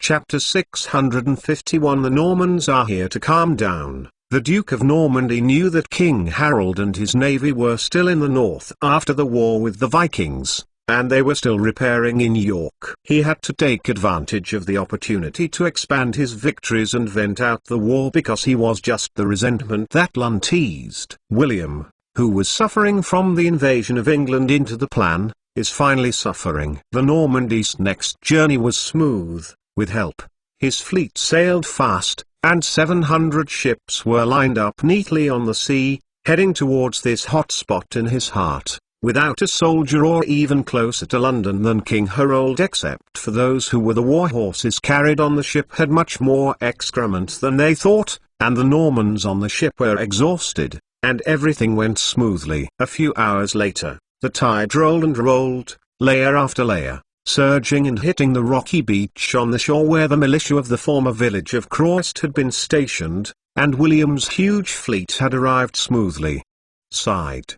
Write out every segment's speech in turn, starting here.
Chapter 651. The Normans are here to calm down. The Duke of Normandy knew that King Harold and his navy were still in the north after the war with the Vikings, and they were still repairing in York. He had to take advantage of the opportunity to expand his victories and vent out the war, because he was just the resentment that Lund teased. William, who was suffering from the invasion of England into the plan, is finally suffering. The Normandy's next journey was smooth, with help. His fleet sailed fast, and 700 ships were lined up neatly on the sea, heading towards this hot spot in his heart, without a soldier or even closer to London than King Harold, except for those who were the war horses carried on the ship had much more excrement than they thought, and the Normans on the ship were exhausted, and everything went smoothly. A few hours later, the tide rolled and rolled, layer after layer, surging and hitting the rocky beach on the shore where the militia of the former village of Croist had been stationed, and William's huge fleet had arrived smoothly.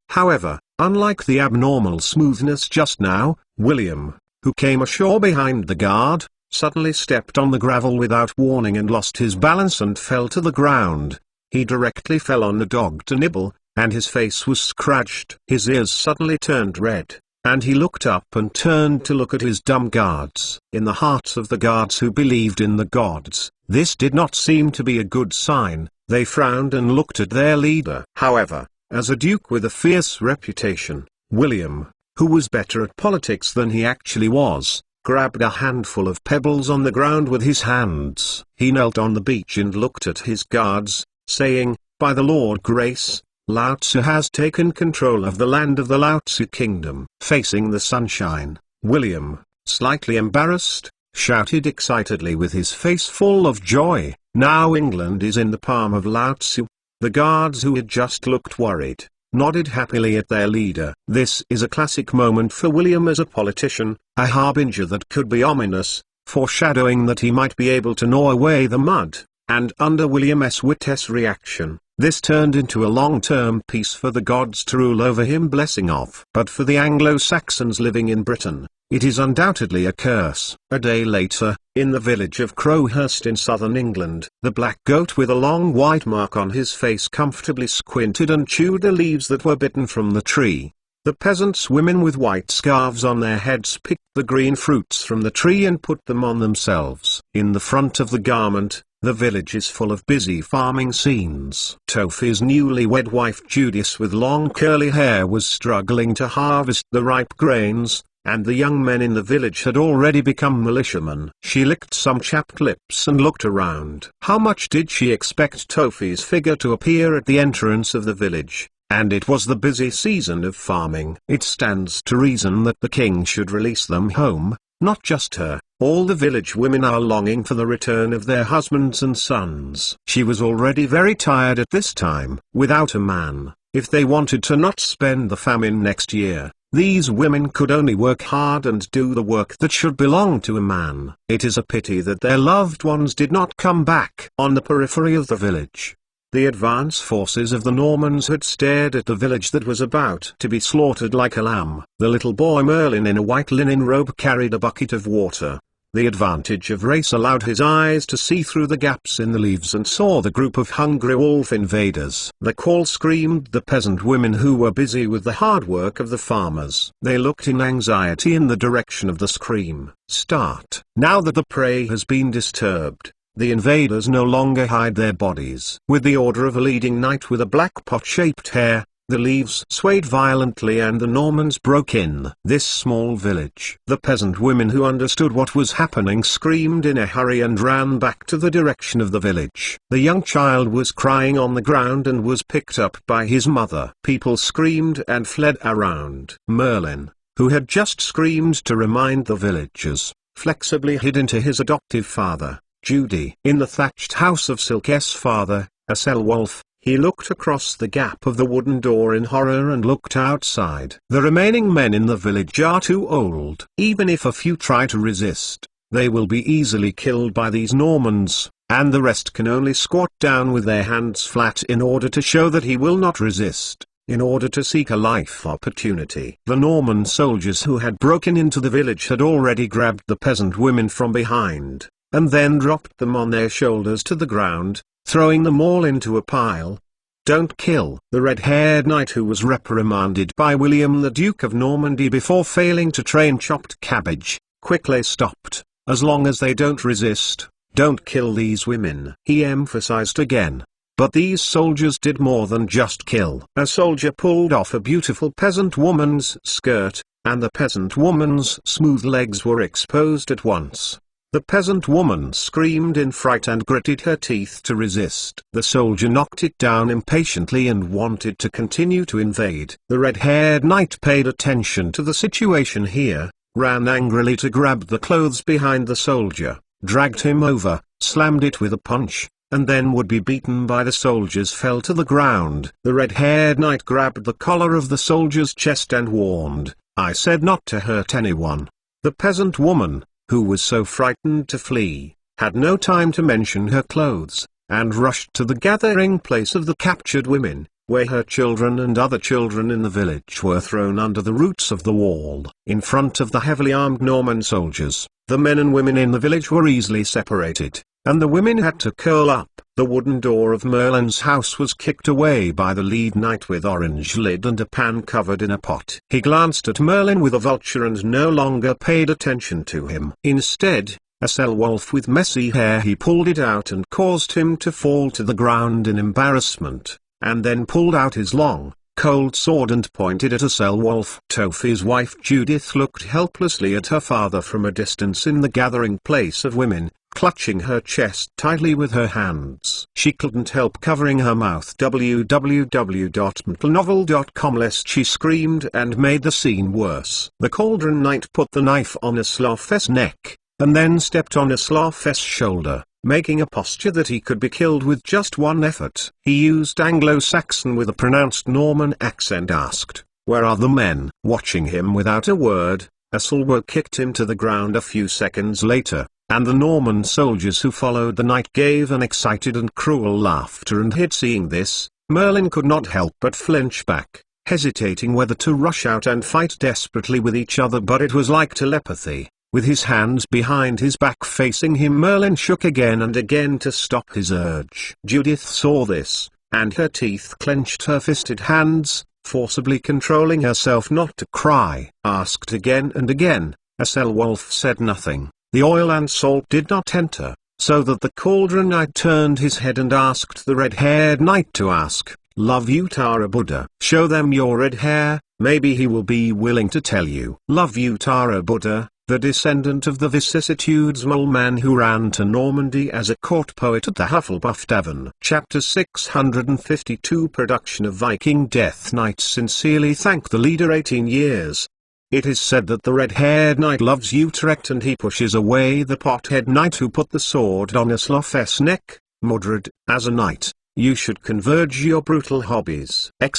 However, unlike the abnormal smoothness just now, William, who came ashore behind the guard, suddenly stepped on the gravel without warning and lost his balance and fell to the ground. He directly fell on a dog to nibble, and his face was scratched. His ears suddenly turned red, and he looked up and turned to look at his dumb guards. In the hearts of the guards who believed in the gods, this did not seem to be a good sign. They frowned and looked at their leader. However, as a duke with a fierce reputation, William, who was better at politics than he actually was, grabbed a handful of pebbles on the ground with his hands. He knelt on the beach and looked at his guards, saying, "By the Lord Grace, Lao Tzu has taken control of the land of the Lao Tzu kingdom." Facing the sunshine, William, slightly embarrassed, shouted excitedly with his face full of joy, "Now England is in the palm of Lao Tzu." The guards, who had just looked worried, nodded happily at their leader. This is a classic moment for William as a politician, a harbinger that could be ominous, foreshadowing that he might be able to gnaw away the mud, and under William's wit's reaction, this turned into a long-term peace for the gods to rule over him, blessing of. But for the Anglo-Saxons living in Britain, it is undoubtedly a curse. A day later, in the village of Crowhurst in southern England, the black goat with a long white mark on his face comfortably squinted and chewed the leaves that were bitten from the tree. The peasants' women with white scarves on their heads picked the green fruits from the tree and put them on themselves. In the front of the garment, the village is full of busy farming scenes. Tophie's newly-wed wife Judith with long curly hair was struggling to harvest the ripe grains, and the young men in the village had already become militiamen. She licked some chapped lips and looked around. How much did she expect Tophie's figure to appear at the entrance of the village? And it was the busy season of farming. It stands to reason that the king should release them home, not just her. All the village women are longing for the return of their husbands and sons. She was already very tired at this time. Without a man, if they wanted to not spend the famine next year, these women could only work hard and do the work that should belong to a man. It is a pity that their loved ones did not come back. On the periphery of the village, the advance forces of the Normans had stared at the village that was about to be slaughtered like a lamb. The little boy Merlin in a white linen robe carried a bucket of water. The advantage of race allowed his eyes to see through the gaps in the leaves and saw the group of hungry wolf invaders. The call screamed the peasant women who were busy with the hard work of the farmers. They looked in anxiety in the direction of the scream. Start. Now that the prey has been disturbed, the invaders no longer hide their bodies. With the order of a leading knight with a black pot-shaped hair, the leaves swayed violently and the Normans broke in this small village. The peasant women who understood what was happening screamed in a hurry and ran back to the direction of the village. The young child was crying on the ground and was picked up by his mother. People screamed and fled around. Merlin, who had just screamed to remind the villagers, flexibly hid into his adoptive father, Judy. In the thatched house of Silk's father, a Selwolf, he looked across the gap of the wooden door in horror and looked outside. The remaining men in the village are too old. Even if a few try to resist, they will be easily killed by these Normans, and the rest can only squat down with their hands flat in order to show that he will not resist, in order to seek a life opportunity. The Norman soldiers who had broken into the village had already grabbed the peasant women from behind. and then dropped them on their shoulders to the ground, throwing them all into a pile. "Don't kill." The red-haired knight, who was reprimanded by William the Duke of Normandy before failing to train chopped cabbage, quickly stopped. "As long as they don't resist, don't kill these women," he emphasized again. But these soldiers did more than just kill. A soldier pulled off a beautiful peasant woman's skirt, and the peasant woman's smooth legs were exposed at once. The peasant woman screamed in fright and gritted her teeth to resist. The soldier knocked it down impatiently and wanted to continue to invade. The red-haired knight paid attention to the situation here, ran angrily to grab the clothes behind the soldier, dragged him over, slammed it with a punch, and then would be beaten by the soldiers fell to the ground. The red-haired knight grabbed the collar of the soldier's chest and warned, "I said not to hurt anyone." The peasant woman, who was so frightened to flee, had no time to mention her clothes, and rushed to the gathering place of the captured women, where her children and other children in the village were thrown under the roots of the wall. In front of the heavily armed Norman soldiers, the men and women in the village were easily separated, and the women had to curl up. The wooden door of Merlin's house was kicked away by the lead knight with orange lid and a pan covered in a pot. He glanced at Merlin with a vulture and no longer paid attention to him. Instead, a Selwolf with messy hair, he pulled it out and caused him to fall to the ground in embarrassment, and then pulled out his long, cold sword and pointed at a Selwolf. Tofi's wife Judith looked helplessly at her father from a distance in the gathering place of women, clutching her chest tightly with her hands. She couldn't help covering her mouth. www.mentalnovel.com lest she screamed and made the scene worse. The Cauldron Knight put the knife on Aslof's neck, and then stepped on Aslof's shoulder, making a posture that he could be killed with just one effort. He used Anglo-Saxon with a pronounced Norman accent, asked, "Where are the men?" Watching him without a word, Aslwo kicked him to the ground a few seconds later, and the Norman soldiers who followed the knight gave an excited and cruel laughter and hid. Seeing this, Merlin could not help but flinch back, hesitating whether to rush out and fight desperately with each other, but it was like telepathy. With his hands behind his back facing him, Merlin shook again and again to stop his urge. Judith saw this, and her teeth clenched her fisted hands, forcibly controlling herself not to cry. Asked again and again, Aselwolf said nothing. The oil and salt did not enter, so that the Cauldron Knight turned his head and asked the red-haired knight to ask, "Love you Tara Buddha? Show them your red hair, maybe he will be willing to tell you." Love you Tara Buddha, the descendant of the vicissitudes mole man who ran to Normandy as a court poet at the Hufflepuff Tavern. Chapter 652 Production of Viking Death Knights sincerely thank the leader 18 years. It is said that the red-haired knight loves Utrecht and he pushes away the pothead knight who put the sword on Aslof's neck. Mordred, as a knight, you should converge your brutal hobbies! The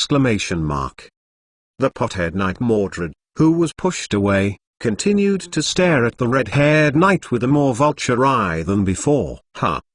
pothead knight Mordred, who was pushed away, continued to stare at the red-haired knight with a more vulture eye than before.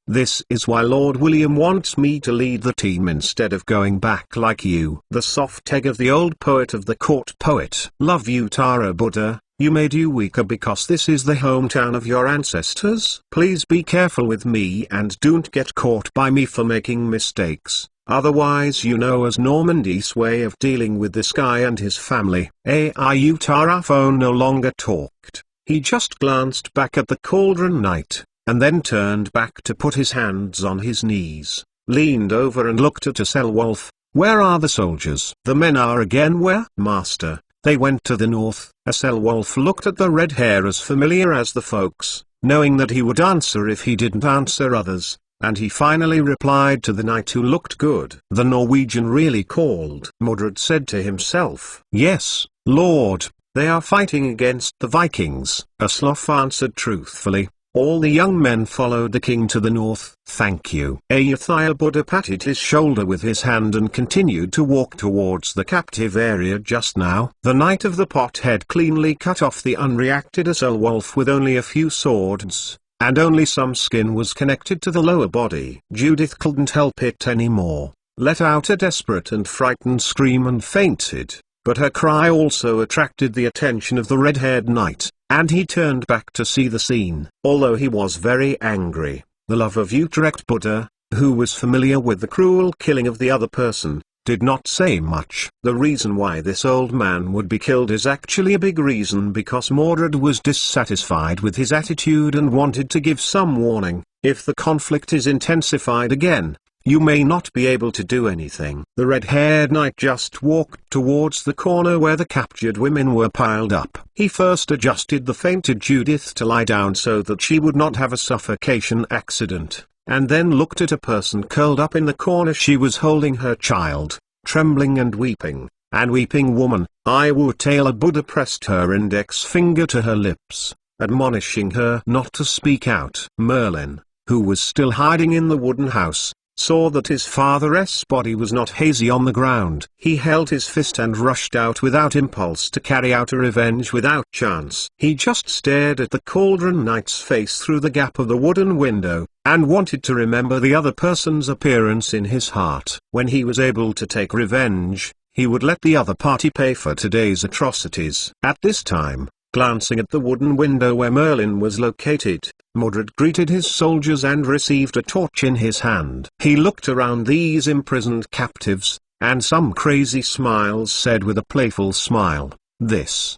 This is why Lord William wants me to lead the team instead of going back like you. The soft egg of the old poet of the court poet. Love you Tara Buddha, you made you weaker because this is the hometown of your ancestors. Please be careful with me and don't get caught by me for making mistakes. Otherwise you know as Normandy's way of dealing with this guy and his family. Tara phone no longer talked. He just glanced back at the Cauldron Knight, and then turned back to put his hands on his knees, leaned over and looked at Aselwolf. Where are the soldiers? The men are again where? Master, they went to the north. Aselwolf looked at the red hair as familiar as the folks, knowing that he would answer if he didn't answer others, and he finally replied to the knight who looked good. The Norwegian really called. Mordred said to himself, "Yes, Lord, they are fighting against the Vikings." Aslof answered truthfully, "All the young men followed the king to the north." "Thank you." Ayutthaya Buddha patted his shoulder with his hand and continued to walk towards the captive area. Just now, the knight of the pothead cleanly cut off the unreacted Aselwolf with only a few swords, and only some skin was connected to the lower body. Judith couldn't help it anymore, let out a desperate and frightened scream and fainted, but her cry also attracted the attention of the red-haired knight, and he turned back to see the scene. Although he was very angry, the love of Utrecht Buddha, who was familiar with the cruel killing of the other person, did not say much. The reason why this old man would be killed is actually a big reason, because Mordred was dissatisfied with his attitude and wanted to give some warning. If the conflict is intensified again, you may not be able to do anything. The red-haired knight just walked towards the corner where the captured women were piled up. He first adjusted the fainted Judith to lie down so that she would not have a suffocation accident, and then looked at a person curled up in the corner. She was holding her child, trembling and weeping. And weeping woman, Untitled Buddha pressed her index finger to her lips, admonishing her not to speak out. Merlin, who was still hiding in the wooden house, saw that his father's body was not hazy on the ground. He held his fist and rushed out without impulse to carry out a revenge without chance. He just stared at the cauldron knight's face through the gap of the wooden window, and wanted to remember the other person's appearance in his heart. When he was able to take revenge, he would let the other party pay for today's atrocities. At this time, glancing at the wooden window where Merlin was located, Mordred greeted his soldiers and received a torch in his hand. He looked around these imprisoned captives, and some crazy smiles said with a playful smile, "This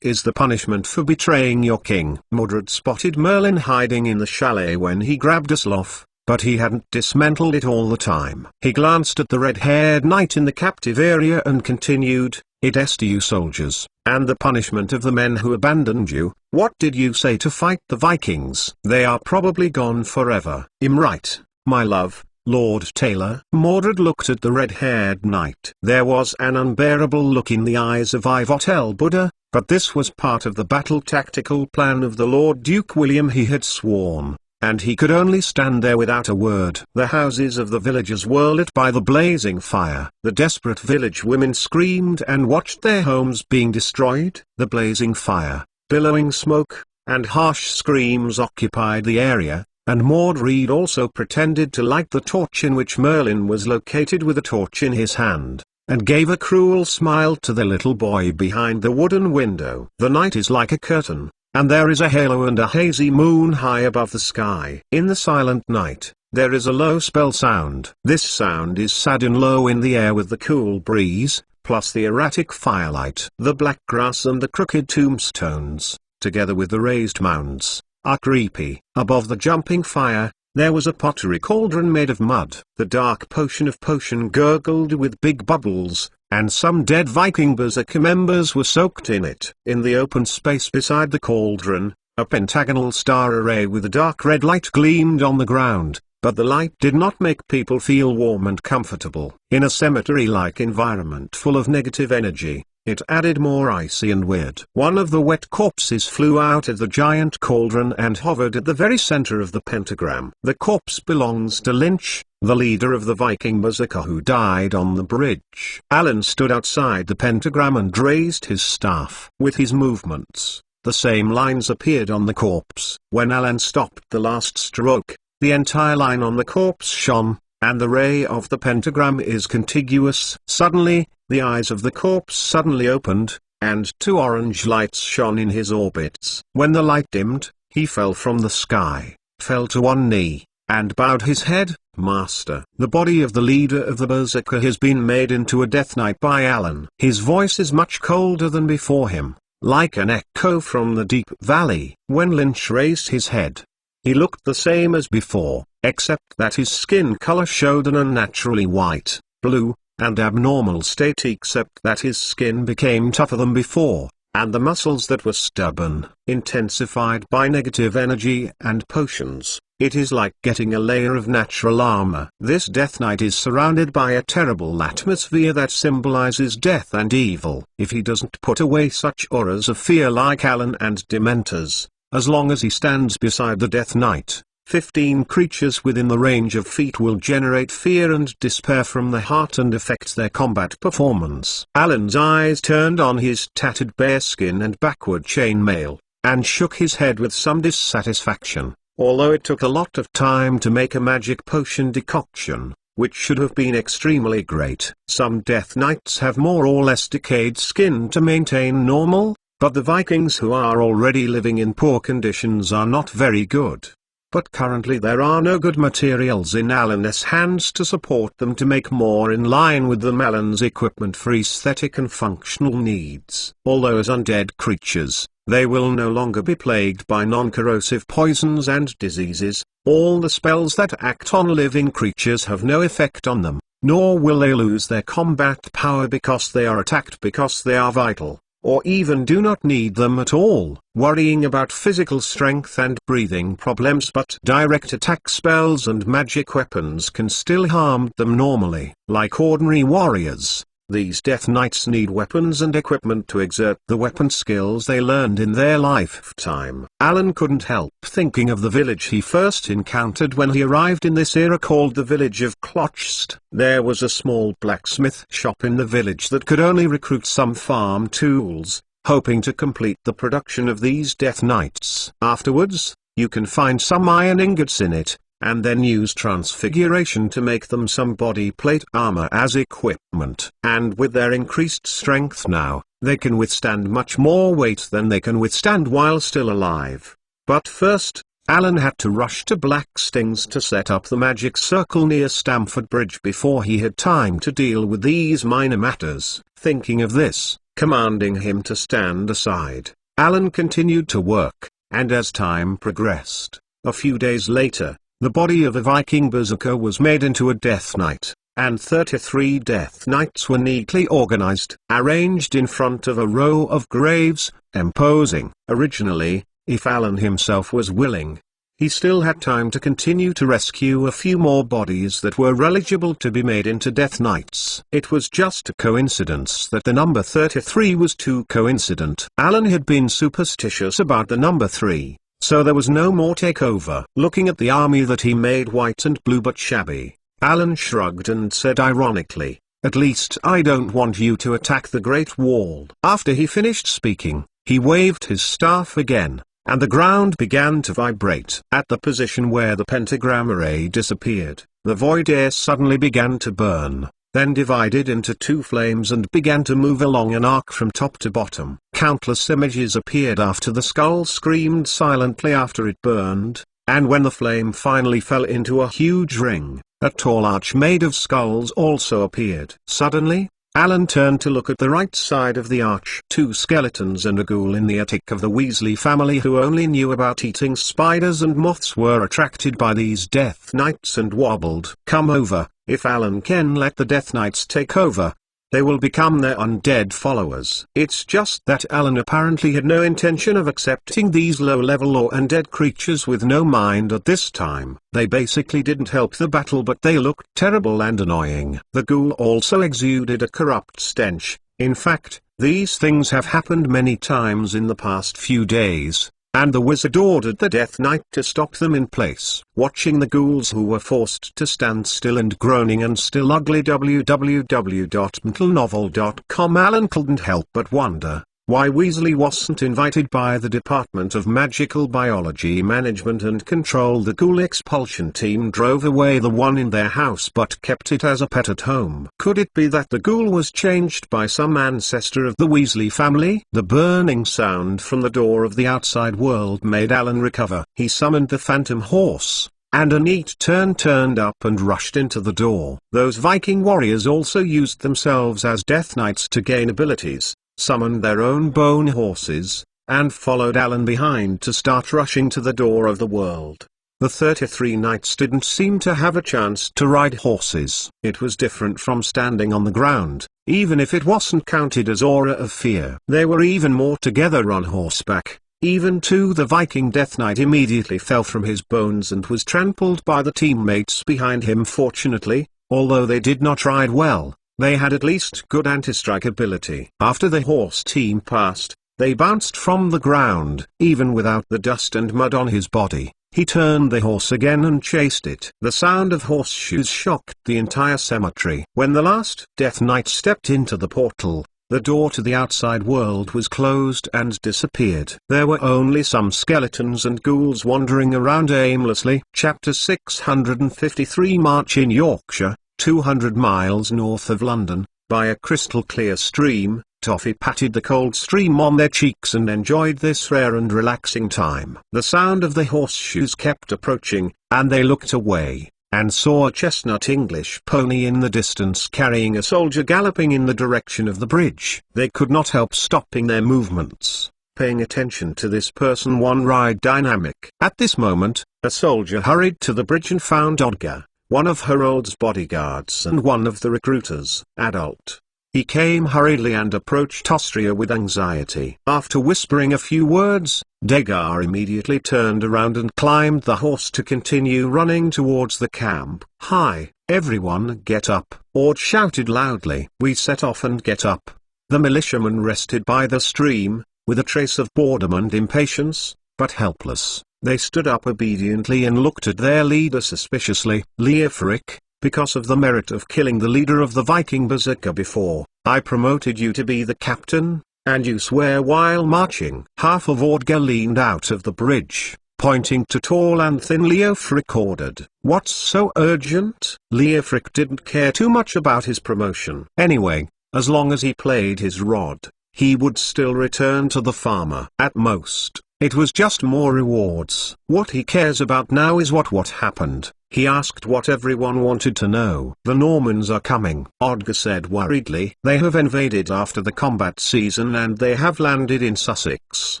is the punishment for betraying your king." Mordred spotted Merlin hiding in the chalet when he grabbed a slough, but he hadn't dismantled it all the time. He glanced at the red-haired knight in the captive area and continued, "It is to you soldiers, and the punishment of the men who abandoned you. What did you say to fight the Vikings? They are probably gone forever. I'm right, my love, Lord Taylor." Mordred looked at the red-haired knight. There was an unbearable look in the eyes of Untitled Buddha, but this was part of the battle tactical plan of the Lord Duke William. He had sworn, and he could only stand there without a word. The houses of the villagers were lit by the blazing fire. The desperate village women screamed and watched their homes being destroyed. The blazing fire, billowing smoke, and harsh screams occupied the area, and Mordred also pretended to light the torch in which Merlin was located with a torch in his hand, and gave a cruel smile to the little boy behind the wooden window. The night is like a curtain, and there is a halo and a hazy moon high above the sky. In the silent night, there is a low spell sound. This sound is sad and low in the air with the cool breeze, plus the erratic firelight. The black grass and the crooked tombstones, together with the raised mounds, are creepy. Above the jumping fire, there was a pottery cauldron made of mud. The dark potion gurgled with big bubbles, and some dead Viking berserker members were soaked in it. In the open space beside the cauldron, a pentagonal star array with a dark red light gleamed on the ground, but the light did not make people feel warm and comfortable. In a cemetery-like environment full of negative energy, it added more icy and weird. One of the wet corpses flew out of the giant cauldron and hovered at the very center of the pentagram. The corpse belongs to Lynch, the leader of the Viking berserker who died on the bridge. Alan stood outside the pentagram and raised his staff. With his movements, the same lines appeared on the corpse. When Alan stopped the last stroke, the entire line on the corpse shone, and the ray of the pentagram is contiguous. Suddenly, the eyes of the corpse suddenly opened, and two orange lights shone in his orbits. When the light dimmed, he fell from the sky, fell to one knee, and bowed his head. "Master, the body of the leader of the berserker has been made into a death knight by Alan." His voice is much colder than before him, like an echo from the deep valley. When Lynch raised his head, he looked the same as before, except that his skin color showed an unnaturally white, blue, and abnormal state, except that his skin became tougher than before, and the muscles that were stubborn, intensified by negative energy and potions. It is like getting a layer of natural armor. This Death Knight is surrounded by a terrible atmosphere that symbolizes death and evil. If he doesn't put away such auras of fear like Alan and Dementors, as long as he stands beside the Death Knight, 15 creatures within the range of feet will generate fear and despair from the heart and affect their combat performance. Alan's eyes turned on his tattered bearskin and backward chainmail, and shook his head with some dissatisfaction. Although it took a lot of time to make a magic potion decoction, which should have been extremely great. Some Death Knights have more or less decayed skin to maintain normal, But the Vikings who are already living in poor conditions are not very good. But currently there are no good materials in Alan's hands to support them to make more in line with them Alan's equipment for aesthetic and functional needs. Although as undead creatures, they will no longer be plagued by non-corrosive poisons and diseases. All the spells that act on living creatures have no effect on them, nor will they lose their combat power because they are attacked because they are vital, or even do not need them at all, worrying about physical strength and breathing problems. But direct attack spells and magic weapons can still harm them normally. Like ordinary warriors, these Death Knights need weapons and equipment to exert the weapon skills they learned in their lifetime. Alan couldn't help thinking of the village he first encountered when he arrived in this era, called the village of Klochst. There was a small blacksmith shop in the village that could only recruit some farm tools, hoping to complete the production of these Death Knights. Afterwards, you can find some iron ingots in it, and then use transfiguration to make them some body plate armor as equipment. And with their increased strength now, they can withstand much more weight than they can withstand while still alive. But first, Alan had to rush to Hastings to set up the magic circle near Stamford Bridge before he had time to deal with these minor matters. Thinking of this, commanding him to stand aside, Alan continued to work, and as time progressed, a few days later, the body of a Viking berserker was made into a Death Knight, and 33 Death Knights were neatly organized, arranged in front of a row of graves, imposing. Originally, if Alan himself was willing, he still had time to continue to rescue a few more bodies that were eligible to be made into Death Knights. It was just a coincidence that the number 33 was too coincident. Alan had been superstitious about the number 3. So there was no more takeover. Looking at the army that he made white and blue but shabby, Alan shrugged and said ironically, "At least I don't want you to attack the Great Wall." After he finished speaking, he waved his staff again, and the ground began to vibrate. At the position where the pentagram array disappeared, the void air suddenly began to burn, then divided into two flames and began to move along an arc from top to bottom. Countless images appeared after the skull screamed silently after it burned, and when the flame finally fell into a huge ring, a tall arch made of skulls also appeared. Suddenly, Alan turned to look at the right side of the arch. Two skeletons and a ghoul in the attic of the Weasley family who only knew about eating spiders and moths were attracted by these Death Knights and wobbled. "Come over. If Alan can let the Death Knights take over, they will become their undead followers." It's just that Alan apparently had no intention of accepting these low-level or undead creatures with no mind at this time. They basically didn't help the battle, but they looked terrible and annoying. The ghoul also exuded a corrupt stench. In fact, these things have happened many times in the past few days, and the wizard ordered the Death Knight to stop them in place. Watching the ghouls, who were forced to stand still and groaning and still ugly, www.mentalnovel.com, Alan couldn't help but wonder why Weasley wasn't invited by the Department of Magical Biology Management and Control. The ghoul expulsion team drove away the one in their house but kept it as a pet at home. Could it be that the ghoul was changed by some ancestor of the Weasley family? The burning sound from the door of the outside world made Alan recover. He summoned the phantom horse, and a neat turned up and rushed into the door. Those Viking warriors also used themselves as Death Knights to gain abilities, summoned their own bone horses, and followed Alan behind to start rushing to the door of the world. The 33 knights didn't seem to have a chance to ride horses. It was different from standing on the ground, even if it wasn't counted as aura of fear. They were even more together on horseback. Even the Viking Death Knight immediately fell from his bones and was trampled by the teammates behind him. Fortunately, although they did not ride well, they had at least good anti-strike ability. After the horse team passed, they bounced from the ground. Even without the dust and mud on his body, he turned the horse again and chased it. The sound of horseshoes shocked the entire cemetery. When the last Death Knight stepped into the portal, the door to the outside world was closed and disappeared. There were only some skeletons and ghouls wandering around aimlessly. Chapter 653. March in Yorkshire, 200 miles north of London, by a crystal-clear stream, Toffee patted the cold stream on their cheeks and enjoyed this rare and relaxing time. The sound of the horseshoes kept approaching, and they looked away, and saw a chestnut English pony in the distance carrying a soldier galloping in the direction of the bridge. They could not help stopping their movements, paying attention to this person-one-ride dynamic. At this moment, a soldier hurried to the bridge and found Odger, one of Harold's bodyguards and one of the recruiters. Adult. He came hurriedly and approached Austria with anxiety. After whispering a few words, Degar immediately turned around and climbed the horse to continue running towards the camp. "Hi, everyone, get up!" Ord shouted loudly. We set off and get up. The militiamen rested by the stream, with a trace of boredom and impatience, but helpless. They stood up obediently and looked at their leader suspiciously. "Leofric, because of the merit of killing the leader of the Viking berserker before, I promoted you to be the captain, and you swear while marching." Half of Odger leaned out of the bridge, pointing to tall and thin Leofric ordered. "What's so urgent?" Leofric didn't care too much about his promotion. Anyway, as long as he played his rod, he would still return to the farmer. At most, it was just more rewards. What he cares about now is what happened. He asked what everyone wanted to know. "The Normans are coming," Odger said worriedly. "They have invaded after the combat season and they have landed in Sussex."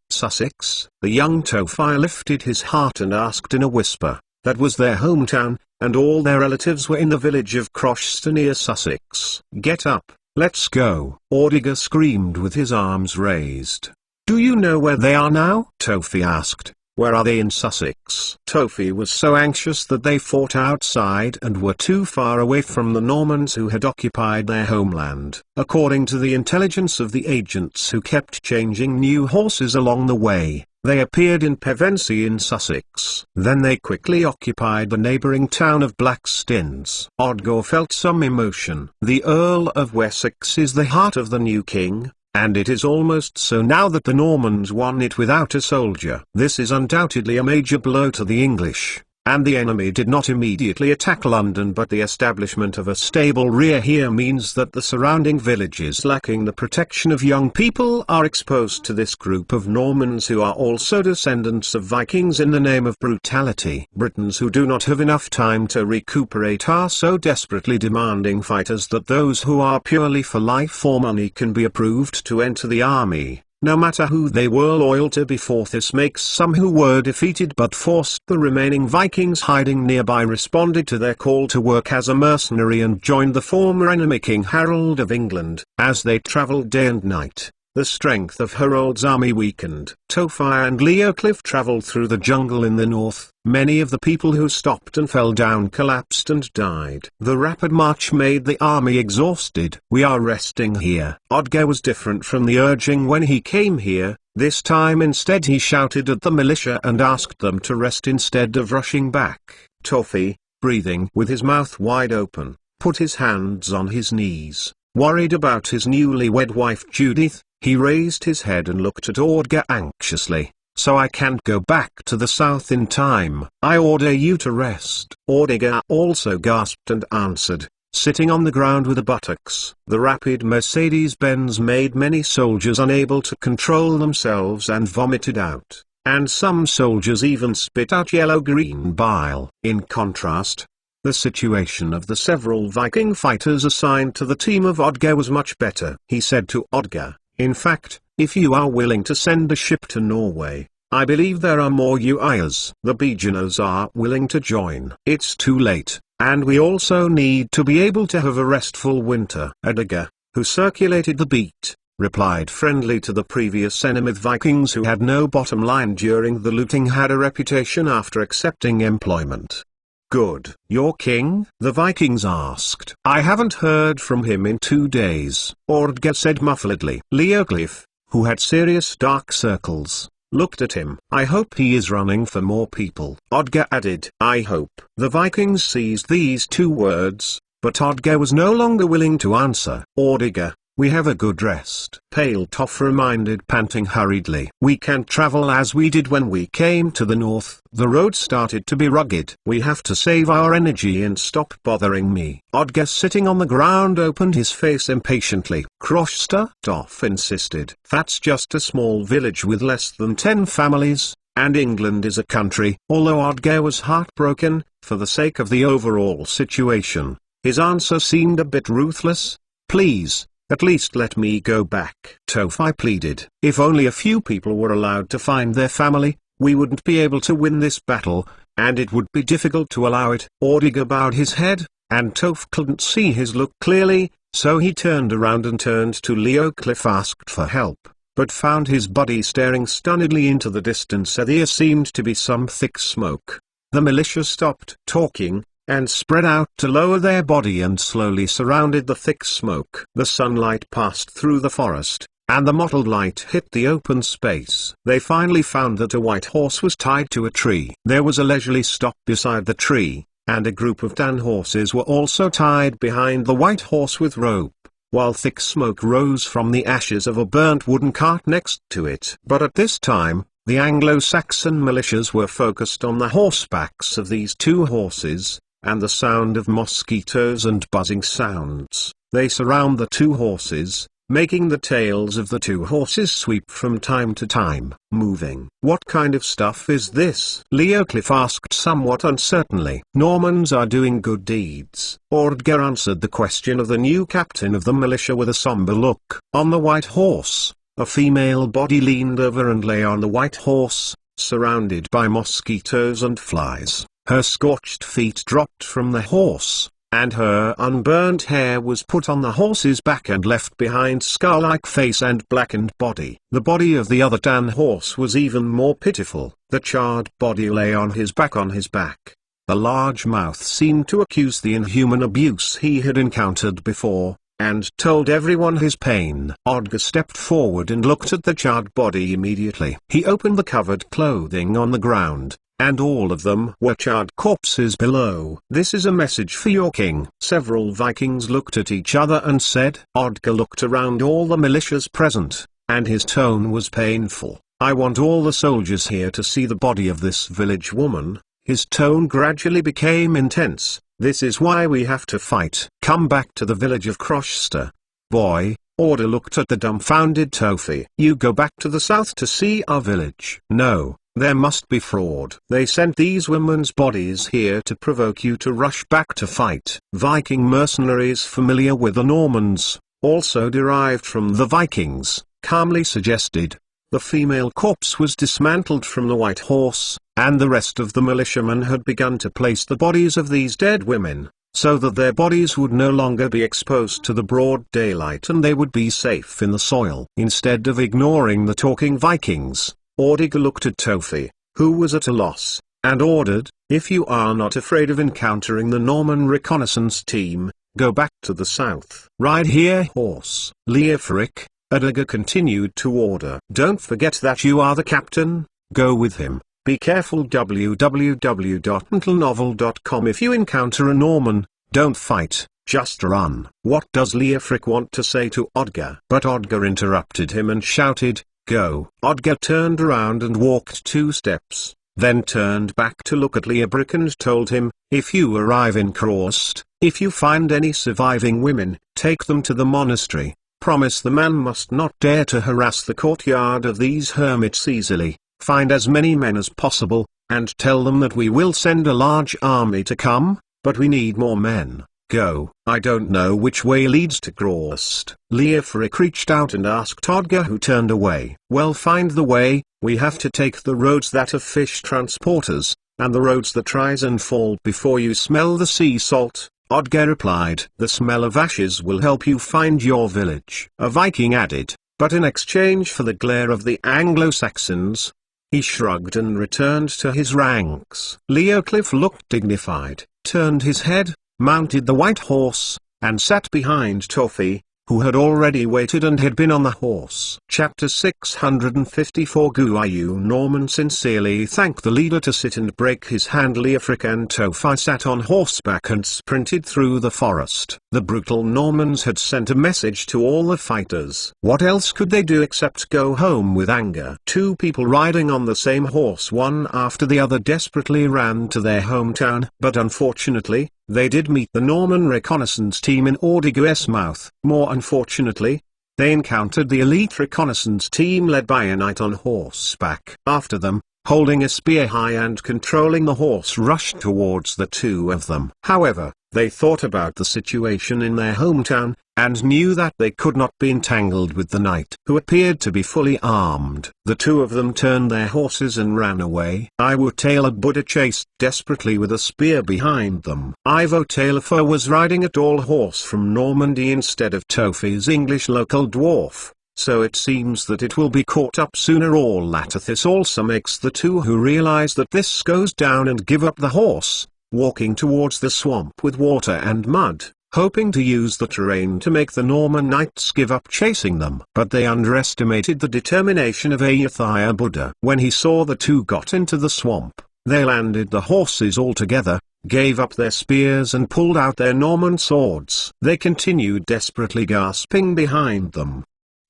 "Sussex?" The young Tophire lifted his heart and asked in a whisper. That was their hometown, and all their relatives were in the village of Croshster near Sussex. "Get up, let's go," Odger screamed with his arms raised. "Do you know where they are now?" Tophie asked. "Where are they in Sussex?" Tophie was so anxious that they fought outside and were too far away from the Normans who had occupied their homeland. According to the intelligence of the agents who kept changing new horses along the way, they appeared in Pevensey in Sussex. Then they quickly occupied the neighbouring town of Blackstins. Odger felt some emotion. The Earl of Wessex is the heart of the new king, and it is almost so now that the Normans won it without a soldier. This is undoubtedly a major blow to the English, and the enemy did not immediately attack London, but the establishment of a stable rear here means that the surrounding villages lacking the protection of young people are exposed to this group of Normans who are also descendants of Vikings in the name of brutality. Britons who do not have enough time to recuperate are so desperately demanding fighters that those who are purely for life or money can be approved to enter the army, no matter who they were loyal to before. This makes some who were defeated but forced the remaining Vikings hiding nearby responded to their call to work as a mercenary and joined the former enemy King Harold of England. As they travelled day and night, the strength of Harold's army weakened. Tophire and Leoclif travelled through the jungle in the north. Many of the people who stopped and fell down collapsed and died. The rapid march made the army exhausted. "We are resting here." Odger was different from the urging when he came here. This time instead he shouted at the militia and asked them to rest instead of rushing back. Tophie, breathing with his mouth wide open, put his hands on his knees, worried about his newlywed wife Judith. He raised his head and looked at Odger anxiously. "So I can't go back to the south in time. I order you to rest." Odger also gasped and answered, sitting on the ground with the buttocks. The rapid Mercedes-Benz made many soldiers unable to control themselves and vomited out, and some soldiers even spit out yellow-green bile. In contrast, the situation of the several Viking fighters assigned to the team of Odger was much better. He said to Odger, "In fact, if you are willing to send a ship to Norway, I believe there are more UIers. The Beginers are willing to join. It's too late, and we also need to be able to have a restful winter." Odger, who circulated the beat, replied friendly to the previous enemy Vikings who had no bottom line during the looting had a reputation after accepting employment. "Good. Your king?" the Vikings asked. "I haven't heard from him in 2 days," Odger said muffledly. Leoclif, who had serious dark circles, looked at him. "I hope he is running for more people." Odger added, "I hope." The Vikings seized these 2 words, but Odger was no longer willing to answer. "Odger, we have a good rest. Pale Toff reminded, panting hurriedly. We can't travel as we did when we came to the north. The road started to be rugged. We have to save our energy and stop bothering me. Odger, sitting on the ground, opened his face impatiently. Kroshsta, Toff insisted. That's just a small village with less than 10 families. And England is a country. Although Odger was heartbroken, for the sake of the overall situation, his answer seemed a bit ruthless. Please, at least let me go back. Tofi pleaded. If only a few people were allowed to find their family, we wouldn't be able to win this battle, and it would be difficult to allow it. Odger bowed his head, and Toph couldn't see his look clearly, so he turned around and turned to Leoclif, asked for help, but found his buddy staring stunnedly into the distance. There seemed to be some thick smoke. The militia stopped talking, and spread out to lower their body and slowly surrounded the thick smoke. The sunlight passed through the forest, and the mottled light hit the open space. They finally found that a white horse was tied to a tree. There was a leisurely stop beside the tree, and a group of Dan horses were also tied behind the white horse with rope, while thick smoke rose from the ashes of a burnt wooden cart next to it. But at this time, the Anglo-Saxon militias were focused on the horsebacks of these two horses, and the sound of mosquitoes and buzzing sounds. They surround the two horses, making the tails of the two horses sweep from time to time, moving. What kind of stuff is this? Leoclif asked somewhat uncertainly. Normans are doing good deeds. Odger answered the question of the new captain of the militia with a somber look. On the white horse, a female body leaned over and lay on the white horse, surrounded by mosquitoes and flies. Her scorched feet dropped from the horse, and her unburned hair was put on the horse's back and left behind scar-like face and blackened body. The body of the other Dan horse was even more pitiful. The charred body lay on his back. The large mouth seemed to accuse the inhuman abuse he had encountered before, and told everyone his pain. Odger stepped forward and looked at the charred body immediately. He opened the covered clothing on the ground, and all of them were charred corpses below. This is a message for your king. Several Vikings looked at each other and said. Odger looked around all the militias present, and his tone was painful. I want all the soldiers here to see the body of this village woman. His tone gradually became intense. This is why we have to fight. Come back to the village of Kroshsta. Boy, Odger looked at the dumbfounded Tofi. You go back to the south to see our village? No. There must be fraud. They sent these women's bodies here to provoke you to rush back to fight. Viking mercenaries familiar with the Normans, also derived from the Vikings, calmly suggested. The female corpse was dismantled from the white horse, and the rest of the militiamen had begun to place the bodies of these dead women, so that their bodies would no longer be exposed to the broad daylight and they would be safe in the soil. Instead of ignoring the talking Vikings, Odger looked at Tofi, who was at a loss, and ordered, if you are not afraid of encountering the Norman reconnaissance team, go back to the south. Ride here, horse. Leofric, Odger continued to order. Don't forget that you are the captain, go with him. Be careful. www.untitled.novel.com. If you encounter a Norman, don't fight, just run. What does Leofric want to say to Odger? But Odger interrupted him and shouted, go. Odger turned around and walked 2 steps, then turned back to look at Leofric and told him, if you arrive in Krost, if you find any surviving women, take them to the monastery. Promise the man must not dare to harass the courtyard of these hermits easily. Find as many men as possible, and tell them that we will send a large army to come, but we need more men. Go. I don't know which way leads to Krost. Leofric reached out and asked Odger, who turned away. Well, find the way. We have to take the roads that are fish transporters, and the roads that rise and fall before you smell the sea salt. Odger replied. The smell of ashes will help you find your village. A Viking added, but in exchange for the glare of the Anglo-Saxons. He shrugged and returned to his ranks. Leoclif looked dignified, turned his head, mounted the white horse, and sat behind Tofi, who had already waited and had been on the horse. Chapter 654 Guiyu Norman sincerely thanked the leader to sit and break his hand. Leofric and Tofi sat on horseback and sprinted through the forest. The brutal Normans had sent a message to all the fighters. What else could they do except go home with anger? Two people riding on the same horse one after the other desperately ran to their hometown, but unfortunately, they did meet the Norman reconnaissance team in Ordigues mouth. More unfortunately, they encountered the elite reconnaissance team led by a knight on horseback. After them, holding a spear high and controlling the horse, rushed towards the two of them. However, they thought about the situation in their hometown, and knew that they could not be entangled with the knight, who appeared to be fully armed. The two of them turned their horses and ran away. Iwo Taylor Buddha chased desperately with a spear behind them. Ivo Taylor was riding a tall horse from Normandy instead of Tofi's English local dwarf, so it seems that it will be caught up sooner or later. This also makes the two who realize that this goes down and give up the horse, walking towards the swamp with water and mud, hoping to use the terrain to make the Norman knights give up chasing them. But they underestimated the determination of Ayutthaya Buddha. When he saw the two got into the swamp, they landed the horses altogether, gave up their spears and pulled out their Norman swords. They continued desperately gasping behind them.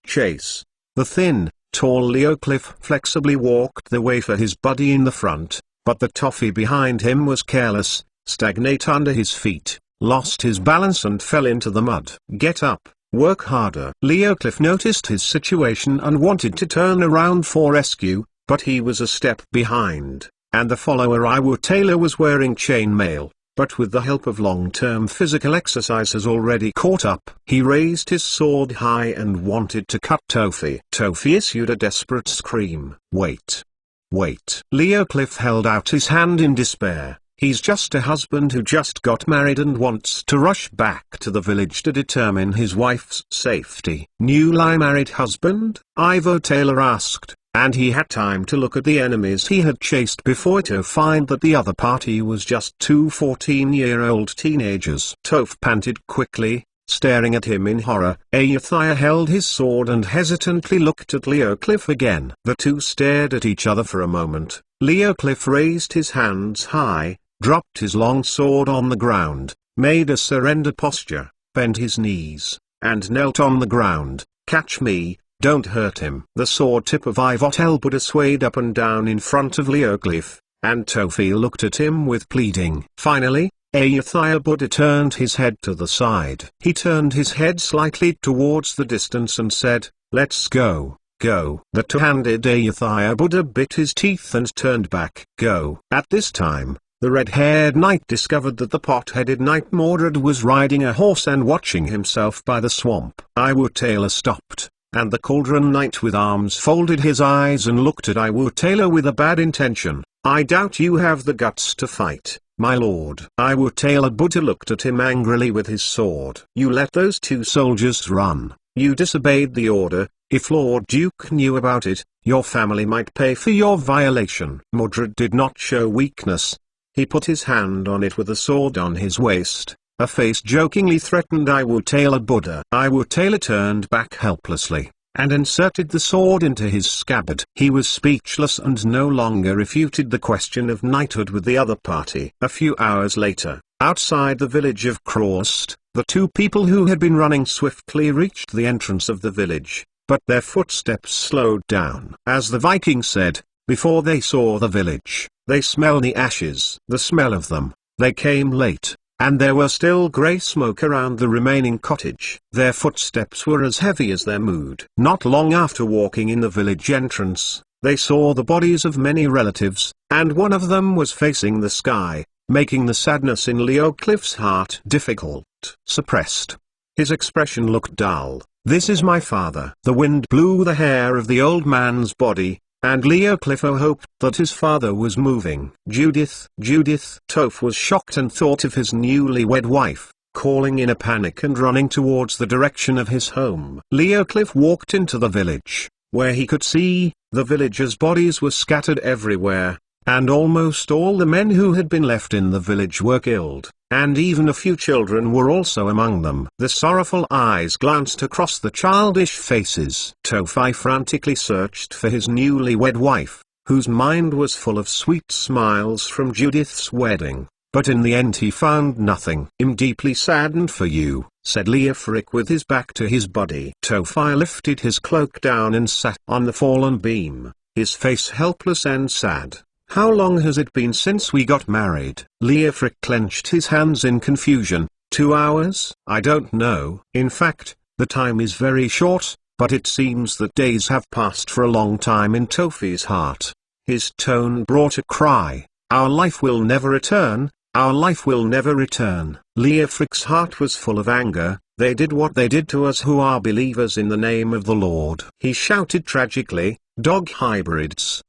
Chase. The thin, tall Leoclif flexibly walked the way for his buddy in the front, but the toffee behind him was careless, stagnate under his feet, lost his balance and fell into the mud. Get up, work harder. Leoclif noticed his situation and wanted to turn around for rescue, but he was a step behind, and the follower Iwo Taylor was wearing chainmail, but with the help of long-term physical exercise has already caught up. He raised his sword high and wanted to cut Tofi. Tofi issued a desperate scream. Wait. Wait. Leoclif held out his hand in despair. He's just a husband who just got married and wants to rush back to the village to determine his wife's safety. Newly married husband? Ivo Taylor asked, and he had time to look at the enemies he had chased before to find that the other party was just two 14-year-old teenagers. Toph panted quickly, staring at him in horror. Ayutthaya held his sword and hesitantly looked at Leoclif again. The two stared at each other for a moment. Leoclif raised his hands high, dropped his long sword on the ground, made a surrender posture, bent his knees, and knelt on the ground. Catch me, don't hurt him. The sword tip of Ivotel Buddha swayed up and down in front of Leoclif, and Tofi looked at him with pleading. Finally, Ayutthaya Buddha turned his head to the side. He turned his head slightly towards the distance and said, "Let's go. Go." The two-handed Ayutthaya Buddha bit his teeth and turned back. Go. At this time, the red-haired knight discovered that the pot-headed knight Mordred was riding a horse and watching himself by the swamp. Iwo Taylor stopped, and the cauldron knight with arms folded his eyes and looked at Iwo Taylor with a bad intention. "I doubt you have the guts to fight, my lord." Iwo Taylor Buddha looked at him angrily with his sword. "You let those two soldiers run. You disobeyed the order. If Lord Duke knew about it, your family might pay for your violation." Mordred did not show weakness. He put his hand on it with a sword on his waist. A face jokingly threatened Iwo Taylor Buddha. Iwo Taylor turned back helplessly, and inserted the sword into his scabbard. He was speechless and no longer refuted the question of knighthood with the other party. A few hours later, outside the village of Crost, the two people who had been running swiftly reached the entrance of the village, but their footsteps slowed down. As the Viking said, before they saw the village, they smelled the ashes. The smell of them. They came late, and there was still grey smoke around the remaining cottage. Their footsteps were as heavy as their mood. Not long after walking in the village entrance, they saw the bodies of many relatives, and one of them was facing the sky, making the sadness in Leoclif's heart difficult, suppressed. His expression looked dull. "This is my father." The wind blew the hair of the old man's body, and Leoclif hoped that his father was moving. "Judith, Judith!" Toph was shocked and thought of his newlywed wife, calling in a panic and running towards the direction of his home. Leoclif walked into the village, where he could see the villagers' bodies were scattered everywhere, and almost all the men who had been left in the village were killed, and even a few children were also among them. The sorrowful eyes glanced across the childish faces. Tofi frantically searched for his newlywed wife, whose mind was full of sweet smiles from Judith's wedding. But in the end he found nothing. "I'm deeply saddened for you," said Leofric with his back to his body. Tofi lifted his cloak down and sat on the fallen beam, his face helpless and sad. "How long has it been since we got married?" Leofric clenched his hands in confusion. 2 hours? I don't know. In fact, the time is very short, but it seems that days have passed for a long time in Tofi's heart. His tone brought a cry. "Our life will never return. Our life will never return." Leofric's heart was full of anger. "They did what they did to us who are believers in the name of the Lord." He shouted tragically, "Dog hybrids,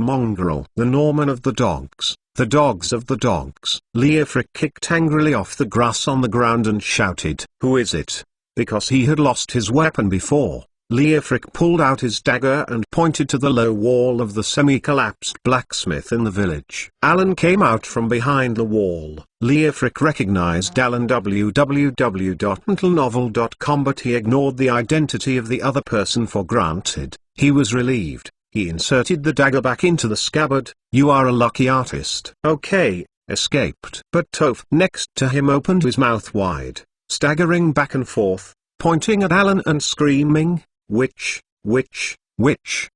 mongrel." "The Norman of the dogs, the dogs of the dogs." Leofric kicked angrily off the grass on the ground and shouted, "Who is it?" Because he had lost his weapon before, Leofric pulled out his dagger and pointed to the low wall of the semi-collapsed blacksmith in the village. Alan came out from behind the wall. Leofric recognized Alan www.mentalnovel.com, but he ignored the identity of the other person for granted. He was relieved. He inserted the dagger back into the scabbard. "You are a lucky artist." "Okay, escaped." But Toph next to him opened his mouth wide, staggering back and forth, pointing at Alan and screaming, "Witch, witch, witch!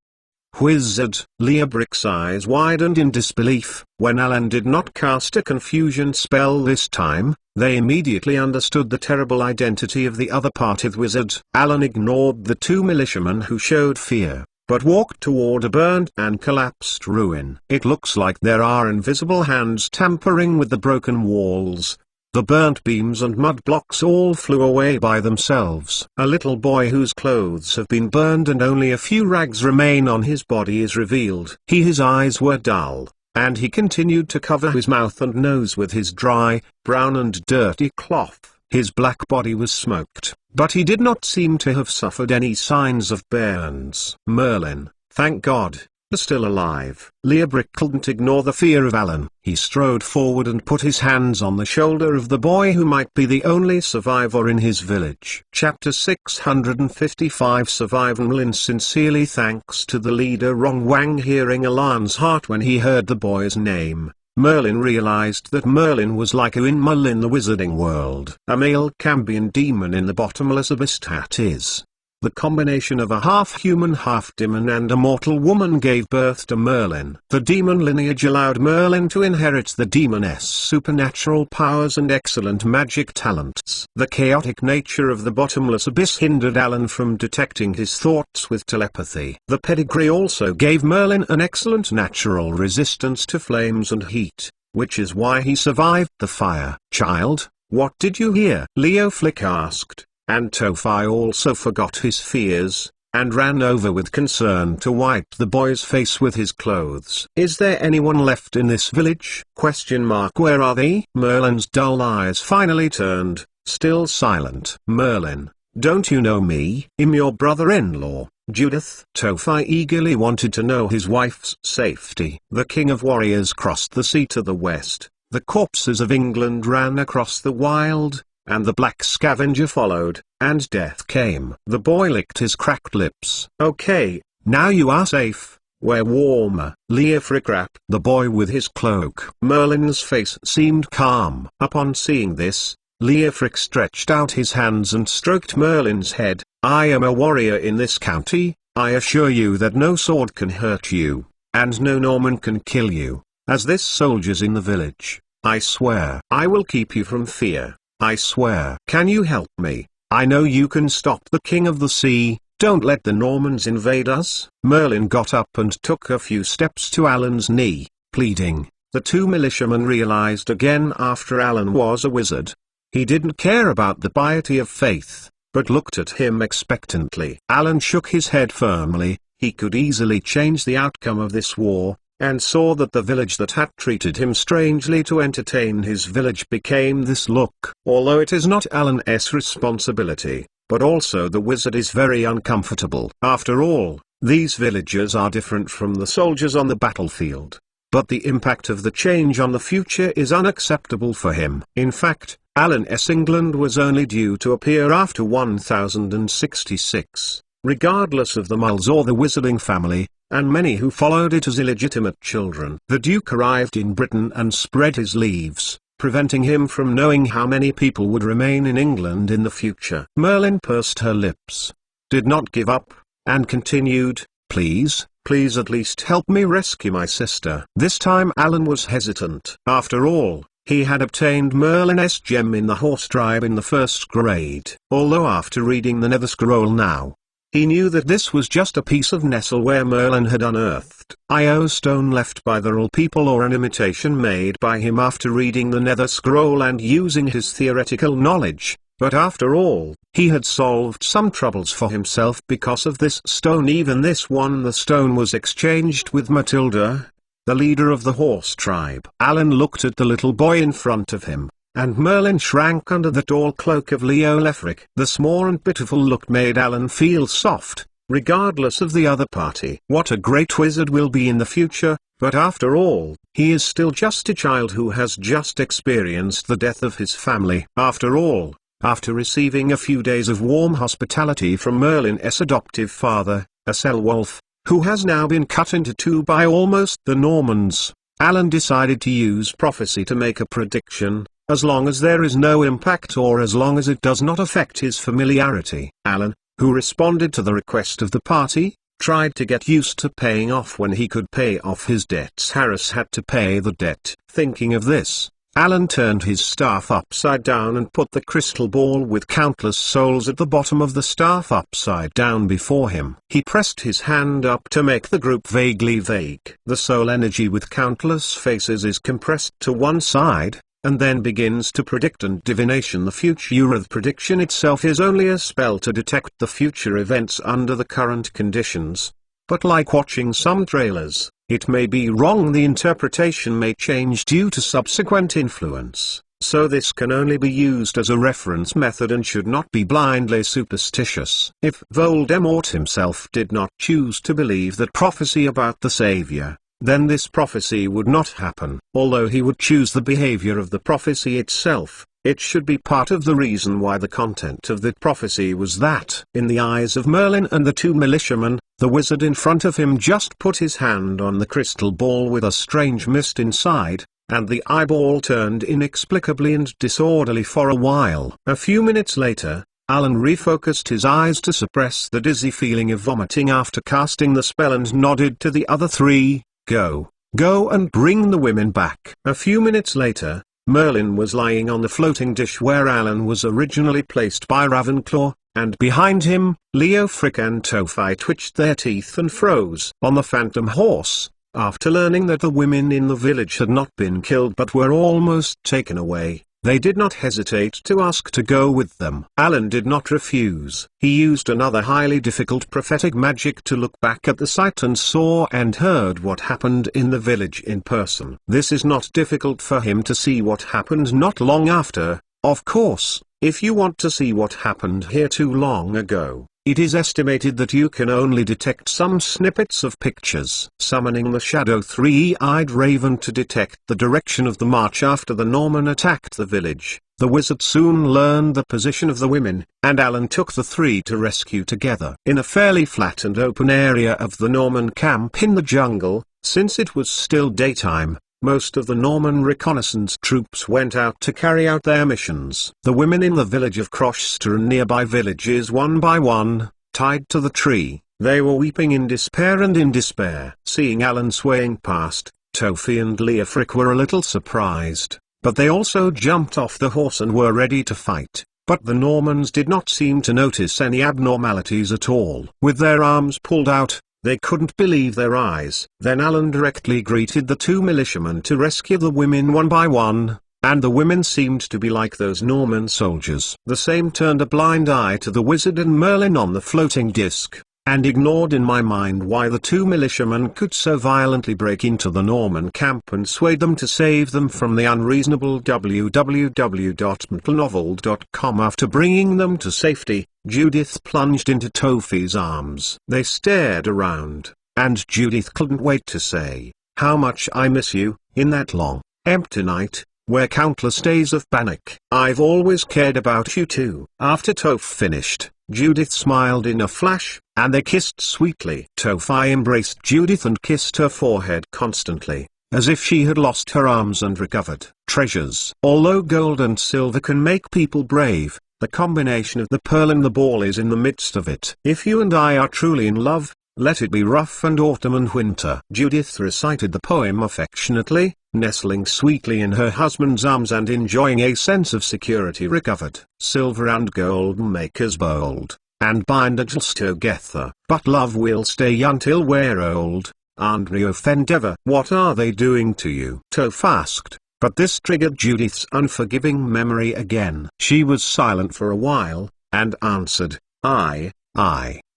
Wizard!" Leobric's eyes widened in disbelief. When Alan did not cast a confusion spell this time, they immediately understood the terrible identity of the other party's wizard. Alan ignored the 2 militiamen who showed fear, but walked toward a burned and collapsed ruin. "It looks like there are invisible hands tampering with the broken walls." The burnt beams and mud blocks all flew away by themselves. A little boy whose clothes have been burned and only a few rags remain on his body is revealed. His eyes were dull, and he continued to cover his mouth and nose with his dry, brown and dirty cloth. His black body was smoked, but he did not seem to have suffered any signs of burns. "Merlin, thank God, still alive." Leobric couldn't ignore the fear of Alan. He strode forward and put his hands on the shoulder of the boy who might be the only survivor in his village. Chapter 655 Survival. Merlin sincerely thanks to the leader Rong Wang. Hearing Alan's heart when he heard the boy's name, Merlin realized that Merlin was like a Merlin in the wizarding world. A male Cambion demon in the bottomless abyss. That is, the combination of a half-human half-demon and a mortal woman gave birth to Merlin. The demon lineage allowed Merlin to inherit the demoness supernatural powers and excellent magic talents. The chaotic nature of the bottomless abyss hindered Alan from detecting his thoughts with telepathy. The pedigree also gave Merlin an excellent natural resistance to flames and heat, which is why he survived the fire. "Child, what did you hear?" Leofric asked. And Tofi also forgot his fears, and ran over with concern to wipe the boy's face with his clothes. "Is there anyone left in this village? Where are they?" Merlin's dull eyes finally turned, still silent. "Merlin, don't you know me? I'm your brother-in-law, Judith." Tofi eagerly wanted to know his wife's safety. The king of warriors crossed the sea to the west, the corpses of England ran across the wild, and the black scavenger followed, and death came. The boy licked his cracked lips. "Okay, now you are safe. We're warmer." Leofric wrapped the boy with his cloak. Merlin's face seemed calm. Upon seeing this, Leofric stretched out his hands and stroked Merlin's head. "I am a warrior in this county. I assure you that no sword can hurt you, and no Norman can kill you, as this soldier's in the village. I swear I will keep you from fear. I swear." "Can you help me? I know you can stop the King of the Sea. Don't let the Normans invade us." Merlin got up and took a few steps to Alan's knee, pleading. The 2 militiamen realized again after Alan was a wizard. He didn't care about the piety of faith, but looked at him expectantly. Alan shook his head firmly. He could easily change the outcome of this war, and saw that the village that had treated him strangely to entertain his village became this look. Although it is not Alan's responsibility, but also the wizard is very uncomfortable. After all, These villagers are different from the soldiers on the battlefield. But the impact of the change on the future is unacceptable for him. In fact, Alan's England was only due to appear after 1066, regardless of the Mulls or the Wizarding family, and many who followed it as illegitimate children. The Duke arrived in Britain and spread his leaves, preventing him from knowing how many people would remain in England in the future. Merlin pursed her lips, did not give up, and continued, "Please, please at least help me rescue my sister." This time Alan was hesitant. After all, he had obtained Merlin's gem in the horse tribe in the first grade. Although after reading the Nether Scroll now, he knew that this was just a piece of Nestle where Merlin had unearthed IO stone left by the Roll people or an imitation made by him after reading the Nether Scroll and using his theoretical knowledge. But after all, he had solved some troubles for himself because of this stone. Even this one, the stone was exchanged with Matilda, the leader of the horse tribe. Alan looked at the little boy in front of him, and Merlin shrank under the tall cloak of Leo Lefric. The small and pitiful look made Alan feel soft, regardless of the other party. What a great wizard will be in the future, but after all, he is still just a child who has just experienced the death of his family. After all, after receiving a few days of warm hospitality from Merlin's adoptive father, a Selwolf, who has now been cut into two by almost the Normans, Alan decided to use prophecy to make a prediction, as long as there is no impact or as long as it does not affect his familiarity. Alan, who responded to the request of the party, tried to get used to paying off when he could pay off his debts. Harris had to pay the debt. Thinking of this, Alan turned his staff upside down and put the crystal ball with countless souls at the bottom of the staff upside down before him. He pressed his hand up to make the group vaguely vague. The soul energy with countless faces is compressed to one side, and then begins to predict and divination the future. The prediction itself is only a spell to detect the future events under the current conditions. But like watching some trailers, it may be wrong. The interpretation may change due to subsequent influence, so this can only be used as a reference method and should not be blindly superstitious. If Voldemort himself did not choose to believe that prophecy about the Savior, then this prophecy would not happen. Although he would choose the behavior of the prophecy itself, it should be part of the reason why the content of that prophecy was that. In the eyes of Merlin and the two militiamen, the wizard in front of him just put his hand on the crystal ball with a strange mist inside, and the eyeball turned inexplicably and disorderly for a while. A few minutes later, Alan refocused his eyes to suppress the dizzy feeling of vomiting after casting the spell and nodded to the other three, "Go and bring the women back." A few minutes later, Merlin was lying on the floating dish where Alan was originally placed by Ravenclaw, and behind him, Leofric and Tophi twitched their teeth and froze. On the phantom horse, after learning that the women in the village had not been killed but were almost taken away, they did not hesitate to ask to go with them. Alan did not refuse. He used another highly difficult prophetic magic to look back at the site and saw and heard what happened in the village in person. This is not difficult for him to see what happened not long after. Of course, if you want to see what happened here too long ago, it is estimated that you can only detect some snippets of pictures. Summoning the shadow three-eyed raven to detect the direction of the march after the Norman attacked the village, the wizard soon learned the position of the women, and Alan took the three to rescue together. In a fairly flat and open area of the Norman camp in the jungle, since it was still daytime, most of the Norman reconnaissance troops went out to carry out their missions. The women in the village of Crochester and nearby villages one by one, tied to the tree, they were weeping in despair and in despair. Seeing Alan swaying past, Tophi and Leofric were a little surprised, but they also jumped off the horse and were ready to fight. But the Normans did not seem to notice any abnormalities at all. With their arms pulled out, they couldn't believe their eyes. Then Alan directly greeted the two militiamen to rescue the women one by one, and the women seemed to be like those Norman soldiers. The same turned a blind eye to the wizard and Merlin on the floating disc. and ignored in my mind why the two militiamen could so violently break into the Norman camp and sway them to save them from the unreasonable www.mtlnovel.com. After bringing them to safety, Judith plunged into Tofi's arms. They stared around, and Judith couldn't wait to say, "How much I miss you," in that long, empty night, where countless days of panic. "I've always cared about you too." After Toph finished, Judith smiled in a flash, and they kissed sweetly. Tofi embraced Judith and kissed her forehead constantly, as if she had lost her arms and recovered treasures. Although gold and silver can make people brave, the combination of the pearl and the ball is in the midst of it. "If you and I are truly in love, let it be rough and autumn and winter." Judith recited the poem affectionately, nestling sweetly in her husband's arms and enjoying a sense of security recovered. "Silver and gold make us bold, and bind us together. But love will stay until we're old, and we offend ever." "What are they doing to you?" Toph asked, but this triggered Judith's unforgiving memory again. She was silent for a while, and answered,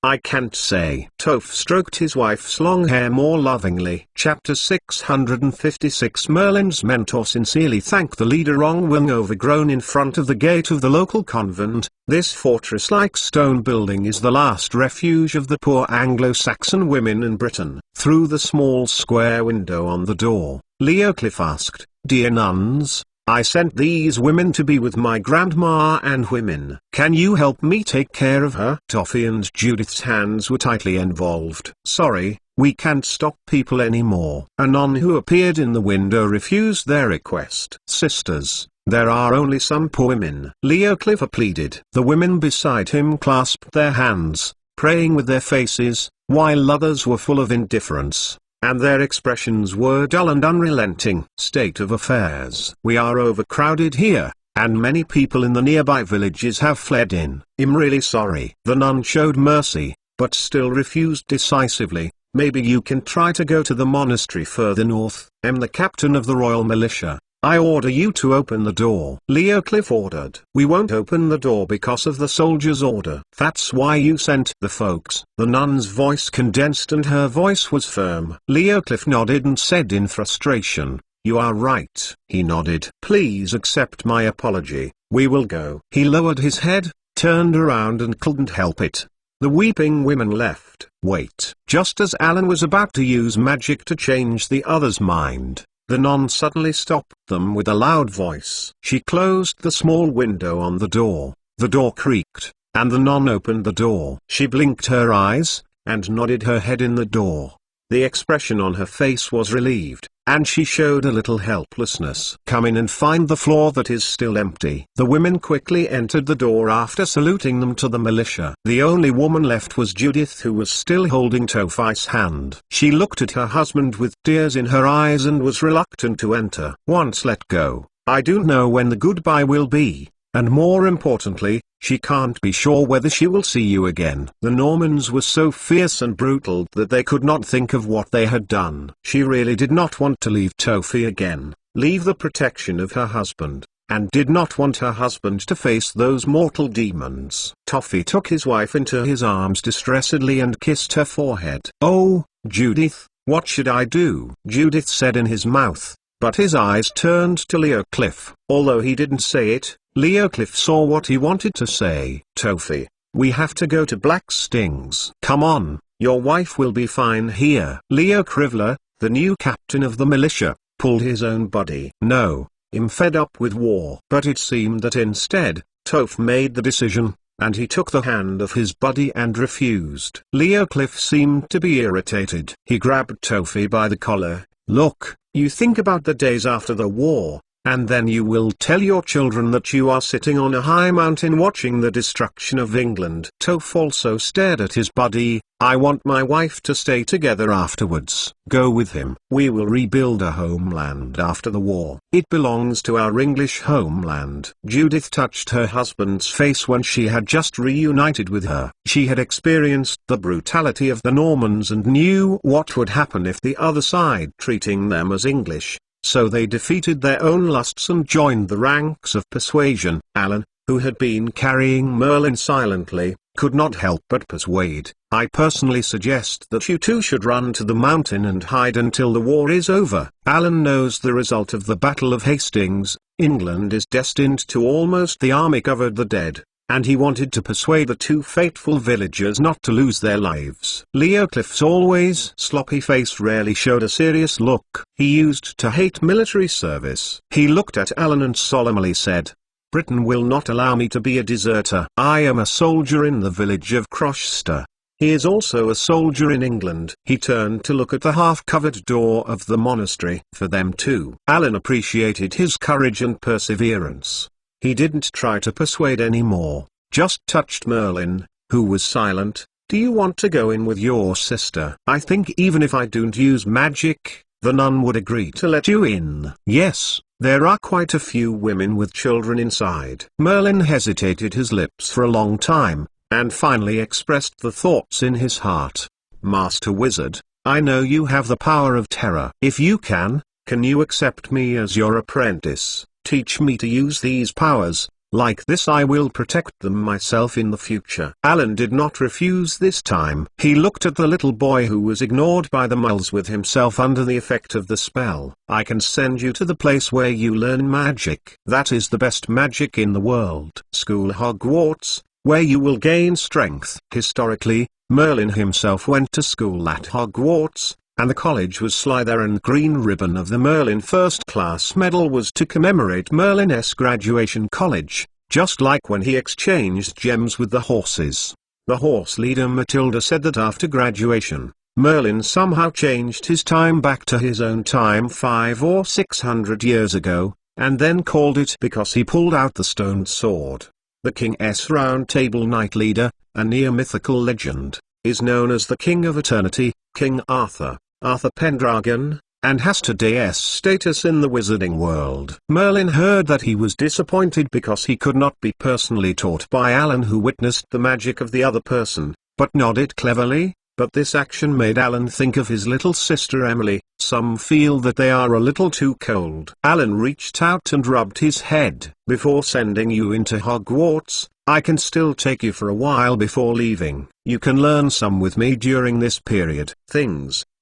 I can't say." Toph stroked his wife's long hair more lovingly. Chapter 656. Merlin's mentor sincerely thanked the leader Ongwing. Overgrown in front of the gate of the local convent, this fortress-like stone building is the last refuge of the poor Anglo-Saxon women in Britain. Through the small square window on the door, Leocliffe asked, "Dear nuns, I sent these women to be with my grandma and women. Can you help me take care of her?" Tofi and Judith's hands were tightly involved. "Sorry, we can't stop people anymore." A nun who appeared in the window refused their request. "Sisters, there are only some poor women," Leocliffe pleaded. The women beside him clasped their hands, praying with their faces, while others were full of indifference, and their expressions were dull and unrelenting. "State of affairs. We are overcrowded here, and many people in the nearby villages have fled in. I'm really sorry." The nun showed mercy, but still refused decisively. "Maybe you can try to go to the monastery further north." "I'm the captain of the royal militia. I order you to open the door," Leocliffe ordered. "We won't open the door because of the soldier's order." "That's why you sent the folks." The nun's voice condensed and her voice was firm. Leocliffe nodded and said in frustration, "You are right." He nodded. "Please accept my apology. We will go." He lowered his head, turned around and couldn't help it. The weeping women left. "Wait." Just as Alan was about to use magic to change the other's mind, the nun suddenly stopped them with a loud voice. She closed the small window on the door. The door creaked, and the nun opened the door. She blinked her eyes, and nodded her head in the door. The expression on her face was relieved, and she showed a little helplessness. "Come in and find the floor that is still empty." The women quickly entered the door after saluting them to the militia. The only woman left was Judith, who was still holding Tofi's hand. She looked at her husband with tears in her eyes and was reluctant to enter. "Once let go, I don't know when the goodbye will be, and more importantly, she can't be sure whether she will see you again." The Normans were so fierce and brutal that they could not think of what they had done. She really did not want to leave Tofi again, leave the protection of her husband, and did not want her husband to face those mortal demons. Tofi took his wife into his arms distressedly and kissed her forehead. "Oh, Judith, what should I do?" Judith said in his mouth, but his eyes turned to Leocliffe. Although he didn't say it, Leocliffe saw what he wanted to say. "Tofi, we have to go to Black Stings." "Come on, your wife will be fine here." Leo Krivler, the new captain of the militia, pulled his own body. "No, I'm fed up with war." But it seemed that instead, Toph made the decision, and he took the hand of his buddy and refused. Leocliffe seemed to be irritated. He grabbed Tofi by the collar. "Look, you think about the days after the war, and then you will tell your children that you are sitting on a high mountain watching the destruction of England." Toph also stared at his buddy. "I want my wife to stay together afterwards." "Go with him. We will rebuild a homeland after the war. It belongs to our English homeland." Judith touched her husband's face when she had just reunited with her. She had experienced the brutality of the Normans and knew what would happen if the other side treating them as English. So they defeated their own lusts and joined the ranks of persuasion. "Alan, who had been carrying Merlin silently, could not help but persuade. I personally suggest that you two should run to the mountain and hide until the war is over. Alan knows the result of the Battle of Hastings. England is destined to almost the army covered the dead, and he wanted to persuade the two faithful villagers not to lose their lives. Leo Cliff's always sloppy face rarely showed a serious look. He used to hate military service. He looked at Alan and solemnly said, "Britain will not allow me to be a deserter. I am a soldier in the village of Crochester. He is also a soldier in England." He turned to look at the half-covered door of the monastery. For them too. Alan appreciated his courage and perseverance. He didn't try to persuade anymore, just touched Merlin, who was silent. "Do you want to go in with your sister?" "I think even if I don't use magic, the nun would agree to let you in." "Yes, there are quite a few women with children inside." Merlin hesitated his lips for a long time, and finally expressed the thoughts in his heart. "Master Wizard, I know you have the power of terror. If you can you accept me as your apprentice? Teach me to use these powers. Like this I will protect them myself in the future." Alan did not refuse this time. He looked at the little boy who was ignored by the moles with himself under the effect of the spell. "I can send you to the place where you learn magic. That is the best magic in the world. School Hogwarts, where you will gain strength." Historically, Merlin himself went to school at Hogwarts, and the college was Slytherin. Green ribbon of the Merlin First Class Medal was to commemorate Merlin's graduation college, just like when he exchanged gems with the horses. The horse leader Matilda said that after graduation, Merlin somehow changed his time back to his own time 500 or 600 years ago, and then called it because he pulled out the stone sword. The King's Round Table Knight leader, a near-mythical legend, is known as the King of Eternity, King Arthur, Arthur Pendragon, and has today's status in the wizarding world. Merlin heard that he was disappointed because he could not be personally taught by Alan, who witnessed the magic of the other person, but nodded cleverly. But this action made Alan think of his little sister Emily. "Some feel that they are a little too cold." Alan reached out and rubbed his head. "Before sending you into Hogwarts, I can still take you for a while before leaving. You can learn some with me during this period.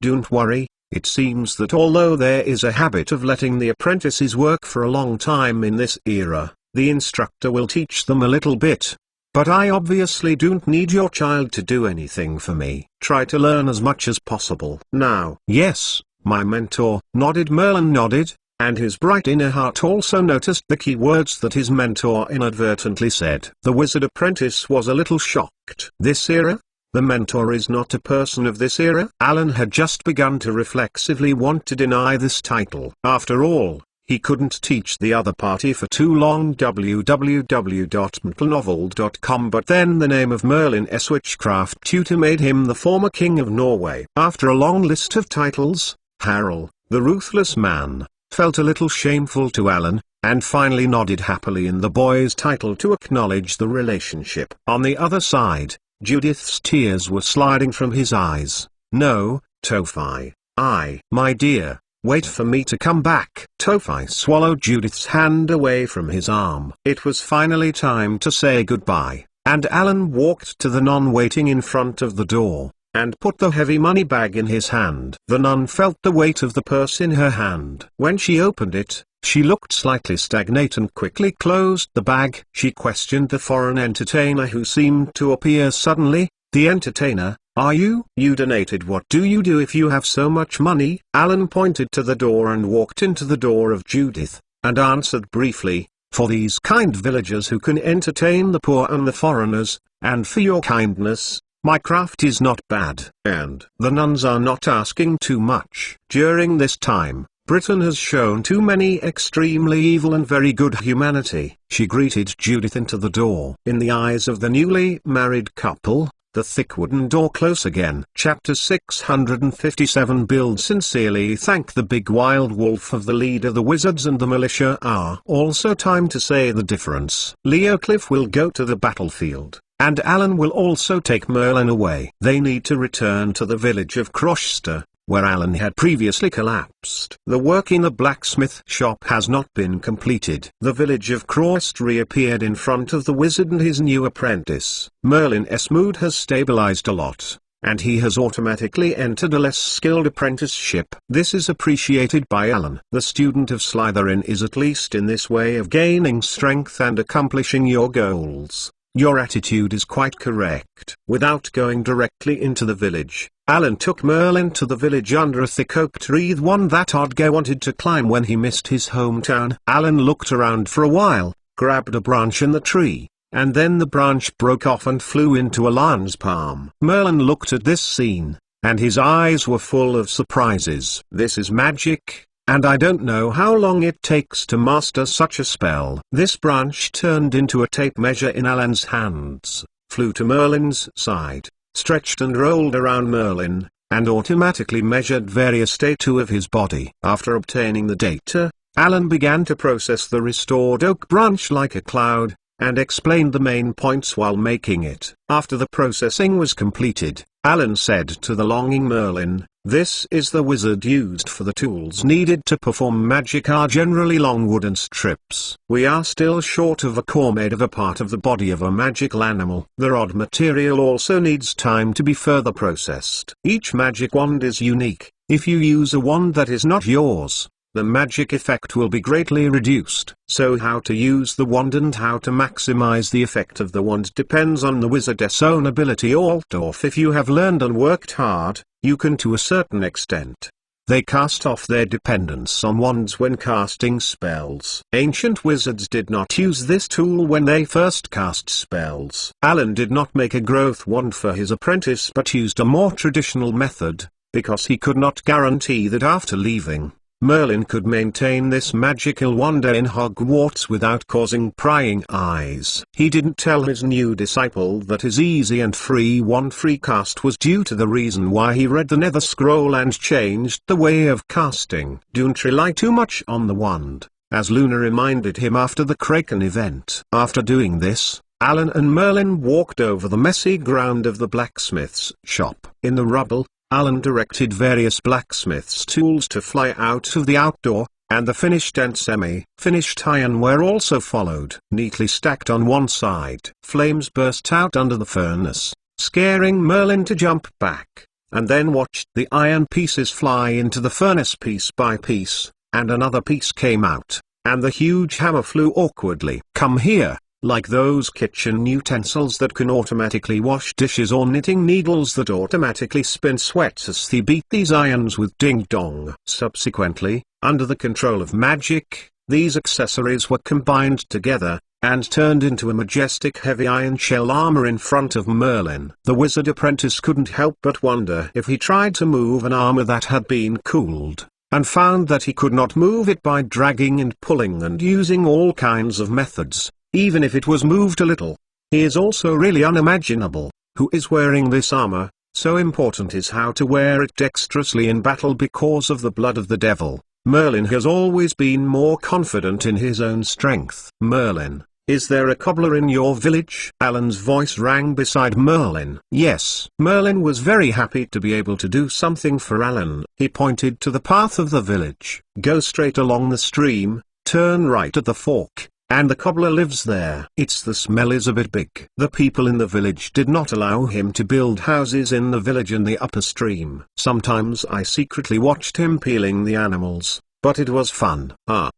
Don't worry. It seems that although there is a habit of letting the apprentices work for a long time in this era, the instructor will teach them a little bit. But I obviously don't need your child to do anything for me. Try to learn as much as possible." "Now." "Yes, my mentor." Merlin nodded, and his bright inner heart also noticed the key words that his mentor inadvertently said. The wizard apprentice was a little shocked. "This era? The mentor is not a person of this era?" Alan had just begun to reflexively want to deny this title. After all, he couldn't teach the other party for too long. www.mtlnovel.com. But then the name of Merlin's witchcraft tutor made him the former king of Norway. After a long list of titles, Harald, the ruthless man, felt a little shameful to Alan, and finally nodded happily in the boy's title to acknowledge the relationship. On the other side, Judith's tears were sliding from his eyes. "No, Tophi. My dear, wait for me to come back." Tophi swallowed Judith's hand away from his arm. It was finally time to say goodbye, and Alan walked to the nun waiting in front of the door, and put the heavy money bag in his hand. The nun felt the weight of the purse in her hand. When she opened it, she looked slightly stagnant and quickly closed the bag. She questioned the foreign entertainer who seemed to appear suddenly. "The entertainer, are you? You donated. What do you do if you have so much money?" Alan pointed to the door and walked into the door of Judith, and answered briefly, "For these kind villagers who can entertain the poor and the foreigners, and for your kindness. My craft is not bad, and the nuns are not asking too much." During this time, Britain has shown too many extremely evil and very good humanity. She greeted Judith into the door. In the eyes of the newly married couple, the thick wooden door close again. Chapter 657. Build sincerely. Thank the big wild wolf of the leader. The wizards and the militia are also time to say the difference. Leo Cliff will go to the battlefield, and Alan will also take Merlin away. They need to return to the village of Crochester, where Alan had previously collapsed. The work in the blacksmith shop has not been completed. The village of Crost reappeared in front of the wizard and his new apprentice. Merlin's mood has stabilized a lot, and he has automatically entered a less skilled apprenticeship. This is appreciated by Alan. The student of Slytherin is at least in this way of gaining strength and accomplishing your goals. Your attitude is quite correct. Without going directly into the village, Alan took Merlin to the village under a thick oak tree, the one that Odgo wanted to climb when he missed his hometown. Alan looked around for a while, grabbed a branch in the tree, and then the branch broke off and flew into Alan's palm. Merlin looked at this scene, and his eyes were full of surprises. This is magic, and I don't know how long it takes to master such a spell. This branch turned into a tape measure in Alan's hands, flew to Merlin's side, stretched and rolled around Merlin, and automatically measured various data of his body. After obtaining the data, Alan began to process the restored oak branch like a cloud, and explained the main points while making it. After the processing was completed, Alan said to the longing Merlin, "This is the wizard used for the tools needed to perform magic are generally long wooden strips. We are still short of a core made of a part of the body of a magical animal. The rod material also needs time to be further processed. Each magic wand is unique. If you use a wand that is not yours, the magic effect will be greatly reduced. So how to use the wand and how to maximize the effect of the wand depends on the wizard's own ability. Although if you have learned and worked hard, you can to a certain extent. They cast off their dependence on wands when casting spells. Ancient wizards did not use this tool when they first cast spells. Alan did not make a growth wand for his apprentice but used a more traditional method, because he could not guarantee that after leaving, Merlin could maintain this magical wonder in Hogwarts without causing prying eyes. He didn't tell his new disciple that his easy and free wand free cast was due to the reason why he read the Nether Scroll and changed the way of casting. Don't rely too much on the wand, as Luna reminded him after the Kraken event. After doing this, Alan and Merlin walked over the messy ground of the blacksmith's shop. In the rubble, Alan directed various blacksmith's tools to fly out of the outdoor, and the finished and semi-finished ironware also followed. Neatly stacked on one side, flames burst out under the furnace, scaring Merlin to jump back, and then watched the iron pieces fly into the furnace piece by piece, and another piece came out, and the huge hammer flew awkwardly. "Come here." Like those kitchen utensils that can automatically wash dishes or knitting needles that automatically spin sweats as they beat these irons with ding-dong. Subsequently, under the control of magic, these accessories were combined together, and turned into a majestic heavy iron shell armor in front of Merlin. The wizard apprentice couldn't help but wonder if he tried to move an armor that had been cooled, and found that he could not move it by dragging and pulling and using all kinds of methods. Even if it was moved a little, he is also really unimaginable. Who is wearing this armor? So important is how to wear it dexterously in battle because of the blood of the devil. Merlin has always been more confident in his own strength. "Merlin, is there a cobbler in your village?" Alan's voice rang beside Merlin. Yes. Merlin was very happy to be able to do something for Alan. He pointed to the path of the village. "Go straight along the stream, turn right at the fork, and the cobbler lives there." The smell is a bit big. The people in the village did not allow him to build houses in the village in the upper stream. Sometimes I secretly watched him peeling the animals, but it was fun.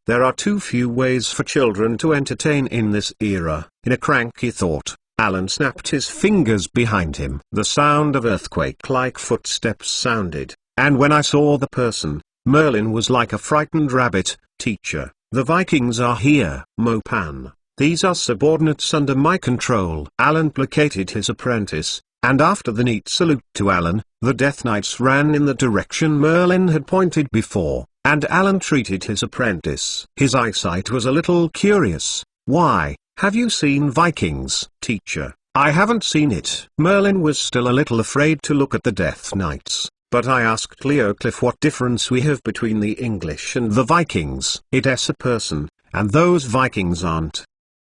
There are too few ways for children to entertain in this era. In a cranky thought, Alan snapped his fingers behind him. The sound of earthquake-like footsteps sounded, and when I saw the person, Merlin was like a frightened rabbit. "Teacher, the Vikings are here." "Mopan, these are subordinates under my control." Alan placated his apprentice, and after the neat salute to Alan, the Death Knights ran in the direction Merlin had pointed before, and Alan treated his apprentice. His eyesight was a little curious. "Why, have you seen Vikings?" "Teacher, I haven't seen it." Merlin was still a little afraid to look at the Death Knights. "But I asked Leoclif what difference we have between the English and the Vikings." "It's a person, and those Vikings aren't."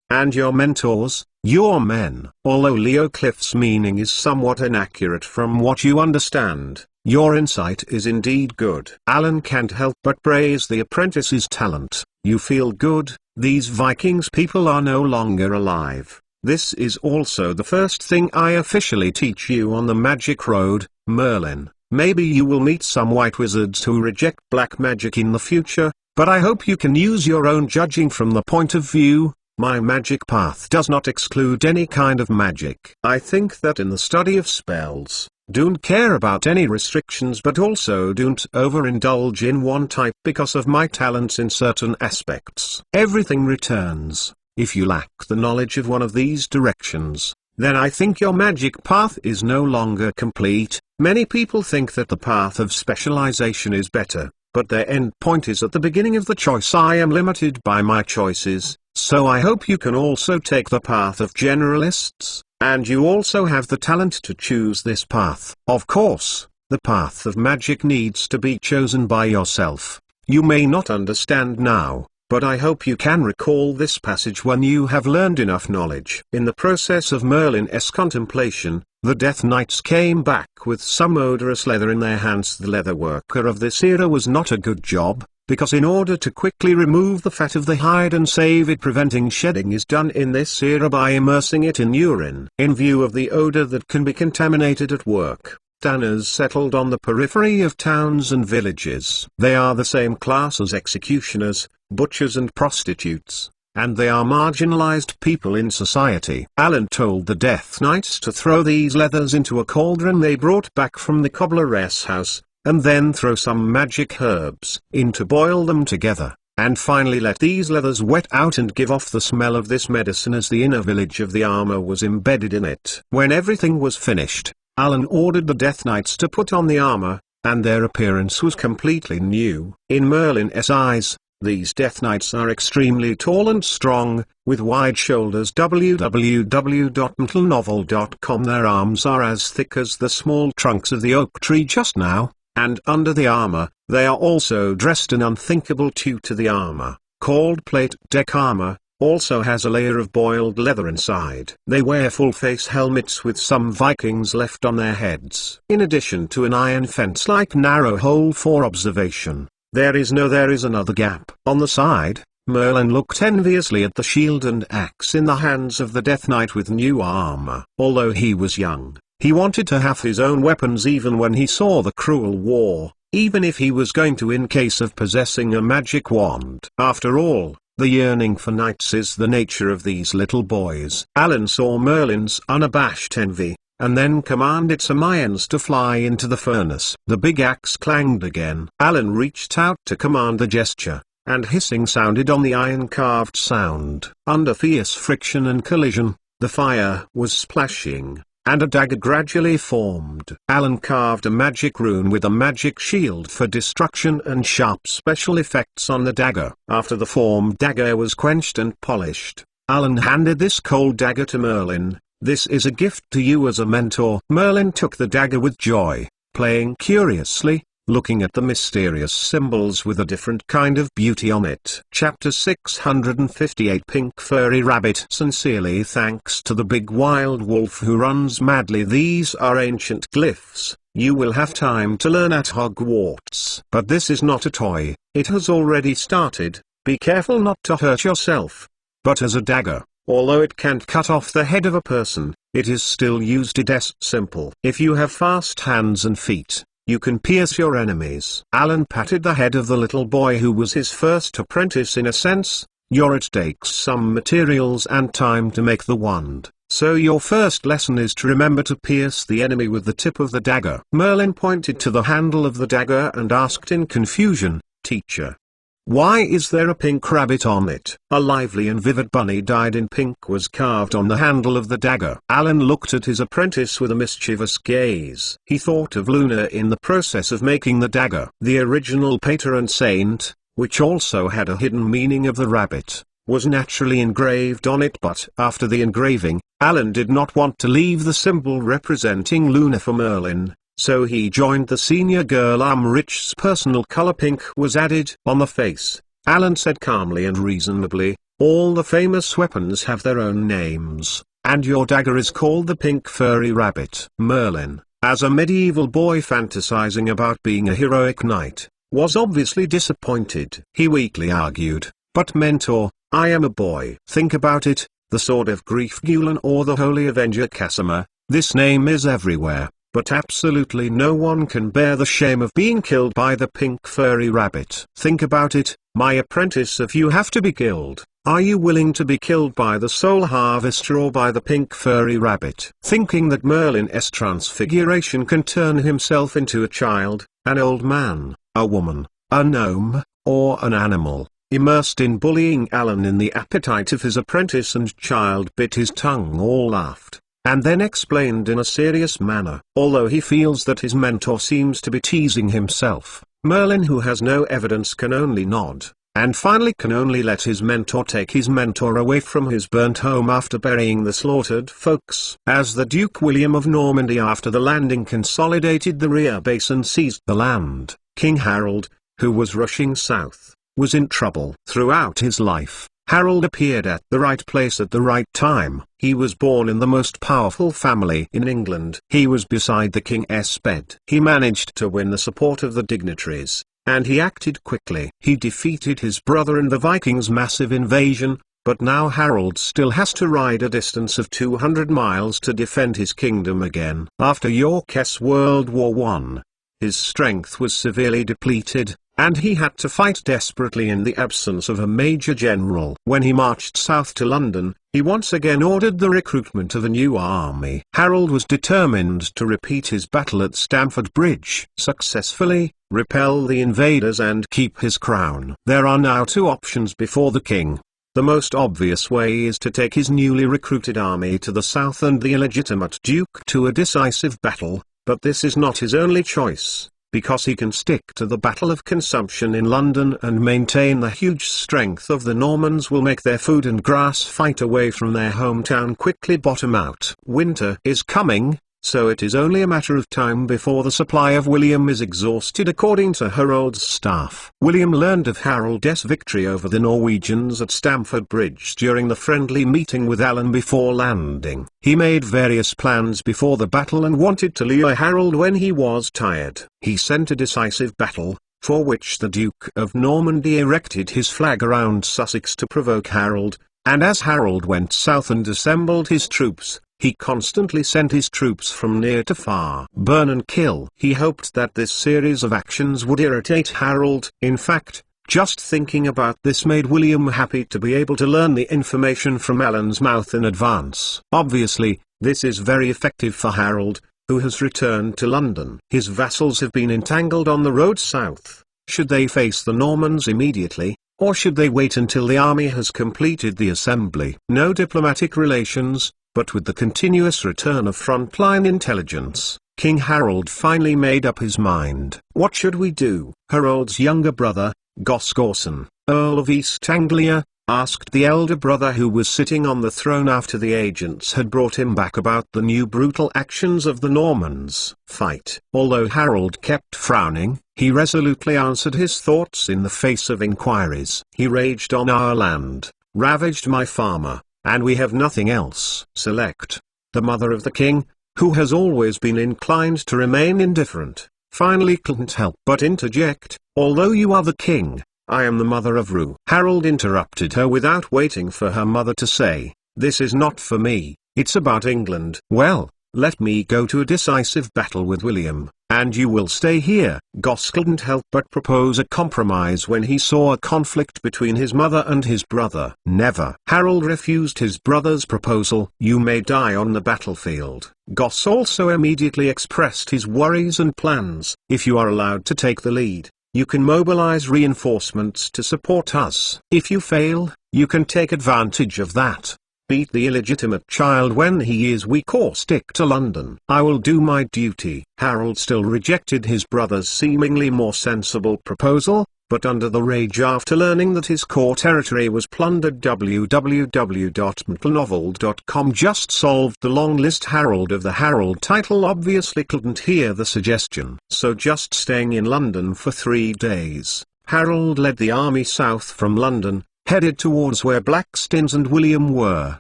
"And your mentors, your men?" Although Leoclif's meaning is somewhat inaccurate from what you understand, Your insight is indeed good. Alan can't help but praise the apprentice's talent. You feel good. These Vikings people are no longer alive. This is also the first thing I officially teach you on the magic road, Merlin. Maybe you will meet some white wizards who reject black magic in the future, but I hope you can use your own judging from the point of view. My magic path does not exclude any kind of magic. I think that in the study of spells, don't care about any restrictions, but also don't overindulge in one type because of my talents in certain aspects. Everything returns. If you lack the knowledge of one of these directions, then I think your magic path is no longer complete. Many people think that the path of specialization is better, but their end point is at the beginning of the choice. I am limited by my choices, so I hope you can also take the path of generalists, and you also have the talent to choose this path. Of course, the path of magic needs to be chosen by yourself. You may not understand now, but I hope you can recall this passage when you have learned enough knowledge. In the process of Merlin's contemplation, the Death Knights came back with some odorous leather in their hands. The leather worker of this era was not a good job, because in order to quickly remove the fat of the hide and save it, preventing shedding is done in this era by immersing it in urine. In view of the odor that can be contaminated at work, tanners settled on the periphery of towns and villages. They are the same class as executioners, butchers and prostitutes, and they are marginalized people in society. Alan told the Death Knights to throw these leathers into a cauldron they brought back from the cobbler's house, and then throw some magic herbs in to boil them together, and finally let these leathers wet out and give off the smell of this medicine as the inner village of the armor was embedded in it. When everything was finished, Alan ordered the Death Knights to put on the armor, and their appearance was completely new. In Merlin's eyes, these Death Knights are extremely tall and strong, with wide shoulders. www.mentalnovel.com. Their arms are as thick as the small trunks of the oak tree just now, and under the armor, they are also dressed in unthinkable to the armor, called plate deck armor, also has a layer of boiled leather inside. They wear full-face helmets with some Vikings left on their heads. In addition to an iron fence-like narrow hole for observation, there is another gap. On the side, Merlin looked enviously at the shield and axe in the hands of the Death Knight with new armor. Although he was young, he wanted to have his own weapons even when he saw the cruel war, even if he was going to in case of possessing a magic wand. After all, the yearning for knights is the nature of these little boys. Alan saw Merlin's unabashed envy, and then commanded some irons to fly into the furnace. The big axe clanged again. Alan reached out to command the gesture, and hissing sounded on the iron-carved sound. Under fierce friction and collision, the fire was splashing, and a dagger gradually formed. Alan carved a magic rune with a magic shield for destruction and sharp special effects on the dagger. After the formed dagger was quenched and polished, Alan handed this cold dagger to Merlin. "This is a gift to you as a mentor." Merlin took the dagger with joy, playing curiously, looking at the mysterious symbols with a different kind of beauty on it. Chapter 658. Pink Furry Rabbit. Sincerely thanks to the big wild wolf who runs madly. These are ancient glyphs, you will have time to learn at Hogwarts. But this is not a toy, it has already started, be careful not to hurt yourself. But as a dagger, although it can't cut off the head of a person, it is still used. It is simple. If you have fast hands and feet, you can pierce your enemies. Alan patted the head of the little boy who was his first apprentice in a sense. It takes some materials and time to make the wand, so your first lesson is to remember to pierce the enemy with the tip of the dagger. Merlin pointed to the handle of the dagger and asked in confusion, "Teacher, why is there a pink rabbit on it?" A lively and vivid bunny dyed in pink was carved on the handle of the dagger. Alan looked at his apprentice with a mischievous gaze. He thought of Luna in the process of making the dagger. The original patron saint, which also had a hidden meaning of the rabbit, was naturally engraved on it, but after the engraving, Alan did not want to leave the symbol representing Luna for Merlin. So he joined the senior girl. Rich's personal color pink was added on the face. Alan said calmly and reasonably, "All the famous weapons have their own names, and your dagger is called the Pink Furry Rabbit." Merlin, as a medieval boy fantasizing about being a heroic knight, was obviously disappointed. He weakly argued, "But mentor, I am a boy." Think about it, the Sword of Grief Gulen or the Holy Avenger Casimir, this name is everywhere, but absolutely no one can bear the shame of being killed by the pink furry rabbit. Think about it, my apprentice, if you have to be killed, are you willing to be killed by the soul harvester or by the pink furry rabbit? Thinking that Merlin's transfiguration can turn himself into a child, an old man, a woman, a gnome, or an animal, immersed in bullying Alan in the appetite of his apprentice and child bit his tongue, all laughed, and then explained in a serious manner. Although he feels that his mentor seems to be teasing himself, Merlin, who has no evidence, can only nod, and finally can only let his mentor take his mentor away from his burnt home after burying the slaughtered folks. As the Duke William of Normandy, after the landing, consolidated the rear base and seized the land, King Harold, who was rushing south, was in trouble. Throughout his life, Harold appeared at the right place at the right time. He was born in the most powerful family in England. He was beside the king's bed. He managed to win the support of the dignitaries, and he acted quickly. He defeated his brother in the Vikings' massive invasion, but now Harold still has to ride a distance of 200 miles to defend his kingdom again. After York's World War I, his strength was severely depleted, and he had to fight desperately in the absence of a major general. When he marched south to London, he once again ordered the recruitment of a new army. Harold was determined to repeat his battle at Stamford Bridge, successfully repel the invaders and keep his crown. There are now two options before the king. The most obvious way is to take his newly recruited army to the south and the illegitimate duke to a decisive battle, but this is not his only choice, because he can stick to the Battle of Consumption in London and maintain the huge strength of the Normans will make their food and grass fight away from their hometown quickly bottom out. Winter is coming, so it is only a matter of time before the supply of William is exhausted. According to Harold's staff, William learned of Harold's victory over the Norwegians at Stamford Bridge during the friendly meeting with Alan before landing. He made various plans before the battle and wanted to lure Harold when he was tired. He sent a decisive battle, for which the Duke of Normandy erected his flag around Sussex to provoke Harold, and as Harold went south and assembled his troops, he constantly sent his troops from near to far. Burn and kill. He hoped that this series of actions would irritate Harold. In fact, just thinking about this made William happy to be able to learn the information from Alan's mouth in advance. Obviously, this is very effective for Harold, who has returned to London. His vassals have been entangled on the road south. Should they face the Normans immediately, or should they wait until the army has completed the assembly? No diplomatic relations, but with the continuous return of frontline intelligence, King Harold finally made up his mind. What should we do? Harold's younger brother, Gosgorson, Earl of East Anglia, asked the elder brother, who was sitting on the throne after the agents had brought him back, about the new brutal actions of the Normans. Fight. Although Harold kept frowning, he resolutely answered his thoughts in the face of inquiries. He raged on our land, ravaged my farmer, and we have nothing else. Select. The mother of the king, who has always been inclined to remain indifferent, finally couldn't help but interject, although you are the king, I am the mother of Rue. Harold interrupted her without waiting for her mother to say, this is not for me, it's about England. Well, let me go to a decisive battle with William, and you will stay here. Gos couldn't help but propose a compromise when he saw a conflict between his mother and his brother. Never. Harold refused his brother's proposal. You may die on the battlefield. Gos also immediately expressed his worries and plans. If you are allowed to take the lead, you can mobilize reinforcements to support us. If you fail, you can take advantage of that. Beat the illegitimate child when he is weak, or stick to London. I will do my duty. Harold still rejected his brother's seemingly more sensible proposal, but under the rage after learning that his core territory was plundered, www.mtnovel.com just solved the long list. Harold of the Harold title obviously couldn't hear the suggestion. So just staying in London for 3 days, Harold led the army south from London, headed towards where Blackstones and William were.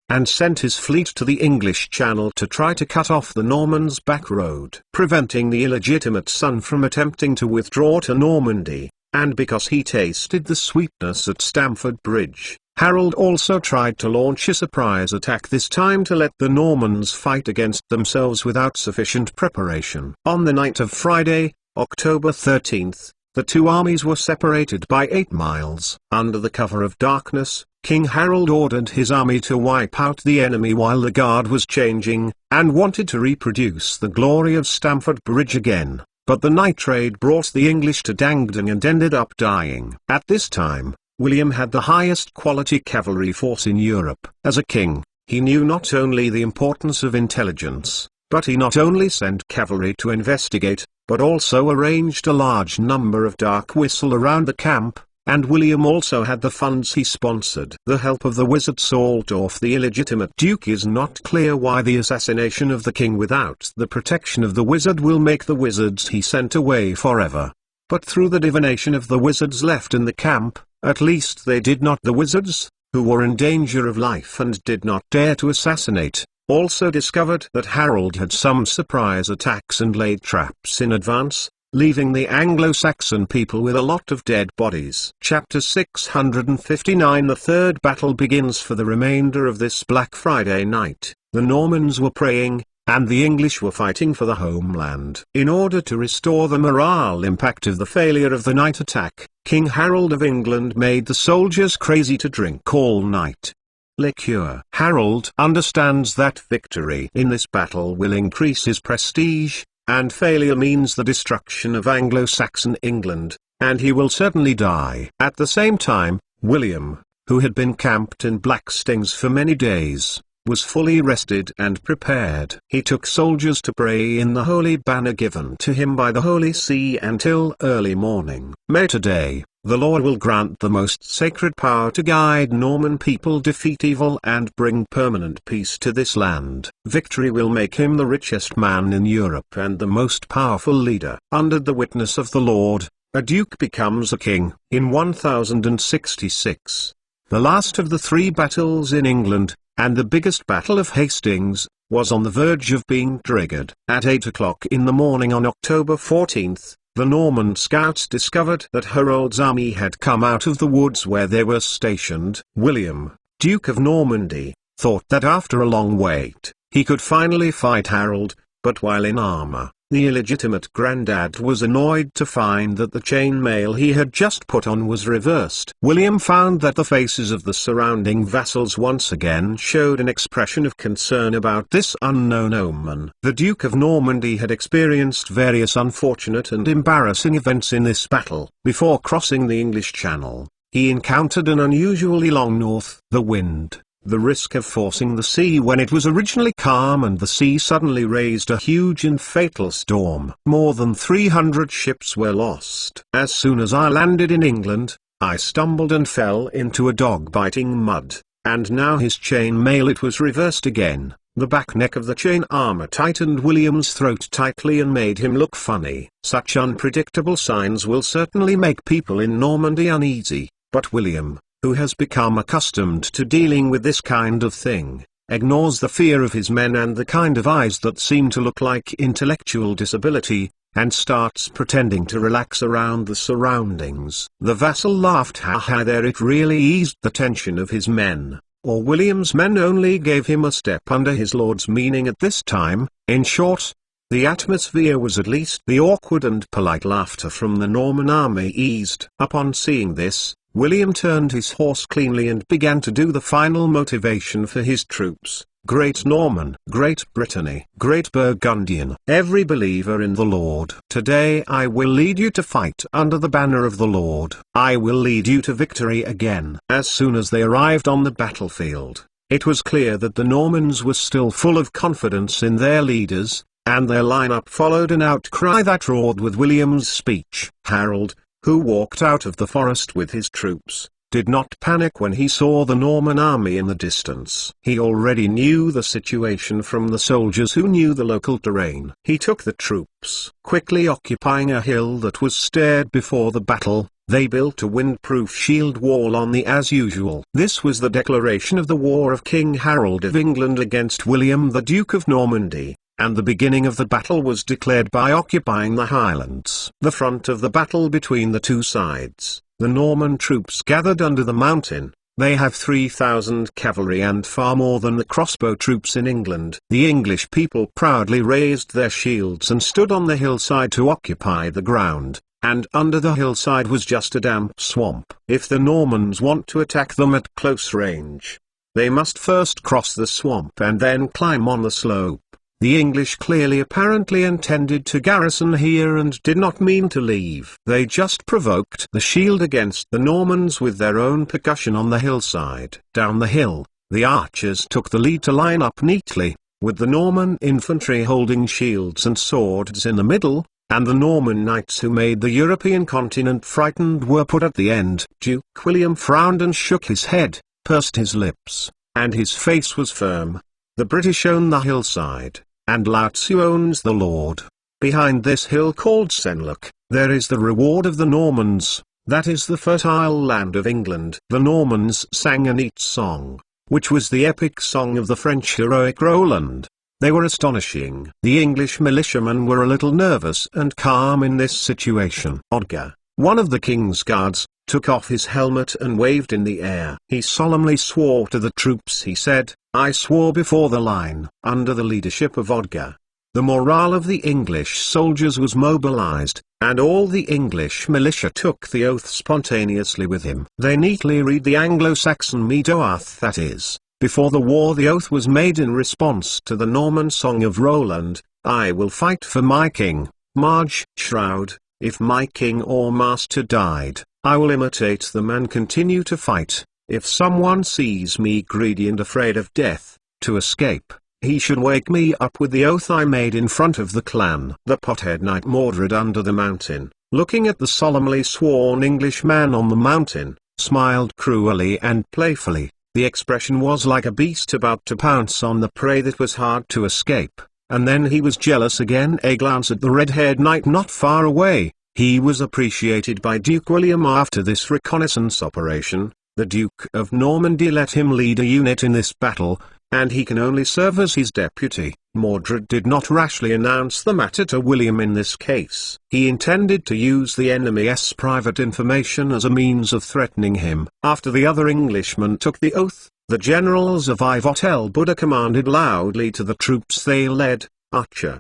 and sent his fleet to the English Channel to try to cut off the Normans' back road, preventing the illegitimate son from attempting to withdraw to Normandy. And because he tasted the sweetness at Stamford Bridge, Harold also tried to launch a surprise attack, this time to let the Normans fight against themselves without sufficient preparation. On the night of Friday, October 13th, the two armies were separated by 8 miles. Under the cover of darkness, King Harold ordered his army to wipe out the enemy while the guard was changing, and wanted to reproduce the glory of Stamford Bridge again. But the night raid brought the English to Dangding and ended up dying. At this time, William had the highest quality cavalry force in Europe. As a king, he knew not only the importance of intelligence, but he not only sent cavalry to investigate, but also arranged a large number of dark whistle around the camp, and William also had the funds he sponsored. The help of the wizard Saldorf, the illegitimate duke. Is not clear why the assassination of the king without the protection of the wizard will make the wizards he sent away forever. But through the divination of the wizards left in the camp, at least they did not. The wizards, who were in danger of life and did not dare to assassinate, also discovered that Harold had some surprise attacks and laid traps in advance, leaving the Anglo-Saxon people with a lot of dead bodies. Chapter 659. The third battle begins. For the remainder of this Black Friday night, the Normans were praying, and the English were fighting for the homeland. In order to restore the morale impact of the failure of the night attack, King Harold of England made the soldiers crazy to drink all night. Liqueur. Harold understands that victory in this battle will increase his prestige, and failure means the destruction of Anglo-Saxon England, and he will certainly die. At the same time, William, who had been camped in Blackstings for many days, was fully rested and prepared. He took soldiers to pray in the holy banner given to him by the Holy See until early morning. May today, the Lord will grant the most sacred power to guide Norman people, defeat evil and bring permanent peace to this land. Victory will make him the richest man in Europe and the most powerful leader. Under the witness of the Lord, a duke becomes a king. In 1066, the last of the 3 battles in England, and the biggest battle of Hastings, was on the verge of being triggered. At 8 o'clock in the morning on October 14th, the Norman scouts discovered that Harold's army had come out of the woods where they were stationed. William, Duke of Normandy, thought that after a long wait, he could finally fight Harold, but while in armor, the illegitimate granddad was annoyed to find that the chain mail he had just put on was reversed. William found that the faces of the surrounding vassals once again showed an expression of concern about this unknown omen. The Duke of Normandy had experienced various unfortunate and embarrassing events in this battle. Before crossing the English Channel, he encountered an unusually long north, the wind, the risk of forcing the sea when it was originally calm, and the sea suddenly raised a huge and fatal storm. More than 300 ships were lost. As soon as I landed in England, I stumbled and fell into a dog-biting mud, and now his chain mail, it was reversed again. The back neck of the chain armor tightened William's throat tightly and made him look funny. Such unpredictable signs will certainly make people in Normandy uneasy, but William, who has become accustomed to dealing with this kind of thing, ignores the fear of his men and the kind of eyes that seem to look like intellectual disability, and starts pretending to relax around the surroundings. The vassal laughed. Ha ha, there, it really eased the tension of his men, or William's men only gave him a step under his lord's meaning at this time. In short, the atmosphere was at least. The awkward and polite laughter from the Norman army eased. Upon seeing this, William turned his horse cleanly and began to do the final motivation for his troops. Great Norman, Great Brittany, Great Burgundian, every believer in the Lord. Today I will lead you to fight under the banner of the Lord. I will lead you to victory again. As soon as they arrived on the battlefield, it was clear that the Normans were still full of confidence in their leaders, and their lineup followed an outcry that roared with William's speech. Harold, who walked out of the forest with his troops, did not panic when he saw the Norman army in the distance. He already knew the situation from the soldiers who knew the local terrain. He took the troops, quickly occupying a hill that was stared before the battle, They built a windproof shield wall on the as usual. This was the declaration of the war of King Harold of England against William the Duke of Normandy, and the beginning of the battle was declared by occupying the Highlands. The front of the battle between the two sides, the Norman troops gathered under the mountain. They have 3,000 cavalry and far more than the crossbow troops in England. The English people proudly raised their shields and stood on the hillside to occupy the ground, and under the hillside was just a damp swamp. If the Normans want to attack them at close range, they must first cross the swamp and then climb on the slope. The English clearly apparently intended to garrison here and did not mean to leave. They just provoked the shield against the Normans with their own percussion on the hillside. Down the hill, the archers took the lead to line up neatly, with the Norman infantry holding shields and swords in the middle, and the Norman knights who made the European continent frightened were put at the end. Duke William frowned and shook his head, pursed his lips, and his face was firm. The British own the hillside, and Lao Tzu owns the Lord. Behind this hill called Senlac, there is the reward of the Normans, that is the fertile land of England. The Normans sang a neat song, which was the epic song of the French heroic Roland. They were astonishing. The English militiamen were a little nervous and calm in this situation. Odger, one of the king's guards, took off his helmet and waved in the air. He solemnly swore to the troops. He said, "I swore before the line." Under the leadership of Odger, the morale of the English soldiers was mobilized, and all the English militia took the oath spontaneously with him. They neatly read the Anglo-Saxon mead oath, that is, before the war the oath was made in response to the Norman song of Roland, "I will fight for my king, Marge Shroud, if my king or master died, I will imitate them and continue to fight. If someone sees me greedy and afraid of death, to escape, he should wake me up with the oath I made in front of the clan." The pothead knight Mordred under the mountain, looking at the solemnly sworn Englishman on the mountain, smiled cruelly and playfully. The expression was like a beast about to pounce on the prey that was hard to escape, and then he was jealous again. A glance at the red-haired knight not far away. He was appreciated by Duke William after this reconnaissance operation. The Duke of Normandy let him lead a unit in this battle, and he can only serve as his deputy. Mordred did not rashly announce the matter to William in this case. He intended to use the enemy's private information as a means of threatening him. After the other Englishmen took the oath, the generals of Ivotel Buddha commanded loudly to the troops they led, "Archer,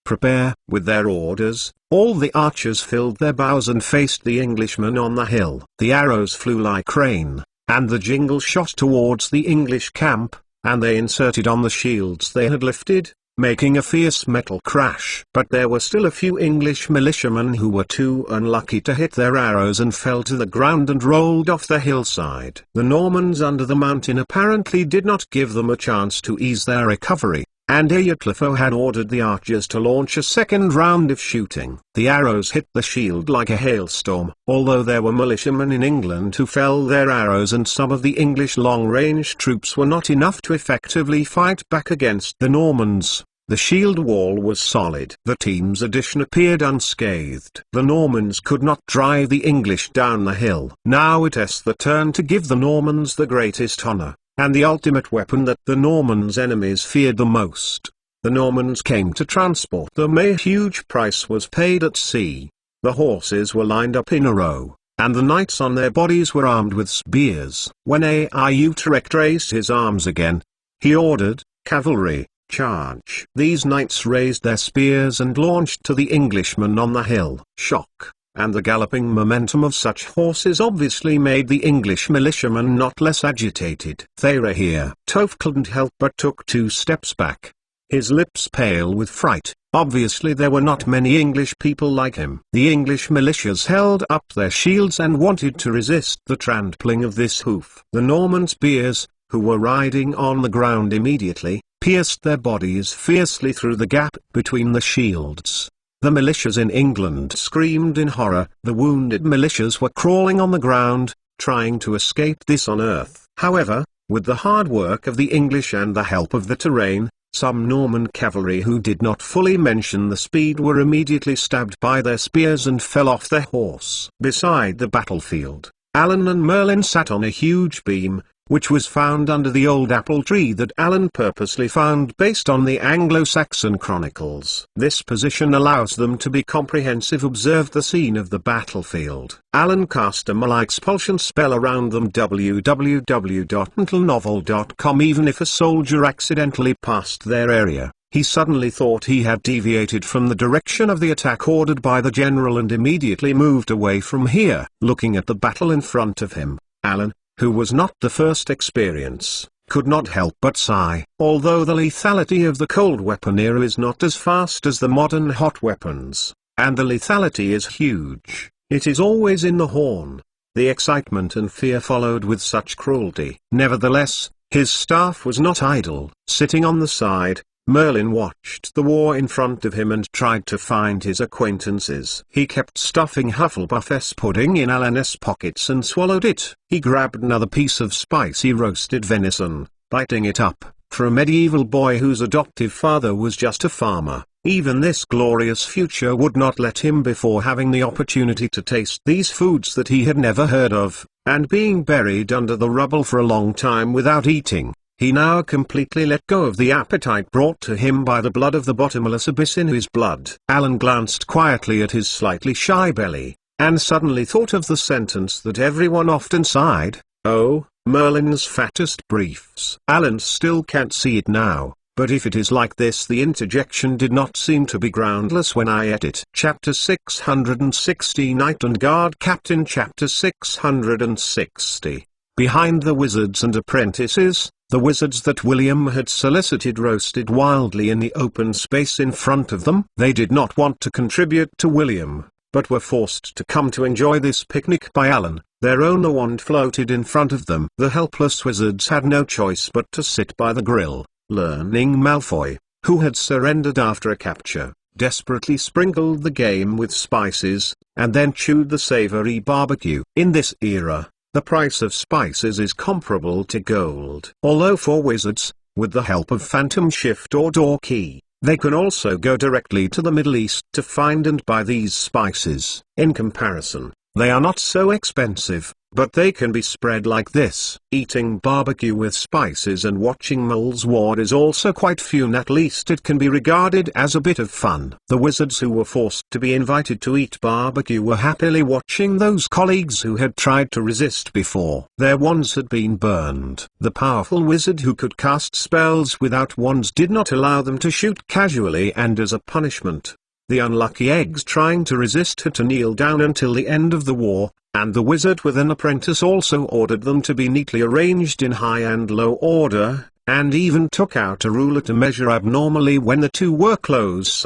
prepare." With their orders, all the archers filled their bows and faced the Englishmen on the hill. The arrows flew like rain, and the jingle shot towards the English camp, and they inserted on the shields they had lifted, making a fierce metal crash. But there were still a few English militiamen who were too unlucky to hit their arrows and fell to the ground and rolled off the hillside. The Normans under the mountain apparently did not give them a chance to ease their recovery, and Eyatlifo had ordered the archers to launch a second round of shooting. The arrows hit the shield like a hailstorm. Although there were militiamen in England who fell their arrows and some of the English long-range troops were not enough to effectively fight back against the Normans, the shield wall was solid. The team's addition appeared unscathed. The Normans could not drive the English down the hill. Now it is the turn to give the Normans the greatest honor, and the ultimate weapon that the Normans' enemies feared the most. The Normans came to transport them. A huge price was paid at sea. The horses were lined up in a row, and the knights on their bodies were armed with spears. When Utrecht raised his arms again, he ordered, "Cavalry, charge!" These knights raised their spears and launched to the Englishmen on the hill. Shock, and the galloping momentum of such horses obviously made the English militiamen not less agitated. Thera here. Toph couldn't help but took 2 steps back, his lips pale with fright. Obviously there were not many English people like him. The English militias held up their shields and wanted to resist the trampling of this hoof. The Norman spears, who were riding on the ground immediately, pierced their bodies fiercely through the gap between the shields. The militias in England screamed in horror. The wounded militias were crawling on the ground, trying to escape this on earth. However, with the hard work of the English and the help of the terrain, Some Norman cavalry who did not fully mention the speed were immediately stabbed by their spears and fell off their horse. Beside the battlefield, Alan and Merlin sat on a huge beam, which was found under the old apple tree that Alan purposely found based on the Anglo-Saxon chronicles. This position allows them to be comprehensive. Observe the scene of the battlefield. Alan cast a expulsion spell around them. www.untitled.novel.com. Even if a soldier accidentally passed their area, he suddenly thought he had deviated from the direction of the attack ordered by the general and immediately moved away from here. Looking at the battle in front of him, Alan, who was not the first experience, could not help but sigh. Although the lethality of the cold weapon era is not as fast as the modern hot weapons, and the lethality is huge, it is always in the horn. The excitement and fear followed with such cruelty. Nevertheless, his staff was not idle. Sitting on the side, Merlin watched the war in front of him and tried to find his acquaintances. He kept stuffing Hufflepuff's pudding in Alan's pockets and swallowed it. He grabbed another piece of spicy roasted venison, biting it up. For a medieval boy whose adoptive father was just a farmer, even this glorious future would not let him before having the opportunity to taste these foods that he had never heard of, and being buried under the rubble for a long time without eating. He now completely let go of the appetite brought to him by the blood of the bottomless abyss in his blood. Alan glanced quietly at his slightly shy belly, and suddenly thought of the sentence that everyone often sighed, "Oh, Merlin's fattest briefs." Alan still can't see it now, but if it is like this, the interjection did not seem to be groundless when I ate it. Chapter 660 Knight and Guard Captain. Chapter 660 Behind the wizards and apprentices, the wizards that William had solicited roasted wildly in the open space in front of them. They did not want to contribute to William, but were forced to come to enjoy this picnic by Alan. Their own wand floated in front of them. The helpless wizards had no choice but to sit by the grill. Learning Malfoy, who had surrendered after a capture, desperately sprinkled the game with spices, and then chewed the savory barbecue. In this era, the price of spices is comparable to gold. Although for wizards, with the help of Phantom Shift or Door Key, they can also go directly to the Middle East to find and buy these spices. In comparison, they are not so expensive, but they can be spread like this. Eating barbecue with spices and watching moles ward is also quite fun. At least it can be regarded as a bit of fun. The wizards who were forced to be invited to eat barbecue were happily watching those colleagues who had tried to resist before. Their wands had been burned. The powerful wizard who could cast spells without wands did not allow them to shoot casually, and as a punishment, the unlucky eggs trying to resist had to kneel down until the end of the war, and the wizard with an apprentice also ordered them to be neatly arranged in high and low order, and even took out a ruler to measure abnormally when the two were close.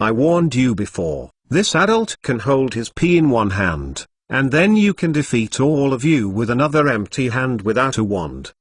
I warned you before, this adult can hold his pee in one hand, and then you can defeat all of you with another empty hand without a wand.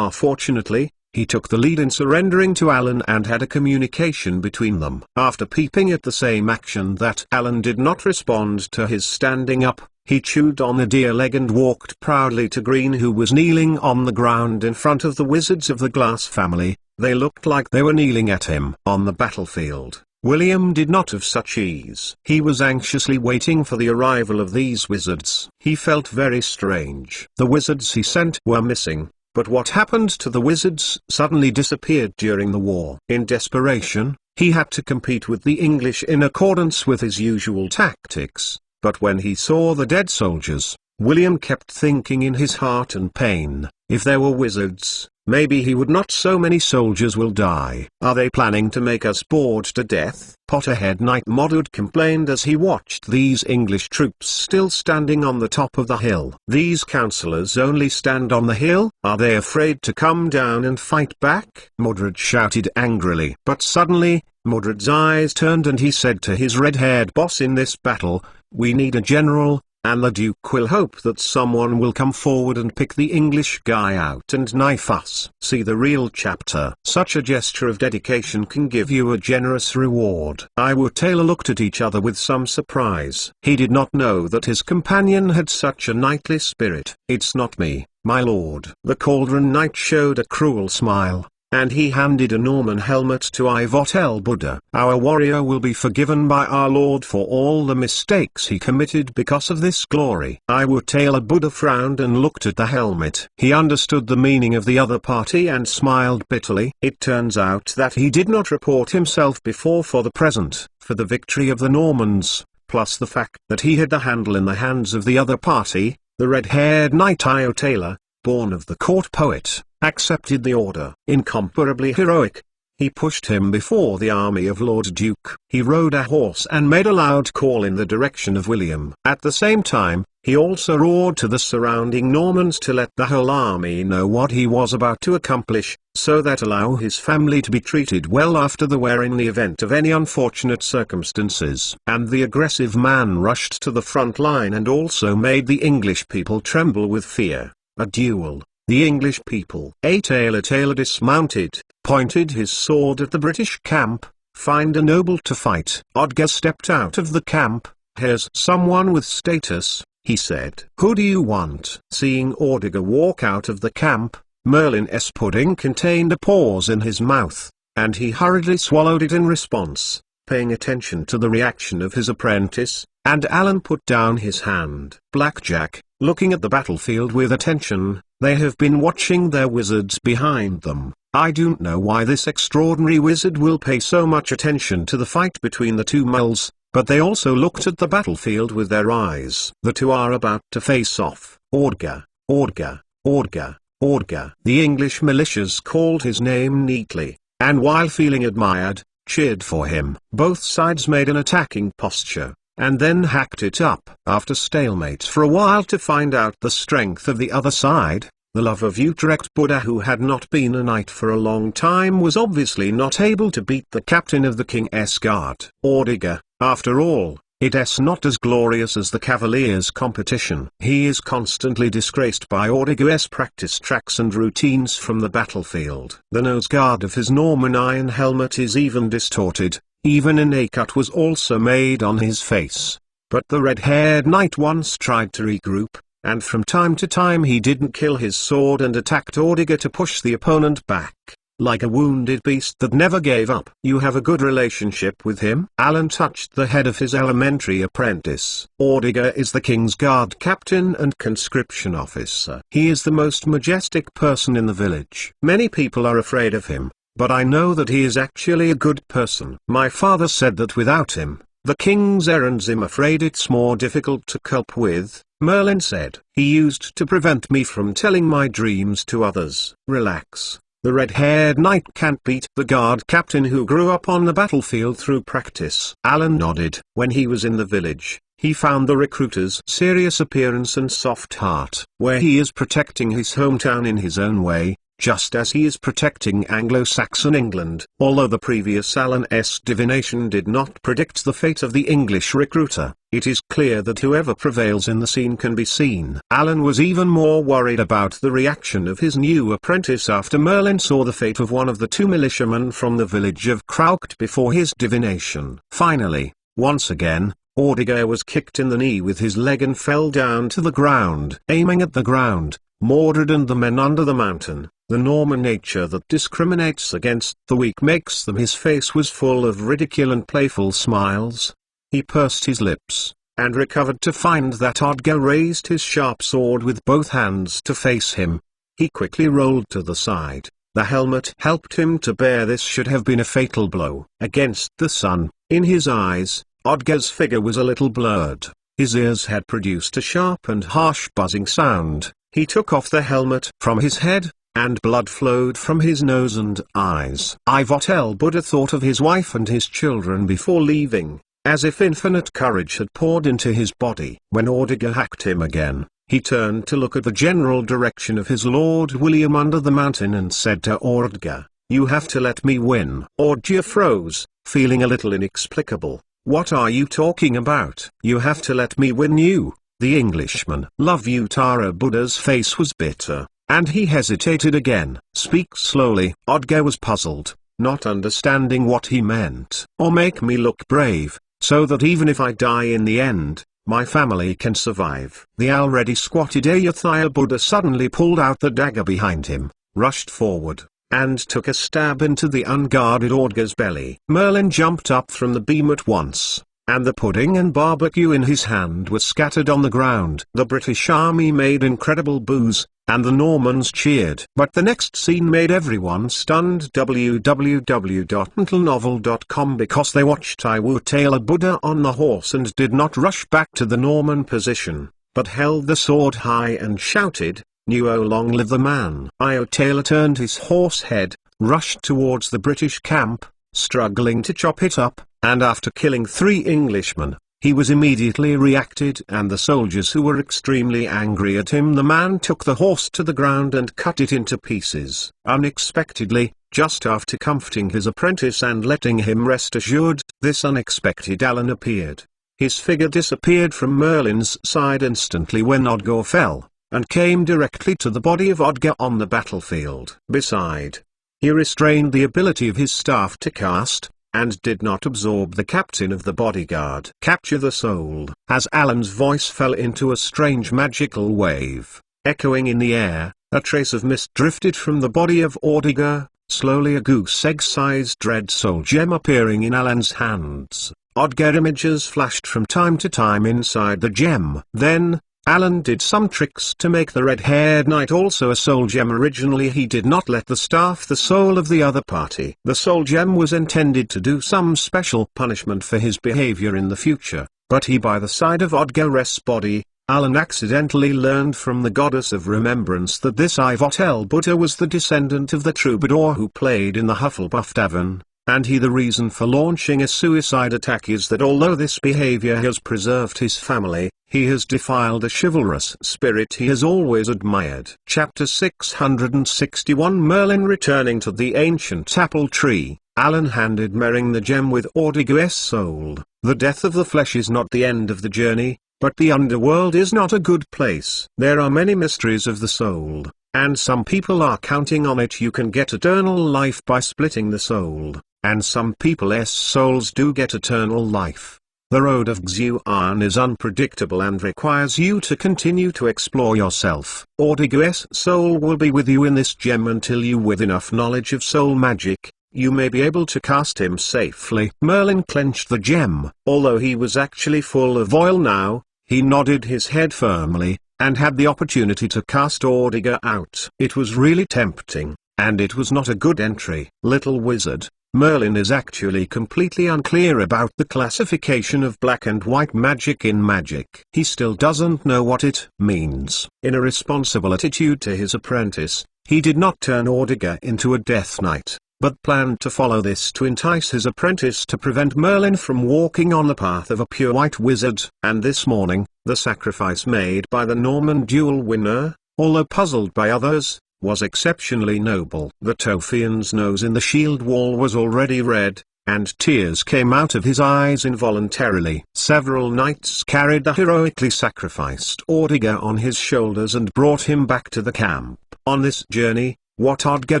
Fortunately, he took the lead in surrendering to Alan and had a communication between them. After peeping at the same action that Alan did not respond to his standing up, he chewed on a deer leg and walked proudly to Green, who was kneeling on the ground in front of the wizards of the Glass family. They looked like they were kneeling at him. On the battlefield, William did not have such ease. He was anxiously waiting for the arrival of these wizards. He felt very strange. The wizards he sent were missing. But what happened to the wizards suddenly disappeared during the war. In desperation, he had to compete with the English in accordance with his usual tactics, but when he saw the dead soldiers, William kept thinking in his heart and pain, if there were wizards, maybe he would not. So many soldiers will die. Are they planning to make us bored to death? Potterhead Knight Modwood complained as he watched these English troops still standing on the top of the hill. These councillors only stand on the hill? Are they afraid to come down and fight back? Modred shouted angrily. But suddenly, Modred's eyes turned and he said to his red-haired boss, in this battle, we need a general, and the Duke will hope that someone will come forward and pick the English guy out and knife us. See the real chapter. Such a gesture of dedication can give you a generous reward. Iowa Taylor looked at each other with some surprise. He did not know that his companion had such a knightly spirit. It's not me, my lord. The Cauldron Knight showed a cruel smile. and he handed a Norman helmet to Untitled Buddha. Our warrior will be forgiven by our Lord for all the mistakes he committed because of this glory. Untitled Buddha frowned and looked at the helmet. He understood the meaning of the other party and smiled bitterly. It turns out that he did not report himself before for the present, for the victory of the Normans, plus the fact that he had the handle in the hands of the other party. The red-haired knight Untitled, born of the court poet, accepted the order. Incomparably heroic, he pushed him before the army of Lord Duke. He rode a horse and made a loud call in the direction of William. At the same time, he also roared to the surrounding Normans to let the whole army know what he was about to accomplish, so that allow his family to be treated well after the war in the event of any unfortunate circumstances. And the aggressive man rushed to the front line and also made the English people tremble with fear. A duel. The English people. Untitled dismounted, pointed his sword at the British camp. Find a noble to fight. Odger stepped out of the camp. Here's someone with status, he said. Who do you want? Seeing Odger walk out of the camp, Merlin's pudding contained a pause in his mouth, and he hurriedly swallowed it in response, paying attention to the reaction of his apprentice, and Alan put down his hand. Blackjack, looking at the battlefield with attention, they have been watching their wizards behind them. I don't know why this extraordinary wizard will pay so much attention to the fight between the two males, but they also looked at the battlefield with their eyes. The two are about to face off. Odger, Odger, Odger, Odger. The English militias called his name neatly, and while feeling admired, cheered for him. Both sides made an attacking posture, and then hacked it up. After stalemate for a while to find out the strength of the other side, the love of Utrecht Buddha, who had not been a knight for a long time, was obviously not able to beat the captain of the King's Guard. Odger, after all, it's not as glorious as the Cavalier's competition. He is constantly disgraced by Odger's practice tracks and routines from the battlefield. The nose guard of his Norman iron helmet is even distorted. Even a cut was also made on his face. But the red-haired knight once tried to regroup, and from time to time he didn't kill his sword and attacked Odger to push the opponent back, like a wounded beast that never gave up. You have a good relationship with him? Alan touched the head of his elementary apprentice. Odger is the King's Guard captain and conscription officer. He is the most majestic person in the village. Many people are afraid of him, but I know that he is actually a good person. My father said that without him, the king's errands, I'm afraid it's more difficult to cope with, Merlin said. He used to prevent me from telling my dreams to others. Relax. The red-haired knight can't beat the guard captain who grew up on the battlefield through practice. Alan nodded. When he was in the village, he found the recruiter's serious appearance and soft heart, where he is protecting his hometown in his own way, just as he is protecting Anglo-Saxon England. Although the previous Alan's divination did not predict the fate of the English recruiter, it is clear that whoever prevails in the scene can be seen. Alan was even more worried about the reaction of his new apprentice after Merlin saw the fate of one of the two militiamen from the village of Croucht before his divination. Finally, once again, Odger was kicked in the knee with his leg and fell down to the ground. Aiming at the ground, Mordred and the men under the mountain, the Norman nature that discriminates against the weak makes them. His face was full of ridicule and playful smiles. He pursed his lips, and recovered to find that Odger raised his sharp sword with both hands to face him. He quickly rolled to the side. The helmet helped him to bear this should have been a fatal blow. Against the sun, in his eyes, Odger's figure was a little blurred. His ears had produced a sharp and harsh buzzing sound. He took off the helmet from his head, and blood flowed from his nose and eyes. Untitled Buddha thought of his wife and his children before leaving, as if infinite courage had poured into his body. When Odger hacked him again, he turned to look at the general direction of his Lord William under the mountain and said to Odger, "You have to let me win." Odger froze, feeling a little inexplicable. "What are you talking about? You have to let me win you, the Englishman." Love you. Tara Buddha's face was bitter, and he hesitated again. "Speak slowly." Odger was puzzled, not understanding what he meant. "Or make me look brave, so that even if I die in the end, my family can survive." The already squatted Untitled Buddha suddenly pulled out the dagger behind him, rushed forward, and took a stab into the unguarded Ordgar's belly. Merlin jumped up from the beam at once, and the pudding and barbecue in his hand were scattered on the ground. The British army made incredible boos, and the Normans cheered. But the next scene made everyone stunned. www.untitled.novel.com Because they watched Iwo Taylor Buddha on the horse and did not rush back to the Norman position, but held the sword high and shouted, "Nuo long live the man!" Iwo Taylor turned his horse head, rushed towards the British camp, struggling to chop it up, and after killing 3 Englishmen, he was immediately reacted, and the soldiers who were extremely angry at him, the man took the horse to the ground and cut it into pieces. Unexpectedly, just after comforting his apprentice and letting him rest assured, this unexpected Alan appeared. His figure disappeared from Merlin's side instantly when Odger fell, and came directly to the body of Odger on the battlefield. Beside, he restrained the ability of his staff to cast, and did not absorb the captain of the bodyguard. Capture the soul. As Alan's voice fell into a strange magical wave, echoing in the air, a trace of mist drifted from the body of Ordgar, slowly a goose-egg-sized red soul gem appearing in Alan's hands. Odger images flashed from time to time inside the gem. Then, Alan did some tricks to make the red-haired knight also a soul gem. Originally he did not let the staff the soul of the other party. The soul gem was intended to do some special punishment for his behavior in the future, but by the side of Odger's body, Alan accidentally learned from the goddess of remembrance that this Iwo Taylor Buddha was the descendant of the troubadour who played in the Hufflepuff tavern. And the reason for launching a suicide attack is that although this behavior has preserved his family, he has defiled a chivalrous spirit he has always admired. Chapter 661 Merlin returning to the ancient apple tree. Alan handed Merlin the gem with Ordgar's soul. The death of the flesh is not the end of the journey, but the underworld is not a good place. There are many mysteries of the soul, and some people are counting on it. You can get eternal life by splitting the soul, and some people's souls do get eternal life. The road of Xuan is unpredictable and requires you to continue to explore yourself. Ordgar's soul will be with you in this gem until you, with enough knowledge of soul magic, you may be able to cast him safely. Merlin clenched the gem. Although he was actually full of oil now, he nodded his head firmly, and had the opportunity to cast Ordgar out. It was really tempting, and it was not a good entry. Little wizard, Merlin is actually completely unclear about the classification of black and white magic in magic. He still doesn't know what it means. In a responsible attitude to his apprentice, he did not turn Ordgar into a death knight, but planned to follow this to entice his apprentice to prevent Merlin from walking on the path of a pure white wizard. And this morning, the sacrifice made by the Norman duel winner, although puzzled by others, was exceptionally noble. The Tophian's nose in the shield wall was already red, and tears came out of his eyes involuntarily. Several knights carried the heroically sacrificed Ordgar on his shoulders and brought him back to the camp. On this journey, what Odger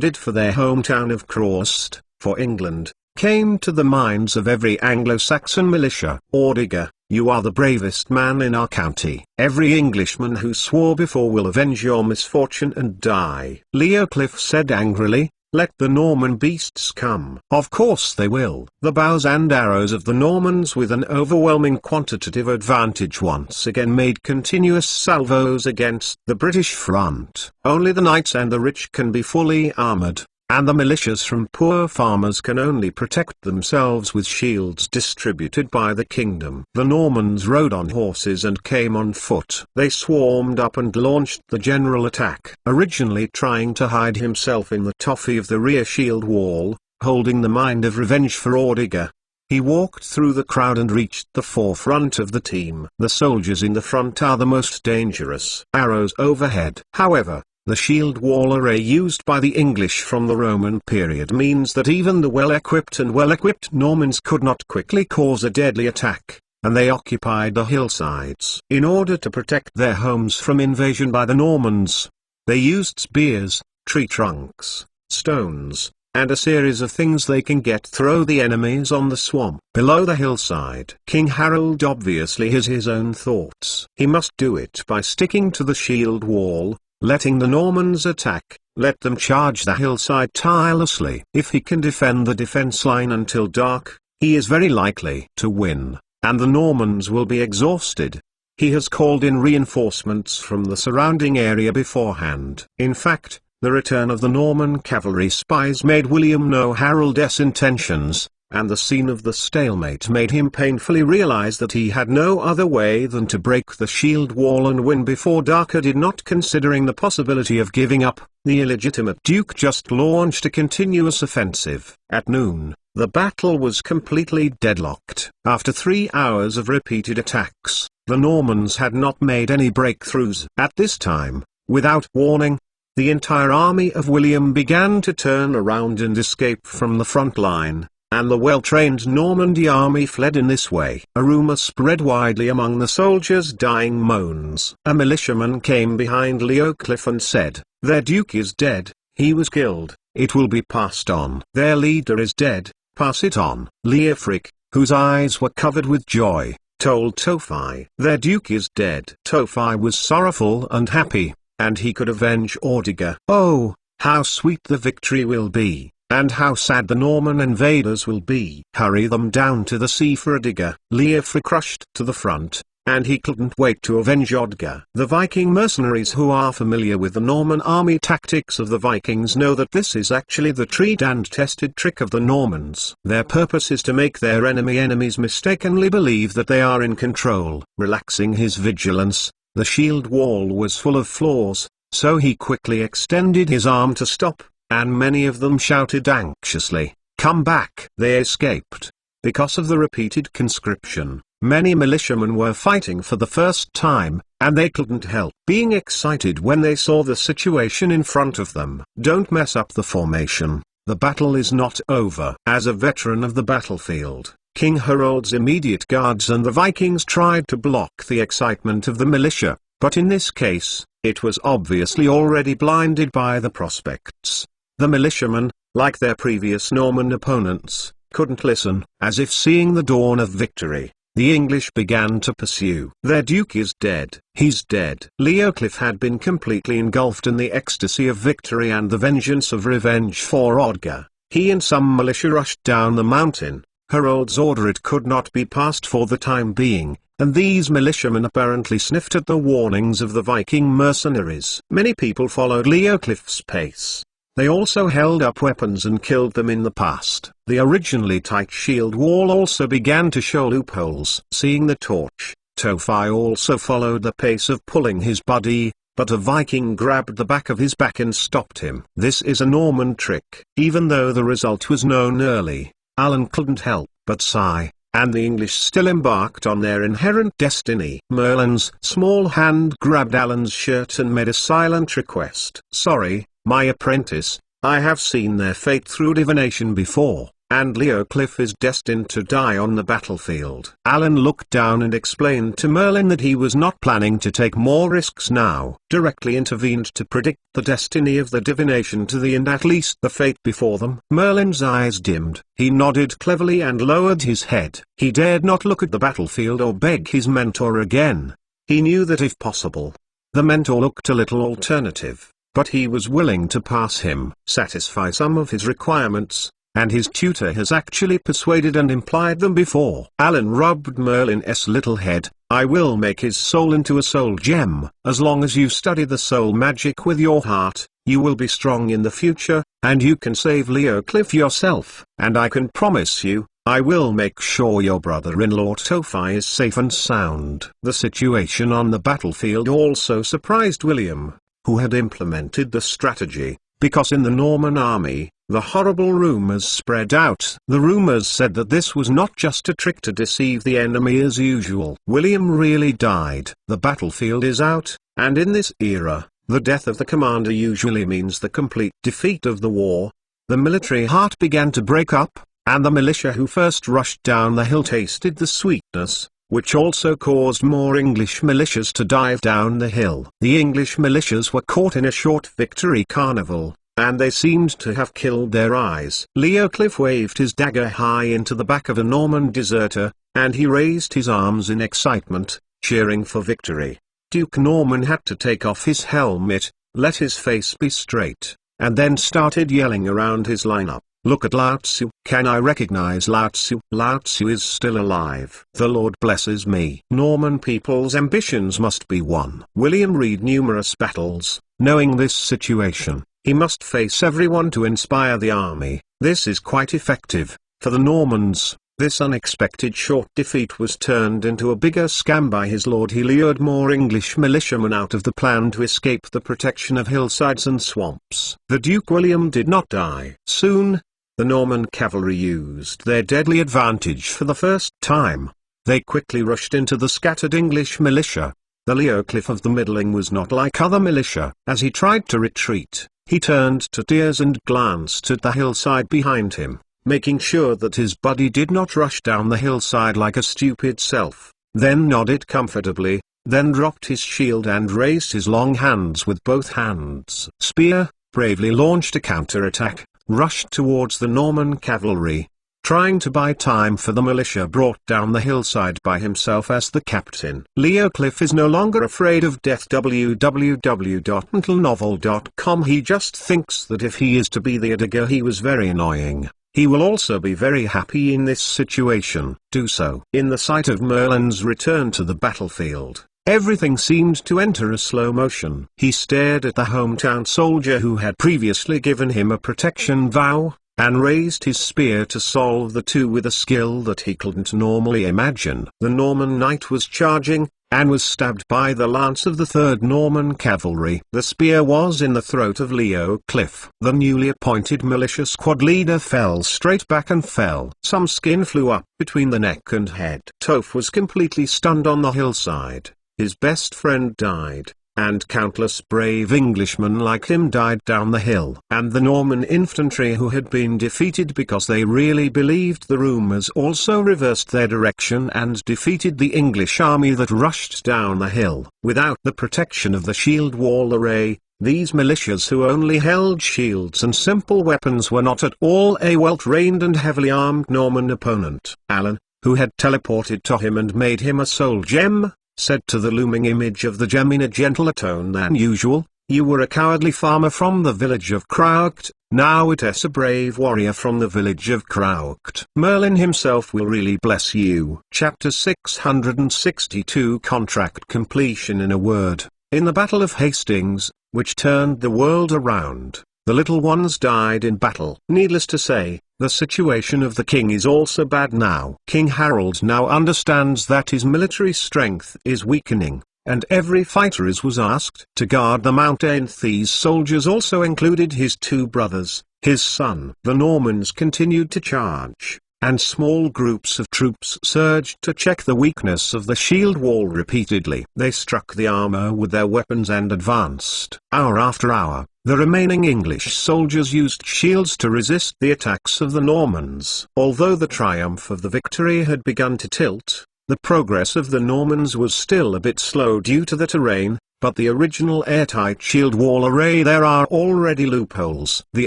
did for their hometown of Crost, for England, came to the minds of every Anglo-Saxon militia. Ordgar, you are the bravest man in our county. Every Englishman who swore before will avenge your misfortune and die. Leocliffe said angrily, let the Norman beasts come. Of course they will. The bows and arrows of the Normans with an overwhelming quantitative advantage once again made continuous salvos against the British front. Only the knights and the rich can be fully armoured, and the militias from poor farmers can only protect themselves with shields distributed by the kingdom. The Normans rode on horses and came on foot. They swarmed up and launched the general attack. Originally trying to hide himself in the toffee of the rear shield wall, holding the mind of revenge for Ordgar, he walked through the crowd and reached the forefront of the team. The soldiers in the front are the most dangerous. Arrows overhead. However, the shield wall array used by the English from the Roman period means that even the well-equipped Normans could not quickly cause a deadly attack, and they occupied the hillsides. In order to protect their homes from invasion by the Normans, they used spears, tree trunks, stones, and a series of things they can get throw the enemies on the swamp below the hillside. King Harold obviously has his own thoughts. He must do it by sticking to the shield wall, letting the Normans attack. Let them charge the hillside tirelessly. If he can defend the defense line until dark, he is very likely to win, and the Normans will be exhausted. He has called in reinforcements from the surrounding area beforehand. In fact, the return of the Norman cavalry spies made William know Harold's intentions, and the scene of the stalemate made him painfully realize that he had no other way than to break the shield wall and win before dark. Did not considering the possibility of giving up, the illegitimate Duke just launched a continuous offensive. At noon, the battle was completely deadlocked. After 3 hours of repeated attacks, the Normans had not made any breakthroughs. At this time, without warning, the entire army of William began to turn around and escape from the front line, and the well-trained Normandy army fled in this way. A rumor spread widely among the soldiers' dying moans. A militiaman came behind Leofricke and said, "Their duke is dead, he was killed, it will be passed on. Their leader is dead, pass it on." Leofricke, whose eyes were covered with joy, told Tophi, "Their duke is dead." Tophi was sorrowful and happy, and he could avenge Ordiga. "Oh, how sweet the victory will be, and how sad the Norman invaders will be. Hurry them down to the sea for Ordiga." Leofricke rushed to the front, and he couldn't wait to avenge Ordiga. The Viking mercenaries who are familiar with the Norman army tactics of the Vikings know that this is actually the tried and tested trick of the Normans. Their purpose is to make their enemies mistakenly believe that they are in control. Relaxing his vigilance, the shield wall was full of flaws, so he quickly extended his arm to stop, and many of them shouted anxiously, "Come back!" They escaped. Because of the repeated conscription, many militiamen were fighting for the first time, and they couldn't help being excited when they saw the situation in front of them. Don't mess up the formation, the battle is not over. As a veteran of the battlefield, King Harold's immediate guards and the Vikings tried to block the excitement of the militia, but in this case, it was obviously already blinded by the prospects. The militiamen, like their previous Norman opponents, couldn't listen. As if seeing the dawn of victory, the English began to pursue. "Their duke is dead, he's dead." Leofricke had been completely engulfed in the ecstasy of victory and the vengeance of revenge for Ordiga. He and some militia rushed down the mountain. Harold's order it could not be passed for the time being, and these militiamen apparently sniffed at the warnings of the Viking mercenaries. Many people followed Leofricke's pace. They also held up weapons and killed them in the past. The originally tight shield wall also began to show loopholes. Seeing the torch, Tophi also followed the pace of pulling his buddy, but a Viking grabbed the back of his back and stopped him. This is a Norman trick. Even though the result was known early, Alan couldn't help but sigh, and the English still embarked on their inherent destiny. Merlin's small hand grabbed Alan's shirt and made a silent request. "Sorry, my apprentice, I have seen their fate through divination before, and Leofricke is destined to die on the battlefield." Alan looked down and explained to Merlin that he was not planning to take more risks now. Directly intervened to predict the destiny of the divination to the end, at least the fate before them. Merlin's eyes dimmed. He nodded cleverly and lowered his head. He dared not look at the battlefield or beg his mentor again. He knew that if possible, the mentor looked a little alternative, but he was willing to pass him, satisfy some of his requirements, and his tutor has actually persuaded and implied them before. Alan rubbed Merlin's little head. "I will make his soul into a soul gem. As long as you study the soul magic with your heart, you will be strong in the future, and you can save Leofricke yourself. And I can promise you, I will make sure your brother-in-law Tophi is safe and sound." The situation on the battlefield also surprised William, who had implemented the strategy, because in the Norman army, the horrible rumors spread out. The rumors said that this was not just a trick to deceive the enemy as usual. William really died. The battlefield is out, and in this era, the death of the commander usually means the complete defeat of the war. The military heart began to break up, and the militia who first rushed down the hill tasted the sweetness, which also caused more English militias to dive down the hill. The English militias were caught in a short victory carnival, and they seemed to have killed their eyes. Leofricke waved his dagger high into the back of a Norman deserter, and he raised his arms in excitement, cheering for victory. Duke Norman had to take off his helmet, let his face be straight, and then started yelling around his lineup. Look at Lao Tzu. Can I recognize Lao Tzu? Lao Tzu is still alive. The Lord blesses me. Norman people's ambitions must be won. William read numerous battles. Knowing this situation, he must face everyone to inspire the army. This is quite effective. For the Normans, this unexpected short defeat was turned into a bigger scam by his lord. He lured more English militiamen out of the plan to escape the protection of hillsides and swamps. The Duke William did not die. Soon, the Norman cavalry used their deadly advantage for the first time. They quickly rushed into the scattered English militia. The Leocliffe of the Middling was not like other militia. As he tried to retreat, he turned to tears and glanced at the hillside behind him, making sure that his buddy did not rush down the hillside like a stupid self, then nodded comfortably, then dropped his shield and raised his long hands with both hands. Spear, bravely launched a counterattack, rushed towards the Norman cavalry, trying to buy time for the militia brought down the hillside by himself as the captain. Leocliffe is no longer afraid of death. www.untilnovel.com. He just thinks that if he is to be the Edgar he was very annoying, he will also be very happy in this situation. Do so. In the sight of Merlin's return to the battlefield, everything seemed to enter a slow motion. He stared at the hometown soldier who had previously given him a protection vow, and raised his spear to solve the two with a skill that he couldn't normally imagine. The Norman knight was charging, and was stabbed by the lance of the 3rd Norman Cavalry. The spear was in the throat of Leocliffe. The newly appointed militia squad leader fell straight back and fell. Some skin flew up between the neck and head. Toph was completely stunned on the hillside. His best friend died, and countless brave Englishmen like him died down the hill. And the Norman infantry who had been defeated because they really believed the rumours also reversed their direction and defeated the English army that rushed down the hill. Without the protection of the shield wall array, these militias who only held shields and simple weapons were not at all a well-trained and heavily armed Norman opponent. Alan, who had teleported to him and made him a soul gem, said to the looming image of the gem in a gentler tone than usual, "You were a cowardly farmer from the village of Croucht, now it is a brave warrior from the village of Croucht. Merlin himself will really bless you." Chapter 662 Contract completion. In a word, in the Battle of Hastings, which turned the world around, the little ones died in battle. Needless to say, the situation of the king is also bad now. King Harold now understands that his military strength is weakening, and every fighter was asked to guard the mountain. These soldiers also included his 2 brothers, his son. The Normans continued to charge, and small groups of troops surged to check the weakness of the shield wall repeatedly. They struck the armor with their weapons and advanced. Hour after hour, the remaining English soldiers used shields to resist the attacks of the Normans. Although the triumph of the victory had begun to tilt, the progress of the Normans was still a bit slow due to the terrain, but the original airtight shield wall array there are already loopholes. The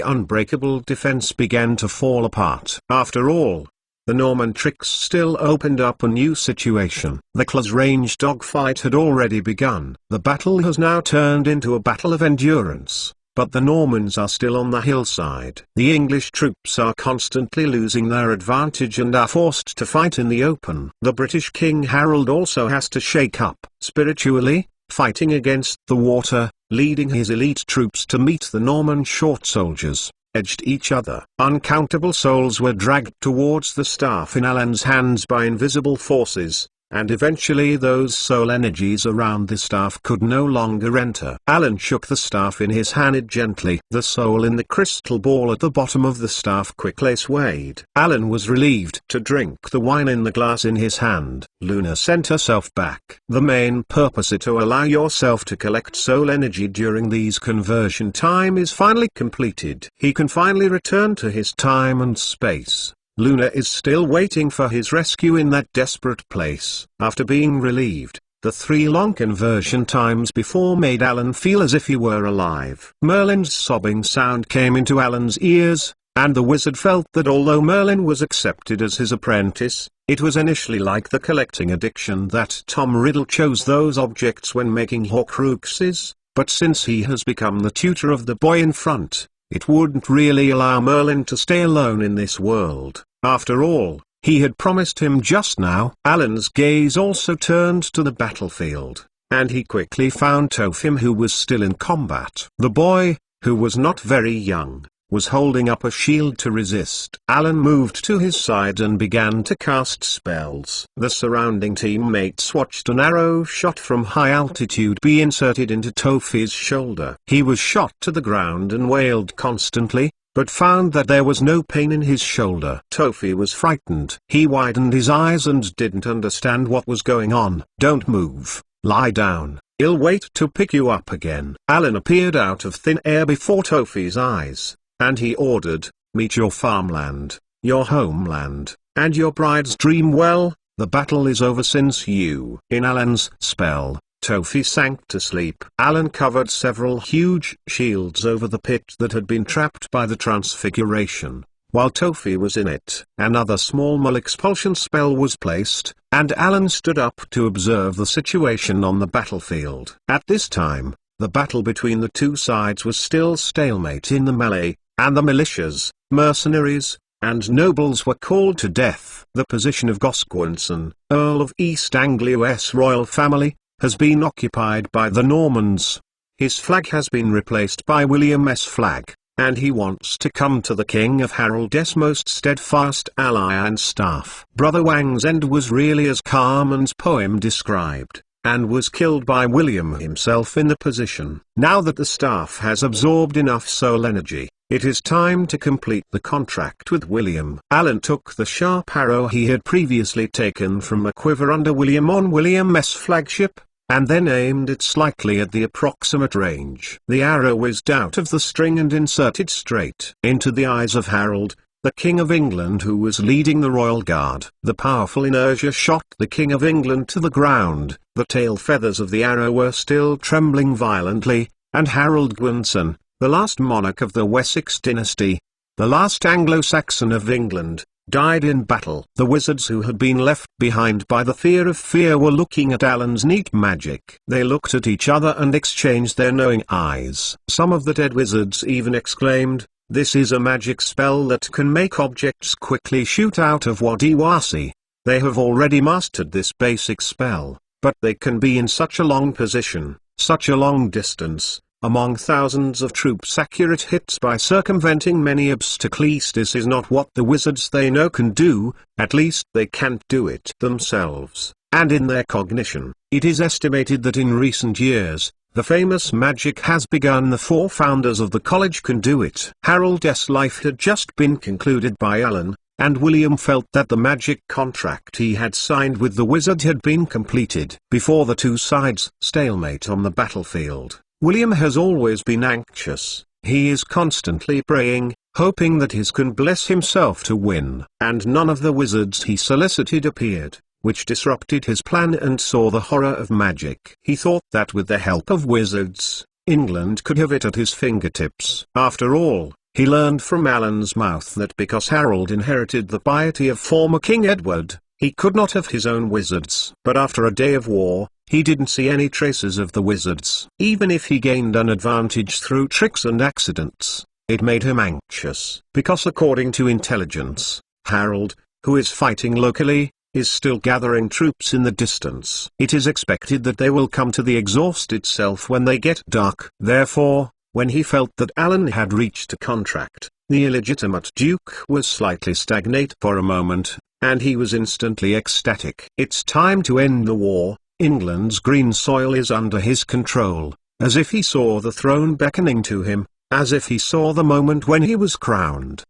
unbreakable defense began to fall apart. After all, the Norman tricks still opened up a new situation. The close-range dogfight had already begun. The battle has now turned into a battle of endurance, but the Normans are still on the hillside. The English troops are constantly losing their advantage and are forced to fight in the open. The British King Harold also has to shake up spiritually, fighting against the water, leading his elite troops to meet the Norman short soldiers, edged each other. Uncountable souls were dragged towards the staff in Alan's hands by invisible forces, and eventually those soul energies around the staff could no longer enter. Alan shook the staff in his hand gently. The soul in the crystal ball at the bottom of the staff quickly swayed. Alan was relieved to drink the wine in the glass in his hand. Luna sent herself back. The main purpose is to allow yourself to collect soul energy during these conversion time is finally completed. He can finally return to his time and space. Luna is still waiting for his rescue in that desperate place. After being relieved, the 3 long conversion times before made Alan feel as if he were alive. Merlin's sobbing sound came into Alan's ears, and the wizard felt that although Merlin was accepted as his apprentice, it was initially like the collecting addiction that Tom Riddle chose those objects when making Horcruxes. but since he has become the tutor of the boy in front, it wouldn't really allow Merlin to stay alone in this world. After all, he had promised him just now. Alan's gaze also turned to the battlefield, and he quickly found Tofim, who was still in combat. The boy, who was not very young, was holding up a shield to resist. Alan moved to his side and began to cast spells. The surrounding teammates watched an arrow shot from high altitude be inserted into Tofi's shoulder. He was shot to the ground and wailed constantly, but found that there was no pain in his shoulder. Tofi was frightened. He widened his eyes and didn't understand what was going on. "Don't move, lie down. I'll wait to pick you up again." Alan appeared out of thin air before Tofi's eyes, and he ordered, "Meet your farmland, your homeland, and your bride's dream well. The battle is over since you." In Alan's spell, Tofi sank to sleep. Alan covered several huge shields over the pit that had been trapped by the transfiguration. While Tofi was in it, another small mole expulsion spell was placed, and Alan stood up to observe the situation on the battlefield. At this time, the battle between the two sides was still stalemate in the melee, and the militias, mercenaries, and nobles were called to death. The position of Gosgwinson, Earl of East Anglia's royal family, has been occupied by the Normans. His flag has been replaced by William's flag, and he wants to come to the king of Harold's most steadfast ally and staff. Brother Wang's end was really as Carmen's poem described, and was killed by William himself in the position. Now that the staff has absorbed enough soul energy, it is time to complete the contract with William. Alan took the sharp arrow he had previously taken from a quiver under William on William's flagship, and then aimed it slightly at the approximate range. The arrow whizzed out of the string and inserted straight into the eyes of Harold, the King of England, who was leading the royal guard. The powerful inertia shot the King of England to the ground. The tail feathers of the arrow were still trembling violently, and Harold Gwynson, the last monarch of the Wessex dynasty, the last Anglo-Saxon of England, died in battle. The wizards who had been left behind by the fear of fear were looking at Alan's neat magic. They looked at each other and exchanged their knowing eyes. Some of the dead wizards even exclaimed, "This is a magic spell that can make objects quickly shoot out of Wadiwasi." They have already mastered this basic spell, but they can be in such a long position, such a long distance, among thousands of troops, accurate hits by circumventing many obstacles. This is not what the wizards they know can do, at least they can't do it themselves, and in their cognition. It is estimated that in recent years, the famous magic has begun. The four founders of the college can do it. Harold's life had just been concluded by Alan, and William felt that the magic contract he had signed with the wizard had been completed. Before the two sides stalemate on the battlefield, William has always been anxious. He is constantly praying, hoping that his can bless himself to win. And none of the wizards he solicited appeared, which disrupted his plan and saw the horror of magic. He thought that with the help of wizards, England could have it at his fingertips. After all, he learned from Alan's mouth that because Harold inherited the piety of former King Edward, he could not have his own wizards. But after a day of war, he didn't see any traces of the wizards. Even if he gained an advantage through tricks and accidents, it made him anxious. Because according to intelligence, Harold, who is fighting locally, is still gathering troops in the distance. It is expected that they will come to the exhaust itself when they get dark. Therefore, when he felt that Alan had reached a contract, the illegitimate duke was slightly stagnate for a moment, and he was instantly ecstatic. It's time to end the war. England's green soil is under his control, as if he saw the throne beckoning to him, as if he saw the moment when he was crowned.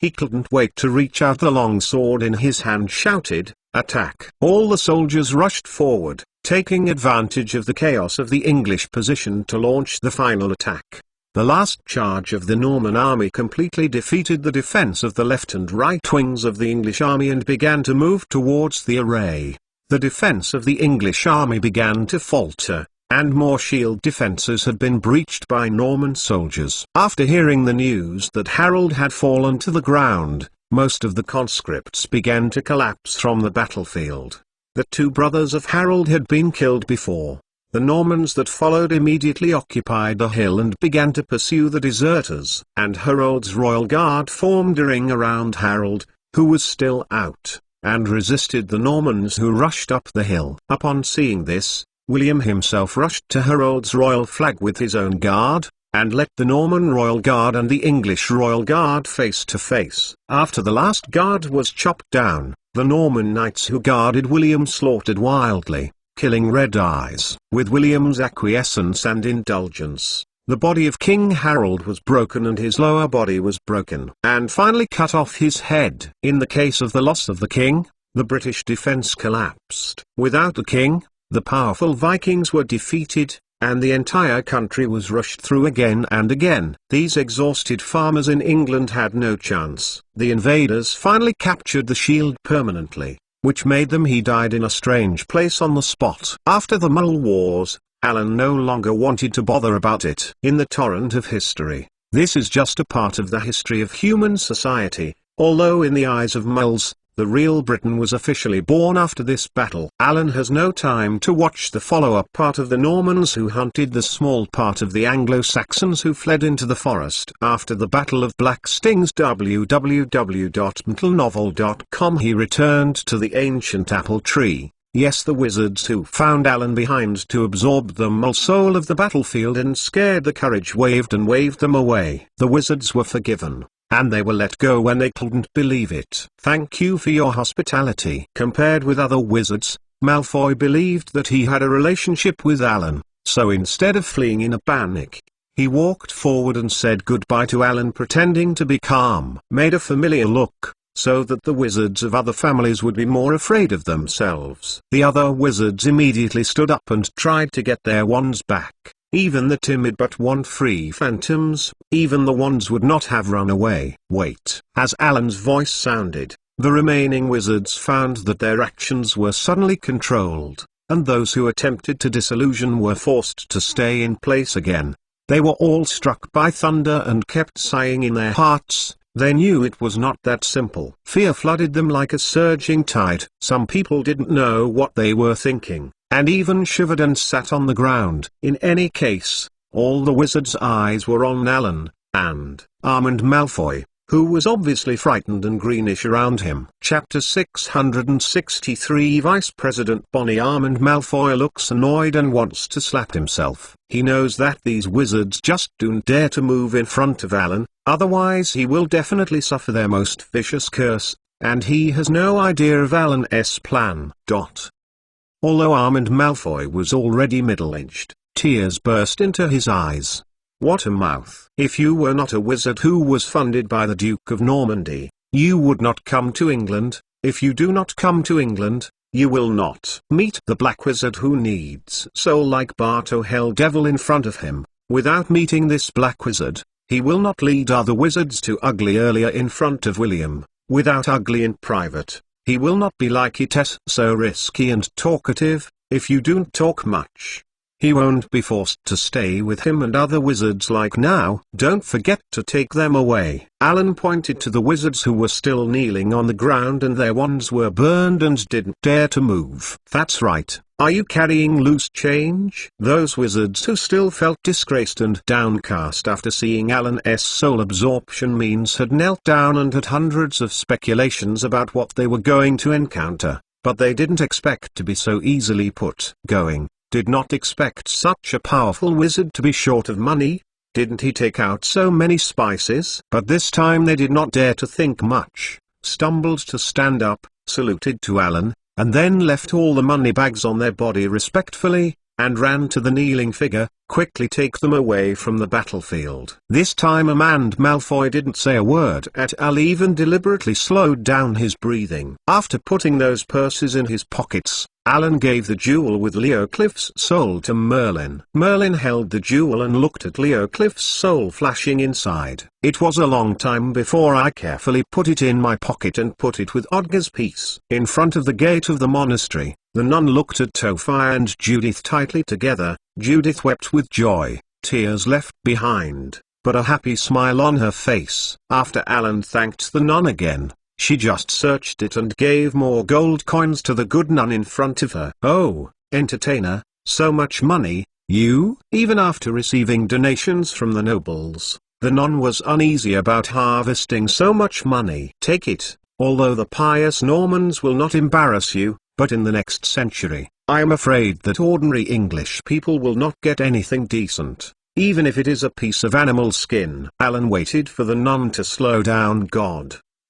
He couldn't wait to reach out. The long sword in his hand shouted, "Attack!" All the soldiers rushed forward, taking advantage of the chaos of the English position to launch the final attack. The last charge of the Norman army completely defeated the defense of the left and right wings of the English army and began to move towards the array. The defense of the English army began to falter, and more shield defenses had been breached by Norman soldiers. After hearing the news that Harold had fallen to the ground, most of the conscripts began to collapse from the battlefield. The two brothers of Harold had been killed before. The Normans that followed immediately occupied the hill and began to pursue the deserters. And Harold's royal guard formed a ring around Harold, who was still out, and resisted the Normans who rushed up the hill. Upon seeing this, William himself rushed to Harold's royal flag with his own guard, and let the Norman royal guard and the English royal guard face to face. After the last guard was chopped down, the Norman knights who guarded William slaughtered wildly, killing Red Eyes. With William's acquiescence and indulgence, the body of King Harold was broken and his lower body was broken, and finally cut off his head. In the case of the loss of the king, the British defense collapsed. Without the king, the powerful Vikings were defeated, and the entire country was rushed through again and again. These exhausted farmers in England had no chance. The invaders finally captured the shield permanently, which made them. He died in a strange place on the spot. After the Mull Wars, Alan no longer wanted to bother about it. In the torrent of history, this is just a part of the history of human society, although in the eyes of Mulls, the real Britain was officially born after this battle. Alan has no time to watch the follow-up part of the Normans who hunted the small part of the Anglo-Saxons who fled into the forest. After the Battle of Black Stings www.mtlnovel.com he returned to the ancient apple tree. Yes, the wizards who found Alan behind to absorb the Mull soul of the battlefield and scared the courage waved them away. The wizards were forgiven, and they were let go when they couldn't believe it. Thank you for your hospitality. Compared with other wizards, Malfoy believed that he had a relationship with Alan, so instead of fleeing in a panic, he walked forward and said goodbye to Alan, pretending to be calm. Made a familiar look, so that the wizards of other families would be more afraid of themselves. The other wizards immediately stood up and tried to get their wands back. Even the timid but wand-free phantoms, even the wands would not have run away. Wait. As Alan's voice sounded, the remaining wizards found that their actions were suddenly controlled, and those who attempted to disillusion were forced to stay in place again. They were all struck by thunder and kept sighing in their hearts. They knew it was not that simple. Fear flooded them like a surging tide. Some people didn't know what they were thinking, and even shivered and sat on the ground. In any case, all the wizards' eyes were on Alan, and Armand Malfoy, who was obviously frightened and greenish around him. Chapter 663 Vice President Bonnie. Armand Malfoy looks annoyed and wants to slap himself. He knows that these wizards just don't dare to move in front of Alan, otherwise he will definitely suffer their most vicious curse, and he has no idea of Alan's plan. Although Armand Malfoy was already middle-aged, tears burst into his eyes. What a mouth. If you were not a wizard who was funded by the Duke of Normandy, you would not come to England. If you do not come to England, you will not meet the Black Wizard who needs soul like Barto Hell Devil in front of him. Without meeting this Black Wizard, he will not lead other wizards to Ugly earlier in front of William. Without Ugly in private, he will not be like it so risky and talkative. If you don't talk much, he won't be forced to stay with him and other wizards like now. Don't forget to take them away. Alan pointed to the wizards who were still kneeling on the ground and their wands were burned and didn't dare to move. That's right. Are you carrying loose change? Those wizards who still felt disgraced and downcast after seeing Alan's soul absorption means had knelt down and had hundreds of speculations about what they were going to encounter, but they didn't expect to be so easily put going. Did not expect such a powerful wizard to be short of money. Didn't he take out so many spices? But this time they did not dare to think much, stumbled to stand up, saluted to Alan, and then left all the money bags on their body respectfully, and ran to the kneeling figure, quickly take them away from the battlefield. This time Armand Malfoy didn't say a word at all, even deliberately slowed down his breathing. After putting those purses in his pockets, Alan gave the jewel with Leo Cliff's soul to Merlin. Merlin held the jewel and looked at Leo Cliff's soul flashing inside. It was a long time before I carefully put it in my pocket and put it with Odgar's piece. In front of the gate of the monastery, the nun looked at Tophi and Judith tightly together. Judith wept with joy, tears left behind, but a happy smile on her face. After Alan thanked the nun again, she just searched it and gave more gold coins to the good nun in front of her. Oh, entertainer, So much money, you? Even after receiving donations from the nobles, the nonne was uneasy about harvesting so much money. Take it, although the pious Normans will not embarrass you, but in the next century, I am afraid that ordinary English people will not get anything decent, even if it is a piece of animal skin. Alan waited for the nonne to slow down.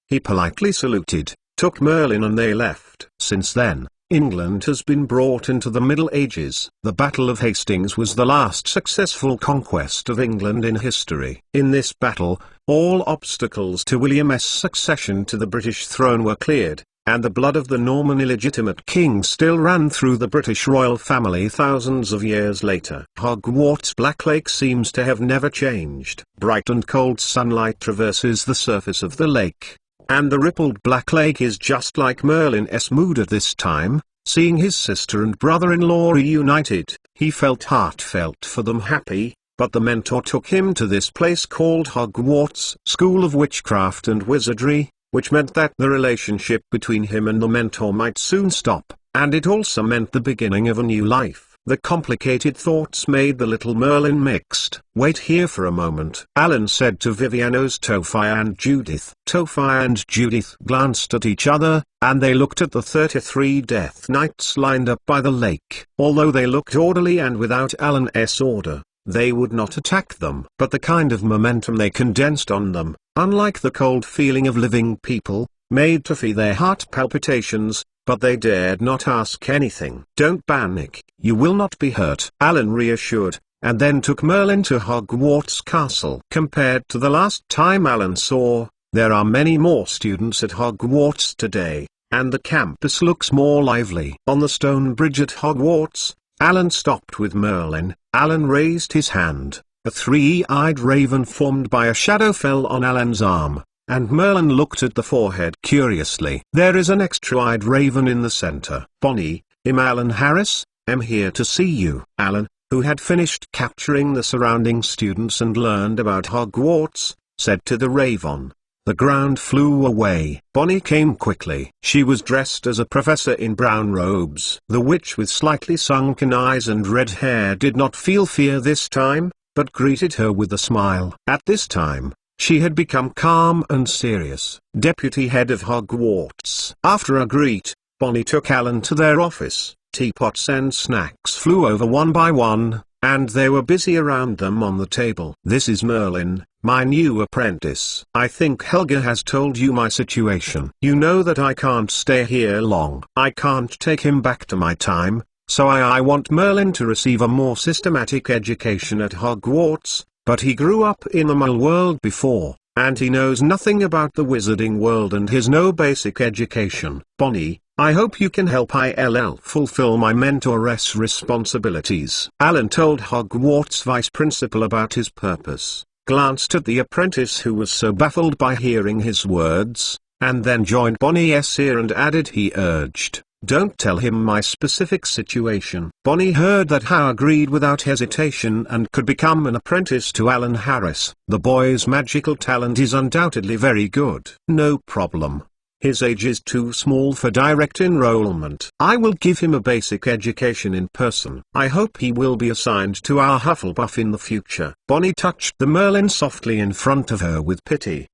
He politely saluted, took Merlin and they left. Since then, England has been brought into the Middle Ages. The Battle of Hastings was the last successful conquest of England in history. In this battle, all obstacles to William's succession to the British throne were cleared, and the blood of the Norman illegitimate king still ran through the British royal family thousands of years later. Hogwarts Black Lake seems to have never changed. Bright and cold sunlight traverses the surface of the lake, and the rippled Black Lake is just like Merlin's mood at this time. Seeing his sister and brother-in-law reunited, he felt heartfelt for them, happy. But the mentor took him to this place called Hogwarts School of Witchcraft and Wizardry, which meant that the relationship between him and the mentor might soon stop, and it also meant the beginning of a new life. The complicated thoughts made the little Merlin mixed. Wait here for a moment, Alan said to Vivianos, Tophi and Judith. Tophi and Judith glanced at each other, and they looked at the 33 Death Knights lined up by the lake. Although they looked orderly and without Alan's order, they would not attack them. But the kind of momentum they condensed on them, unlike the cold feeling of living people, made to feel their heart palpitations, but they dared not ask anything. Don't panic, you will not be hurt, Alan reassured, and then took Merlin to Hogwarts Castle. Compared to the last time Alan saw, there are many more students at Hogwarts today, and the campus looks more lively. On the stone bridge at Hogwarts, Alan stopped with Merlin. Alan raised his hand. A three-eyed raven formed by a shadow fell on Alan's arm, and Merlin looked at the forehead curiously. There is an extra-eyed raven in the center. Bonnie, I'm Alan Harris, I'm here to see you. Alan, who had finished capturing the surrounding students and learned about Hogwarts, said to the raven. The ground flew away. Bonnie came quickly. She was dressed as a professor in brown robes. The witch with slightly sunken eyes and red hair did not feel fear this time, but greeted her with a smile. At this time, she had become calm and serious. Deputy head of Hogwarts. After a greet, Bonnie took Alan to their office. Teapots and snacks flew over one by one, and they were busy around them on the table. This is Merlin, my new apprentice. I think Helga has told you my situation. You know that I can't stay here long. I can't take him back to my time, so I want Merlin to receive a more systematic education at Hogwarts, but he grew up in the Muggle world before, and he knows nothing about the wizarding world and has no basic education. Bonnie, I hope you can help ILL fulfill my mentor's responsibilities. Alan told Hogwarts vice principal about his purpose, glanced at the apprentice who was so baffled by hearing his words, and then joined Bonnie's ear and added, he urged, don't tell him my specific situation. Bonnie heard that How agreed without hesitation and could become an apprentice to Alan Harris. The boy's magical talent is undoubtedly very good. No problem. His age is too small for direct enrollment. I will give him a basic education in person. I hope he will be assigned to our Hufflepuff in the future. Bonnie touched the Merlin softly in front of her with pity's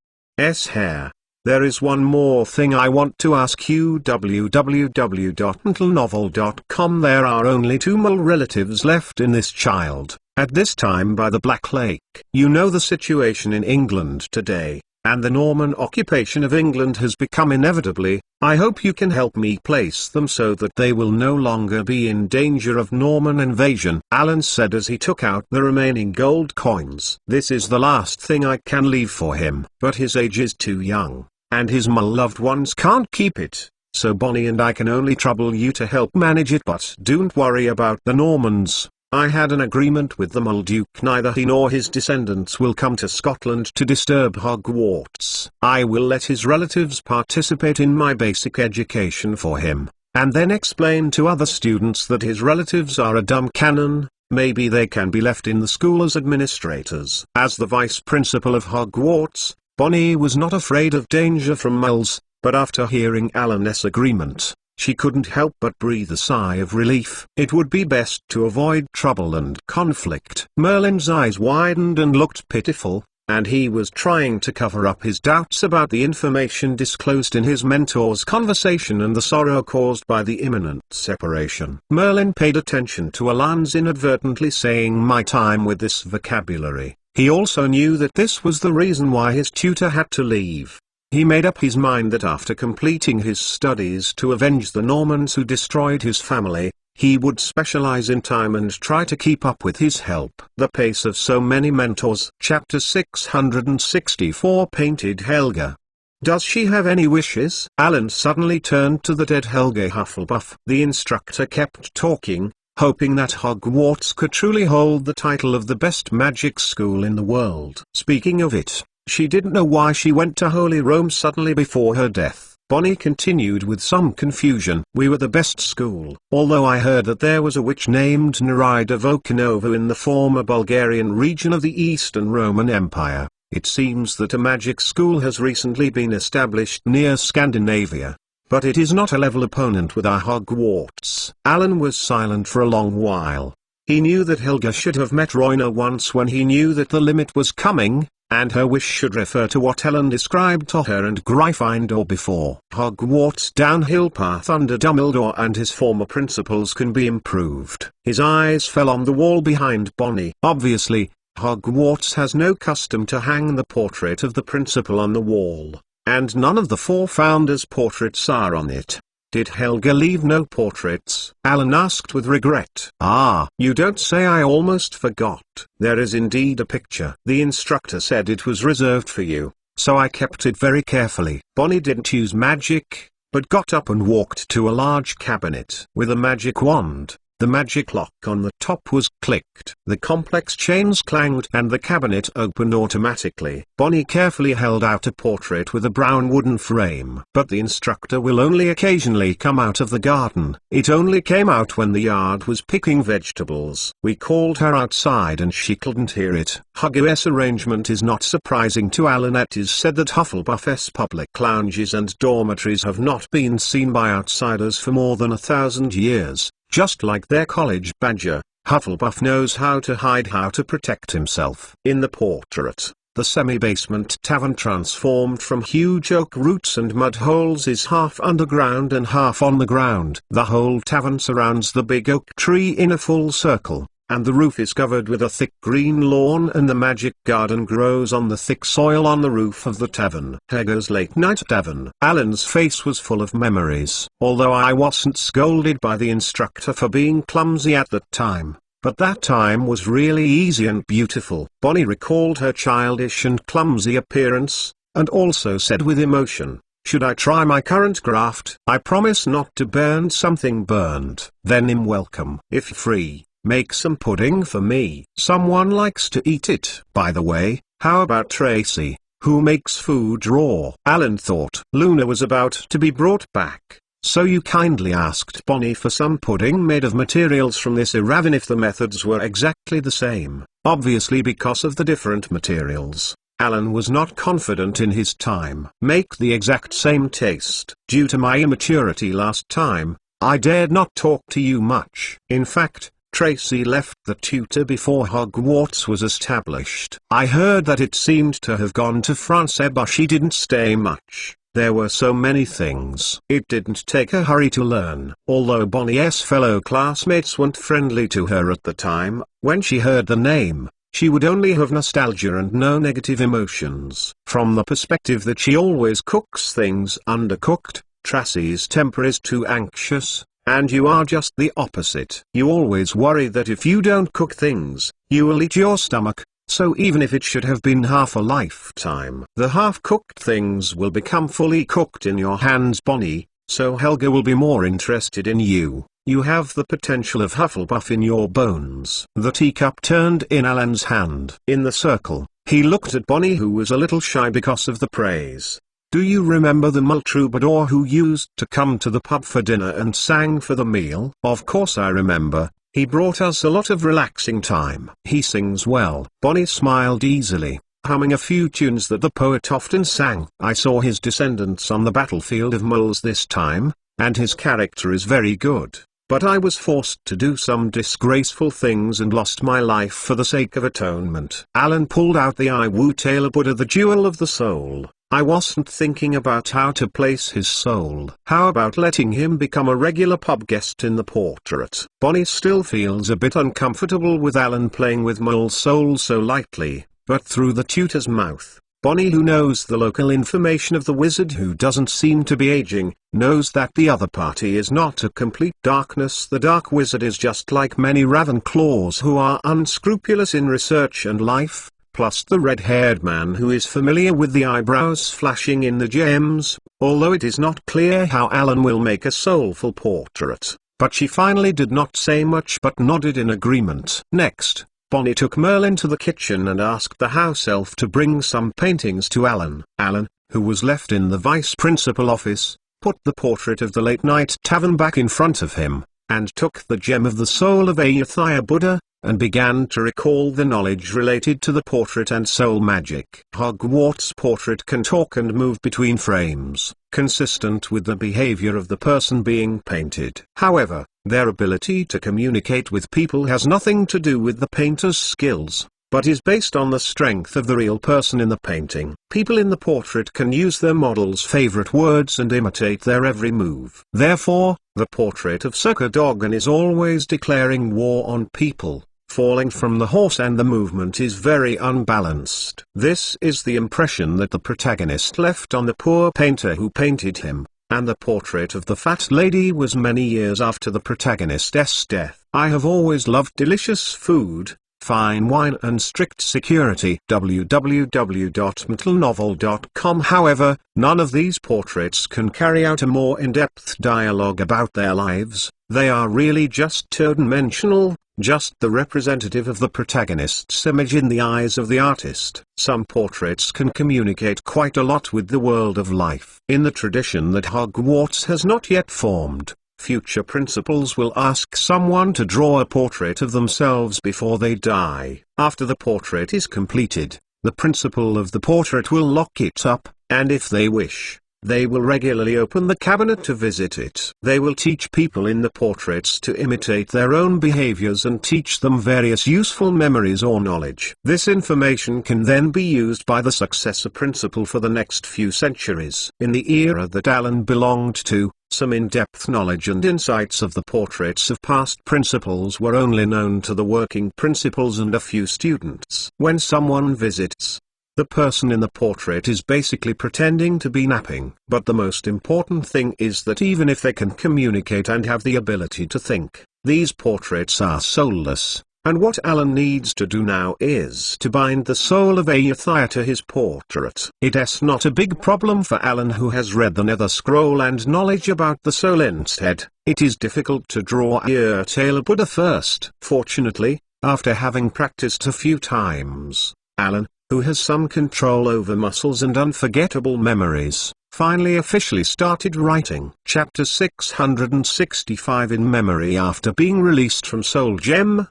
hair. There is one more thing I want to ask you. www.untilnovel.com. There are only 2 male relatives left in this child, at this time by the Black Lake. You know the situation in England today, and the Norman occupation of England has become inevitably. I hope you can help me place them so that they will no longer be in danger of Norman invasion, Alan said as he took out the remaining gold coins. This is the last thing I can leave for him, but his age is too young, and his Muggle loved ones can't keep it, so Bonnie and I can only trouble you to help manage it. But don't worry about the Normans. I had an agreement with the Muggle Duke. Neither he nor his descendants will come to Scotland to disturb Hogwarts. I will let his relatives participate in my basic education for him, and then explain to other students that his relatives are a dumb cannon. Maybe they can be left in the school as administrators. As the vice principal of Hogwarts, Bonnie was not afraid of danger from Muggles, but after hearing Alan's agreement, she couldn't help but breathe a sigh of relief. It would be best to avoid trouble and conflict. Merlin's eyes widened and looked pitiful, and he was trying to cover up his doubts about the information disclosed in his mentor's conversation and the sorrow caused by the imminent separation. Merlin paid attention to Alan's inadvertently saying "my time" with this vocabulary. He also knew that this was the reason why his tutor had to leave. He made up his mind that after completing his studies to avenge the Normans who destroyed his family, he would specialize in time and try to keep up with his help. The pace of so many mentors. Chapter 664 Painted Helga. Does she have any wishes? Alan suddenly turned to the dead Helga Hufflepuff. The instructor kept talking, hoping that Hogwarts could truly hold the title of the best magic school in the world. Speaking of it, she didn't know why she went to Holy Rome suddenly before her death. Bonnie continued with some confusion. We were the best school, although I heard that there was a witch named Nerida Vokanova in the former Bulgarian region of the Eastern Roman Empire. It seems that a magic school has recently been established near Scandinavia, but it is not a level opponent with our Hogwarts. Alan was silent for a long while. He knew that Helga should have met Roina once when he knew that the limit was coming, and her wish should refer to what Ellen described to her and Gryffindor before. Hogwarts' downhill path under Dumbledore and his former principals can be improved. His eyes fell on the wall behind Bonnie. Obviously, Hogwarts has no custom to hang the portrait of the principal on the wall, and none of the 4 founders' portraits are on it. Did Helga leave no portraits? Alan asked with regret. Ah, you don't say, I almost forgot. There is indeed a picture. The instructor said it was reserved for you, so I kept it very carefully. Bonnie didn't use magic, but got up and walked to a large cabinet. With a magic wand, the magic lock on the top was clicked. The complex chains clanged and the cabinet opened automatically. Bonnie carefully held out a portrait with a brown wooden frame. But the instructor will only occasionally come out of the garden. It only came out when the yard was picking vegetables. We called her outside and she couldn't hear it. Hogwarts' arrangement is not surprising to Alan. It is said that Hufflepuff's public lounges and dormitories have not been seen by outsiders for more than 1,000 years. Just like their college badger, Hufflepuff knows how to hide, how to protect himself. In the portrait, the semi-basement tavern transformed from huge oak roots and mud holes is half underground and half on the ground. The whole tavern surrounds the big oak tree in a full circle, and the roof is covered with a thick green lawn, and the magic garden grows on the thick soil on the roof of the tavern. Helga's late night tavern. Alan's face was full of memories. Although I wasn't scolded by the instructor for being clumsy at that time, but that time was really easy and beautiful. Bonnie recalled her childish and clumsy appearance, and also said with emotion, should I try my current graft? I promise not to burn something burned. Then I'm welcome. If free, make some pudding for me. Someone likes to eat it. By the way, how about Tracy, who makes food raw? Alan thought Luna was about to be brought back, so you kindly asked Bonnie for some pudding made of materials from this era, even if the methods were exactly the same. Obviously, because of the different materials, Alan was not confident in his time. Make the exact same taste. Due to my immaturity last time, I dared not talk to you much. In fact, Tracy left the tutor before Hogwarts was established. I heard that it seemed to have gone to France, but she didn't stay much. There were so many things. It didn't take a hurry to learn. Although Bonnie's fellow classmates weren't friendly to her at the time, when she heard the name, she would only have nostalgia and no negative emotions. From the perspective that she always cooks things undercooked, Tracy's temper is too anxious. And you are just the opposite. You always worry that if you don't cook things, you will eat your stomach, so even if it should have been half a lifetime, the half-cooked things will become fully cooked in your hands, Bonnie, so Helga will be more interested in you. You have the potential of Hufflepuff in your bones. The teacup turned in Alan's hand. In the circle, he looked at Bonnie, who was a little shy because of the praise. Do you remember the mole troubadour who used to come to the pub for dinner and sang for the meal? Of course I remember. He brought us a lot of relaxing time. He sings well. Bonnie smiled easily, humming a few tunes that the poet often sang. I saw his descendants on the battlefield of moles this time, and his character is very good. But I was forced to do some disgraceful things and lost my life for the sake of atonement. Alan pulled out the Untitled Buddha, the jewel of the soul. I wasn't thinking about how to place his soul. How about letting him become a regular pub guest in the portrait? Bonnie still feels a bit uncomfortable with Alan playing with Mole's soul so lightly, but through the tutor's mouth, Bonnie, who knows the local information of the wizard who doesn't seem to be aging, knows that the other party is not a complete darkness. The dark wizard is just like many Ravenclaws who are unscrupulous in research and life, plus the red-haired man who is familiar with the eyebrows flashing in the gems, although it is not clear how Alan will make a soulful portrait. But she finally did not say much but nodded in agreement. Next, Bonnie took Merlin to the kitchen and asked the house elf to bring some paintings to Alan. Alan, who was left in the vice principal office, put the portrait of the late-night tavern back in front of him, and took the gem of the soul of Untitled Buddha, and began to recall the knowledge related to the portrait and soul magic. Hogwarts' portrait can talk and move between frames, consistent with the behavior of the person being painted. However, their ability to communicate with people has nothing to do with the painter's skills, but is based on the strength of the real person in the painting. People in the portrait can use their model's favorite words and imitate their every move. Therefore, the portrait of Sir Dogan is always declaring war on people, falling from the horse, and the movement is very unbalanced. This is the impression that the protagonist left on the poor painter who painted him, and the portrait of the fat lady was many years after the protagonist's death. I have always loved delicious food, fine wine and strict security. www.mentalnovel.com. However, none of these portraits can carry out a more in-depth dialogue about their lives. They are really just two-dimensional, just the representative of the protagonist's image in the eyes of the artist. Some portraits can communicate quite a lot with the world of life. In the tradition that Hogwarts has not yet formed, future principals will ask someone to draw a portrait of themselves before they die. After the portrait is completed, the principal of the portrait will lock it up, and if they wish, they will regularly open the cabinet to visit it. They will teach people in the portraits to imitate their own behaviors and teach them various useful memories or knowledge. This information can then be used by the successor principal for the next few centuries. In the era that Alan belonged to, some in-depth knowledge and insights of the portraits of past principals were only known to the working principals and a few students. When someone visits, the person in the portrait is basically pretending to be napping. But the most important thing is that even if they can communicate and have the ability to think, these portraits are soulless, and what Alan needs to do now is to bind the soul of Untitled to his portrait. It's not a big problem for Alan, who has read the Nether Scroll and knowledge about the soul. Instead, it is difficult to draw Untitled Buddha first. Fortunately, after having practiced a few times, Alan, who has some control over muscles and unforgettable memories, finally officially started writing. Chapter 665. In memory. After being released from Soul Gem,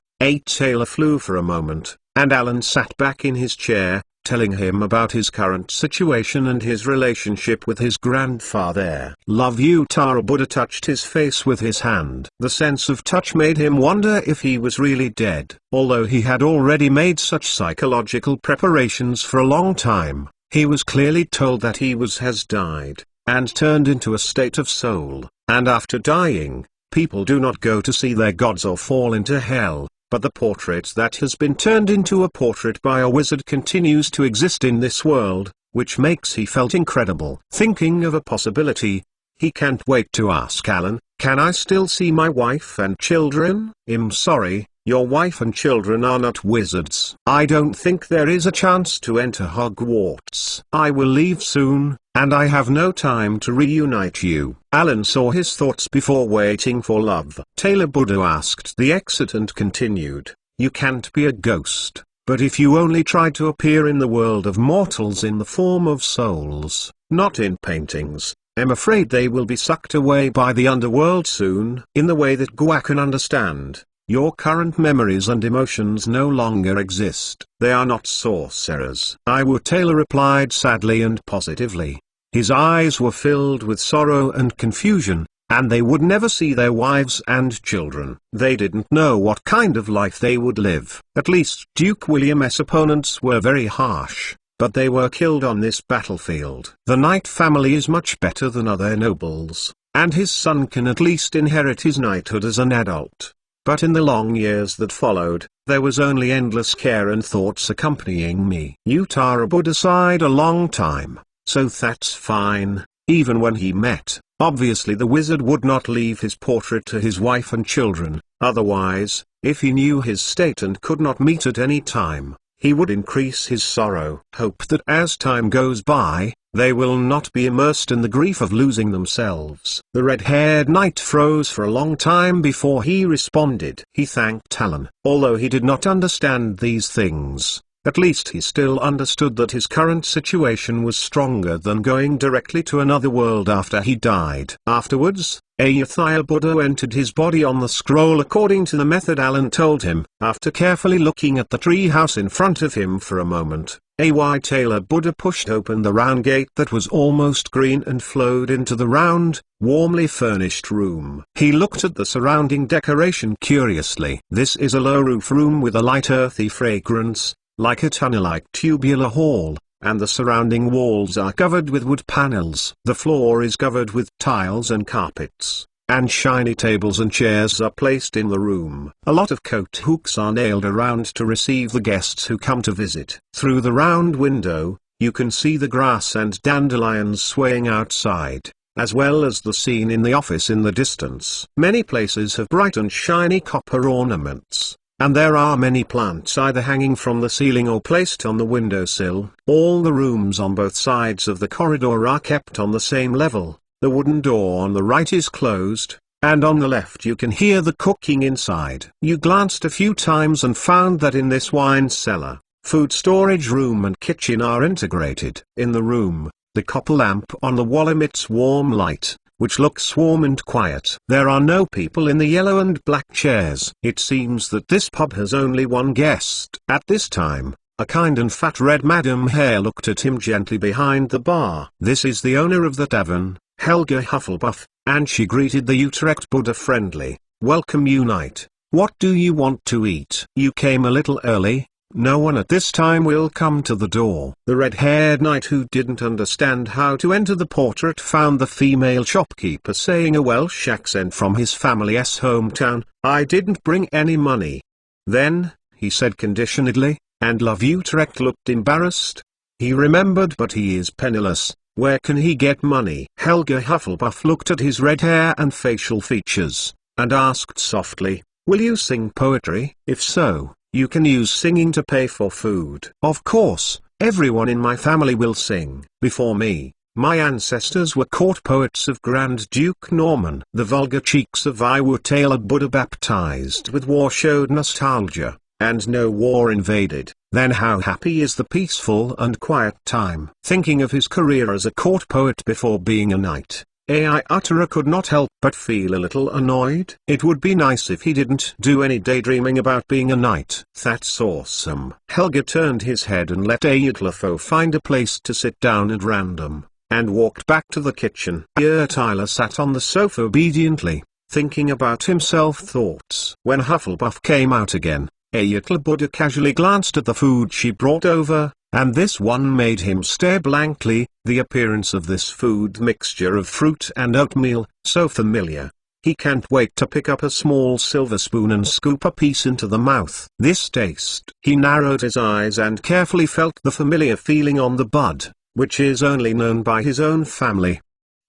Taylor flew for a moment, and Alan sat back in his chair, telling him about his current situation and his relationship with his grandfather. Love you. Tara Buddha touched his face with his hand. The sense of touch made him wonder if he was really dead. Although he had already made such psychological preparations for a long time, he was clearly told that he has died, and turned into a state of soul, and after dying, people do not go to see their gods or fall into hell. But the portrait that has been turned into a portrait by a wizard continues to exist in this world, which makes he felt incredible. Thinking of a possibility, he can't wait to ask Alan, "Can I still see my wife and children?" "I'm sorry, your wife and children are not wizards. I don't think there is a chance to enter Hogwarts. I will leave soon, and I have no time to reunite you." Alan saw his thoughts before waiting for love. Taylor Buddha asked the exit and continued, "You can't be a ghost, but if you only try to appear in the world of mortals in the form of souls, not in paintings, I'm afraid they will be sucked away by the underworld soon." In the way that Gua can understand, your current memories and emotions no longer exist. They are not sorcerers. Taylor replied sadly and positively. His eyes were filled with sorrow and confusion. and they would never see their wives and children. They didn't know what kind of life they would live. At least Duke William's opponents were very harsh, but they were killed on this battlefield. The Knight family is much better than other nobles, and his son can at least inherit his knighthood as an adult. But in the long years that followed, there was only endless care and thoughts accompanying me. Uttara Buddha sighed a long time. So that's fine. Even when he met, obviously the wizard would not leave his portrait to his wife and children. Otherwise, if he knew his state and could not meet at any time, he would increase his sorrow. Hope that as time goes by, they will not be immersed in the grief of losing themselves. The red-haired knight froze for a long time before he responded. He thanked Talon. Although he did not understand these things, at least he still understood that his current situation was stronger than going directly to another world after he died. Afterwards, Untitled Buddha entered his body on the scroll according to the method Alan told him. After carefully looking at the tree house in front of him for a moment, Untitled Buddha pushed open the round gate that was almost green and flowed into the round, warmly furnished room. He looked at the surrounding decoration curiously. This is a low-roof room with a light earthy fragrance, like a tunnel-like tubular hall, and the surrounding walls are covered with wood panels. The floor is covered with tiles and carpets, and shiny tables and chairs are placed in the room. A lot of coat hooks are nailed around to receive the guests who come to visit. Through the round window, you can see the grass and dandelions swaying outside, as well as the scene in the office in the distance. Many places have bright and shiny copper ornaments, and there are many plants either hanging from the ceiling or placed on the windowsill. All the rooms on both sides of the corridor are kept on the same level. The wooden door on the right is closed, and on the left you can hear the cooking inside. You glanced a few times and found that in this wine cellar, food storage room and kitchen are integrated. In the room, the copper lamp on the wall emits warm light, which looks warm and quiet. There are no people in the yellow and black chairs. It seems that this pub has only one guest. At this time, a kind and fat red Madam Hare looked at him gently behind the bar. This is the owner of the tavern, Helga Hufflepuff, and she greeted the Utrecht Buddha friendly. Welcome, you knight. What do you want to eat? You came a little early. No one at this time will come to the door. The red-haired knight, who didn't understand how to enter the portrait, found the female shopkeeper saying a Welsh accent from his family's hometown, "I didn't bring any money." Then, he said conditionedly, and Love Utrecht looked embarrassed. He remembered, but he is penniless. Where can he get money? Helga Hufflepuff looked at his red hair and facial features, and asked softly, "Will you sing poetry? If so, you can use singing to pay for food." "Of course, everyone in my family will sing. Before me, my ancestors were court poets of Grand Duke Norman." The vulgar cheeks of Untitled Buddha, baptized with war, showed nostalgia, and no war invaded. Then how happy is the peaceful and quiet time. Thinking of his career as a court poet before being a knight, Uttara could not help but feel a little annoyed. It would be nice if he didn't do any daydreaming about being a knight. That's awesome. Helga turned his head and let Utlafo find a place to sit down at random, and walked back to the kitchen. Uttila sat on the sofa obediently, thinking about himself thoughts. When Hufflepuff came out again, Untitled Buddha casually glanced at the food she brought over, and this one made him stare blankly. The appearance of this food mixture of fruit and oatmeal, so familiar. He can't wait to pick up a small silver spoon and scoop a piece into the mouth. This taste. He narrowed his eyes and carefully felt the familiar feeling on the bud, which is only known by his own family.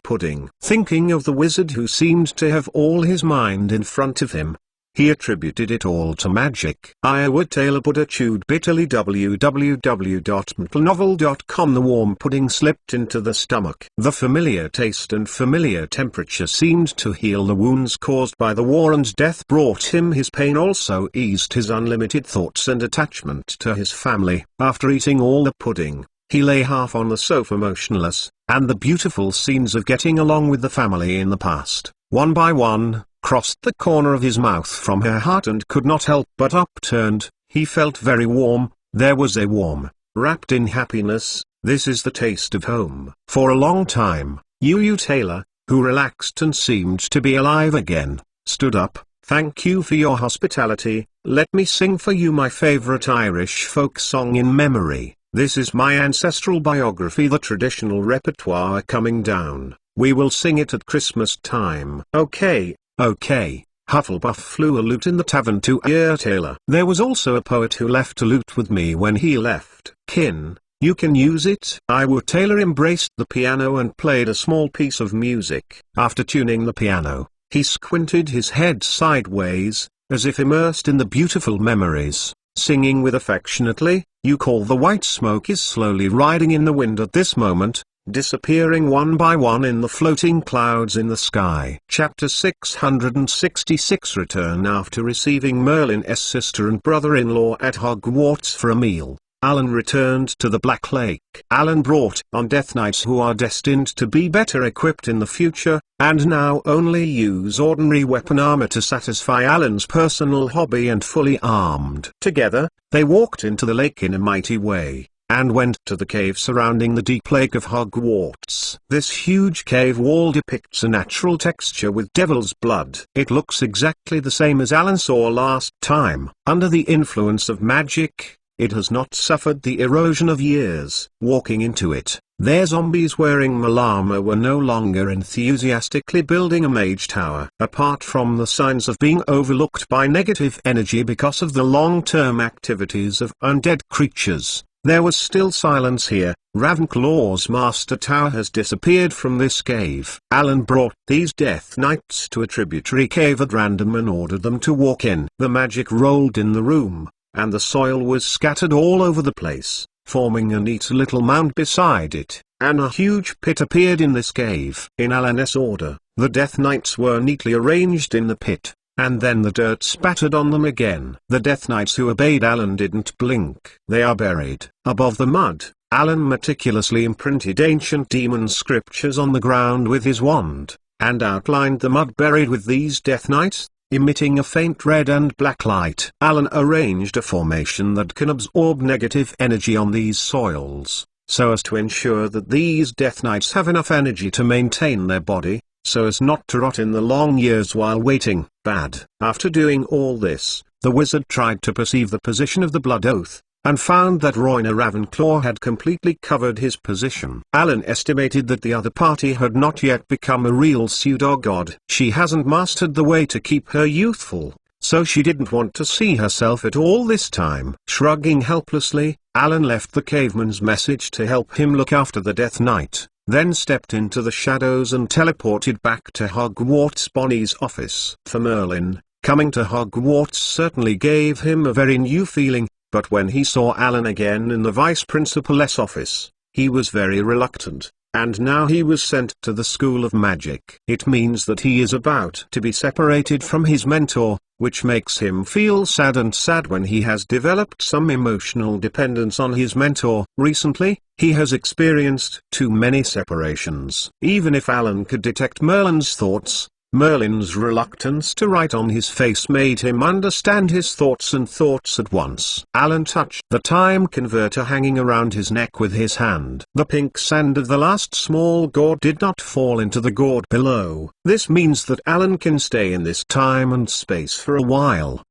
Pudding. Thinking of the wizard who seemed to have all his mind in front of him, he attributed it all to magic. Untitled Buddha chewed bitterly. www.mentalnovel.com. The warm pudding slipped into the stomach. The familiar taste and familiar temperature seemed to heal the wounds caused by the war and death brought him. His pain also eased his unlimited thoughts and attachment to his family. After eating all the pudding, he lay half on the sofa motionless, and the beautiful scenes of getting along with the family in the past, one by one, crossed the corner of his mouth from her heart and could not help but upturned. He felt very warm. There was a warm, wrapped in happiness. This is the taste of home. For a long time, Taylor, who relaxed and seemed to be alive again, stood up. "Thank you for your hospitality. Let me sing for you my favorite Irish folk song in memory. This is my ancestral biography, the traditional repertoire coming down. We will sing it at Christmas time." "Okay, okay." Hufflepuff flew a lute in the tavern to ear Taylor. "There was also a poet who left a lute with me when he left. Kin, you can use it." Taylor embraced the piano and played a small piece of music. After tuning the piano, he squinted his head sideways, as if immersed in the beautiful memories, singing with affectionately, "You call the white smoke is slowly riding in the wind at this moment, disappearing one by one in the floating clouds in the sky." Chapter 666 Return. After receiving Merlin's sister and brother-in-law at Hogwarts for a meal, Alan returned to the Black Lake. Alan brought on Death Knights who are destined to be better equipped in the future, and now only use ordinary weapon armor to satisfy Alan's personal hobby, and fully armed. Together, they walked into the lake in a mighty way, and went to the cave surrounding the deep lake of Hogwarts. This huge cave wall depicts a natural texture with devil's blood. It looks exactly the same as Alan saw last time. Under the influence of magic, it has not suffered the erosion of years. Walking into it, their zombies wearing armor were no longer enthusiastically building a mage tower. Apart from the signs of being overlooked by negative energy because of the long-term activities of undead creatures, there was still silence here. Ravenclaw's master tower has disappeared from this cave. Alan brought these Death Knights to a tributary cave at random and ordered them to walk in. The magic rolled in the room, and the soil was scattered all over the place, forming a neat little mound beside it, and a huge pit appeared in this cave. In Alan's order, the Death Knights were neatly arranged in the pit, and then the dirt spattered on them again. The Death Knights who obeyed Alan didn't blink. They are buried. Above the mud, Alan meticulously imprinted ancient demon scriptures on the ground with his wand, and outlined the mud buried with these Death Knights, emitting a faint red and black light. Alan arranged a formation that can absorb negative energy on these soils, so as to ensure that these Death Knights have enough energy to maintain their body, so as not to rot in the long years while waiting. Bad. After doing all this, the wizard tried to perceive the position of the Blood Oath, and found that Rowena Ravenclaw had completely covered his position. Alan estimated that the other party had not yet become a real pseudo-god. She hasn't mastered the way to keep her youthful, so she didn't want to see herself at all this time. Shrugging helplessly, Alan left the caveman's message to help him look after the Death Knight, then stepped into the shadows and teleported back to Hogwarts Bonnie's office. For Merlin, coming to Hogwarts certainly gave him a very new feeling. But when he saw Alan again in the Vice Principal's office, he was very reluctant, and now he was sent to the School of Magic. It means that he is about to be separated from his mentor, which makes him feel sad, and sad when he has developed some emotional dependence on his mentor. Recently, he has experienced too many separations. Even if Alan could detect Merlin's thoughts, Merlin's reluctance to write on his face made him understand his thoughts at once. Alan touched the time converter hanging around his neck with his hand. The pink sand of the last small gourd did not fall into the gourd below. This means that Alan can stay in this time and space for a while.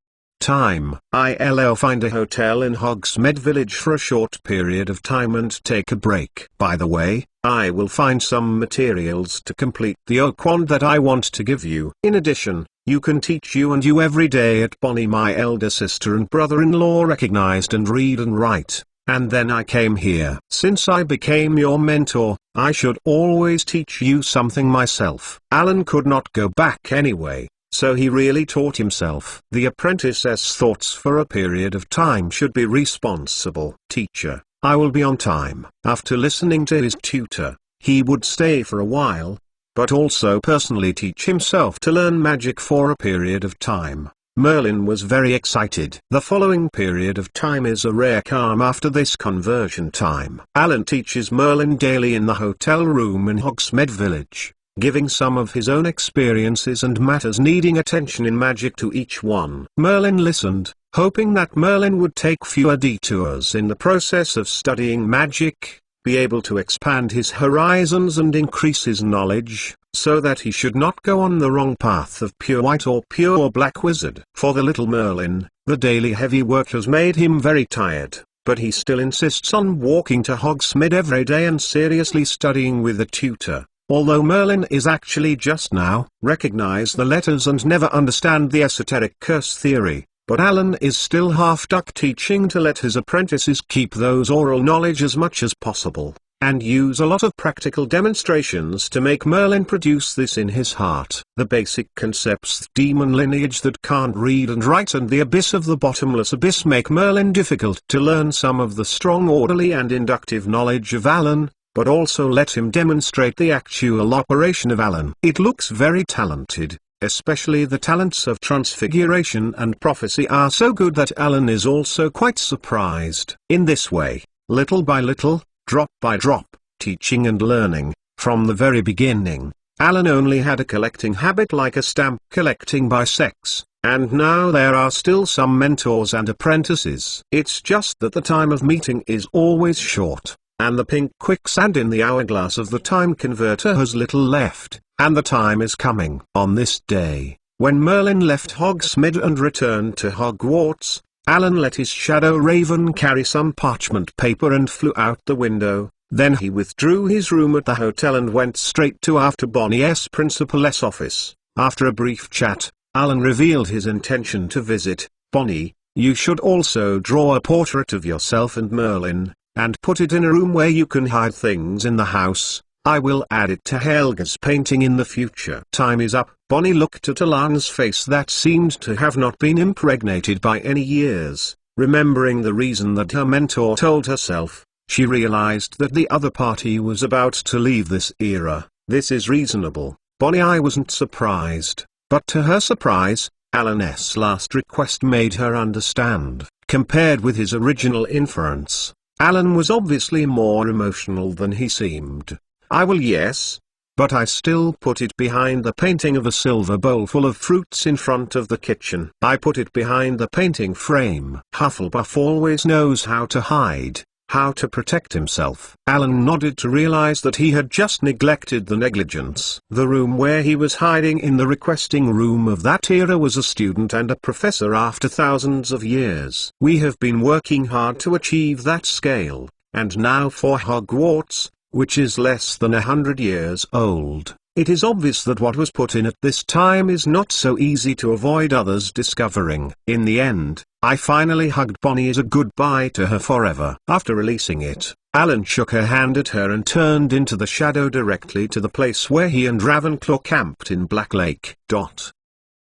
I'll find a hotel in Hogsmeade Village for a short period of time and take a break. By the way, I will find some materials to complete the oak wand that I want to give you. In addition, you can teach you every day at Bonnie. My elder sister and brother-in-law recognized and read and write, and then I came here. Since I became your mentor, I should always teach you something myself. Alan could not go back anyway, so he really taught himself. The apprentice's thoughts for a period of time should be responsible. Teacher, I will be on time. After listening to his tutor, he would stay for a while, but also personally teach himself to learn magic for a period of time. Merlin was very excited. The following period of time is a rare calm after this conversion time. Alan teaches Merlin daily in the hotel room in Hogsmeade Village, giving some of his own experiences and matters needing attention in magic to each one. Merlin listened, hoping that Merlin would take fewer detours in the process of studying magic, be able to expand his horizons and increase his knowledge, so that he should not go on the wrong path of pure white or pure black wizard. For the little Merlin, the daily heavy work has made him very tired, but he still insists on walking to Hogsmeade every day and seriously studying with a tutor. Although Merlin is actually just now recognize the letters and never understand the esoteric curse theory, but Alan is still half-duck teaching to let his apprentices keep those oral knowledge as much as possible, and use a lot of practical demonstrations to make Merlin produce this in his heart. The basic concepts, the demon lineage that can't read and write and the abyss of the bottomless abyss make Merlin difficult to learn some of the strong orderly and inductive knowledge of Alan, but also let him demonstrate the actual operation of Alan. It looks very talented, especially the talents of transfiguration and prophecy are so good that Alan is also quite surprised. In this way, little by little, drop by drop, teaching and learning, from the very beginning, Alan only had a collecting habit like a stamp collecting by sex, and now there are still some mentors and apprentices. It's just that the time of meeting is always short, and the pink quicksand in the hourglass of the time converter has little left, and the time is coming. On this day, when Merlin left Hogsmeade and returned to Hogwarts, Alan let his shadow raven carry some parchment paper and flew out the window. Then he withdrew his room at the hotel and went straight to after Bonnie's principal's office. After a brief chat, Alan revealed his intention to visit. Bonnie, you should also draw a portrait of yourself and Merlin, and put it in a room where you can hide things in the house. I will add it to Helga's painting in the future. Time is up. Bonnie looked at Alan's face that seemed to have not been impregnated by any years. Remembering the reason that her mentor told herself, she realized that the other party was about to leave this era. This is reasonable. Bonnie I wasn't surprised, but to her surprise, Alan's last request made her understand. Compared with his original inference, Alan was obviously more emotional than he seemed. I will, yes. But I still put it behind the painting of a silver bowl full of fruits in front of the kitchen. I put it behind the painting frame. Hufflepuff always knows how to hide, how to protect himself. Alan nodded to realize that he had just neglected the negligence. The room where he was hiding in the requesting room of that era was a student and a professor after thousands of years. We have been working hard to achieve that scale, and now for Hogwarts, which is less than 100 years old, it is obvious that what was put in at this time is not so easy to avoid others discovering. In the end, I finally hugged Bonnie as a goodbye to her forever. After releasing it, Alan shook her hand at her and turned into the shadow directly to the place where he and Ravenclaw camped in Black Lake.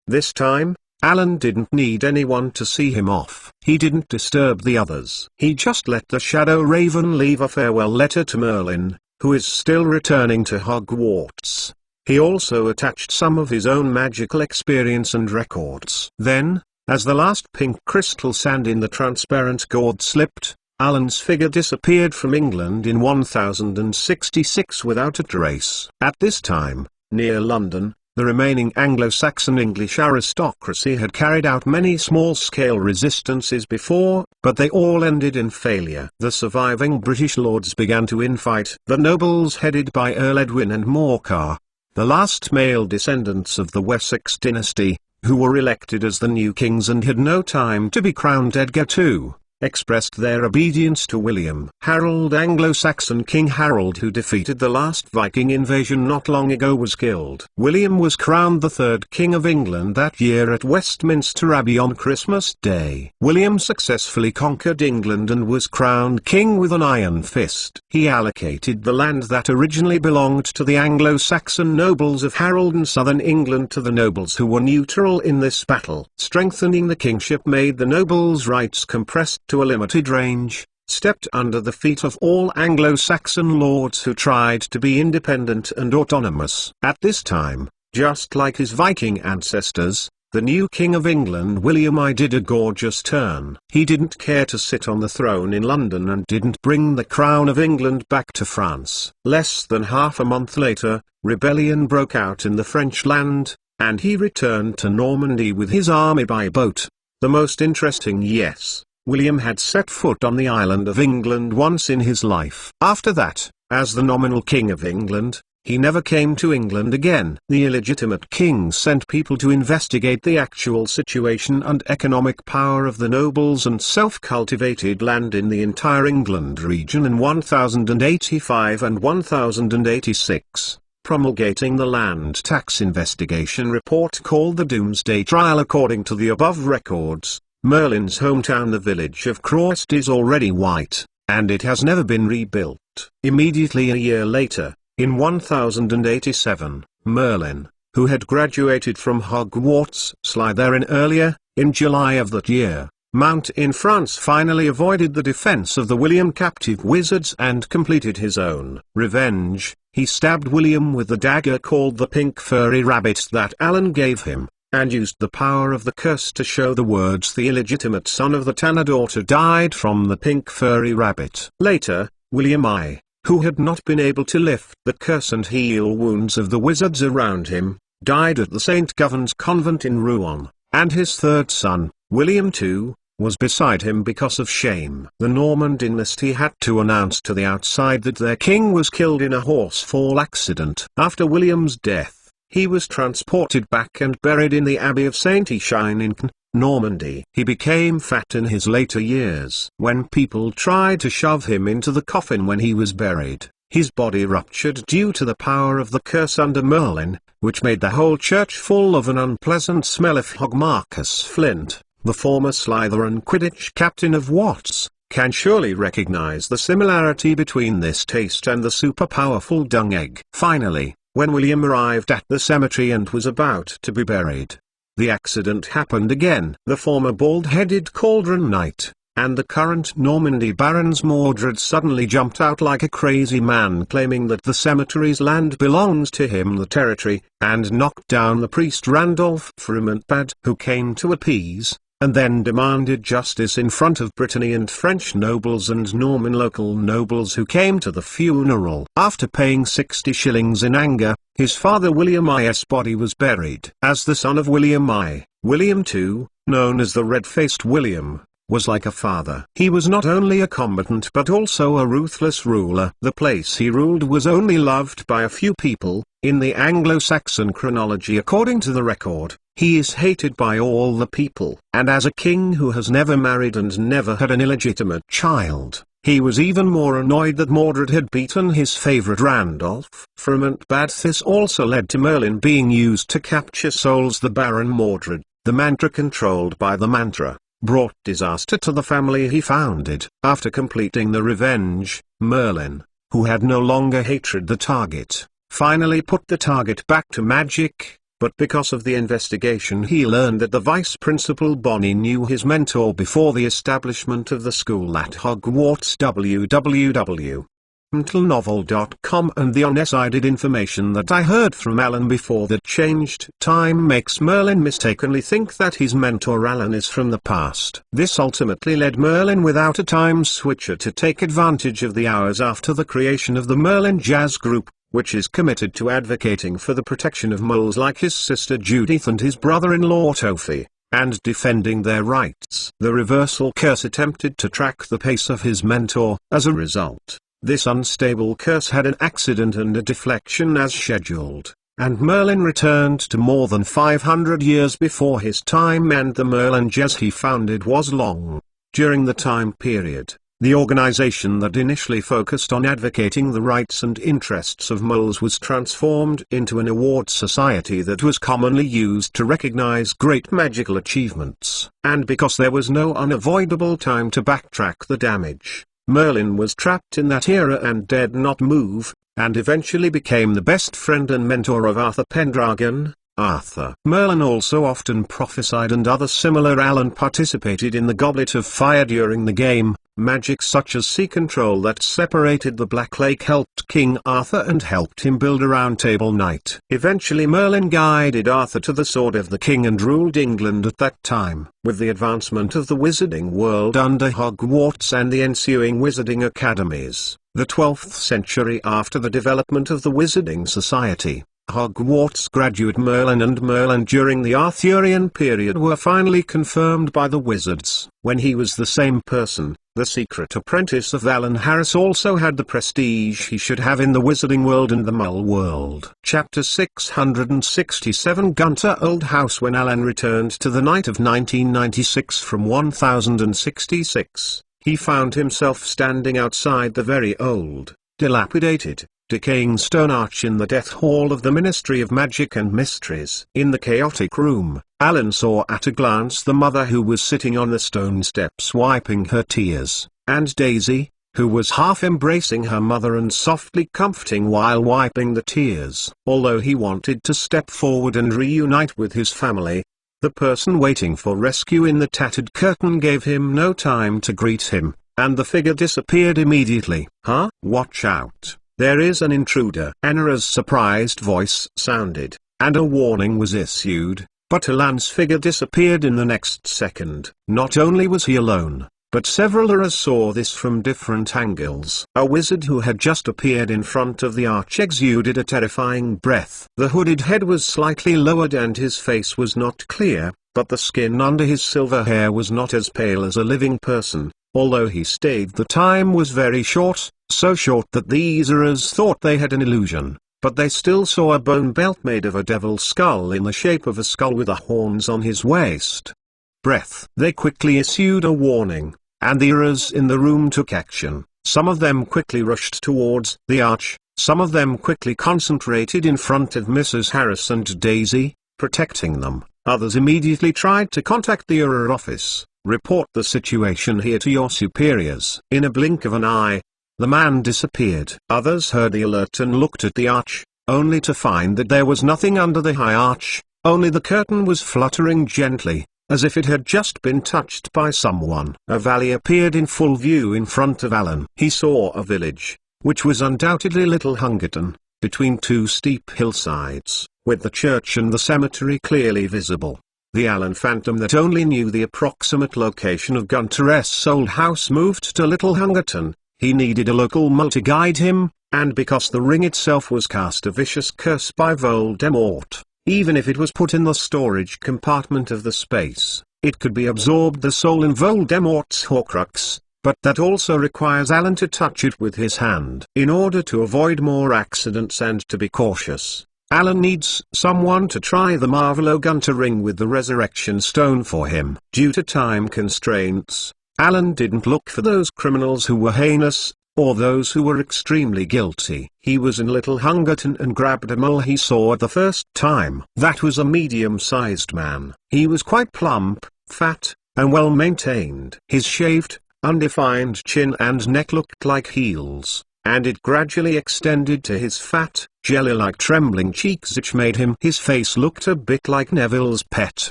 This time, Alan didn't need anyone to see him off. He didn't disturb the others. He just let the shadow raven leave a farewell letter to Merlin, who is still returning to Hogwarts. He also attached some of his own magical experience and records. Then, as the last pink crystal sand in the transparent gourd slipped, Alan's figure disappeared from England in 1066 without a trace. At this time, near London, the remaining Anglo-Saxon English aristocracy had carried out many small-scale resistances before, but they all ended in failure. The surviving British lords began to infight the nobles headed by Earl Edwin and Morcar, the last male descendants of the Wessex dynasty, who were elected as the new kings and had no time to be crowned. Edgar II expressed their obedience to William. Harold, Anglo-Saxon King Harold, who defeated the last Viking invasion not long ago, was killed. William was crowned the third King of England that year at Westminster Abbey on Christmas Day. William successfully conquered England and was crowned king with an iron fist. He allocated the land that originally belonged to the Anglo-Saxon nobles of Harold and southern England to the nobles who were neutral in this battle. Strengthening the kingship made the nobles' rights compressed to a limited range, stepped under the feet of all Anglo-Saxon lords who tried to be independent and autonomous. At this time, just like his Viking ancestors, the new King of England William I did a gorgeous turn. He didn't care to sit on the throne in London and didn't bring the crown of England back to France. Less than half a month later, rebellion broke out in the French land, and he returned to Normandy with his army by boat. The most interesting, yes, William had set foot on the island of England once in his life. After that, as the nominal King of England, he never came to England again. The illegitimate king sent people to investigate the actual situation and economic power of the nobles and self-cultivated land in the entire England region in 1085 and 1086, promulgating the land tax investigation report called the Doomsday Trial. According to the above records, Merlin's hometown, the village of Croist, is already white, and it has never been rebuilt. Immediately a year later, in 1087, Merlin, who had graduated from Hogwarts Slytherin earlier, in July of that year, Mount in France, finally avoided the defense of the William captive wizards and completed his own revenge. He stabbed William with the dagger called the Pink Furry Rabbit that Alan gave him, and used the power of the curse to show the words the illegitimate son of the Tanner daughter died from the Pink Furry Rabbit. Later, William I, who had not been able to lift the curse and heal wounds of the wizards around him, died at the St. Govan's convent in Rouen, and his third son, William II, was beside him because of shame. The Norman dynasty had to announce to the outside that their king was killed in a horsefall accident. After William's death, he was transported back and buried in the Abbey of Saint Etienne in Normandy. He became fat in his later years. When people tried to shove him into the coffin when he was buried, his body ruptured due to the power of the curse under Merlin, which made the whole church full of an unpleasant smell. If Hogmarcus Flint, the former Slytherin Quidditch captain of Watts, can surely recognize the similarity between this taste and the super-powerful dung egg. Finally, when William arrived at the cemetery and was about to be buried, the accident happened again. The former bald-headed Cauldron Knight, and the current Normandy Baron's Mordred suddenly jumped out like a crazy man, claiming that the cemetery's land belongs to him, the territory, and knocked down the priest Randolph Frumentbad, who came to appease, and then demanded justice in front of Brittany and French nobles and Norman local nobles who came to the funeral. After paying 60 shillings in anger, his father William I's body was buried. As the son of William I, William II, known as the Red-Faced William, was like a father. He was not only a combatant but also a ruthless ruler. The place he ruled was only loved by a few people. In the Anglo-Saxon chronology, according to the record, he is hated by all the people. And as a king who has never married and never had an illegitimate child, he was even more annoyed that Mordred had beaten his favorite Randolph Frumentbad. This also led to Merlin being used to capture souls. The Baron Mordred, the mantra controlled by the mantra, brought disaster to the family he founded. After completing the revenge, Merlin, who had no longer hatred the target, finally put the target back to magic. But because of the investigation, he learned that the vice principal Bonnie knew his mentor before the establishment of the school at Hogwarts. www.untilnovel.com. And the undecided information that I heard from Alan before that changed time makes Merlin mistakenly think that his mentor Alan is from the past. This ultimately led Merlin without a time switcher to take advantage of the hours after the creation of the Merlin Jazz Group, which is committed to advocating for the protection of moles like his sister Judith and his brother-in-law Tofi, and defending their rights. The reversal curse attempted to track the pace of his mentor. As a result, this unstable curse had an accident and a deflection as scheduled, and Merlin returned to more than 500 years before his time, and the Merlin Jazz he founded was long. During the time period, the organization that initially focused on advocating the rights and interests of moles was transformed into an award society that was commonly used to recognize great magical achievements. And because there was no unavoidable time to backtrack the damage, Merlin was trapped in that era and dared not move, and eventually became the best friend and mentor of Arthur Pendragon. Merlin also often prophesied, and other similar Alan participated in the Goblet of Fire during the game. Magic such as sea control that separated the Black Lake helped King Arthur and helped him build a round table knight. Eventually Merlin guided Arthur to the Sword of the King and ruled England at that time. With the advancement of the wizarding world under Hogwarts and the ensuing wizarding academies, the 12th century after the development of the Wizarding Society, Hogwarts graduate Merlin and Merlin during the Arthurian period were finally confirmed by the wizards. When he was the same person, the secret apprentice of Alan Harris also had the prestige he should have in the wizarding world and the Mull world. Chapter 667 Gunter Old House. When Alan returned to the night of 1996 from 1066, he found himself standing outside the very old, dilapidated, decaying stone arch in the Death Hall of the Ministry of Magic and Mysteries. In the chaotic room, Alan saw at a glance the mother who was sitting on the stone steps wiping her tears, and Daisy, who was half embracing her mother and softly comforting while wiping the tears. Although he wanted to step forward and reunite with his family, the person waiting for rescue in the tattered curtain gave him no time to greet him, and the figure disappeared immediately. "Huh? Watch out. There is an intruder." Anara's surprised voice sounded, and a warning was issued, but Alan's figure disappeared in the next second. Not only was he alone, but several others saw this from different angles. A wizard who had just appeared in front of the arch exuded a terrifying breath. The hooded head was slightly lowered and his face was not clear, but the skin under his silver hair was not as pale as a living person. Although he stayed, the time was very short, so short that these Urras thought they had an illusion, but they still saw a bone belt made of a devil's skull in the shape of a skull with the horns on his waist. Breath. They quickly issued a warning, and the Urras in the room took action. Some of them quickly rushed towards the arch, some of them quickly concentrated in front of Mrs. Harris and Daisy, protecting them. Others immediately tried to contact the Urra office. "Report the situation here to your superiors." In a blink of an eye, the man disappeared. Others heard the alert and looked at the arch, only to find that there was nothing under the high arch, only the curtain was fluttering gently, as if it had just been touched by someone. A valley appeared in full view in front of Alan. He saw a village, which was undoubtedly Little Hungerton, between two steep hillsides, with the church and the cemetery clearly visible. The Alan phantom that only knew the approximate location of Gunter's old house moved to Little Hungerton. He needed a local mull to guide him, and because the ring itself was cast a vicious curse by Voldemort, even if it was put in the storage compartment of the space, it could be absorbed the soul in Voldemort's Horcrux, but that also requires Alan to touch it with his hand. In order to avoid more accidents and to be cautious, Alan needs someone to try the Marvolo Gunter ring with the resurrection stone for him. Due to time constraints, Alan didn't look for those criminals who were heinous, or those who were extremely guilty. He was in Little Hungerton and grabbed a mull he saw the first time. That was a medium-sized man. He was quite plump, fat, and well-maintained. His shaved, undefined chin and neck looked like heels, and it gradually extended to his fat, jelly-like trembling cheeks, which made his face looked a bit like Neville's pet.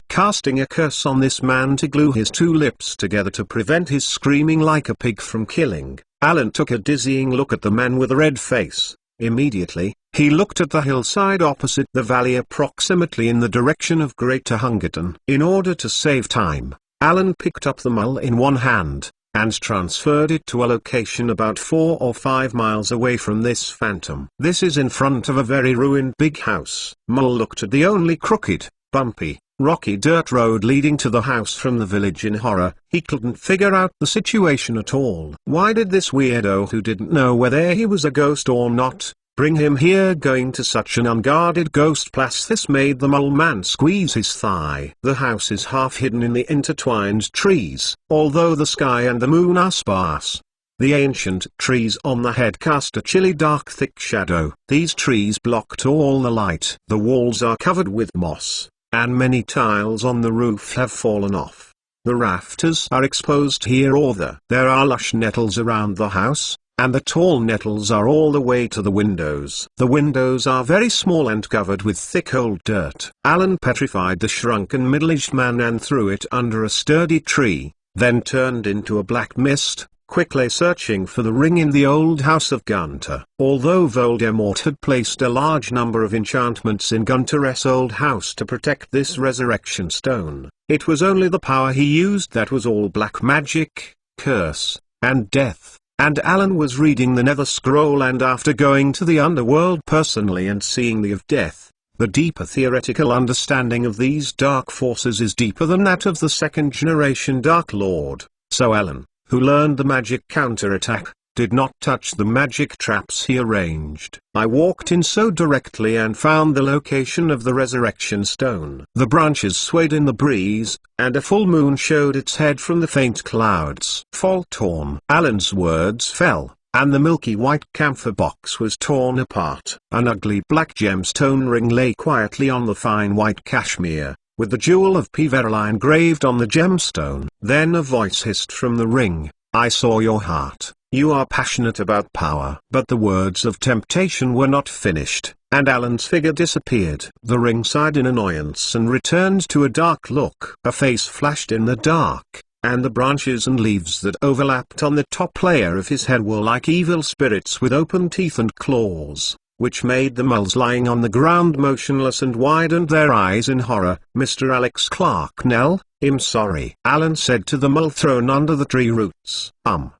Casting a curse on this man to glue his two lips together to prevent his screaming like a pig from killing, Alan took a dizzying look at the man with a red face. Immediately, he looked at the hillside opposite the valley approximately in the direction of Greater Hungerton. In order to save time, Alan picked up the mull in one hand, and transferred it to a location about 4 or 5 miles away from this phantom. "This is in front of a very ruined big house." Mull looked at the only crooked, bumpy, rocky dirt road leading to the house from the village in horror. He couldn't figure out the situation at all. Why did this weirdo who didn't know whether he was a ghost or not, bring him here going to such an unguarded ghost place? This made the mole man squeeze his thigh. The house is half hidden in the intertwined trees, although the sky and the moon are sparse. The ancient trees on the head cast a chilly dark thick shadow. These trees blocked all the light. The walls are covered with moss, and many tiles on the roof have fallen off. The rafters are exposed here or there. There are lush nettles around the house, and the tall nettles are all the way to the windows. The windows are very small and covered with thick old dirt. Alan petrified the shrunken middle-aged man and threw it under a sturdy tree, then turned into a black mist, quickly searching for the ring in the old house of Gunter. Although Voldemort had placed a large number of enchantments in Gunter's old house to protect this resurrection stone, it was only the power he used that was all black magic, curse, and death. And Alan was reading the Nether Scroll, and after going to the underworld personally and seeing the of death, the deeper theoretical understanding of these dark forces is deeper than that of the second generation Dark Lord. So Alan, who learned the magic counterattack, did not touch the magic traps he arranged. I walked in so directly and found the location of the resurrection stone. The branches swayed in the breeze, and a full moon showed its head from the faint clouds. Fall torn. Alan's words fell, and the milky white camphor box was torn apart. An ugly black gemstone ring lay quietly on the fine white cashmere, with the jewel of Piverla engraved on the gemstone. Then a voice hissed from the ring, "I saw your heart. You are passionate about power." But the words of temptation were not finished, and Alan's figure disappeared. The ring sighed in annoyance and returned to a dark look. A face flashed in the dark, and the branches and leaves that overlapped on the top layer of his head were like evil spirits with open teeth and claws, which made the moles lying on the ground motionless and widened their eyes in horror. "Mr. Alex Clarknell, I'm sorry," Alan said to the mole thrown under the tree roots.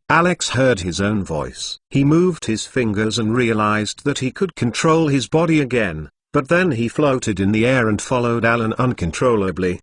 Alex heard his own voice. He moved his fingers and realized that he could control his body again, but then he floated in the air and followed Alan uncontrollably.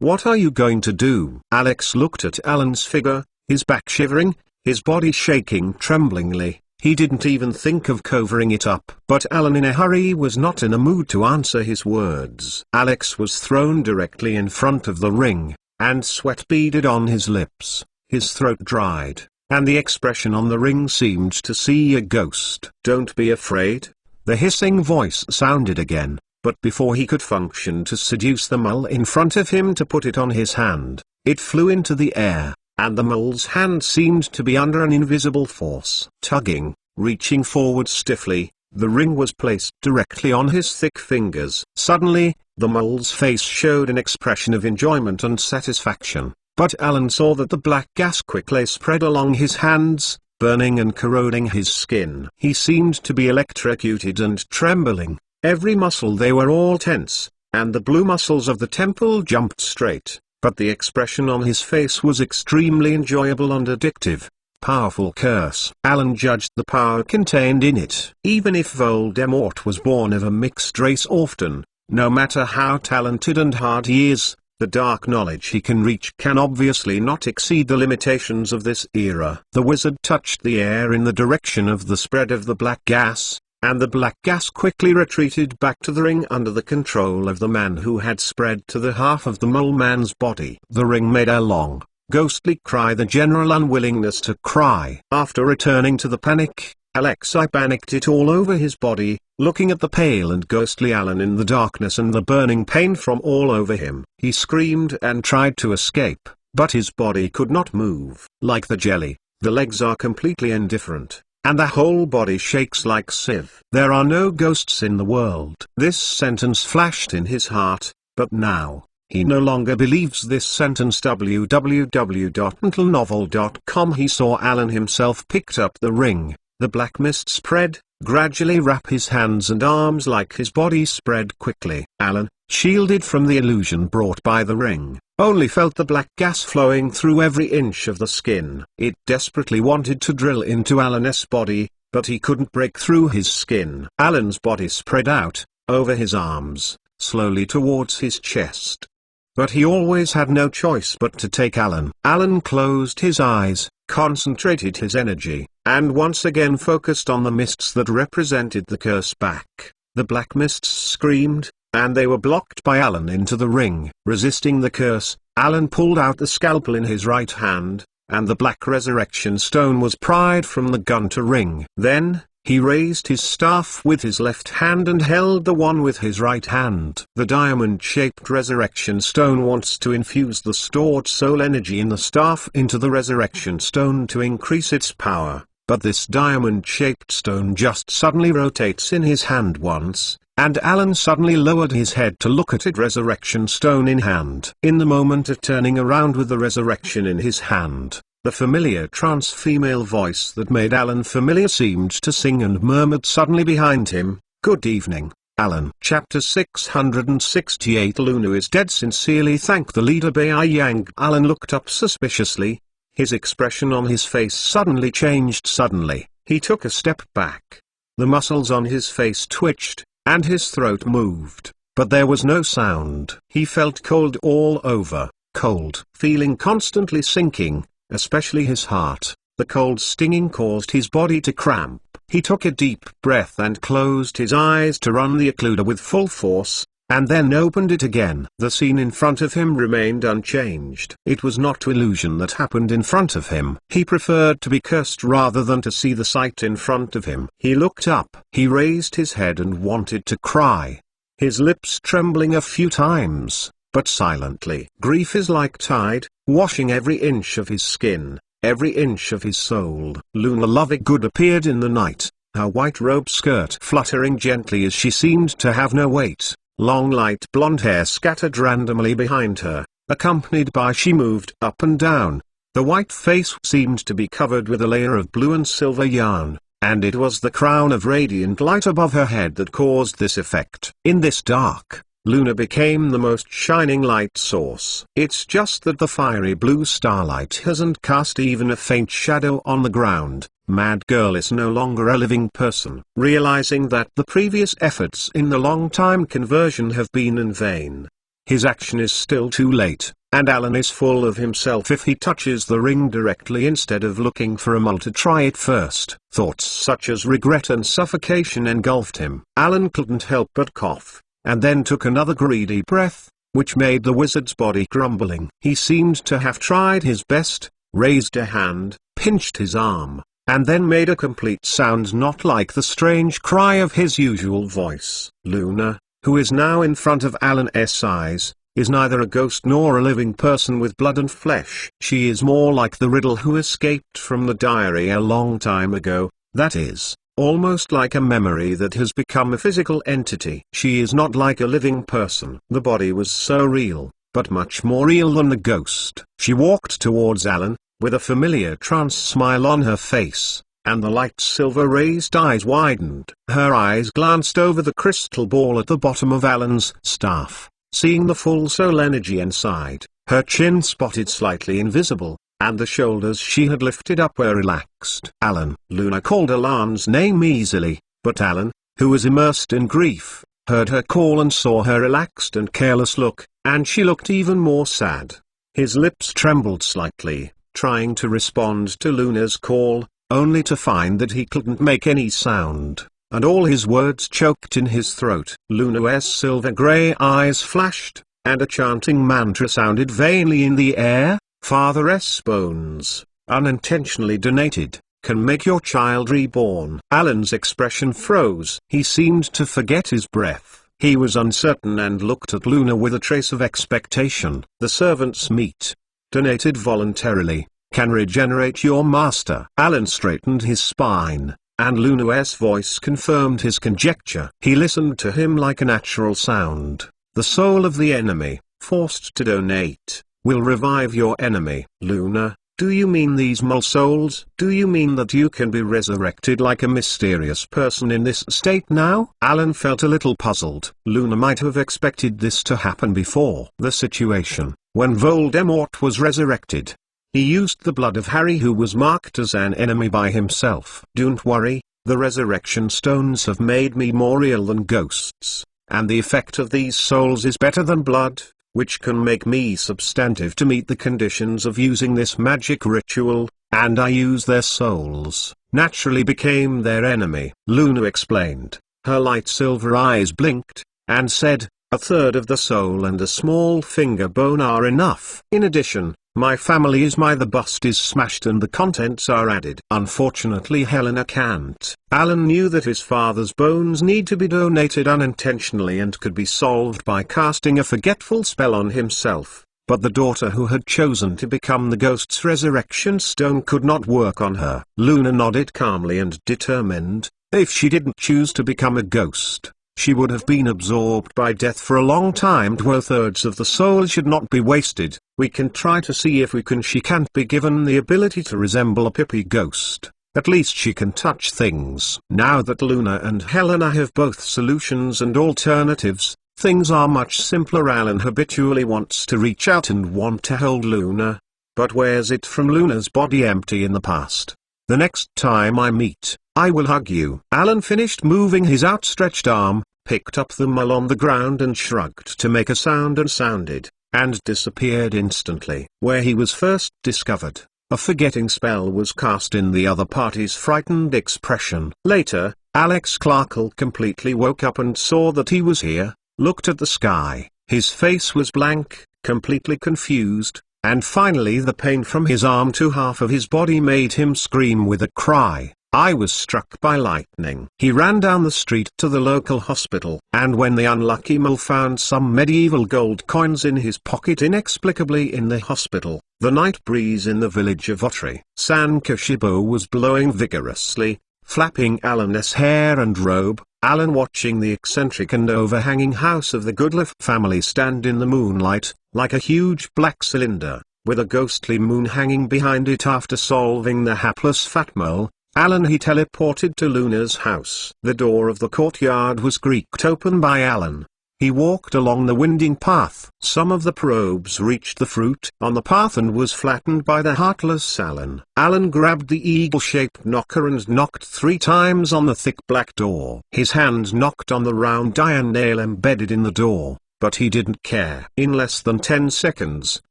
"What are you going to do?" Alex looked at Alan's figure, his back shivering, his body shaking tremblingly. He didn't even think of covering it up. But Alan in a hurry was not in a mood to answer his words. Alex was thrown directly in front of the ring, and sweat beaded on his lips, his throat dried, and the expression on the ring seemed to see a ghost. "Don't be afraid," the hissing voice sounded again, but before he could function to seduce the mole in front of him to put it on his hand, it flew into the air, and the mole's hand seemed to be under an invisible force. Tugging, reaching forward stiffly, the ring was placed directly on his thick fingers. Suddenly, the mole's face showed an expression of enjoyment and satisfaction, but Alan saw that the black gas quickly spread along his hands, burning and corroding his skin. He seemed to be electrocuted and trembling, every muscle they were all tense, and the blue muscles of the temple jumped straight. But the expression on his face was extremely enjoyable and addictive. Powerful curse. Alan judged the power contained in it. Even if Voldemort was born of a mixed race often, no matter how talented and hard he is, the dark knowledge he can reach can obviously not exceed the limitations of this era. The wizard touched the air in the direction of the spread of the black gas, and the black gas quickly retreated back to the ring under the control of the man who had spread to the half of the mole man's body. The ring made a long, ghostly cry, the general unwillingness to cry. After returning to the panic, Alexei panicked it all over his body, looking at the pale and ghostly Alan in the darkness and the burning pain from all over him. He screamed and tried to escape, but his body could not move. Like the jelly, the legs are completely indifferent, and the whole body shakes like sieve. There are no ghosts in the world. This sentence flashed in his heart, but now, he no longer believes this sentence. www.untilnovel.com. He saw Alan himself picked up the ring, the black mist spread, gradually wrap his hands and arms like his body spread quickly. Alan, shielded from the illusion brought by the ring, only felt the black gas flowing through every inch of the skin. It desperately wanted to drill into Alan's body, but he couldn't break through his skin. Alan's body spread out, over his arms, slowly towards his chest. But he always had no choice but to take Alan. Alan closed his eyes, concentrated his energy, and once again focused on the mists that represented the curse back. The black mists screamed, and they were blocked by Alan into the ring. Resisting the curse, Alan pulled out the scalpel in his right hand, and the black resurrection stone was pried from the gun to ring. Then, he raised his staff with his left hand and held the one with his right hand. The diamond-shaped resurrection stone wants to infuse the stored soul energy in the staff into the resurrection stone to increase its power, but this diamond-shaped stone just suddenly rotates in his hand once, and Alan suddenly lowered his head to look at it, resurrection stone in hand. In the moment of turning around with the resurrection in his hand, the familiar trans-female voice that made Alan familiar seemed to sing and murmured suddenly behind him, "Good evening, Alan." Chapter 668. Luna is dead. Sincerely thank the leader Bai Yang. Alan looked up suspiciously. His expression on his face suddenly changed. Suddenly, he took a step back. The muscles on his face twitched, and his throat moved, but there was no sound. He felt cold all over, cold. Feeling constantly sinking, especially his heart. The cold stinging caused his body to cramp. He took a deep breath and closed his eyes to run the occluder with full force, and then opened it again. The scene in front of him remained unchanged. It was not illusion that happened in front of him. He preferred to be cursed rather than to see the sight in front of him. He looked up. He raised his head and wanted to cry, his lips trembling a few times, but silently. Grief is like tide, washing every inch of his skin, every inch of his soul. Luna Lovegood appeared in the night, her white robe skirt fluttering gently as she seemed to have no weight, long light blonde hair scattered randomly behind her, accompanied by she moved up and down. The white face seemed to be covered with a layer of blue and silver yarn, and it was the crown of radiant light above her head that caused this effect. In this dark, Luna became the most shining light source. It's just that the fiery blue starlight hasn't cast even a faint shadow on the ground. Mad Girl is no longer a living person. Realizing that the previous efforts in the long-time conversion have been in vain, his action is still too late, and Alan is full of himself if he touches the ring directly instead of looking for a mole to try it first. Thoughts such as regret and suffocation engulfed him. Alan couldn't help but cough, and then took another greedy breath, which made the wizard's body grumbling. He seemed to have tried his best, raised a hand, pinched his arm, and then made a complete sound not like the strange cry of his usual voice. Luna, who is now in front of Alan's eyes, is neither a ghost nor a living person with blood and flesh. She is more like the Riddle who escaped from the diary a long time ago, that is, almost like a memory that has become a physical entity. She is not like a living person. The body was so real, but much more real than the ghost. She walked towards Alan, with a familiar trance smile on her face, and the light silver raised eyes widened. Her eyes glanced over the crystal ball at the bottom of Alan's staff, seeing the full soul energy inside. Her chin spotted slightly invisible, and the shoulders she had lifted up were relaxed. Alan. Luna called Alan's name easily, but Alan, who was immersed in grief, heard her call and saw her relaxed and careless look, and she looked even more sad. His lips trembled slightly, trying to respond to Luna's call, only to find that he couldn't make any sound, and all his words choked in his throat. Luna's silver-grey eyes flashed, and a chanting mantra sounded vainly in the air. Father's bones, unintentionally donated, can make your child reborn. Alan's expression froze. He seemed to forget his breath. He was uncertain and looked at Luna with a trace of expectation. The servant's meat, donated voluntarily, can regenerate your master. Alan straightened his spine, and Luna's voice confirmed his conjecture. He listened to him like a natural sound. The soul of the enemy, forced to donate, will revive your enemy. Luna, do you mean these mole souls? Do you mean that you can be resurrected like a mysterious person in this state now? Alan felt a little puzzled. Luna might have expected this to happen before. The situation, when Voldemort was resurrected. He used the blood of Harry, who was marked as an enemy by himself. Don't worry, the resurrection stones have made me more real than ghosts, and the effect of these souls is better than blood, which can make me substantive to meet the conditions of using this magic ritual, and I use their souls, naturally became their enemy. Luna explained. Her light silver eyes blinked, and said, a third of the soul and a small finger bone are enough. In addition, my family is the bust is smashed and the contents are added. Unfortunately Helena can't. Alan knew that his father's bones need to be donated unintentionally and could be solved by casting a forgetful spell on himself, but the daughter who had chosen to become the ghost's resurrection stone could not work on her. Luna nodded calmly and determined. If she didn't choose to become a ghost, she would have been absorbed by death for a long time. 2/3 of the soul should not be wasted. We can try to see if we can. She can't be given the ability to resemble a Pippi ghost. At least she can touch things. Now that Luna and Helena have both solutions and alternatives, things are much simpler. Alan habitually wants to reach out and want to hold Luna, but where's it from? Luna's body empty in the past. The next time I meet, I will hug you. Alan finished moving his outstretched arm, picked up the mull on the ground and shrugged to make a sound and sounded, and disappeared instantly. Where he was first discovered, a forgetting spell was cast in the other party's frightened expression. Later, Alex Clarkle completely woke up and saw that he was here, looked at the sky, his face was blank, completely confused, and finally the pain from his arm to half of his body made him scream with a cry. I was struck by lightning. He ran down the street to the local hospital, and when the unlucky mole found some medieval gold coins in his pocket inexplicably in the hospital, the night breeze in the village of Ottery, San Coscibo was blowing vigorously, flapping Alan's hair and robe. Alan watching the eccentric and overhanging house of the Goodliff family stand in the moonlight, like a huge black cylinder, with a ghostly moon hanging behind it. After solving the hapless fat mole, Alan he teleported to Luna's house. The door of the courtyard was creaked open by Alan. He walked along the winding path. Some of the probes reached the fruit on the path and was flattened by the heartless Alan. Alan grabbed the eagle-shaped knocker and knocked 3 times on the thick black door. His hand knocked on the round iron nail embedded in the door, but he didn't care. In less than 10 seconds,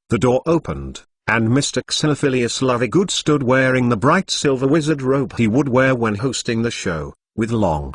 the door opened, and Mr. Xenophilius Lovegood stood wearing the bright silver wizard robe he would wear when hosting the show, with long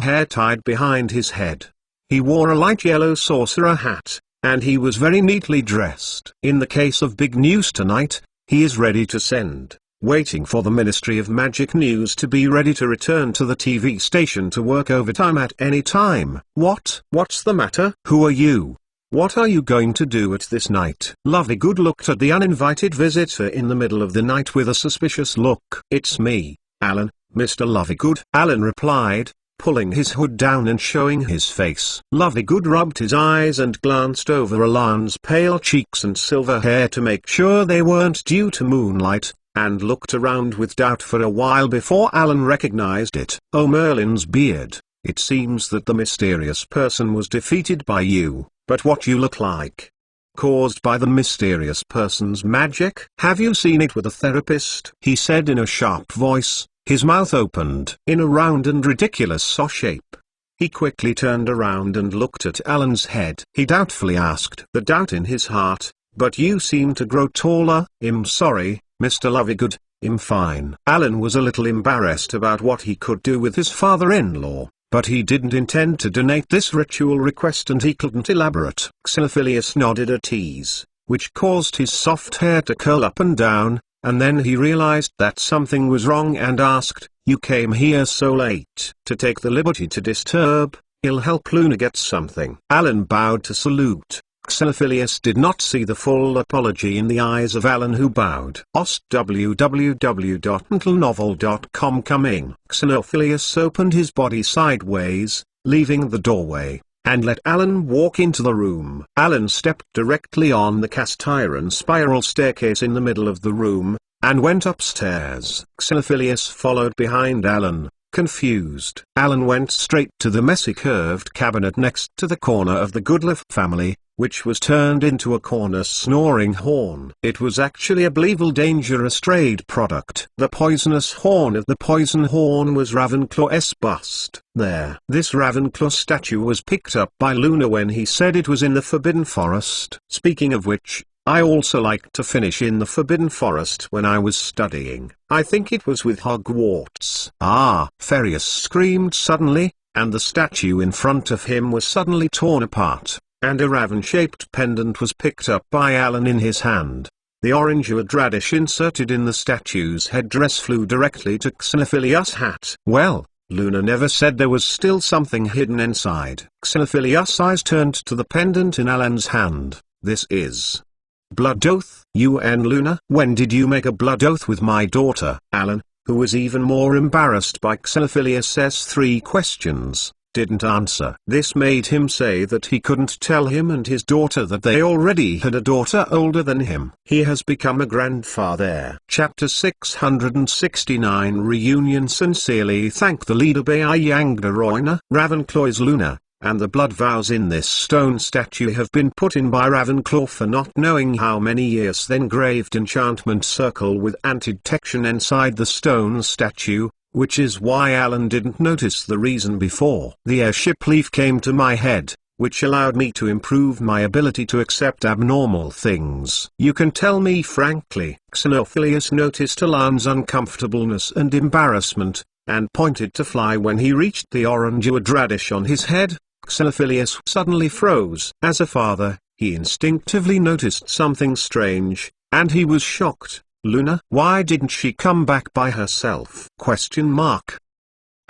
hair tied behind his head. He wore a light yellow sorcerer hat, and he was very neatly dressed. In the case of big news tonight, he is ready to send, waiting for the Ministry of Magic News to be ready to return to the TV station to work overtime at any time. What's the matter? Who are you? What are you going to do at this night? Lovegood looked at the uninvited visitor in the middle of the night with a suspicious look. It's me, Alan, Mr. Lovegood. Alan replied, pulling his hood down and showing his face. Lovegood rubbed his eyes and glanced over Alan's pale cheeks and silver hair to make sure they weren't due to moonlight, and looked around with doubt for a while before Alan recognized it. Oh, Merlin's beard, it seems that the mysterious person was defeated by you, but what you look like? Caused by the mysterious person's magic? Have you seen it with a therapist? He said in a sharp voice. His mouth opened in a round and ridiculous saw shape. He quickly turned around and looked at Alan's head. He doubtfully asked, the doubt in his heart, but you seem to grow taller. I'm sorry, Mr. Lovegood, I'm fine. Alan was a little embarrassed about what he could do with his father-in-law, but he didn't intend to donate this ritual request and he couldn't elaborate. Xenophilius nodded at ease, which caused his soft hair to curl up and down. And then he realized that something was wrong and asked, you came here so late to take the liberty to disturb? I'll help Luna get something. Alan bowed to salute. Xenophilius did not see the full apology in the eyes of Alan, who bowed. www.untitlenovel.com coming. Xenophilius opened his body sideways, leaving the doorway, and let Alan walk into the room. Alan stepped directly on the cast iron spiral staircase in the middle of the room, and went upstairs. Xenophilius followed behind Alan, confused. Alan went straight to the messy curved cabinet next to the corner of the Goodliff family, which was turned into a corner snoring horn. It was actually a Bleevil Dangerous trade product. The poisonous horn of the poison horn was Ravenclaw's bust. There. This Ravenclaw statue was picked up by Luna when he said it was in the Forbidden Forest. Speaking of which, I also liked to finish in the Forbidden Forest when I was studying. I think it was with Hogwarts. Ah! Ferius screamed suddenly, and the statue in front of him was suddenly torn apart, and a raven-shaped pendant was picked up by Alan in his hand. The orange wood radish inserted in the statue's headdress flew directly to Xenophilius' hat. Well, Luna never said there was still something hidden inside. Xenophilius' eyes turned to the pendant in Alan's hand. This is blood oath. You and Luna? When did you make a blood oath with my daughter? Alan, who was even more embarrassed by Xenophilius' 3 questions, didn't answer. This made him say that he couldn't tell him and his daughter that they already had a daughter older than him. He has become a grandfather. Chapter 669 Reunion. Sincerely thank the leader Bayangda Roina. Ravenclaw's Luna, and the blood vows in this stone statue have been put in by Ravenclaw for not knowing how many years. The engraved enchantment circle with anti-detection inside the stone statue, which is why Alan didn't notice the reason before. The airship leaf came to my head, which allowed me to improve my ability to accept abnormal things. You can tell me frankly. Xenophilius noticed Alan's uncomfortableness and embarrassment, and pointed to fly when he reached the orange-hued radish on his head. Xenophilius suddenly froze. As a father, he instinctively noticed something strange, and he was shocked. Luna, why didn't she come back by herself?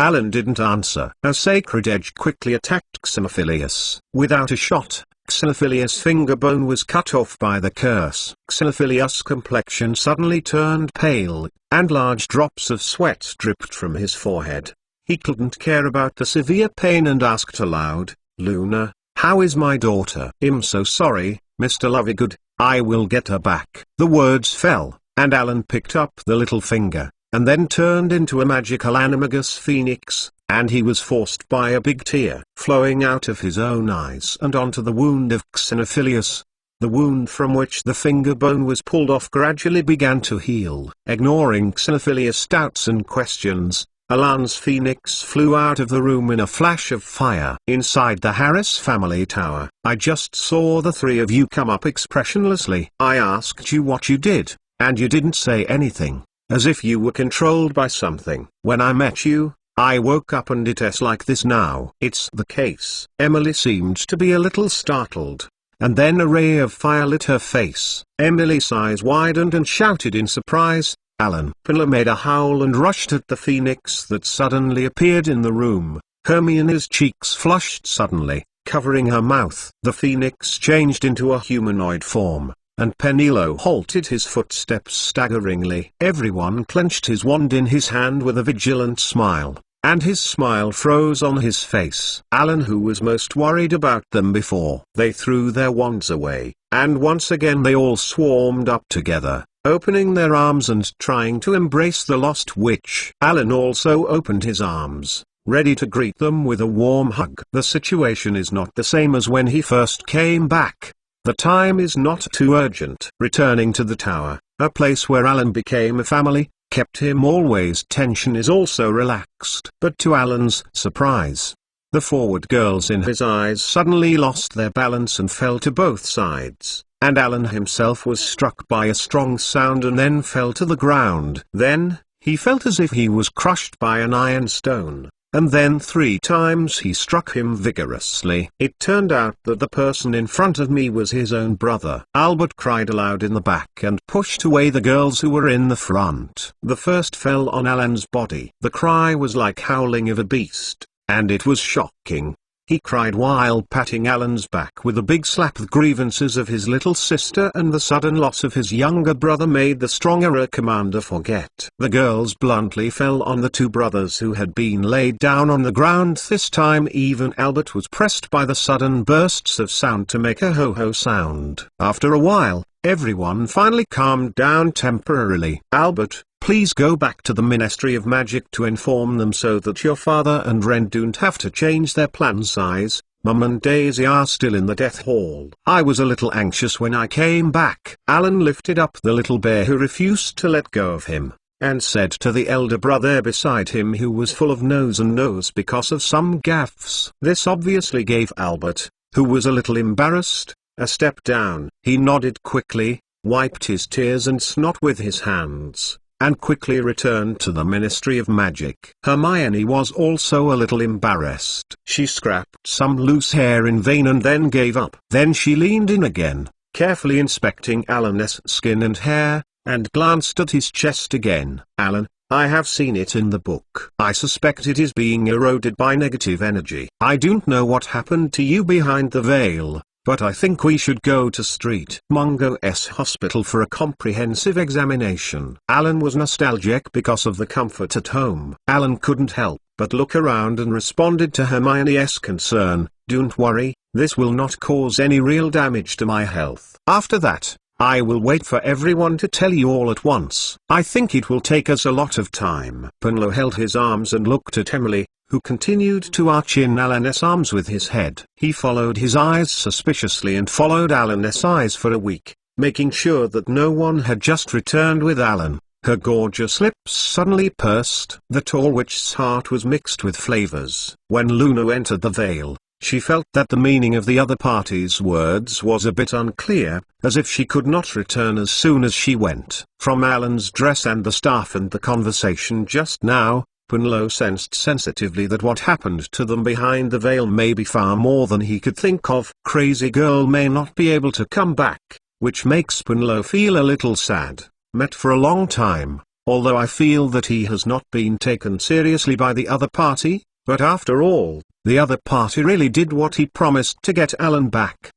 Alan didn't answer. A sacred edge quickly attacked Xenophilius. Without a shot, Xenophilius' finger bone was cut off by the curse. Xenophilius' complexion suddenly turned pale, and large drops of sweat dripped from his forehead. He couldn't care about the severe pain and asked aloud, Luna, how is my daughter? I'm so sorry, Mr. Lovegood, I will get her back. The words fell, and Alan picked up the little finger, and then turned into a magical animagus phoenix, and he was forced by a big tear flowing out of his own eyes and onto the wound of Xenophilius. The wound from which the finger bone was pulled off gradually began to heal. Ignoring Xenophilius' doubts and questions, Alan's phoenix flew out of the room in a flash of fire. Inside the Harris family tower, I just saw the three of you come up expressionlessly. I asked you what you did, and you didn't say anything, as if you were controlled by something. When I met you, I woke up and it's like this now. It's the case. Emily seemed to be a little startled, and then a ray of fire lit her face. Emily's eyes widened and shouted in surprise, Alan. Pilla made a howl and rushed at the phoenix that suddenly appeared in the room. Hermione's cheeks flushed suddenly, covering her mouth. The phoenix changed into a humanoid form, and Penelo halted his footsteps staggeringly. Everyone clenched his wand in his hand with a vigilant smile, and his smile froze on his face. Alan, who was most worried about them before they threw their wands away, and once again they all swarmed up together, opening their arms and trying to embrace the lost witch. Alan also opened his arms, ready to greet them with a warm hug. The situation is not the same as when he first came back. The time is not too urgent. Returning to the tower, a place where Alan became a family, kept him always. Tension is also relaxed. But to Alan's surprise, the forward girls in his eyes suddenly lost their balance and fell to both sides, and Alan himself was struck by a strong sound and then fell to the ground. Then, he felt as if he was crushed by an iron stone. And then 3 times he struck him vigorously. It turned out that the person in front of me was his own brother. Albert cried aloud in the back and pushed away the girls who were in the front. The first fell on Alan's body. The cry was like howling of a beast, and it was shocking. He cried while patting Alan's back with a big slap. The grievances of his little sister and the sudden loss of his younger brother made the stronger commander forget. The girls bluntly fell on the 2 brothers who had been laid down on the ground. This time even Albert was pressed by the sudden bursts of sound to make a ho-ho sound. After a while, everyone finally calmed down temporarily. Albert, please go back to the Ministry of Magic to inform them so that your father and Ren don't have to change their plan size. Mum and Daisy are still in the Death Hall. I was a little anxious when I came back. Alan lifted up the little bear who refused to let go of him, and said to the elder brother beside him, who was full of nose and nose because of some gaffes. This obviously gave Albert, who was a little embarrassed, a step down. He nodded quickly, wiped his tears and snot with his hands, and quickly returned to the Ministry of Magic. Hermione was also a little embarrassed. She scraped some loose hair in vain and then gave up. Then she leaned in again, carefully inspecting Alan's skin and hair, and glanced at his chest again. Alan, I have seen it in the book. I suspect it is being eroded by negative energy. I don't know what happened to you behind the veil, but I think we should go to Street Mungo's hospital for a comprehensive examination. Alan was nostalgic because of the comfort at home. Alan couldn't help but look around and responded to Hermione's concern, don't worry, this will not cause any real damage to my health. After that, I will wait for everyone to tell you all at once. I think it will take us a lot of time. Punlo held his arms and looked at Emily, who continued to arch in Alan's arms with his head. He followed his eyes suspiciously and followed Alan's eyes for a week, making sure that no one had just returned with Alan. Her gorgeous lips suddenly pursed. The tall witch's heart was mixed with flavors. When Luna entered the Vale, she felt that the meaning of the other party's words was a bit unclear, as if she could not return as soon as she went. From Alan's dress and the staff and the conversation just now, Punlo sensed sensitively that what happened to them behind the veil may be far more than he could think of. Crazy girl may not be able to come back, which makes Punlo feel a little sad. Met for a long time, although I feel that he has not been taken seriously by the other party, but after all, the other party really did what he promised to get Alan back.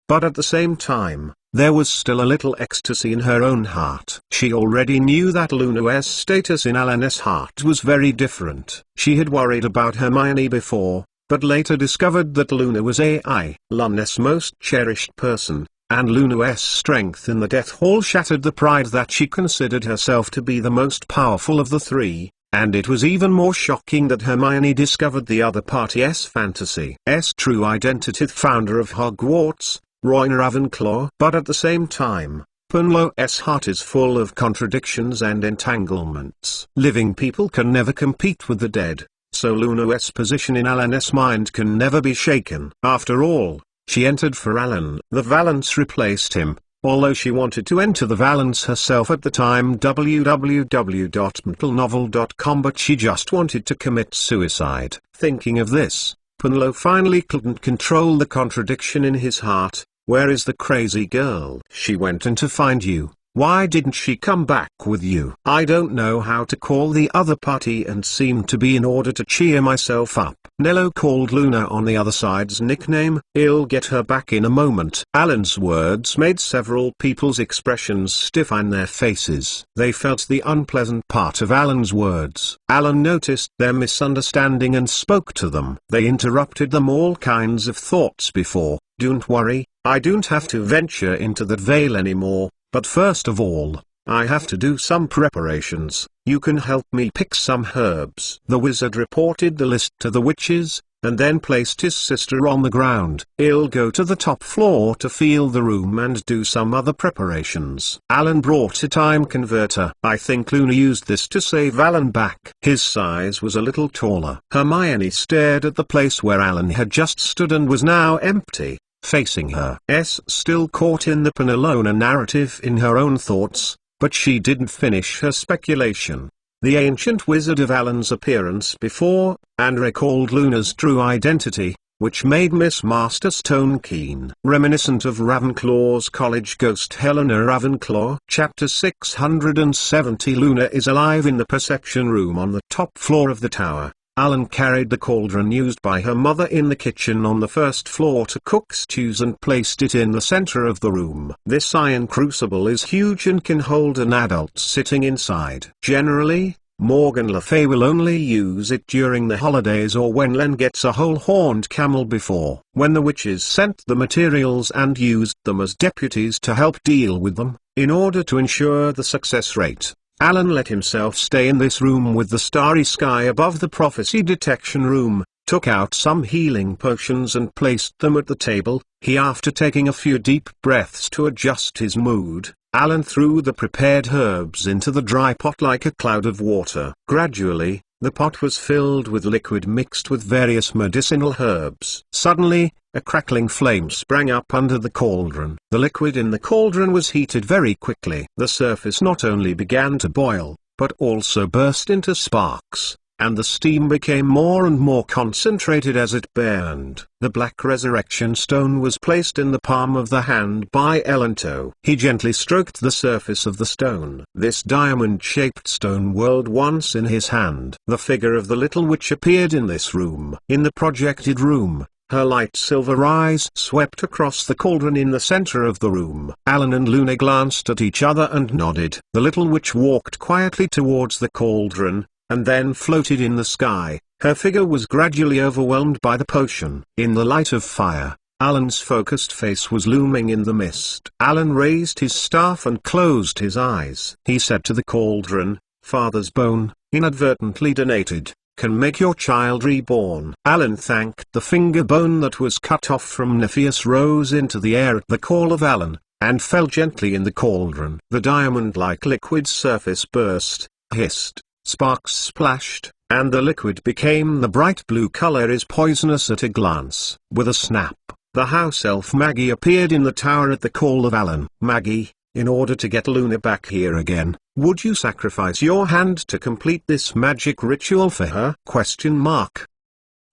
But at the same time, there was still a little ecstasy in her own heart. She already knew that Luna's status in Alan's heart was very different. She had worried about Hermione before, but later discovered that Luna was Luna's most cherished person, and Luna's strength in the Death Hall shattered the pride that she considered herself to be the most powerful of the three, and it was even more shocking that Hermione discovered the other party's fantasy's true identity. The founder of Hogwarts, Roy Ravenclaw. But at the same time, Punlo's heart is full of contradictions and entanglements. Living people can never compete with the dead, so Luna's position in Alan's mind can never be shaken. After all, she entered for Alan. The Valence replaced him, although she wanted to enter the Valence herself at the time www.mentalnovel.com, but she just wanted to commit suicide. Thinking of this, Punlo finally couldn't control the contradiction in his heart. Where is the crazy girl? She went in to find you. Why didn't she come back with you? I don't know how to call the other party and seem to be in order to cheer myself up. Nello called Luna on the other side's nickname. I'll get her back in a moment. Alan's words made several people's expressions stiff on their faces. They felt the unpleasant part of Alan's words. Alan noticed their misunderstanding and spoke to them. They interrupted them all kinds of thoughts before. Don't worry, I don't have to venture into that veil anymore. But first of all, I have to do some preparations. You can help me pick some herbs. The wizard reported the list to the witches, and then placed his sister on the ground. I'll go to the top floor to feel the room and do some other preparations. Alan brought a time converter. I think Luna used this to save Alan back. His size was a little taller. Hermione stared at the place where Alan had just stood and was now empty. Facing her. Still caught in the Penelope narrative in her own thoughts, but she didn't finish her speculation. The ancient wizard of Alan's appearance before, and recalled Luna's true identity, which made Miss Masterstone keen. Reminiscent of Ravenclaw's college ghost Helena Ravenclaw. Chapter 670. Luna is alive. In the perception room on the top floor of the tower, Alan carried the cauldron used by her mother in the kitchen on the first floor to cook stews and placed it in the center of the room. This iron crucible is huge and can hold an adult sitting inside. Generally, Morgan Le Fay will only use it during the holidays or when Len gets a whole horned camel before. When the witches sent the materials and used them as deputies to help deal with them, in order to ensure the success rate, Alan let himself stay in this room with the starry sky above the prophecy detection room, took out some healing potions and placed them at the table. After taking a few deep breaths to adjust his mood, Alan threw the prepared herbs into the dry pot like a cloud of water. Gradually, the pot was filled with liquid mixed with various medicinal herbs. Suddenly, a crackling flame sprang up under the cauldron. The liquid in the cauldron was heated very quickly. The surface not only began to boil, but also burst into sparks, and the steam became more and more concentrated as it burned. The black resurrection stone was placed in the palm of the hand by Elento. He gently stroked the surface of the stone. This diamond-shaped stone whirled once in his hand. The figure of the little witch appeared in this room. In the projected room, her light silver eyes swept across the cauldron in the center of the room. Alan and Luna glanced at each other and nodded. The little witch walked quietly towards the cauldron, and then floated in the sky. Her figure was gradually overwhelmed by the potion. In the light of fire, Alan's focused face was looming in the mist. Alan raised his staff and closed his eyes. He said to the cauldron, "Father's bone, inadvertently donated, can make your child reborn." Alan thanked the finger bone that was cut off from Nepheus rose into the air at the call of Alan, and fell gently in the cauldron. The diamond-like liquid surface burst, hissed, sparks splashed, and the liquid became the bright blue color is poisonous at a glance. With a snap, the house elf Maggie appeared in the tower at the call of Alan. "Maggie, in order to get Luna back here again, would you sacrifice your hand to complete this magic ritual for her?"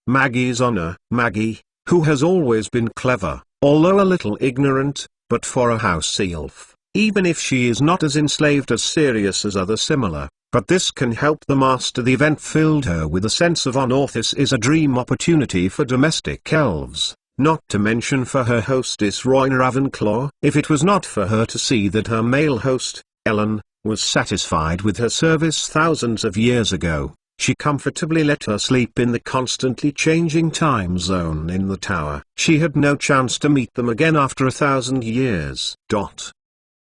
Maggie's honor. Maggie, who has always been clever, although a little ignorant, but for a house elf, even if she is not as enslaved as Sirius as other similar, but this can help the master. The event filled her with a sense of honor. This is a dream opportunity for domestic elves, not to mention for her hostess Royna Ravenclaw. If it was not for her to see that her male host, Ellen, was satisfied with her service thousands of years ago, she comfortably let her sleep in the constantly changing time zone in the tower. She had no chance to meet them again after 1,000 years.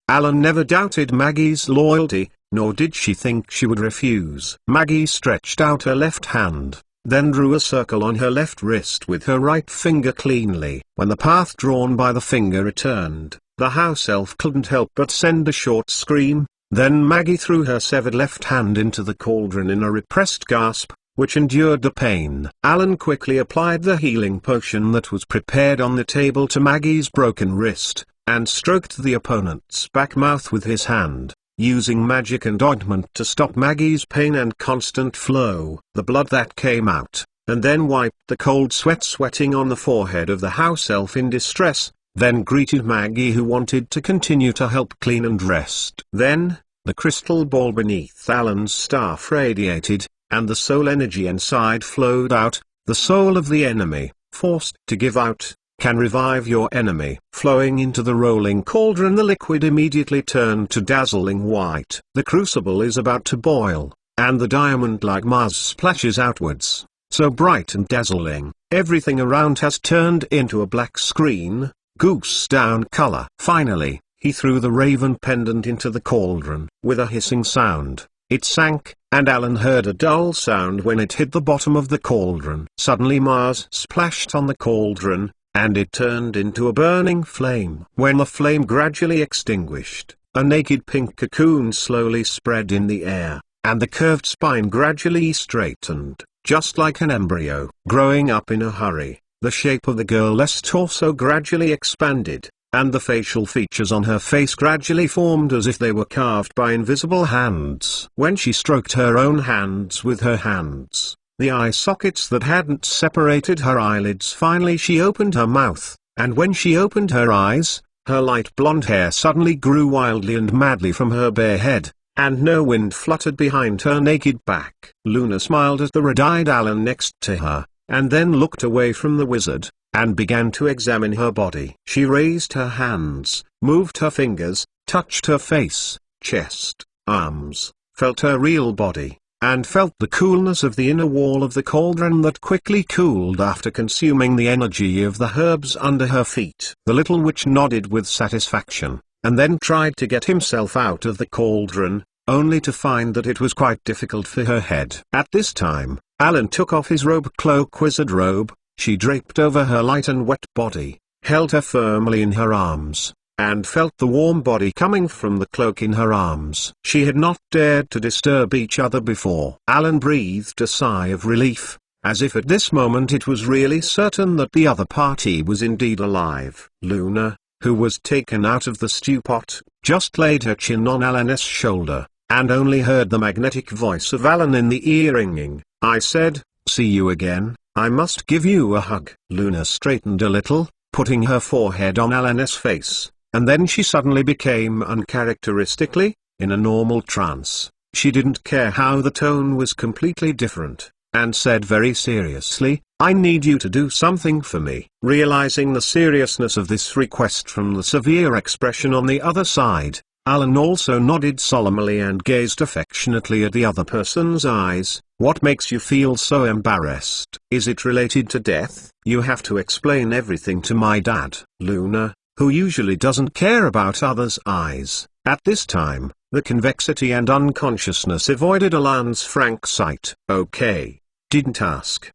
Alan never doubted Maggie's loyalty, nor did she think she would refuse. Maggie stretched out her left hand, then drew a circle on her left wrist with her right finger cleanly. When the path drawn by the finger returned, the house elf couldn't help but send a short scream. Then Maggie threw her severed left hand into the cauldron in a repressed gasp, which endured the pain. Alan quickly applied the healing potion that was prepared on the table to Maggie's broken wrist, and stroked the opponent's back mouth with his hand, using magic and ointment to stop Maggie's pain and constant flow. The blood that came out, and then wiped the cold sweat sweating on the forehead of the house elf in distress, then greeted Maggie, who wanted to continue to help clean and rest. Then, the crystal ball beneath Alan's staff radiated, and the soul energy inside flowed out. The soul of the enemy, forced to give out, can revive your enemy. Flowing into the rolling cauldron, the liquid immediately turned to dazzling white. The crucible is about to boil, and the diamond-like mass splashes outwards, so bright and dazzling. Everything around has turned into a black screen, goose down color. Finally, he threw the raven pendant into the cauldron. With a hissing sound, it sank, and Alan heard a dull sound when it hit the bottom of the cauldron. Suddenly Mars splashed on the cauldron, and it turned into a burning flame. When the flame gradually extinguished, a naked pink cocoon slowly spread in the air, and the curved spine gradually straightened, just like an embryo. Growing up in a hurry, the shape of the girl's torso gradually expanded, and the facial features on her face gradually formed as if they were carved by invisible hands. When she stroked her own hands with her hands, the eye sockets that hadn't separated her eyelids, finally she opened her mouth, and when she opened her eyes, her light blonde hair suddenly grew wildly and madly from her bare head, and no wind fluttered behind her naked back. Luna smiled at the red-eyed Alan next to her, and then looked away from the wizard, and began to examine her body. She raised her hands, moved her fingers, touched her face, chest, arms, felt her real body, and felt the coolness of the inner wall of the cauldron that quickly cooled after consuming the energy of the herbs under her feet. The little witch nodded with satisfaction, and then tried to get himself out of the cauldron, only to find that it was quite difficult for her head. At this time, Alan took off his robe-cloak wizard robe. She draped over her light and wet body, held her firmly in her arms, and felt the warm body coming from the cloak in her arms. She had not dared to disturb each other before. Alan breathed a sigh of relief, as if at this moment it was really certain that the other party was indeed alive. Luna, who was taken out of the stew pot, just laid her chin on Alan's shoulder, and only heard the magnetic voice of Alan in the ear ringing. "I said, see you again. I must give you a hug." Luna straightened a little, putting her forehead on Alan's face, and then she suddenly became uncharacteristically, in a normal trance. She didn't care how the tone was completely different, and said very seriously, "I need you to do something for me." Realizing the seriousness of this request from the severe expression on the other side, Alan also nodded solemnly and gazed affectionately at the other person's eyes, What makes you feel so embarrassed? Is it related to death? You have to explain everything to my dad. Luna, who usually doesn't care about others' eyes, at this time, the convexity and unconsciousness avoided Alan's frank sight. Okay. Didn't ask.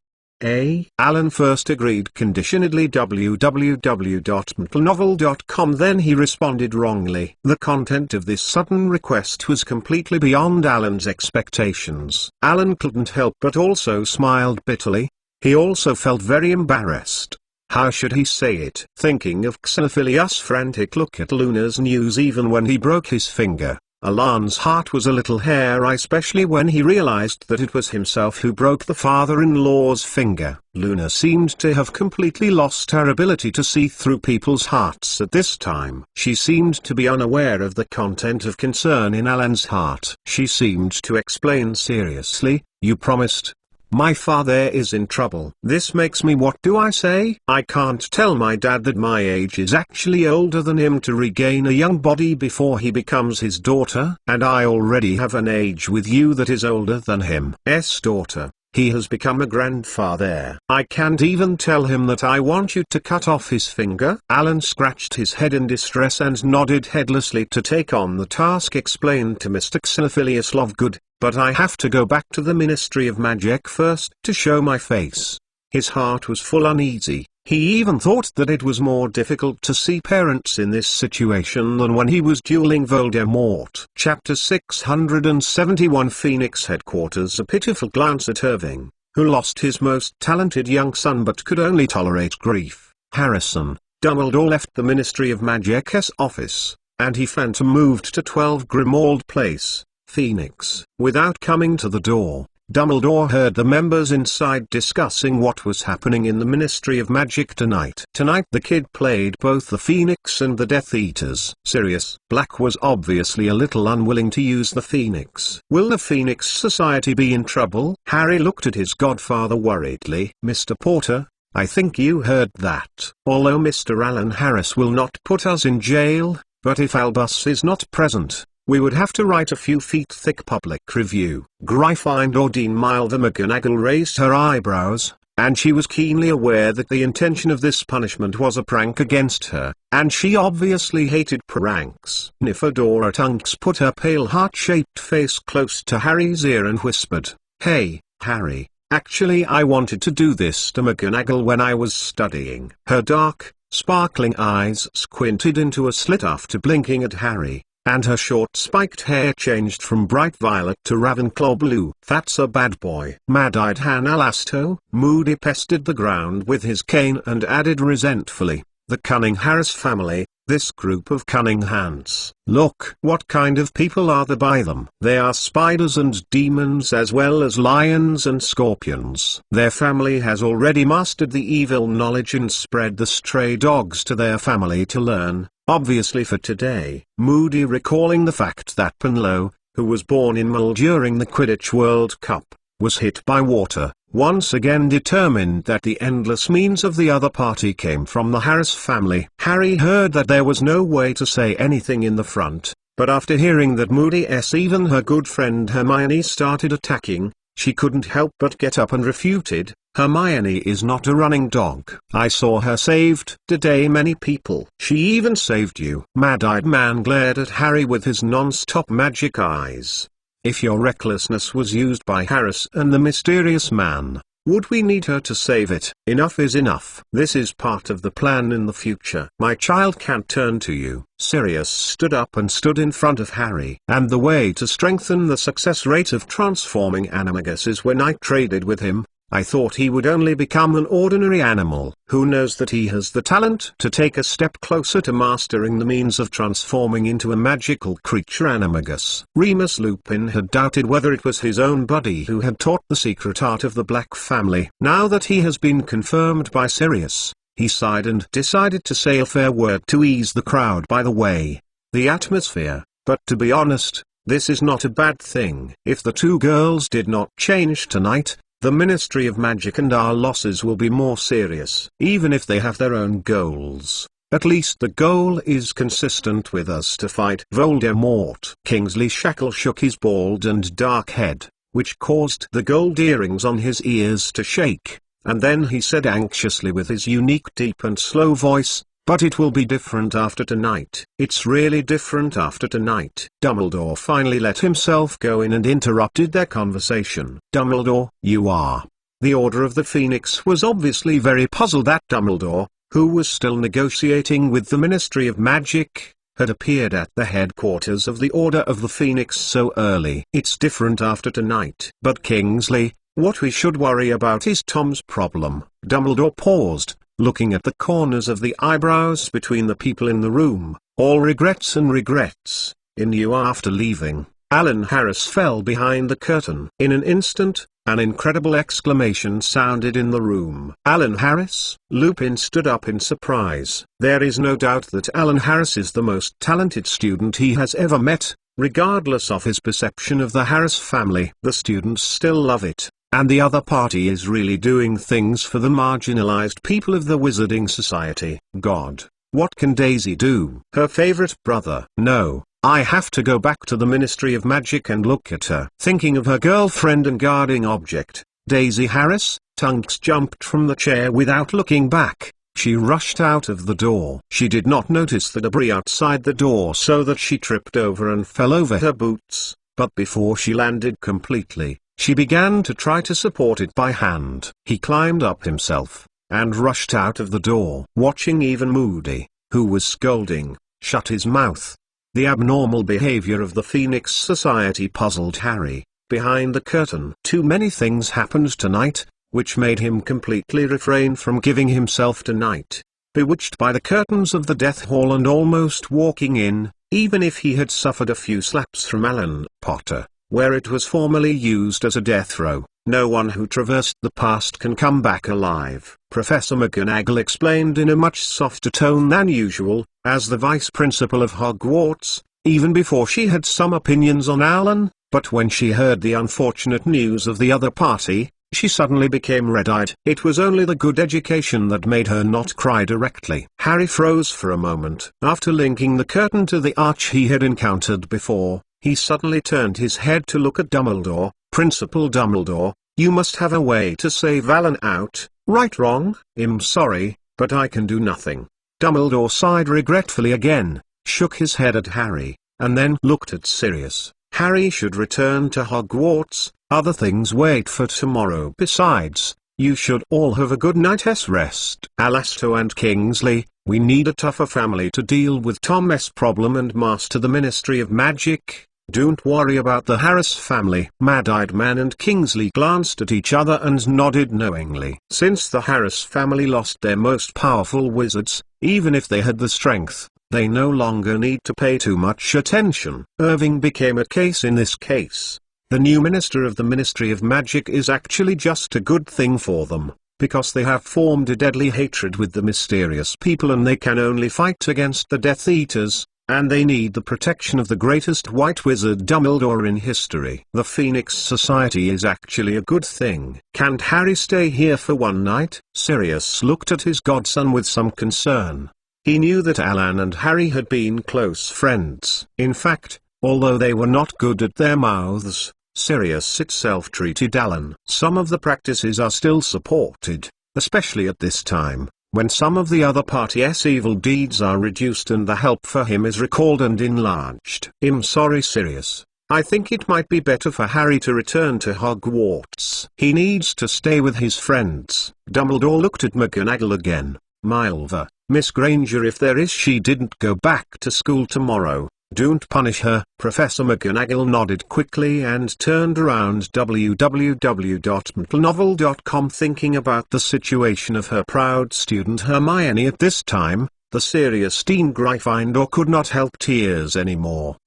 Alan first agreed conditionedly www.mtlnovel.com, then he responded wrongly. The content of this sudden request was completely beyond Alan's expectations. Alan couldn't help but also smiled bitterly. He also felt very embarrassed. How should he say it? Thinking of Xenophilius' frantic look at Luna's news even when he broke his finger, Alan's heart was a little hairy, especially when he realized that it was himself who broke the father-in-law's finger. Luna seemed to have completely lost her ability to see through people's hearts at this time. She seemed to be unaware of the content of concern in Alan's heart. She seemed to explain seriously, "You promised. My father is in trouble. This makes me, what do I say? I can't tell my dad that my age is actually older than him to regain a young body before he becomes his daughter. And I already have an age with you that is older than him's daughter. He has become a grandfather. I can't even tell him that I want you to cut off his finger." Alan scratched his head in distress and nodded heedlessly to take on the task explained to Mr. Xenophilius Lovegood. "But I have to go back to the Ministry of Magic first to show my face." His heart was full uneasy. He even thought that it was more difficult to see parents in this situation than when he was dueling Voldemort. Chapter 671 Phoenix Headquarters. A pitiful glance at Irving, who lost his most talented young son but could only tolerate grief. Harrison, Dumbledore left the Ministry of Magic's office, and he phantom moved to 12 Grimmauld Place, Phoenix. Without coming to the door, Dumbledore heard the members inside discussing what was happening in the Ministry of Magic tonight. Tonight the kid played both the Phoenix and the Death Eaters. Sirius Black was obviously a little unwilling to use the Phoenix. Will the Phoenix Society be in trouble? Harry looked at his godfather worriedly. "Mr. Potter, I think you heard that. Although Mr. Alan Harris will not put us in jail, but if Albus is not present, we would have to write a few feet thick public review." Gryffindor Milder McGonagall raised her eyebrows, and she was keenly aware that the intention of this punishment was a prank against her, and she obviously hated pranks. Nymphadora Tonks put her pale heart-shaped face close to Harry's ear and whispered, "Hey, Harry, actually I wanted to do this to McGonagall when I was studying." Her dark, sparkling eyes squinted into a slit after blinking at Harry, and her short spiked hair changed from bright violet to Ravenclaw blue. "That's a bad boy." Mad-eyed Hannah Lasto, Moody pestered the ground with his cane and added resentfully, "The cunning Harris family, this group of cunning hands. Look, what kind of people are they by them? They are spiders and demons as well as lions and scorpions. Their family has already mastered the evil knowledge and spread the stray dogs to their family to learn. Obviously for today." Moody recalling the fact that Penlow, who was born in Mull during the Quidditch World Cup, was hit by water, once again determined that the endless means of the other party came from the Harris family. Harry heard that there was no way to say anything in the front, but after hearing that Moody's even her good friend Hermione started attacking, she couldn't help but get up and refuted, "Hermione is not a running dog. I saw her saved today many people. She even saved you." Mad-eyed man glared at Harry with his non-stop magic eyes. "If your recklessness was used by Harris and the mysterious man, would we need her to save it? Enough is enough. This is part of the plan in the future. My child can't turn to you." Sirius stood up and stood in front of Harry. "And the way to strengthen the success rate of transforming animagus is when I traded with him. I thought he would only become an ordinary animal. Who knows that he has the talent to take a step closer to mastering the means of transforming into a magical creature animagus." Remus Lupin had doubted whether it was his own buddy who had taught the secret art of the Black family. Now that he has been confirmed by Sirius, he sighed and decided to say a fair word to ease the crowd by the way. The atmosphere, but to be honest, this is not a bad thing. If the two girls did not change tonight, the Ministry of Magic and our losses will be more serious. Even if they have their own goals, at least the goal is consistent with us to fight Voldemort. Kingsley Shackle shook his bald and dark head. which caused the gold earrings on his ears to shake, and then he said anxiously with his unique deep and slow voice, "But it will be different after tonight. It's really different after tonight." Dumbledore finally let himself go in and interrupted their conversation. "Dumbledore, you are." The Order of the Phoenix was obviously very puzzled that Dumbledore, who was still negotiating with the Ministry of Magic, had appeared at the headquarters of the Order of the Phoenix so early. "It's different after tonight." "But Kingsley, what we should worry about is Tom's problem." Dumbledore paused, looking at the corners of the eyebrows between the people in the room. "All regrets and regrets, in you." After leaving, Alan Harris fell behind the curtain. In an instant, an incredible exclamation sounded in the room. "Alan Harris?" Lupin stood up in surprise. There is no doubt that Alan Harris is the most talented student he has ever met, regardless of his perception of the Harris family. The students still love it, and the other party is really doing things for the marginalized people of the Wizarding Society. God, what can Daisy do? Her favorite brother. No, I have to go back to the Ministry of Magic and look at her. Thinking of her girlfriend and guarding object, Daisy Harris, Tonks jumped from the chair without looking back. She rushed out of the door. She did not notice the debris outside the door, so that she tripped over and fell over her boots, but before she landed completely, she began to try to support it by hand. He climbed up himself, and rushed out of the door. Watching, even Moody, who was scolding, shut his mouth. The abnormal behavior of the Phoenix Society puzzled Harry. Behind the curtain, too many things happened tonight, which made him completely refrain from giving himself to night. Bewitched by the curtains of the Death Hall and almost walking in, even if he had suffered a few slaps from Alan Potter, where it was formerly used as a death row, no one who traversed the past can come back alive. Professor McGonagall explained in a much softer tone than usual, as the vice principal of Hogwarts, even before she had some opinions on Alan, but when she heard the unfortunate news of the other party, she suddenly became red-eyed. It was only the good education that made her not cry directly. Harry froze for a moment. After linking the curtain to the arch he had encountered before, he suddenly turned his head to look at Dumbledore. "Principal Dumbledore, you must have a way to save Alan out, right? Wrong? I'm sorry, but I can do nothing." Dumbledore sighed regretfully again, shook his head at Harry, and then looked at Sirius. "Harry should return to Hogwarts, other things wait for tomorrow. Besides, you should all have a good night's rest. Alasto and Kingsley, we need a tougher family to deal with Tom's problem and master the Ministry of Magic. Don't worry about the Harris family." Mad-Eyed Man and Kingsley glanced at each other and nodded knowingly. Since the Harris family lost their most powerful wizards, even if they had the strength, they no longer need to pay too much attention. Irving became a case in this case. The new minister of the Ministry of Magic is actually just a good thing for them, because they have formed a deadly hatred with the mysterious people and they can only fight against the Death Eaters, and they need the protection of the greatest white wizard Dumbledore in history. The Phoenix Society is actually a good thing. "Can't Harry stay here for one night?" Sirius looked at his godson with some concern. He knew that Alan and Harry had been close friends. In fact, although they were not good at their mouths, Sirius itself treated Alan. Some of the practices are still supported, especially at this time, when some of the other party's evil deeds are reduced and the help for him is recalled and enlarged. "I'm sorry, Sirius. I think it might be better for Harry to return to Hogwarts. He needs to stay with his friends." Dumbledore looked at McGonagall again. "Milva, Miss Granger, if there is she didn't go back to school tomorrow, don't punish her." Professor McGonagall nodded quickly and turned around www.mcnovel.com thinking about the situation of her proud student Hermione at this time. The serious Dean Gryffindor could not help tears anymore.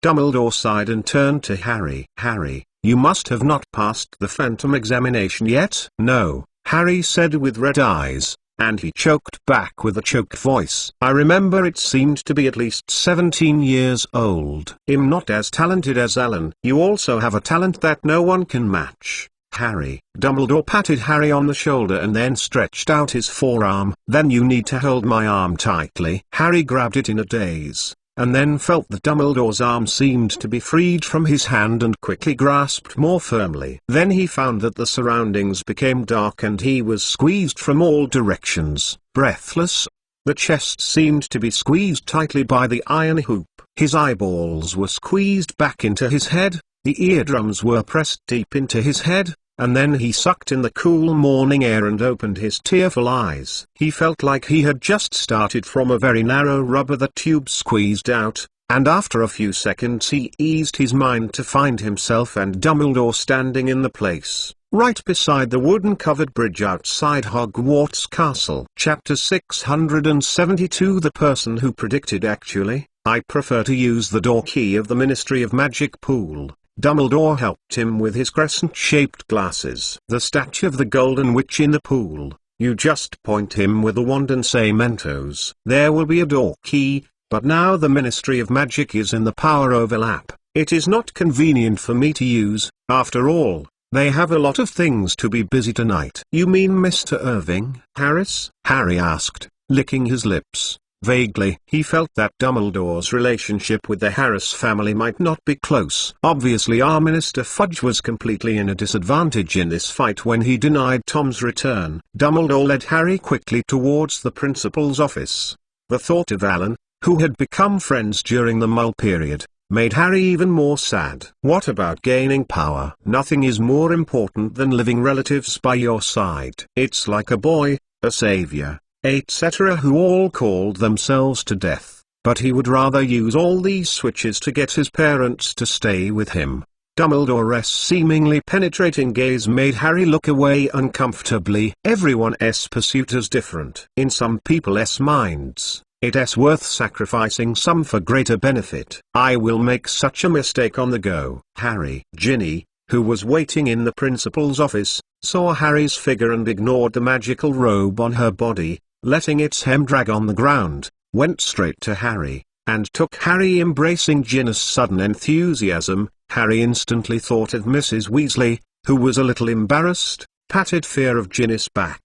Dumbledore sighed and turned to Harry. "Harry, you must have not passed the Phantom examination yet." "No," Harry said with red eyes, and he choked back with a choked voice. "I remember it seemed to be at least 17 years old. I'm not as talented as Alan." "You also have a talent that no one can match, Harry." Dumbledore patted Harry on the shoulder and then stretched out his forearm. "Then you need to hold my arm tightly." Harry grabbed it in a daze. and then felt that Dumbledore's arm seemed to be freed from his hand and quickly grasped more firmly. Then he found that the surroundings became dark and he was squeezed from all directions, breathless. The chest seemed to be squeezed tightly by the iron hoop. His eyeballs were squeezed back into his head, the eardrums were pressed deep into his head, and then he sucked in the cool morning air and opened his tearful eyes. He felt like he had just started from a very narrow rubber the tube squeezed out, and after a few seconds he eased his mind to find himself and Dumbledore standing in the place, right beside the wooden-covered bridge outside Hogwarts Castle. Chapter 672 The person who predicted actually, I prefer to use the door key of the Ministry of Magic pool. Dumbledore helped him with his crescent-shaped glasses. The statue of the Golden Witch in the pool. You just point him with a wand and say Mentos. There will be a door key, but now the Ministry of Magic is in the power overlap. It is not convenient for me to use, after all. They have a lot of things to be busy tonight. You mean Mr. Irving, Harris? Harry asked, licking his lips. Vaguely, he felt that Dumbledore's relationship with the Harris family might not be close. Obviously our Minister Fudge was completely in a disadvantage in this fight when he denied Tom's return. Dumbledore led Harry quickly towards the principal's office. The thought of Alan, who had become friends during the Mull period, made Harry even more sad. What about gaining power? Nothing is more important than living relatives by your side. It's like a boy, a savior, etc. who all called themselves to death, but he would rather use all these switches to get his parents to stay with him. Dumbledore's seemingly penetrating gaze made Harry look away uncomfortably. Everyone's pursuit is different. In some people's minds, it's worth sacrificing some for greater benefit. I will make such a mistake on the go. Harry. Ginny, who was waiting in the principal's office, saw Harry's figure and ignored the magical robe on her body, letting its hem drag on the ground, went straight to Harry, and took Harry, embracing Ginny's sudden enthusiasm. Harry instantly thought of Mrs. Weasley, who was a little embarrassed, patted fear of Ginny's back,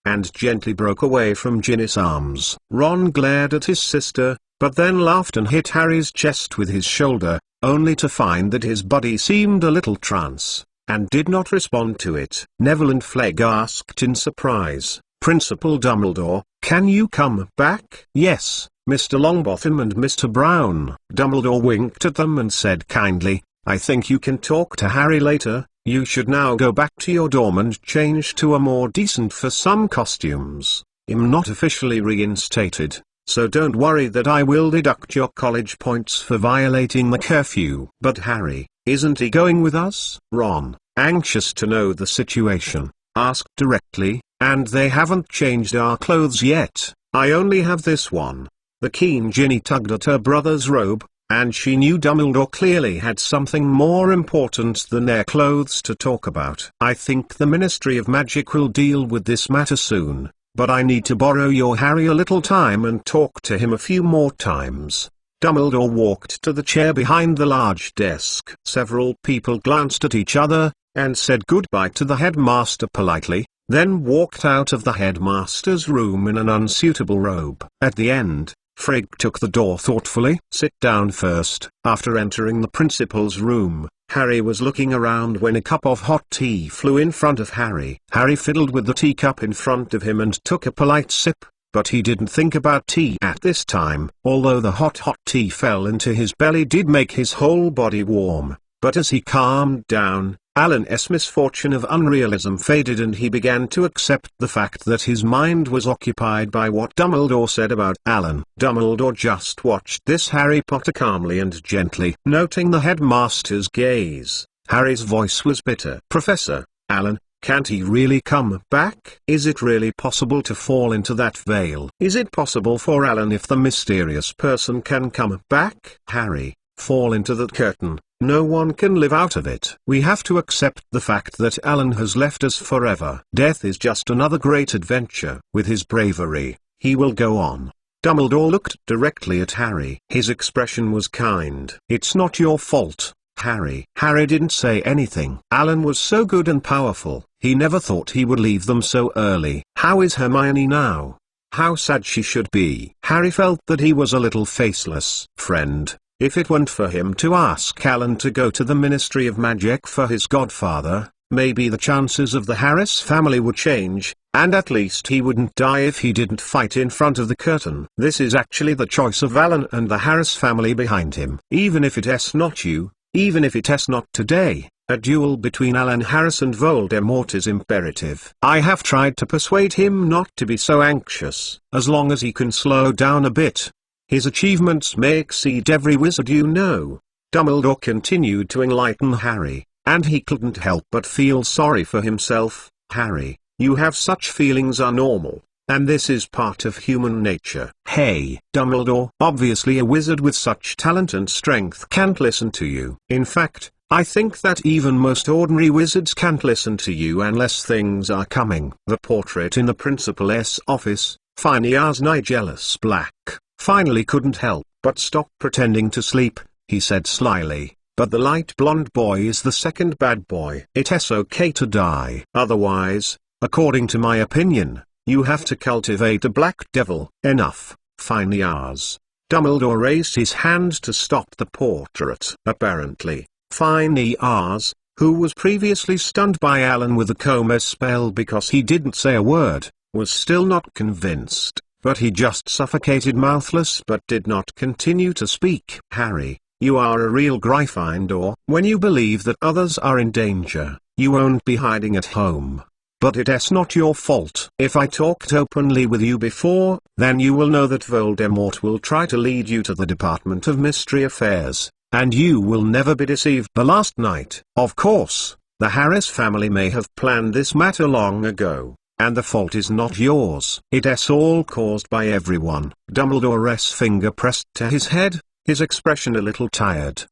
and gently broke away from Ginny's arms. Ron glared at his sister, but then laughed and hit Harry's chest with his shoulder, only to find that his body seemed a little trance, and did not respond to it. Neville and Flegg asked in surprise, Principal Dumbledore, can you come back? Yes, Mr. Longbottom and Mr. Brown. Dumbledore winked at them and said kindly, I think you can talk to Harry later. You should now go back to your dorm and change to a more decent for some costumes. I'm not officially reinstated, so don't worry that I will deduct your college points for violating the curfew. But Harry, isn't he going with us? Ron, anxious to know the situation, asked directly, and they haven't changed our clothes yet. I only have this one. The keen Ginny tugged at her brother's robe, and she knew Dumbledore clearly had something more important than their clothes to talk about. I think the Ministry of Magic will deal with this matter soon, but I need to borrow your Harry a little time and talk to him a few more times. Dumbledore walked to the chair behind the large desk. Several people glanced at each other, and said goodbye to the headmaster politely, then walked out of the headmaster's room in an unsuitable robe. At the end, Frigg took the door thoughtfully. Sit down first. After entering the principal's room, Harry was looking around when a cup of hot tea flew in front of Harry. Harry fiddled with the teacup in front of him and took a polite sip, but he didn't think about tea at this time. Although the hot tea fell into his belly did make his whole body warm, but as he calmed down, Alan's misfortune of unrealism faded and he began to accept the fact that his mind was occupied by what Dumbledore said about Alan. Dumbledore just watched this Harry Potter calmly and gently. Noting the headmaster's gaze, Harry's voice was bitter. Professor, Alan, can't he really come back? Is it really possible to fall into that veil? Is it possible for Alan if the mysterious person can come back? Harry, fall into that curtain. No one can live out of it. We have to accept the fact that Alan has left us forever. Death is just another great adventure. With his bravery, he will go on. Dumbledore looked directly at Harry. His expression was kind. It's not your fault, Harry. Harry didn't say anything. Alan was so good and powerful, he never thought he would leave them so early. How is Hermione now? How sad she should be. Harry felt that he was a little faceless friend. If it weren't for him to ask Alan to go to the Ministry of Magic for his godfather, maybe the chances of the Harris family would change, and at least he wouldn't die if he didn't fight in front of the curtain. This is actually the choice of Alan and the Harris family behind him. Even if it's not you, even if it's not today, a duel between Alan Harris and Voldemort is imperative. I have tried to persuade him not to be so anxious, as long as he can slow down a bit. His achievements may exceed every wizard you know. Dumbledore continued to enlighten Harry, and he couldn't help but feel sorry for himself. Harry, you have such feelings are normal, and this is part of human nature. Hey, Dumbledore, obviously a wizard with such talent and strength can't listen to you. In fact, I think that even most ordinary wizards can't listen to you unless things are coming. The portrait in the principal's office, Phineas Nigellus Black, finally couldn't help but stop pretending to sleep. He said slyly, "But the light blonde boy is the second bad boy. It's okay to die. Otherwise, according to my opinion, you have to cultivate a black devil." Enough, Phineas. Dumbledore raised his hand to stop the portrait. Apparently, Phineas, who was previously stunned by Alan with the coma spell because he didn't say a word, was still not convinced, but he just suffocated mouthless but did not continue to speak. Harry, you are a real Gryffindor. When you believe that others are in danger, you won't be hiding at home. But it's not your fault. If I talked openly with you before, then you will know that Voldemort will try to lead you to the Department of Mystery Affairs, and you will never be deceived. The last night, of course, the Harris family may have planned this matter long ago, and the fault is not yours. It's all caused by everyone. Dumbledore's finger pressed to his head, his expression a little tired.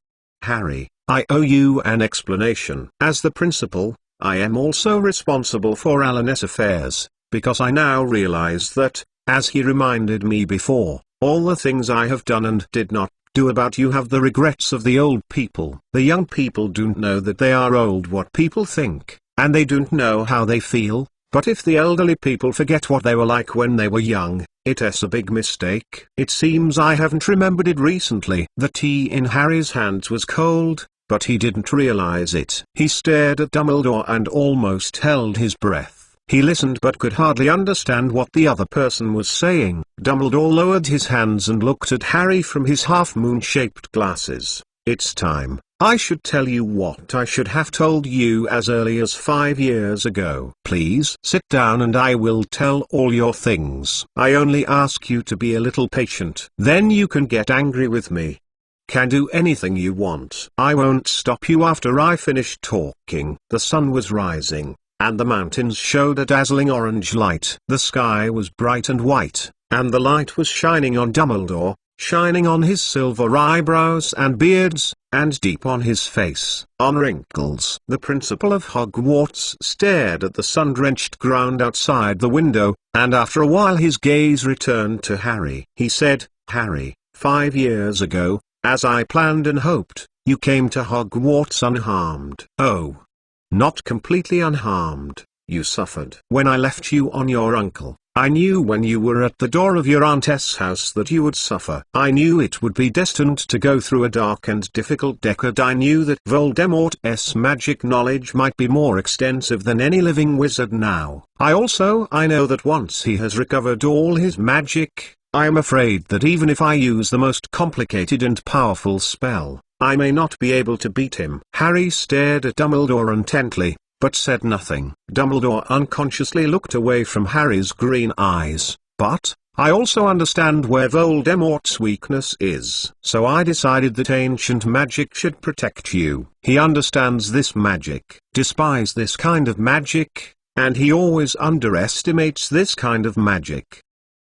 Harry, I owe you an explanation. As the principal, I am also responsible for Alan's affairs, because I now realize that, as he reminded me before, all the things I have done and did not do about you have the regrets of the old people. The young people don't know that they are old, what people think, and they don't know how they feel, but if the elderly people forget what they were like when they were young, it's a big mistake. It seems I haven't remembered it recently. The tea in Harry's hands was cold, but he didn't realize it. He stared at Dumbledore and almost held his breath. He listened but could hardly understand what the other person was saying. Dumbledore lowered his hands and looked at Harry from his half-moon-shaped glasses. It's time. I should tell you what I should have told you as early as 5 years ago. Please sit down and I will tell all your things. I only ask you to be a little patient. Then you can get angry with me. Can do anything you want. I won't stop you after I finish talking. The sun was rising, and the mountains showed a dazzling orange light. The sky was bright and white, and the light was shining on Dumbledore, shining on his silver eyebrows and beards, and deep on his face, on wrinkles. The principal of Hogwarts stared at the sun-drenched ground outside the window, and after a while his gaze returned to Harry. He said, Harry, 5 years ago, as I planned and hoped, you came to Hogwarts unharmed. Oh, not completely unharmed. You suffered. When I left you on your uncle, I knew when you were at the door of your aunt's house that you would suffer. I knew it would be destined to go through a dark and difficult decade. I knew that Voldemort's magic knowledge might be more extensive than any living wizard now. I know that once he has recovered all his magic, I am afraid that even if I use the most complicated and powerful spell, I may not be able to beat him. Harry stared at Dumbledore intently, but said nothing. Dumbledore unconsciously looked away from Harry's green eyes. But, I also understand where Voldemort's weakness is. So I decided that ancient magic should protect you. He understands this magic, despises this kind of magic, and he always underestimates this kind of magic.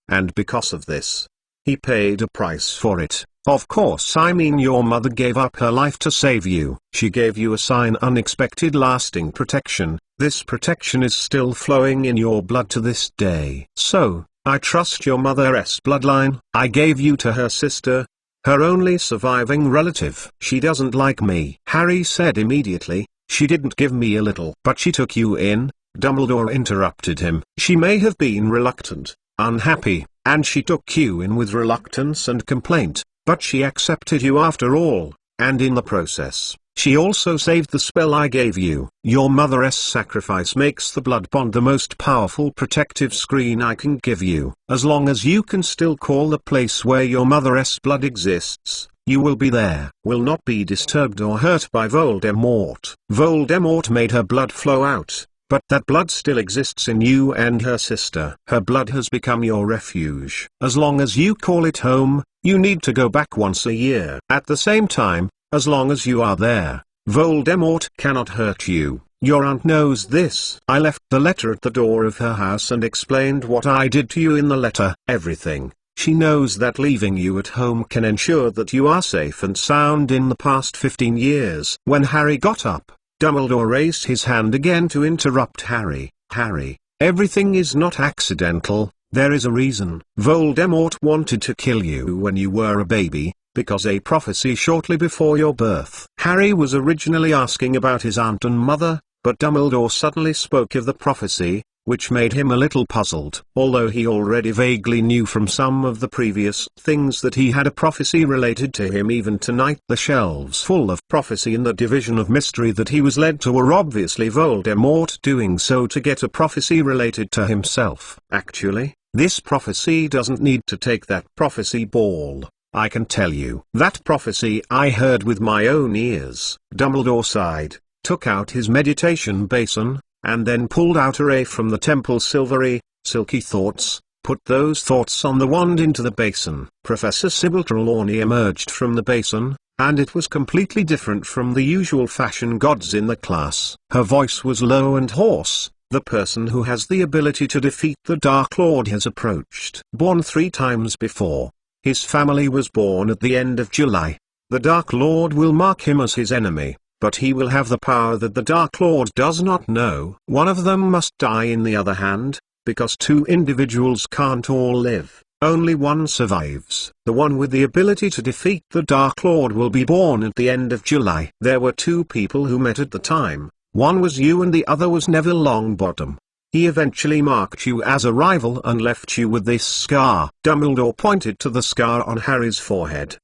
And because of this, he paid a price for it. Of course, I mean your mother gave up her life to save you. She gave you a sign unexpected lasting protection. This protection is still flowing in your blood to this day. So, I trust your mother's bloodline. I gave you to her sister, her only surviving relative. She doesn't like me. Harry said immediately, she didn't give me a little. But she took you in. Dumbledore interrupted him. She may have been reluctant, unhappy, and she took you in with reluctance and complaint, but she accepted you after all, and in the process, she also saved the spell I gave you. Your mother's sacrifice makes the blood bond the most powerful protective screen I can give you. As long as you can still call the place where your mother's blood exists, you will be there. Will not be disturbed or hurt by Voldemort. Voldemort made her blood flow out, but that blood still exists in you and her sister. Her blood has become your refuge. As long as you call it home, you need to go back once a year. At the same time, as long as you are there, Voldemort cannot hurt you. Your aunt knows this. I left the letter at the door of her house and explained what I did to you in the letter. Everything. She knows that leaving you at home can ensure that you are safe and sound in the past 15 years. When Harry got up, Dumbledore raised his hand again to interrupt Harry. Harry, everything is not accidental, there is a reason. Voldemort wanted to kill you when you were a baby, because a prophecy shortly before your birth. Harry was originally asking about his aunt and mother, but Dumbledore suddenly spoke of the prophecy, which made him a little puzzled. Although he already vaguely knew from some of the previous things that he had a prophecy related to him, even tonight the shelves full of prophecy in the division of mystery that he was led to were obviously Voldemort doing so to get a prophecy related to himself. Actually, this prophecy doesn't need to take that prophecy ball. I can tell you. That prophecy I heard with my own ears. Dumbledore sighed, took out his meditation basin, and then pulled out a ray from the temple's silky thoughts, put those thoughts on the wand into the basin. Professor Sybil Trelawney emerged from the basin, and it was completely different from the usual fashion gods in the class. Her voice was low and hoarse. The person who has the ability to defeat the Dark Lord has approached. Born 3 times before, his family was born at the end of July. The Dark Lord will mark him as his enemy, but he will have the power that the Dark Lord does not know. One of them must die in the other hand, because 2 individuals can't all live. Only one survives. The one with the ability to defeat the Dark Lord will be born at the end of July. There were 2 people who met at the time. One was you and the other was Neville Longbottom. He eventually marked you as a rival and left you with this scar. Dumbledore pointed to the scar on Harry's forehead.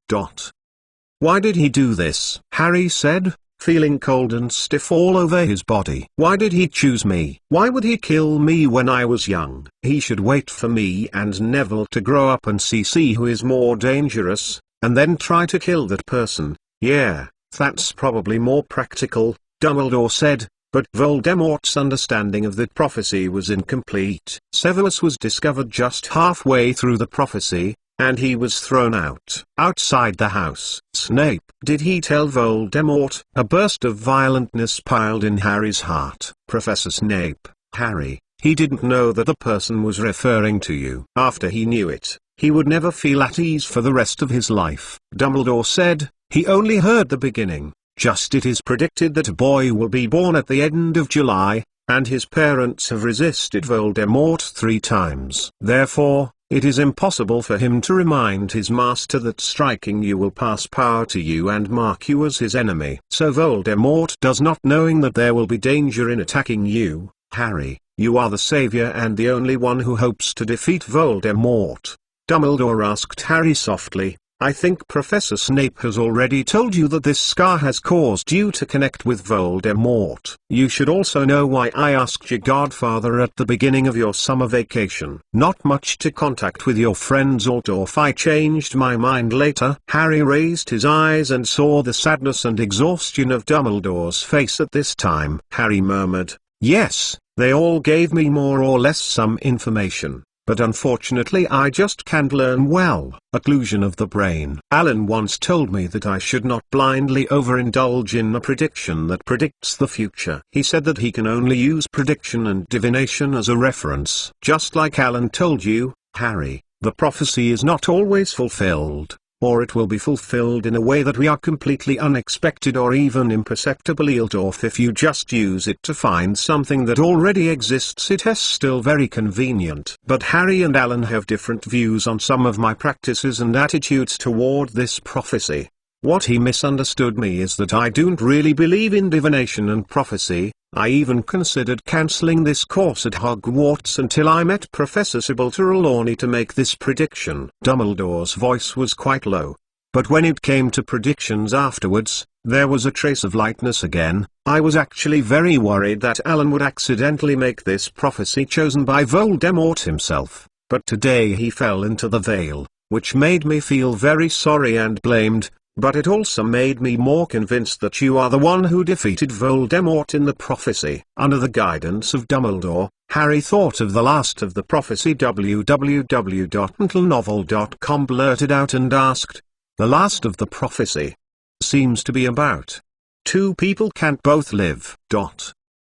Why did he do this? Harry said, feeling cold and stiff all over his body. Why did he choose me? Why would he kill me when I was young? He should wait for me and Neville to grow up and see who is more dangerous, and then try to kill that person. Yeah, that's probably more practical, Dumbledore said. But Voldemort's understanding of that prophecy was incomplete. Severus was discovered just halfway through the prophecy, and he was thrown out. Outside the house. Snape. Did he tell Voldemort? A burst of violentness piled in Harry's heart. Professor Snape. Harry, he didn't know that the person was referring to you. After he knew it, he would never feel at ease for the rest of his life. Dumbledore said, he only heard the beginning. Just it is predicted that a boy will be born at the end of July, and his parents have resisted Voldemort 3 times. Therefore, it is impossible for him to remind his master that striking you will pass power to you and mark you as his enemy. So Voldemort does not, knowing that there will be danger in attacking you. Harry, you are the savior and the only one who hopes to defeat Voldemort. Dumbledore asked Harry softly, I think Professor Snape has already told you that this scar has caused you to connect with Voldemort. You should also know why I asked your godfather at the beginning of your summer vacation. Not much to contact with your friends, although if I changed my mind later. Harry raised his eyes and saw the sadness and exhaustion of Dumbledore's face at this time. Harry murmured, yes, they all gave me more or less some information. But unfortunately I just can't learn well. Occlusion of the brain. Alan once told me that I should not blindly overindulge in a prediction that predicts the future. He said that he can only use prediction and divination as a reference. Just like Alan told you, Harry, the prophecy is not always fulfilled, or it will be fulfilled in a way that we are completely unexpected or even imperceptibly altered. Or if you just use it to find something that already exists, it is still very convenient. But Harry and Alan have different views on some of my practices and attitudes toward this prophecy. What he misunderstood me is that I don't really believe in divination and prophecy. I even considered cancelling this course at Hogwarts until I met Professor Sybil Trelawney to make this prediction." Dumbledore's voice was quite low. But when it came to predictions afterwards, there was a trace of lightness again. "I was actually very worried that Alan would accidentally make this prophecy chosen by Voldemort himself, but today he fell into the veil, which made me feel very sorry and blamed, but it also made me more convinced that you are the one who defeated Voldemort in the prophecy." Under the guidance of Dumbledore, Harry thought of the last of the prophecy www.untitled.novel.com blurted out and asked, "The last of the prophecy seems to be about two people can't both live.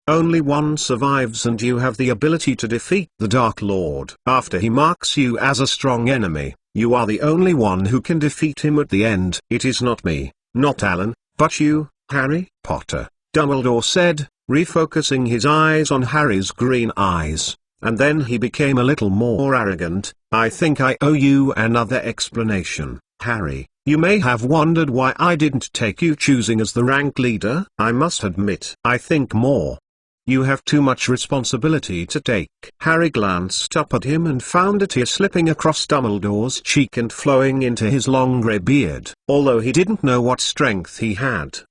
Only one survives and you have the ability to defeat the Dark Lord. After he marks you as a strong enemy, you are the only one who can defeat him at the end. It is not me, not Alan, but you, Harry Potter," Dumbledore said, refocusing his eyes on Harry's green eyes, and then he became a little more arrogant. "I think I owe you another explanation, Harry. You may have wondered why I didn't take you choosing as the rank leader. I must admit, I think more. You have too much responsibility to take." Harry glanced up at him and found a tear slipping across Dumbledore's cheek and flowing into his long grey beard. Although he didn't know what strength he had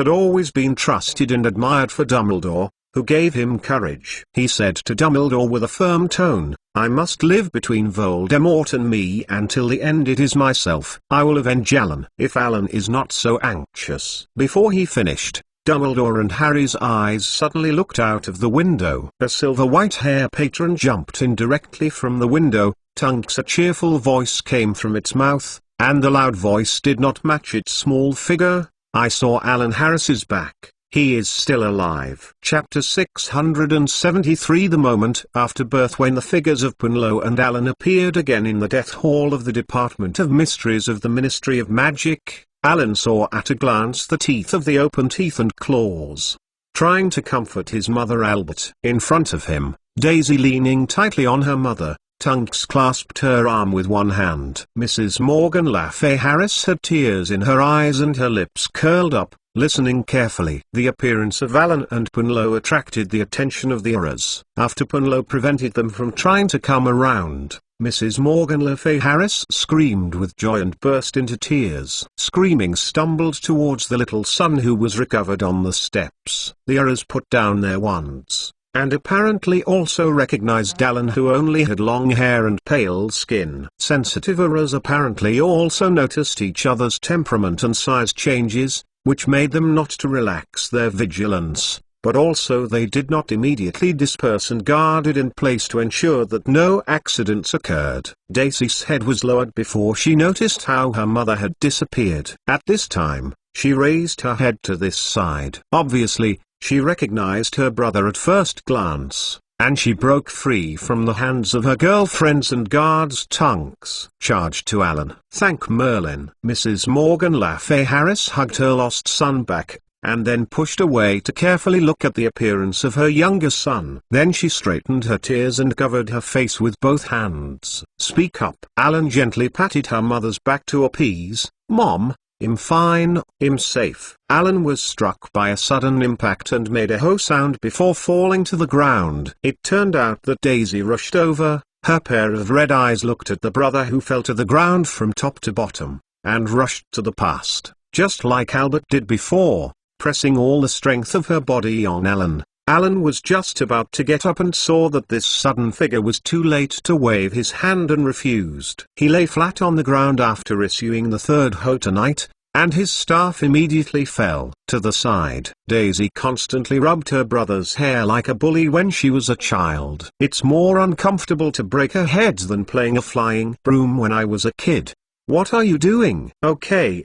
always been trusted and admired for Dumbledore, who gave him courage. He said to Dumbledore with a firm tone, "I must live between Voldemort and me until the end. It is myself. I will avenge Alan if Alan is not so anxious." Before he finished, Dumbledore and Harry's eyes suddenly looked out of the window. A silver white hair patron jumped in directly from the window. Tunks, a cheerful voice came from its mouth, and the loud voice did not match its small figure. "I saw Alan Harris's back. He is still alive." Chapter 673. The moment after birth, when the figures of Punlo and Alan appeared again in the Death Hall of the Department of Mysteries of the Ministry of Magic, Alan saw at a glance the teeth of the open teeth and claws. Trying to comfort his mother Albert, in front of him, Daisy leaning tightly on her mother, Tunks clasped her arm with one hand. Mrs. Morgan Le Fay Harris had tears in her eyes and her lips curled up, listening carefully. The appearance of Alan and Punlo attracted the attention of the Aurors. After Punlo prevented them from trying to come around, Mrs. Morgan Le Fay Harris screamed with joy and burst into tears. Screaming stumbled towards the little son who was recovered on the steps. The Aurors put down their wands, and apparently also recognized Alan, who only had long hair and pale skin. Sensitive Aurors apparently also noticed each other's temperament and size changes, which made them not to relax their vigilance, but also they did not immediately disperse and guarded in place to ensure that no accidents occurred. Daisy's head was lowered before she noticed how her mother had disappeared. At this time, she raised her head to this side. Obviously, she recognized her brother at first glance, and she broke free from the hands of her girlfriends and guards. Tunks charged to Alan. "Thank Merlin." Mrs. Morgan Le Fay Harris hugged her lost son back, and then pushed away to carefully look at the appearance of her younger son. Then she straightened her tears and covered her face with both hands. "Speak up." Alan gently patted her mother's back to appease. "Mom, I'm fine, I'm safe." Alan was struck by a sudden impact and made a ho sound before falling to the ground. It turned out that Daisy rushed over, her pair of red eyes looked at the brother who fell to the ground from top to bottom, and rushed to the past, just like Albert did before, pressing all the strength of her body on Alan. Alan was just about to get up and saw that this sudden figure was too late to wave his hand and refused. He lay flat on the ground after issuing the third ho tonight, and his staff immediately fell to the side. Daisy constantly rubbed her brother's hair like a bully when she was a child. "It's more uncomfortable to break her head than playing a flying broom when I was a kid. What are you doing?" Okay,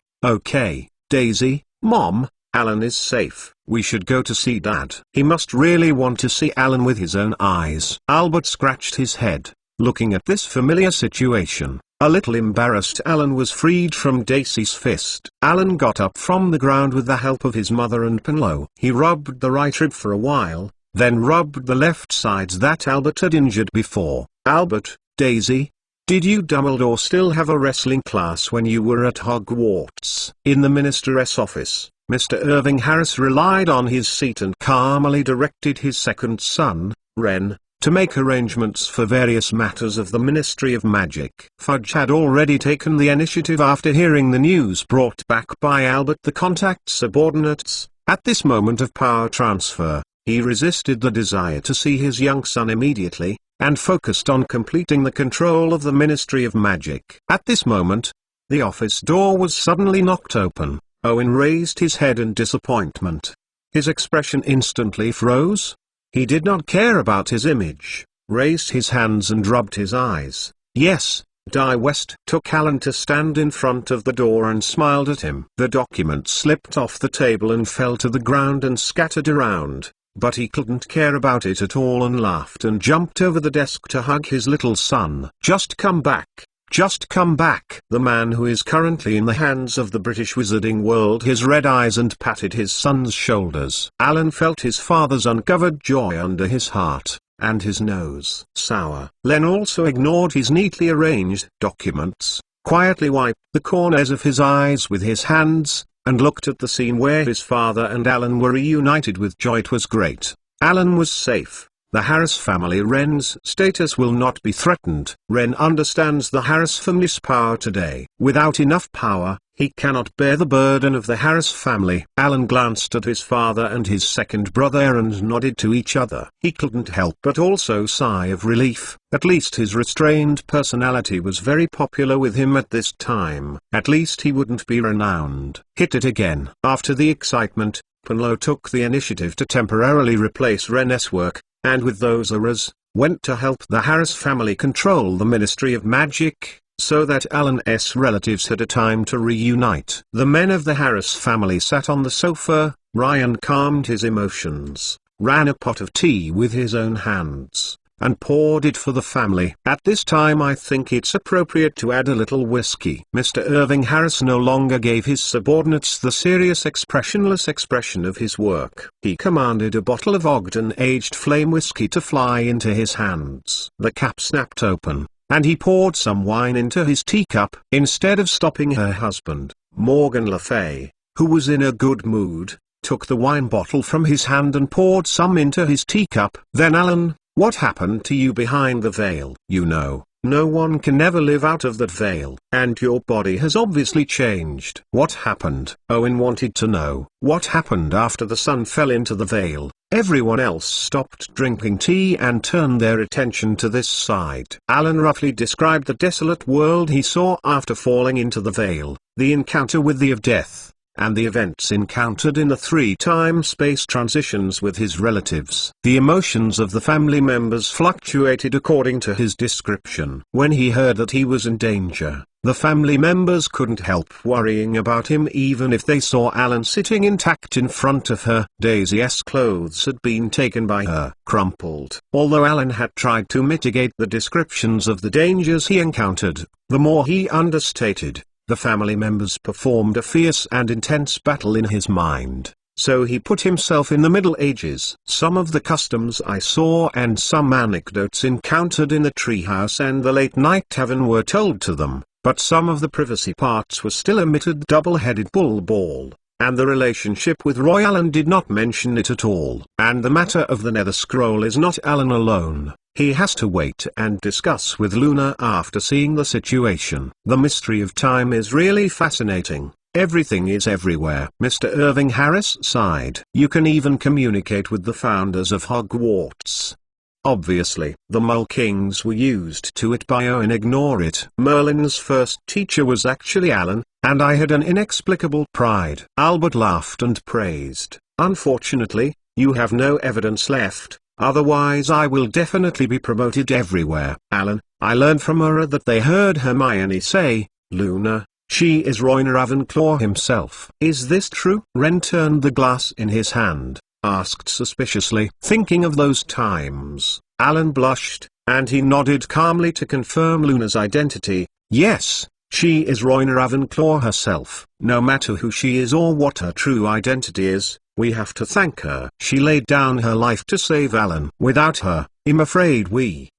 Daisy, Mom, Alan is safe. We should go to see Dad." He must really want to see Alan with his own eyes. Albert scratched his head, looking at this familiar situation. A little embarrassed, Alan was freed from Daisy's fist. Alan got up from the ground with the help of his mother and Punlo. He rubbed the right rib for a while, then rubbed the left sides that Albert had injured before. "Albert, Daisy, did you Dumbledore still have a wrestling class when you were at Hogwarts?" In the minister's office, Mr. Irving Harris relied on his seat and calmly directed his second son, Wren, to make arrangements for various matters of the Ministry of Magic. Fudge had already taken the initiative after hearing the news brought back by Albert the contact subordinates. At this moment of power transfer, he resisted the desire to see his young son immediately, and focused on completing the control of the Ministry of Magic. At this moment, the office door was suddenly knocked open. Owen raised his head in disappointment. His expression instantly froze. He did not care about his image, raised his hands and rubbed his eyes. Yes, Di West took Alan to stand in front of the door and smiled at him. The document slipped off the table and fell to the ground and scattered around, but he couldn't care about it at all and laughed and jumped over the desk to hug his little son. Just come back. Just come back. The man who is currently in the hands of the British wizarding world his red eyes and patted his son's shoulders. Alan felt his father's uncovered joy under his heart, and his nose sour. Len also ignored his neatly arranged documents, quietly wiped the corners of his eyes with his hands, and looked at the scene where his father and Alan were reunited with joy. It was great. Alan was safe. The Harris family. Wren's status will not be threatened. Wren understands the Harris family's power today. Without enough power, he cannot bear the burden of the Harris family. Alan glanced at his father and his second brother and nodded to each other. He couldn't help but also sigh of relief. At least his restrained personality was very popular with him at this time. At least he wouldn't be renowned. Hit it again. After the excitement, Penlow took the initiative to temporarily replace Wren's work, and with those errors, went to help the Harris family control the Ministry of Magic, so that Alan's relatives had a time to reunite. The men of the Harris family sat on the sofa. Ryan calmed his emotions, ran a pot of tea with his own hands, and poured it for the family. At this time I think it's appropriate to add a little whiskey. Mr. Irving Harris no longer gave his subordinates the serious expressionless expression of his work. He commanded a bottle of Ogden aged flame whiskey to fly into his hands. The cap snapped open, and he poured some wine into his teacup. Instead of stopping her husband, Morgan Le Fay, who was in a good mood, took the wine bottle from his hand and poured some into his teacup. Then Alan, what happened to you behind the veil? You know, no one can ever live out of that veil. And your body has obviously changed. What happened? Owen wanted to know. What happened after the sun fell into the veil? Everyone else stopped drinking tea and turned their attention to this side. Alan roughly described the desolate world he saw after falling into the veil, the encounter with the of death, and the events encountered in the 3 time-space transitions with his relatives. The emotions of the family members fluctuated according to his description. When he heard that he was in danger, the family members couldn't help worrying about him even if they saw Alan sitting intact in front of her. Daisy's clothes had been taken by her, crumpled. Although Alan had tried to mitigate the descriptions of the dangers he encountered, the more he understated. The family members performed a fierce and intense battle in his mind, so he put himself in the Middle Ages. Some of the customs I saw and some anecdotes encountered in the treehouse and the late-night tavern were told to them, but some of the privacy parts were still omitted. Double-headed bull ball, and the relationship with Roy Allen did not mention it at all. And the matter of the Nether Scroll is not Alan alone. He has to wait and discuss with Luna after seeing the situation. The mystery of time is really fascinating. Everything is everywhere. Mr. Irving Harris sighed. You can even communicate with the founders of Hogwarts. Obviously, the Mole Kings were used to it by Owen. Ignore it. Merlin's first teacher was actually Alan, and I had an inexplicable pride. Albert laughed and praised. Unfortunately, you have no evidence left. Otherwise I will definitely be promoted everywhere. Alan, I learned from Aurora that they heard Hermione say, Luna, she is Royner Ravenclaw himself. Is this true? Ren turned the glass in his hand, asked suspiciously. Thinking of those times, Alan blushed, and he nodded calmly to confirm Luna's identity. Yes, she is Royner Ravenclaw herself. No matter who she is or what her true identity is, we have to thank her. She laid down her life to save Alan. Without her, I'm afraid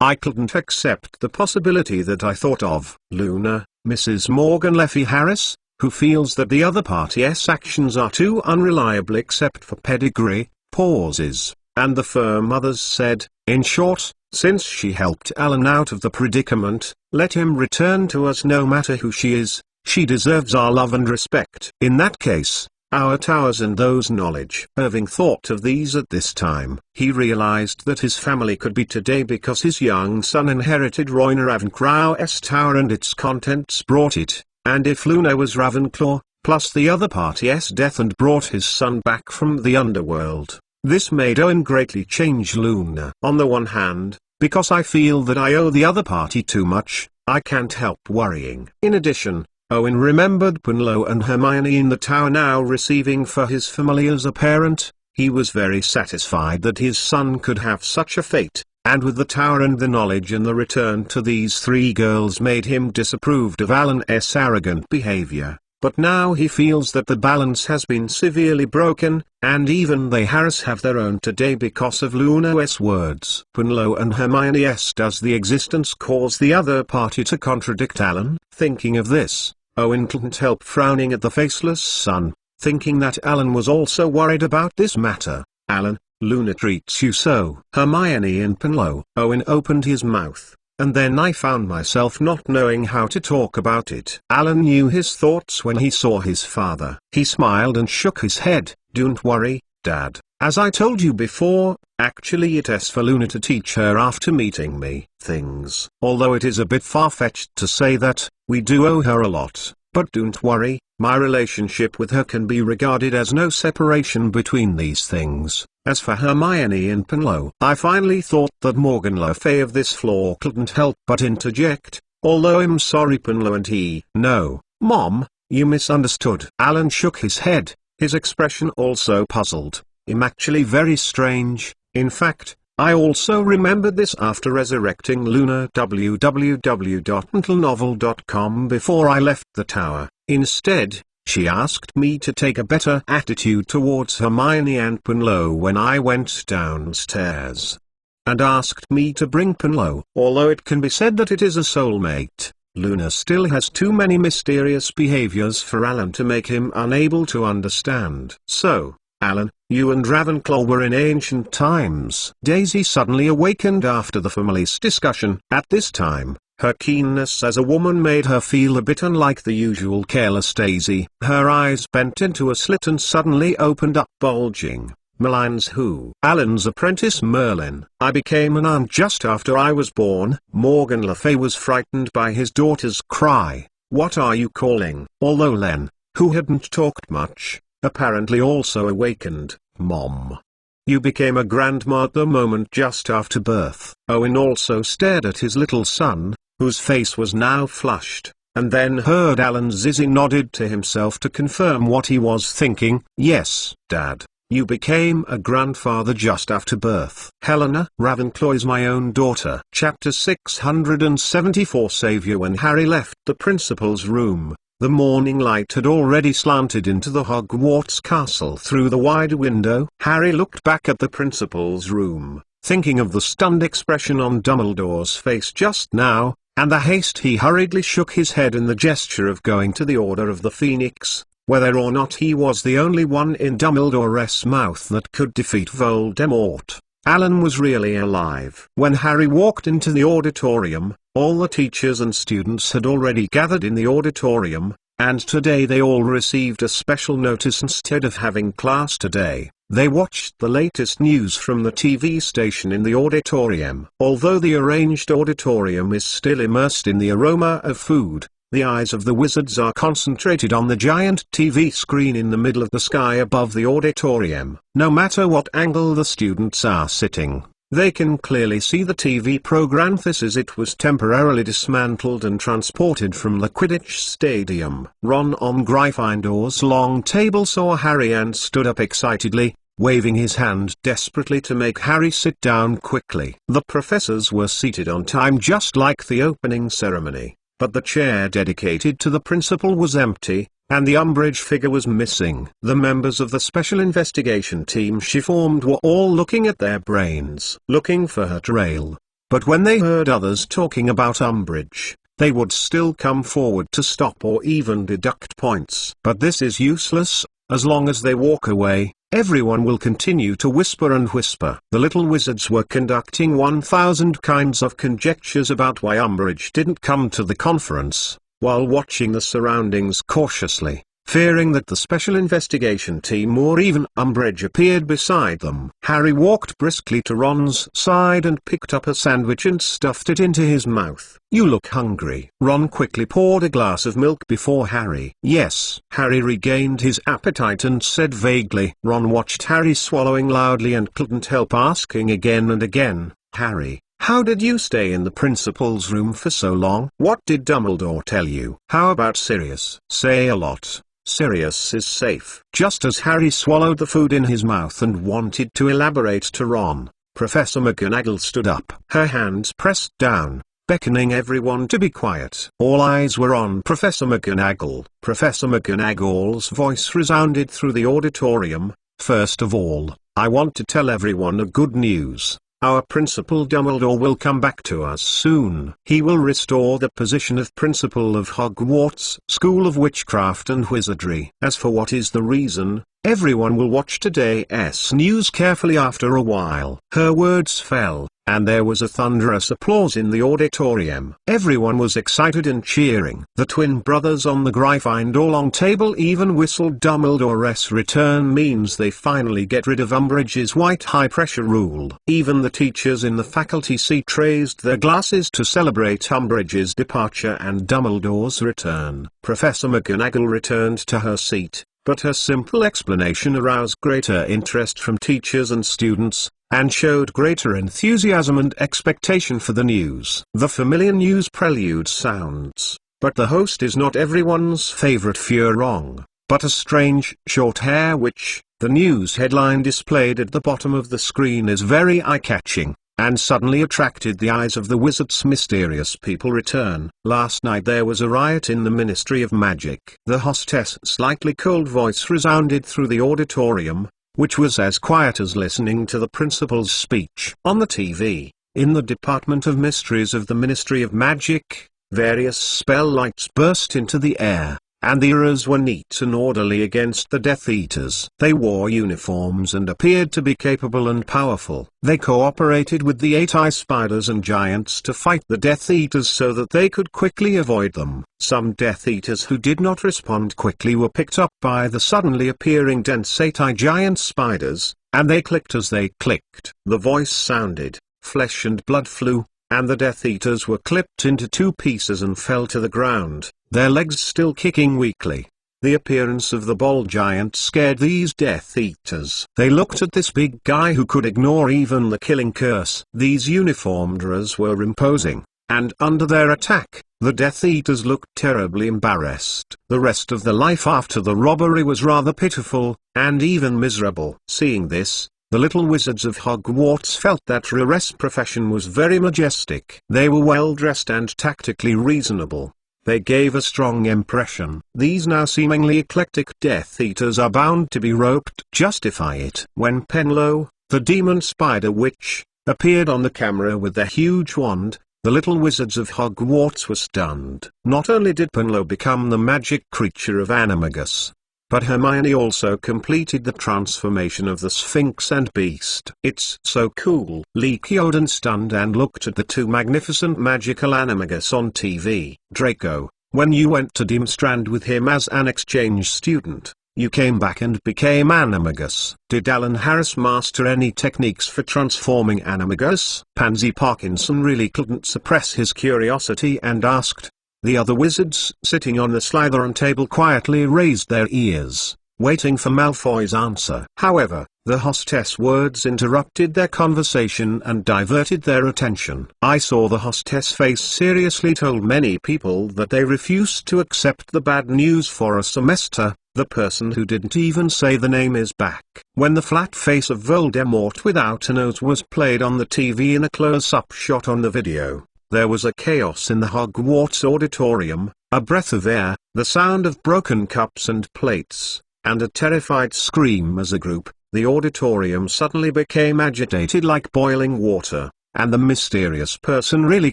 I couldn't accept the possibility that I thought of. Luna, Mrs. Morgan Le Fay Harris, who feels that the other party's actions are too unreliable except for pedigree, pauses, and the firm others said, in short, since she helped Alan out of the predicament, let him return to us no matter who she is, she deserves our love and respect. In that case, our towers and those knowledge. Having thought of these at this time, he realized that his family could be today because his young son inherited Royner Ravenclaw's tower and its contents brought it, and if Luna was Ravenclaw, plus the other party's death and brought his son back from the underworld, this made Owen greatly change Luna. On the one hand, because I feel that I owe the other party too much, I can't help worrying. In addition, Owen remembered Punlo and Hermione in the tower now receiving for his family as a parent. He was very satisfied that his son could have such a fate, and with the tower and the knowledge and the return to these three girls made him disapproved of Alan's arrogant behavior. But now he feels that the balance has been severely broken, and even they Harris have their own today because of Luna's words. Punlo and Hermione's does the existence cause the other party to contradict Alan? Thinking of this, Owen couldn't help frowning at the faceless son, thinking that Alan was also worried about this matter. Alan, Luna treats you so. Hermione and Punlo. Owen opened his mouth, and then I found myself not knowing how to talk about it. Alan knew his thoughts when he saw his father. He smiled and shook his head. Don't worry, Dad. As I told you before, actually it's for Luna to teach her after meeting me things. Although it is a bit far-fetched to say that, we do owe her a lot, but don't worry, my relationship with her can be regarded as no separation between these things. As for Hermione and Punlo, I finally thought that Morgan Le Fay of this floor couldn't help but interject, although I'm sorry Punlo and he. No, Mom, you misunderstood. Alan shook his head, his expression also puzzled. I'm actually very strange. In fact, I also remembered this after resurrecting Luna www.untilnovel.com before I left the tower. Instead, she asked me to take a better attitude towards Hermione and Punlo when I went downstairs, and asked me to bring Punlo. Although it can be said that it is a soulmate, Luna still has too many mysterious behaviors for Alan to make him unable to understand. So, Alan, you and Ravenclaw were in ancient times. Daisy suddenly awakened after the family's discussion. At this time, her keenness as a woman made her feel a bit unlike the usual careless Daisy. Her eyes bent into a slit and suddenly opened up bulging. Malines who? Alan's apprentice Merlin. I became an aunt just after I was born. Morgan Le Fay was frightened by his daughter's cry. What are you calling? Although Len, who hadn't talked much, apparently also awakened. Mom. You became a grandma at the moment just after birth. Owen also stared at his little son, whose face was now flushed, and then heard Alan Zizzy nodded to himself to confirm what he was thinking. Yes, Dad, you became a grandfather just after birth. Helena Ravenclaw is my own daughter. Chapter 674. Savior. When Harry left the principal's room, the morning light had already slanted into the Hogwarts castle through the wide window. Harry looked back at the principal's room, thinking of the stunned expression on Dumbledore's face just now, and the haste he hurriedly shook his head in the gesture of going to the Order of the Phoenix, whether or not he was the only one in Dumbledore's mouth that could defeat Voldemort. Alan was really alive. When Harry walked into the auditorium, all the teachers and students had already gathered in the auditorium, and today they all received a special notice. Instead of having class today, they watched the latest news from the TV station in the auditorium. Although the arranged auditorium is still immersed in the aroma of food, the eyes of the wizards are concentrated on the giant TV screen in the middle of the sky above the auditorium. No matter what angle the students are sitting, they can clearly see the TV program. This is it was temporarily dismantled and transported from the Quidditch stadium. Ron on Gryffindor's long table saw Harry and stood up excitedly, waving his hand desperately to make Harry sit down quickly. The professors were seated on time just like the opening ceremony, but the chair dedicated to the principal was empty, and the Umbridge figure was missing. The members of the special investigation team she formed were all looking at their brains, looking for her trail. But when they heard others talking about Umbridge, they would still come forward to stop or even deduct points. But this is useless. As long as they walk away, everyone will continue to whisper and whisper. The little wizards were conducting 1,000 kinds of conjectures about why Umbridge didn't come to the conference, while watching the surroundings cautiously, fearing that the special investigation team or even Umbridge appeared beside them. Harry walked briskly to Ron's side and picked up a sandwich and stuffed it into his mouth. "You look hungry." Ron quickly poured a glass of milk before Harry. "Yes." Harry regained his appetite and said vaguely. Ron watched Harry swallowing loudly and couldn't help asking again and again, "Harry, how did you stay in the principal's room for so long? What did Dumbledore tell you? How about Sirius?" "Say a lot. Sirius is safe." Just as Harry swallowed the food in his mouth and wanted to elaborate to Ron, Professor McGonagall stood up. Her hands pressed down, beckoning everyone to be quiet. All eyes were on Professor McGonagall. Professor McGonagall's voice resounded through the auditorium. "First of all, I want to tell everyone a good news. Our Principal Dumbledore will come back to us soon. He will restore the position of Principal of Hogwarts School of Witchcraft and Wizardry. As for what is the reason, everyone will watch today's news carefully after a while." Her words fell, and there was a thunderous applause in the auditorium. Everyone was excited and cheering. The twin brothers on the Gryffindor long table even whistled. Dumbledore's return means they finally get rid of Umbridge's white high-pressure rule. Even the teachers in the faculty seat raised their glasses to celebrate Umbridge's departure and Dumbledore's return. Professor McGonagall returned to her seat, but her simple explanation aroused greater interest from teachers and students, and showed greater enthusiasm and expectation for the news. The familiar news prelude sounds, but the host is not everyone's favorite Furong, but a strange, short-hair witch. The news headline displayed at the bottom of the screen is very eye-catching, and suddenly attracted the eyes of the wizards. Mysterious people return. Last night there was a riot in the Ministry of Magic. The hostess' slightly cold voice resounded through the auditorium, which was as quiet as listening to the principal's speech. On the TV, in the Department of Mysteries of the Ministry of Magic, various spell lights burst into the air, and the arrows were neat and orderly against the Death Eaters. They wore uniforms and appeared to be capable and powerful. They cooperated with the Eight-Eye Spiders and Giants to fight the Death Eaters so that they could quickly avoid them. Some Death Eaters who did not respond quickly were picked up by the suddenly appearing dense Eight-Eye Giant Spiders, and they clicked as they clicked. The voice sounded, flesh and blood flew, and the Death Eaters were clipped into two pieces and fell to the ground, their legs still kicking weakly. The appearance of the Ball Giant scared these Death Eaters. They looked at this big guy who could ignore even the killing curse. These uniformed Ras were imposing, and under their attack, the Death Eaters looked terribly embarrassed. The rest of the life after the robbery was rather pitiful, and even miserable. Seeing this, the little wizards of Hogwarts felt that Rar's profession was very majestic. They were well-dressed and tactically reasonable. They gave a strong impression. These now seemingly eclectic Death Eaters are bound to be roped. Justify it. When Penlow, the demon spider witch, appeared on the camera with their huge wand, the little wizards of Hogwarts were stunned. Not only did Penlow become the magic creature of Animagus, but Hermione also completed the transformation of the Sphinx and Beast. "It's so cool." Leaky Odin stunned and looked at the two magnificent magical Animagus on TV. "Draco, when you went to Deemstrand with him as an exchange student, you came back and became Animagus. Did Alan Harris master any techniques for transforming Animagus?" Pansy Parkinson really couldn't suppress his curiosity and asked. The other wizards sitting on the Slytherin table quietly raised their ears, waiting for Malfoy's answer. However, the hostess' words interrupted their conversation and diverted their attention. "I saw the hostess face seriously told many people that they refused to accept the bad news for a semester. The person who didn't even say the name is back." When the flat face of Voldemort without a nose was played on the TV in a close-up shot on the video, there was a chaos in the Hogwarts auditorium, a breath of air, the sound of broken cups and plates, and a terrified scream as a group. The auditorium suddenly became agitated like boiling water. and the mysterious person really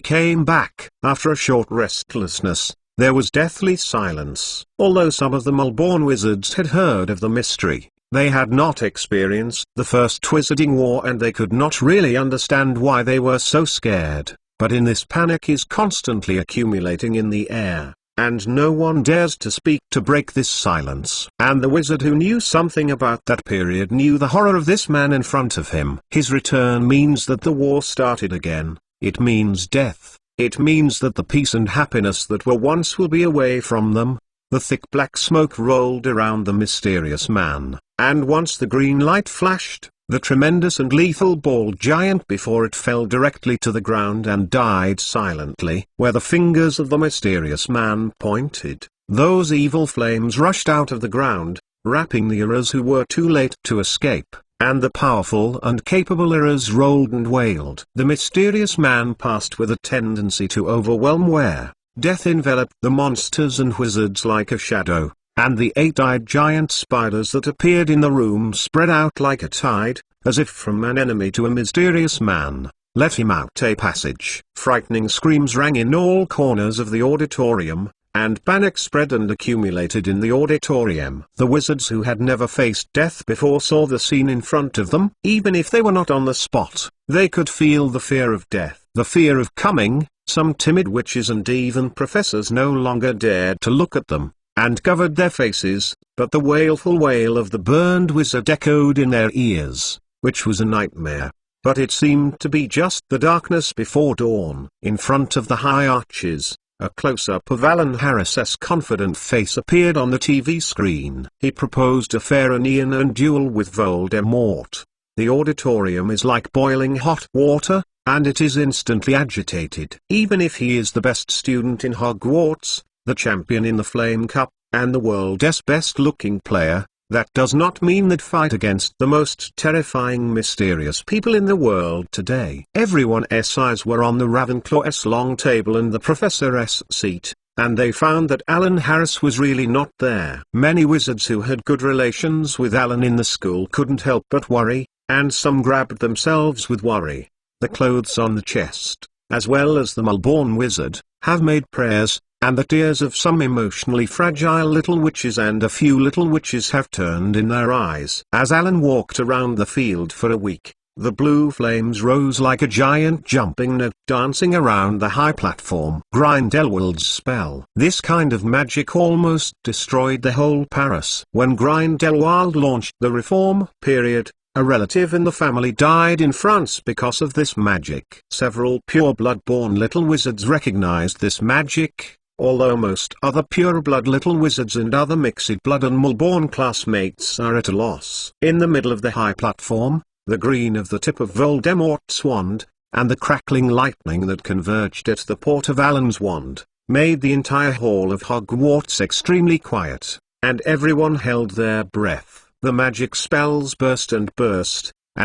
came back. After a short restlessness, there was deathly silence. Although some of the Mulborn wizards had heard of the mystery, they had not experienced the First Wizarding War and they could not really understand why they were so scared. But in this panic is constantly accumulating in the air, and no one dares to speak to break this silence. And the wizard who knew something about that period knew the horror of this man in front of him. His return means that the war started again. It means death. It means that the peace and happiness that were once will be away from them. The thick black smoke rolled around the mysterious man, and once the green light flashed, the tremendous and lethal bald giant before it fell directly to the ground and died silently. Where the fingers of the mysterious man pointed, those evil flames rushed out of the ground, wrapping the heroes who were too late to escape, and the powerful and capable heroes rolled and wailed. The mysterious man passed with a tendency to overwhelm where death enveloped the monsters and wizards like a shadow, and the eight-eyed giant spiders that appeared in the room spread out like a tide, as if from an enemy to a mysterious man. Let him out a passage. Frightening screams rang in all corners of the auditorium, and panic spread and accumulated in the auditorium. The wizards who had never faced death before saw the scene in front of them. Even if they were not on the spot, they could feel the fear of death, the fear of coming. Some timid witches and even professors no longer dared to look at them, and covered their faces, but the wailful wail of the burned wizard echoed in their ears, which was a nightmare. But it seemed to be just the darkness before dawn. In front of the high arches, a close-up of Alan Harris's confident face appeared on the TV screen. He proposed a fair and even duel with Voldemort. The auditorium is like boiling hot water, and it is instantly agitated. Even if he is the best student in Hogwarts, the champion in the Flame Cup, and the world's best-looking player, that does not mean that fight against the most terrifying mysterious people in the world today. Everyone's eyes were on the Ravenclaw's long table and the professor's seat, and they found that Alan Harris was really not there. Many wizards who had good relations with Alan in the school couldn't help but worry, and some grabbed themselves with worry. The clothes on the chest, as well as the Mulborn wizard, have made prayers, and the tears of some emotionally fragile little witches and a few little witches have turned in their eyes. As Alan walked around the field for a week, the blue flames rose like a giant jumping note dancing around the high platform. Grindelwald's spell. This kind of magic almost destroyed the whole Paris. When Grindelwald launched the Reform period, a relative in the family died in France because of this magic. Several pure-blood-born little wizards recognized this magic, although most other pure-blood little wizards and other mixed-blood and Mulborn classmates are at a loss. In the middle of the high platform, the green of the tip of Voldemort's wand, and the crackling lightning that converged at the port of Alan's wand, made the entire hall of Hogwarts extremely quiet, and everyone held their breath. The magic spells burst, and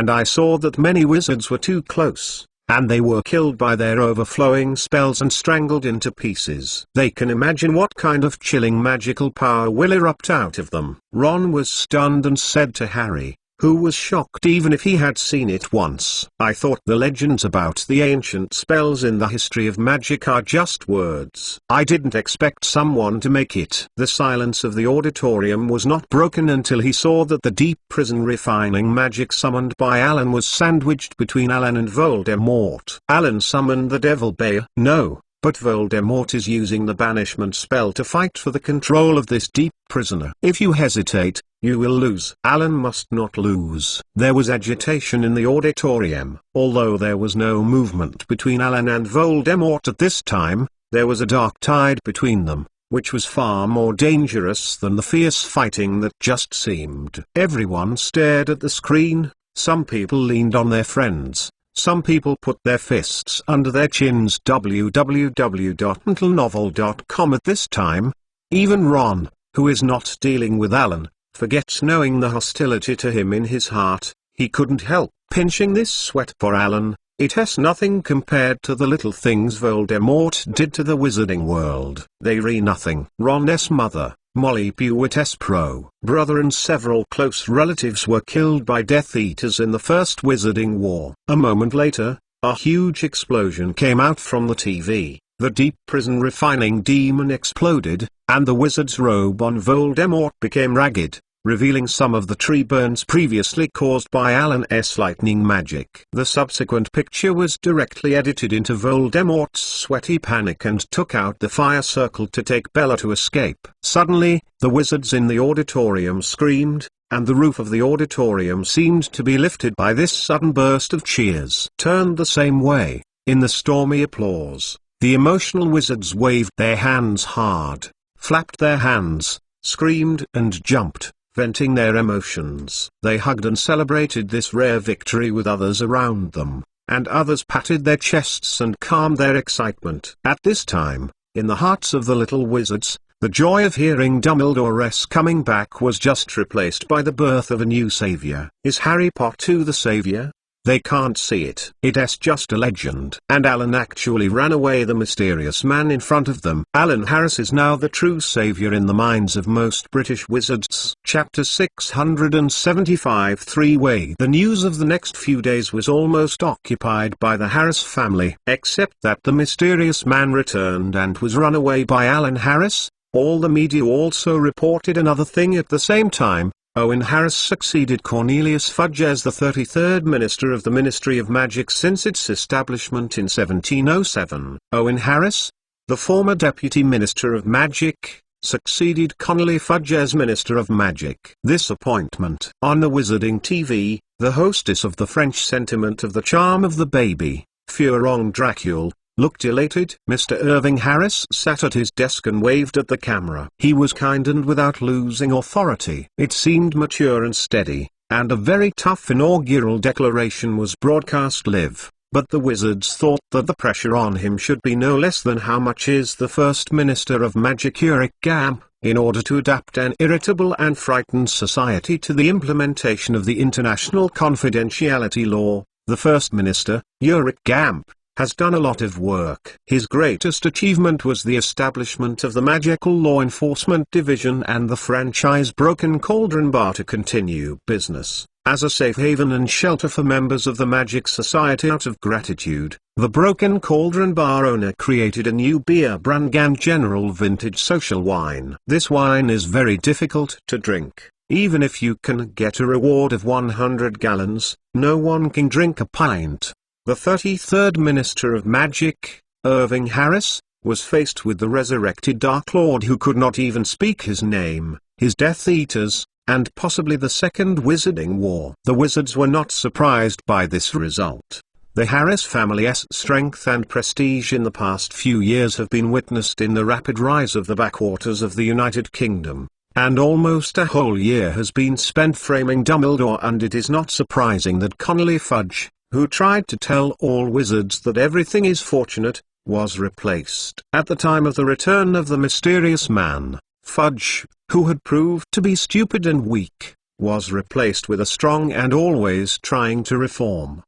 I saw that many wizards were too close, and they were killed by their overflowing spells and strangled into pieces. They can imagine what kind of chilling magical power will erupt out of them. Ron was stunned and said to Harry, who was shocked even if he had seen it once, "I thought the legends about the ancient spells in the history of magic are just words. I didn't expect someone to make it." The silence of the auditorium was not broken until he saw that the deep prison refining magic summoned by Alan was sandwiched between Alan and Voldemort. Alan summoned the Devil Bear. No, but Voldemort is using the banishment spell to fight for the control of this deep prisoner. If you hesitate, you will lose. Alan must not lose. There was agitation in the auditorium. Although there was no movement between Alan and Voldemort at this time, there was a dark tide between them, which was far more dangerous than the fierce fighting that just seemed. Everyone stared at the screen. Some people leaned on their friends. Some people put their fists under their chins. www.untitled.novel.com At this time, even Ron, who is not dealing with Alan, forgets knowing the hostility to him in his heart. He couldn't help pinching this sweat for Alan. It has nothing compared to the little things Voldemort did to the wizarding world. They re nothing. Ron's mother, Molly Pewett's brother and several close relatives were killed by Death Eaters in the First Wizarding War. A moment later, a huge explosion came out from the TV. The deep prison refining demon exploded, and the wizard's robe on Voldemort became ragged, revealing some of the tree burns previously caused by Alan's lightning magic. The subsequent picture was directly edited into Voldemort's sweaty panic and took out the fire circle to take Bella to escape. Suddenly, the wizards in the auditorium screamed, and the roof of the auditorium seemed to be lifted by this sudden burst of cheers. Turned the same way, in the stormy applause, the emotional wizards waved their hands hard, flapped their hands, screamed and jumped, venting their emotions. They hugged and celebrated this rare victory with others around them, and others patted their chests and calmed their excitement. At this time, in the hearts of the little wizards, the joy of hearing Dumbledore's coming back was just replaced by the birth of a new savior. Is Harry Potter the savior? They can't see it. It's just a legend. And Alan actually ran away the mysterious man in front of them. Alan Harris is now the true savior in the minds of most British wizards. Chapter 675 Three-Way. The news of the next few days was almost occupied by the Harris family. Except that the mysterious man returned and was run away by Alan Harris, all the media also reported another thing at the same time. Owen Harris succeeded Cornelius Fudge as the 33rd Minister of the Ministry of Magic since its establishment in 1707. Owen Harris, the former Deputy Minister of Magic, succeeded Cornelius Fudge as Minister of Magic. This appointment. On the Wizarding TV, the hostess of the French sentiment of the charm of the baby, Furong Dracule, looked elated. Mr. Irving Harris sat at his desk and waved at the camera. He was kind and without losing authority. It seemed mature and steady, and a very tough inaugural declaration was broadcast live. But the wizards thought that the pressure on him should be no less than how much is the First Minister of Magic Ulrich Gamp, in order to adapt an irritable and frightened society to the implementation of the International Confidentiality Law. The First Minister, Ulrich Gamp, has done a lot of work. His greatest achievement was the establishment of the Magical Law Enforcement Division and the franchise Broken Cauldron Bar to continue business as a safe haven and shelter for members of the Magic Society. Out of gratitude, the Broken Cauldron Bar owner created a new beer brand and General Vintage Social Wine. This wine is very difficult to drink. Even if you can get a reward of 100 gallons, no one can drink a pint. The 33rd Minister of Magic, Irving Harris, was faced with the resurrected Dark Lord who could not even speak his name, his Death Eaters, and possibly the Second Wizarding War. The wizards were not surprised by this result. The Harris family's strength and prestige in the past few years have been witnessed in the rapid rise of the backwaters of the United Kingdom, and almost a whole year has been spent framing Dumbledore, and it is not surprising that Cornelius Fudge, who tried to tell all wizards that everything is fortunate, was replaced. At the time of the return of the mysterious man, Fudge, who had proved to be stupid and weak, was replaced with a strong and always trying to reform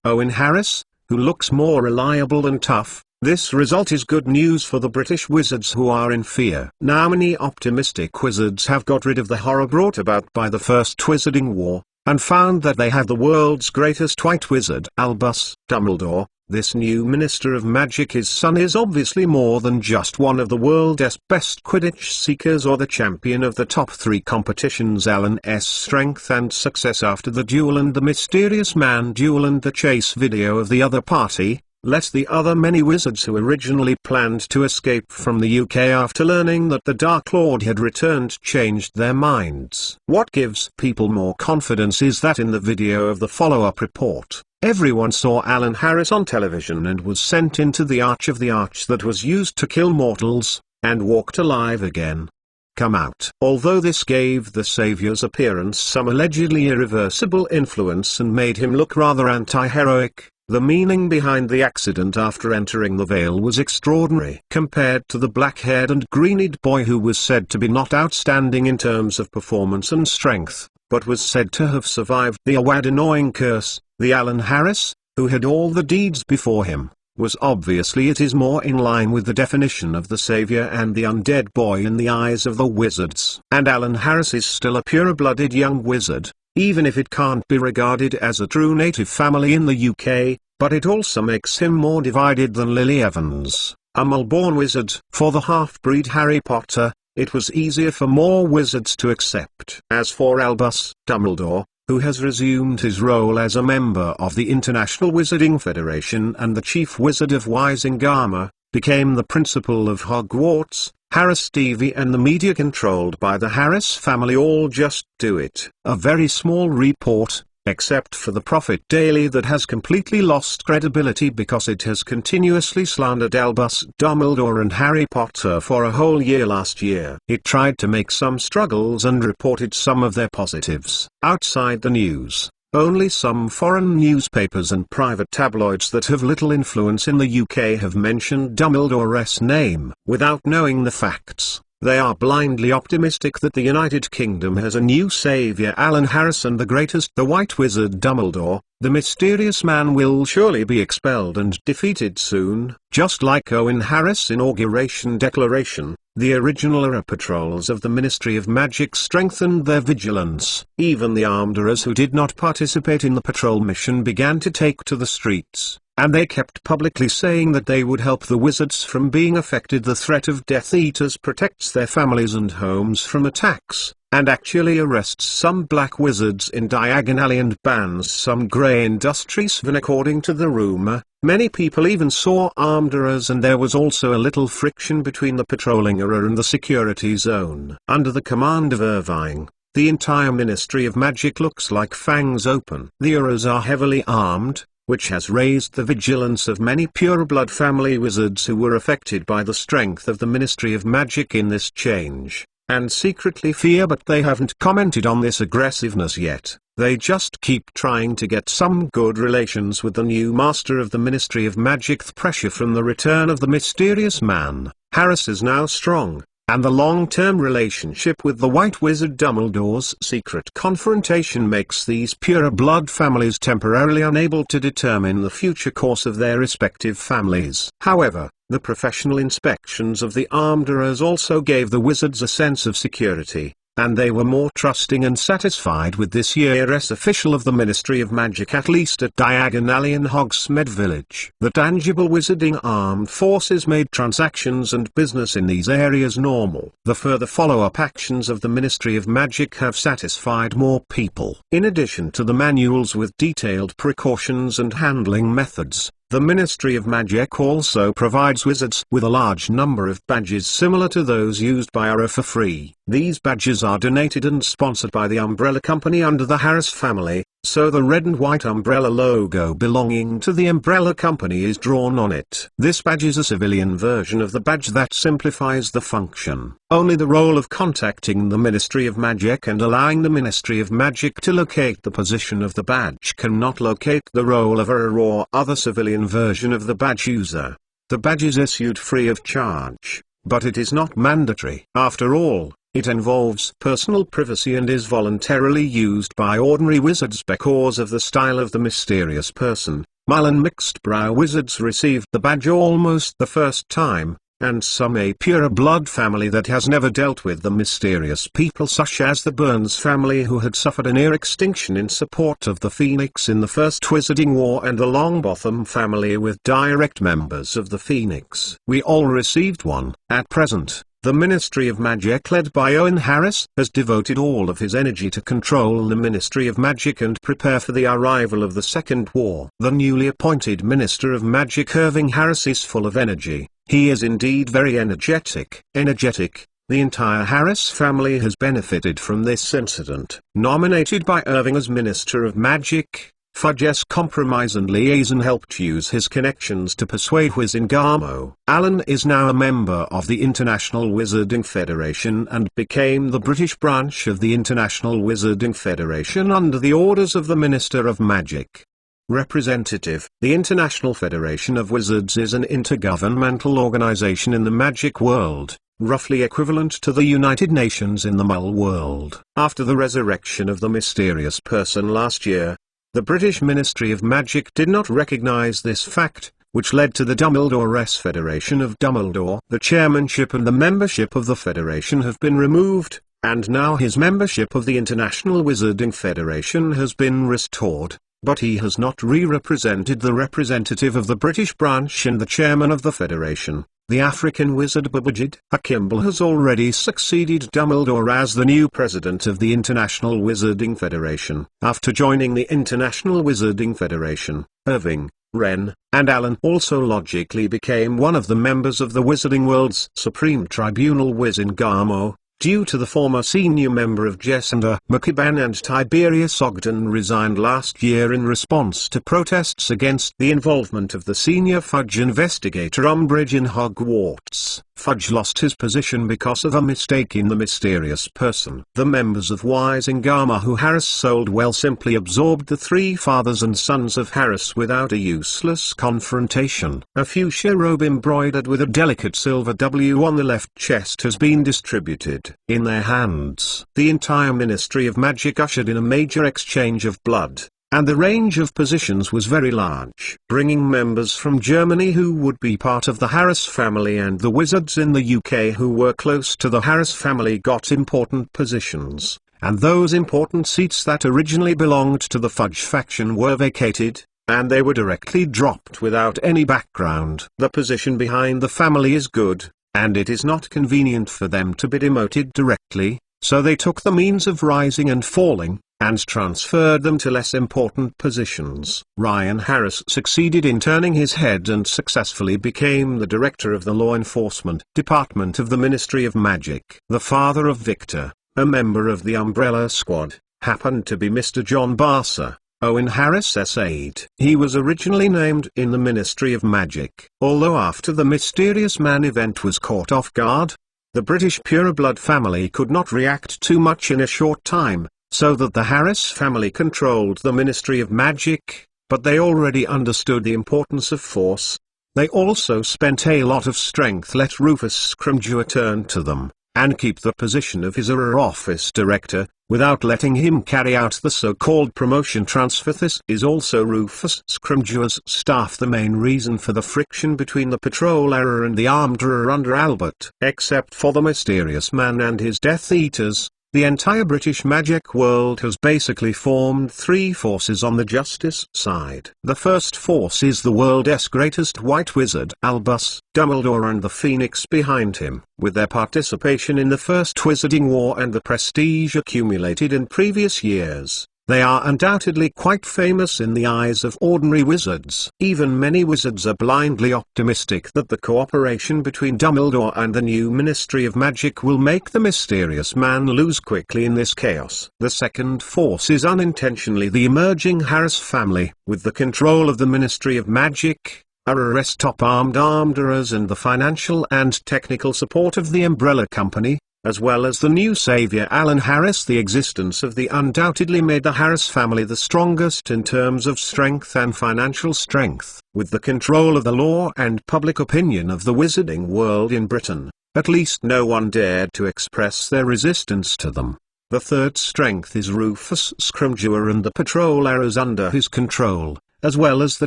Owen Harris, who looks more reliable and tough. This result is good news for the British wizards who are in fear. Now many optimistic wizards have got rid of the horror brought about by the First Wizarding War, and found that they had the world's greatest white wizard. Albus Dumbledore, this new Minister of Magic, his son, is obviously more than just one of the world's best Quidditch seekers or the champion of the top 3 competitions. Alan's strength and success after the duel and the mysterious man duel and the chase video of the other party, let the other many wizards who originally planned to escape from the UK after learning that the Dark Lord had returned changed their minds. What gives people more confidence is that in the video of the follow-up report, everyone saw Alan Harris on television and was sent into the arch that was used to kill mortals, and walked alive again. Come out. Although this gave the Saviour's appearance some allegedly irreversible influence and made him look rather anti-heroic, the meaning behind the accident after entering the Vale was extraordinary. Compared to the black-haired and green-eyed boy who was said to be not outstanding in terms of performance and strength, but was said to have survived the Awadenauing curse, the Alan Harris, who had all the deeds before him, was obviously it is more in line with the definition of the Saviour and the undead boy in the eyes of the wizards. And Alan Harris is still a pure-blooded young wizard, even if it can't be regarded as a true native family in the UK. but it also makes him more divided than Lily Evans, a Mull-born wizard. For the half-breed Harry Potter, it was easier for more wizards to accept. As for Albus Dumbledore, who has resumed his role as a member of the International Wizarding Federation and the Chief Wizard of Wizingama, became the principal of Hogwarts, Harris Stevie and the media controlled by the Harris family all just do it. A very small report, except for the Prophet Daily, that has completely lost credibility because it has continuously slandered Albus Dumbledore and Harry Potter for a whole year last year. It tried to make some struggles and reported some of their positives. Outside the news, only some foreign newspapers and private tabloids that have little influence in the UK have mentioned Dumbledore's name. Without knowing the facts, they are blindly optimistic that the United Kingdom has a new savior. Alan Harrison, the greatest, the White Wizard Dumbledore, the mysterious man, will surely be expelled and defeated soon. Just like Owen Harris' inauguration declaration, the original era patrols of the Ministry of Magic strengthened their vigilance. Even the armed who did not participate in the patrol mission began to take to the streets, and they kept publicly saying that they would help the wizards from being affected. The threat of Death Eaters protects their families and homes from attacks, and actually arrests some black wizards in Diagon Alley and bans some grey industries. And according to the rumour, many people even saw armed and there was also a little friction between the patrolling area and the security zone. Under the command of Irvine, the entire Ministry of Magic looks like fangs open. The areas are heavily armed, which has raised the vigilance of many pureblood family wizards who were affected by the strength of the Ministry of Magic in this change, and secretly fear, but they haven't commented on this aggressiveness yet. They just keep trying to get some good relations with the new master of the Ministry of Magic. The pressure from the return of the mysterious man, Harris, is now strong, and the long-term relationship with the White Wizard Dumbledore's secret confrontation makes these pure-blood families temporarily unable to determine the future course of their respective families. However, the professional inspections of the armed also gave the wizards a sense of security, and they were more trusting and satisfied with this year's official of the Ministry of Magic, at least at Diagon Alley and Hogsmeade Village. The tangible wizarding armed forces made transactions and business in these areas normal. The further follow-up actions of the Ministry of Magic have satisfied more people. In addition to the manuals with detailed precautions and handling methods, the Ministry of Magic also provides wizards with a large number of badges similar to those used by ARA for free. These badges are donated and sponsored by the umbrella company under the Harris family, so the red and white umbrella logo belonging to the umbrella company is drawn on it. This badge is a civilian version of the badge that simplifies the function. Only the role of contacting the Ministry of Magic and allowing the Ministry of Magic to locate the position of the badge cannot locate the role of a or other civilian version of the badge user. The badge is issued free of charge, but it is not mandatory. After all, it involves personal privacy and is voluntarily used by ordinary wizards because of the style of the mysterious person. Mull and Mixed Brow wizards received the badge almost the first time, and some a pure-blood family that has never dealt with the mysterious people, such as the Burns family, who had suffered a near extinction in support of the Phoenix in the First Wizarding War, and the Longbotham family with direct members of the Phoenix. We all received one. At present, the Ministry of Magic, led by Owen Harris, has devoted all of his energy to control the Ministry of Magic and prepare for the arrival of the Second War. The newly appointed Minister of Magic, Irving Harris, is full of energy. He is indeed very energetic. The entire Harris family has benefited from this incident. Nominated by Irving as Minister of Magic, Fudge's compromise and liaison helped use his connections to persuade Wizingamo. Alan is now a member of the International Wizarding Federation and became the British branch of the International Wizarding Federation under the orders of the Minister of Magic. Representative. The International Federation of Wizards is an intergovernmental organization in the magic world, roughly equivalent to the United Nations in the Mull world. After the resurrection of the mysterious person last year, the British Ministry of Magic did not recognize this fact, which led to the Dumbledore's Federation of Dumbledore. The chairmanship and the membership of the Federation have been removed, and now his membership of the International Wizarding Federation has been restored. but he has not re-represented the representative of the British branch and the chairman of the Federation. The African wizard Babajid Hakimble has already succeeded Dumbledore as the new president of the International Wizarding Federation. After joining the International Wizarding Federation, Irving, Wren, and Allen also logically became one of the members of the Wizarding World's Supreme Tribunal Wizingamo, due to the former senior member of Jacinda McKibben and Tiberius Ogden resigned last year in response to protests against the involvement of the senior Fudge investigator Umbridge in Hogwarts. Fudge lost his position because of a mistake in the mysterious person. The members of Wizingama who Harris sold well simply absorbed the three fathers and sons of Harris without a useless confrontation. A fuchsia robe embroidered with a delicate silver W on the left chest has been distributed. In their hands, the entire Ministry of Magic ushered in a major exchange of blood, and the range of positions was very large, bringing members from Germany who would be part of the Harris family and the wizards in the UK who were close to the Harris family got important positions, and those important seats that originally belonged to the Fudge faction were vacated, and they were directly dropped without any background. The position behind the family is good, and it is not convenient for them to be demoted directly, so they took the means of rising and falling, and transferred them to less important positions. Ryan Harris succeeded in turning his head and successfully became the director of the Law Enforcement Department of the Ministry of Magic. The father of Victor, a member of the Umbrella Squad, happened to be Mr. John Barser, Owen Harris's aide. He was originally named in the Ministry of Magic. Although after the Mysterious Man event was caught off guard, the British pureblood family could not react too much in a short time, so that the Harris family controlled the Ministry of Magic, but they already understood the importance of force. They also spent a lot of strength let Rufus Scrimgeour turn to them, and keep the position of his office director, without letting him carry out the so-called promotion transfer. This is also Rufus Scrimgeour's staff. The main reason for the friction between the patrol error and the armed error under Albert. Except for the Mysterious Man and his Death Eaters, the entire British magic world has basically formed three forces on the justice side. The first force is the world's greatest white wizard Albus Dumbledore and the Phoenix behind him. With their participation in the First Wizarding War and the prestige accumulated in previous years, they are undoubtedly quite famous in the eyes of ordinary wizards. Even many wizards are blindly optimistic that the cooperation between Dumbledore and the new Ministry of Magic will make the Mysterious Man lose quickly in this chaos. The second force is unintentionally the emerging Harris family, with the control of the Ministry of Magic, RRS top armed armorers and the financial and technical support of the Umbrella Company, as well as the new savior Alan Harris. The existence of the undoubtedly made the Harris family the strongest in terms of strength and financial strength. With the control of the law and public opinion of the wizarding world in Britain, at least no one dared to express their resistance to them. The third strength is Rufus Scrimgeour and the patrol errors under his control, as well as the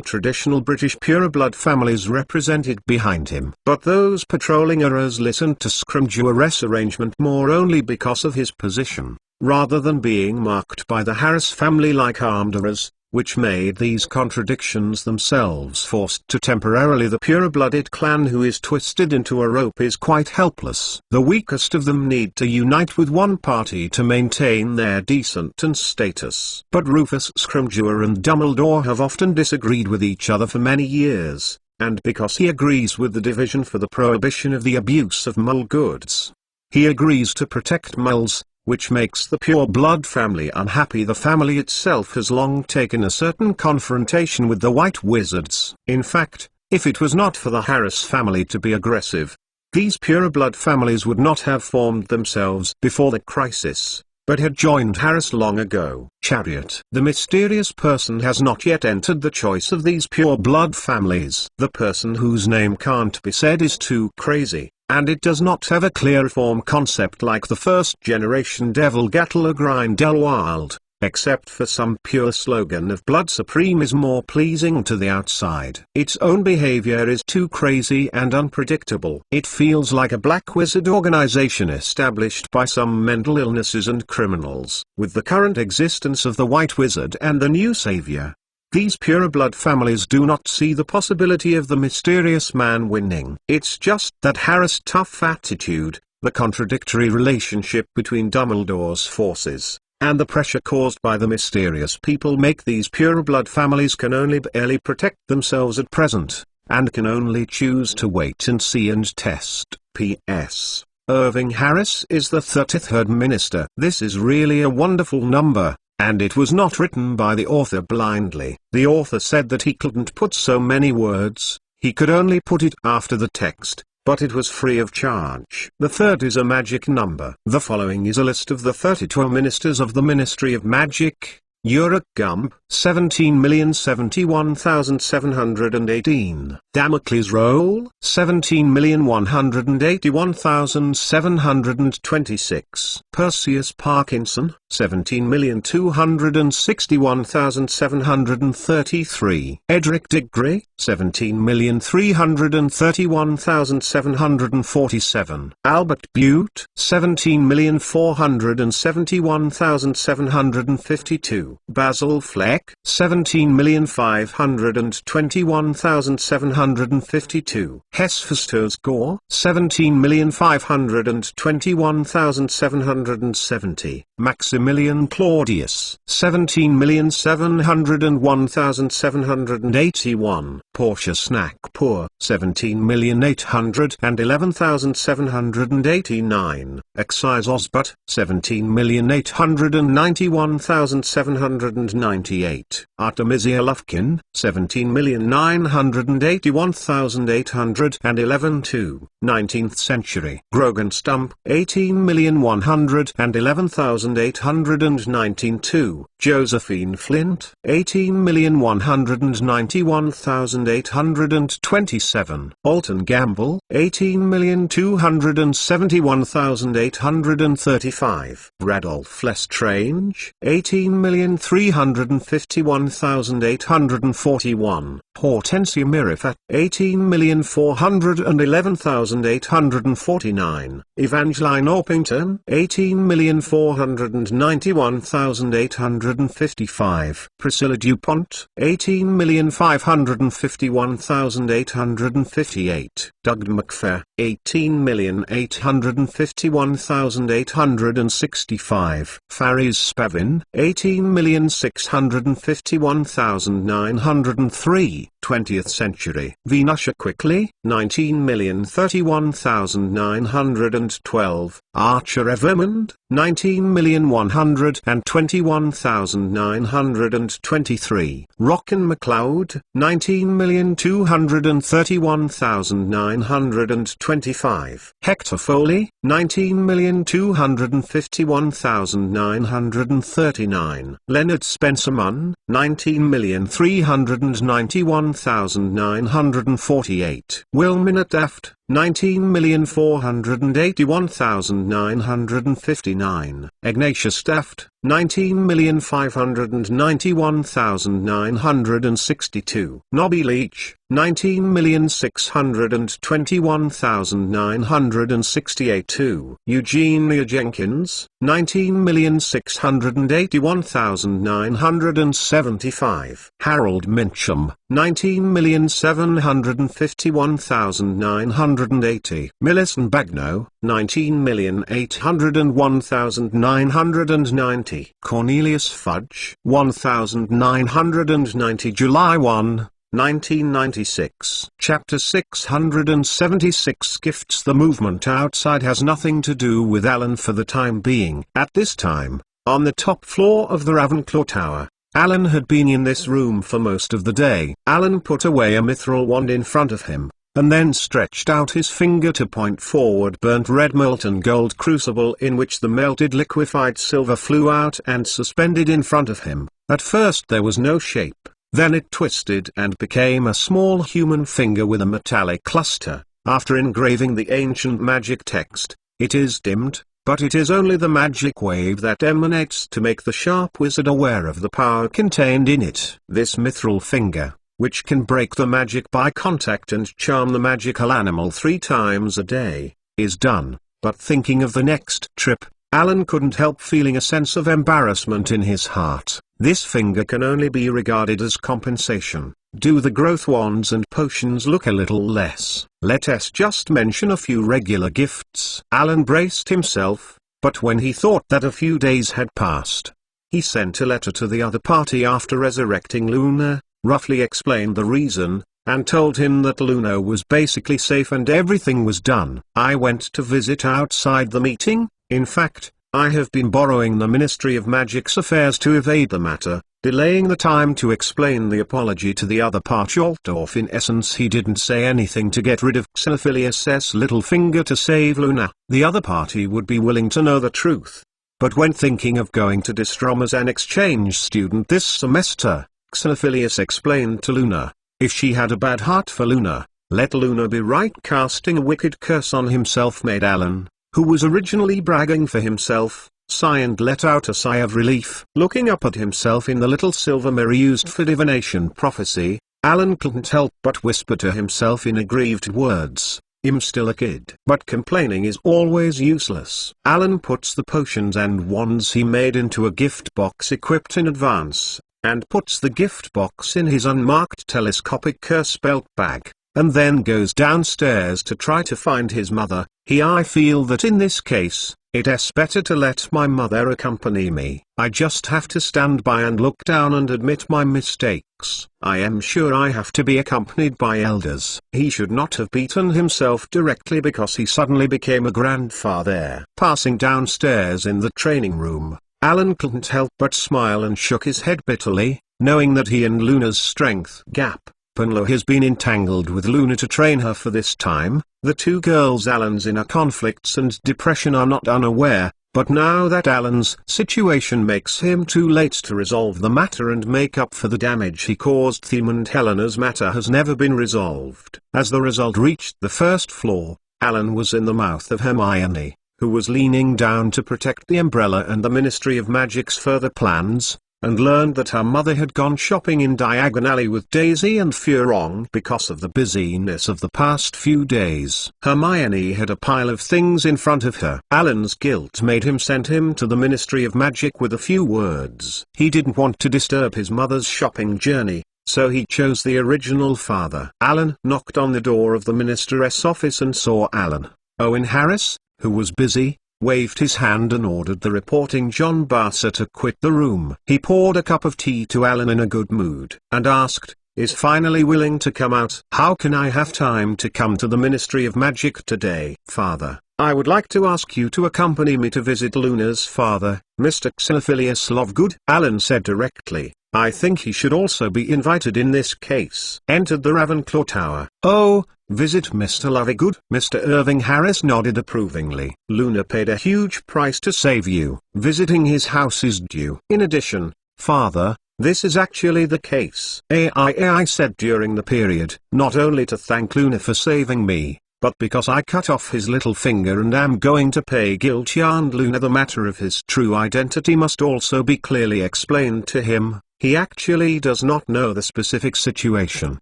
traditional British pureblood families represented behind him. But those patrolling errors listened to Scrimgeour's arrangement more only because of his position, rather than being marked by the Harris family like armed errors, which made these contradictions themselves forced to temporarily. The pure-blooded clan who is twisted into a rope is quite helpless. The weakest of them need to unite with one party to maintain their decent and status. But Rufus Scrimgeour and Dumbledore have often disagreed with each other for many years, and because he agrees with the division for the prohibition of the abuse of mull goods, he agrees to protect mulls, which makes the pure-blood family unhappy. The family itself has long taken a certain confrontation with the White Wizards. In fact, if it was not for the Harris family to be aggressive, these pure-blood families would not have formed themselves before the crisis, but had joined Harris long ago. Chariot. The mysterious person has not yet entered the choice of these pure-blood families. The person whose name can't be said is too crazy, and it does not have a clear form concept like the first-generation Devil Gatler Grindelwald, except for some pure slogan of Blood Supreme is more pleasing to the outside. Its own behavior is too crazy and unpredictable. It feels like a black wizard organization established by some mental illnesses and criminals. With the current existence of the White Wizard and the new savior, These pureblood families do not see the possibility of the mysterious man winning. It's just that Harry's tough attitude, the contradictory relationship between Dumbledore's forces, and the pressure caused by the mysterious people make these pureblood families can only barely protect themselves at present, and can only choose to wait and see and test. P.S. Irving Harris is the 33rd minister. This is really a wonderful number, and it was not written by the author blindly. The author said that he couldn't put so many words, he could only put it after the text, but it was free of charge. The third is a magic number. The following is a list of the 32 ministers of the Ministry of Magic. Uruk Gump, 17,071,718. Damocles Roll, 17,181,726. Perseus Parkinson, 17,261,733. Edric Diggory, 17,331,747. Albert Bute, 17,471,752. Basil Fleck, 17,521,752. Hephaestus Gore, 17,521,770. Maximilian Claudius, 17,701,781. Porcius Nagpur, 17,811,789. Excise Osbert, 17,891,798. Artemisia Lufkin, 17,981,811. 19th century. Grogan Stump, 18,111,819. Josephine Flint, 18,191,827. Alton Gamble, 18,271,835. Radolf Lestrange, 18,351,841. Hortensia Mirifat, 18,411,849. Evangeline Orpington, 18,491,855. Priscilla DuPont, 18,551,858. Doug McFair, 18,851,865. Faris Spavin, 18,651,903. 20th century. Venusha Quickly, 19,031,912. Archer Evermond, 19,121,923. Rockin MacLeod, 19,231,925. Hector Foley, 19,251,939. Leonard Spencer Munn, 19,391,948. Wilmina Daft, 19,481,959. Ignatius Daft, 19,591,962. Nobby Leach, 19,621,968. Eugenia Jenkins, 19,681,975. Harold Mincham, 19,751,980. Millicent Bagno, 19,801,990. Cornelius Fudge, 1,990. July 1, 1996. Chapter 676 Gifts. The movement outside has nothing to do with Alan for the time being. At this time, on the top floor of the Ravenclaw Tower, Alan had been in this room for most of the day. Alan put away a mithril wand in front of him, and then stretched out his finger to point forward burnt red molten gold crucible in which the melted liquefied silver flew out and suspended in front of him. At first there was no shape, then it twisted and became a small human finger with a metallic cluster. After engraving the ancient magic text, it is dimmed, but it is only the magic wave that emanates to make the sharp wizard aware of the power contained in it. This mithril finger, which can break the magic by contact and charm the magical animal 3 times a day, is done. But thinking of the next trip, Alan couldn't help feeling a sense of embarrassment in his heart. This finger can only be regarded as compensation. Do the growth wands and potions look a little less? Let us just mention a few regular gifts. Alan braced himself, but when he thought that a few days had passed, he sent a letter to the other party after resurrecting Luna, roughly explained the reason, and told him that Luna was basically safe and everything was done. I went to visit outside the meeting. In fact, I have been borrowing the Ministry of Magic's affairs to evade the matter, delaying the time to explain the apology to the other party. Although in essence he didn't say anything to get rid of Xenophilius' little finger to save Luna. The other party would be willing to know the truth. But when thinking of going to Distrom as an exchange student this semester, Xenophilius explained to Luna, if she had a bad heart for Luna, let Luna be right. Casting a wicked curse on himself made Alan, who was originally bragging for himself, sigh and let out a sigh of relief. Looking up at himself in the little silver mirror used for divination prophecy, Alan couldn't help but whisper to himself in aggrieved words, I'm still a kid. But complaining is always useless. Alan puts the potions and wands he made into a gift box equipped in advance, and puts the gift box in his unmarked telescopic curse belt bag, and then goes downstairs to try to find his mother. I feel that in this case, it's better to let my mother accompany me. I just have to stand by and look down and admit my mistakes. I am sure I have to be accompanied by elders. He should not have beaten himself directly because he suddenly became a grandfather. Passing downstairs in the training room, Alan couldn't help but smile and shook his head bitterly, knowing that he and Luna's strength gap. Punlo has been entangled with Luna to train her for this time. The two girls Alan's inner conflicts and depression are not unaware, but now that Alan's situation makes him too late to resolve the matter and make up for the damage he caused them, and Helena's matter has never been resolved. As the result reached the first floor, Alan was in the mouth of Hermione, who was leaning down to protect the umbrella and the Ministry of Magic's further plans, and learned that her mother had gone shopping in Diagon Alley with Daisy and Furong because of the busyness of the past few days. Hermione had a pile of things in front of her. Alan's guilt made him send him to the Ministry of Magic with a few words. He didn't want to disturb his mother's shopping journey, so he chose the original father. Alan knocked on the door of the minister's office and saw Alan. Owen Harris, who was busy, waved his hand and ordered the reporting John Barser to quit the room. He poured a cup of tea to Alan in a good mood, and asked, is finally willing to come out. How can I have time to come to the Ministry of Magic today? Father, I would like to ask you to accompany me to visit Luna's father, Mr. Xenophilius Lovegood. Alan said directly, I think he should also be invited in this case. Entered the Ravenclaw Tower. Oh, visit Mr. Lovegood? Mr. Irving Harris nodded approvingly. Luna paid a huge price to save you. Visiting his house is due. In addition, Father, this is actually the case. I said during the period, not only to thank Luna for saving me, but because I cut off his little finger and am going to pay guilty and Luna. The matter of his true identity must also be clearly explained to him. He actually does not know the specific situation.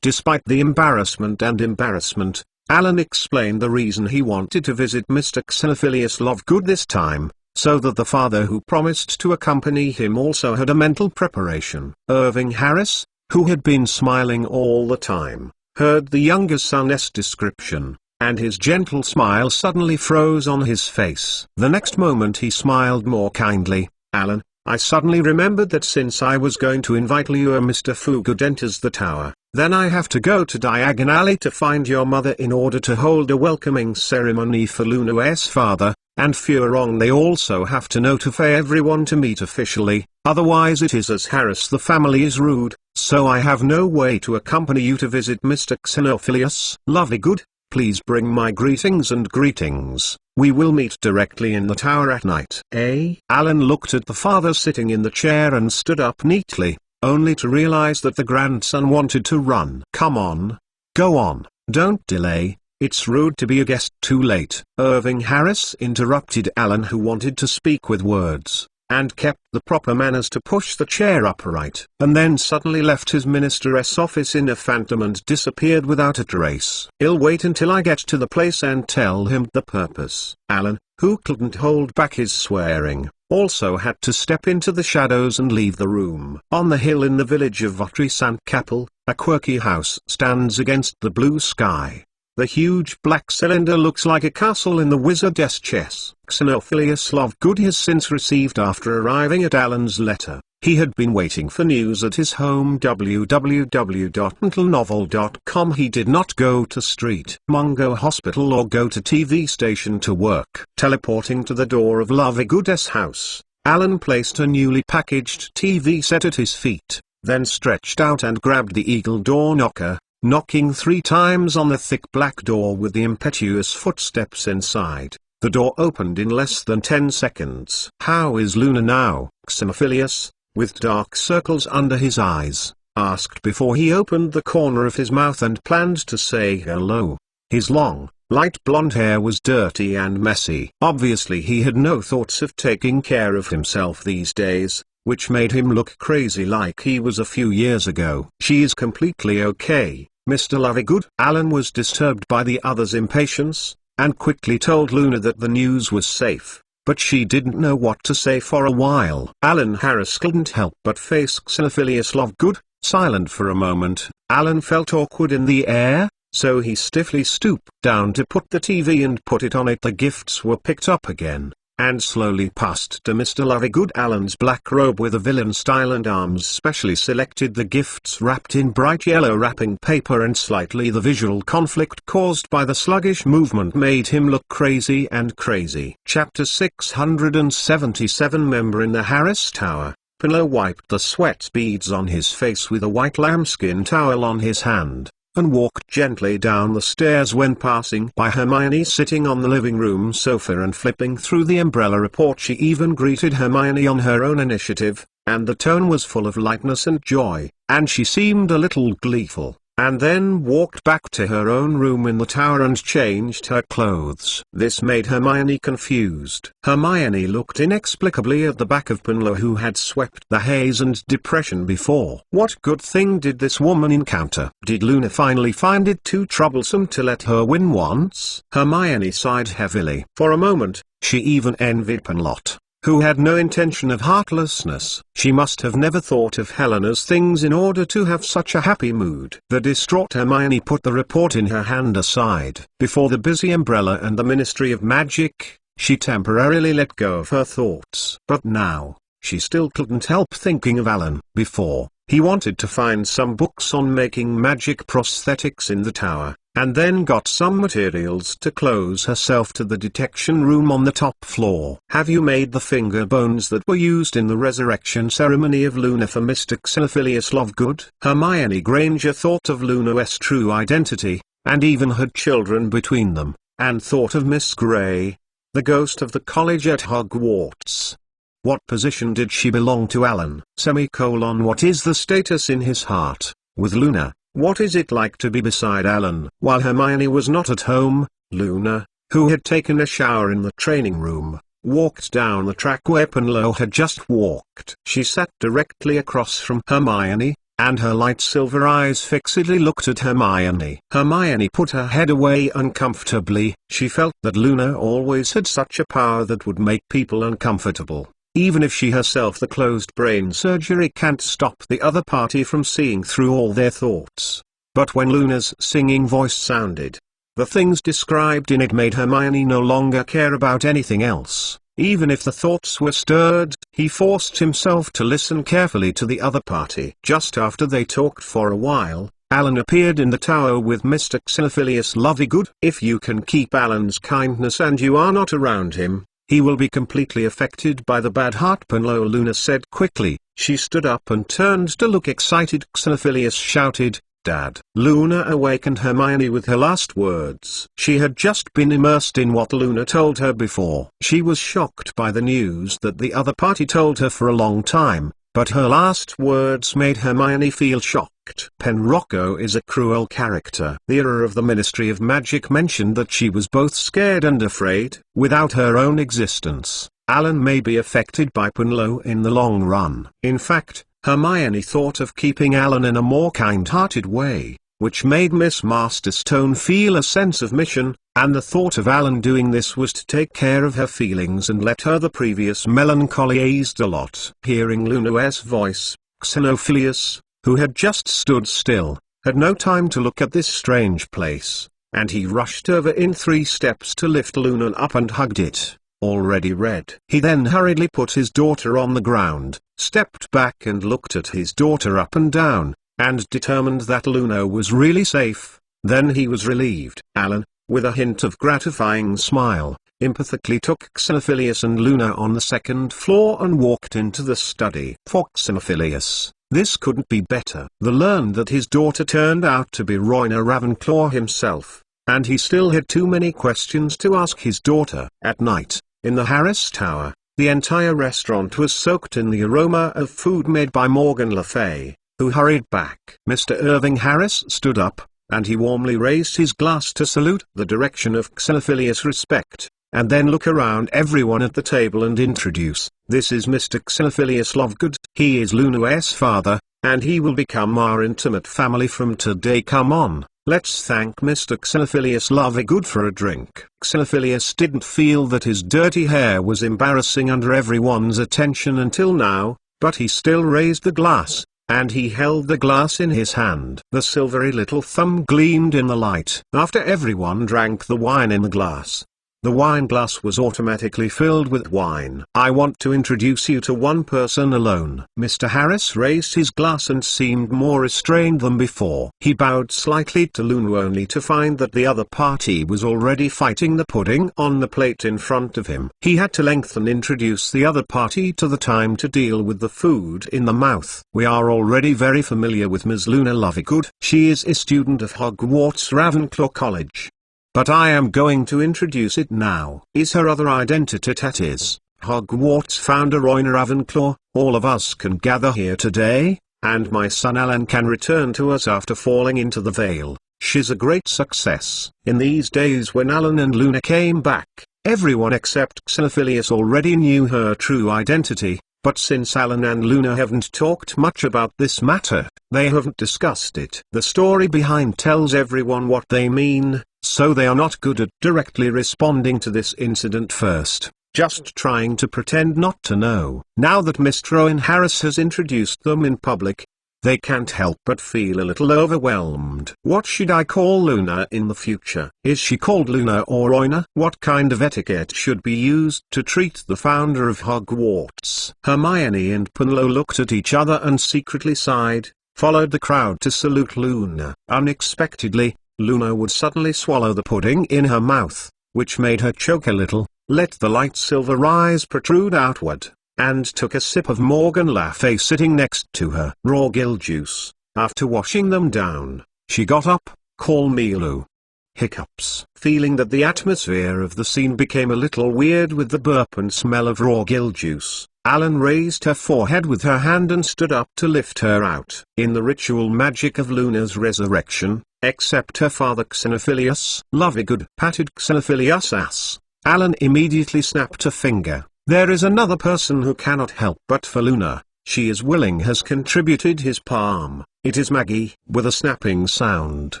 Despite the embarrassment, Alan explained the reason he wanted to visit Mr. Xenophilius Lovegood this time, so that the father who promised to accompany him also had a mental preparation. Irving Harris, who had been smiling all the time, heard the younger son's description, and his gentle smile suddenly froze on his face. The next moment he smiled more kindly. Alan, I suddenly remembered that since I was going to invite you, Mr. Fogood enters the tower, then I have to go to Diagon Alley to find your mother in order to hold a welcoming ceremony for Luna's father, and Furong. They also have to notify everyone to meet officially, otherwise it is as Harris the family is rude, so I have no way to accompany you to visit Mr. Xenophilius Lovegood. Please bring my greetings and greetings. We will meet directly in the tower at night. Alan looked at the father sitting in the chair and stood up neatly, only to realize that the grandson wanted to run. Come on. Go on. Don't delay. It's rude to be a guest too late. Irving Harris interrupted Alan, who wanted to speak with words, and kept the proper manners to push the chair upright, and then suddenly left his minister's office in a phantom and disappeared without a trace. I'll wait until I get to the place and tell him the purpose. Alan, who couldn't hold back his swearing, also had to step into the shadows and leave the room. On the hill in the village of Vautry-Sainte-Capelle, a quirky house stands against the blue sky. The huge black cylinder looks like a castle in the wizard's chess. Xenophilius Lovegood has since received after arriving at Alan's letter. He had been waiting for news at his home www.untilnovel.com. He did not go to Street Mungo Hospital or go to TV station to work. Teleporting to the door of Lovegood's house, Alan placed a newly packaged TV set at his feet, then stretched out and grabbed the eagle door knocker, knocking 3 times on the thick black door with the impetuous footsteps inside. The door opened in less than 10 seconds. "How is Luna now?" Xenophilius, with dark circles under his eyes, asked before he opened the corner of his mouth and planned to say hello. His long, light blonde hair was dirty and messy. Obviously he had no thoughts of taking care of himself these days, which made him look crazy like he was a few years ago. "She is completely okay, Mr. Lovegood." Alan was disturbed by the other's impatience, and quickly told Luna that the news was safe, but she didn't know what to say for a while. Alan Harris couldn't help but face Xenophilius Lovegood. Silent for a moment, Alan felt awkward in the air, so he stiffly stooped down to put the TV and put it on it. The gifts were picked up again, and slowly passed to Mr. Lovegood. Alan's black robe with a villain style and arms specially selected the gifts wrapped in bright yellow wrapping paper, and slightly the visual conflict caused by the sluggish movement made him look crazy and crazy. Chapter 677. Member in the Harris Tower. Pinlo wiped the sweat beads on his face with a white lambskin towel on his hand, and walked gently down the stairs when passing by Hermione sitting on the living room sofa and flipping through the umbrella report. She even greeted Hermione on her own initiative, and the tone was full of lightness and joy, and she seemed a little gleeful, and then walked back to her own room in the tower and changed her clothes. This made Hermione confused. Hermione looked inexplicably at the back of Pinlo, who had swept the haze and depression before. What good thing did this woman encounter? Did Luna finally find it too troublesome to let her win once? Hermione sighed heavily. For a moment, she even envied Pinlot, who had no intention of heartlessness. She must have never thought of Helena's things in order to have such a happy mood. The distraught Hermione put the report in her hand aside. Before the busy umbrella and the Ministry of Magic, she temporarily let go of her thoughts. But now, she still couldn't help thinking of Alan. Before, he wanted to find some books on making magic prosthetics in the tower, and then got some materials to close herself to the detection room on the top floor. "Have you made the finger bones that were used in the resurrection ceremony of Luna for Mr. Xenophilius Lovegood?" Hermione Granger thought of Luna's true identity, and even had children between them, and thought of Miss Grey, the ghost of the college at Hogwarts. What position did she belong to Alan? What is the status in his heart with Luna? What is it like to be beside Alan? While Hermione was not at home, Luna, who had taken a shower in the training room, walked down the track where Pinlo had just walked. She sat directly across from Hermione, and her light silver eyes fixedly looked at Hermione. Hermione put her head away uncomfortably. She felt that Luna always had such a power that would make people uncomfortable. Even if she herself, the closed brain surgery, can't stop the other party from seeing through all their thoughts. But when Luna's singing voice sounded, the things described in it made Hermione no longer care about anything else. Even if the thoughts were stirred, he forced himself to listen carefully to the other party. Just after they talked for a while, Alan appeared in the tower with Mr. Xenophilius Lovegood. "If you can keep Alan's kindness and you are not around him, he will be completely affected by the bad heart," Pinlo, Luna said quickly. She stood up and turned to look excited. Xenophilius shouted, "Dad!" Luna awakened Hermione with her last words. She had just been immersed in what Luna told her before. She was shocked by the news that the other party told her for a long time, but her last words made Hermione feel shocked. "Penrocco is a cruel character." The era of the Ministry of Magic mentioned that she was both scared and afraid. Without her own existence, Alan may be affected by Pinlo in the long run. In fact, Hermione thought of keeping Alan in a more kind-hearted way. which made Miss Masterstone feel a sense of mission, and the thought of Alan doing this was to take care of her feelings and let her the previous melancholy eased a lot. Hearing Luna's voice, Xenophilius, who had just stood still, had no time to look at this strange place, and he rushed over in 3 steps to lift Luna up and hugged it, already red. He then hurriedly put his daughter on the ground, stepped back and looked at his daughter up and down, and determined that Luna was really safe. Then he was relieved. Alan, with a hint of gratifying smile, empathetically took Xenophilius and Luna on the 2nd floor and walked into the study. For Xenophilius, this couldn't be better. The learned that his daughter turned out to be Royna Ravenclaw himself, and he still had too many questions to ask his daughter. At night, in the Harris Tower, the entire restaurant was soaked in the aroma of food made by Morgan Le Fay, who hurried back. Mr. Irving Harris stood up, and he warmly raised his glass to salute the direction of Xenophilius' respect, and then look around everyone at the table and introduce, "This is Mr. Xenophilius Lovegood. He is Luna's father, and he will become our intimate family from today. Come on, let's thank Mr. Xenophilius Lovegood for a drink." Xenophilius didn't feel that his dirty hair was embarrassing under everyone's attention until now, but he still raised the glass, and he held the glass in his hand. The silvery little thumb gleamed in the light. After everyone drank the wine in the glass, the wine glass was automatically filled with wine. "I want to introduce you to one person alone." Mr. Harris raised his glass and seemed more restrained than before. He bowed slightly to Luna only to find that the other party was already fighting the pudding on the plate in front of him. He had to lengthen introduce the other party to the time to deal with the food in the mouth. "We are already very familiar with Ms. Luna Lovegood. She is a student of Hogwarts Ravenclaw College. But I am going to introduce it now. Is her other identity, that is, Hogwarts founder Royna Ravenclaw. All of us can gather here today, and my son Alan can return to us after falling into the Veil. She's a great success." In these days when Alan and Luna came back, everyone except Xenophilius already knew her true identity, but since Alan and Luna haven't talked much about this matter, they haven't discussed it. The story behind tells everyone what they mean, so they are not good at directly responding to this incident first, just trying to pretend not to know. Now that Mr. Owen Harris has introduced them in public, they can't help but feel a little overwhelmed. What should I call Luna in the future? Is she called Luna or Royna? What kind of etiquette should be used to treat the founder of Hogwarts? Hermione and Penlo looked at each other and secretly sighed, followed the crowd to salute Luna. Unexpectedly, Luna would suddenly swallow the pudding in her mouth, which made her choke a little, let the light silver eyes protrude outward, and took a sip of Morgan Le Fay sitting next to her. Raw gill juice. After washing them down, she got up. "Call me Lou." Hiccups. Feeling that the atmosphere of the scene became a little weird with the burp and smell of raw gill juice, Alan raised her forehead with her hand and stood up to lift her out. In the ritual magic of Luna's resurrection, except her father Xenophilius Lovegood patted Xenophilius' ass, Alan immediately snapped a finger. There is another person who cannot help but for Luna. She is willing has contributed his palm. It is Maggie. With a snapping sound,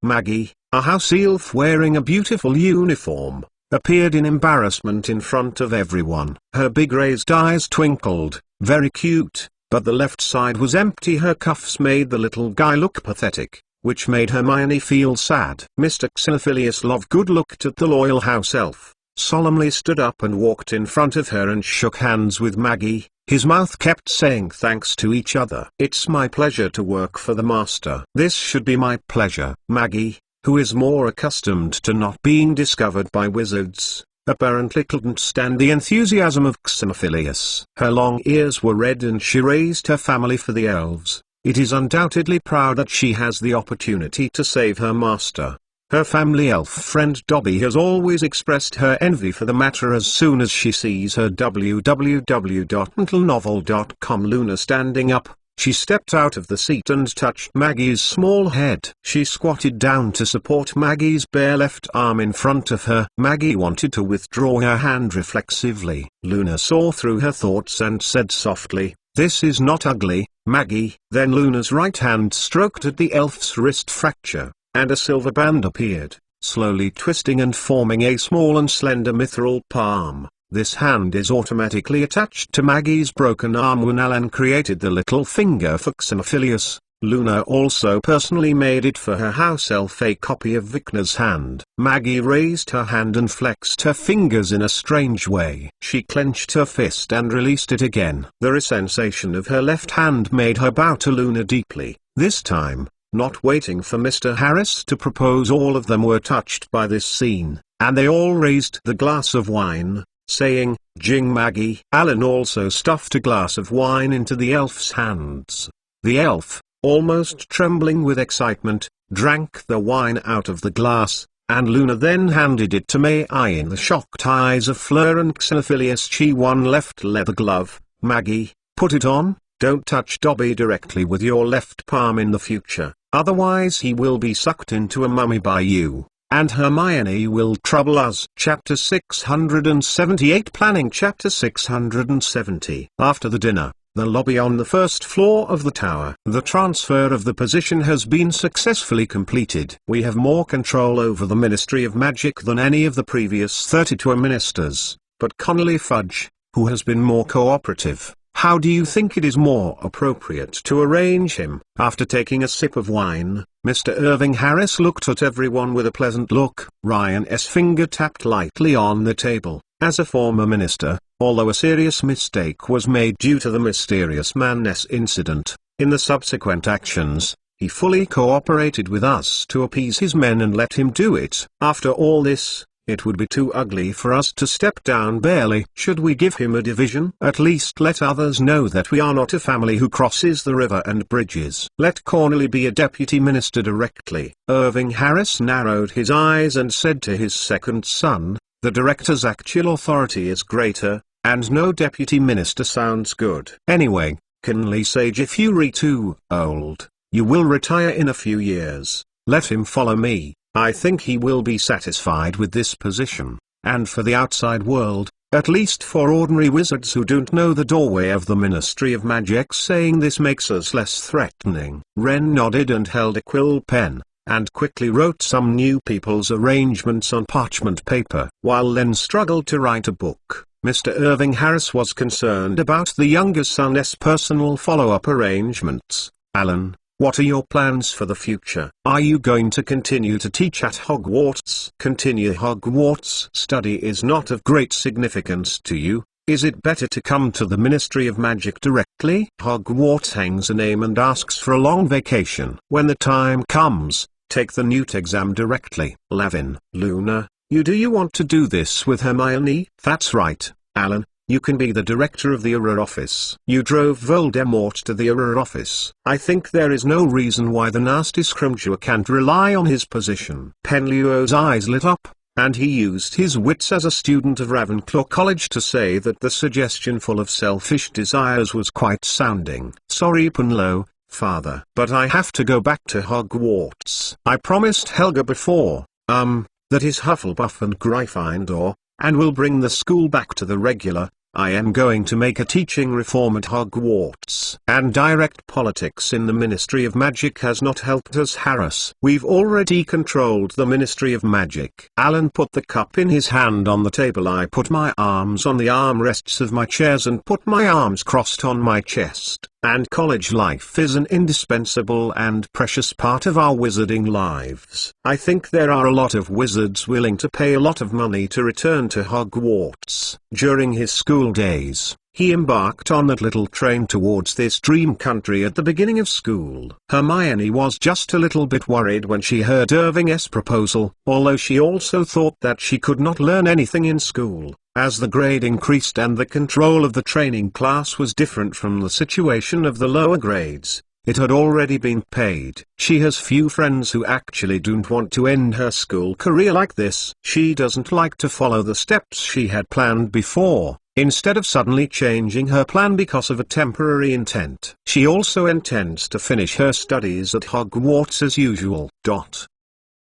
Maggie, a house elf wearing a beautiful uniform, appeared in embarrassment in front of everyone. Her big raised eyes twinkled, very cute, but the left side was empty. Her cuffs made the little guy look pathetic, which made Hermione feel sad. Mr. Xenophilius Lovegood looked at the loyal house elf, solemnly stood up and walked in front of her and shook hands with Maggie. His mouth kept saying thanks to each other. "It's my pleasure to work for the master." "This should be my pleasure." Maggie, who is more accustomed to not being discovered by wizards, apparently couldn't stand the enthusiasm of Xenophilius. Her long ears were red and she raised her family for the elves. It is undoubtedly proud that she has the opportunity to save her master. Her family elf friend Dobby has always expressed her envy for the matter as soon as she sees her www.untitlenovel.com Luna standing up. She stepped out of the seat and touched Maggie's small head. She squatted down to support Maggie's bare left arm in front of her. Maggie wanted to withdraw her hand reflexively. Luna saw through her thoughts and said softly, This is not ugly, Maggie. Then Luna's right hand stroked at the elf's wrist fracture, and a silver band appeared, slowly twisting and forming a small and slender mithril palm. This hand is automatically attached to Maggie's broken arm when Alan created the little finger for Xenophilius. Luna also personally made it for her house elf, a copy of Vicna's hand. Maggie raised her hand and flexed her fingers in a strange way. She clenched her fist and released it again. The sensation of her left hand made her bow to Luna deeply. This time, not waiting for Mr. Harris to propose, all of them were touched by this scene, and they all raised the glass of wine, saying, "Jing Maggie." Alan also stuffed a glass of wine into the elf's hands. The elf, almost trembling with excitement, drank the wine out of the glass, and Luna then handed it to May. In the shocked eyes of Fleur and Xenophilius, she one left leather glove. "Maggie, put it on. Don't touch Dobby directly with your left palm in the future, otherwise he will be sucked into a mummy by you, and Hermione will trouble us." Chapter 678 Planning. Chapter 670 After the dinner, the lobby on the first floor of the tower. The transfer of the position has been successfully completed. We have more control over the Ministry of Magic than any of the previous 32 ministers, but Connolly Fudge, who has been more cooperative. How do you think it is more appropriate to arrange him? After taking a sip of wine, Mr. Irving Harris looked at everyone with a pleasant look. Ryan's finger tapped lightly on the table. As a former minister, although a serious mistake was made due to the mysterious Maness incident, in the subsequent actions, he fully cooperated with us to appease his men and let him do it. After all this, it would be too ugly for us to step down barely. Should we give him a division? At least let others know that we are not a family who crosses the river and bridges. Let Cornely be a deputy minister directly. Irving Harris narrowed his eyes and said to his second son, "The director's actual authority is greater, and no deputy minister sounds good. Anyway, Conley Sage, if you're too old, you will retire in a few years. Let him follow me. I think he will be satisfied with this position, and for the outside world, at least for ordinary wizards who don't know the doorway of the Ministry of Magic, saying this makes us less threatening." Ren nodded and held a quill pen, and quickly wrote some new people's arrangements on parchment paper. While Len struggled to write a book, Mr. Irving Harris was concerned about the younger son's personal follow-up arrangements. "Alan, what are your plans for the future? Are you going to continue to teach at Hogwarts?" "Continue Hogwarts study is not of great significance to you. Is it better to come to the Ministry of Magic directly? Hogwarts hangs a name and asks for a long vacation. When the time comes, take the Newt exam directly." Lavin. "Luna, do you want to do this with Hermione?" "That's right, Alan. You can be the director of the Auror office. You drove Voldemort to the Auror office. I think there is no reason why the nasty Scrimgeour can't rely on his position." Penluo's eyes lit up, and he used his wits as a student of Ravenclaw College to say that the suggestion, full of selfish desires, was quite sounding. "Sorry Penluo, father, but I have to go back to Hogwarts. I promised Helga before, that is Hufflepuff and Gryffindor, and will bring the school back to the regular. I am going to make a teaching reform at Hogwarts. And direct politics in the Ministry of Magic has not helped us, Harris. We've already controlled the Ministry of Magic." Alan put the cup in his hand on the table. "I put my arms on the armrests of my chairs and put my arms crossed on my chest. And college life is an indispensable and precious part of our wizarding lives. I think there are a lot of wizards willing to pay a lot of money to return to Hogwarts." During his school days, he embarked on that little train towards this dream country at the beginning of school. Hermione was just a little bit worried when she heard Irving's proposal, although she also thought that she could not learn anything in school. As the grade increased and the control of the training class was different from the situation of the lower grades, it had already been paid. She has few friends who actually don't want to end her school career like this. She doesn't like to follow the steps she had planned before, instead of suddenly changing her plan because of a temporary intent. She also intends to finish her studies at Hogwarts as usual.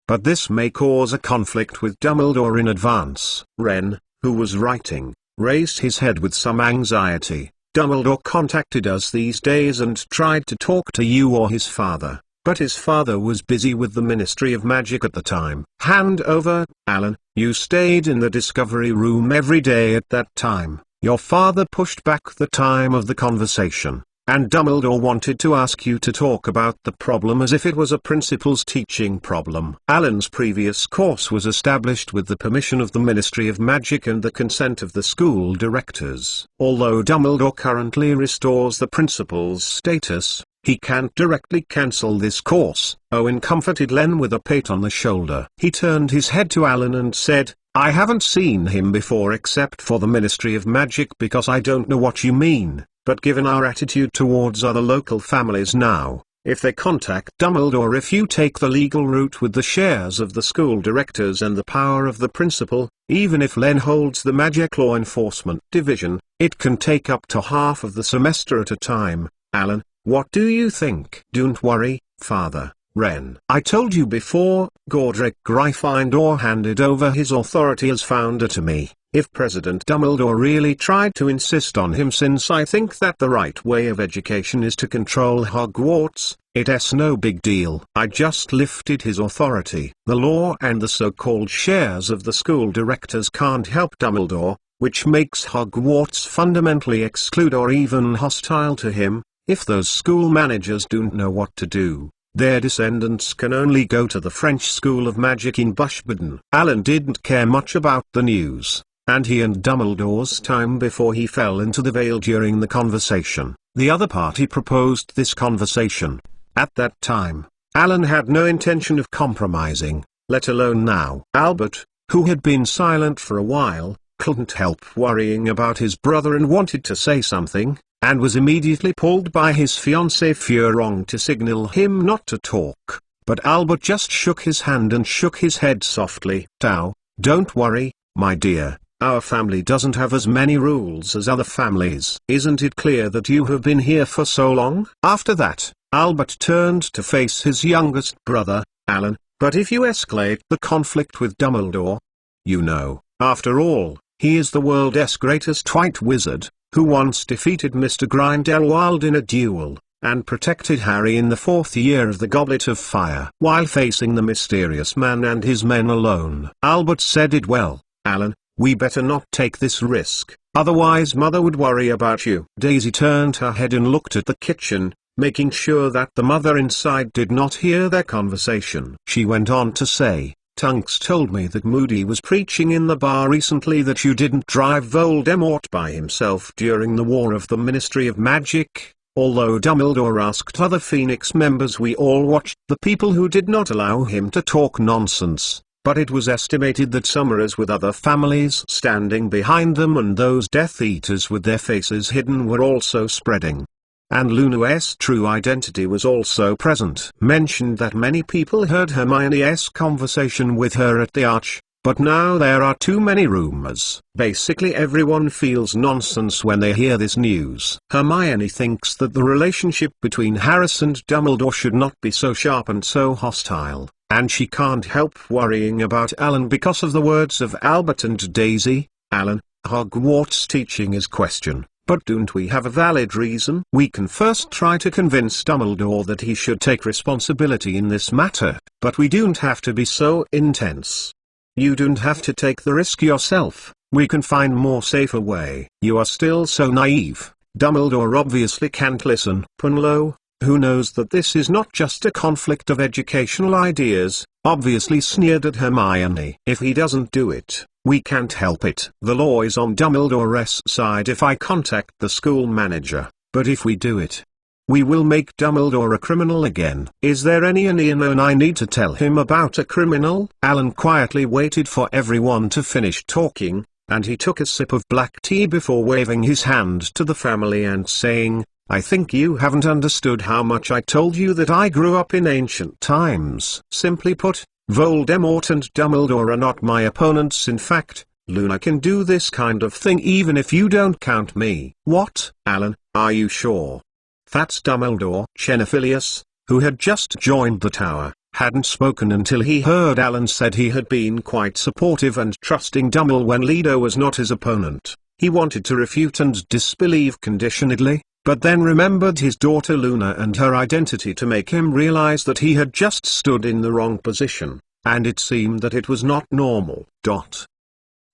But this may cause a conflict with Dumbledore in advance. Ren, who was writing, raised his head with some anxiety. Dumbledore contacted us these days and tried to talk to you or his father, but his father was busy with the Ministry of Magic at the time. Hand over, Alan. You stayed in the discovery room every day at that time. Your father pushed back the time of the conversation, and Dumbledore wanted to ask you to talk about the problem as if it was a principal's teaching problem. Alan's previous course was established with the permission of the Ministry of Magic and the consent of the school directors. Although Dumbledore currently restores the principal's status, he can't directly cancel this course. Owen comforted Len with a pat on the shoulder. He turned his head to Alan and said, I haven't seen him before except for the Ministry of Magic because I don't know what you mean. But given our attitude towards other local families now, if they contact Dumbledore, if you take the legal route with the shares of the school directors and the power of the principal, even if Len holds the Magic Law Enforcement Division, it can take up to half of the semester at a time. Alan, what do you think? Don't worry, Father. Ren. I told you before, Godric Gryffindor handed over his authority as founder to me. If President Dumbledore really tried to insist on him, since I think that the right way of education is to control Hogwarts, it's no big deal. I just lifted his authority. The law and the so-called shares of the school directors can't help Dumbledore, which makes Hogwarts fundamentally exclude or even hostile to him. If those school managers don't know what to do, their descendants can only go to the French School of Magic in Bushbuden. Alan didn't care much about the news, and he and Dumbledore's time before he fell into the veil during the conversation. The other party proposed this conversation. At that time, Alan had no intention of compromising, let alone now. Albert, who had been silent for a while, couldn't help worrying about his brother and wanted to say something, and was immediately pulled by his fiancée Furong to signal him not to talk. But Albert just shook his hand and shook his head softly. Tao, don't worry, my dear, our family doesn't have as many rules as other families. Isn't it clear that you have been here for so long? After that, Albert turned to face his youngest brother, Alan. But if you escalate the conflict with Dumbledore, you know, after all, he is the world's greatest white wizard, who once defeated Mr. Grindelwald in a duel, and protected Harry in the 4th year of the Goblet of Fire. While facing the mysterious man and his men alone. Albert said it well, Alan, we better not take this risk, otherwise Mother would worry about you. Daisy turned her head and looked at the kitchen, making sure that the mother inside did not hear their conversation. She went on to say, Tunks told me that Moody was preaching in the bar recently that you didn't drive Voldemort by himself during the War of the Ministry of Magic. Although Dumbledore asked other Phoenix members, we all watched the people who did not allow him to talk nonsense, but it was estimated that some were with other families standing behind them, and those Death Eaters with their faces hidden were also spreading. And Luna's true identity was also present. Mentioned that many people heard Hermione's conversation with her at the Arch, but now there are too many rumors. Basically everyone feels nonsense when they hear this news. Hermione thinks that the relationship between Harris and Dumbledore should not be so sharp and so hostile, and she can't help worrying about Alan because of the words of Albert and Daisy. Alan, Hogwarts teaching is question. But don't we have a valid reason? We can first try to convince Dumbledore that he should take responsibility in this matter, but we don't have to be so intense. You don't have to take the risk yourself, we can find more safer way. You are still so naive. Dumbledore obviously can't listen. Punlo, who knows that this is not just a conflict of educational ideas, obviously sneered at Hermione. If he doesn't do it, we can't help it. The law is on Dumbledore's side if I contact the school manager, but if we do it, we will make Dumbledore a criminal again. Is there any unknown I need to tell him about a criminal? Alan quietly waited for everyone to finish talking, and he took a sip of black tea before waving his hand to the family and saying, I think you haven't understood how much I told you that I grew up in ancient times. Simply put, Voldemort and Dumbledore are not my opponents. In fact, Luna can do this kind of thing even if you don't count me. What? Alan, are you sure? That's Dumbledore. Xenophilius, who had just joined the tower, hadn't spoken until he heard Alan said he had been quite supportive and trusting Dumbledore when Lido was not his opponent. He wanted to refute and disbelieve conditionedly, but then remembered his daughter Luna and her identity to make him realize that he had just stood in the wrong position, and it seemed that it was not normal.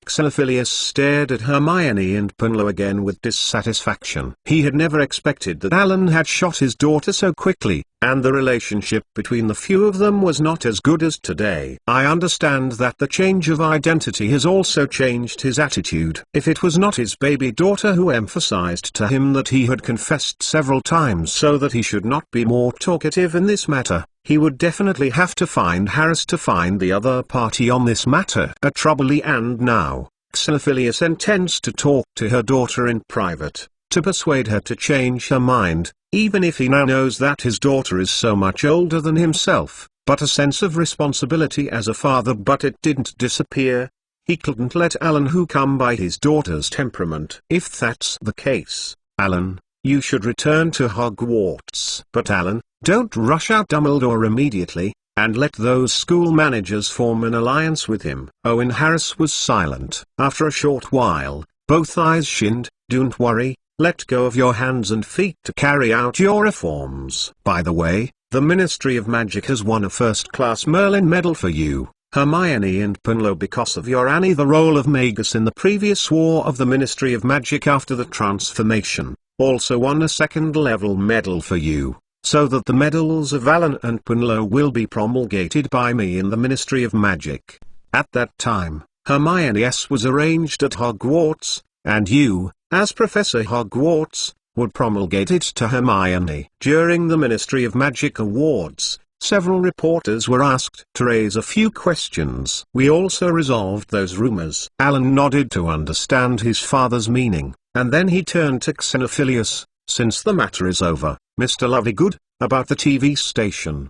Xenophilius stared at Hermione and Punlo again with dissatisfaction. He had never expected that Alan had shot his daughter so quickly, and the relationship between the few of them was not as good as today. I understand that the change of identity has also changed his attitude. If it was not his baby daughter who emphasized to him that he had confessed several times so that he should not be more talkative in this matter, he would definitely have to find Harris to find the other party on this matter. And now, Xenophilius intends to talk to her daughter in private, to persuade her to change her mind, even if he now knows that his daughter is so much older than himself. But a sense of responsibility as a father, but it didn't disappear. He couldn't let Alan who come by his daughter's temperament. If that's the case, Alan, you should return to Hogwarts. But Alan, don't rush out Dumbledore immediately, and let those school managers form an alliance with him. Owen Harris was silent. After a short while, both eyes shinned. Don't worry, let go of your hands and feet to carry out your reforms. By the way, the Ministry of Magic has won a first-class Merlin medal for you, Hermione and Punlo, because of your Annie the role of Magus in the previous war of the Ministry of Magic after the transformation. Also won a second-level medal for you, so that the medals of Alan and Punlo will be promulgated by me in the Ministry of Magic. At that time, Hermione's was arranged at Hogwarts, and you, as Professor Hogwarts, would promulgate it to Hermione. During the Ministry of Magic Awards, several reporters were asked to raise a few questions. We also resolved those rumors. Alan nodded to understand his father's meaning, and then he turned to Xenophilius. Since the matter is over, Mr. Lovegood, about the TV station.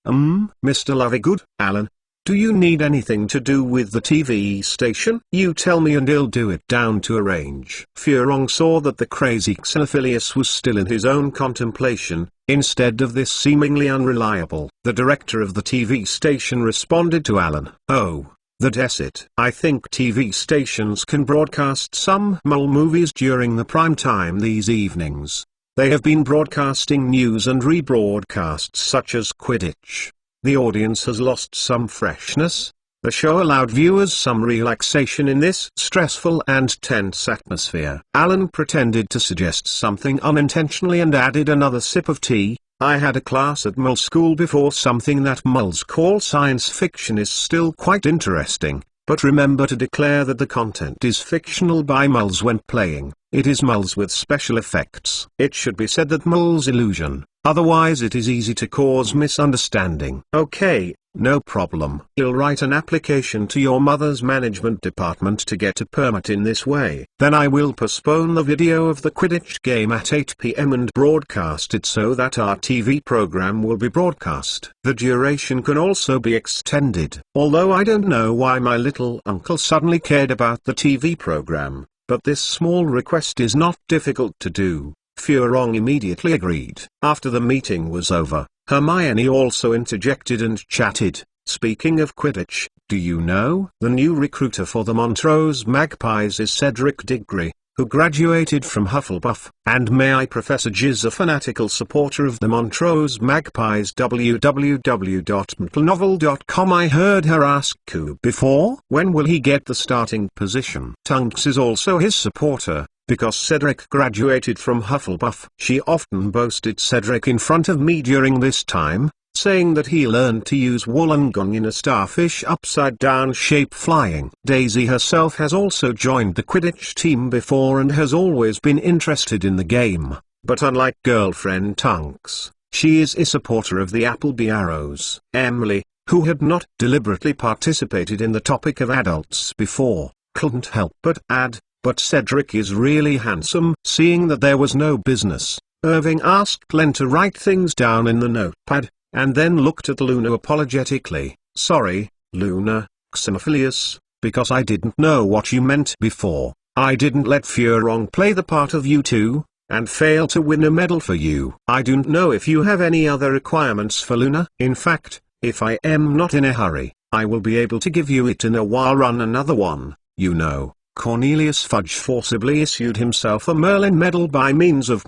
Mr. Lovegood, Alan, do you need anything to do with the TV station? You tell me and I'll do it down to arrange. Furong saw that the crazy Xenophilius was still in his own contemplation, instead of this seemingly unreliable. The director of the TV station responded to Alan. Oh, that's it. I think TV stations can broadcast some mole movies during the prime time these evenings. They have been broadcasting news and rebroadcasts such as Quidditch. The audience has lost some freshness. The show allowed viewers some relaxation in this stressful and tense atmosphere. Alan pretended to suggest something unintentionally and added another sip of tea. I had a class at Mole School before. Something that Moles call science fiction is still quite interesting, but remember to declare that the content is fictional by Moles when playing. It is Moles with special effects. It should be said that Moles illusion, otherwise it is easy to cause misunderstanding. Okay, no problem. You'll write an application to your mother's management department to get a permit in this way. Then I will postpone the video of the Quidditch game at 8 p.m. and broadcast it so that our TV program will be broadcast. The duration can also be extended. Although I don't know why my little uncle suddenly cared about the TV program, but this small request is not difficult to do. Furong immediately agreed. After the meeting was over, Hermione also interjected and chatted. Speaking of Quidditch, do you know? The new recruiter for the Montrose Magpies is Cedric Diggory, who graduated from Hufflepuff. And may I, Professor G is a fanatical supporter of the Montrose Magpies. www.mtlnovel.com. I heard her ask Ku before, when will he get the starting position? Tunks is also his supporter, because Cedric graduated from Hufflepuff. She often boasted Cedric in front of me during this time, saying that he learned to use Wollongong in a starfish upside-down shape flying. Daisy herself has also joined the Quidditch team before and has always been interested in the game, but unlike girlfriend Tunks, she is a supporter of the Appleby Arrows. Emily, who had not deliberately participated in the topic of adults before, couldn't help but add, but Cedric is really handsome. Seeing that there was no business, Irving asked Len to write things down in the notepad, and then looked at Luna apologetically. Sorry, Luna, Xenophilius, because I didn't know what you meant before. I didn't let Furong play the part of you two, and fail to win a medal for you. I don't know if you have any other requirements for Luna. In fact, if I am not in a hurry, I will be able to give you it in a while. Run another one, you know. Cornelius Fudge forcibly issued himself a Merlin medal by means of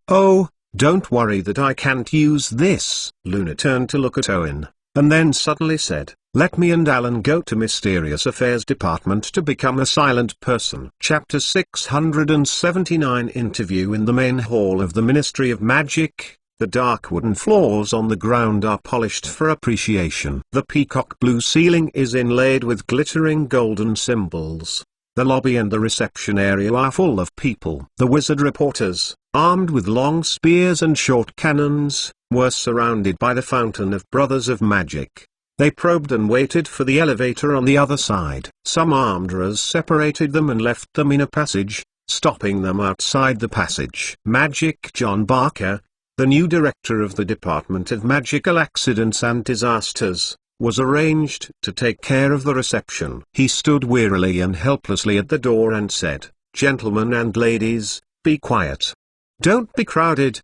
"Oh, don't worry that I can't use this." Luna turned to look at Owen, and then suddenly said, "Let me and Alan go to Mysterious Affairs Department to become a silent person." Chapter 679 Interview in the main hall of the Ministry of Magic. The dark wooden floors on the ground are polished for appreciation. The peacock blue ceiling is inlaid with glittering golden symbols. The lobby and the reception area are full of people. The wizard reporters, armed with long spears and short cannons, were surrounded by the fountain of Brothers of Magic. They probed and waited for the elevator on the other side. Some armorers separated them and left them in a passage, stopping them outside the passage. Magic John Barker, the new director of the Department of Magical Accidents and Disasters, was arranged to take care of the reception. He stood wearily and helplessly at the door and said, "Gentlemen and ladies, be quiet. Don't be crowded.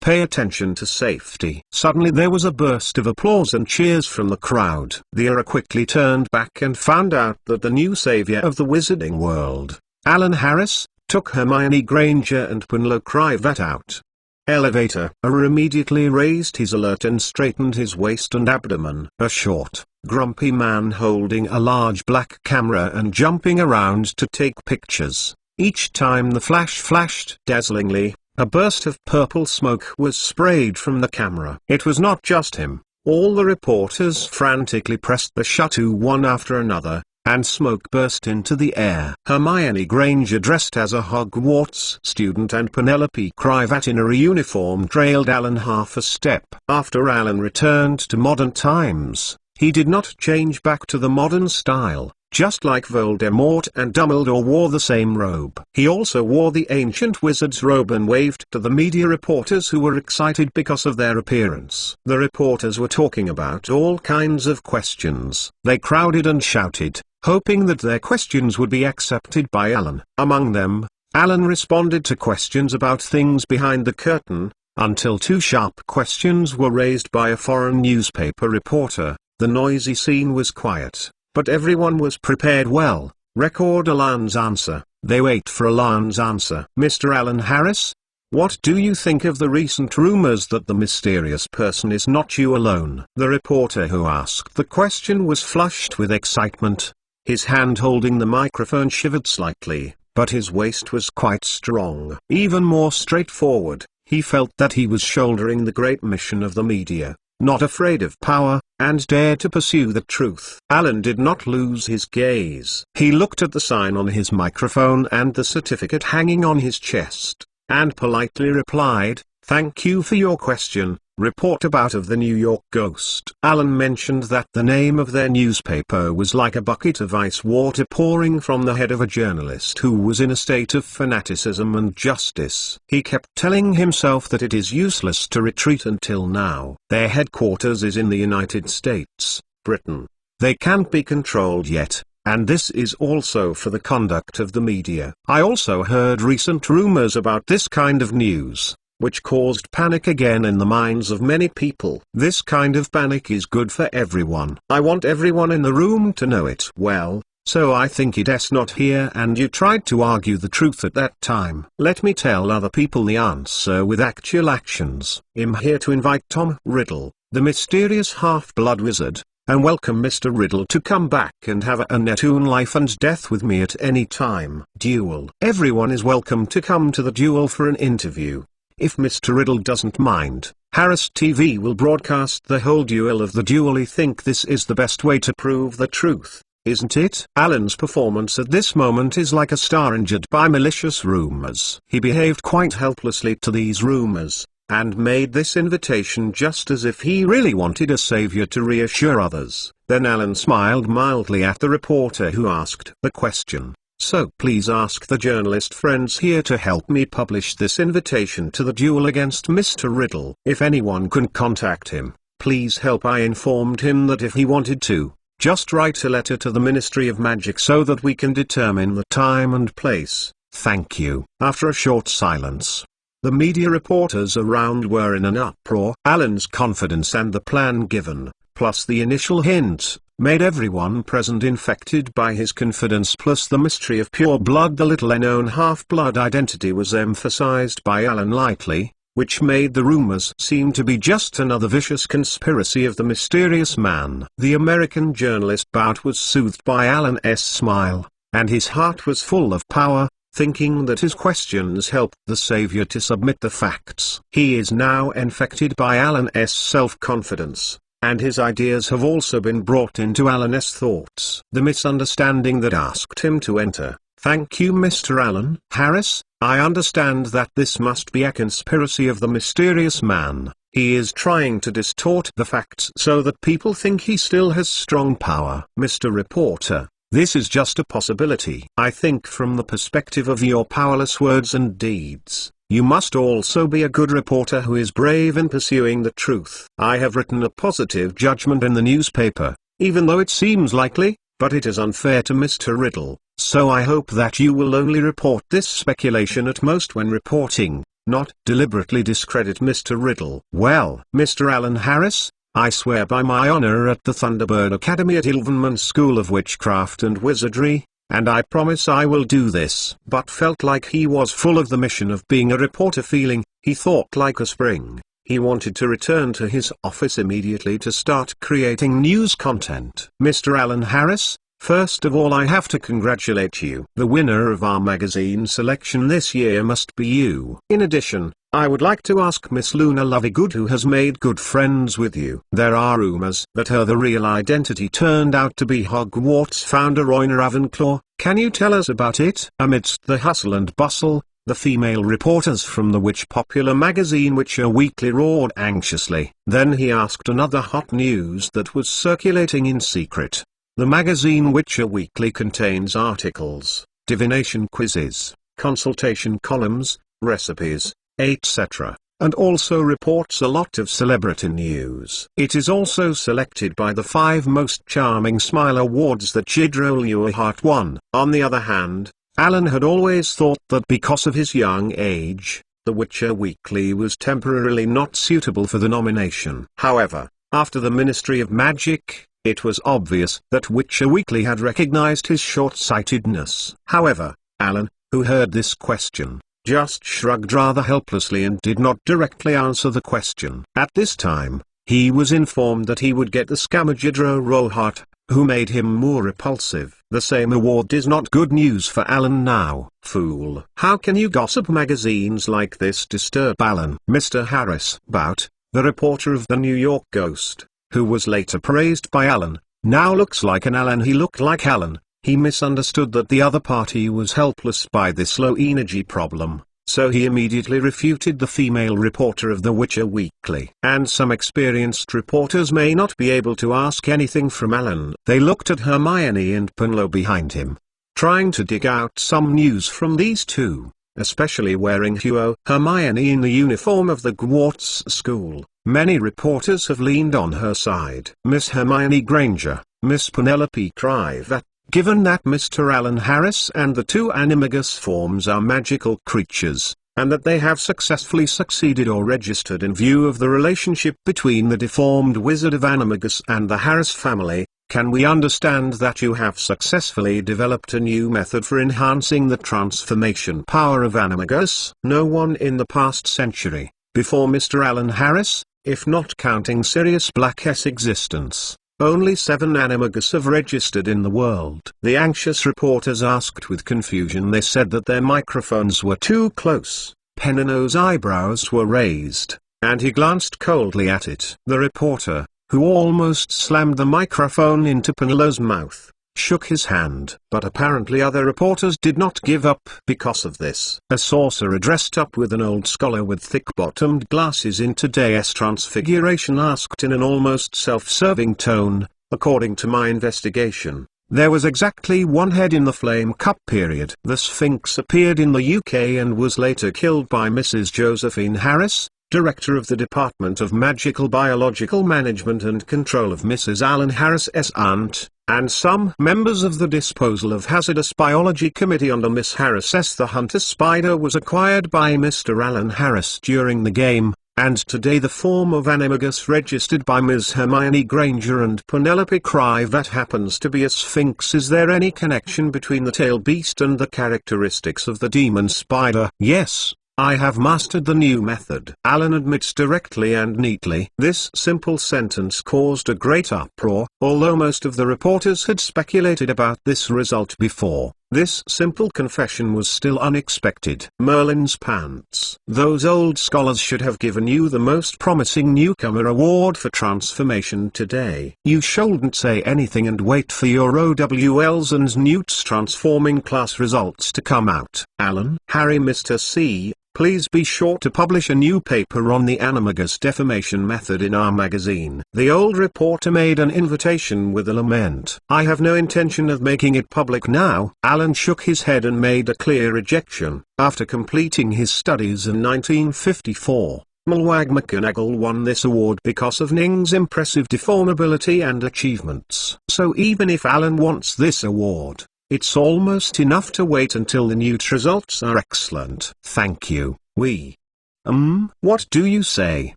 Pay attention to safety." Suddenly there was a burst of applause and cheers from the crowd. The era quickly turned back and found out that the new savior of the wizarding world, Alan Harris, took Hermione Granger and Punlo Crivat out. Elevator. Ara immediately raised his alert and straightened his waist and abdomen. A short, grumpy man holding a large black camera and jumping around to take pictures. Each time the flash flashed dazzlingly, a burst of purple smoke was sprayed from the camera. It was not just him. All the reporters frantically pressed the shutter one after another, and smoke burst into the air. Hermione Granger, dressed as a Hogwarts student, and Penelope Crivat in a uniform trailed Alan half a step. After Alan returned to modern times, he did not change back to the modern style. Just like Voldemort and Dumbledore wore the same robe. He also wore the ancient wizard's robe and waved to the media reporters who were excited because of their appearance. The reporters were talking about all kinds of questions. They crowded and shouted, hoping that their questions would be accepted by Alan. Among them, Alan responded to questions about things behind the curtain, until two sharp questions were raised by a foreign newspaper reporter. The noisy scene was quiet, but everyone was prepared well. Record Alan's answer. They wait for Alan's answer. "Mr. Alan Harris, what do you think of the recent rumors that the mysterious person is not you alone?" The reporter who asked the question was flushed with excitement. His hand holding the microphone shivered slightly, but his waist was quite strong. Even more straightforward, he felt that he was shouldering the great mission of the media, not afraid of power, and dared to pursue the truth. Alan did not lose his gaze. He looked at the sign on his microphone and the certificate hanging on his chest, and politely replied, "Thank you for your question. Report about of the New York Ghost." Alan mentioned that the name of their newspaper was like a bucket of ice water pouring from the head of a journalist who was in a state of fanaticism and justice. He kept telling himself that it is useless to retreat until now. Their headquarters is in the United States, Britain. They can't be controlled yet, and this is also for the conduct of the media. I also heard recent rumors about this kind of news, which caused panic again in the minds of many people. This kind of panic is good for everyone. I want everyone in the room to know it. Well, so I think it's not here, and you tried to argue the truth at that time. Let me tell other people the answer with actual actions. I'm here to invite Tom Riddle, the mysterious half-blood wizard, and welcome Mr. Riddle to come back and have a Netoon life and death with me at any time. Duel. Everyone is welcome to come to the duel for an interview. If Mr. Riddle doesn't mind, Harris TV will broadcast the whole duel of the duel. I think this is the best way to prove the truth, isn't it? Alan's performance at this moment is like a star injured by malicious rumors. He behaved quite helplessly to these rumors, and made this invitation just as if he really wanted a savior to reassure others. Then Alan smiled mildly at the reporter who asked the question. "So please ask the journalist friends here to help me publish this invitation to the duel against Mr. Riddle. If anyone can contact him, please help." I informed him that if he wanted to, just write a letter to the Ministry of Magic so that we can determine the time and place. Thank you. After a short silence, the media reporters around were in an uproar. Alan's confidence and the plan given, plus the initial hint, made everyone present infected by his confidence, plus the mystery of pure blood. The little-known half-blood identity was emphasized by Alan lightly, which made the rumors seem to be just another vicious conspiracy of the mysterious man. The American journalist Bout was soothed by Alan's smile, and his heart was full of power, thinking that his questions helped the savior to submit the facts. He is now infected by Alan's self-confidence, and his ideas have also been brought into Alan's thoughts. The misunderstanding that asked him to enter. Thank you, Mr. Alan Harris. I understand that this must be a conspiracy of the mysterious man. He is trying to distort the facts so that people think he still has strong power. Mr. Reporter, this is just a possibility. I think from the perspective of your powerless words and deeds, you must also be a good reporter who is brave in pursuing the truth. I have written a positive judgment in the newspaper, even though it seems likely, but it is unfair to Mr. Riddle, so I hope that you will only report this speculation at most when reporting, not deliberately discredit Mr. Riddle. Well, Mr. Alan Harris, I swear by my honor at the Thunderbird Academy at Ilvenman School of Witchcraft and Wizardry, and I promise I will do this. But felt like he was full of the mission of being a reporter, feeling, he thought like a spring. He wanted to return to his office immediately to start creating news content. Mr. Alan Harris, first of all I have to congratulate you. The winner of our magazine selection this year must be you. In addition, I would like to ask Miss Luna Lovegood, who has made good friends with you. There are rumors that the real identity turned out to be Hogwarts founder Royna Ravenclaw. Can you tell us about it? Amidst the hustle and bustle, the female reporters from the witch-popular magazine Witcher Weekly roared anxiously. Then he asked another hot news that was circulating in secret. The magazine Witcher Weekly contains articles, divination quizzes, consultation columns, recipes, etc., and also reports a lot of celebrity news. It is also selected by the 5 Most Charming Smile Awards that Jidrol Urquhart won. On the other hand, Alan had always thought that because of his young age, The Witcher Weekly was temporarily not suitable for the nomination. However, after the Ministry of Magic, it was obvious that Witcher Weekly had recognized his short-sightedness. However, Alan, who heard this question, just shrugged rather helplessly and did not directly answer the question. At this time, he was informed that he would get the scammer Jidro Rollhart, who made him more repulsive. The same award is not good news for Alan now. Fool. How can you gossip? Magazines like this disturb Alan. Mr. Harris Bout, the reporter of the New York Ghost, who was later praised by Alan, now looks like an Alan. He looked like Alan. He misunderstood that the other party was helpless by this low energy problem, so he immediately refuted the female reporter of The Witcher Weekly. And some experienced reporters may not be able to ask anything from Alan. They looked at Hermione and Penlow behind him, trying to dig out some news from these two, especially wearing Hermione in the uniform of the Hogwarts school. Many reporters have leaned on her side. Miss Hermione Granger, Miss Penelope Crivat. Given that Mr. Alan Harris and the 2 animagus forms are magical creatures, and that they have successfully succeeded or registered in view of the relationship between the deformed wizard of Animagus and the Harris family, can we understand that you have successfully developed a new method for enhancing the transformation power of Animagus? No one in the past century, before Mr. Alan Harris, if not counting Sirius Black's existence, only 7 animagus have registered in the world. The anxious reporters asked with confusion. They said that their microphones were too close. Penino's eyebrows were raised, and he glanced coldly at it. The reporter, who almost slammed the microphone into Penelo's mouth, shook his hand. But apparently other reporters did not give up because of this. A sorcerer dressed up with an old scholar with thick-bottomed glasses in today's Transfiguration asked in an almost self-serving tone, according to my investigation, there was exactly 1 head in the Flame Cup period. The Sphinx appeared in the UK and was later killed by Mrs. Josephine Harris, Director of the Department of Magical Biological Management and Control of Mrs. Alan Harris's aunt, and some members of the Disposal of Hazardous Biology Committee under Miss Harris's. The hunter spider was acquired by Mr. Alan Harris during the game, and today the form of animagus registered by Ms. Hermione Granger and Penelope Crive that happens to be a sphinx. Is there any connection between the tail beast and the characteristics of the demon spider? Yes. I have mastered the new method. Alan admits directly and neatly. This simple sentence caused a great uproar, although most of the reporters had speculated about this result before. This simple confession was still unexpected. Merlin's pants. Those old scholars should have given you the most promising newcomer award for transformation today. You shouldn't say anything and wait for your OWL's and Newt's transforming class results to come out. Alan. Harry. Mr. C. Please be sure to publish a new paper on the animagus deformation method in our magazine. The old reporter made an invitation with a lament. I have no intention of making it public now. Alan shook his head and made a clear rejection. After completing his studies in 1954, Mulwag McGonagall won this award because of Ning's impressive deformability and achievements. So even if Alan wants this award, it's almost enough to wait until the Newt results are excellent. Thank you. What do you say?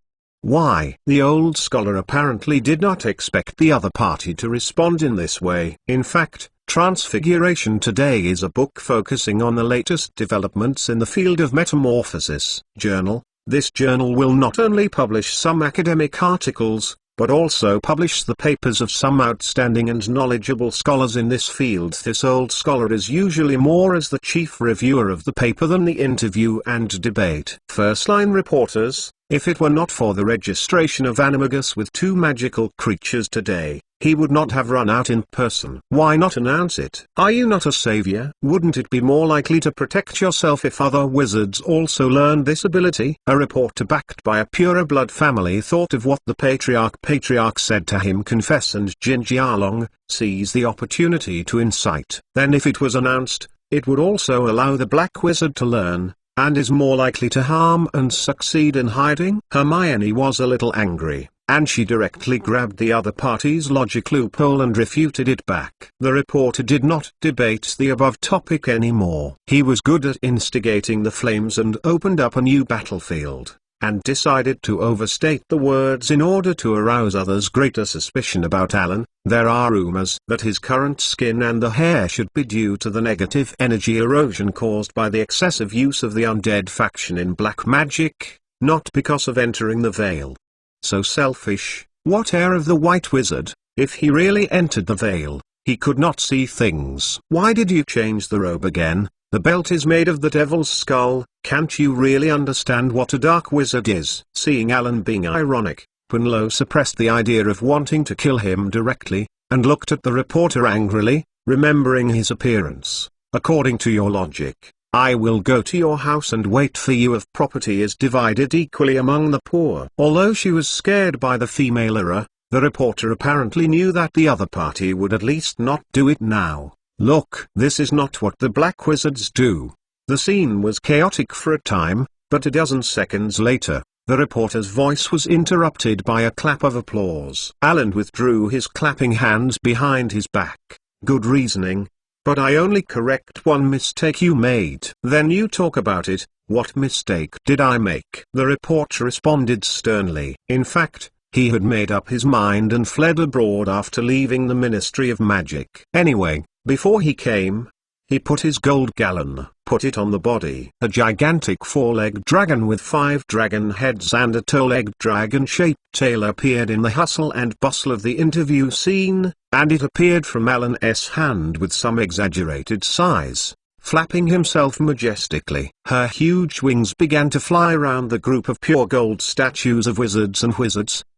Why? The old scholar apparently did not expect the other party to respond in this way. In fact, Transfiguration Today is a book focusing on the latest developments in the field of metamorphosis. Journal. This journal will not only publish some academic articles, but also publish the papers of some outstanding and knowledgeable scholars in this field. This old scholar is usually more as the chief reviewer of the paper than the interview and debate. First-line reporters. If it were not for the registration of animagus with two magical creatures today, he would not have run out in person. Why not announce it? Are you not a savior? Wouldn't it be more likely to protect yourself if other wizards also learned this ability? A reporter backed by a purer blood family thought of what the patriarch said to him. Confess, and Jin Jialong sees the opportunity to incite. Then if it was announced, it would also allow the black wizard to learn, and is more likely to harm and succeed in hiding. Hermione was a little angry, and she directly grabbed the other party's logic loophole and refuted it back. The reporter did not debate the above topic anymore. He was good at instigating the flames and opened up a new battlefield, and decided to overstate the words in order to arouse others' greater suspicion about Alan. There are rumors that his current skin and the hair should be due to the negative energy erosion caused by the excessive use of the undead faction in black magic, not because of entering the Veil. So selfish. What air of the White Wizard? If he really entered the Veil, he could not see things. Why did you change the robe again? The belt is made of the Devil's Skull. Can't you really understand what a dark wizard is? Seeing Alan being ironic, Punlo suppressed the idea of wanting to kill him directly, and looked at the reporter angrily, remembering his appearance. According to your logic, I will go to your house and wait for you if property is divided equally among the poor. Although she was scared by the female era, the reporter apparently knew that the other party would at least not do it now. Look, this is not what the black wizards do. The scene was chaotic for a time, but a dozen seconds later, the reporter's voice was interrupted by a clap of applause. Alan withdrew his clapping hands behind his back. Good reasoning. But I only correct one mistake you made. Then you talk about it. What mistake did I make? The reporter responded sternly. In fact, he had made up his mind and fled abroad after leaving the Ministry of Magic. Anyway, before he came, he put his gold gallon, put it on the body. A gigantic four-legged dragon with 5 dragon heads and a toe-legged dragon-shaped tail appeared in the hustle and bustle of the interview scene, and it appeared from Alan's hand with some exaggerated size, flapping himself majestically. Her huge wings began to fly around the group of pure gold statues of wizards and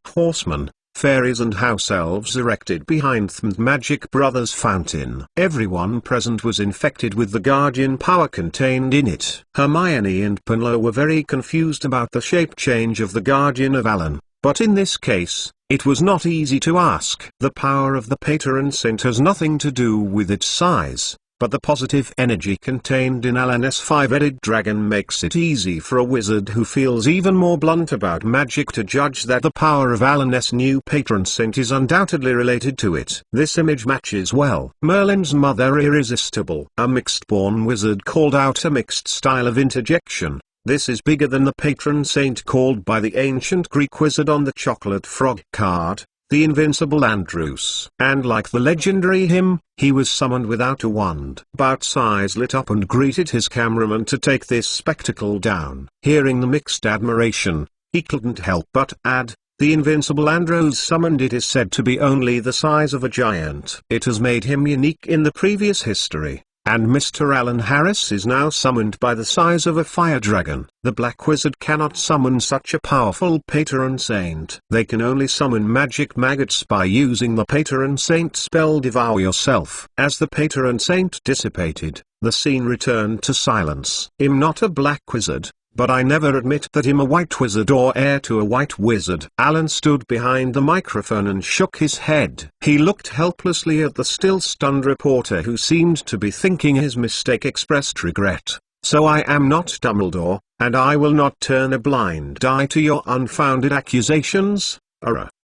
horsemen, fairies and house elves erected behind the Magic Brothers fountain. Everyone present was infected with the guardian power contained in it. Hermione and Punlo were very confused about the shape change of the guardian of Alan, but in this case, it was not easy to ask. The power of the patron saint has nothing to do with its size, but the positive energy contained in Alan's 5-headed dragon makes it easy for a wizard who feels even more blunt about magic to judge that the power of Alan's new patron saint is undoubtedly related to it. This image matches well. Merlin's mother irresistible. A mixed-born wizard called out a mixed style of interjection. This is bigger than the patron saint called by the ancient Greek wizard on the chocolate frog card, the invincible Andrews. And like the legendary him, he was summoned without a wand. Bout's eyes lit up and greeted his cameraman to take this spectacle down. Hearing the mixed admiration, he couldn't help but add, the invincible Andrews summoned it is said to be only the size of a giant. It has made him unique in the previous history. And Mr. Alan Harris is now summoned by the size of a fire dragon. The Black Wizard cannot summon such a powerful patron saint. They can only summon magic maggots by using the patron saint spell Devour Yourself. As the patron saint dissipated, the scene returned to silence. I'm not a black wizard, but I never admit that I'm a white wizard or heir to a white wizard. Alan stood behind the microphone and shook his head. He looked helplessly at the still stunned reporter who seemed to be thinking his mistake expressed regret. So I am not Dumbledore, and I will not turn a blind eye to your unfounded accusations.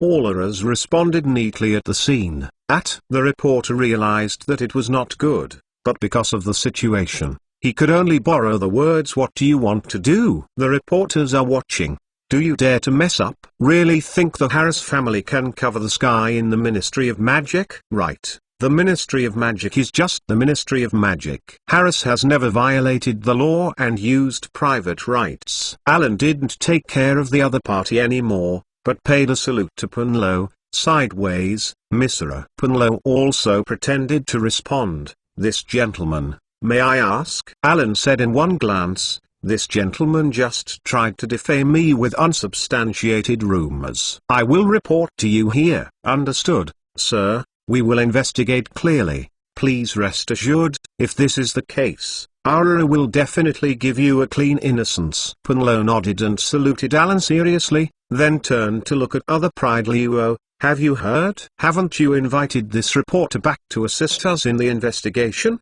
All others responded neatly at the scene. The reporter realized that it was not good, but because of the situation, he could only borrow the words, "What do you want to do?" The reporters are watching. Do you dare to mess up? Really think the Harris family can cover the sky in the Ministry of Magic? Right. The Ministry of Magic is just the Ministry of Magic. Harris has never violated the law and used private rights. Alan didn't take care of the other party anymore, but paid a salute to Punlo, sideways. Mr. Punlo also pretended to respond. This gentleman, may I ask? Alan said in one glance, this gentleman just tried to defame me with unsubstantiated rumors. I will report to you here. Understood, sir. We will investigate clearly. Please rest assured, if this is the case, Aurora will definitely give you a clean innocence. Punlo nodded and saluted Alan seriously, then turned to look at other Pride Luo. Have you heard? Haven't you invited this reporter back to assist us in the investigation?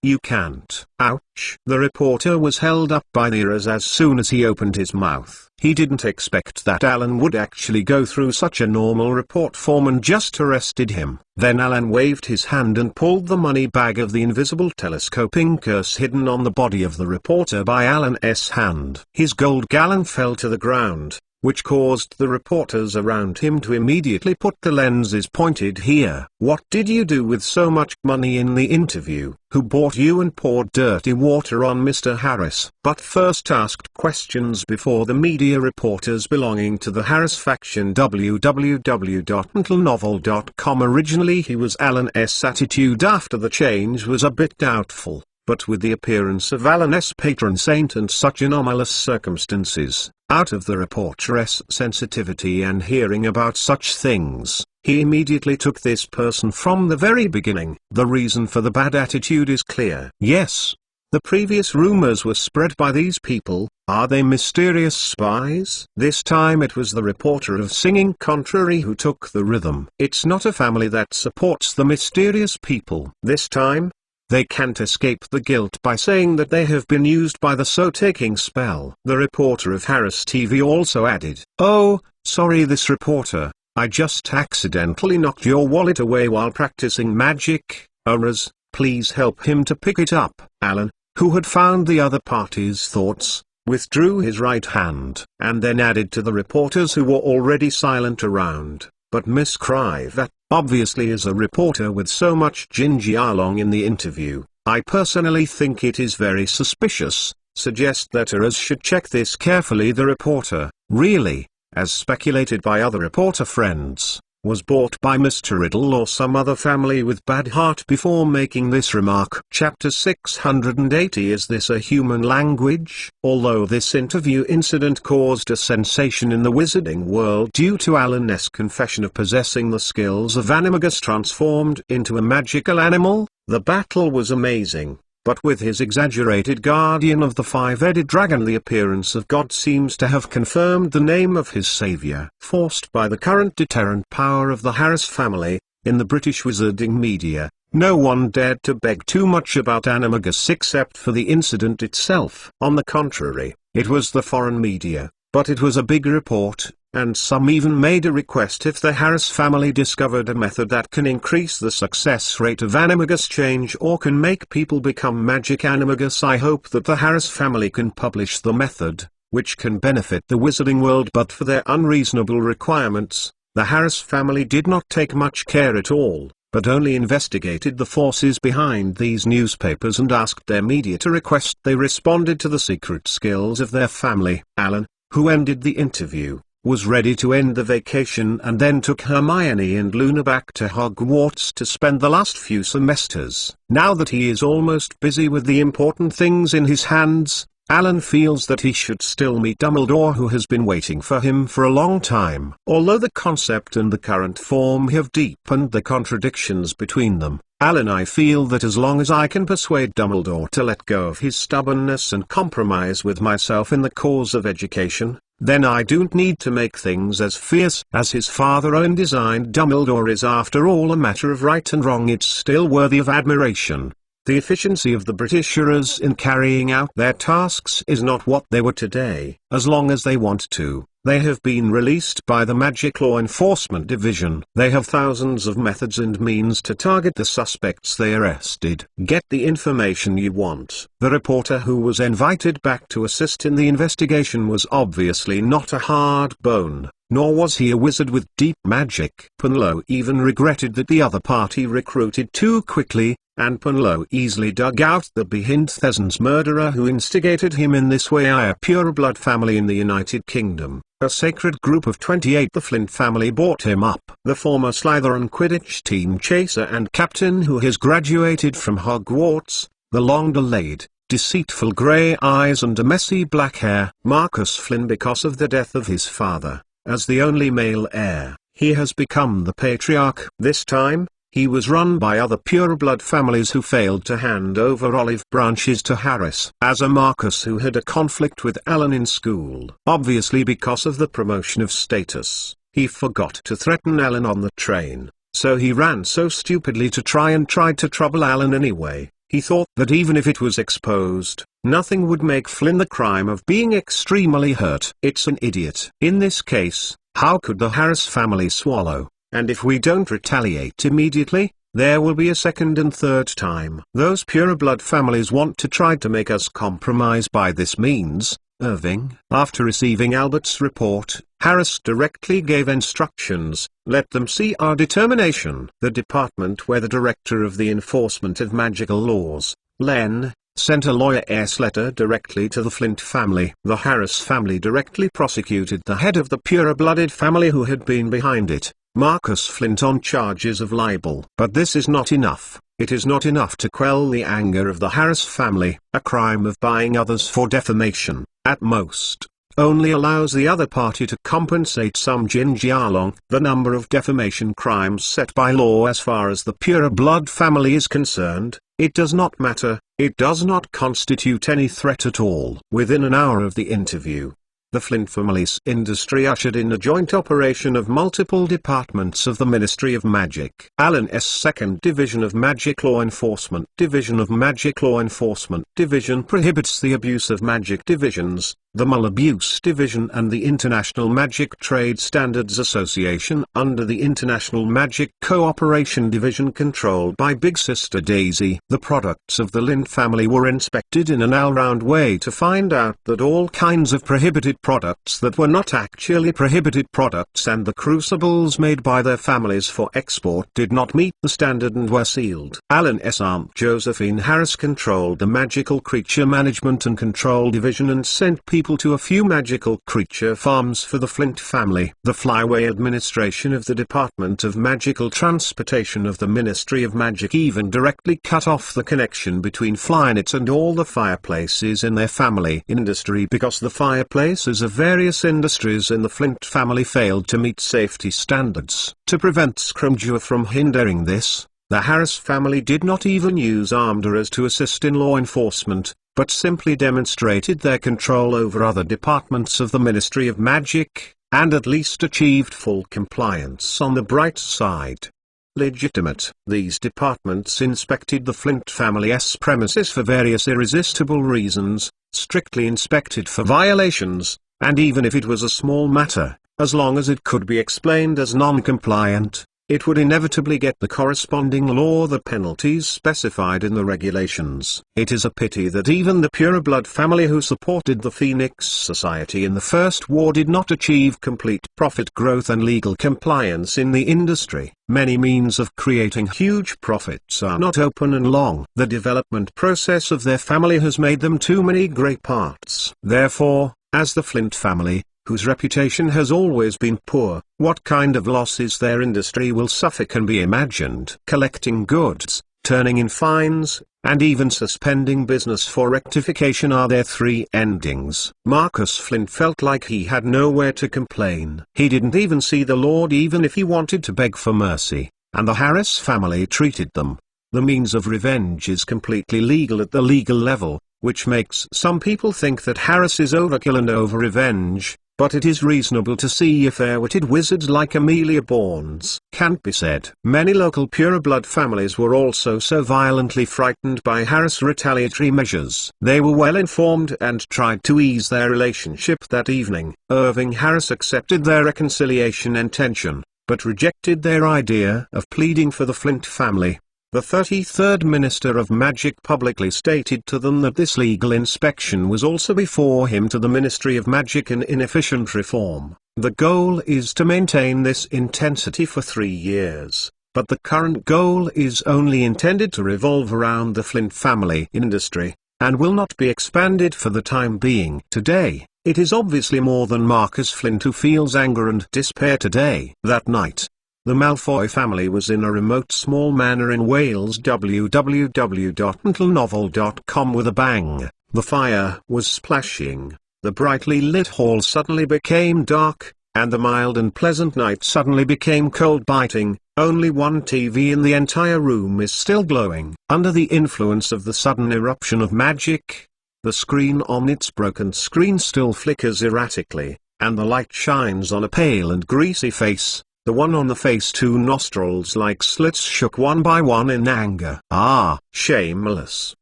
You can't. Ouch. The reporter was held up by the ears as soon as he opened his mouth. He didn't expect that Alan would actually go through such a normal report form and just arrested him. Then Alan waved his hand and pulled the money bag of the invisible telescoping curse hidden on the body of the reporter by Alan's hand. His gold gallon fell to the ground, which caused the reporters around him to immediately put the lenses pointed here. What did you do with so much money in the interview? Who bought you and poured dirty water on Mr. Harris? But first asked questions before the media reporters belonging to the Harris faction. www.untilnovel.com. Originally he was Alan's attitude after the change was a bit doubtful, but with the appearance of Alan's patron saint and such anomalous circumstances, out of the reporter's sensitivity and hearing about such things, he immediately took this person from the very beginning. The reason for the bad attitude is clear. Yes, the previous rumors were spread by these people. Are they mysterious spies? This time it was the reporter of Singing Contrary who took the rhythm. It's not a family that supports the mysterious people. This time, they can't escape the guilt by saying that they have been used by the so-taking spell. The reporter of Harris TV also added, "Oh, sorry this reporter, I just accidentally knocked your wallet away while practicing magic. Auras, please help him to pick it up." Alan, who had found the other party's thoughts, withdrew his right hand, and then added to the reporters who were already silent around, "But Miss Crive, obviously is a reporter with so much ginger along in the interview. I personally think it is very suspicious, suggest that Auras should check this carefully." The reporter, really, as speculated by other reporter friends, was bought by Mr. Riddle or some other family with bad heart before making this remark. Chapter 680. Is this a human language? Although this interview incident caused a sensation in the wizarding world due to Alan's confession of possessing the skills of Animagus transformed into a magical animal, the battle was amazing. But with his exaggerated guardian of the five-headed dragon, the appearance of God seems to have confirmed the name of his savior. Forced by the current deterrent power of the Harris family, in the British wizarding media, no one dared to beg too much about Animagus except for the incident itself. On the contrary, it was the foreign media, but it was a big report, and some even made a request if the Harris family discovered a method that can increase the success rate of animagus change or can make people become magic animagus. I hope that the Harris family can publish the method, which can benefit the wizarding world, but for their unreasonable requirements, the Harris family did not take much care at all, but only investigated the forces behind these newspapers and asked their media to request they responded to the secret skills of their family. Alan, who ended the interview, was ready to end the vacation and then took Hermione and Luna back to Hogwarts to spend the last few semesters. Now that he is almost busy with the important things in his hands, Alan feels that he should still meet Dumbledore, who has been waiting for him for a long time. Although the concept and the current form have deepened the contradictions between them, Alan, I feel that as long as I can persuade Dumbledore to let go of his stubbornness and compromise with myself in the cause of education, then I don't need to make things as fierce as his father own designed. Dumbledore is after all a matter of right and wrong. It's still worthy of admiration. The efficiency of the Britishers in carrying out their tasks is not what they were today. As long as they want to, they have been released by the Magic Law Enforcement Division. They have thousands of methods and means to target the suspects they arrested. Get the information you want. The reporter who was invited back to assist in the investigation was obviously not a hard bone, nor was he a wizard with deep magic. Punlo even regretted that the other party recruited too quickly, and Punlo easily dug out the Behindthesens murderer who instigated him in this way. A pureblood family in the United Kingdom, a sacred group of 28. The Flint family bought him up. The former Slytherin Quidditch team chaser and captain who has graduated from Hogwarts, the long-delayed, deceitful grey eyes and a messy black hair. Marcus Flynn, because of the death of his father, as the only male heir, he has become the patriarch. This time, he was run by other pureblood families who failed to hand over olive branches to Harris. As a Marcus who had a conflict with Alan in school, obviously because of the promotion of status, he forgot to threaten Alan on the train, so he ran so stupidly to tried to trouble Alan anyway. He thought that even if it was exposed, nothing would make Flynn the crime of being extremely hurt. It's an idiot. In this case, how could the Harris family swallow? And if we don't retaliate immediately, there will be a second and third time. Those pureblood families want to try to make us compromise by this means. Irving, after receiving Albert's report, Harris directly gave instructions, let them see our determination. The department where the director of the enforcement of magical laws, Len, sent a lawyer's letter directly to the Flint family. The Harris family directly prosecuted the head of the pure-blooded family who had been behind it, Marcus Flint, on charges of libel. But this is not enough. It is not enough to quell the anger of the Harris family. A crime of buying others for defamation, at most, only allows the other party to compensate some jinjialong. The number of defamation crimes set by law as far as the pure-blood family is concerned, it does not matter. It does not constitute any threat at all. Within an hour of the interview, the Flint family's industry ushered in a joint operation of multiple departments of the Ministry of Magic. Alan's Second Division of Magic Law Enforcement Division of Magic Law Enforcement Division prohibits the abuse of magic divisions, the Mull Abuse Division and the International Magic Trade Standards Association under the International Magic Cooperation Division controlled by Big Sister Daisy. The products of the Lind family were inspected in an all-round way to find out that all kinds of prohibited products that were not actually prohibited products and the crucibles made by their families for export did not meet the standard and were sealed. Alan's Aunt Josephine Harris controlled the Magical Creature Management and Control Division and sent people to a few magical creature farms for the Flint family. The Flyway Administration of the Department of Magical Transportation of the Ministry of Magic even directly cut off the connection between Flynits and all the fireplaces in their family industry because the fireplaces of various industries in the Flint family failed to meet safety standards. To prevent Scrimgeour from hindering this, the Harris family did not even use armorers to assist in law enforcement, but simply demonstrated their control over other departments of the Ministry of Magic, and at least achieved full compliance. On the bright side, legitimate. These departments inspected the Flint family's premises for various irresistible reasons, strictly inspected for violations, and even if it was a small matter, as long as it could be explained as non-compliant, it would inevitably get the corresponding law, the penalties specified in the regulations. It is a pity that even the pureblood family who supported the Phoenix Society in the First War did not achieve complete profit growth and legal compliance in the industry. Many means of creating huge profits are not open and long. The development process of their family has made them too many grey parts. Therefore, as the Flint family, whose reputation has always been poor, what kind of losses their industry will suffer can be imagined. Collecting goods, turning in fines, and even suspending business for rectification are their three endings. Marcus Flint felt like he had nowhere to complain. He didn't even see the Lord even if he wanted to beg for mercy, and the Harris family treated them. The means of revenge is completely legal at the legal level, which makes some people think that Harris is overkill and over-revenge. But it is reasonable to see if fair-witted wizards like Amelia Bourne's can't be said. Many local pureblood families were also so violently frightened by Harris' retaliatory measures. They were well informed and tried to ease their relationship that evening. Irving Harris accepted their reconciliation intention, but rejected their idea of pleading for the Flint family. The 33rd Minister of Magic publicly stated to them that this legal inspection was also before him to the Ministry of Magic and Inefficient Reform. The goal is to maintain this intensity for 3 years, but the current goal is only intended to revolve around the Flint family industry, and will not be expanded for the time being. Today, it is obviously more than Marcus Flint who feels anger and despair today. That night, the Malfoy family was in a remote small manor in Wales. www.untilnovel.com with a bang. The fire was splashing, the brightly lit hall suddenly became dark, and the mild and pleasant night suddenly became cold biting. Only one TV in the entire room is still glowing. Under the influence of the sudden eruption of magic, the screen on its broken screen still flickers erratically, and the light shines on a pale and greasy face. The one on the face, 2 nostrils like slits shook one by one in anger. Ah, shameless.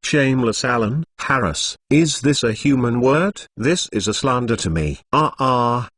Shameless Alan Harris. Is this a human word? This is a slander to me.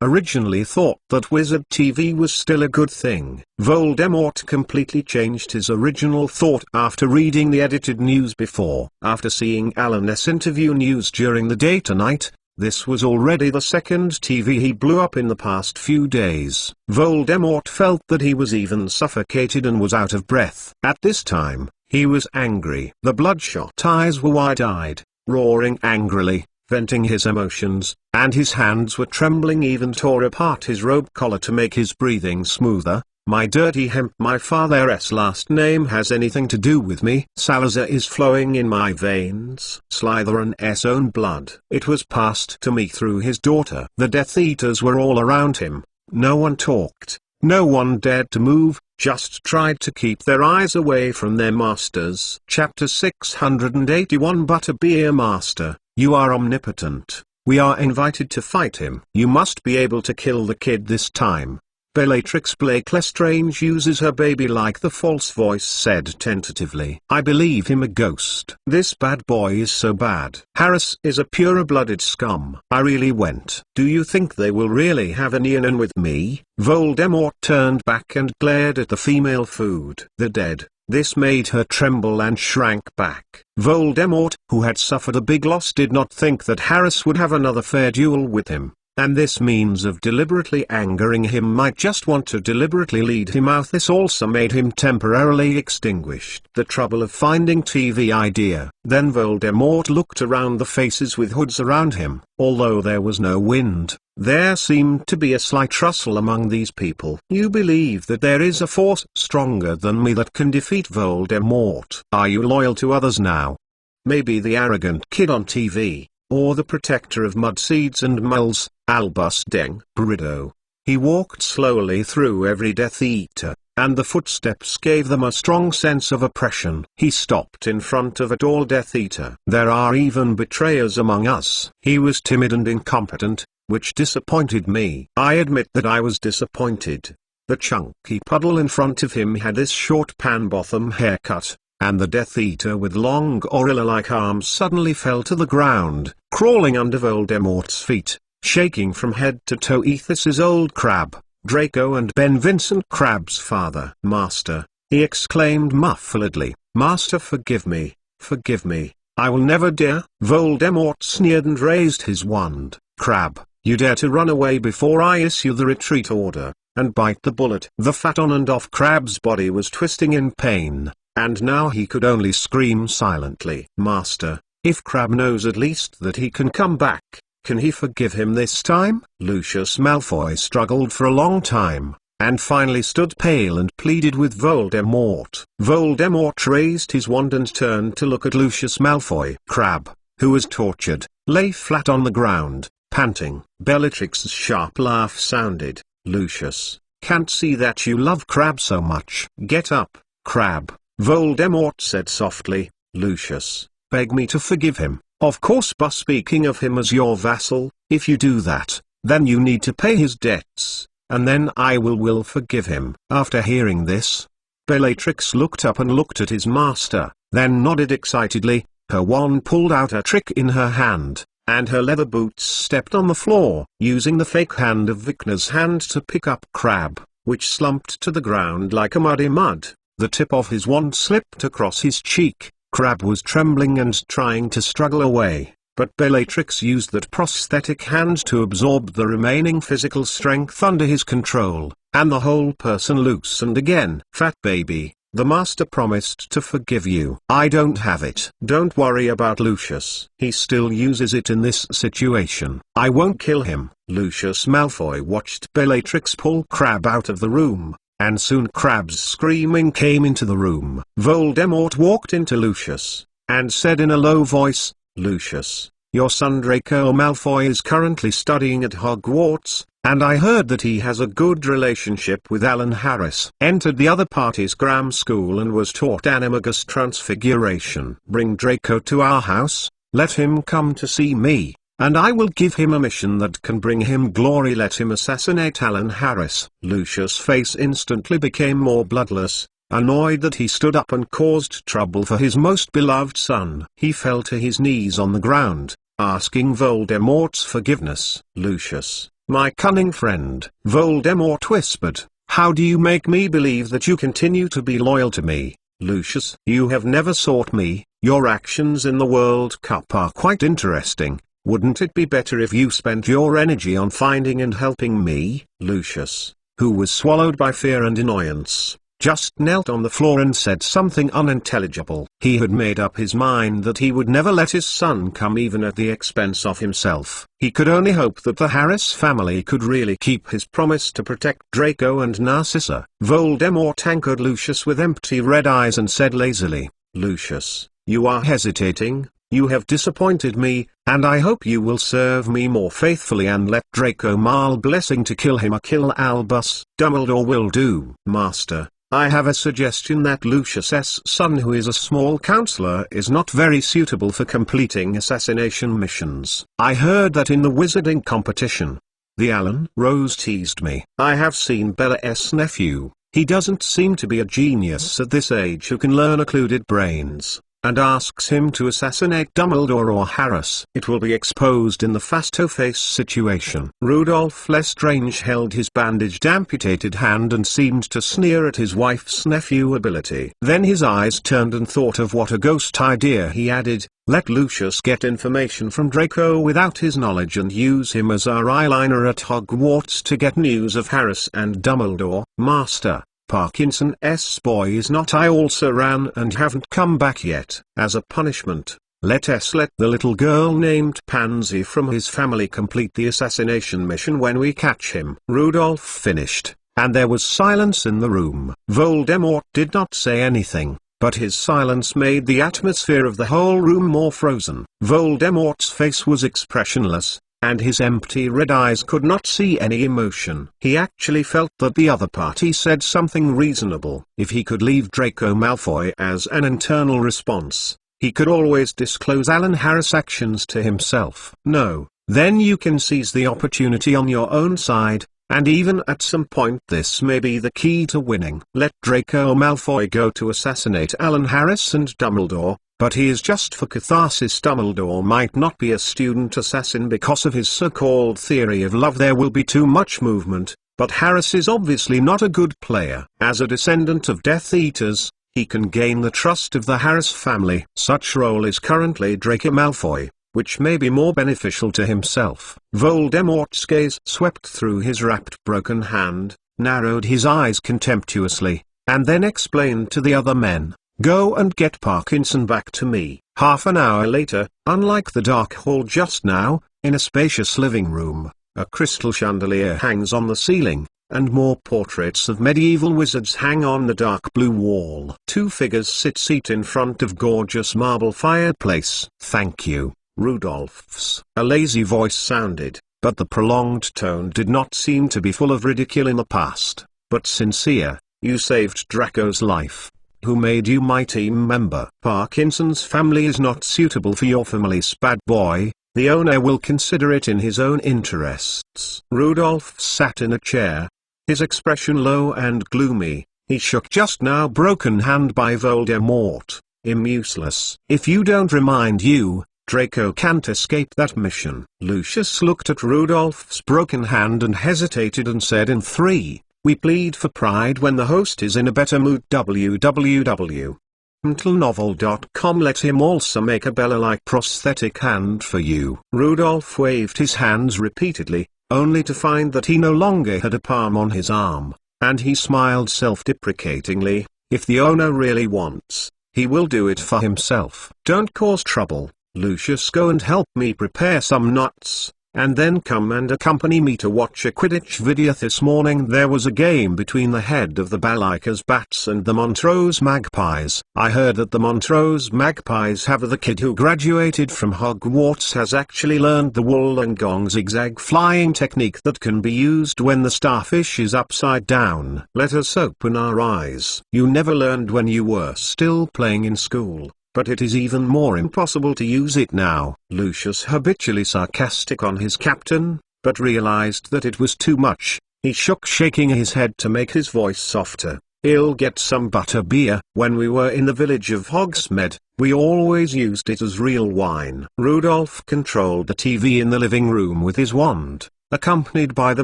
Originally thought that Wizard TV was still a good thing. Voldemort completely changed his original thought after reading the edited news before. After seeing Alan S. interview news during the day tonight, this was already the second TV he blew up in the past few days. Voldemort felt that he was even suffocated and was out of breath. At this time, he was angry. The bloodshot eyes were wide-eyed, roaring angrily, venting his emotions, and his hands were trembling, even tore apart his robe collar to make his breathing smoother. My dirty hemp, my father's last name has anything to do with me. Salazar is flowing in my veins. Slytherin's own blood. It was passed to me through his daughter. The Death Eaters were all around him. No one talked. No one dared to move, just tried to keep their eyes away from their masters. Chapter 681. Butterbeer Master, you are omnipotent. We are invited to fight him. You must be able to kill the kid this time. Bellatrix Blake Lestrange uses her baby like the false voice said tentatively. I believe him a ghost. This bad boy is so bad. Harris is a pure-blooded scum. I really went. Do you think they will really have an union with me? Voldemort turned back and glared at the female food. The dead. This made her tremble and shrank back. Voldemort, who had suffered a big loss, did not think that Harris would have another fair duel with him. And this means of deliberately angering him might just want to deliberately lead him out. This also made him temporarily extinguished. The trouble of finding TV idea. Then Voldemort looked around the faces with hoods around him. Although there was no wind, there seemed to be a slight rustle among these people. You believe that there is a force stronger than me that can defeat Voldemort. Are you loyal to others now? Maybe the arrogant kid on TV, or the protector of mud seeds and moles, Albus Dumbledore. He walked slowly through every Death Eater, and the footsteps gave them a strong sense of oppression. He stopped in front of a tall Death Eater. There are even betrayers among us. He was timid and incompetent, which disappointed me. I admit that I was disappointed. The chunky puddle in front of him had this short pan-bottom haircut, and the Death Eater with long gorilla-like arms suddenly fell to the ground, crawling under Voldemort's feet. shaking from head to toe. Ethos's old crab, Draco and Ben Vincent Crabbe's father. "Master," he exclaimed muffledly, "Master, forgive me, forgive me. I will never dare." Voldemort sneered and raised his wand. "Crabbe, you dare to run away before I issue the retreat order, and bite the bullet." The fat on and off Crabbe's body was twisting in pain, and now he could only scream silently. "Master, if Crabbe knows at least that he can come back, can he forgive him this time?" Lucius Malfoy struggled for a long time, and finally stood pale and pleaded with Voldemort. Voldemort raised his wand and turned to look at Lucius Malfoy. Crabbe, who was tortured, lay flat on the ground, panting. Bellatrix's sharp laugh sounded. "Lucius, can't see that you love Crabbe so much." "Get up, Crabbe," Voldemort said softly. "Lucius, beg me to forgive him." "Of course, but speaking of him as your vassal, if you do that, then you need to pay his debts, and then I will forgive him." After hearing this, Bellatrix looked up and looked at his master, then nodded excitedly. Her wand pulled out a trick in her hand, and her leather boots stepped on the floor, using the fake hand of Vecna's hand to pick up Crabbe, which slumped to the ground like a muddy mud. The tip of his wand slipped across his cheek. Crabbe was trembling and trying to struggle away, but Bellatrix used that prosthetic hand to absorb the remaining physical strength under his control, and the whole person loosened again. "Fat baby, the master promised to forgive you." "I don't have it." "Don't worry about Lucius. He still uses it in this situation." "I won't kill him." Lucius Malfoy watched Bellatrix pull Crabbe out of the room, and soon Crabbe's screaming came into the room. Voldemort walked into Lucius, and said in a low voice, "Lucius, your son Draco Malfoy is currently studying at Hogwarts, and I heard that he has a good relationship with Alan Harris. Entered the other party's grammar school and was taught animagus transfiguration. Bring Draco to our house, let him come to see me, and I will give him a mission that can bring him glory. Let him assassinate Alan Harris." Lucius' face instantly became more bloodless, annoyed that he stood up and caused trouble for his most beloved son. He fell to his knees on the ground, asking Voldemort's forgiveness. "Lucius, my cunning friend," Voldemort whispered, "how do you make me believe that you continue to be loyal to me? Lucius, you have never sought me. Your actions in the World Cup are quite interesting. Wouldn't it be better if you spent your energy on finding and helping me?" Lucius, who was swallowed by fear and annoyance, just knelt on the floor and said something unintelligible. He had made up his mind that he would never let his son come even at the expense of himself. He could only hope that the Harris family could really keep his promise to protect Draco and Narcissa. Voldemort anchored Lucius with empty red eyes and said lazily, "Lucius, you are hesitating. You have disappointed me, and I hope you will serve me more faithfully and let Draco Mal blessing to kill him or kill Albus Dumbledore will do." "Master, I have a suggestion that Lucius's son, who is a small counselor, is not very suitable for completing assassination missions. I heard that in the wizarding competition, the Alan Rose teased me. I have seen Bella's nephew. He doesn't seem to be a genius at this age who can learn occluded brains, and asks him to assassinate Dumbledore or Harris. It will be exposed in the face-to-face situation." Rudolph Lestrange held his bandaged amputated hand and seemed to sneer at his wife's nephew ability. Then his eyes turned and thought of what a ghost idea. He added, "Let Lucius get information from Draco without his knowledge and use him as our eyeliner at Hogwarts to get news of Harris and Dumbledore." "Master, Parkinson's boy is not. I also ran and haven't come back yet. As a punishment, let the little girl named Pansy from his family complete the assassination mission when we catch him." Rudolph finished, and there was silence in the room. Voldemort did not say anything, but his silence made the atmosphere of the whole room more frozen. Voldemort's face was expressionless, and his empty red eyes could not see any emotion. He actually felt that the other party said something reasonable. If he could leave Draco Malfoy as an internal response, he could always disclose Alan Harris' actions to himself. No, then you can seize the opportunity on your own side, and even at some point this may be the key to winning. Let Draco Malfoy go to assassinate Alan Harris and Dumbledore, but he is just for catharsis. Dumbledore might not be a student assassin because of his so-called theory of love. There will be too much movement, but Harris is obviously not a good player. As a descendant of Death Eaters, he can gain the trust of the Harris family. Such role is currently Draco Malfoy, which may be more beneficial to himself. Voldemort's gaze swept through his wrapped broken hand, narrowed his eyes contemptuously, and then explained to the other men, "Go and get Parkinson back to me." Half an hour later, unlike the dark hall just now, in a spacious living room, a crystal chandelier hangs on the ceiling, and more portraits of medieval wizards hang on the dark blue wall. Two figures sit seat in front of gorgeous marble fireplace. "Thank you, Rudolph's." A lazy voice sounded, but the prolonged tone did not seem to be full of ridicule in the past, but sincere. "You saved Draco's life. Who made you my team member?" "Parkinson's family is not suitable for your family's bad boy. The owner will consider it in his own interests." Rudolph sat in a chair, his expression low and gloomy. He shook just now broken hand by Voldemort. Useless. "If you don't remind you, Draco can't escape that mission." Lucius looked at Rudolph's broken hand and hesitated and said in 3, "We plead for pride when the host is in a better mood." www.untilnovel.com. Let him also make a Bella-like prosthetic hand for you. Rudolph waved his hands repeatedly, only to find that he no longer had a palm on his arm, and he smiled self-deprecatingly. "If the owner really wants, he will do it for himself." "Don't cause trouble, Lucius. Go and help me prepare some nuts, and then come and accompany me to watch a Quidditch video." This morning there was a game between the head of the Balicas Bats and the Montrose Magpies. I heard that the Montrose Magpies have the kid who graduated from Hogwarts has actually learned the Wollongong zigzag flying technique that can be used when the starfish is upside down. Let us open our eyes. You never learned when you were still playing in school, but it is even more impossible to use it now. Lucius, habitually sarcastic on his captain, but realized that it was too much. He shook, shaking his head to make his voice softer. "I'll get some butter beer. When we were in the village of Hogsmeade, we always used it as real wine." Rudolph controlled the TV in the living room with his wand, accompanied by the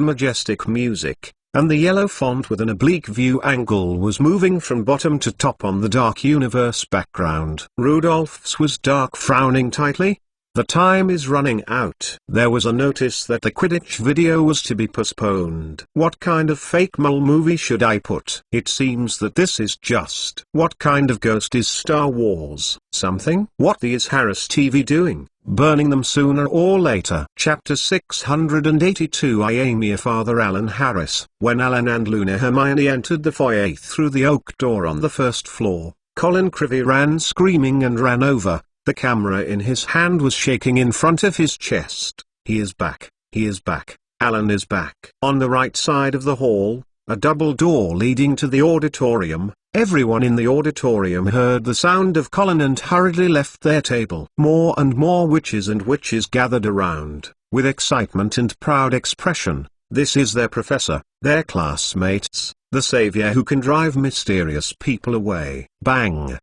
majestic music, and the yellow font with an oblique view angle was moving from bottom to top on the dark universe background. Rudolph's was dark, frowning tightly. "The time is running out." There was a notice that the Quidditch video was to be postponed. "What kind of fake mole movie should I put? It seems that this is just. What kind of ghost is Star Wars? Something? What is Harris TV doing? Burning them sooner or later." Chapter 682. Iamia Father Alan Harris. When Alan and Luna Hermione entered the foyer through the oak door on the first floor, Colin Creevey ran screaming and ran over. The camera in his hand was shaking in front of his chest. "He is back. He is back. Alan is back." On the right side of the hall, a double door leading to the auditorium. Everyone in the auditorium heard the sound of Colin and hurriedly left their table. More and more witches and witches gathered around, with excitement and proud expression. This is their professor, their classmates, the savior who can drive mysterious people away. Bang!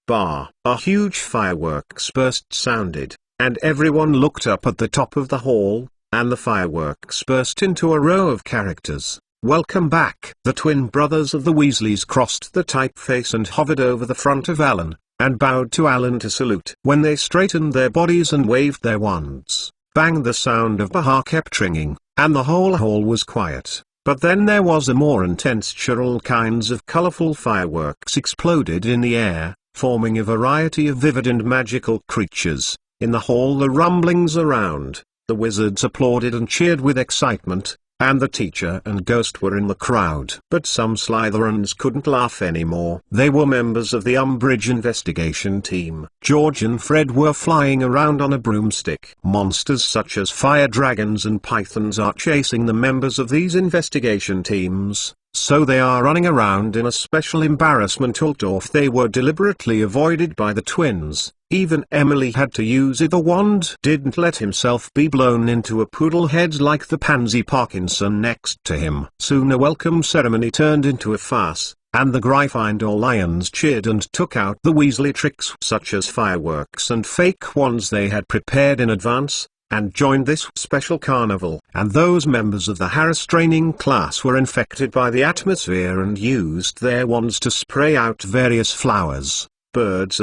Bar! A huge fireworks burst sounded, and everyone looked up at the top of the hall, and the fireworks burst into a row of characters. "Welcome back." The twin brothers of the Weasleys crossed the typeface and hovered over the front of Alan, and bowed to Alan to salute. When they straightened their bodies and waved their wands, bang, the sound of Baha kept ringing, and the whole hall was quiet. But then there was a more intense cheer. All kinds of colorful fireworks exploded in the air, forming a variety of vivid and magical creatures. In the hall the rumblings around, the wizards applauded and cheered with excitement, and the teacher and ghost were in the crowd. But some Slytherins couldn't laugh anymore. They were members of the Umbridge investigation team. George and Fred were flying around on a broomstick. Monsters such as fire dragons and pythons are chasing the members of these investigation teams, so they are running around in a special embarrassment. Although they were deliberately avoided by the twins, even Emily had to use it. The wand didn't let himself be blown into a poodle head like the pansy Parkinson next to him. Soon a welcome ceremony turned into a farce, and the Gryffindor lions cheered and took out the Weasley tricks such as fireworks and fake ones they had prepared in advance, and joined this special carnival. And those members of the Harris training class were infected by the atmosphere and used their wands to spray out various flowers, birds,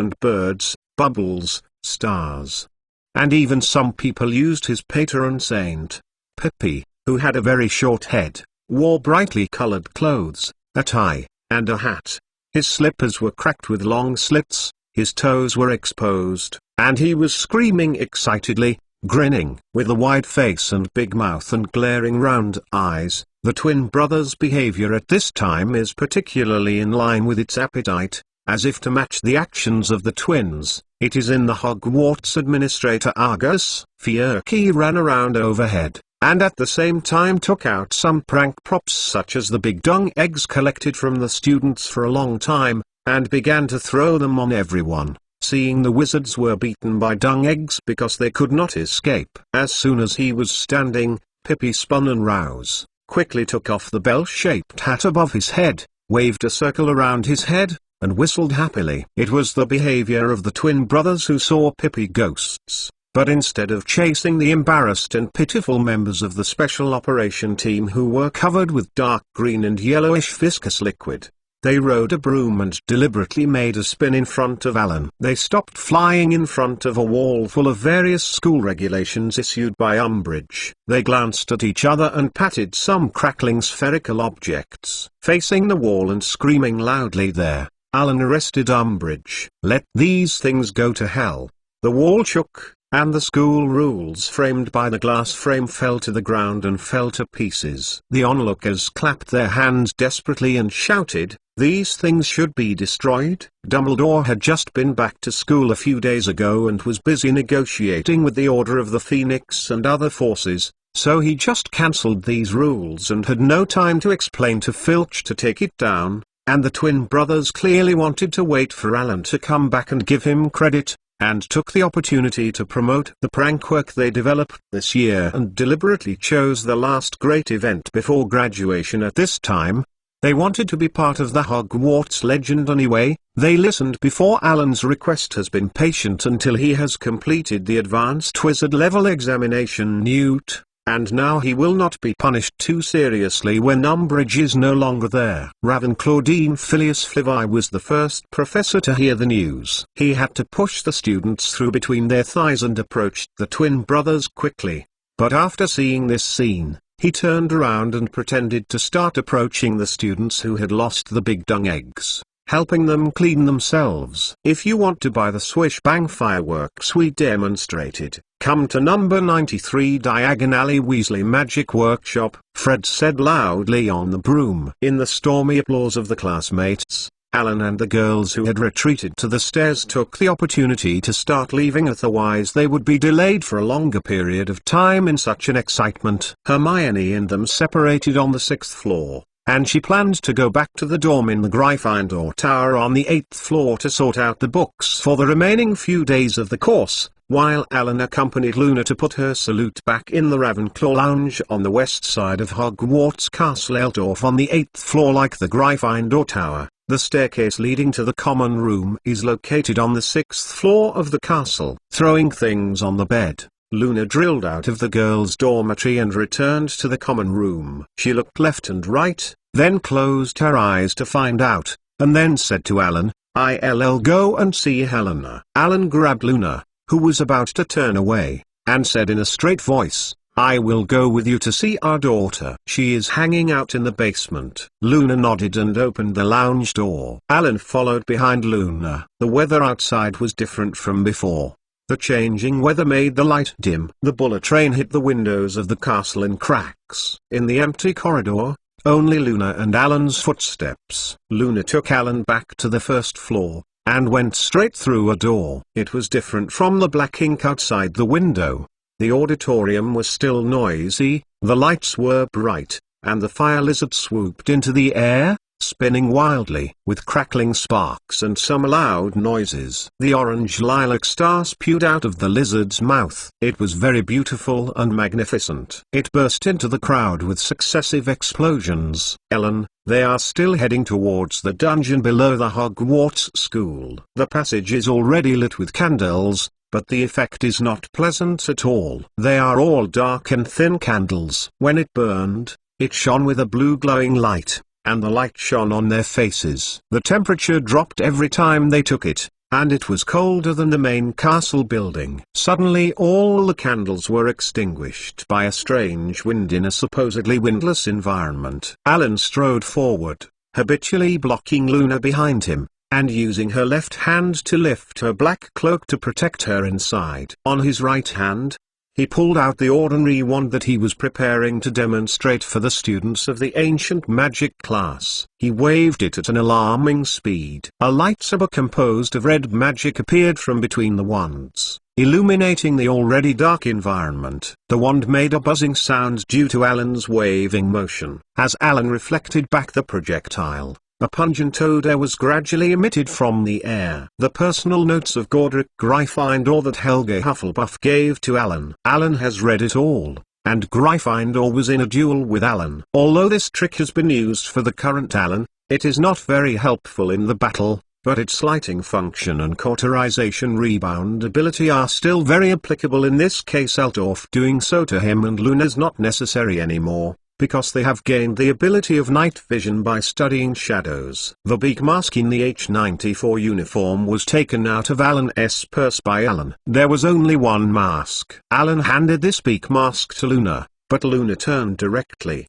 bubbles, stars. And even some people used his patron saint, Pippi, who had a very short head, wore brightly colored clothes, a tie, and a hat. His slippers were cracked with long slits, his toes were exposed, and he was screaming excitedly, grinning, with a wide face and big mouth and glaring round eyes. The twin brothers' behavior at this time is particularly in line with its appetite, as if to match the actions of the twins. It is in the Hogwarts administrator Argus Fierke ran around overhead, and at the same time took out some prank props such as the big dung eggs collected from the students for a long time, and began to throw them on everyone. Seeing the wizards were beaten by dung eggs because they could not escape. As soon as he was standing, Pippi spun and Rouse quickly took off the bell-shaped hat above his head, waved a circle around his head, and whistled happily. It was the behavior of the twin brothers who saw Pippi ghosts, but instead of chasing the embarrassed and pitiful members of the special operation team who were covered with dark green and yellowish viscous liquid, they rode a broom and deliberately made a spin in front of Alan. They stopped flying in front of a wall full of various school regulations issued by Umbridge. They glanced at each other and patted some crackling spherical objects facing the wall and screaming loudly there. Alan arrested Umbridge. "Let these things go to hell." The wall shook, and the school rules framed by the glass frame fell to the ground and fell to pieces. The onlookers clapped their hands desperately and shouted, "These things should be destroyed." Dumbledore had just been back to school a few days ago and was busy negotiating with the Order of the Phoenix and other forces, so he just cancelled these rules and had no time to explain to Filch to take it down. And the twin brothers clearly wanted to wait for Alan to come back and give him credit, and took the opportunity to promote the prank work they developed this year and deliberately chose the last great event before graduation at this time. They wanted to be part of the Hogwarts legend anyway. They listened before Alan's request has been patient until he has completed the advanced wizard level examination Newt. And now he will not be punished too seriously when Umbridge is no longer there. Ravenclaw Filius Flivi was the first professor to hear the news. He had to push the students through between their thighs and approached the twin brothers quickly. But after seeing this scene, he turned around and pretended to start approaching the students who had lost the big dung eggs, helping them clean themselves. "If you want to buy the swish bang fireworks we demonstrated, come to number 93 Diagon Alley Weasley Magic Workshop," Fred said loudly on the broom. In the stormy applause of the classmates, Alan and the girls who had retreated to the stairs took the opportunity to start leaving, otherwise they would be delayed for a longer period of time in such an excitement. Hermione and them separated on the 6th floor, and she planned to go back to the dorm in the Gryffindor Tower on the 8th floor to sort out the books for the remaining few days of the course, while Alan accompanied Luna to put her salute back in the Ravenclaw lounge on the west side of Hogwarts Castle Eldorf on the 8th floor. Like the Gryffindor Tower, the staircase leading to the common room is located on the 6th floor of the castle. Throwing things on the bed, Luna drilled out of the girls' dormitory and returned to the common room. She looked left and right, then closed her eyes to find out, and then said to Alan, "I'll go and see Helena." Alan grabbed Luna, who was about to turn away, and said in a straight voice, "I will go with you to see our daughter. She is hanging out in the basement." Luna nodded and opened the lounge door. Alan followed behind Luna. The weather outside was different from before. The changing weather made the light dim. The bullet train hit the windows of the castle in cracks. In the empty corridor, only Luna and Alan's footsteps. Luna took Alan back to the 1st floor, and went straight through a door. It was different from the black ink outside the window. The auditorium was still noisy, the lights were bright, and the fire lizard swooped into the air. spinning wildly, with crackling sparks and some loud noises. The orange lilac star spewed out of the lizard's mouth. It was very beautiful and magnificent. It burst into the crowd with successive explosions. Ellen, they are still heading towards the dungeon below the Hogwarts school. The passage is already lit with candles, but the effect is not pleasant at all. They are all dark and thin candles. When it burned, it shone with a blue glowing light, and the light shone on their faces. The temperature dropped every time they took it, and it was colder than the main castle building. Suddenly all the candles were extinguished by a strange wind in a supposedly windless environment. Alan strode forward, habitually blocking Luna behind him, and using her left hand to lift her black cloak to protect her inside. On his right hand, he pulled out the ordinary wand that he was preparing to demonstrate for the students of the ancient magic class. He waved it at an alarming speed. A lightsaber composed of red magic appeared from between the wands, illuminating the already dark environment. The wand made a buzzing sound due to Alan's waving motion. As Alan reflected back the projectile, a pungent odor was gradually emitted from the air. The personal notes of Godric Gryffindor that Helga Hufflepuff gave to Alan. Alan has read it all, and Gryffindor was in a duel with Alan. Although this trick has been used for the current Alan, it is not very helpful in the battle, but its slighting function and cauterization rebound ability are still very applicable in this case. Although doing so to him and Luna is not necessary anymore, because they have gained the ability of night vision by studying shadows. The beak mask in the H-94 uniform was taken out of Alan's purse by Alan. There was only one mask. Alan handed this beak mask to Luna, but Luna turned directly.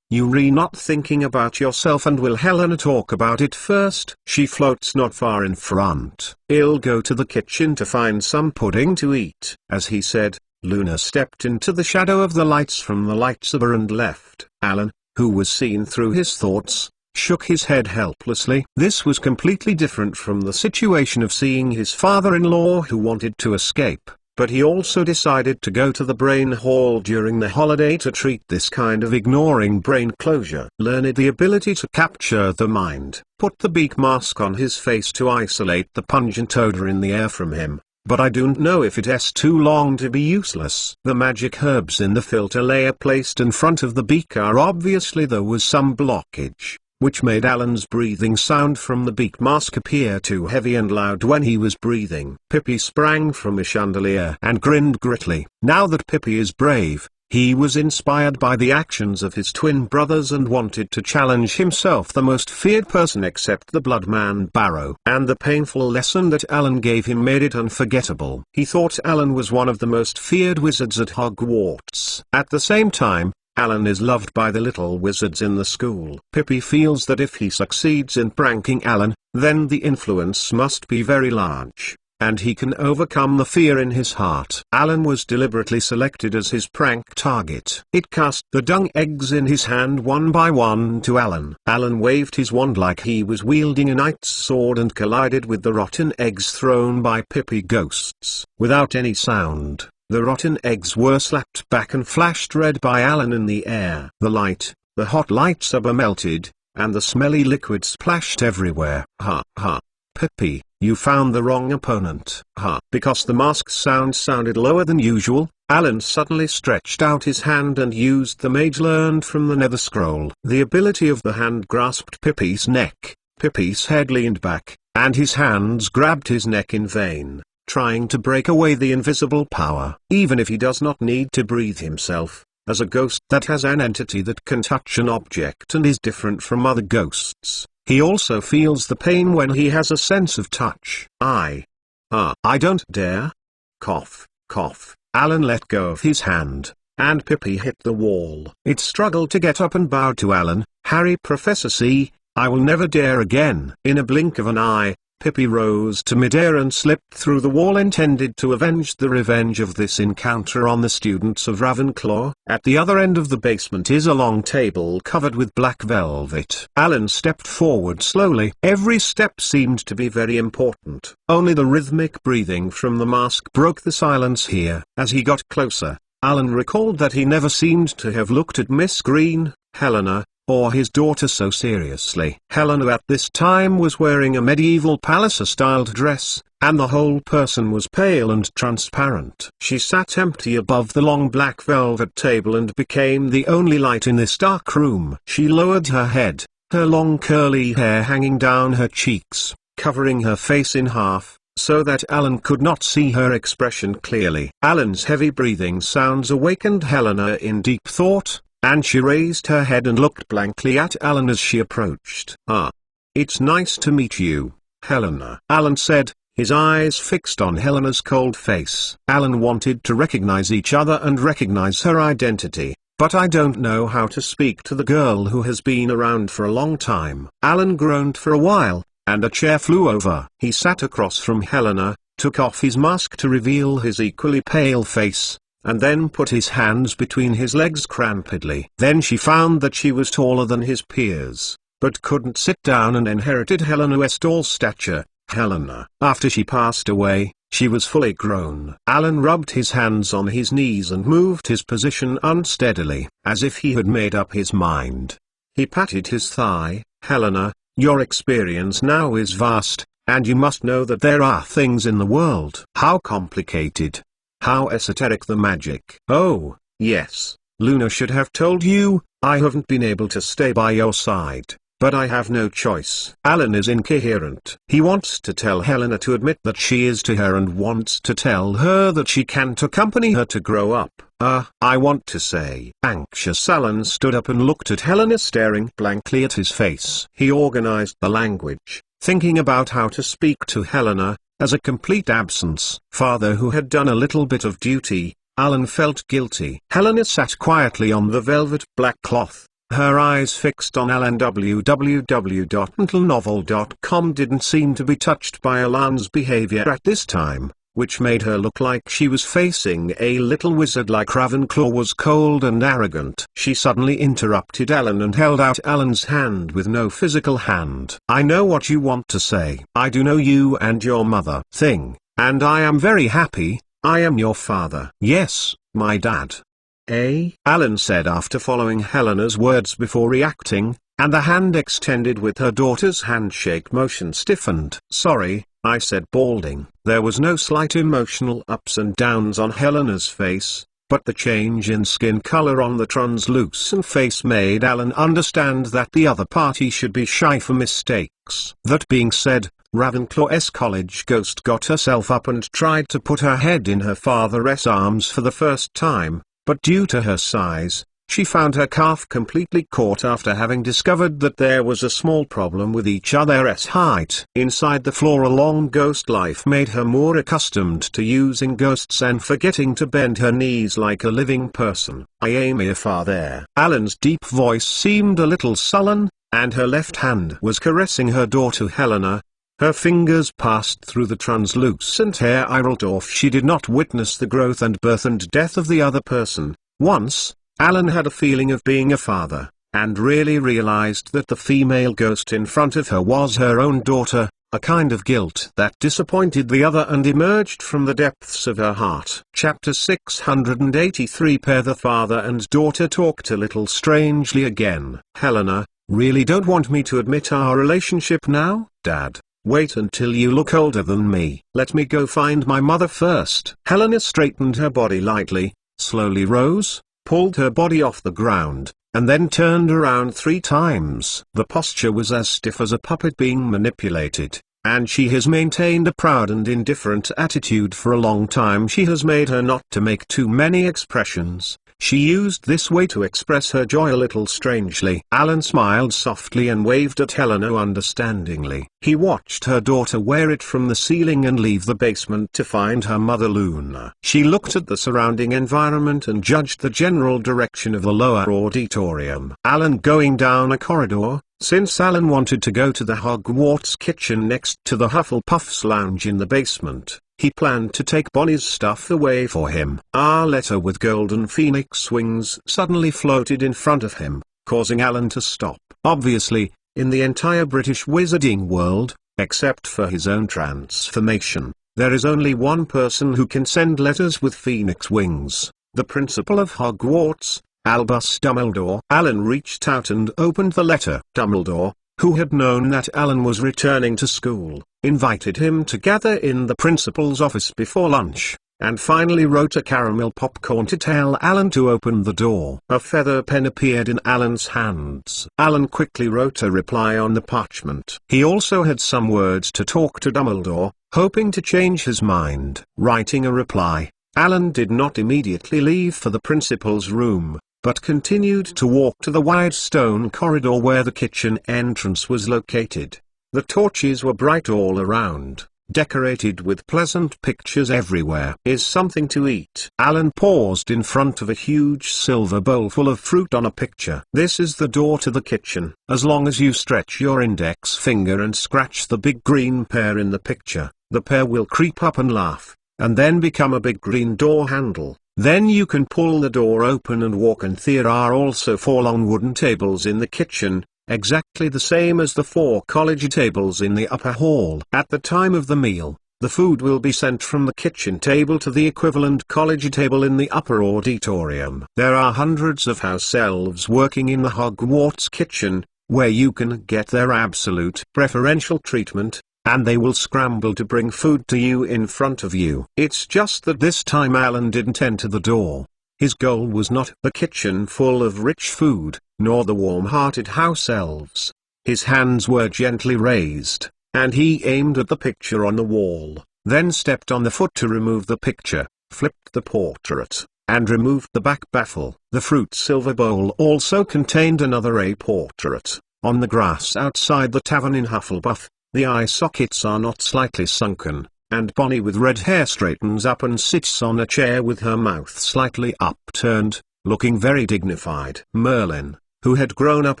You're not thinking about yourself, and will Helena talk about it first? She floats not far in front. I'll go to the kitchen to find some pudding to eat. As he said, Luna stepped into the shadow of the lights from the lightsaber and left. Alan, who was seen through his thoughts, shook his head helplessly. This was completely different from the situation of seeing his father-in-law who wanted to escape, but he also decided to go to the brain hall during the holiday to treat this kind of ignoring brain closure. Learned the ability to capture the mind, put the beak mask on his face to isolate the pungent odor in the air from him. But I don't know if it's too long to be useless. The magic herbs in the filter layer placed in front of the beak are obviously there was some blockage, which made Alan's breathing sound from the beak mask appear too heavy and loud when he was breathing. Pippi sprang from a chandelier and grinned grittily. Now that Pippi is brave, he was inspired by the actions of his twin brothers and wanted to challenge himself, the most feared person except the Bloodman Barrow. And the painful lesson that Alan gave him made it unforgettable. He thought Alan was one of the most feared wizards at Hogwarts. At the same time, Alan is loved by the little wizards in the school. Pippi feels that if he succeeds in pranking Alan, then the influence must be very large, and he can overcome the fear in his heart. Alan was deliberately selected as his prank target. It cast the dung eggs in his hand one by one to Alan. Alan waved his wand like he was wielding a knight's sword and collided with the rotten eggs thrown by Pippi ghosts. Without any sound, the rotten eggs were slapped back and flashed red by Alan in the air. The hot lightsaber melted, and the smelly liquid splashed everywhere. Ha ha. Pippi, you found the wrong opponent. Because the mask's sound sounded lower than usual, Alan suddenly stretched out his hand and used the mage learned from the Nether Scroll. The ability of the hand grasped Pippi's neck. Pippi's head leaned back, and his hands grabbed his neck in vain, trying to break away the invisible power. Even if he does not need to breathe himself, as a ghost that has an entity that can touch an object and is different from other ghosts, he also feels the pain when he has a sense of touch. I don't dare. Cough, cough. Alan let go of his hand, and Pippi hit the wall. It struggled to get up and bowed to Alan. Harry, Professor C, I will never dare again. In a blink of an eye, Pippi rose to midair and slipped through the wall, intended to avenge the revenge of this encounter on the students of Ravenclaw. At the other end of the basement is a long table covered with black velvet. Alan stepped forward slowly. Every step seemed to be very important. Only the rhythmic breathing from the mask broke the silence here. As he got closer, Alan recalled that he never seemed to have looked at Miss Green, Helena, or his daughter so seriously. Helena at this time was wearing a medieval Palliser-styled dress, and the whole person was pale and transparent. She sat empty above the long black velvet table and became the only light in this dark room. She lowered her head, her long curly hair hanging down her cheeks, covering her face in half, so that Alan could not see her expression clearly. Alan's heavy breathing sounds awakened Helena in deep thought, and she raised her head and looked blankly at Alan as she approached. "Ah. It's nice to meet you, Helena," Alan said, his eyes fixed on Helena's cold face. Alan wanted to recognize each other and recognize her identity, but I don't know how to speak to the girl who has been around for a long time. Alan groaned for a while, and a chair flew over. He sat across from Helena, took off his mask to reveal his equally pale face, and then put his hands between his legs crampedly. Then she found that she was taller than his peers, but couldn't sit down and inherited Helena's tall stature. Helena. After she passed away, she was fully grown. Alan rubbed his hands on his knees and moved his position unsteadily, as if he had made up his mind. He patted his thigh. "Helena, your experience now is vast, and you must know that there are things in the world." "How complicated? How esoteric the magic?" "Oh, yes, Luna should have told you. I haven't been able to stay by your side, but I have no choice." Alan is incoherent. He wants to tell Helena to admit that she is to her and wants to tell her that she can't accompany her to grow up. I want to say. Anxious Alan stood up and looked at Helena, staring blankly at his face. He organized the language, thinking about how to speak to Helena, as a complete absence. Father who had done a little bit of duty, Alan felt guilty. Helena sat quietly on the velvet black cloth, her eyes fixed on Alan. www.untitled.com didn't seem to be touched by Alan's behavior at this time, which made her look like she was facing a little wizard, like Ravenclaw was cold and arrogant. She suddenly interrupted Alan and held out Alan's hand with no physical hand. "I know what you want to say. I do know you and your mother thing, and I am very happy. I am your father." "Yes, my dad." "Eh?" Alan said after following Helena's words before reacting, and the hand extended with her daughter's handshake motion stiffened. "Sorry," I said, balding. There was no slight emotional ups and downs on Helena's face, but the change in skin color on the translucent face made Alan understand that the other party should be shy for mistakes. That being said, Ravenclaw's college ghost got herself up and tried to put her head in her father's arms for the first time, but due to her size, she found her calf completely caught after having discovered that there was a small problem with each other's height. Inside the floor, a long ghost life made her more accustomed to using ghosts and forgetting to bend her knees like a living person. "I am your father." Alan's deep voice seemed a little sullen, and her left hand was caressing her daughter Helena. Her fingers passed through the translucent hair. I rolled off. She did not witness the growth and birth and death of the other person. Once, Alan had a feeling of being a father, and really realized that the female ghost in front of her was her own daughter, a kind of guilt that disappointed the other and emerged from the depths of her heart. Chapter 683. The father and daughter talked a little strangely again. "Helena, really don't want me to admit our relationship now, Dad? Wait until you look older than me. Let me go find my mother first." Helena straightened her body lightly, slowly rose, pulled her body off the ground, and then turned around 3 times. The posture was as stiff as a puppet being manipulated, and she has maintained a proud and indifferent attitude for a long time. She has made her not to make too many expressions. She used this way to express her joy a little strangely. Alan smiled softly and waved at Helena understandingly. He watched her daughter wear it from the ceiling and leave the basement to find her mother Luna. She looked at the surrounding environment and judged the general direction of the lower auditorium. Alan going down a corridor. Since Alan wanted to go to the Hogwarts kitchen next to the Hufflepuff's lounge in the basement, he planned to take Bonnie's stuff away for him. A letter with golden phoenix wings suddenly floated in front of him, causing Alan to stop. Obviously, in the entire British wizarding world, except for his own transformation, there is only one person who can send letters with phoenix wings, the principal of Hogwarts, Albus Dumbledore. Alan reached out and opened the letter. Dumbledore, who had known that Alan was returning to school, invited him to gather in the principal's office before lunch, and finally wrote a caramel popcorn to tell Alan to open the door. A feather pen appeared in Alan's hands. Alan quickly wrote a reply on the parchment. He also had some words to talk to Dumbledore, hoping to change his mind. Writing a reply, Alan did not immediately leave for the principal's room, but continued to walk to the wide stone corridor where the kitchen entrance was located. The torches were bright all around, decorated with pleasant pictures everywhere. Is something to eat? Alan paused in front of a huge silver bowl full of fruit on a picture. This is the door to the kitchen. As long as you stretch your index finger and scratch the big green pear in the picture, the pear will creep up and laugh, and then become a big green door handle. Then you can pull the door open and walk, and there are also 4 long wooden tables in the kitchen, exactly the same as the 4 college tables in the upper hall. At the time of the meal, the food will be sent from the kitchen table to the equivalent college table in the upper auditorium. There are hundreds of house elves working in the Hogwarts kitchen, where you can get their absolute preferential treatment, and they will scramble to bring food to you in front of you. It's just that this time Alan didn't enter the door. His goal was not the kitchen full of rich food, nor the warm-hearted house elves. His hands were gently raised, and he aimed at the picture on the wall, then stepped on the foot to remove the picture, flipped the portrait, and removed the back baffle. The fruit silver bowl also contained another A portrait. On the grass outside the tavern in Hufflepuff, the eye sockets are not slightly sunken, and Bonnie with red hair straightens up and sits on a chair with her mouth slightly upturned, looking very dignified. Merlin, who had grown up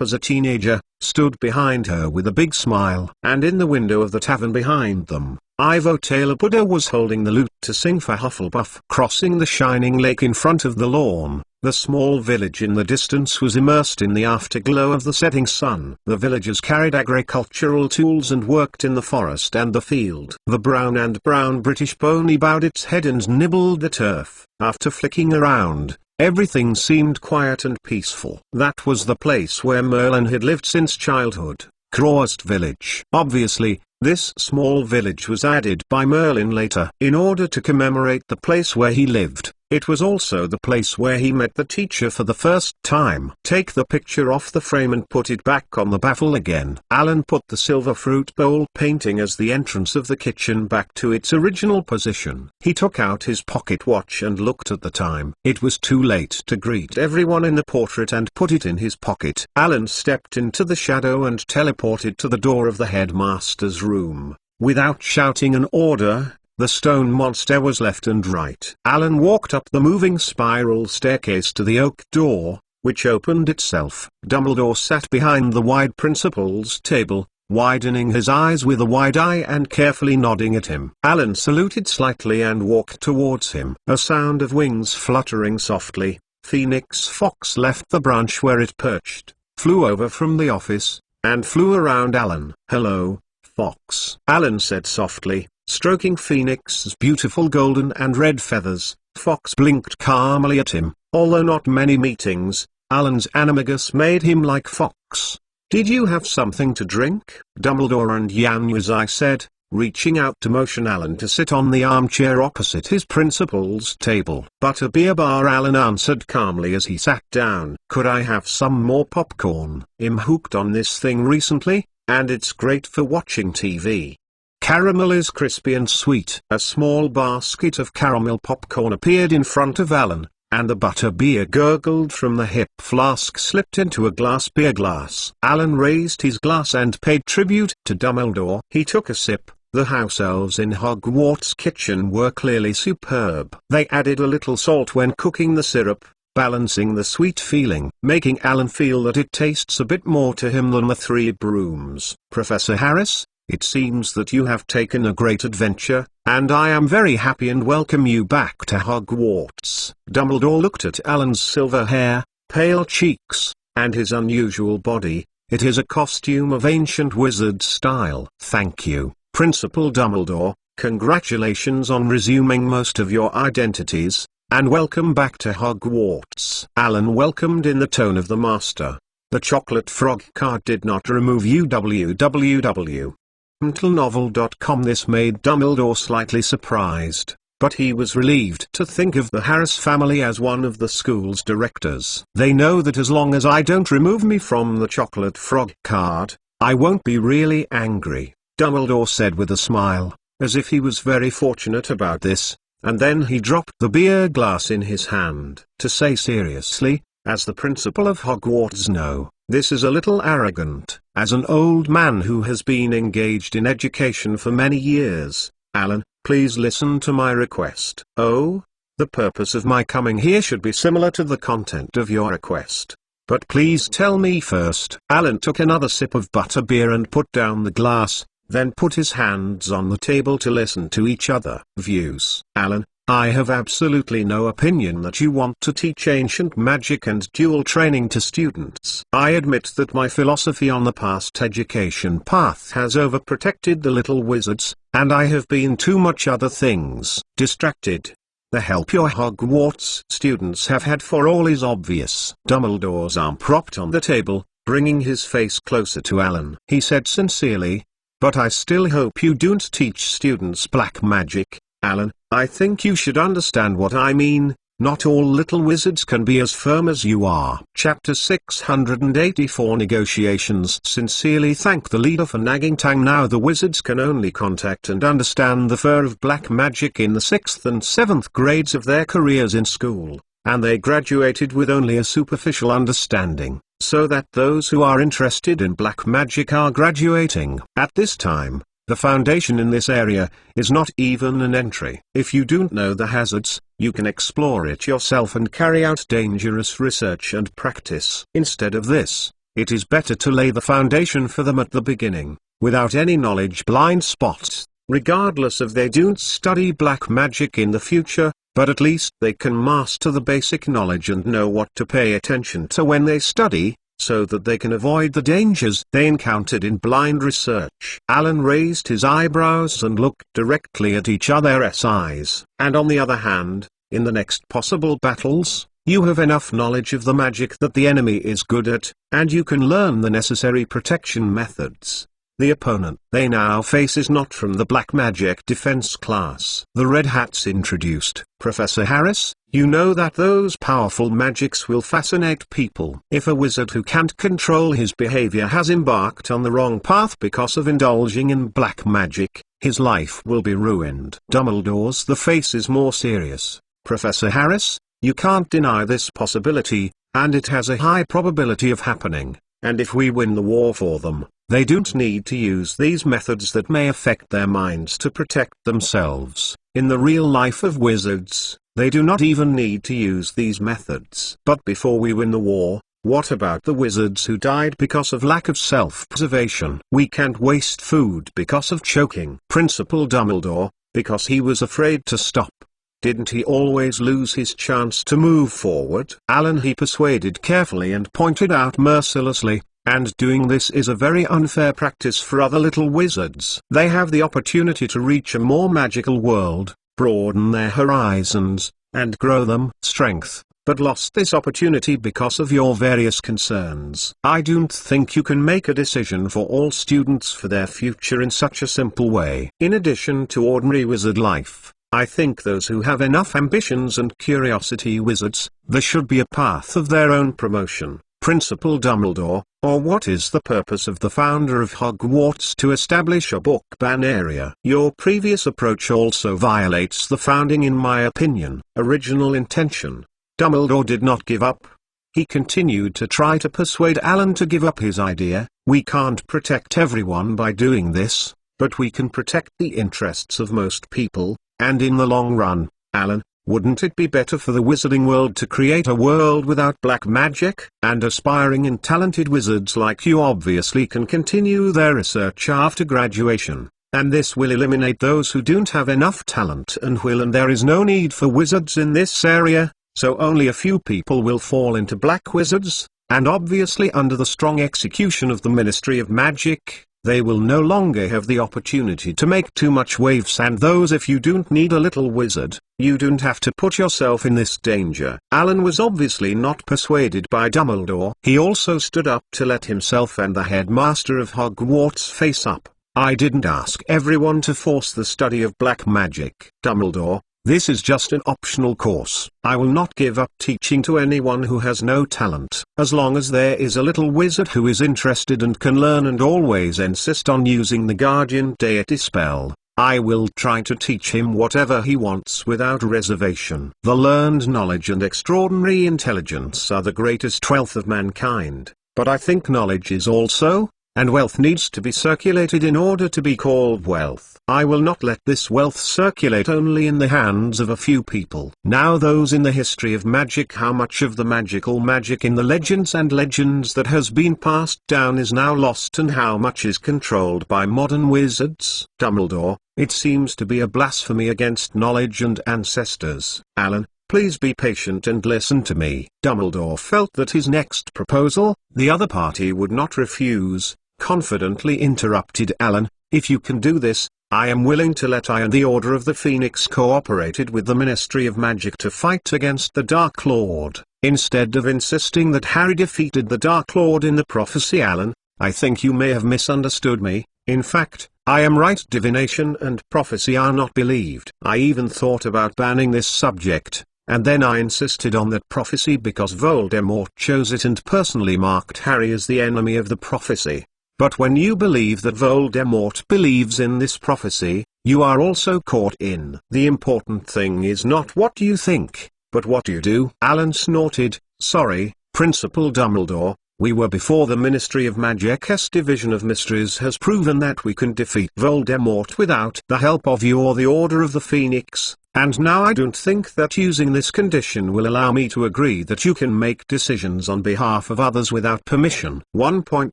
as a teenager, stood behind her with a big smile. And in the window of the tavern behind them, Ivo Taylor Buddha was holding the lute to sing for Hufflepuff. Crossing the shining lake in front of the lawn, the small village in the distance was immersed in the afterglow of the setting sun. The villagers carried agricultural tools and worked in the forest and the field. The brown British pony bowed its head and nibbled the turf. After flicking around, everything seemed quiet and peaceful. That was the place where Merlin had lived since childhood, Crowest Village. Obviously, this small village was added by Merlin later in order to commemorate the place where he lived. It was also the place where he met the teacher for the first time. Take the picture off the frame and put it back on the baffle again. Alan put the silver fruit bowl painting as the entrance of the kitchen back to its original position. He took out his pocket watch and looked at the time. It was too late to greet everyone in the portrait and put it in his pocket. Alan stepped into the shadow and teleported to the door of the headmaster's room. Without shouting an order, the stone monster was left and right. Alan walked up the moving spiral staircase to the oak door, which opened itself. Dumbledore sat behind the wide principal's table, widening his eyes with a wide eye and carefully nodding at him. Alan saluted slightly and walked towards him. A sound of wings fluttering softly. Phoenix Fox left the branch where it perched, flew over from the office, and flew around Alan. "Hello, Fox," Alan said softly, stroking Phoenix's beautiful golden and red feathers. Fox blinked calmly at him. Although not many meetings, Alan's animagus made him like Fox. "Did you have something to drink?" "Dumbledore and Yanuzai said, reaching out to motion Alan to sit on the armchair opposite his principal's table. "But a beer bar," Alan answered calmly as he sat down. "Could I have some more popcorn? I'm hooked on this thing recently, and it's great for watching TV. Caramel is crispy and sweet." A small basket of caramel popcorn appeared in front of Alan, and the butter beer gurgled from the hip flask slipped into a beer glass. Alan raised his glass and paid tribute to Dumbledore. He took a sip. The house elves in Hogwarts kitchen were clearly superb. They added a little salt when cooking the syrup, balancing the sweet feeling, making Alan feel that it tastes a bit more to him than the 3 brooms. "Professor Harris, it seems that you have taken a great adventure, and I am very happy and welcome you back to Hogwarts." Dumbledore looked at Alan's silver hair, pale cheeks, and his unusual body. "It is a costume of ancient wizard style." "Thank you, Principal Dumbledore. Congratulations on resuming most of your identities. and welcome back to Hogwarts." Alan welcomed in the tone of the master. The chocolate frog card did not remove www.untilnovel.com. This made Dumbledore slightly surprised, but he was relieved to think of the Harris family as one of the school's directors. "They know that as long as I don't remove me from the chocolate frog card, I won't be really angry," Dumbledore said with a smile, as if he was very fortunate about this, and then he dropped the beer glass in his hand. "To say seriously, as the principal of Hogwarts, no, this is a little arrogant. As an old man who has been engaged in education for many years, Alan, please listen to my request." "Oh? The purpose of my coming here should be similar to the content of your request. But please tell me first." Alan took another sip of butterbeer and put down the glass, then put his hands on the table to listen to each other. "Views. Alan, I have absolutely no opinion that you want to teach ancient magic and dual training to students. I admit that my philosophy on the past education path has overprotected the little wizards, and I have been too much other things distracted. The help your Hogwarts students have had for all is obvious." Dumbledore's arm propped on the table, bringing his face closer to Alan. He said sincerely, "But I still hope you don't teach students black magic, Alan. I think you should understand what I mean. Not all little wizards can be as firm as you are." Chapter 684 Negotiations. Sincerely thank the leader for nagging Tang. Now the wizards can only contact and understand the fur of black magic in the 6th and 7th grades of their careers in school, and they graduated with only a superficial understanding, so that those who are interested in black magic are graduating. At this time, the foundation in this area is not even an entry. If you don't know the hazards, you can explore it yourself and carry out dangerous research and practice. Instead of this, it is better to lay the foundation for them at the beginning, without any knowledge blind spots, regardless if they don't study black magic in the future, but at least they can master the basic knowledge and know what to pay attention to when they study, so that they can avoid the dangers they encountered in blind research. Alan raised his eyebrows and looked directly at each other's eyes. "And on the other hand, in the next possible battles, you have enough knowledge of the magic that the enemy is good at, and you can learn the necessary protection methods. The opponent they now face is not from the black magic defense class." The Red Hats introduced. "Professor Harris, you know that those powerful magics will fascinate people. If a wizard who can't control his behavior has embarked on the wrong path because of indulging in black magic, his life will be ruined." Dumbledore's the face is more serious. "Professor Harris, you can't deny this possibility, and it has a high probability of happening, and if we win the war for them, they don't need to use these methods that may affect their minds to protect themselves. In the real life of wizards, they do not even need to use these methods." "But before we win the war, what about the wizards who died because of lack of self-preservation?" "We can't waste food because of choking." Principal Dumbledore, because he was afraid to stop. Didn't he always lose his chance to move forward? Alan he persuaded carefully and pointed out mercilessly, and doing this is a very unfair practice for other little wizards. They have the opportunity to reach a more magical world, broaden their horizons, and grow them strength, but lost this opportunity because of your various concerns. I don't think you can make a decision for all students for their future in such a simple way. In addition to ordinary wizard life, I think those who have enough ambitions and curiosity wizards, there should be a path of their own promotion. Principal Dumbledore, or what is the purpose of the founder of Hogwarts to establish a book ban area? Your previous approach also violates the founding in my opinion. Original intention. Dumbledore did not give up. He continued to try to persuade Alan to give up his idea. We can't protect everyone by doing this, but we can protect the interests of most people. And in the long run, Alan, wouldn't it be better for the wizarding world to create a world without black magic? And aspiring and talented wizards like you obviously can continue their research after graduation, and this will eliminate those who don't have enough talent and there is no need for wizards in this area, so only a few people will fall into black wizards, and obviously under the strong execution of the Ministry of Magic, they will no longer have the opportunity to make too much waves, and those if you don't need a little wizard, you don't have to put yourself in this danger. Alan was obviously not persuaded by Dumbledore. He also stood up to let himself and the headmaster of Hogwarts face up. I didn't ask everyone to force the study of black magic. Dumbledore, this is just an optional course. I will not give up teaching to anyone who has no talent. As long as there is a little wizard who is interested and can learn and always insist on using the Guardian Deity spell, I will try to teach him whatever he wants without reservation. The learned knowledge and extraordinary intelligence are the greatest wealth of mankind, but I think knowledge is also, and wealth needs to be circulated in order to be called wealth. I will not let this wealth circulate only in the hands of a few people. Now those in the history of magic, how much of the magical magic in the legends and legends that has been passed down is now lost, and how much is controlled by modern wizards? Dumbledore, it seems to be a blasphemy against knowledge and ancestors. Alan, please be patient and listen to me. Dumbledore felt that his next proposal, the other party would not refuse, confidently interrupted Alan, if you can do this, I am willing to let I and the Order of the Phoenix cooperated with the Ministry of Magic to fight against the Dark Lord. Instead of insisting that Harry defeated the Dark Lord in the prophecy, Alan, I think you may have misunderstood me. In fact, I am right. Divination and prophecy are not believed. I even thought about banning this subject, and then I insisted on that prophecy because Voldemort chose it and personally marked Harry as the enemy of the prophecy. But when you believe that Voldemort believes in this prophecy, you are also caught in. The important thing is not what you think, but what you do. Alan snorted, sorry, Principal Dumbledore, we were before the Ministry of Magic's Division of Mysteries has proven that we can defeat Voldemort without the help of you or the Order of the Phoenix. And now I don't think that using this condition will allow me to agree that you can make decisions on behalf of others without permission. One point,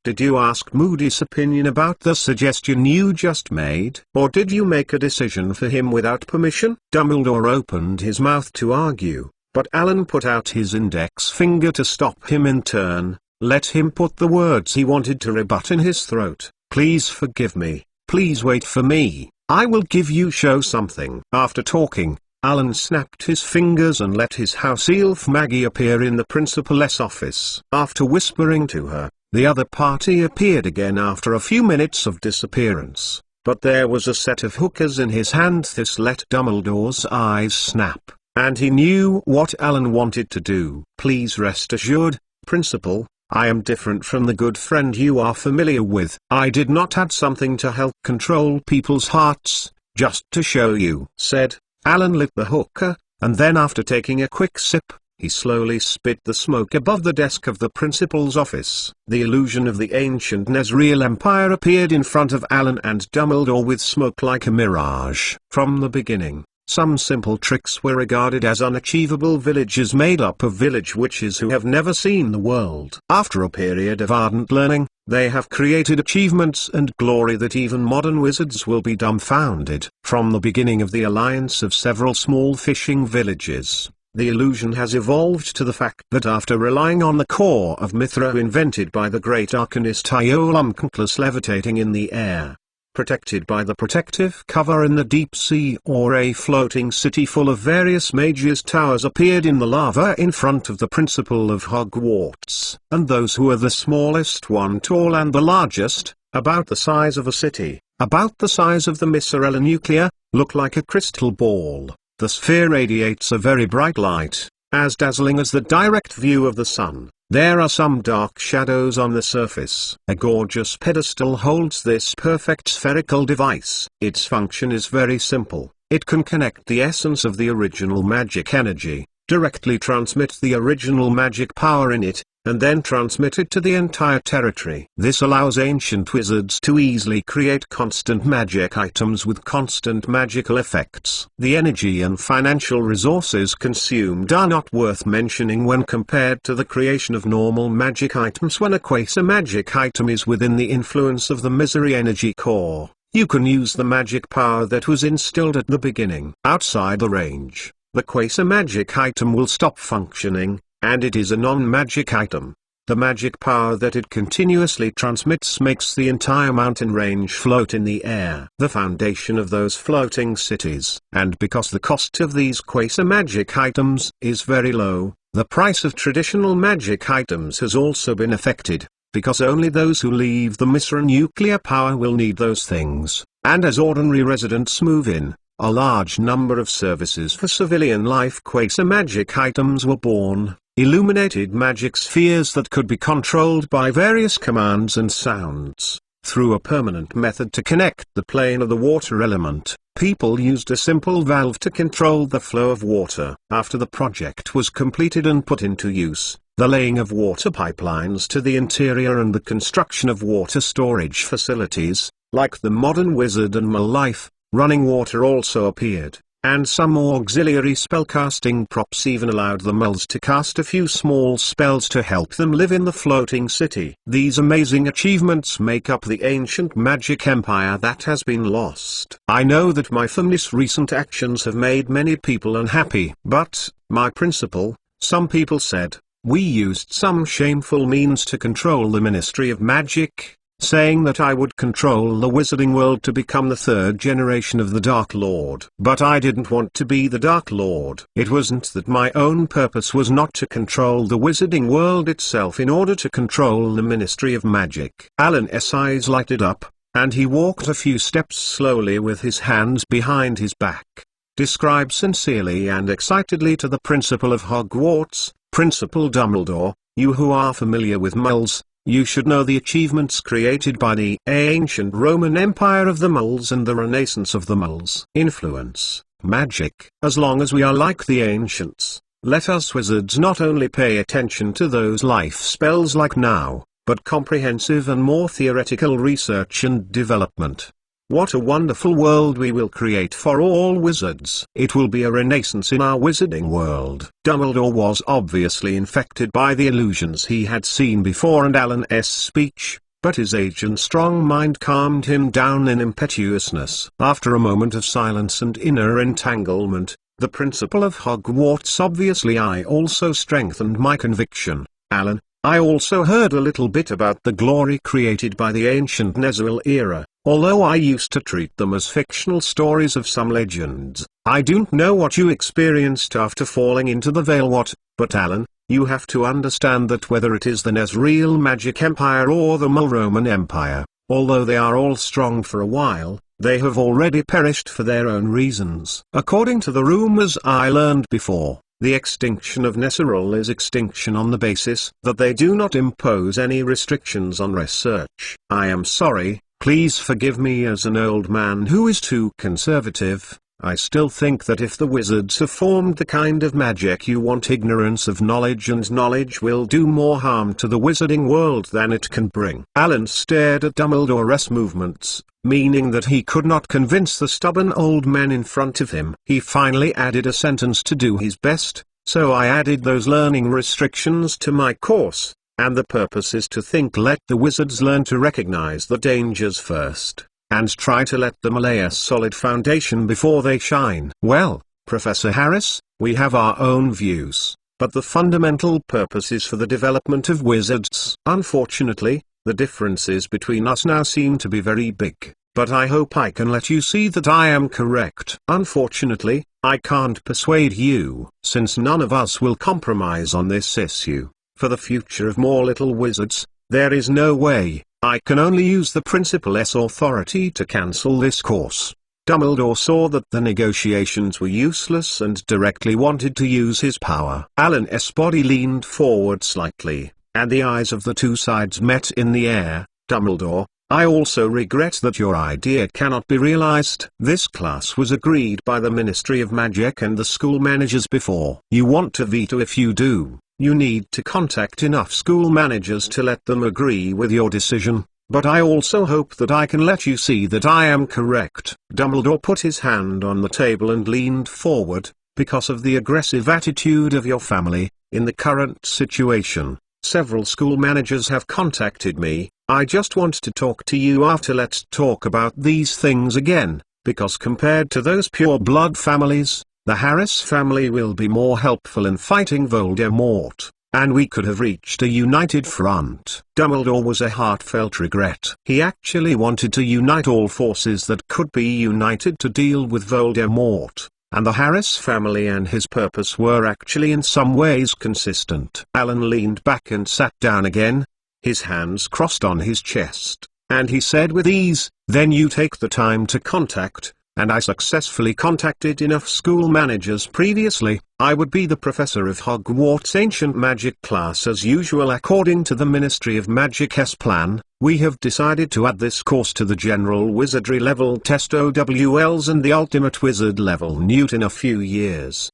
did you ask Moody's opinion about the suggestion you just made? Or did you make a decision for him without permission? Dumbledore opened his mouth to argue, but Alan put out his index finger to stop him in turn, let him put the words he wanted to rebut in his throat. Please forgive me, please wait for me. I will give you show something. After talking, Alan snapped his fingers and let his house elf Maggie appear in the principal's office. After whispering to her, the other party appeared again after a few minutes of disappearance, but there was a set of hookahs in his hand. This let Dumbledore's eyes snap, and he knew what Alan wanted to do. Please rest assured, Principal, I am different from the good friend you are familiar with. I did not add something to help control people's hearts, just to show you, said. Alan lit the hookah, and then after taking a quick sip, he slowly spit the smoke above the desk of the principal's office. The illusion of the ancient Nezreal Empire appeared in front of Alan and Dumbledore with smoke like a mirage. From the beginning, some simple tricks were regarded as unachievable villages made up of village witches who have never seen the world. After a period of ardent learning, they have created achievements and glory that even modern wizards will be dumbfounded. From the beginning of the alliance of several small fishing villages, the illusion has evolved to the fact that after relying on the core of Mithra invented by the great arcanist Iolumcus levitating in the air, protected by the protective cover in the deep sea, or a floating city full of various mages' towers appeared in the lava in front of the principal of Hogwarts, and those who were the smallest one tall and the largest, about the size of a city, about the size of the Misarella nuclear, look like a crystal ball. The sphere radiates a very bright light, as dazzling as the direct view of the sun. There are some dark shadows on the surface. A gorgeous pedestal holds this perfect spherical device. Its function is very simple. It can connect the essence of the original magic energy, directly transmit the original magic power in it, and then transmit it to the entire territory. This allows ancient wizards to easily create constant magic items with constant magical effects. The energy and financial resources consumed are not worth mentioning when compared to the creation of normal magic items. When a quasi-magic item is within the influence of the misery energy core, you can use the magic power that was instilled at the beginning. Outside the range, the quasi-magic item will stop functioning, and it is a non-magic item. The magic power that it continuously transmits makes the entire mountain range float in the air, the foundation of those floating cities. And because the cost of these quasi-magic items is very low, the price of traditional magic items has also been affected, because only those who leave the Misra nuclear power will need those things, and as ordinary residents move in, a large number of services for civilian life quasi-magic items were born. Illuminated magic spheres that could be controlled by various commands and sounds. Through a permanent method to connect the plane of the water element, people used a simple valve to control the flow of water. After the project was completed and put into use, the laying of water pipelines to the interior and the construction of water storage facilities, like the modern wizard and mole life, running water also appeared. And some auxiliary spellcasting props even allowed the moles to cast a few small spells to help them live in the floating city. These amazing achievements make up the ancient magic empire that has been lost. I know that my family's recent actions have made many people unhappy. But, my principal, some people said, we used some shameful means to control the Ministry of Magic, saying that I would control the wizarding world to become the third generation of the Dark Lord. But I didn't want to be the Dark Lord. It wasn't that my own purpose was not to control the wizarding world itself in order to control the Ministry of Magic. Alan's eyes lighted up, and he walked a few steps slowly with his hands behind his back. Describe sincerely and excitedly to the Principal of Hogwarts, Principal Dumbledore, you who are familiar with moles. You should know the achievements created by the ancient Roman Empire of the moles and the renaissance of the moles. Influence, magic. As long as we are like the ancients, let us wizards not only pay attention to those life spells like now, but comprehensive and more theoretical research and development. What a wonderful world we will create for all wizards. It will be a renaissance in our wizarding world. Dumbledore was obviously infected by the illusions he had seen before and Alan's speech, but his age and strong mind calmed him down in impetuousness. After a moment of silence and inner entanglement, the Principal of Hogwarts obviously I also strengthened my conviction. Alan, I also heard a little bit about the glory created by the ancient Nezril era. Although I used to treat them as fictional stories of some legends, I don't know what you experienced after falling into the veil but Alan, you have to understand that whether it is the Nezril Magic Empire or the Mole Roman Empire, although they are all strong for a while, they have already perished for their own reasons. According to the rumors I learned before, the extinction of Nezril is extinction on the basis that they do not impose any restrictions on research. I am sorry. Please forgive me as an old man who is too conservative. I still think that if the wizards have formed the kind of magic you want, ignorance of knowledge and knowledge will do more harm to the wizarding world than it can bring. Alan stared at Dumbledore's movements, meaning that he could not convince the stubborn old man in front of him. He finally added a sentence to do his best, so I added those learning restrictions to my course. And the purpose is to let the wizards learn to recognize the dangers first, and try to let them lay a solid foundation before they shine. Well, Professor Harris, we have our own views, but the fundamental purpose is for the development of wizards. Unfortunately, the differences between us now seem to be very big, but I hope I can let you see that I am correct. Unfortunately, I can't persuade you, since none of us will compromise on this issue. For the future of more little wizards, there is no way. I can only use the Principal's authority to cancel this course. Dumbledore saw that the negotiations were useless and directly wanted to use his power. Alan's body leaned forward slightly, and the eyes of the two sides met in the air. Dumbledore, I also regret that your idea cannot be realized. This class was agreed by the Ministry of Magic and the school managers before. You want to veto if you do. You need to contact enough school managers to let them agree with your decision, but I also hope that I can let you see that I am correct. Dumbledore put his hand on the table and leaned forward. Because of the aggressive attitude of your family, in the current situation, several school managers have contacted me. I just want to talk to you after. Let's talk about these things again, because compared to those pure blood families, the Harris family will be more helpful in fighting Voldemort. and we could have reached a united front. Dumbledore was a heartfelt regret. He actually wanted to unite all forces that could be united to deal with Voldemort, and the Harris family and his purpose were actually in some ways consistent. Alan leaned back and sat down again, his hands crossed on his chest, and he said with ease, "Then you take the time to contact, and I successfully contacted enough school managers previously. I would be the professor of Hogwarts Ancient Magic class as usual. According to the Ministry of Magic's plan, we have decided to add this course to the General Wizardry level test OWLs and the Ultimate Wizard level NEWT in a few years."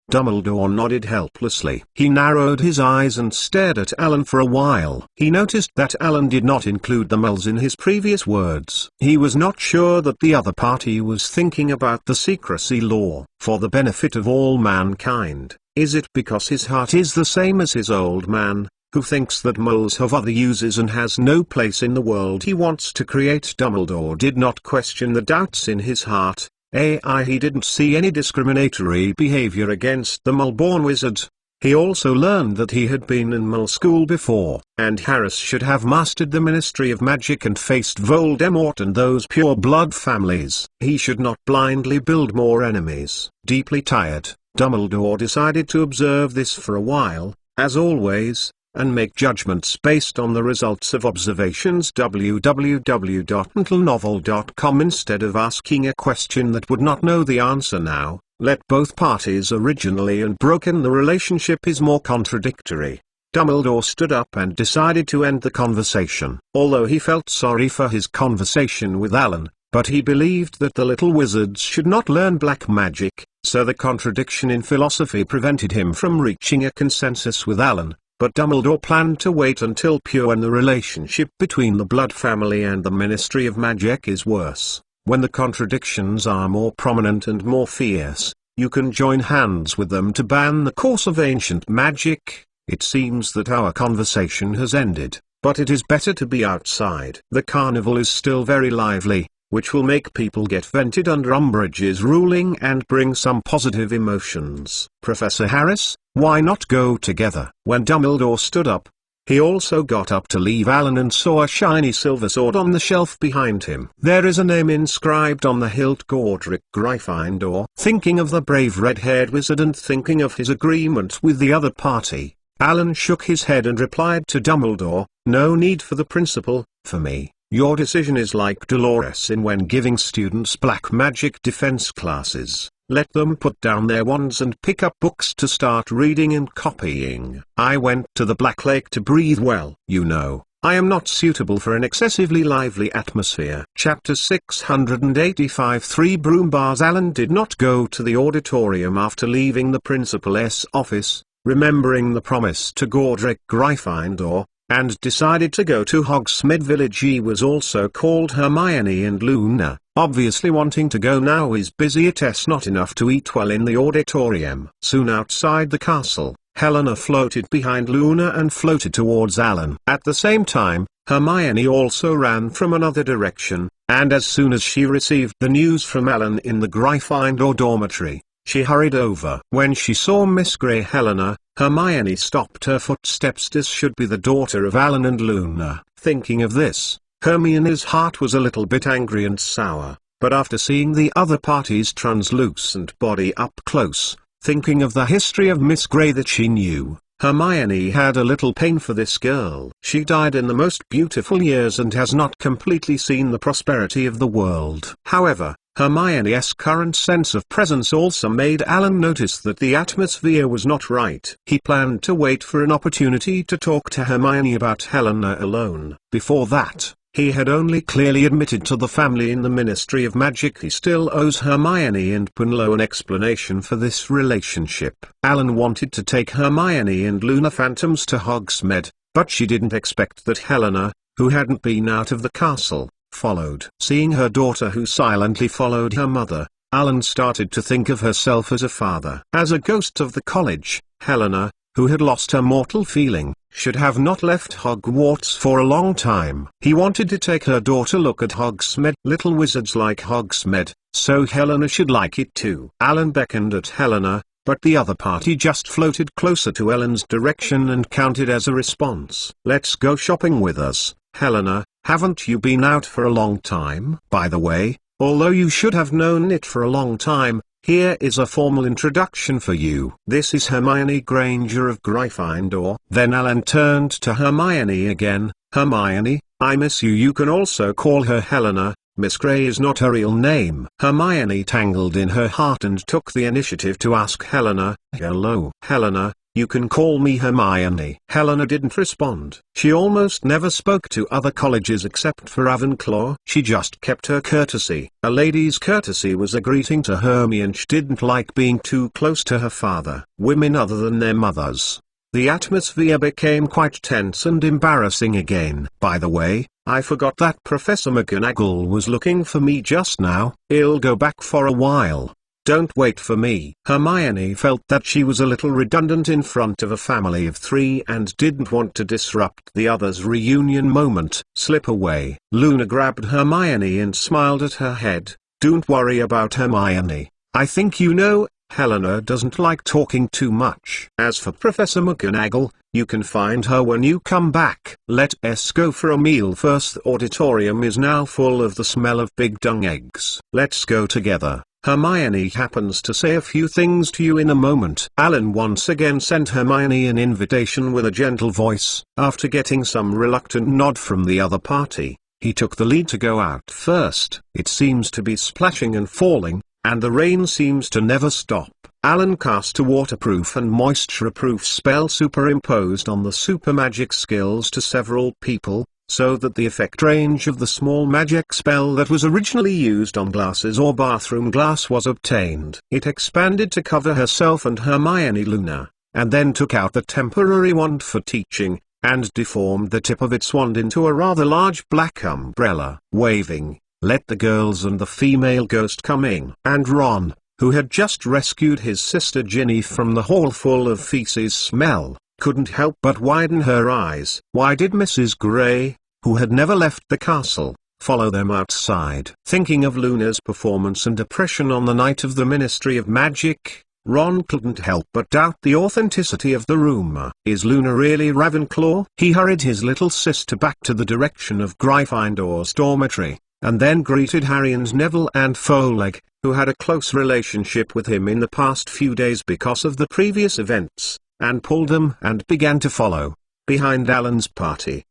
Dumbledore nodded helplessly. He narrowed his eyes and stared at Alan for a while. He noticed that Alan did not include the moles in his previous words. He was not sure that the other party was thinking about the secrecy law, for the benefit of all mankind. Is it because his heart is the same as his old man, who thinks that moles have other uses and has no place in the world he wants to create? Dumbledore did not question the doubts in his heart. He didn't see any discriminatory behavior against the mole-born wizard. He also learned that he had been in mole school before, and Harris should have mastered the Ministry of Magic and faced Voldemort and those pure-blood families. He should not blindly build more enemies. Deeply tired, Dumbledore decided to observe this for a while, as always, and make judgments based on the results of observations. www.untitlenovel.com. Instead of asking a question that would not know the answer now, let both parties originally and broken the relationship is more contradictory. Dumbledore stood up and decided to end the conversation. Although he felt sorry for his conversation with Alan, but he believed that the little wizards should not learn black magic, so the contradiction in philosophy prevented him from reaching a consensus with Alan. But Dumbledore planned to wait until when the relationship between the Blood family and the Ministry of Magic is worse. When the contradictions are more prominent and more fierce, you can join hands with them to ban the course of ancient magic. It seems that our conversation has ended, but it is better to be outside. The carnival is still very lively, which will make people get vented under Umbridge's ruling and bring some positive emotions. Professor Harris, why not go together? When Dumbledore stood up, he also got up to leave Alan and saw a shiny silver sword on the shelf behind him. There is a name inscribed on the hilt: Godric Gryffindor. Thinking of the brave red-haired wizard and thinking of his agreement with the other party, Alan shook his head and replied to Dumbledore, "No need for the principal, for me. Your decision is like Dolores in when giving students black magic defense classes. Let them put down their wands and pick up books to start reading and copying. I went to the Black Lake to breathe well. You know, I am not suitable for an excessively lively atmosphere." Chapter 685. 3 Broom Bars. Alan did not go to the auditorium after leaving the principal's office, remembering the promise to Godric Gryffindor, and decided to go to Hogsmeade Village. He was also called Hermione and Luna. Obviously wanting to go now is busy. It is not enough to eat well in the auditorium. Soon outside the castle, Helena floated behind Luna and floated towards Alan. At the same time, Hermione also ran from another direction, and as soon as she received the news from Alan in the Gryffindor dormitory, she hurried over. When she saw Miss Grey Helena, Hermione stopped her footsteps. This should be the daughter of Alan and Luna. Thinking of this, Hermione's heart was a little bit angry and sour, but after seeing the other party's translucent body up close, thinking of the history of Miss Grey that she knew, Hermione had a little pain for this girl. She died in the most beautiful years and has not completely seen the prosperity of the world. However, Hermione's current sense of presence also made Alan notice that the atmosphere was not right. He planned to wait for an opportunity to talk to Hermione about Helena alone. Before that, he had only clearly admitted to the family in the Ministry of Magic he still owes Hermione and Punlo an explanation for this relationship. Alan wanted to take Hermione and Luna Phantoms to Hogsmeade, but she didn't expect that Helena, who hadn't been out of the castle, followed. Seeing her daughter who silently followed her mother, Alan started to think of herself as a father. As a ghost of the college, Helena, who had lost her mortal feeling, should have not left Hogwarts for a long time. He wanted to take her daughter look at Hogsmeade. Little wizards like Hogsmeade, so Helena should like it too. Alan beckoned at Helena, but the other party just floated closer to Ellen's direction and counted as a response. "Let's go shopping with us, Helena. Haven't you been out for a long time? By the way, although you should have known it for a long time, here is a formal introduction for you. This is Hermione Granger of Gryffindor." Then Alan turned to Hermione again. "Hermione, I miss you." "You can also call her Helena. Miss Grey is not her real name." Hermione tangled in her heart and took the initiative to ask Helena, "Hello, Helena, you can call me Hermione." Helena didn't respond. She almost never spoke to other colleges except for Ravenclaw. She just kept her courtesy. A lady's courtesy was a greeting to Hermione, and she didn't like being too close to her father. Women other than their mothers. The atmosphere became quite tense and embarrassing again. "By the way, I forgot that Professor McGonagall was looking for me just now. I'll go back for a while. Don't wait for me." Hermione felt that she was a little redundant in front of a family of three and didn't want to disrupt the others' reunion moment. "Slip away." Luna grabbed Hermione and smiled at her head. "Don't worry about Hermione. I think you know, Helena doesn't like talking too much. As for Professor McGonagall, you can find her when you come back. Let's go for a meal first. The auditorium is now full of the smell of big dung eggs. Let's go together. Hermione happens to say a few things to you in a moment." Alan once again sent Hermione an invitation with a gentle voice. After getting some reluctant nod from the other party, he took the lead to go out first. It seems to be splashing and falling, and the rain seems to never stop. Alan cast a waterproof and moisture-proof spell superimposed on the super magic skills to several people, so that the effect range of the small magic spell that was originally used on glasses or bathroom glass was obtained. It expanded to cover herself and Hermione Luna, and then took out the temporary wand for teaching, and deformed the tip of its wand into a rather large black umbrella. Waving, "Let the girls and the female ghost come in." And Ron, who had just rescued his sister Ginny from the hall full of feces smell, couldn't help but widen her eyes. Why did Mrs. Grey, who had never left the castle, follow them outside? Thinking of Luna's performance and oppression on the night of the Ministry of Magic, Ron couldn't help but doubt the authenticity of the rumor. Is Luna really Ravenclaw? He hurried his little sister back to the direction of Gryffindor's dormitory, and then greeted Harry and Neville and Foleg, who had a close relationship with him in the past few days because of the previous events, and pulled them and began to follow behind Alan's party.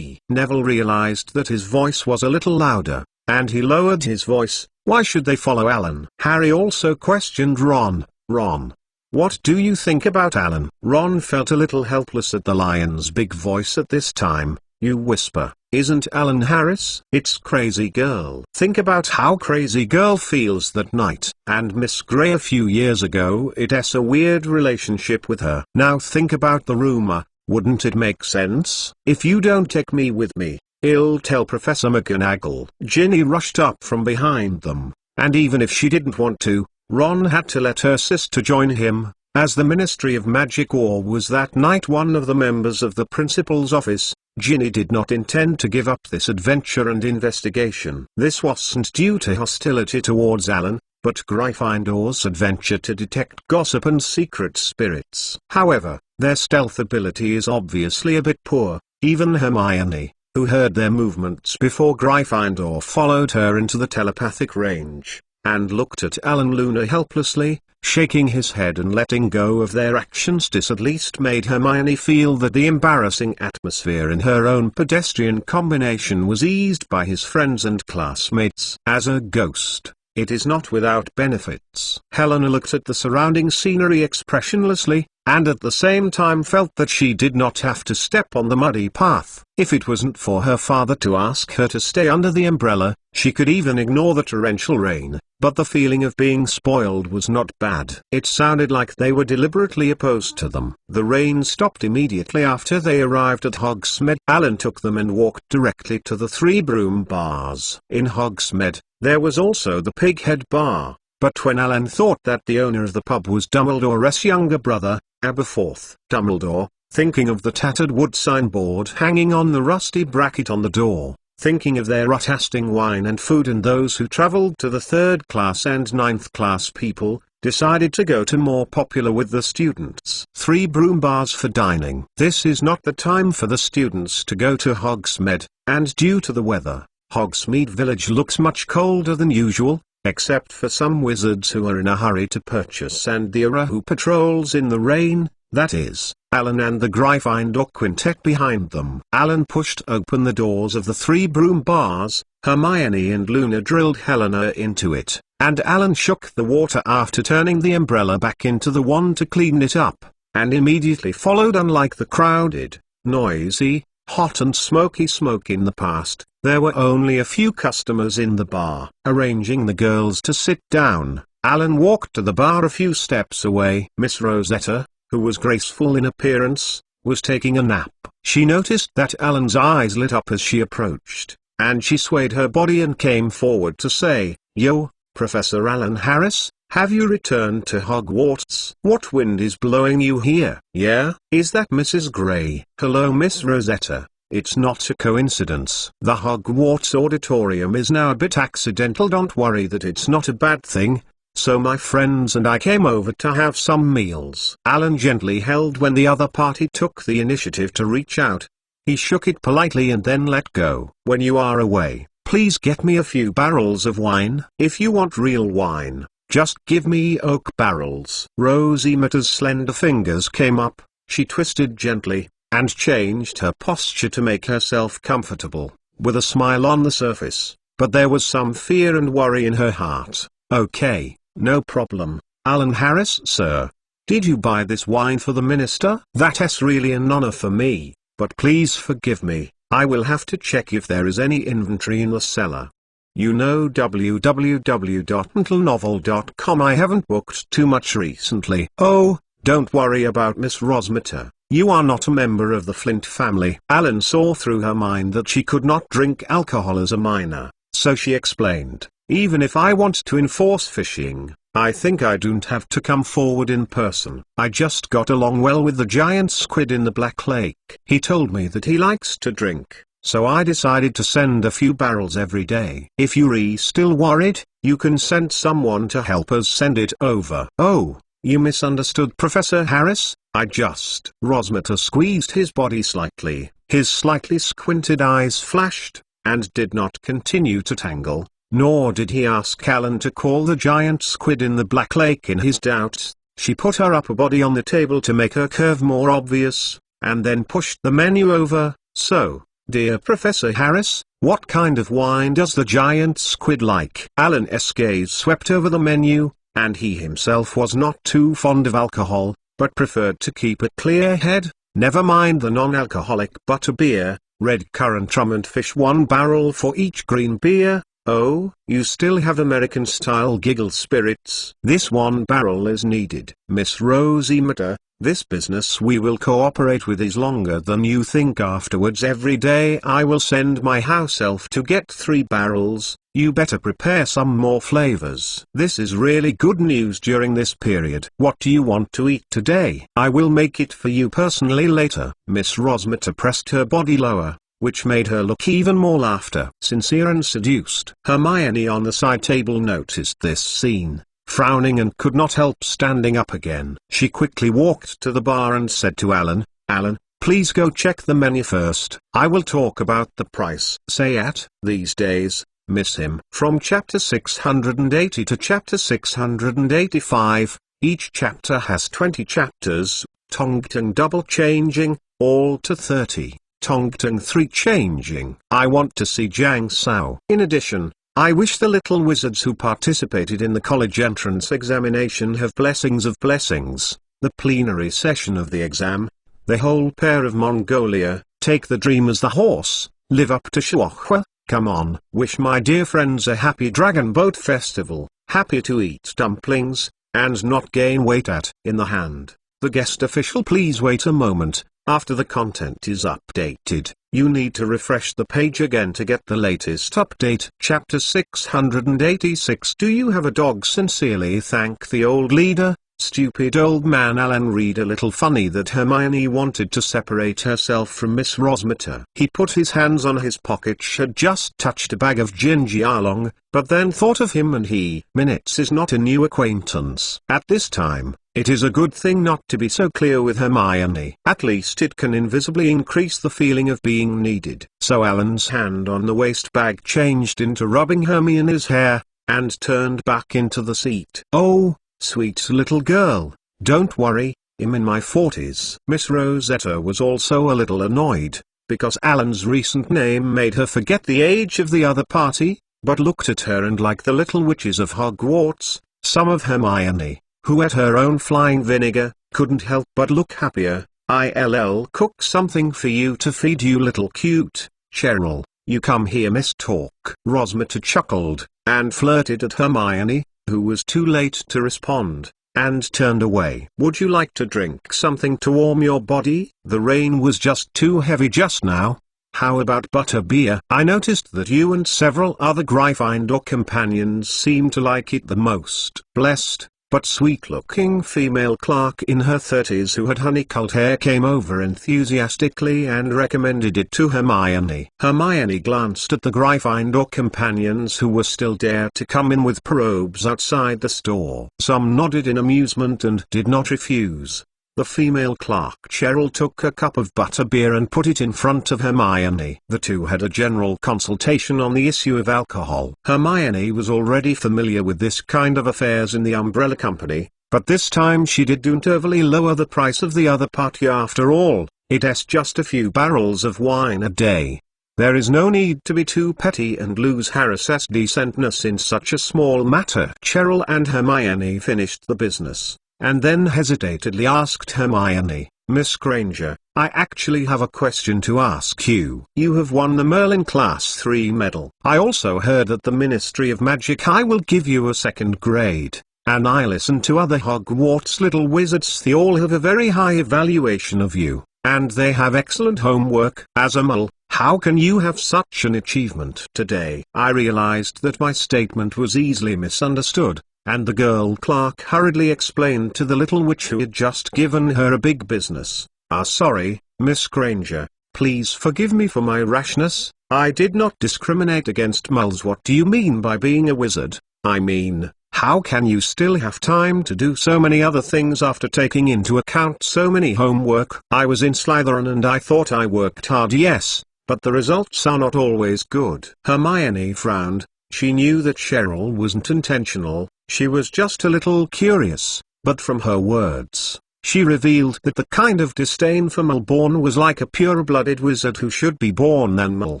Neville realized that his voice was a little louder, and he lowered his voice. Why should they follow Alan? Harry also questioned Ron. "Ron, what do you think about Alan?" Ron felt a little helpless at the lion's big voice at this time. "You whisper, isn't Alan Harris? It's Crazy Girl. Think about how Crazy Girl feels that night. And Miss Grey a few years ago, it's a weird relationship with her. Now think about the rumor. Wouldn't it make sense? If you don't take me with me, I'll tell Professor McGonagall." Ginny rushed up from behind them, and even if she didn't want to, Ron had to let her sister join him. As the Ministry of Magic War was that night one of the members of the principal's office, Ginny did not intend to give up this adventure and investigation. This wasn't due to hostility towards Alan, but Gryffindor's adventure to detect gossip and secret spirits. However, their stealth ability is obviously a bit poor. Even Hermione, who heard their movements before Gryffindor followed her into the telepathic range, and looked at Alan Luna helplessly, shaking his head and letting go of their actions. This at least made Hermione feel that the embarrassing atmosphere in her own pedestrian combination was eased by his friends and classmates. As a ghost, it is not without benefits. Helena looked at the surrounding scenery expressionlessly, and at the same time felt that she did not have to step on the muddy path. If it wasn't for her father to ask her to stay under the umbrella, she could even ignore the torrential rain, but the feeling of being spoiled was not bad. It sounded like they were deliberately opposed to them. The rain stopped immediately after they arrived at Hogsmeade. Alan took them and walked directly to the Three Broom Bars. In Hogsmeade, there was also the Pighead Bar, but when Alan thought that the owner of the pub was Dumbledore's younger brother, Aberforth Dumbledore, thinking of the tattered wood signboard hanging on the rusty bracket on the door, thinking of their tasting wine and food, and those who traveled to the 3rd class and 9th class people, decided to go to more popular with the students. 3 broom bars for dining. This is not the time for the students to go to Hogsmeade, and due to the weather, Hogsmeade Village looks much colder than usual, except for some wizards who are in a hurry to purchase and the Auror who patrols in the rain, that is, Alan and the Gryffindor quintet behind them. Alan pushed open the doors of the 3 broom bars, Hermione and Luna drilled Helena into it, and Alan shook the water after turning the umbrella back into the wand to clean it up, and immediately followed. Unlike the crowded, noisy, hot and smoky smoke in the past, there were only a few customers in the bar. Arranging the girls to sit down, Alan walked to the bar a few steps away. Miss Rosetta, who was graceful in appearance, was taking a nap. She noticed that Alan's eyes lit up as she approached, and she swayed her body and came forward to say, "Yo, Professor Alan Harris, have you returned to Hogwarts? What wind is blowing you here?" "Yeah, is that Mrs. Gray?" "Hello Miss Rosetta, it's not a coincidence. The Hogwarts auditorium is now a bit accidental. Don't worry, that it's not a bad thing. So my friends and I came over to have some meals." Alan gently held when the other party took the initiative to reach out. He shook it politely and then let go. "When you are away, please get me a few barrels of wine. If you want real wine, just give me oak barrels." Rosie Matter's slender fingers came up, she twisted gently, and changed her posture to make herself comfortable, with a smile on the surface, but there was some fear and worry in her heart. "Okay, no problem, Alan Harris sir. Did you buy this wine for the minister?" "That's really an honor for me, but please forgive me, I will have to check if there is any inventory in the cellar. You know www.untitled.novel.com. I haven't booked too much recently." "Oh, don't worry about Miss Rosmeter. You are not a member of the Flint family." Alan saw through her mind that she could not drink alcohol as a minor, so she explained, "Even if I want to enforce fishing, I think I don't have to come forward in person. I just got along well with the giant squid in the Black Lake. He told me that he likes to drink, so I decided to send a few barrels every day. If you're still worried, you can send someone to help us send it over." "Oh, you misunderstood Professor Harris, I just—" Rosmeter squeezed his body slightly, his slightly squinted eyes flashed, and did not continue to tangle. Nor did he ask Alan to call the giant squid in the Black Lake in his doubts. She put her upper body on the table to make her curve more obvious, and then pushed the menu over. "So, dear Professor Harris, what kind of wine does the giant squid like?" Alan's gaze swept over the menu, and he himself was not too fond of alcohol, but preferred to keep a clear head. "Never mind the non-alcoholic butterbeer, red currant rum and fish, 1 barrel for each green beer. Oh, you still have American-style giggle spirits. This 1 barrel is needed. Miss Rosie Matter, this business we will cooperate with is longer than you think. Afterwards every day I will send my house elf to get 3 barrels. You better prepare some more flavors. This is really good news during this period. What do you want to eat today? I will make it for you personally later." Miss Rosmeter pressed her body lower, which made her look even more laughter sincere and seduced. Hermione on the side table noticed this scene, frowning, and could not help standing up again. She quickly walked to the bar and said to Alan, "Alan, please go check the menu first. I will talk about the price." Say at these days, miss him. From chapter 680 to chapter 685, each chapter has 20 chapters, Tongtung double changing, all to 30. Tongtung 3 changing. I want to see Jiang Sao. In addition, I wish the little wizards who participated in the college entrance examination have blessings of blessings, the plenary session of the exam, the whole pair of Mongolia, take the dream as the horse, live up to Chihuahua, come on. Wish my dear friends a happy Dragon Boat Festival, happy to eat dumplings, and not gain weight at in the hand. The guest official, please wait a moment. After the content is updated, you need to refresh the page again to get the latest update. Chapter 686. Do you have a dog? Sincerely thank the old leader, stupid old man Alan read a little funny that Hermione wanted to separate herself from Miss Rosmeter. He put his hands on his pocket. She had just touched a bag of ginger along, but then thought of him and minutes is not a new acquaintance. At this time, it is a good thing not to be so clear with Hermione. At least it can invisibly increase the feeling of being needed. So Alan's hand on the waist bag changed into rubbing Hermione's hair, and turned back into the seat. "Oh, sweet little girl, don't worry, I'm in my 40s. Miss Rosetta was also a little annoyed, because Alan's recent name made her forget the age of the other party, but looked at her and, like the little witches of Hogwarts, some of Hermione, who ate her own flying vinegar, couldn't help but look happier. "I'll cook something for you to feed you, little cute Cheryl. You come here, Miss Talk." Rosmeter chuckled, and flirted at Hermione, who was too late to respond, and turned away. "Would you like to drink something to warm your body? The rain was just too heavy just now. How about butterbeer? I noticed that you and several other Gryffindor companions seem to like it the most." Blessed, but sweet-looking female clerk in her 30s who had honey-colored hair came over enthusiastically and recommended it to Hermione. Hermione glanced at the Gryffindor companions who were still dare to come in with probes outside the store. Some nodded in amusement and did not refuse. The female clerk Cheryl took a cup of butterbeer and put it in front of Hermione. The two had a general consultation on the issue of alcohol. Hermione was already familiar with this kind of affairs in the Umbrella Company, but this time she didn't overly lower the price of the other party. After all, it's just a few barrels of wine a day. There is no need to be too petty and lose Harris's decentness in such a small matter. Cheryl and Hermione finished the business, and then hesitantly asked Hermione, "Miss Granger, I actually have a question to ask you. You have won the Merlin Class 3 medal. I also heard that the Ministry of Magic will give you a second grade, and I listened to other Hogwarts little wizards. They all have a very high evaluation of you, and they have excellent homework. As a mole, how can you have such an achievement?" Today I realized that my statement was easily misunderstood, and the girl clerk hurriedly explained to the little witch who had just given her a big business, Sorry, Miss Granger, please forgive me for my rashness. I did not discriminate against moles." "What do you mean by being a wizard?" "I mean, how can you still have time to do so many other things after taking into account so many homework?" "I was in Slytherin and I thought I worked hard, yes, but the results are not always good." Hermione frowned. She knew that Cheryl wasn't intentional, she was just a little curious, but from her words, she revealed that the kind of disdain for mole-born was like a pure-blooded wizard who should be born than mole.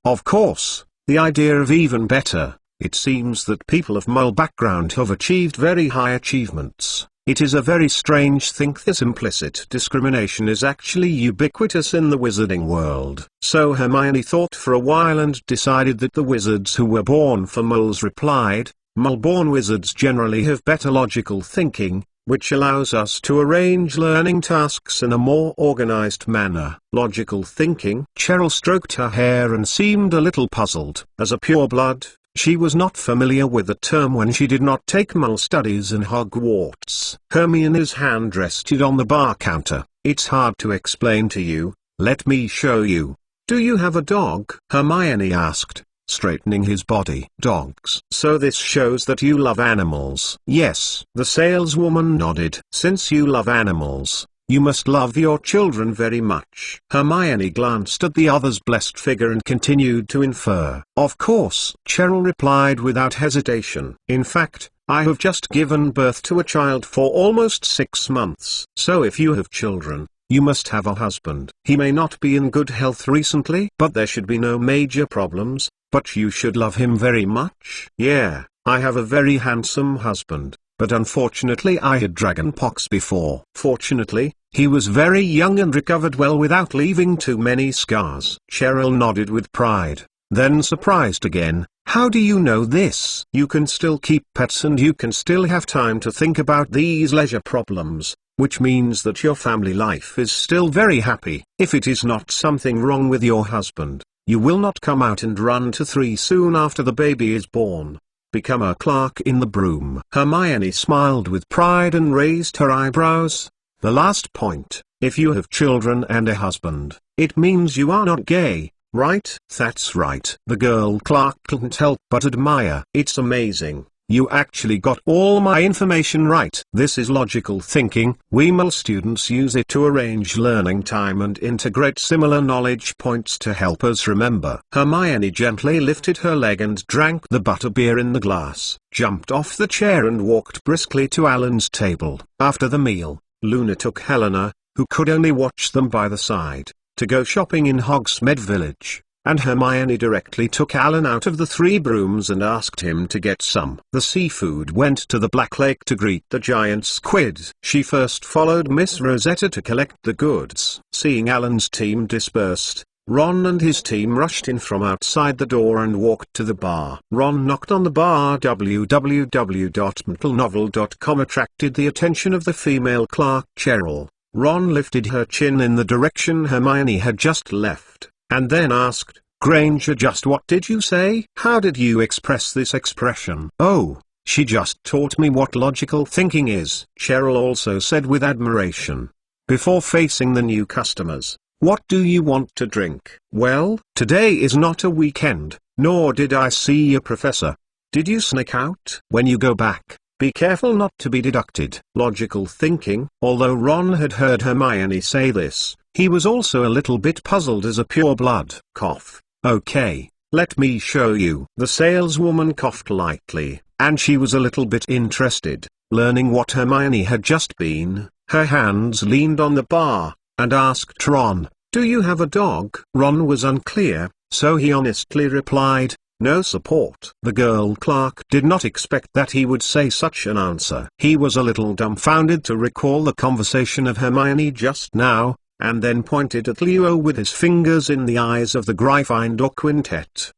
Of course, the idea of even better. It seems that people of mole background have achieved very high achievements. It is a very strange thing this implicit discrimination is actually ubiquitous in the wizarding world. So Hermione thought for a while and decided that the wizards who were born for moles replied, "Mole-born wizards generally have better logical thinking, which allows us to arrange learning tasks in a more organized manner." Logical thinking? Cheryl stroked her hair and seemed a little puzzled. As a pureblood, she was not familiar with the term when she did not take mole studies in Hogwarts. Hermione's hand rested on the bar counter. "It's hard to explain to you, let me show you." "Do you have a dog?" Hermione asked, straightening his body. "Dogs. So this shows that you love animals." "Yes." The saleswoman nodded. "Since you love animals, you must love your children very much." Hermione glanced at the other's blessed figure and continued to infer. "Of course," Cheryl replied without hesitation. "In fact, I have just given birth to a child for almost 6 months. So if you have children, you must have a husband. He may not be in good health recently, but there should be no major problems, but you should love him very much." "Yeah, I have a very handsome husband, but unfortunately I had dragonpox before." "Fortunately, he was very young and recovered well without leaving too many scars." Cheryl nodded with pride, then surprised again. "How do you know this?" "You can still keep pets and you can still have time to think about these leisure problems, which means that your family life is still very happy. If it is not something wrong with your husband, you will not come out and run to 3 soon after the baby is born. become a clerk in the broom. Hermione smiled with pride and raised her eyebrows. The last point, if you have children and a husband, it means you are not gay, right? That's right. The girl clerk couldn't help but admire. It's amazing. You actually got all my information right. This is logical thinking. We ML students use it to arrange learning time and integrate similar knowledge points to help us remember. Hermione gently lifted her leg and drank the butterbeer in the glass, jumped off the chair and walked briskly to Alan's table. After the meal, Luna took Helena, who could only watch them by the side, to go shopping in Hogsmeade Village. And Hermione directly took Alan out of the three brooms and asked him to get some. The seafood went to the Black Lake to greet the giant squid. She first followed Miss Rosetta to collect the goods. Seeing Alan's team dispersed, Ron and his team rushed in from outside the door and walked to the bar. Ron knocked on the bar. www.mentalnovel.com attracted the attention of the female clerk Cheryl. Ron lifted her chin in the direction Hermione had just left, and then asked, "Granger, just what did you say? How did you express this expression?" "Oh, she just taught me what logical thinking is," Cheryl also said with admiration. Before facing the new customers, "What do you want to drink?" "Well, today is not a weekend, nor did I see a professor. Did you sneak out? When you go back, be careful not to be deducted." Logical thinking. Although Ron had heard Hermione say this, he was also a little bit puzzled as a pureblood. Cough. "Okay, let me show you." The saleswoman coughed lightly, and she was a little bit interested, learning what Hermione had just been. Her hands leaned on the bar, and asked Ron, "Do you have a dog?" Ron was unclear, so he honestly replied, "No support." The girl clerk did not expect that he would say such an answer. He was a little dumbfounded to recall the conversation of Hermione just now, and then pointed at Leo with his fingers in the eyes of the Gryffindor quintet.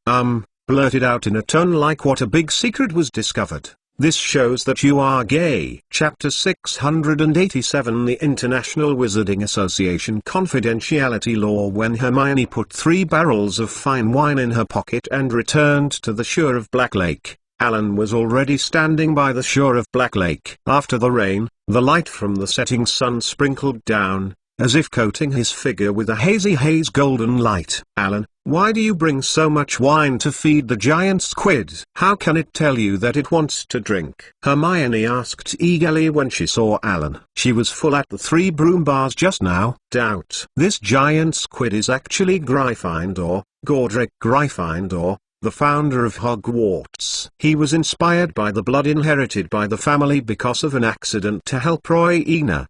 Blurted out in a tone like what a big secret was discovered. "This shows that you are gay." Chapter 687 The International Wizarding Association Confidentiality Law. When Hermione put 3 barrels of fine wine in her pocket and returned to the shore of Black Lake, Alan was already standing by the shore of Black Lake. After the rain, the light from the setting sun sprinkled down, as if coating his figure with a hazy golden light. "Alan, why do you bring so much wine to feed the giant squid? How can it tell you that it wants to drink?" Hermione asked eagerly when she saw Alan. She was full at the 3 broom bars just now. "Doubt. This giant squid is actually Gryffindor, Godric Gryffindor, the founder of Hogwarts. He was inspired by the blood inherited by the family because of an accident to help Roy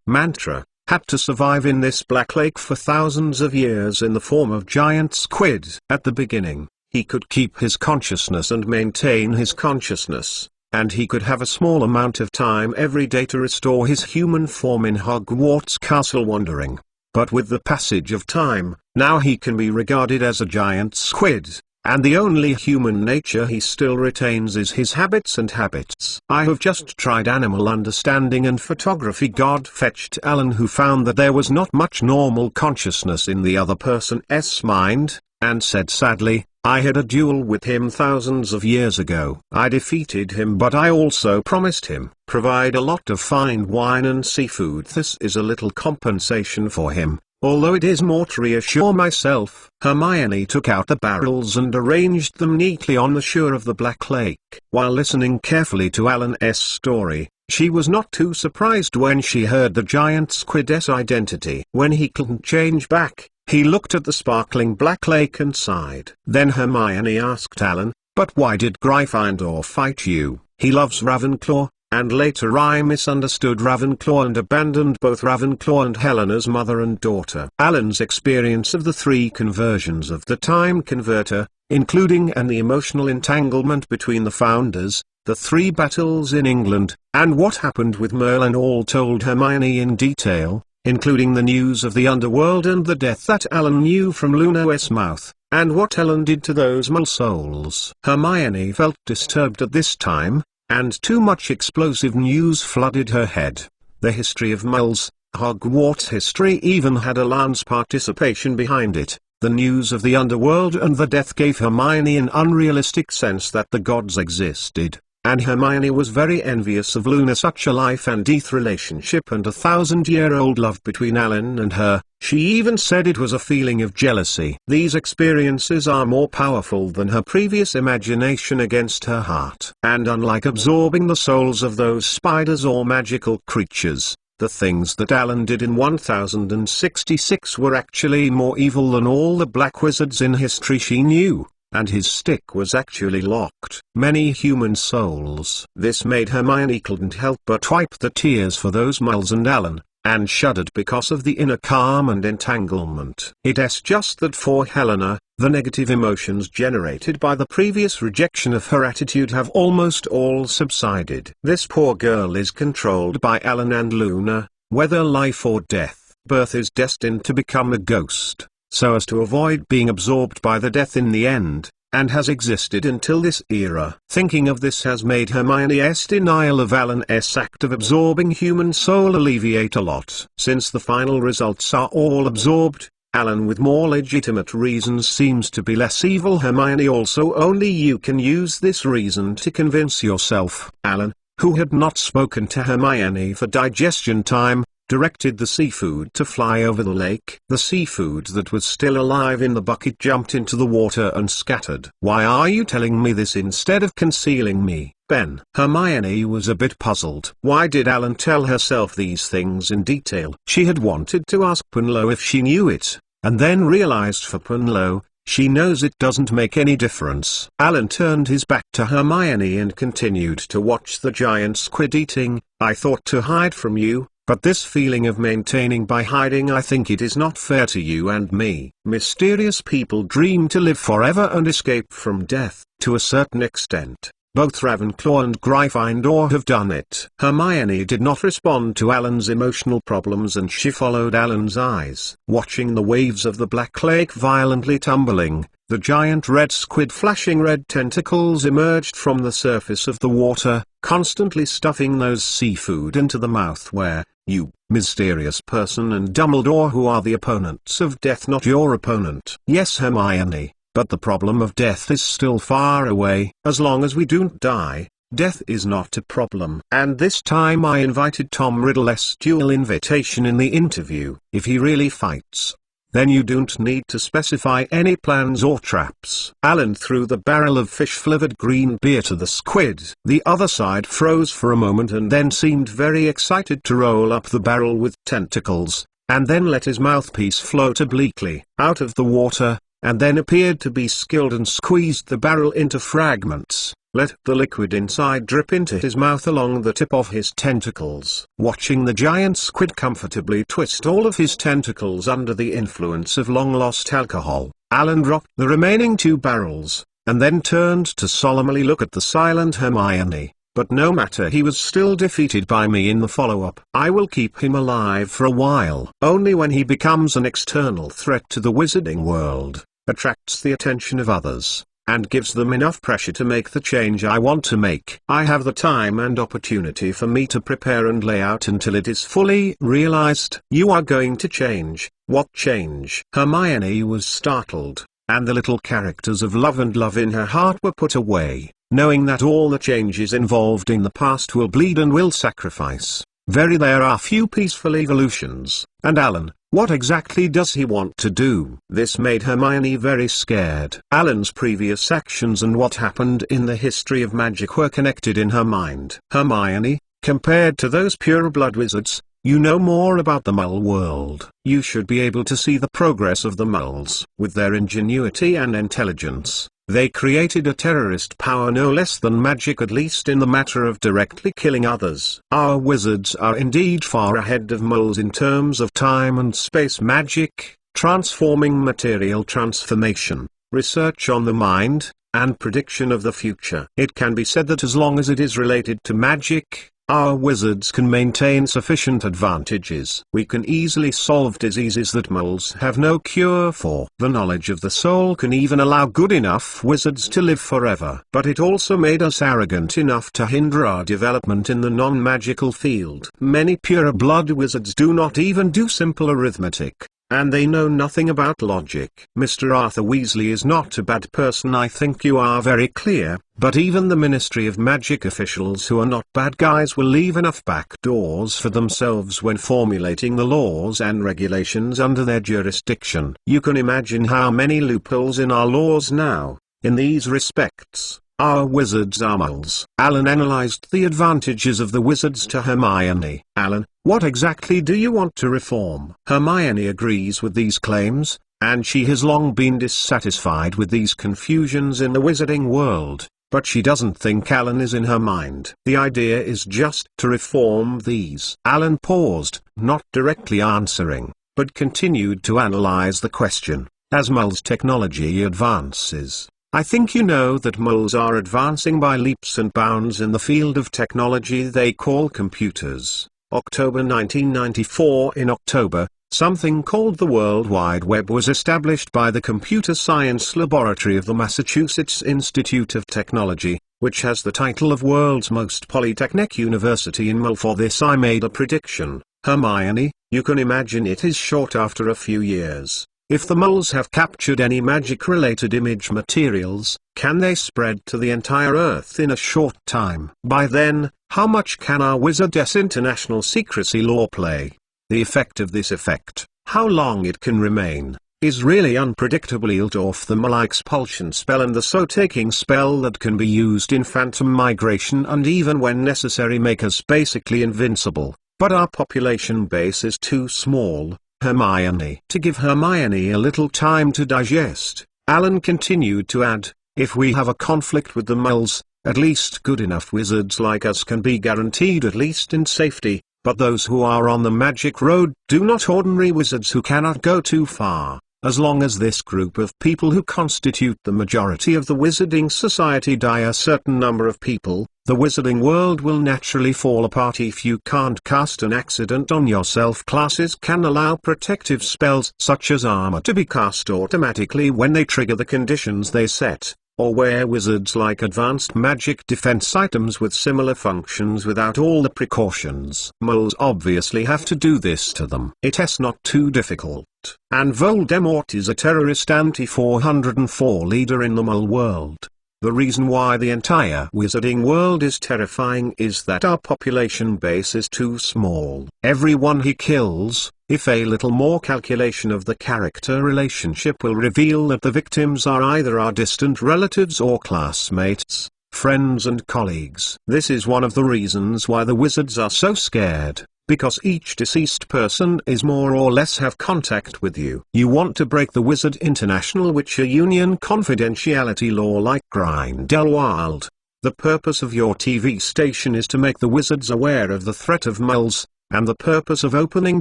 Mantra. Had to survive in this Black Lake for thousands of years in the form of giant squid. At the beginning, he could keep his consciousness and maintain his consciousness, and he could have a small amount of time every day to restore his human form in Hogwarts Castle wandering. But with the passage of time, now he can be regarded as a giant squid, and the only human nature he still retains is his habits and habits. "I have just tried animal understanding and photography." God fetched Alan, who found that there was not much normal consciousness in the other person's mind, and said sadly, "I had a duel with him thousands of years ago. I defeated him, but I also promised him provide a lot of fine wine and seafood. This is a little compensation for him, although it is more to reassure myself." Hermione took out the barrels and arranged them neatly on the shore of the Black Lake. While listening carefully to Alan's story, she was not too surprised when she heard the giant squid's identity. When he couldn't change back, he looked at the sparkling Black Lake and sighed. Then Hermione asked Alan, "But why did Gryffindor fight you?" "He loves Ravenclaw, and later I misunderstood Ravenclaw and abandoned both Ravenclaw and Helena's mother and daughter." Alan's experience of the 3 conversions of the Time Converter, including the emotional entanglement between the founders, the 3 battles in England, and what happened with Merlin, all told Hermione in detail, including the news of the underworld and the death that Alan knew from Luna's mouth, and what Alan did to those mole souls. Hermione felt disturbed at this time, and too much explosive news flooded her head. The history of muggles, Hogwarts history, even had Alan's participation behind it. The news of the underworld and the death gave Hermione an unrealistic sense that the gods existed, and Hermione was very envious of Luna. Such a life and death relationship and a 1,000-year-old love between Alan and her. She even said it was a feeling of jealousy. These experiences are more powerful than her previous imagination against her heart. And unlike absorbing the souls of those spiders or magical creatures, the things that Alan did in 1066 were actually more evil than all the black wizards in history she knew. And his stick was actually locked. Many human souls. This made Hermione couldn't help but wipe the tears for those muggles and Alan, and shuddered because of the inner calm and entanglement. It's just that for Helena, the negative emotions generated by the previous rejection of her attitude have almost all subsided. This poor girl is controlled by Alan and Luna. Whether life or death, birth is destined to become a ghost, so as to avoid being absorbed by the death in the end, and has existed until this era. Thinking of this has made Hermione's denial of Alan's act of absorbing human soul alleviate a lot. Since the final results are all absorbed, Alan with more legitimate reasons seems to be less evil. Hermione also only you can use this reason to convince yourself. Alan, who had not spoken to Hermione for digestion time, directed the seafood to fly over the lake. The seafood that was still alive in the bucket jumped into the water and scattered. Why are you telling me this instead of concealing me, Ben? Hermione was a bit puzzled. Why did Alan tell herself these things in detail? She had wanted to ask Punlo if she knew it, and then realized for Punlo, she knows it doesn't make any difference. Alan turned his back to Hermione and continued to watch the giant squid eating. I thought to hide from you, but this feeling of maintaining by hiding, I think it is not fair to you and me. Mysterious people dream to live forever and escape from death. To a certain extent, both Ravenclaw and Gryffindor have done it. Hermione did not respond to Alan's emotional problems, and she followed Alan's eyes. Watching the waves of the Black Lake violently tumbling, the giant red squid flashing red tentacles emerged from the surface of the water, constantly stuffing those seafood into the mouth. Where, you, mysterious person, and Dumbledore, who are the opponents of death, not your opponent. Yes, Hermione, but the problem of death is still far away. As long as we don't die, death is not a problem. And this time I invited Tom Riddle's dual invitation in the interview. If he really fights, then you don't need to specify any plans or traps. Alan threw the barrel of fish-flavored green beer to the squid. The other side froze for a moment and then seemed very excited to roll up the barrel with tentacles, and then let his mouthpiece float obliquely out of the water, and then appeared to be skilled and squeezed the barrel into fragments. Let the liquid inside drip into his mouth along the tip of his tentacles. Watching the giant squid comfortably twist all of his tentacles under the influence of long-lost alcohol, Alan dropped the remaining 2 barrels, and then turned to solemnly look at the silent Hermione. But no matter, he was still defeated by me in the follow-up. I will keep him alive for a while. Only when he becomes an external threat to the wizarding world, attracts the attention of others, and gives them enough pressure to make the change I want to make. I have the time and opportunity for me to prepare and lay out until it is fully realized. You are going to change. What change? Hermione was startled, and the little characters of love and love in her heart were put away, knowing that all the changes involved in the past will bleed and will sacrifice. There are few peaceful evolutions. And Alan, what exactly does he want to do? This made Hermione very scared. Alan's previous actions and what happened in the history of magic were connected in her mind. Hermione, compared to those pure-blood wizards, you know more about the Muggle world. You should be able to see the progress of the Muggles. With their ingenuity and intelligence, they created a terrorist power no less than magic, at least in the matter of directly killing others. Our wizards are indeed far ahead of Muggles in terms of time and space magic, transforming material transformation, research on the mind, and prediction of the future. It can be said that as long as it is related to magic, our wizards can maintain sufficient advantages. We can easily solve diseases that Muggles have no cure for. The knowledge of the soul can even allow good enough wizards to live forever. But it also made us arrogant enough to hinder our development in the non-magical field. Many pure-blood wizards do not even do simple arithmetic. and they know nothing about logic. Mr. Arthur Weasley is not a bad person, I think you are very clear, but even the Ministry of Magic officials who are not bad guys will leave enough back doors for themselves when formulating the laws and regulations under their jurisdiction. You can imagine how many loopholes in our laws now. In these respects, our wizards are muggles. Alan analyzed the advantages of the wizards to Hermione. Alan, what exactly do you want to reform? Hermione agrees with these claims, and she has long been dissatisfied with these confusions in the wizarding world, but she doesn't think Alan is in her mind. The idea is just to reform these. Alan paused, not directly answering, but continued to analyze the question. As Muggles technology advances, I think you know that Muggles are advancing by leaps and bounds in the field of technology they call computers. October 1994. In October, something called the World Wide Web was established by the Computer Science Laboratory of the Massachusetts Institute of Technology, which has the title of World's Most Polytechnic University in Mull. For this I made a prediction. Hermione, you can imagine it is short after a few years. If the Mulls have captured any magic-related image materials, can they spread to the entire Earth in a short time? By then, how much can our Wizardess international secrecy law play? The effect of this effect, how long it can remain, is really unpredictable. Off the Mull expulsion spell and the so-taking spell that can be used in phantom migration and even when necessary make us basically invincible, but our population base is too small. Hermione. To give Hermione a little time to digest, Alan continued to add, if we have a conflict with the Mulls, at least good enough wizards like us can be guaranteed at least in safety, but those who are on the magic road do not ordinary wizards who cannot go too far. As long as this group of people who constitute the majority of the Wizarding Society die a certain number of people, the Wizarding world will naturally fall apart. If you can't cast an accident on yourself, classes can allow protective spells such as armor to be cast automatically when they trigger the conditions they set, or where wizards like advanced magic defense items with similar functions without all the precautions. Mulls obviously have to do this to them. It's not too difficult. And Voldemort is a terrorist anti-404 leader in the Mull world. The reason why the entire wizarding world is terrifying is that our population base is too small. Everyone he kills, if a little more calculation of the character relationship will reveal that the victims are either our distant relatives or classmates, friends and colleagues. This is one of the reasons why the wizards are so scared, because each deceased person is more or less have contact with you. You want to break the Wizard International Witcher Union confidentiality law like Grindelwald. The purpose of your TV station is to make the wizards aware of the threat of Mulls, and the purpose of opening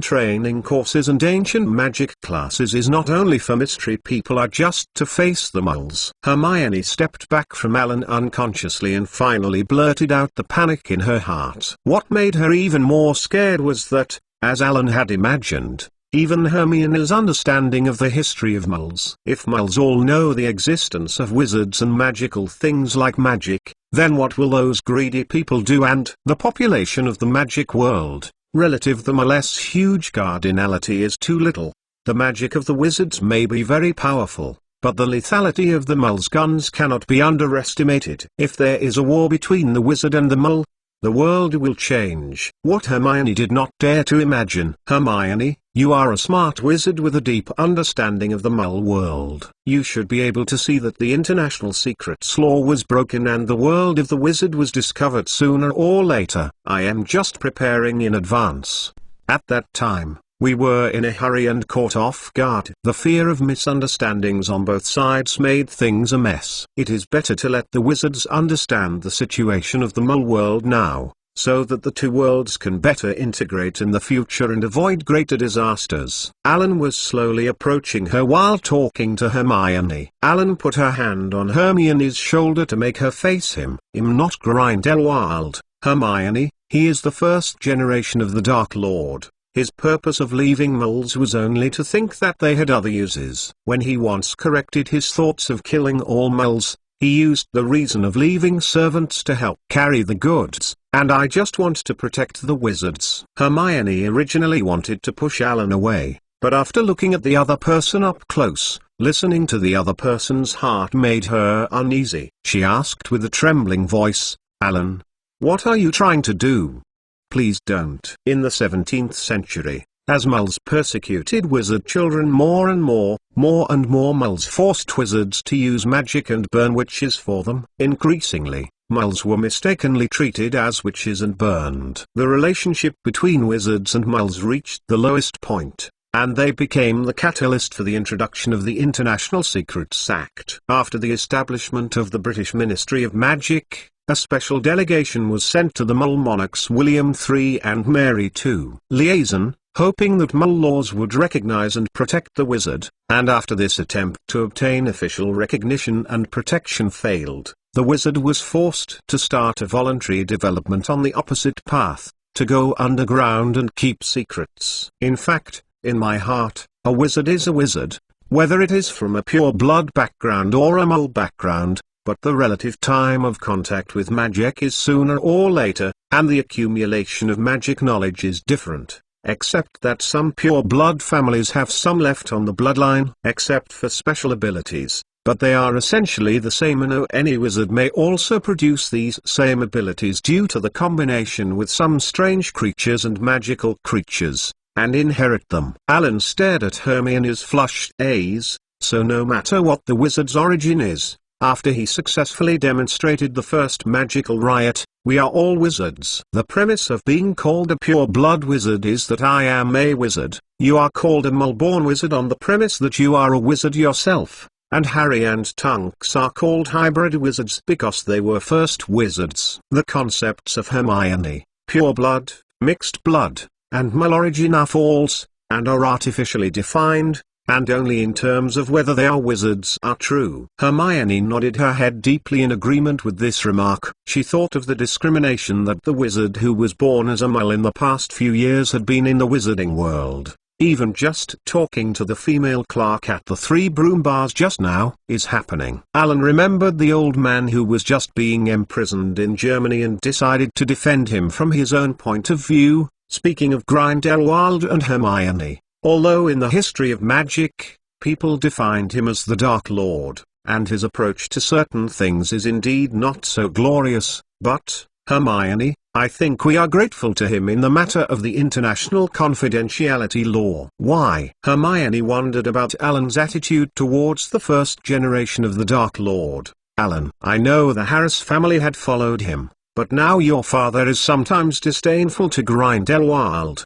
training courses and ancient magic classes is not only for mystery people are just to face the Mulls. Hermione stepped back from Alan unconsciously and finally blurted out the panic in her heart. What made her even more scared was that, as Alan had imagined, even Hermione's understanding of the history of Mulls. If Mulls all know the existence of wizards and magical things like magic, then what will those greedy people do? And the population of the magic world, relative to the Mull's huge cardinality, is too little. The magic of the wizards may be very powerful, but the lethality of the Mull's guns cannot be underestimated. If there is a war between the wizard and the Mull, the world will change. What Hermione did not dare to imagine. Hermione, you are a smart wizard with a deep understanding of the Mull world. You should be able to see that the international secrets law was broken and the world of the wizard was discovered sooner or later. I am just preparing in advance. At that time, we were in a hurry and caught off guard. The fear of misunderstandings on both sides made things a mess. It is better to let the wizards understand the situation of the Mull world now, so that the two worlds can better integrate in the future and avoid greater disasters. Alan was slowly approaching her while talking to Hermione. Alan put her hand on Hermione's shoulder to make her face him. "I'm not Grindelwald, Hermione, he is the first generation of the Dark Lord. His purpose of leaving Mulls was only to think that they had other uses. When he once corrected his thoughts of killing all Mulls, he used the reason of leaving servants to help carry the goods, and I just want to protect the wizards." Hermione originally wanted to push Alan away, but after looking at the other person up close, listening to the other person's heart made her uneasy. She asked with a trembling voice, "Alan, what are you trying to do? Please don't." In the 17th century, as mulls persecuted wizard children more and more mulls forced wizards to use magic and burn witches for them. Increasingly, mulls were mistakenly treated as witches and burned. The relationship between wizards and mulls reached the lowest point, and they became the catalyst for the introduction of the International Secrets Act. After the establishment of the British Ministry of Magic, a special delegation was sent to the Mull monarchs William III and Mary II liaison, hoping that Mull laws would recognize and protect the wizard, and after this attempt to obtain official recognition and protection failed, the wizard was forced to start a voluntary development on the opposite path, to go underground and keep secrets. In fact, in my heart, a wizard is a wizard, whether it is from a pure blood background or a Mull background, but the relative time of contact with magic is sooner or later, and the accumulation of magic knowledge is different. Except that some pure blood families have some left on the bloodline, except for special abilities, but they are essentially the same, and any wizard may also produce these same abilities due to the combination with some strange creatures and magical creatures, and inherit them. Alan stared at Hermione's flushed gaze. So no matter what the wizard's origin is, after he successfully demonstrated the first magical riot, we are all wizards. The premise of being called a pure blood wizard is that I am a wizard. You are called a Mull-born wizard on the premise that you are a wizard yourself, and Harry and Tonks are called hybrid wizards because they were first wizards. The concepts of Hermione, pure blood, mixed blood, and Mull origin are false, and are artificially defined, and only in terms of whether they are wizards are true. Hermione nodded her head deeply in agreement with this remark. She thought of the discrimination that the wizard who was born as a Mull in the past few years had been in the wizarding world. Even just talking to the female clerk at the Three Broom Bars just now is happening. Alan remembered the old man who was just being imprisoned in Germany and decided to defend him from his own point of view, speaking of Grindelwald and Hermione. Although in the history of magic, people defined him as the Dark Lord, and his approach to certain things is indeed not so glorious, but, Hermione, I think we are grateful to him in the matter of the international confidentiality law. Why? Hermione wondered about Alan's attitude towards the first generation of the Dark Lord. Alan, I know the Harris family had followed him, but now your father is sometimes disdainful to Grindelwald.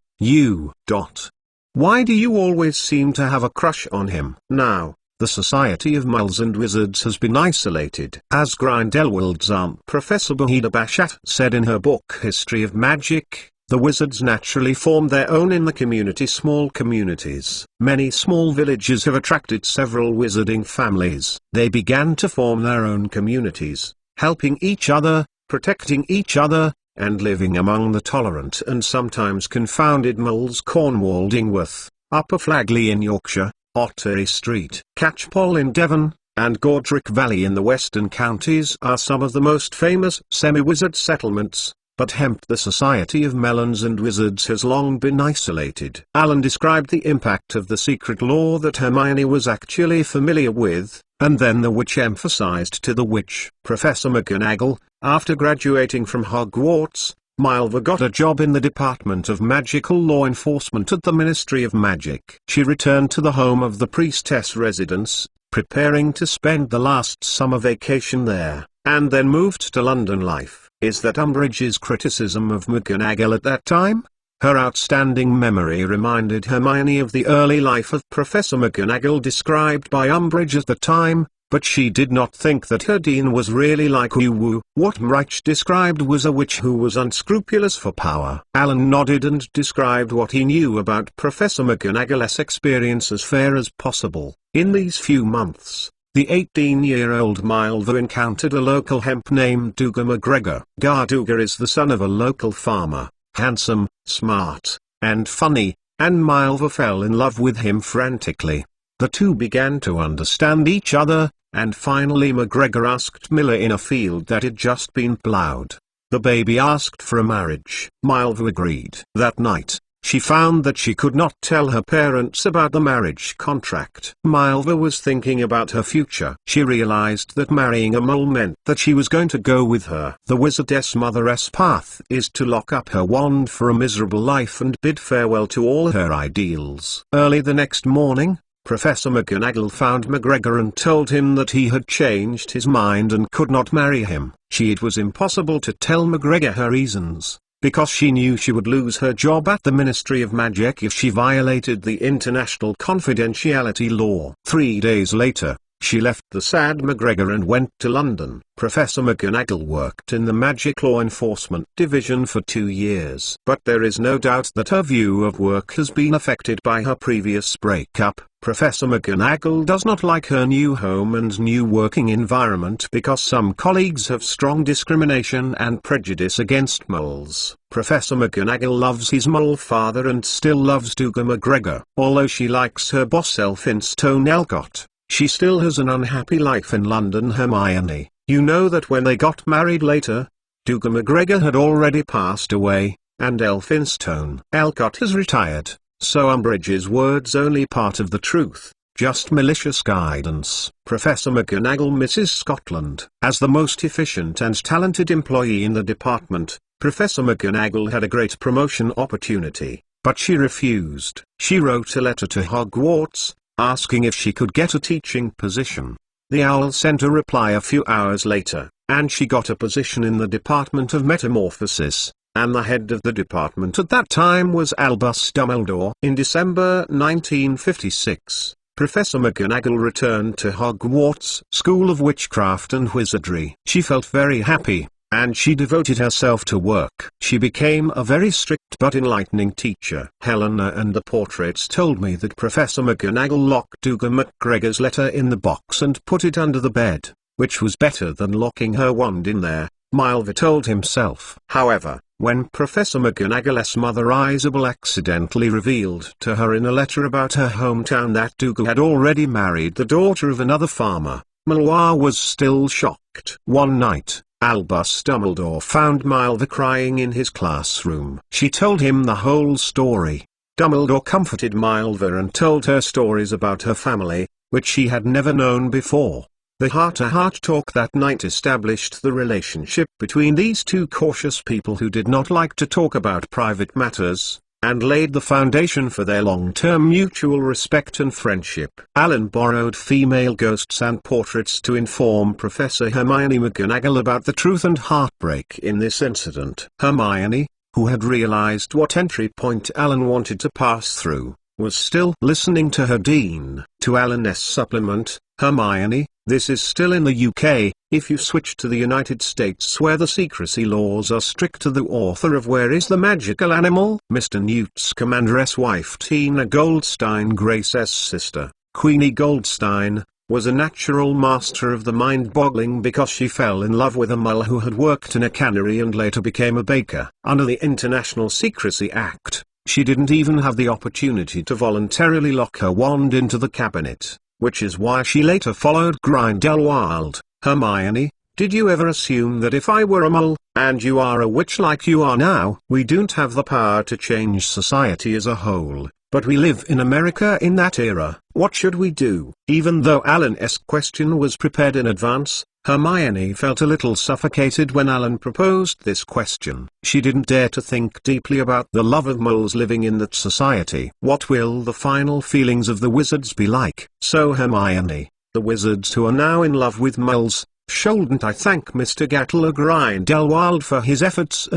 Why do you always seem to have a crush on him? Now, the Society of Mulls and Wizards has been isolated. As Grindelwald's aunt Professor Bahida Bashat said in her book History of Magic, the wizards naturally formed their own in the community small communities. Many small villages have attracted several wizarding families. They began to form their own communities, helping each other, protecting each other, and living among the tolerant and sometimes confounded Mulls. Cornwall Dingworth, Upper Flagley in Yorkshire, Ottery Street, Catchpole in Devon, and Gordrick Valley in the Western Counties are some of the most famous semi-wizard settlements, but the Society of Melons and Wizards has long been isolated. Alan described the impact of the secret law that Hermione was actually familiar with, and then the witch emphasized to the witch. Professor McGonagall, after graduating from Hogwarts, Milva got a job in the Department of Magical Law Enforcement at the Ministry of Magic. She returned to the home of the priestess residence, preparing to spend the last summer vacation there, and then moved to London life. Is that Umbridge's criticism of McGonagall at that time? Her outstanding memory reminded Hermione of the early life of Professor McGonagall described by Umbridge at the time, but she did not think that her dean was really like Uwu. What Umbridge described was a witch who was unscrupulous for power. Alan nodded and described what he knew about Professor McGonagall's experience as fair as possible. In these few months, the 18-year-old Milva encountered a local hemp named Douga McGregor. Douga is the son of a local farmer, handsome, smart, and funny, and Milva fell in love with him frantically. The two began to understand each other, and finally McGregor asked Miller in a field that had just been ploughed. The baby asked for a marriage. Milva agreed. That night, she found that she could not tell her parents about the marriage contract. Milva was thinking about her future. She realized that marrying a mole meant that she was going to go with her. The wizardess mother's path is to lock up her wand for a miserable life and bid farewell to all her ideals. Early the next morning, Professor McGonagall found McGregor and told him that he had changed his mind and could not marry him. It was impossible to tell McGregor her reasons, because she knew she would lose her job at the Ministry of Magic if she violated the international confidentiality law. 3 days later, she left the sad McGregor and went to London. Professor McGonagall worked in the Magic Law Enforcement Division for 2 years. But there is no doubt that her view of work has been affected by her previous breakup. Professor McGonagall does not like her new home and new working environment because some colleagues have strong discrimination and prejudice against moles. Professor McGonagall loves his mole father and still loves Dougal McGregor. Although she likes her boss Elphinstone Alcott, she still has an unhappy life in London. Hermione, you know that when they got married later, Dougal McGregor had already passed away, and Elphinstone Alcott has retired. So Umbridge's words only part of the truth, just malicious guidance. Professor McGonagall misses Scotland. As the most efficient and talented employee in the department, Professor McGonagall had a great promotion opportunity, but she refused. She wrote a letter to Hogwarts, asking if she could get a teaching position. The owl sent a reply a few hours later, and she got a position in the Department of Metamorphosis. And the head of the department at that time was Albus Dumbledore. In December 1956, Professor McGonagall returned to Hogwarts School of Witchcraft and Wizardry. She felt very happy, and she devoted herself to work. She became a very strict but enlightening teacher. Helena and the portraits told me that Professor McGonagall locked Dougal McGregor's letter in the box and put it under the bed, which was better than locking her wand in there, Milva told himself. However, when Professor McGonagall's mother Isabel accidentally revealed to her in a letter about her hometown that Dougal had already married the daughter of another farmer, Milwa was still shocked. One night, Albus Dumbledore found Milva crying in his classroom. She told him the whole story. Dumbledore comforted Milva and told her stories about her family, which she had never known before. The heart-to-heart talk that night established the relationship between these two cautious people who did not like to talk about private matters, and laid the foundation for their long-term mutual respect and friendship. Alan borrowed female ghosts and portraits to inform Professor Hermione McGonagall about the truth and heartbreak in this incident. Hermione, who had realized what entry point Alan wanted to pass through, was still listening to her dean. To Alan's supplement, Hermione, this is still in the UK. If you switch to the United States where the secrecy laws are stricter, the author of Where is the Magical Animal? Mr. Newt's commander's wife Tina Goldstein, Grace's sister, Queenie Goldstein, was a natural master of the mind-boggling because she fell in love with a mole who had worked in a cannery and later became a baker. Under the International Secrecy Act, she didn't even have the opportunity to voluntarily lock her wand into the cabinet, which is why she later followed Grindelwald. Hermione, did you ever assume that if I were a mole, and you are a witch like you are now, we don't have the power to change society as a whole? But we live in America in that era. What should we do? Even though Alan's question was prepared in advance, Hermione felt a little suffocated when Alan proposed this question. She didn't dare to think deeply about the love of moles living in that society. What will the final feelings of the wizards be like? So Hermione, the wizards who are now in love with moles, shouldn't I thank Mr. Gatler Grindelwald for his efforts?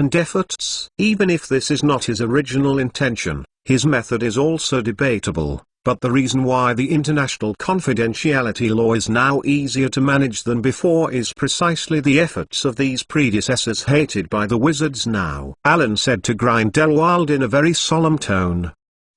Even if this is not his original intention, his method is also debatable. But the reason why the international confidentiality law is now easier to manage than before is precisely the efforts of these predecessors hated by the wizards now. Alan said to Grindelwald in a very solemn tone.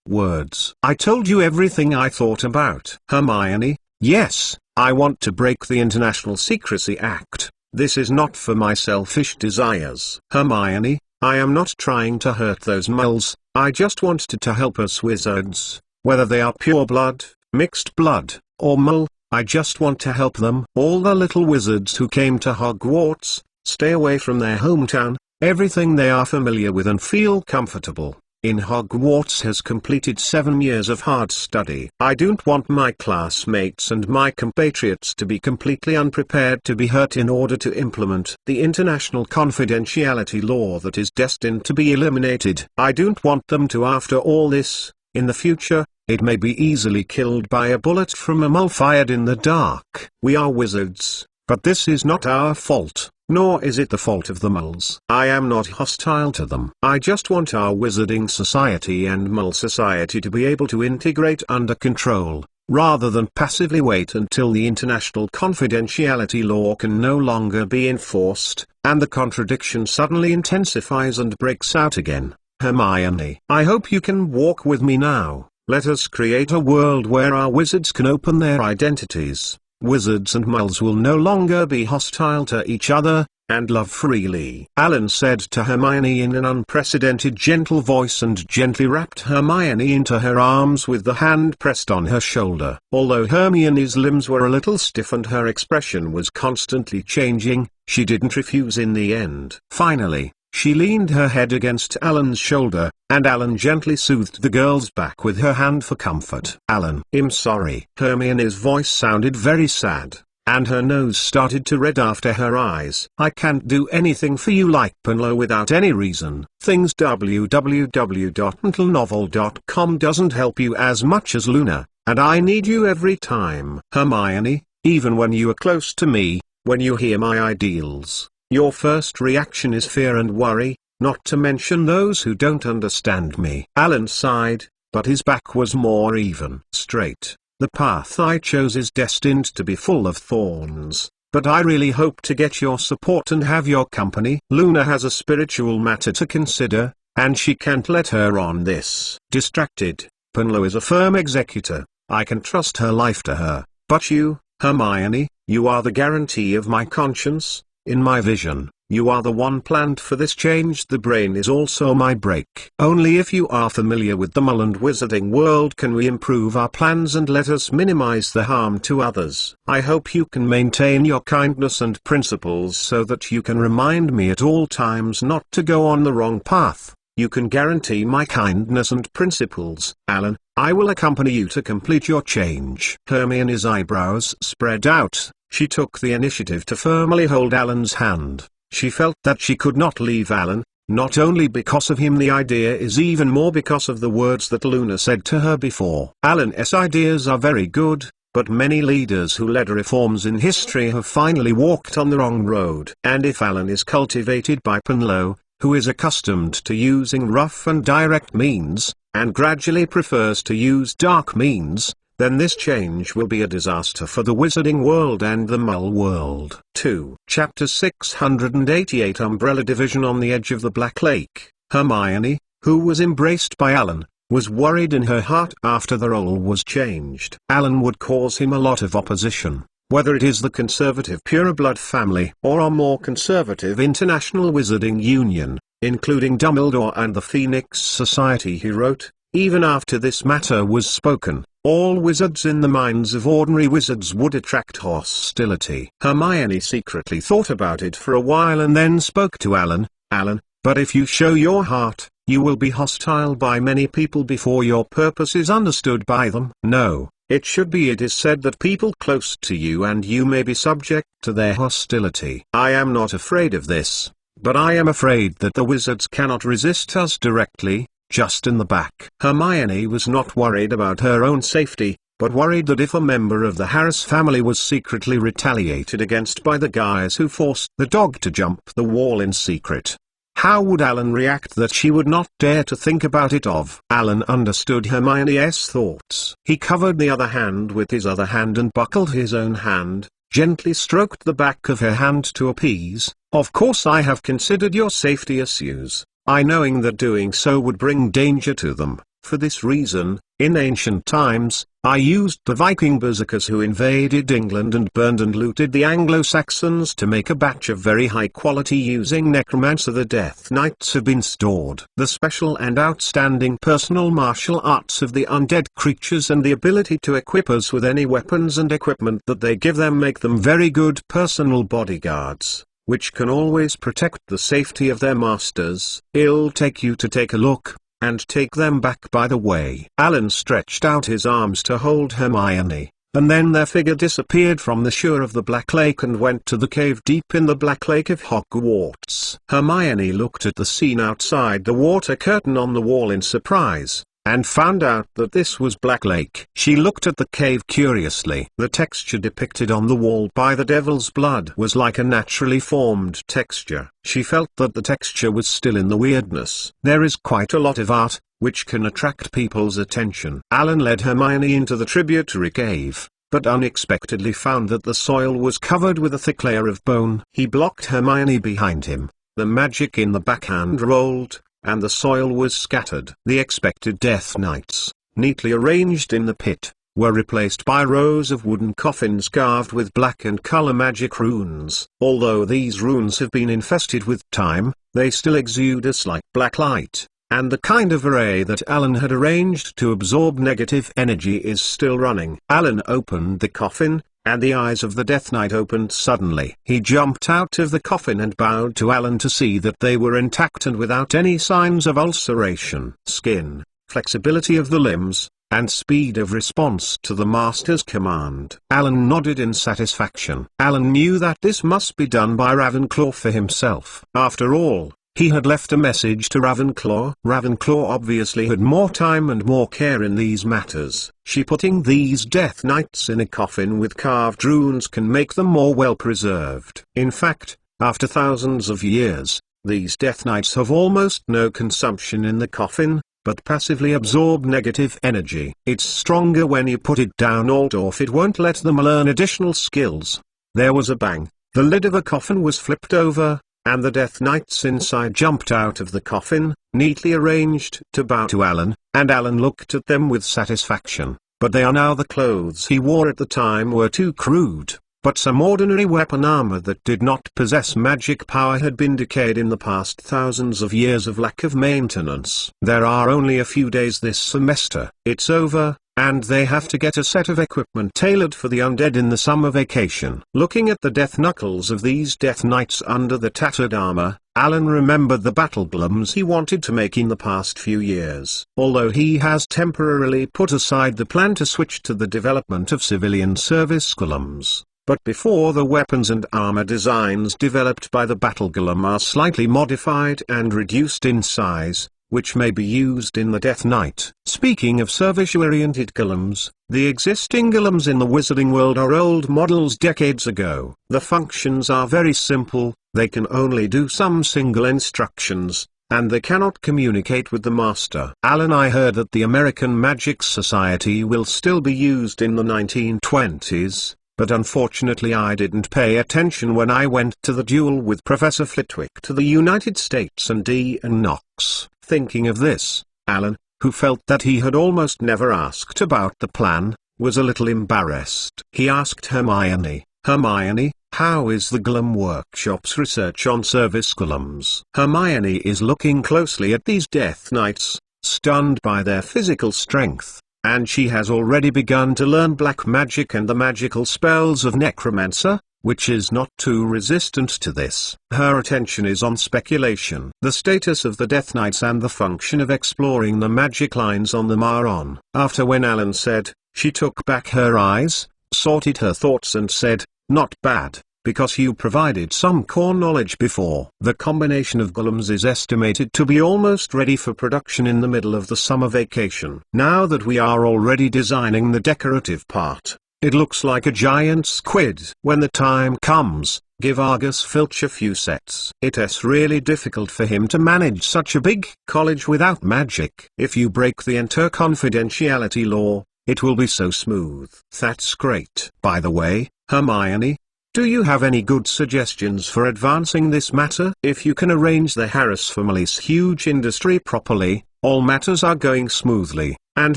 Words. I told you everything I thought about. Hermione, yes, I want to break the International Secrecy Act. This is not for my selfish desires. Hermione, I am not trying to hurt those moles, I just wanted to help us wizards. Whether they are pure blood, mixed blood, or mole, I just want to help them. All the little wizards who came to Hogwarts, stay away from their hometown, everything they are familiar with and feel comfortable in Hogwarts has completed 7 years of hard study. I don't want my classmates and my compatriots to be completely unprepared to be hurt in order to implement the international confidentiality law that is destined to be eliminated. I don't want them to, after all this, in the future, it may be easily killed by a bullet from a mole fired in the dark. We are wizards, but this is not our fault. Nor is it the fault of the moles. I am not hostile to them. I just want our wizarding society and mole society to be able to integrate under control, rather than passively wait until the international confidentiality law can no longer be enforced, and the contradiction suddenly intensifies and breaks out again. Hermione. I hope you can walk with me now. Let us create a world where our wizards can open their identities. Wizards and moles will no longer be hostile to each other, and love freely. Alan said to Hermione in an unprecedented gentle voice and gently wrapped Hermione into her arms with the hand pressed on her shoulder. Although Hermione's limbs were a little stiff and her expression was constantly changing, she didn't refuse in the end. Finally, she leaned her head against Alan's shoulder, and Alan gently soothed the girl's back with her hand for comfort. Alan, I'm sorry. Hermione's voice sounded very sad, and her nose started to red after her eyes. I can't do anything for you like Pernod without any reason. Things www.untitlenovel.com doesn't help you as much as Luna, and I need you every time. Hermione, even when you are close to me, when you hear my ideals, your first reaction is fear and worry, not to mention those who don't understand me. Alan sighed, but his back was more even. Straight. The path I chose is destined to be full of thorns, but I really hope to get your support and have your company. Luna has a spiritual matter to consider, and she can't let her on this. Distracted, Pernod is a firm executor. I can trust her life to her, but you, Hermione, you are the guarantee of my conscience. In my vision, you are the one planned for this change. The brain is also my brake. Only if you are familiar with the mole and wizarding world can we improve our plans and let us minimize the harm to others. I hope you can maintain your kindness and principles so that you can remind me at all times not to go on the wrong path. You can guarantee my kindness and principles. Alan, I will accompany you to complete your change. Hermione's eyebrows spread out. She took the initiative to firmly hold Alan's hand. She felt that she could not leave Alan, not only because of him, the idea is even more because of the words that Luna said to her before. Alan's ideas are very good, but many leaders who led reforms in history have finally walked on the wrong road. And if Alan is cultivated by Pernod, who is accustomed to using rough and direct means, and gradually prefers to use dark means, then this change will be a disaster for the wizarding world and the mole world. 2. Chapter 688 Umbrella Division. On the edge of the Black Lake, Hermione, who was embraced by Alan, was worried in her heart after the role was changed. Alan would cause him a lot of opposition, whether it is the conservative pureblood family or a more conservative International Wizarding Union, including Dumbledore and the Phoenix Society. He wrote, even after this matter was spoken, all wizards in the minds of ordinary wizards would attract hostility. Hermione secretly thought about it for a while and then spoke to Alan. Alan, but if you show your heart, you will be hostile by many people before your purpose is understood by them. No, it should be. It is said that people close to you and you may be subject to their hostility. I am not afraid of this, but I am afraid that the wizards cannot resist us directly, just in the back. Hermione was not worried about her own safety, but worried that if a member of the Harris family was secretly retaliated against by the guys who forced the dog to jump the wall in secret, how would Alan react? That she would not dare to think about it of. Alan understood Hermione's thoughts. He covered the other hand with his other hand and buckled his own hand, gently stroked the back of her hand to appease. Of course I have considered your safety issues, I knowing that doing so would bring danger to them. For this reason, in ancient times, I used the Viking berserkers who invaded England and burned and looted the Anglo-Saxons to make a batch of very high quality using necromancer. The Death Knights have been stored. The special and outstanding personal martial arts of the undead creatures and the ability to equip us with any weapons and equipment that they give them make them very good personal bodyguards, which can always protect the safety of their masters. I'll take you to take a look, and take them back by the way." Alan stretched out his arms to hold Hermione, and then their figure disappeared from the shore of the Black Lake and went to the cave deep in the Black Lake of Hogwarts. Hermione looked at the scene outside the water curtain on the wall in surprise, and found out that this was Black Lake. She looked at the cave curiously. The texture depicted on the wall by the Devil's Blood was like a naturally formed texture. She felt that the texture was still in the weirdness. There is quite a lot of art, which can attract people's attention. Alan led Hermione into the tributary cave, but unexpectedly found that the soil was covered with a thick layer of bone. He blocked Hermione behind him. The magic in the backhand rolled, and the soil was scattered. The expected Death Knights, neatly arranged in the pit, were replaced by rows of wooden coffins carved with black and color magic runes. Although these runes have been infested with time, they still exude a slight black light, and the kind of array that Alan had arranged to absorb negative energy is still running. Alan opened the coffin, and the eyes of the Death Knight opened suddenly. He jumped out of the coffin and bowed to Alan to see that they were intact and without any signs of ulceration. Skin, flexibility of the limbs, and speed of response to the Master's command. Alan nodded in satisfaction. Alan knew that this must be done by Ravenclaw for himself. After all, he had left a message to Ravenclaw. Ravenclaw obviously had more time and more care in these matters. Putting these Death Knights in a coffin with carved runes can make them more well preserved. In fact, after thousands of years, these Death Knights have almost no consumption in the coffin, but passively absorb negative energy. It's stronger when you put it down, or if it won't let them learn additional skills. There was a bang, the lid of a coffin was flipped over, and the Death Knights inside jumped out of the coffin, neatly arranged to bow to Alan, and Alan looked at them with satisfaction. But they are now the clothes he wore at the time were too crude, but some ordinary weapon armor that did not possess magic power had been decayed in the past thousands of years of lack of maintenance. There are only a few days this semester, it's over, and they have to get a set of equipment tailored for the undead in the summer vacation. Looking at the death knuckles of these Death Knights under the tattered armor, Alan remembered the battle gleams he wanted to make in the past few years. Although he has temporarily put aside the plan to switch to the development of civilian service golems. But before the weapons and armor designs developed by the battle golem are slightly modified and reduced in size, which may be used in the Death Knight. Speaking of service-oriented golems, the existing golems in the wizarding world are old models decades ago. The functions are very simple, they can only do some single instructions, and they cannot communicate with the master. Alan, I heard that the American Magic Society will still be used in the 1920s. But unfortunately I didn't pay attention when I went to the duel with Professor Flitwick to the United States and Ian Knox. Thinking of this, Alan, who felt that he had almost never asked about the plan, was a little embarrassed. He asked Hermione, "Hermione, how is the Golem Workshop's research on service golems?" Hermione is looking closely at these Death Knights, stunned by their physical strength. And she has already begun to learn black magic and the magical spells of necromancer, which is not too resistant to this. Her attention is on speculation. The status of the Death Knights and the function of exploring the magic lines on them are on. After when Alan said, she took back her eyes, sorted her thoughts and said, "Not bad. Because you provided some core knowledge before." The combination of golems is estimated to be almost ready for production in the middle of the summer vacation. Now that we are already designing the decorative part, it looks like a giant squid. When the time comes, give Argus Filch a few sets. It's really difficult for him to manage such a big college without magic. If you break the enter confidentiality law, it will be so smooth. That's great. By the way, Hermione, do you have any good suggestions for advancing this matter? If you can arrange the Harris family's huge industry properly, all matters are going smoothly, and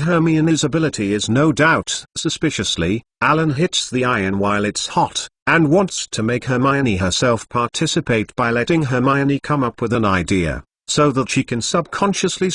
Hermione's ability is no doubt. Suspiciously, Alan hits the iron while it's hot, and wants to make Hermione herself participate by letting Hermione come up with an idea, so that she can subconsciously.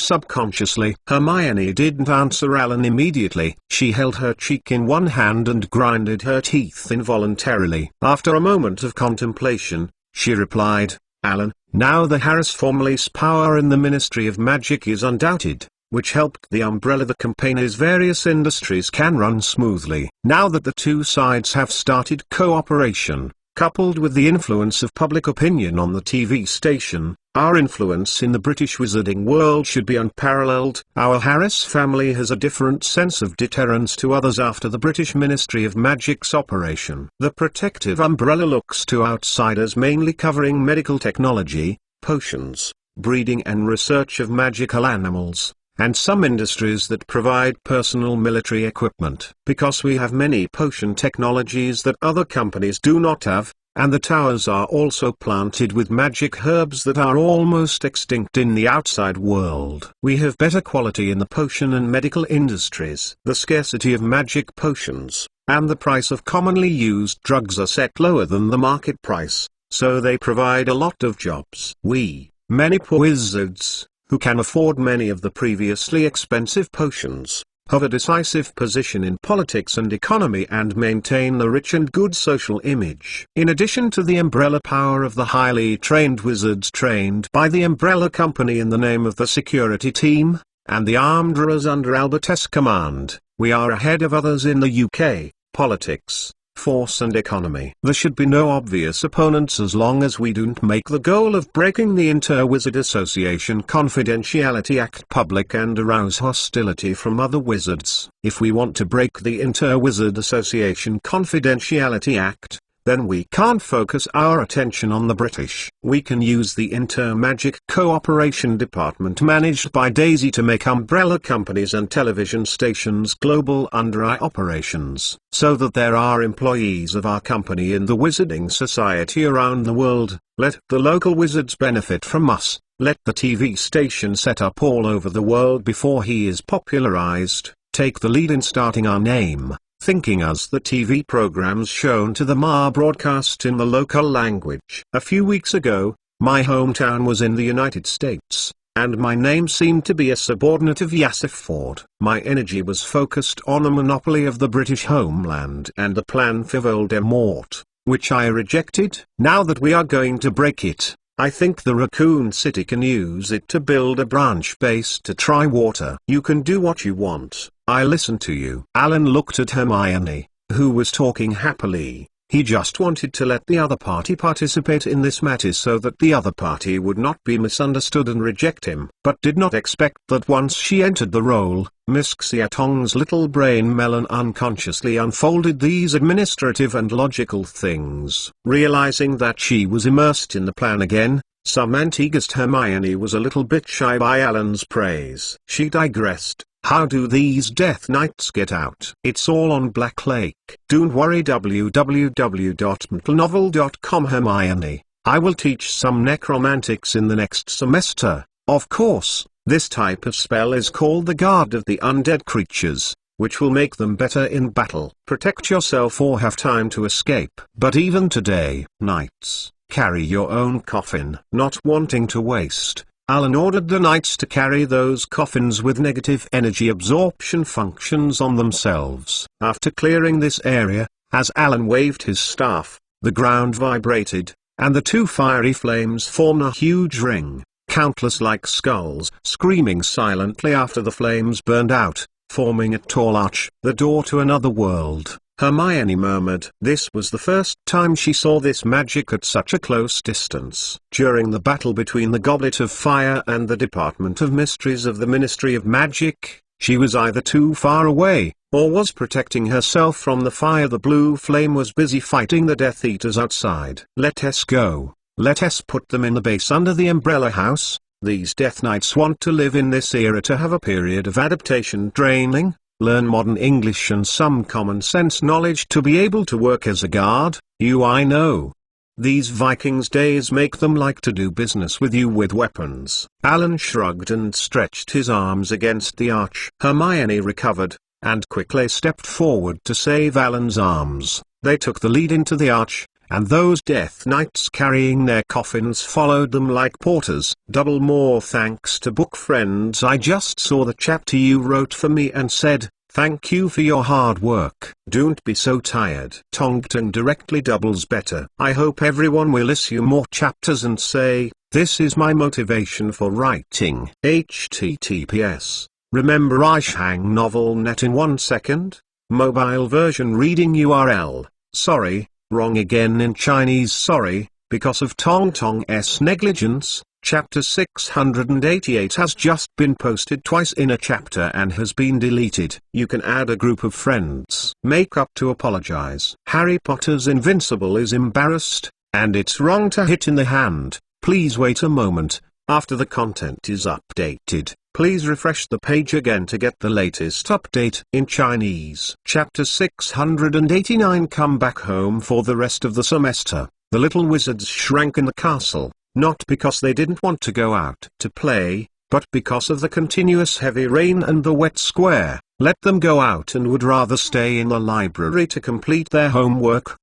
Hermione didn't answer Alan immediately. She held her cheek in one hand and grinded her teeth involuntarily. After a moment of contemplation, she replied, "Alan, Now the Harris family's power in the Ministry of Magic is undoubted, which helped the umbrella the company's various industries can run smoothly. Now that the two sides have started cooperation, coupled with the influence of public opinion on the TV station, our influence in the British wizarding world should be unparalleled. Our Harris family has a different sense of deterrence to others after the British Ministry of Magic's operation. The protective umbrella looks to outsiders mainly covering medical technology, potions, breeding and research of magical animals, and some industries that provide personal military equipment. Because we have many potion technologies that other companies do not have, and the towers are also planted with magic herbs that are almost extinct in the outside world. We have better quality in the potion and medical industries. The scarcity of magic potions, and the price of commonly used drugs are set lower than the market price, so they provide a lot of jobs. We, many poor wizards, who can afford many of the previously expensive potions, have a decisive position in politics and economy and maintain the rich and good social image. In addition to the umbrella power of the highly trained wizards trained by the umbrella company in the name of the security team, and the armed robbers under Albert's command, we are ahead of others in the UK, politics, force and economy. There should be no obvious opponents as long as we don't make the goal of breaking the Inter-Wizard Association Confidentiality Act public and arouse hostility from other wizards. If we want to break the Inter-Wizard Association Confidentiality Act, then we can't focus our attention on the British. We can use the Inter-Magic Cooperation Department managed by Daisy to make umbrella companies and television stations global under our operations, so that there are employees of our company in the Wizarding Society around the world. Let the local wizards benefit from us. Let the TV station set up all over the world before he is popularized, take the lead in starting our name, thinking us the TV programs shown to them are broadcast in the local language. A few weeks ago, my hometown was in the United States, and my name seemed to be a subordinate of Yasif Ford. My energy was focused on a monopoly of the British homeland and the plan for Voldemort, which I rejected. Now that we are going to break it, I think the Raccoon City can use it to build a branch base to try water. You can do what you want, I listen to you. Alan looked at Hermione, who was talking happily. He just wanted to let the other party participate in this matter so that the other party would not be misunderstood and reject him, but did not expect that once she entered the role, Miss Xiaotong's little brain melon unconsciously unfolded these administrative and logical things. Realizing that she was immersed in the plan again, some Antiguist Hermione was a little bit shy by Alan's praise. She digressed. How do these Death Knights get out? It's all on Black Lake. Don't worry, www.mtlnovel.com. Hermione, I will teach some necromantics in the next semester. Of course, this type of spell is called the Guard of the Undead Creatures, which will make them better in battle. Protect yourself or have time to escape. But even today, knights, carry your own coffin. Not wanting to waste, Alan ordered the knights to carry those coffins with negative energy absorption functions on themselves. After clearing this area, as Alan waved his staff, the ground vibrated, and the two fiery flames formed a huge ring, countless like skulls, screaming silently after the flames burned out, forming a tall arch, the door to another world. Hermione murmured. This was the first time she saw this magic at such a close distance. During the battle between the Goblet of Fire and the Department of Mysteries of the Ministry of Magic, she was either too far away, or was protecting herself from the fire. The blue flame was busy fighting the Death Eaters outside. Let us go. Let us put them in the base under the Umbrella House. These Death Knights want to live in this era to have a period of adaptation training, learn modern English and some common sense knowledge to be able to work as a guard. I know. These Vikings days make them like to do business with you with weapons. Alan shrugged and stretched his arms against the arch. Hermione recovered, and quickly stepped forward to save Alan's arms. They took the lead into the arch, and those Death Knights carrying their coffins followed them like porters. Double more thanks to book friends. I just saw the chapter you wrote for me and said, thank you for your hard work. Don't be so tired. Tongtong directly doubles better. I hope everyone will issue more chapters and say, This is my motivation for writing. HTTPS. Remember iShang novel net in 1 second? Mobile version reading URL. Sorry, wrong again in Chinese. Sorry, because of Tong Tong's negligence. Chapter 688 has just been posted twice in a chapter and has been deleted. You can add a group of friends. Make up to apologize. Harry Potter's Invincible is embarrassed, and it's wrong to hit in the hand. Please wait a moment. After the content is updated, please refresh the page again to get the latest update in Chinese. Chapter 689. Come back home for the rest of the semester. The little wizards shrank in the castle. Not because they didn't want to go out to play, but because of the continuous heavy rain and the wet square, let them go out and would rather stay in the library to complete their homework.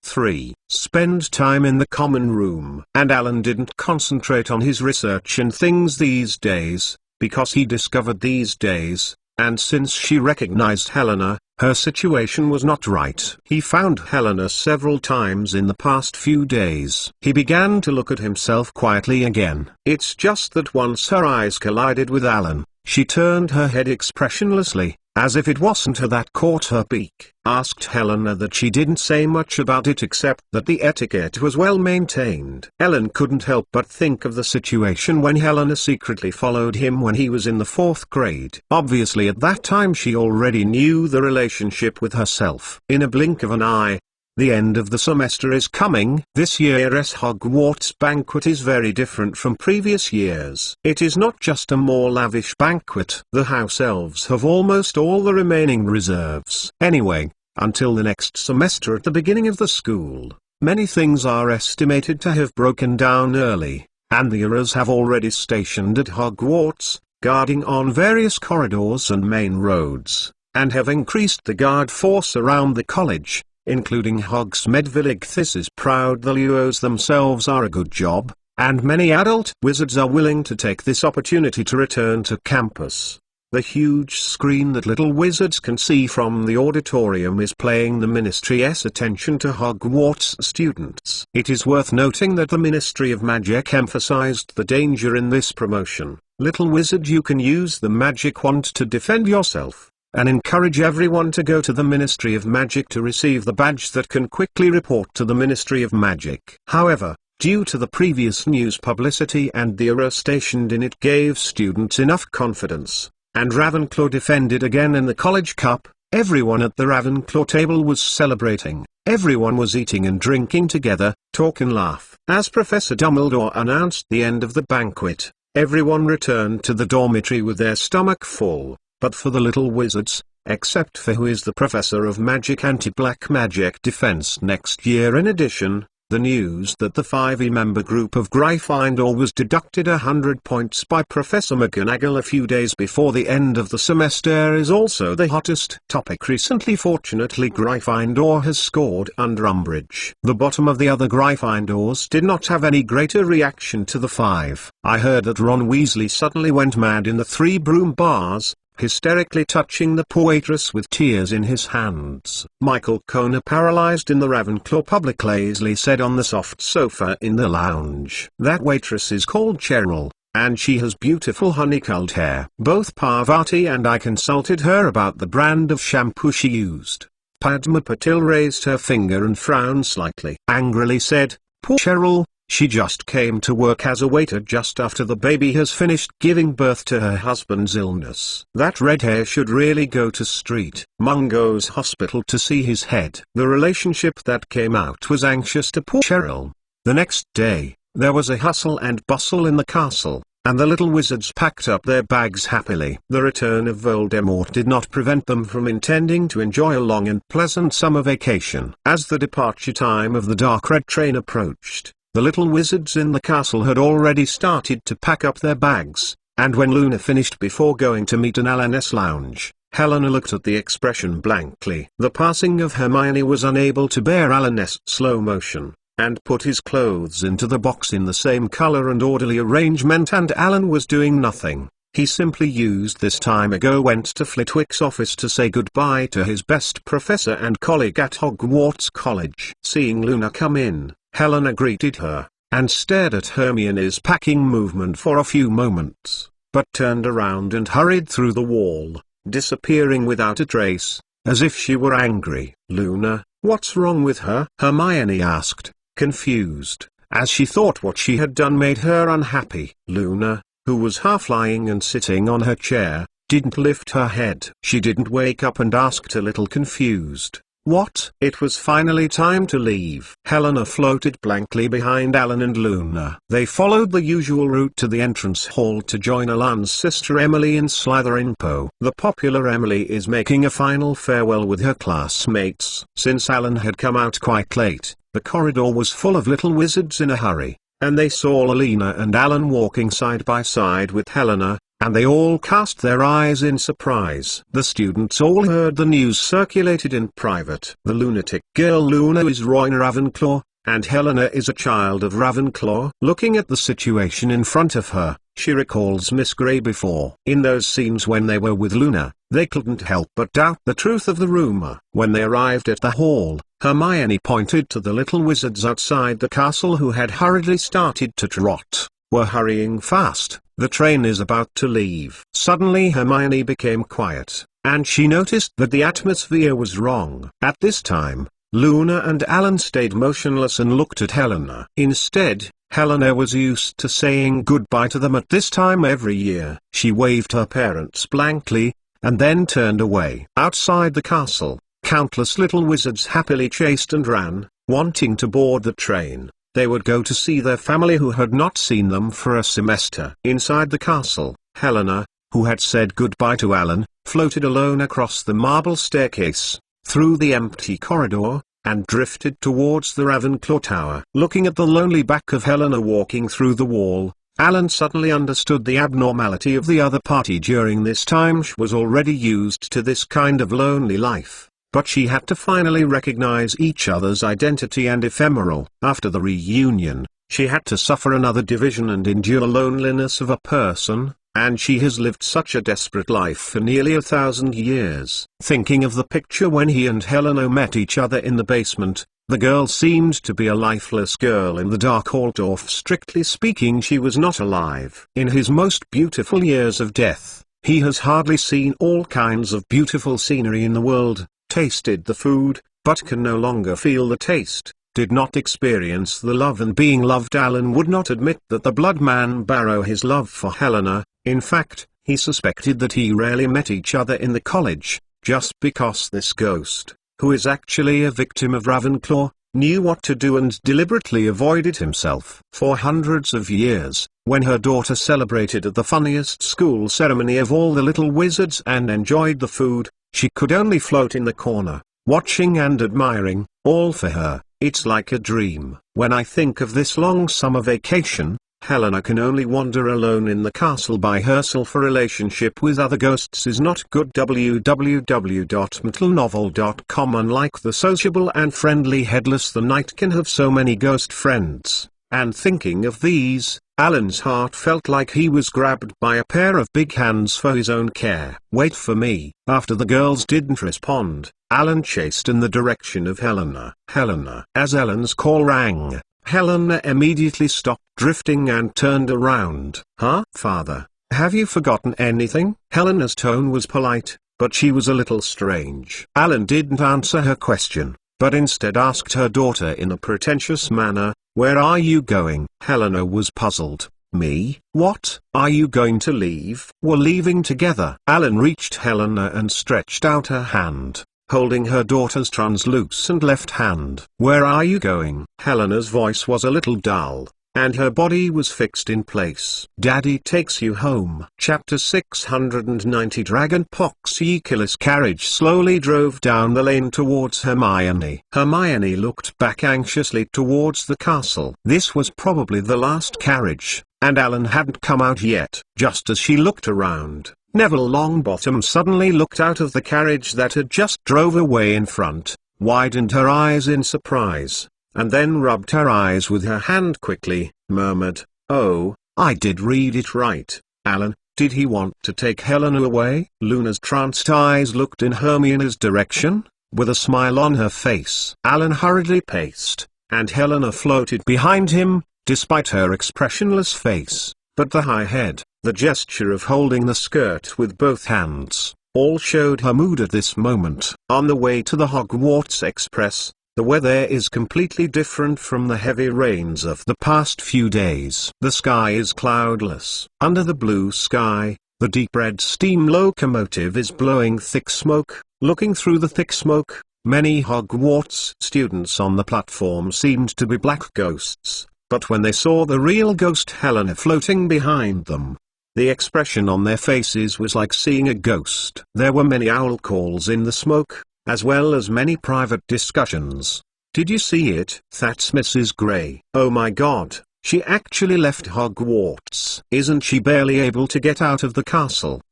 3. Spend time in the common room. And Alan didn't concentrate on his research and things these days, because he discovered these days, and since she recognized Helena, her situation was not right. He found Helena several times in the past few days. He began to look at himself quietly again. It's just that once her eyes collided with Alan, she turned her head expressionlessly, as if it wasn't her that caught her beak. Asked Helena that she didn't say much about it except that the etiquette was well maintained. Ellen couldn't help but think of the situation when Helena secretly followed him when he was in the 4th grade. Obviously at that time she already knew the relationship with herself. In a blink of an eye, the end of the semester is coming. This year's Hogwarts banquet is very different from previous years. It is not just a more lavish banquet. The house elves have almost all the remaining reserves. Anyway, until the next semester at the beginning of the school, many things are estimated to have broken down early, and the Aurors have already stationed at Hogwarts, guarding on various corridors and main roads, and have increased the guard force around the college, including Hogsmeade Village. This is proud. The Luos themselves are a good job, and many adult wizards are willing to take this opportunity to return to campus. The huge screen that little wizards can see from the auditorium is paying the Ministry's attention to Hogwarts students. It is worth noting that the Ministry of Magic emphasized the danger in this promotion. Little wizard, you can use the magic wand to defend yourself, and encourage everyone to go to the Ministry of Magic to receive the badge that can quickly report to the Ministry of Magic. However, due to the previous news publicity and the Auror stationed in it gave students enough confidence, and Ravenclaw defended again in the College Cup. Everyone at the Ravenclaw table was celebrating. Everyone was eating and drinking together, talk and laugh. As Professor Dumbledore announced the end of the banquet, everyone returned to the dormitory with their stomach full. But for the little wizards, except for who is the Professor of Magic Anti-Black Magic Defense next year. In addition, the news that the 5-member group of Gryffindor was deducted 100 points by Professor McGonagall a few days before the end of the semester is also the hottest topic recently. Fortunately, Gryffindor has scored under Umbridge. The bottom of the other Gryffindors did not have any greater reaction to the 5. I heard that Ron Weasley suddenly went mad in the 3 broom bars, hysterically touching the poor waitress with tears in his hands. Michael Kona, paralyzed in the Ravenclaw public, lazily said on the soft sofa in the lounge. That waitress is called Cheryl, and she has beautiful honey-colored hair. Both Parvati and I consulted her about the brand of shampoo she used. Padma Patil raised her finger and frowned slightly. Angrily said, "Poor Cheryl. She just came to work as a waiter just after the baby has finished giving birth to her husband's illness. That red hair should really go to Street Mungo's hospital to see his head." The relationship that came out was anxious to poor Cheryl. The next day, there was a hustle and bustle in the castle, and the little wizards packed up their bags happily. The return of Voldemort did not prevent them from intending to enjoy a long and pleasant summer vacation. As the departure time of the dark red train approached, the little wizards in the castle had already started to pack up their bags, and when Luna finished before going to meet an Alan's lounge, Helena looked at the expression blankly. The passing of Hermione was unable to bear Alan's slow motion, and put his clothes into the box in the same color and orderly arrangement, and Alan was doing nothing. He simply used this time ago went to Flitwick's office to say goodbye to his best professor and colleague at Hogwarts College. Seeing Luna come in, Helena greeted her, and stared at Hermione's packing movement for a few moments, but turned around and hurried through the wall, disappearing without a trace, as if she were angry. "Luna, what's wrong with her?" Hermione asked, confused, as she thought what she had done made her unhappy. Luna, who was half lying and sitting on her chair, didn't lift her head. She didn't wake up and asked, a little confused, "What?" It was finally time to leave. Helena floated blankly behind Alan and Luna. They followed the usual route to the entrance hall to join Alan's sister Emily in Slytherin Po. The popular Emily is making a final farewell with her classmates. Since Alan had come out quite late, the corridor was full of little wizards in a hurry, and they saw Alina and Alan walking side by side with Helena, and they all cast their eyes in surprise. The students all heard the news circulated in private. The lunatic girl Luna is Rowena Ravenclaw, and Helena is a child of Ravenclaw. Looking at the situation in front of her, she recalls Miss Grey before. In those scenes when they were with Luna, they couldn't help but doubt the truth of the rumor. When they arrived at the hall, Hermione pointed to the little wizards outside the castle who had hurriedly started to trot. "We're hurrying fast. The train is about to leave." Suddenly Hermione became quiet, and she noticed that the atmosphere was wrong. At this time, Luna and Alan stayed motionless and looked at Helena. Instead, Helena was used to saying goodbye to them at this time every year. She waved her parents blankly, and then turned away. Outside the castle, countless little wizards happily chased and ran, wanting to board the train. They would go to see their family who had not seen them for a semester. Inside the castle, Helena, who had said goodbye to Alan, floated alone across the marble staircase, through the empty corridor, and drifted towards the Ravenclaw Tower. Looking at the lonely back of Helena walking through the wall, Alan suddenly understood the abnormality of the other party. During this time she was already used to this kind of lonely life, but she had to finally recognize each other's identity and ephemeral. After the reunion, she had to suffer another division and endure the loneliness of a person, and she has lived such a desperate life for nearly 1,000 years. Thinking of the picture when he and Helena met each other in the basement, the girl seemed to be a lifeless girl in the dark, although strictly speaking she was not alive. In his most beautiful years of death, he has hardly seen all kinds of beautiful scenery in the world, tasted the food, but can no longer feel the taste, did not experience the love and being loved. Alan would not admit that the blood man borrow his love for Helena. In fact, he suspected that he rarely met each other in the college, just because this ghost, who is actually a victim of Ravenclaw, knew what to do and deliberately avoided himself. For hundreds of years, when her daughter celebrated at the funniest school ceremony of all the little wizards and enjoyed the food, she could only float in the corner, watching and admiring, all for her. It's like a dream. When I think of this long summer vacation, Helena can only wander alone in the castle by herself. A relationship with other ghosts is not good. www.mentalnovel.com. Unlike the sociable and friendly Headless, the Knight can have so many ghost friends, and thinking of these, Alan's heart felt like he was grabbed by a pair of big hands for his own care. "Wait for me." After the girls didn't respond, Alan chased in the direction of Helena. "Helena." As Alan's call rang, Helena immediately stopped drifting and turned around. "Huh? Father, have you forgotten anything?" Helena's tone was polite, but she was a little strange. Alan didn't answer her question, but instead asked her daughter in a pretentious manner, "Where are you going?" Helena was puzzled. "Me? What? Are you going to leave?" "We're leaving together." Alan reached Helena and stretched out her hand, holding her daughter's translucent left hand. "Where are you going?" Helena's voice was a little dull, and her body was fixed in place. "Daddy takes you home." Chapter 690. Dragon Pox. Yekila's carriage slowly drove down the lane towards Hermione. Hermione looked back anxiously towards the castle. This was probably the last carriage, and Alan hadn't come out yet. Just as she looked around, Neville Longbottom suddenly looked out of the carriage that had just drove away in front, widened her eyes in surprise, and then rubbed her eyes with her hand quickly, murmured, "Oh, I did read it right. Alan, did he want to take Helena away?" Luna's tranced eyes looked in Hermione's direction, with a smile on her face. Alan hurriedly paced, and Helena floated behind him, despite her expressionless face, but the high head, the gesture of holding the skirt with both hands, all showed her mood at this moment. On the way to the Hogwarts Express, the weather is completely different from the heavy rains of the past few days. The sky is cloudless. Under the blue sky, the deep red steam locomotive is blowing thick smoke. Looking through the thick smoke, many Hogwarts students on the platform seemed to be black ghosts, but when they saw the real ghost Helena floating behind them, the expression on their faces was like seeing a ghost. There were many owl calls in the smoke, as well as many private discussions. "Did you see it? That's Mrs. Gray. Oh my God, she actually left Hogwarts. Isn't she barely able to get out of the castle?"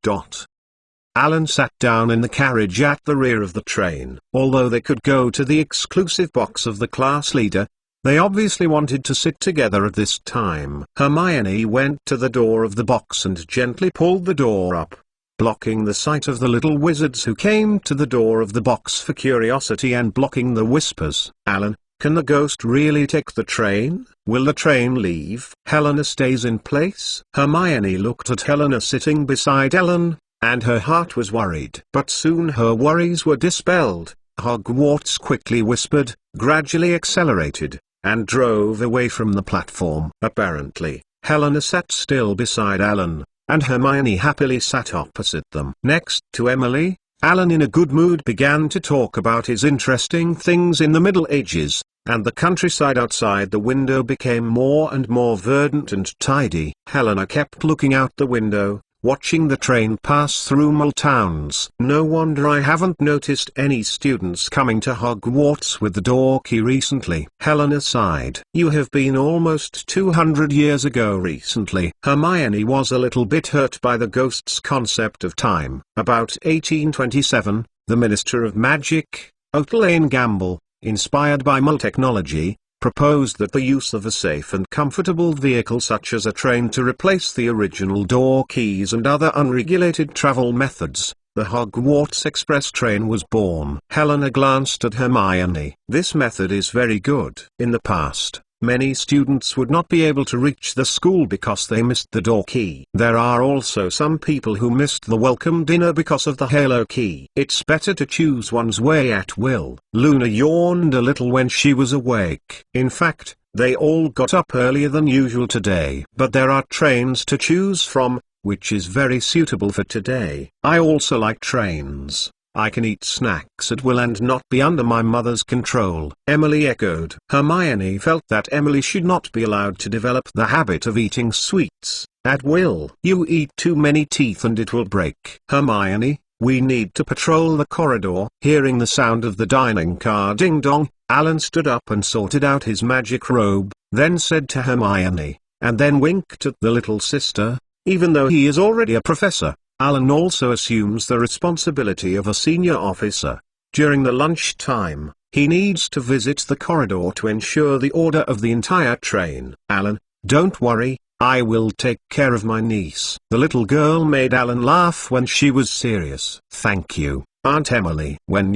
Alan sat down in the carriage at the rear of the train. Although they could go to the exclusive box of the class leader, they obviously wanted to sit together at this time. Hermione went to the door of the box and gently pulled the door up, blocking the sight of the little wizards who came to the door of the box for curiosity and blocking the whispers. "Alan, can the ghost really take the train? Will the train leave? Helena stays in place?" Hermione looked at Helena sitting beside Ellen, and her heart was worried. But soon her worries were dispelled. Hogwarts quickly whispered, gradually accelerated, and drove away from the platform. Apparently, Helena sat still beside Alan, and Hermione happily sat opposite them. Next to Emily, Alan in a good mood began to talk about his interesting things in the Middle Ages, and the countryside outside the window became more and more verdant and tidy. Helena kept looking out the window, watching the train pass through mall towns. "No wonder I haven't noticed any students coming to Hogwarts with the door key recently," Helena sighed. "You have been almost 200 years ago recently." Hermione was a little bit hurt by the ghost's concept of time. About 1827, the Minister of Magic, Otlane Gamble, inspired by mall technology, proposed that the use of a safe and comfortable vehicle such as a train to replace the original door keys and other unregulated travel methods, the Hogwarts Express train was born. Helena glanced at Hermione. "This method is very good." In the past, many students would not be able to reach the school because they missed the door key. There are also some people who missed the welcome dinner because of the halo key. "It's better to choose one's way at will." Luna yawned a little when she was awake. In fact, they all got up earlier than usual today. "But there are trains to choose from, which is very suitable for today." "I also like trains. I can eat snacks at will and not be under my mother's control," Emily echoed. Hermione felt that Emily should not be allowed to develop the habit of eating sweets at will. "You eat too many teeth and it will break." "Hermione, we need to patrol the corridor." Hearing the sound of the dining car ding-dong, Alan stood up and sorted out his magic robe, then said to Hermione, and then winked at the little sister, "Even though he is already a professor, Alan also assumes the responsibility of a senior officer. During the lunch time, he needs to visit the corridor to ensure the order of the entire train." "Alan, don't worry, I will take care of my niece." The little girl made Alan laugh when she was serious. "Thank you, Aunt Emily." When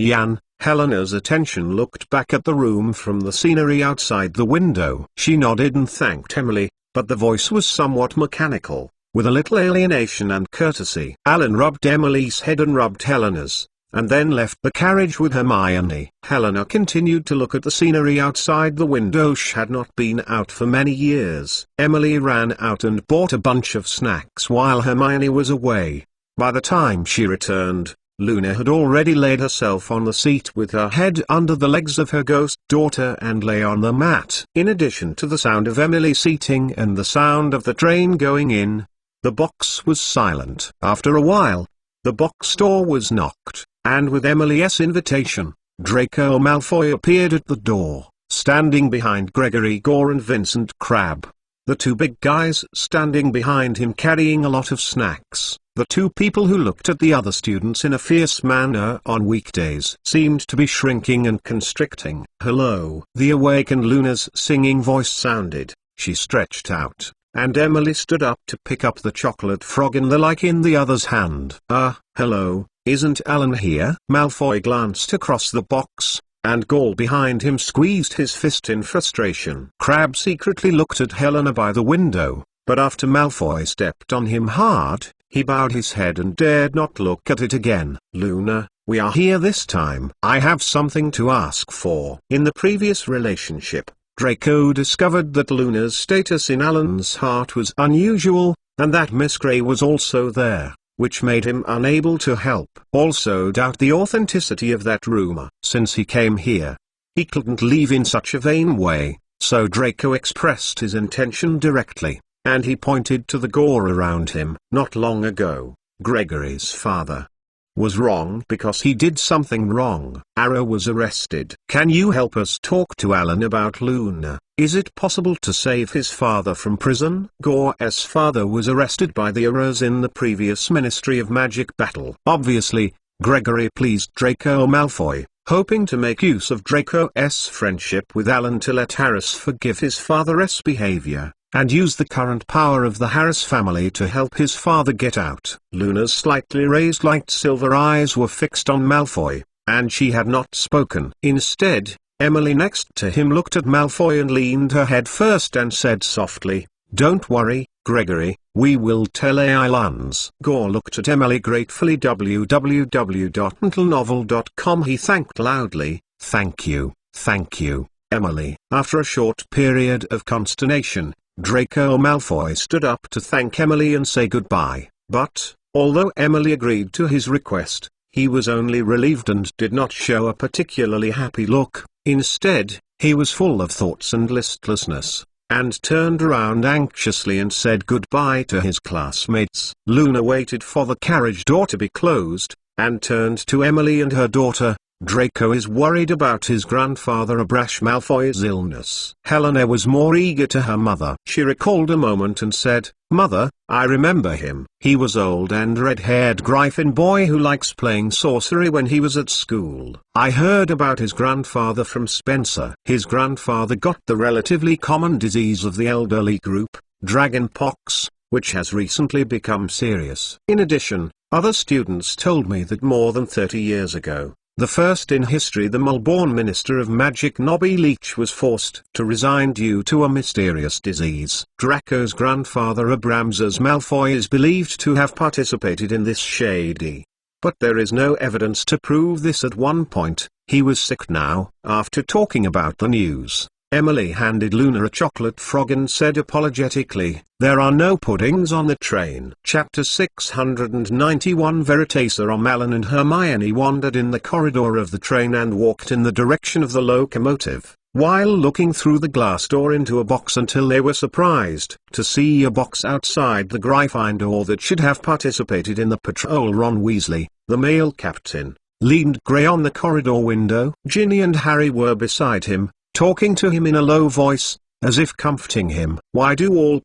Helena's attention looked back at the room from the scenery outside the window, she nodded and thanked Emily, but the voice was somewhat mechanical, with a little alienation and courtesy. Alan rubbed Emily's head and rubbed Helena's, and then left the carriage with Hermione. Helena continued to look at the scenery outside the window. She had not been out for many years. Emily ran out and bought a bunch of snacks while Hermione was away. By the time she returned, Luna had already laid herself on the seat with her head under the legs of her ghost daughter and lay on the mat. In addition to the sound of Emily seating and the sound of the train going in, the box was silent. After a while, the box door was knocked, and with Emily's invitation, Draco Malfoy appeared at the door, standing behind Gregory Gore and Vincent Crabbe, the two big guys standing behind him carrying a lot of snacks. The two people who looked at the other students in a fierce manner on weekdays seemed to be shrinking and constricting. "Hello." The awakened Luna's singing voice sounded. She stretched out, and Emily stood up to pick up the chocolate frog in the other's hand. Hello, isn't Alan here?" Malfoy glanced across the box, and Gall behind him squeezed his fist in frustration. Crabbe secretly looked at Helena by the window, but after Malfoy stepped on him hard, he bowed his head and dared not look at it again. Luna, we are here this time. I have something to ask for. In the previous relationship, Draco discovered that Luna's status in Alan's heart was unusual, and that Miss Grey was also there, which made him unable to help also doubt the authenticity of that rumor. Since he came here, he couldn't leave in such a vain way, so Draco expressed his intention directly, and he pointed to the gore around him. Not long ago, Gregory's father was wrong because he did something wrong. Ara was arrested. Can you help us talk to Alan about Luna? Is it possible to save his father from prison? Gore's father was arrested by the Aras in the previous Ministry of Magic battle. Obviously, Gregory pleased Draco Malfoy, hoping to make use of Draco's friendship with Alan to let Harris forgive his father's behavior, and use the current power of the Harris family to help his father get out. Luna's slightly raised light silver eyes were fixed on Malfoy, and she had not spoken. Instead, Emily next to him looked at Malfoy and leaned her head first and said softly, "Don't worry, Gregory, we will tell AI Lans." Gore looked at Emily gratefully. www.untilnovel.com. He thanked loudly, thank you, Emily." After a short period of consternation, Draco Malfoy stood up to thank Emily and say goodbye, but, although Emily agreed to his request, he was only relieved and did not show a particularly happy look. Instead, he was full of thoughts and listlessness, and turned around anxiously and said goodbye to his classmates. Luna waited for the carriage door to be closed, and turned to Emily and her daughter. "Draco is worried about his grandfather Abrash Malfoy's illness." Helena was more eager to her mother. She recalled a moment and said, "Mother, I remember him. He was old and red-haired Gryffindor boy who likes playing sorcery when he was at school. I heard about his grandfather from Spencer. His grandfather got the relatively common disease of the elderly group, dragonpox, which has recently become serious. In addition, other students told me that more than 30 years ago, the first in history, the Mulborn Minister of Magic Nobby Leech was forced to resign due to a mysterious disease. Draco's grandfather Abramses Malfoy is believed to have participated in this shady, but there is no evidence to prove this. At one point, he was sick now. After talking about the news, Emily handed Luna a chocolate frog and said apologetically, "There are no puddings on the train." Chapter 691. Veritaserum. Alan and Hermione wandered in the corridor of the train and walked in the direction of the locomotive, while looking through the glass door into a box until they were surprised to see a box outside the Gryffindor that should have participated in the patrol. Ron Weasley, the male captain, leaned grey on the corridor window. Ginny and Harry were beside him, talking to him in a low voice, as if comforting him. "Why do all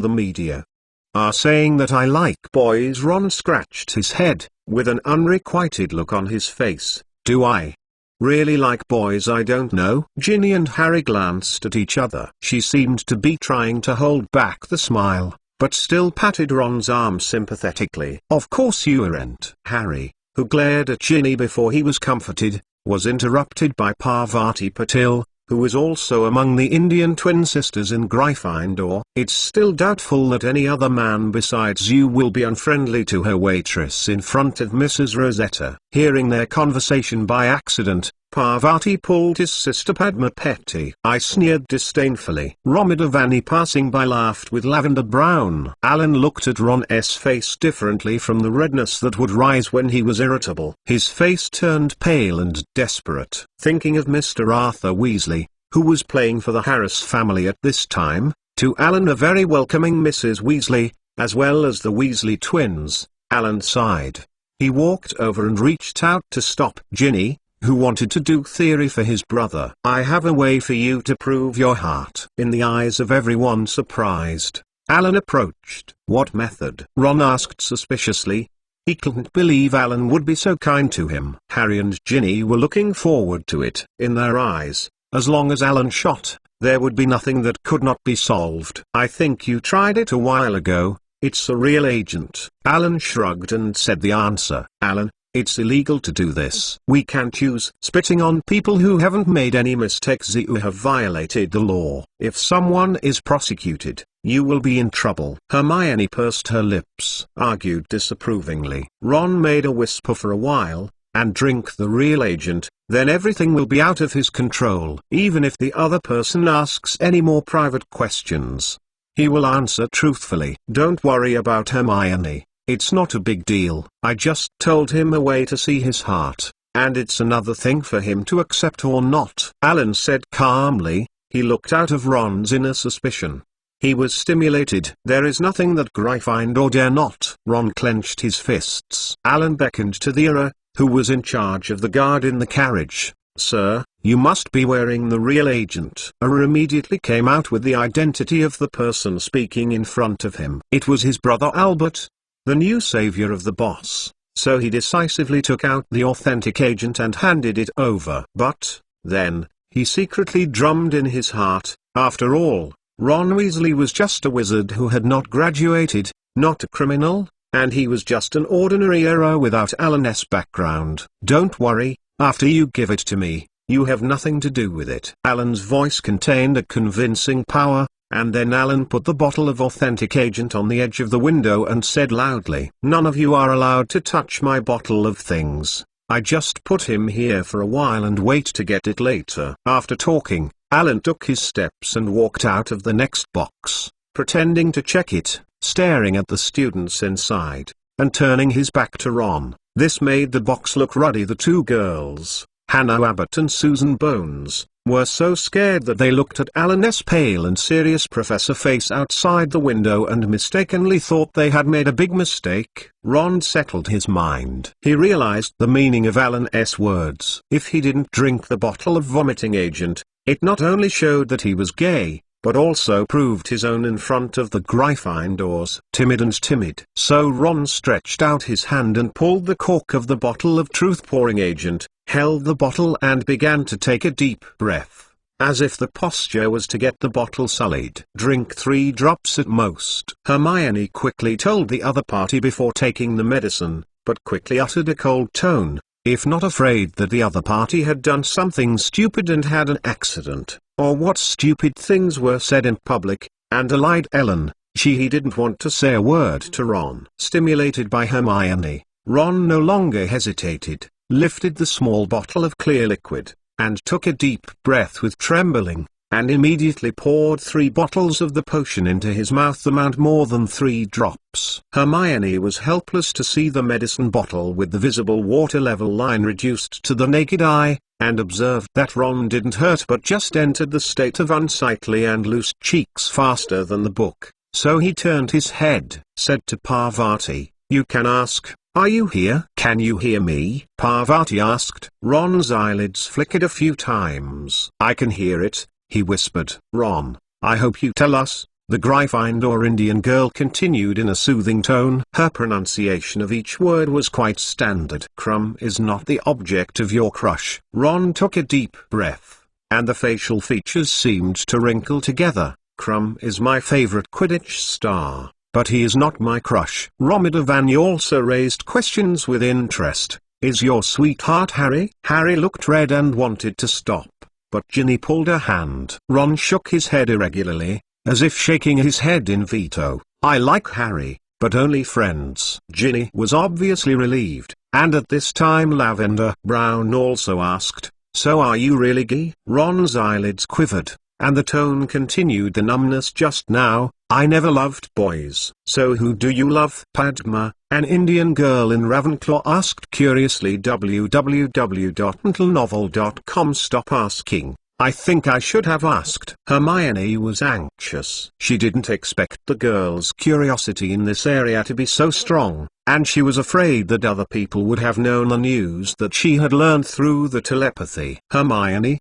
the media, are saying that I like boys?" Ron scratched his head, with an unrequited look on his face. "Do I really like boys? I don't know." Ginny and Harry glanced at each other. She seemed to be trying to hold back the smile, but still patted Ron's arm sympathetically. "Of course you aren't." Harry, who glared at Ginny before he was comforted, was interrupted by Parvati Patil, who was also among the Indian twin sisters in Gryffindor. "It's still doubtful that any other man besides you will be unfriendly to her waitress in front of Mrs. Rosetta." Hearing their conversation by accident, Parvati pulled his sister Padma Petty. "I sneered disdainfully." Romida Vanni passing by laughed with lavender brown. Alan looked at Ron's face differently from the redness that would rise when he was irritable. His face turned pale and desperate. Thinking of Mr. Arthur Weasley, who was playing for the Harris family at this time, to Alan a very welcoming Mrs. Weasley, as well as the Weasley twins, Alan sighed. He walked over and reached out to stop Ginny, who wanted to do theory for his brother. "I have a way for you to prove your heart." In the eyes of everyone surprised, Alan approached. "What method?" Ron asked suspiciously. He couldn't believe Alan would be so kind to him. Harry and Ginny were looking forward to it. In their eyes, as long as Alan shot, there would be nothing that could not be solved. "I think you tried it a while ago. It's a real agent." Alan shrugged and said the answer. "Alan, It's illegal to do this. We can't use spitting on people who haven't made any mistakes. You have violated the law. If someone is prosecuted, you will be in trouble." Hermione pursed her lips, argued disapprovingly. Ron made a whisper for a while, "And drink the real agent, then everything will be out of his control. Even if the other person asks any more private questions, he will answer truthfully." "Don't worry about Hermione. It's not a big deal. I just told him a way to see his heart, and it's another thing for him to accept or not," Alan said calmly. He looked out of Ron's inner suspicion. He was stimulated. "There is nothing that Gryffindor dare not." Ron clenched his fists. Alan beckoned to the Era, who was in charge of the guard in the carriage. "Sir, you must be wearing the real agent." Era immediately came out with the identity of the person speaking in front of him. It was his brother Albert, the new savior of the boss. So he decisively took out the authentic agent and handed it over. But, then, he secretly drummed in his heart, after all, Ron Weasley was just a wizard who had not graduated, not a criminal, and he was just an ordinary Era without Alan's background. "Don't worry, after you give it to me, you have nothing to do with it." Alan's voice contained a convincing power. And then Alan put the bottle of authentic agent on the edge of the window and said loudly, "None of you are allowed to touch my bottle of things. I just put him here for a while and wait to get it later." After talking, Alan took his steps and walked out of the next box, pretending to check it, staring at the students inside, and turning his back to Ron. This made the box look ruddy. The two girls, Hannah Abbott and Susan Bones, were so scared that they looked at Alan's pale and serious professor face outside the window and mistakenly thought they had made a big mistake. Ron settled his mind. He realized the meaning of Alan's words. If he didn't drink the bottle of vomiting agent, it not only showed that he was gay, but also proved his own in front of the Gryffindors. Timid. So Ron stretched out his hand and pulled the cork of the bottle of truth-pouring agent, held the bottle and began to take a deep breath, as if the posture was to get the bottle sullied. "Drink 3 drops at most," Hermione quickly told the other party before taking the medicine, but quickly uttered a cold tone, if not afraid that the other party had done something stupid and had an accident, or what stupid things were said in public, and allied Ellen. He didn't want to say a word to Ron. Stimulated by Hermione, Ron no longer hesitated, lifted the small bottle of clear liquid, and took a deep breath with trembling, and immediately poured 3 bottles of the potion into his mouth, amount more than 3 drops. Hermione was helpless to see the medicine bottle with the visible water level line reduced to the naked eye, and observed that Ron didn't hurt but just entered the state of unsightly and loose cheeks faster than the book. So he turned his head, said to Parvati, "You can ask, are you here? Can you hear me?" Parvati asked. Ron's eyelids flickered a few times. "I can hear it," he whispered. "Ron, I hope you tell us," the Gryffindor Indian girl continued in a soothing tone. Her pronunciation of each word was quite standard. "Crumb is not the object of your crush." Ron took a deep breath, and the facial features seemed to wrinkle together. "Crumb is my favorite Quidditch star, but he is not my crush." Romida Vanya also raised questions with interest. "Is your sweetheart Harry?" Harry looked red and wanted to stop, but Ginny pulled her hand. Ron shook his head irregularly, as if shaking his head in veto. "I like Harry, but only friends." Ginny was obviously relieved, and at this time Lavender Brown also asked, "So are you really gay?" Ron's eyelids quivered, and the tone continued the numbness just now. "I never loved boys." "So who do you love?" Padma, an Indian girl in Ravenclaw, asked curiously. www.untilnovel.com. Stop asking. I think I should have asked. Hermione was anxious. She didn't expect the girl's curiosity in this area to be so strong, and she was afraid that other people would have known the news that she had learned through the telepathy. Hermione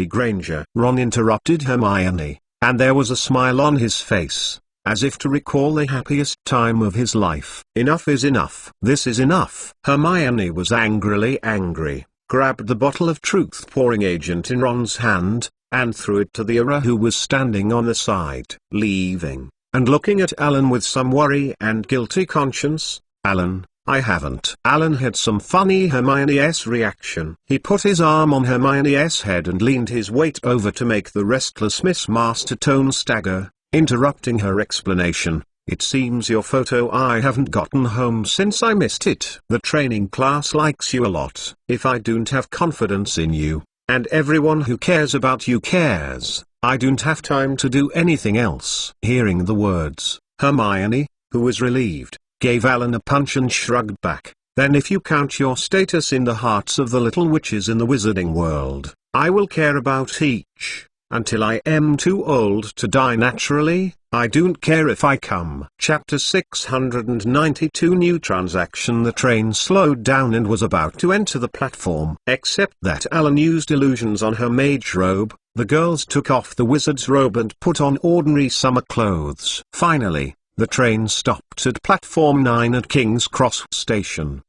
Granger. Ron interrupted Hermione, and there was a smile on his face, as if to recall the happiest time of his life. Enough is enough. This is enough. Hermione was angrily angry, grabbed the bottle of truth-pouring agent in Ron's hand, and threw it to the Era who was standing on the side. Leaving, and looking at Alan with some worry and guilty conscience. "Alan, I haven't. Alan had some funny Hermione's reaction. He put his arm on Hermione's head and leaned his weight over to make the restless Miss Mastertone stagger, interrupting her explanation. It seems your photo I haven't gotten home since I missed it. The training class likes you a lot. If I don't have confidence in you, and everyone who cares about you cares, I don't have time to do anything else. Hearing the words, Hermione, who was relieved, gave Alan a punch and shrugged back. Then if you count your status in the hearts of the little witches in the wizarding world, I will care about each, until I am too old to die naturally. I don't care if I come. Chapter 692 New transaction. The train slowed down and was about to enter the platform. Except that Alan used illusions on her mage robe, the girls took off the wizard's robe and put on ordinary summer clothes. Finally, the train stopped at platform 9 at King's Cross Station.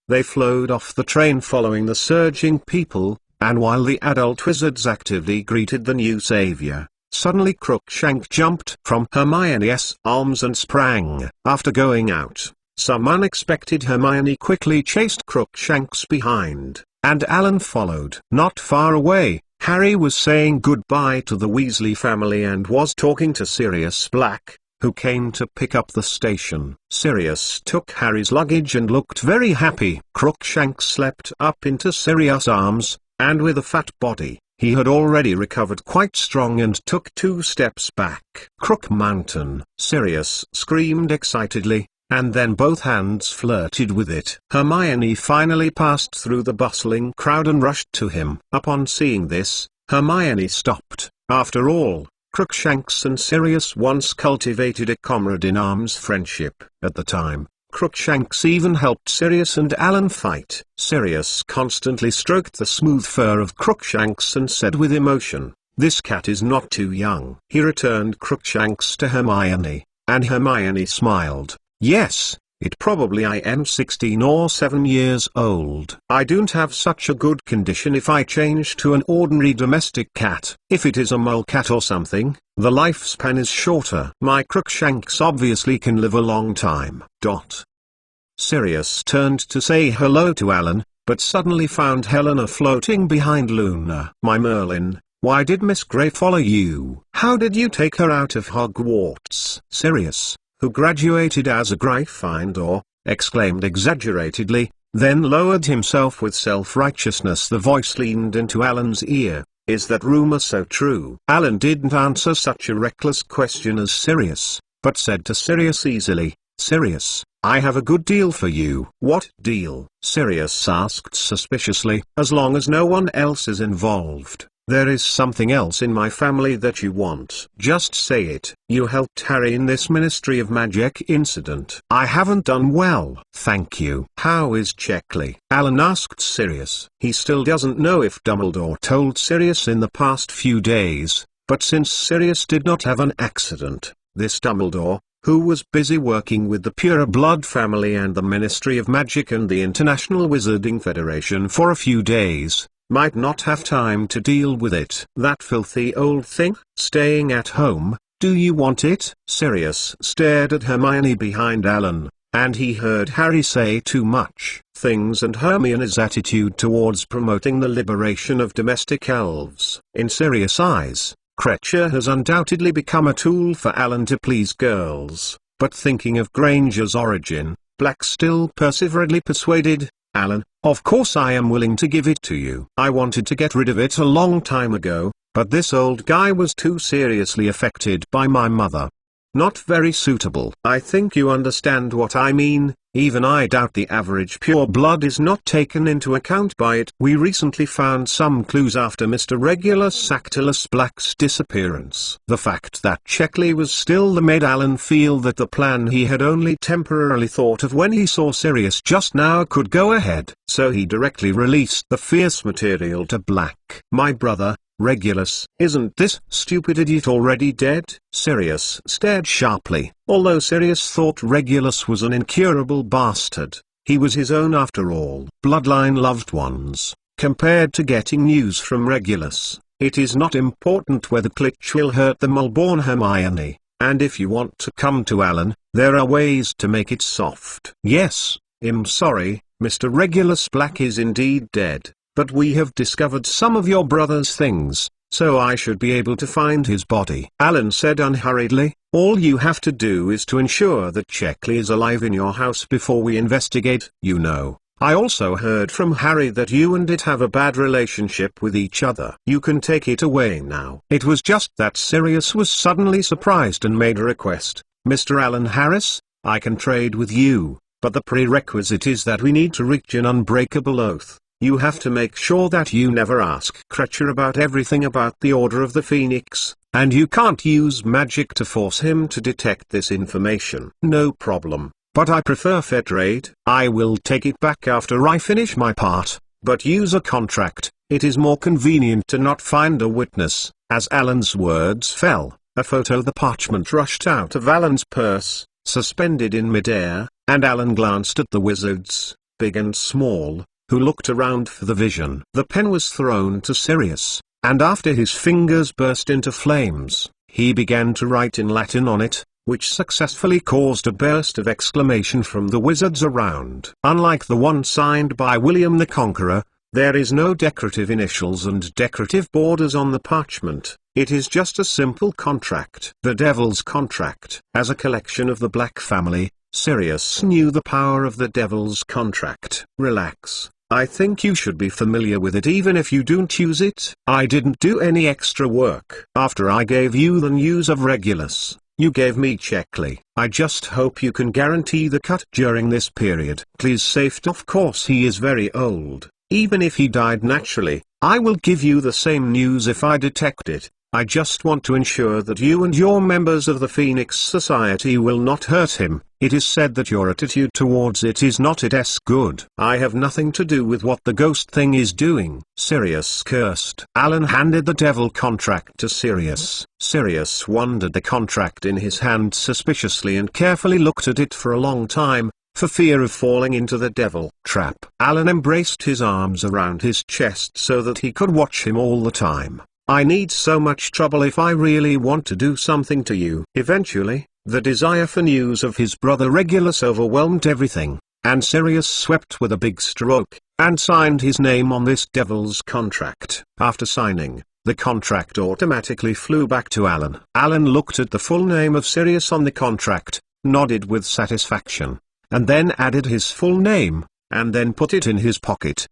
They flowed off the train following the surging people, and while the adult wizards actively greeted the new savior, suddenly Crookshank jumped from Hermione's arms and sprang. After going out, some unexpected Hermione quickly chased Crookshanks behind, and Alan followed. Not far away, Harry was saying goodbye to the Weasley family and was talking to Sirius Black, who came to pick up the station. Sirius took Harry's luggage and looked very happy. Crookshanks leapt up into Sirius' arms, and with a fat body, he had already recovered quite strong and took 2 steps back. Crook Mountain! Sirius screamed excitedly, and then both hands flirted with it. Hermione finally passed through the bustling crowd and rushed to him. Upon seeing this, Hermione stopped. After all, Crookshanks and Sirius once cultivated a comrade-in-arms friendship. At the time, Crookshanks even helped Sirius and Alan fight. Sirius constantly stroked the smooth fur of Crookshanks and said with emotion, "This cat is not too young." He returned Crookshanks to Hermione, and Hermione smiled. "Yes, it probably I am 16 or 7 years old. I don't have such a good condition if I change to an ordinary domestic cat. If it is a mole cat or something, the lifespan is shorter. My Crookshanks obviously can live a long time." Sirius turned to say hello to Alan, but suddenly found Helena floating behind Luna. "My Merlin, why did Miss Grey follow you? How did you take her out of Hogwarts?" Sirius, who graduated as a Gryffindor, exclaimed exaggeratedly, then lowered himself with self-righteousness. The voice leaned into Alan's ear. "Is that rumor so true?" Alan didn't answer such a reckless question as Sirius, but said to Sirius easily, "Sirius, I have a good deal for you." "What deal?" Sirius asked suspiciously. "As long as no one else is involved. There is something else in my family that you want. Just say it." "You helped Harry in this Ministry of Magic incident." "I haven't done well, thank you." "How is Checkley?" Alan asked Sirius. He still doesn't know if Dumbledore told Sirius in the past few days, but since Sirius did not have an accident, this Dumbledore, who was busy working with the Pure Blood family and the Ministry of Magic and the International Wizarding Federation for a few days, might not have time to deal with it. "That filthy old thing, staying at home, do you want it?" Sirius stared at Hermione behind Alan, and he heard Harry say too much things and Hermione's attitude towards promoting the liberation of domestic elves. In Sirius' eyes, Kreacher has undoubtedly become a tool for Alan to please girls, but thinking of Granger's origin, Black still perseveringly persuaded, "Alan, of course I am willing to give it to you. I wanted to get rid of it a long time ago, but this old guy was too seriously affected by my mother. Not very suitable." "I think you understand what I mean. Even I doubt the average pure blood is not taken into account by it. We recently found some clues after Mr. Regulus Sactulus Black's disappearance. The fact that Checkley was still there made Alan feel that the plan he had only temporarily thought of when he saw Sirius just now could go ahead. So he directly released the fierce material to Black. "My brother, Regulus, isn't this stupid idiot already dead?" Sirius stared sharply. Although Sirius thought Regulus was an incurable bastard, he was his own after all. Bloodline loved ones. Compared to getting news from Regulus, it is not important whether Klitsch will hurt the Mulborn Hermione, and if you want to come to Alan, there are ways to make it soft. Yes, I'm sorry, Mr. Regulus Black is indeed dead, but we have discovered some of your brother's things, so I should be able to find his body. Alan said unhurriedly, all you have to do is to ensure that Checkley is alive in your house before we investigate. You know, I also heard from Harry that you and it have a bad relationship with each other. You can take it away now. It was just that Sirius was suddenly surprised and made a request. Mr. Alan Harris, I can trade with you, but the prerequisite is that we need to reach an unbreakable oath. You have to make sure that you never ask Crutcher about everything about the Order of the Phoenix, and you can't use magic to force him to detect this information. No problem. But I prefer fair trade. I will take it back after I finish my part, but use a contract. It is more convenient to not find a witness. As Alan's words fell, a photo of the parchment rushed out of Alan's purse, suspended in midair, and Alan glanced at the wizards, big and small, who looked around for the vision. The pen was thrown to Sirius, and after his fingers burst into flames, he began to write in Latin on it, which successfully caused a burst of exclamation from the wizards around. Unlike the one signed by William the Conqueror, there is no decorative initials and decorative borders on the parchment. It is just a simple contract. The Devil's Contract. As a collection of the Black family, Sirius knew the power of the Devil's Contract. Relax. I think you should be familiar with it even if you don't use it. I didn't do any extra work. After I gave you the news of Regulus, you gave me Checkley. I just hope you can guarantee the cut during this period. Please safe. Of course he is very old. Even if he died naturally, I will give you the same news if I detect it. I just want to ensure that you and your members of the Phoenix Society will not hurt him. It is said that your attitude towards it is not its good. I have nothing to do with what the ghost thing is doing. Sirius cursed. Alan handed the devil contract to Sirius. Sirius wondered the contract in his hand suspiciously and carefully looked at it for a long time, for fear of falling into the devil trap. Alan embraced his arms around his chest so that he could watch him all the time. I need so much trouble if I really want to do something to you. Eventually, the desire for news of his brother Regulus overwhelmed everything, and Sirius swept with a big stroke, and signed his name on this devil's contract. After signing, the contract automatically flew back to Alan. Alan looked at the full name of Sirius on the contract, nodded with satisfaction, and then added his full name, and then put it in his pocket.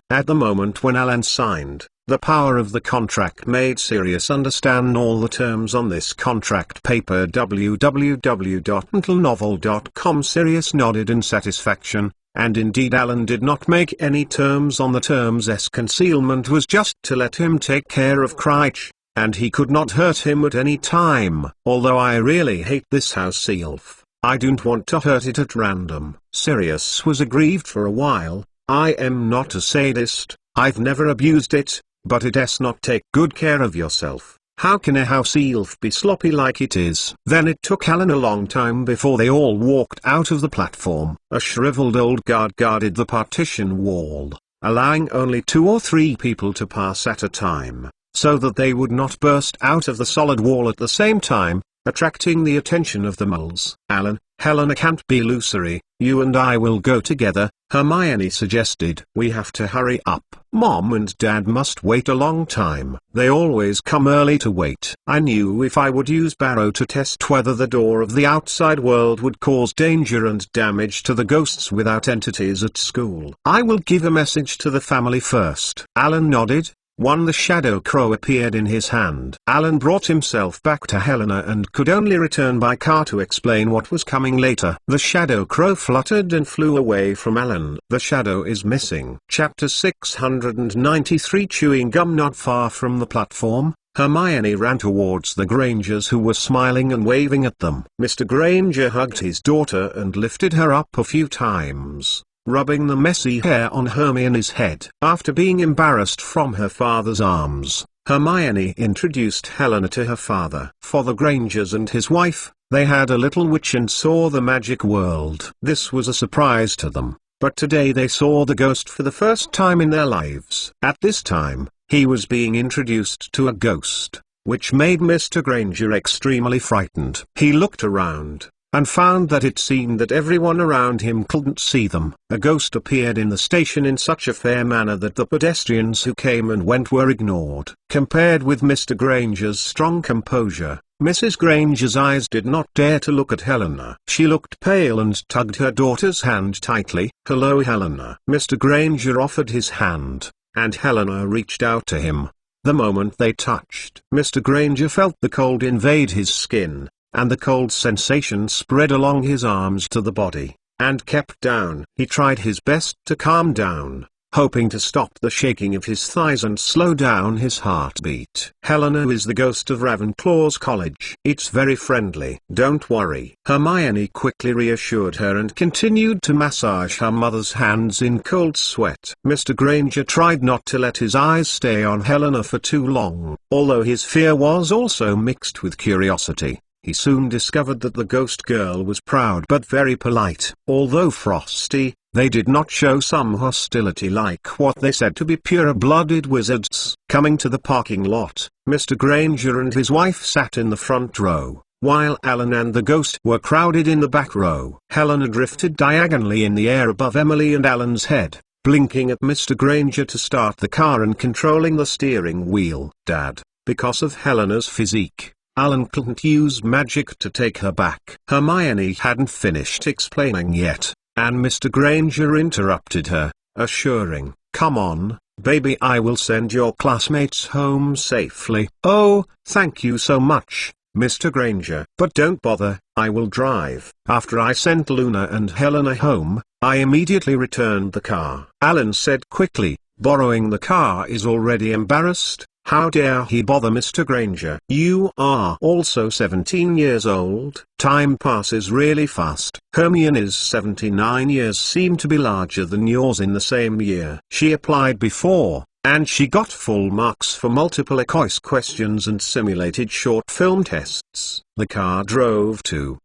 At the moment when Alan signed, the power of the contract made Sirius understand all the terms on this contract paper. www.untitlenovel.com. Sirius nodded in satisfaction, and indeed Alan did not make any terms on the terms. Concealment was just to let him take care of Crouch, and he could not hurt him at any time. Although I really hate this house elf, I don't want to hurt it at random. Sirius was aggrieved for a while. I am not a sadist, I've never abused it, but it does not take good care of yourself. How can a house elf be sloppy like it is? Then it took Alan a long time before they all walked out of the platform. A shriveled old guard guarded the partition wall, allowing only 2 or 3 people to pass at a time, so that they would not burst out of the solid wall at the same time, attracting the attention of the moles. Alan, Helena can't be illusory, you and I will go together, Hermione suggested. We have to hurry up. Mom and Dad must wait a long time. They always come early to wait. I knew if I would use Barrow to test whether the door of the outside world would cause danger and damage to the ghosts without entities at school. I will give a message to the family first. Alan nodded. The shadow crow appeared in his hand. Alan brought himself back to Helena and could only return by car to explain what was coming later. The shadow crow fluttered and flew away from Alan. The shadow is missing. Chapter 693. Chewing gum. Not far from the platform, Hermione ran towards the Grangers, who were smiling and waving at them. Mr. Granger hugged his daughter and lifted her up a few times, rubbing the messy hair on Hermione's head. After being embarrassed from her father's arms, Hermione introduced Helena to her father. For the Grangers and his wife, they had a little witch and saw the magic world. This was a surprise to them, but today they saw the ghost for the first time in their lives. At this time, he was being introduced to a ghost, which made Mr. Granger extremely frightened. He looked around, and found that it seemed that everyone around him couldn't see them. A ghost appeared in the station in such a fair manner that the pedestrians who came and went were ignored. Compared with Mr. Granger's strong composure, Mrs. Granger's eyes did not dare to look at Helena. She looked pale and tugged her daughter's hand tightly. "Hello, Helena." Mr. Granger offered his hand, and Helena reached out to him. The moment they touched, Mr. Granger felt the cold invade his skin, and the cold sensation spread along his arms to the body, and kept down. He tried his best to calm down, hoping to stop the shaking of his thighs and slow down his heartbeat. "Helena is the ghost of Ravenclaw's college. It's very friendly. Don't worry." Hermione quickly reassured her and continued to massage her mother's hands in cold sweat. Mr. Granger tried not to let his eyes stay on Helena for too long. Although his fear was also mixed with curiosity, he soon discovered that the ghost girl was proud but very polite. Although frosty, they did not show some hostility like what they said to be pure-blooded wizards. Coming to the parking lot, Mr. Granger and his wife sat in the front row, while Alan and the ghost were crowded in the back row. Helena drifted diagonally in the air above Emily and Alan's head, blinking at Mr. Granger to start the car and controlling the steering wheel. "Dad, because of Helena's physique, Alan couldn't use magic to take her back." Hermione hadn't finished explaining yet, and Mr. Granger interrupted her, assuring, "Come on, baby, I will send your classmates home safely." "Oh, thank you so much, Mr. Granger. But don't bother, I will drive." After I sent Luna and Helena home, I immediately returned the car. Alan said quickly, borrowing the car is already embarrassed. How dare he bother Mr. Granger? "You are also 17 years old." Time passes really fast. Hermione's 79 years seem to be larger than yours in the same year. She applied before, and she got full marks for multiple choice questions and simulated short film tests. The car drove to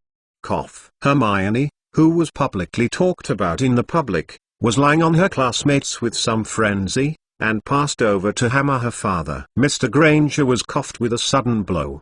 Hermione, who was publicly talked about in the public, was lying on her classmates with some frenzy, and passed over to hammer her father. Mr. Granger was cuffed with a sudden blow.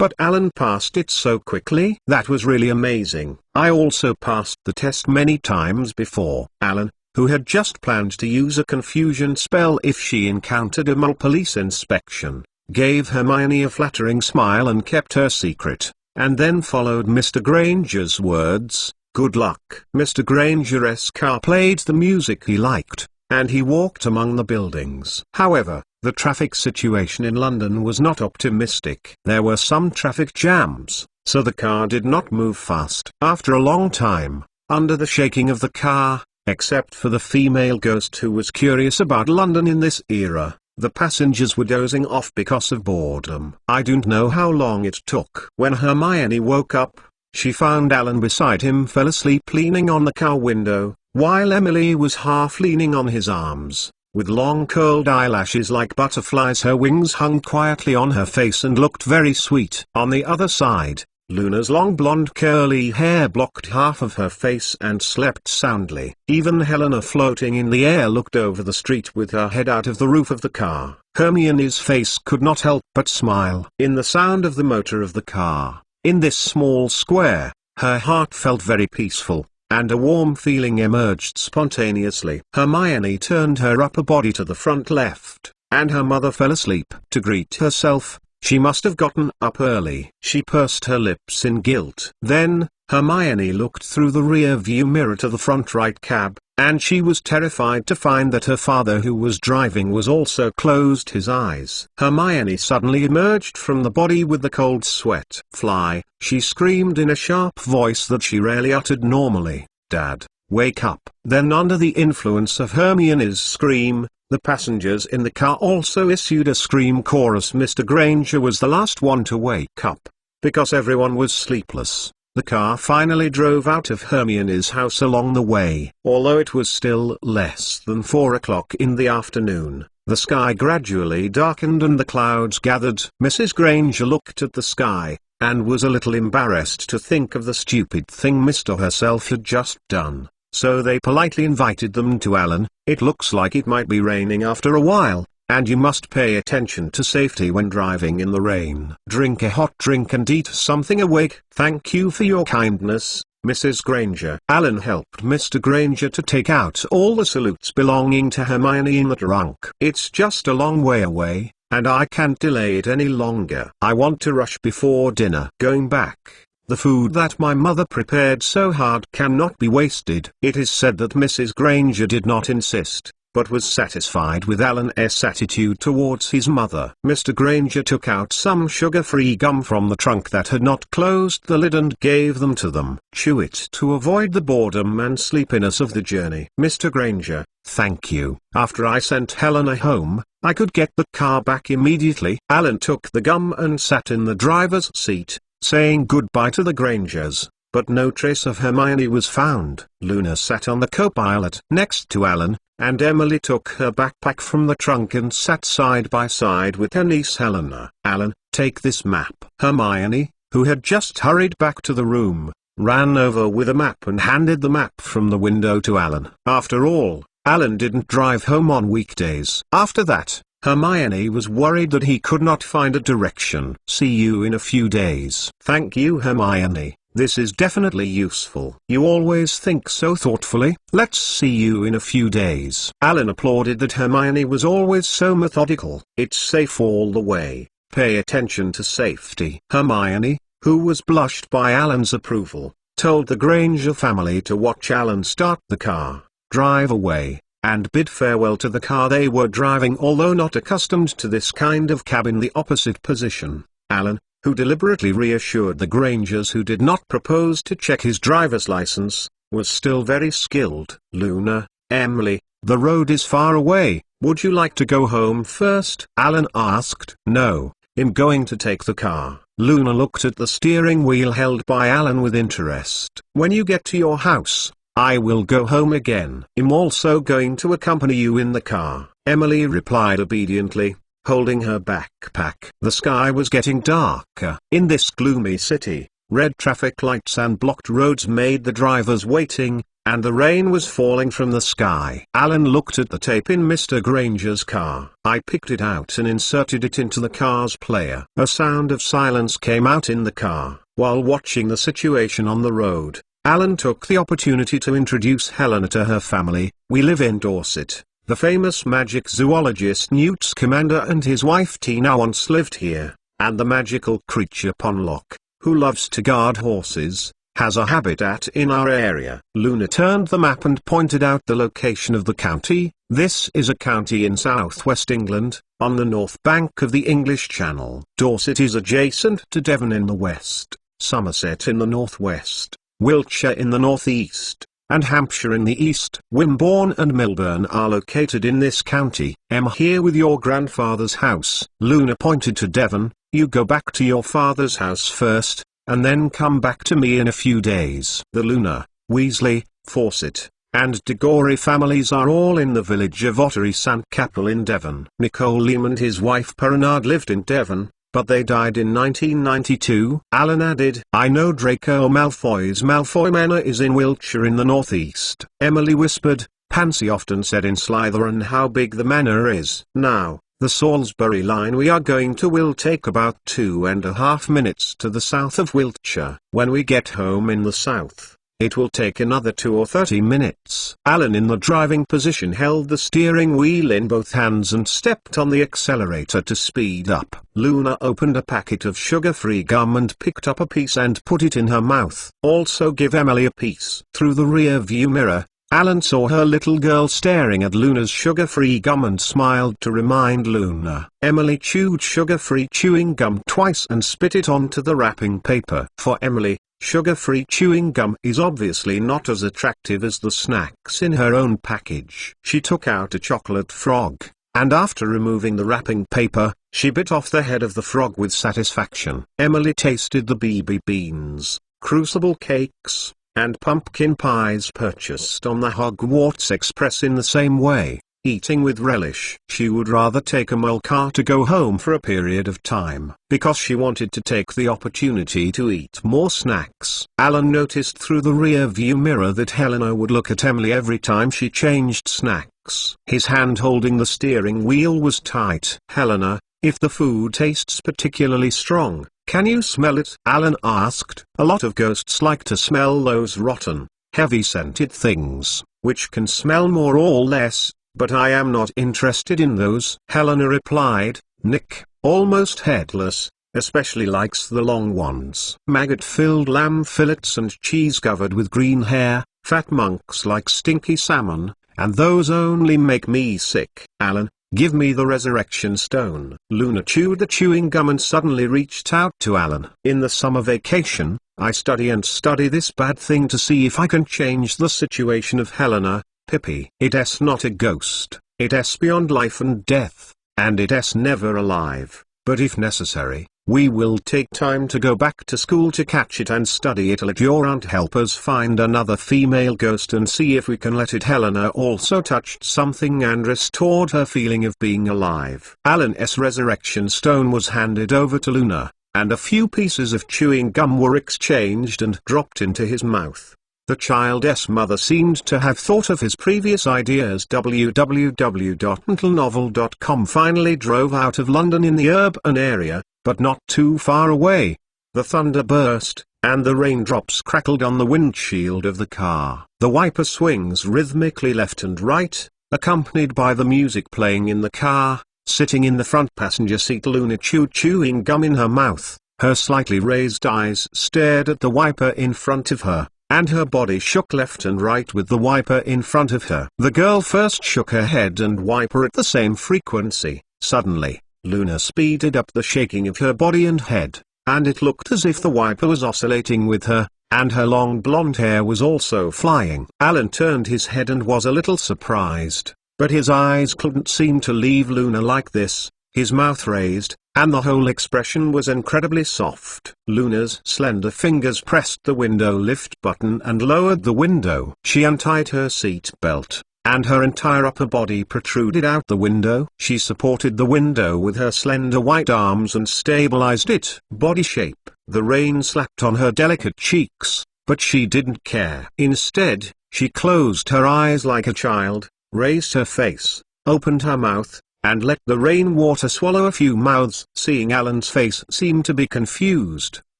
But Alan passed it so quickly. That was really amazing. I also passed the test many times before. Alan, who had just planned to use a confusion spell if she encountered a mole police inspection, gave Hermione a flattering smile and kept her secret, and then followed Mr. Granger's words, "Good luck." Mr. Granger's car played the music he liked, and he walked among the buildings. However, the traffic situation in London was not optimistic. There were some traffic jams, so the car did not move fast. After a long time, under the shaking of the car, except for the female ghost who was curious about London in this era, the passengers were dozing off because of boredom. I don't know how long it took. When Hermione woke up, she found Alan beside him fell asleep leaning on the car window, while Emily was half leaning on his arms, with long curled eyelashes like butterflies. Her wings hung quietly on her face and looked very sweet. On the other side, Luna's long blonde curly hair blocked half of her face and slept soundly. Even Helena, floating in the air, looked over the street with her head out of the roof of the car. Hermione's face could not help but smile. In the sound of the motor of the car, in this small square, her heart felt very peaceful, and a warm feeling emerged spontaneously. Hermione turned her upper body to the front left, and her mother fell asleep. To greet herself, she must have gotten up early. She pursed her lips in guilt. Then, Hermione looked through the rear-view mirror to the front right cab, and she was terrified to find that her father, who was driving, was also closed his eyes. Hermione suddenly emerged from the body with the cold sweat. "Fly," she screamed in a sharp voice that she rarely uttered normally. "Dad, wake up." Then, under the influence of Hermione's scream, the passengers in the car also issued a scream chorus. Mr. Granger was the last one to wake up, because everyone was sleepless. The car finally drove out of Hermione's house. Along the way, although it was still less than 4 o'clock in the afternoon, the sky gradually darkened and the clouds gathered. Mrs. Granger looked at the sky, and was a little embarrassed to think of the stupid thing Mr. herself had just done. So they politely invited them to Alan. "It looks like it might be raining after a while. and you must pay attention to safety when driving in the rain. Drink a hot drink and eat something awake. Thank you for your kindness, Mrs. Granger. Alan helped Mr. Granger to take out all the salutes belonging to Hermione in the trunk. It's just a long way away, and I can't delay it any longer. I want to rush before dinner. Going back, the food that my mother prepared so hard cannot be wasted. It is said that Mrs. Granger did not insist, but was satisfied with Alan's attitude towards his mother. Mr. Granger took out some sugar-free gum from the trunk that had not closed the lid and gave them to them. Chew it to avoid the boredom and sleepiness of the journey. Mr. Granger, thank you. After I sent Helena home, I could get the car back immediately. Alan took the gum and sat in the driver's seat, saying goodbye to the Grangers, but no trace of Hermione was found. Luna sat on the co-pilot next to Alan, and Emily took her backpack from the trunk and sat side by side with her niece Helena. Alan, take this map. Hermione, who had just hurried back to the room, ran over with a map and handed the map from the window to Alan. After all, Alan didn't drive home on weekdays. After that, Hermione was worried that he could not find a direction. See you in a few days. Thank you, Hermione. This is definitely useful. You always think so thoughtfully. Let's see you in a few days. Alan applauded that Hermione was always so methodical. It's safe all the way. Pay attention to safety. Hermione, who was blushed by Alan's approval, told the Granger family to watch Alan start the car, drive away, and bid farewell to the car they were driving. Although not accustomed to this kind of cab in the opposite position, Alan, who deliberately reassured the Grangers who did not propose to check his driver's license, was still very skilled. Luna, Emily, the road is far away. Would you like to go home first? Alan asked. No, I'm going to take the car. Luna looked at the steering wheel held by Alan with interest. When you get to your house, I will go home again. I'm also going to accompany you in the car, Emily replied obediently, holding her backpack. The sky was getting darker. In this gloomy city, red traffic lights and blocked roads made the drivers waiting, and the rain was falling from the sky. Alan looked at the tape in Mr. Granger's car. I picked it out and inserted it into the car's player. A sound of silence came out in the car. While watching the situation on the road, Alan took the opportunity to introduce Helena to her family. We live in Dorset. The famous magic zoologist Newt Scamander and his wife Tina once lived here, and the magical creature Ponlock, who loves to guard horses, has a habitat in our area. Luna turned the map and pointed out the location of the county. This is a county in southwest England, on the north bank of the English Channel. Dorset is adjacent to Devon in the west, Somerset in the northwest, Wiltshire in the northeast, and Hampshire in the east. Wimborne and Milburn are located in this county. I'm here with your grandfather's house. Luna pointed to Devon. You go back to your father's house first, and then come back to me in a few days. The Luna, Weasley, Fawcett, and Diggory families are all in the village of Ottery St. Capel in Devon. Nicole Liam and his wife Perinard lived in Devon, but they died in 1992. Alan added, I know Draco Malfoy's Malfoy Manor is in Wiltshire in the northeast. Emily whispered, Pansy often said in Slytherin how big the manor is. Now, the Salisbury line we are going to will take about 2.5 minutes to the south of Wiltshire. When we get home in the south, it will take another 2 or 30 minutes. Alan in the driving position held the steering wheel in both hands and stepped on the accelerator to speed up. Luna opened a packet of sugar-free gum and picked up a piece and put it in her mouth. Also give Emily a piece. Through the rear view mirror, Alan saw her little girl staring at Luna's sugar-free gum and smiled to remind Luna. Emily chewed sugar-free chewing gum twice and spit it onto the wrapping paper. For Emily, sugar-free chewing gum is obviously not as attractive as the snacks in her own package. She took out a chocolate frog, and after removing the wrapping paper, she bit off the head of the frog with satisfaction. Emily tasted the BB beans, crucible cakes, and pumpkin pies purchased on the Hogwarts Express in the same way. eating with relish. She would rather take a mole car to go home for a period of time, because she wanted to take the opportunity to eat more snacks. Alan noticed through the rear view mirror that Helena would look at Emily every time she changed snacks. His hand holding the steering wheel was tight. "Helena, if the food tastes particularly strong, can you smell it?" Alan asked. "A lot of ghosts like to smell those rotten, heavy-scented things, which can smell more or less, but I am not interested in those." Helena replied. "Nick, almost headless, especially likes the long ones. Maggot-filled lamb fillets and cheese covered with green hair, fat monks like stinky salmon, and those only make me sick." "Alan, give me the resurrection stone." Luna chewed the chewing gum and suddenly reached out to Alan. "In the summer vacation, I study this bad thing to see if I can change the situation of Helena, Pippi. It's not a ghost, it's beyond life and death, and it's never alive, but if necessary, we will take time to go back to school to catch it and study it. Let your aunt help us find another female ghost and see if we can let it." Helena also touched something and restored her feeling of being alive. Alan's resurrection stone was handed over to Luna, and a few pieces of chewing gum were exchanged and dropped into his mouth. The child's mother seemed to have thought of his previous ideas. www.untilnovel.com finally drove out of London in the urban area, but not too far away. The thunder burst, and the raindrops crackled on the windshield of the car. The wiper swings rhythmically left and right, accompanied by the music playing in the car. Sitting in the front passenger seat, Luna chewed chewing gum in her mouth. Her slightly raised eyes stared at the wiper in front of her, and her body shook left and right with the wiper in front of her. The girl first shook her head and wiper at the same frequency. Suddenly, Luna speeded up the shaking of her body and head, and it looked as if the wiper was oscillating with her, and her long blonde hair was also flying. Alan turned his head and was a little surprised. But his eyes couldn't seem to leave Luna like this. His mouth raised, and the whole expression was incredibly soft. Luna's slender fingers pressed the window lift button and lowered the window. She untied her seat belt, and her entire upper body protruded out the window. She supported the window with her slender white arms and stabilized it. Body shape. The rain slapped on her delicate cheeks, but she didn't care. Instead, she closed her eyes like a child, raised her face, opened her mouth, and let the rainwater swallow a few mouths. Seeing Alan's face seemed to be confused,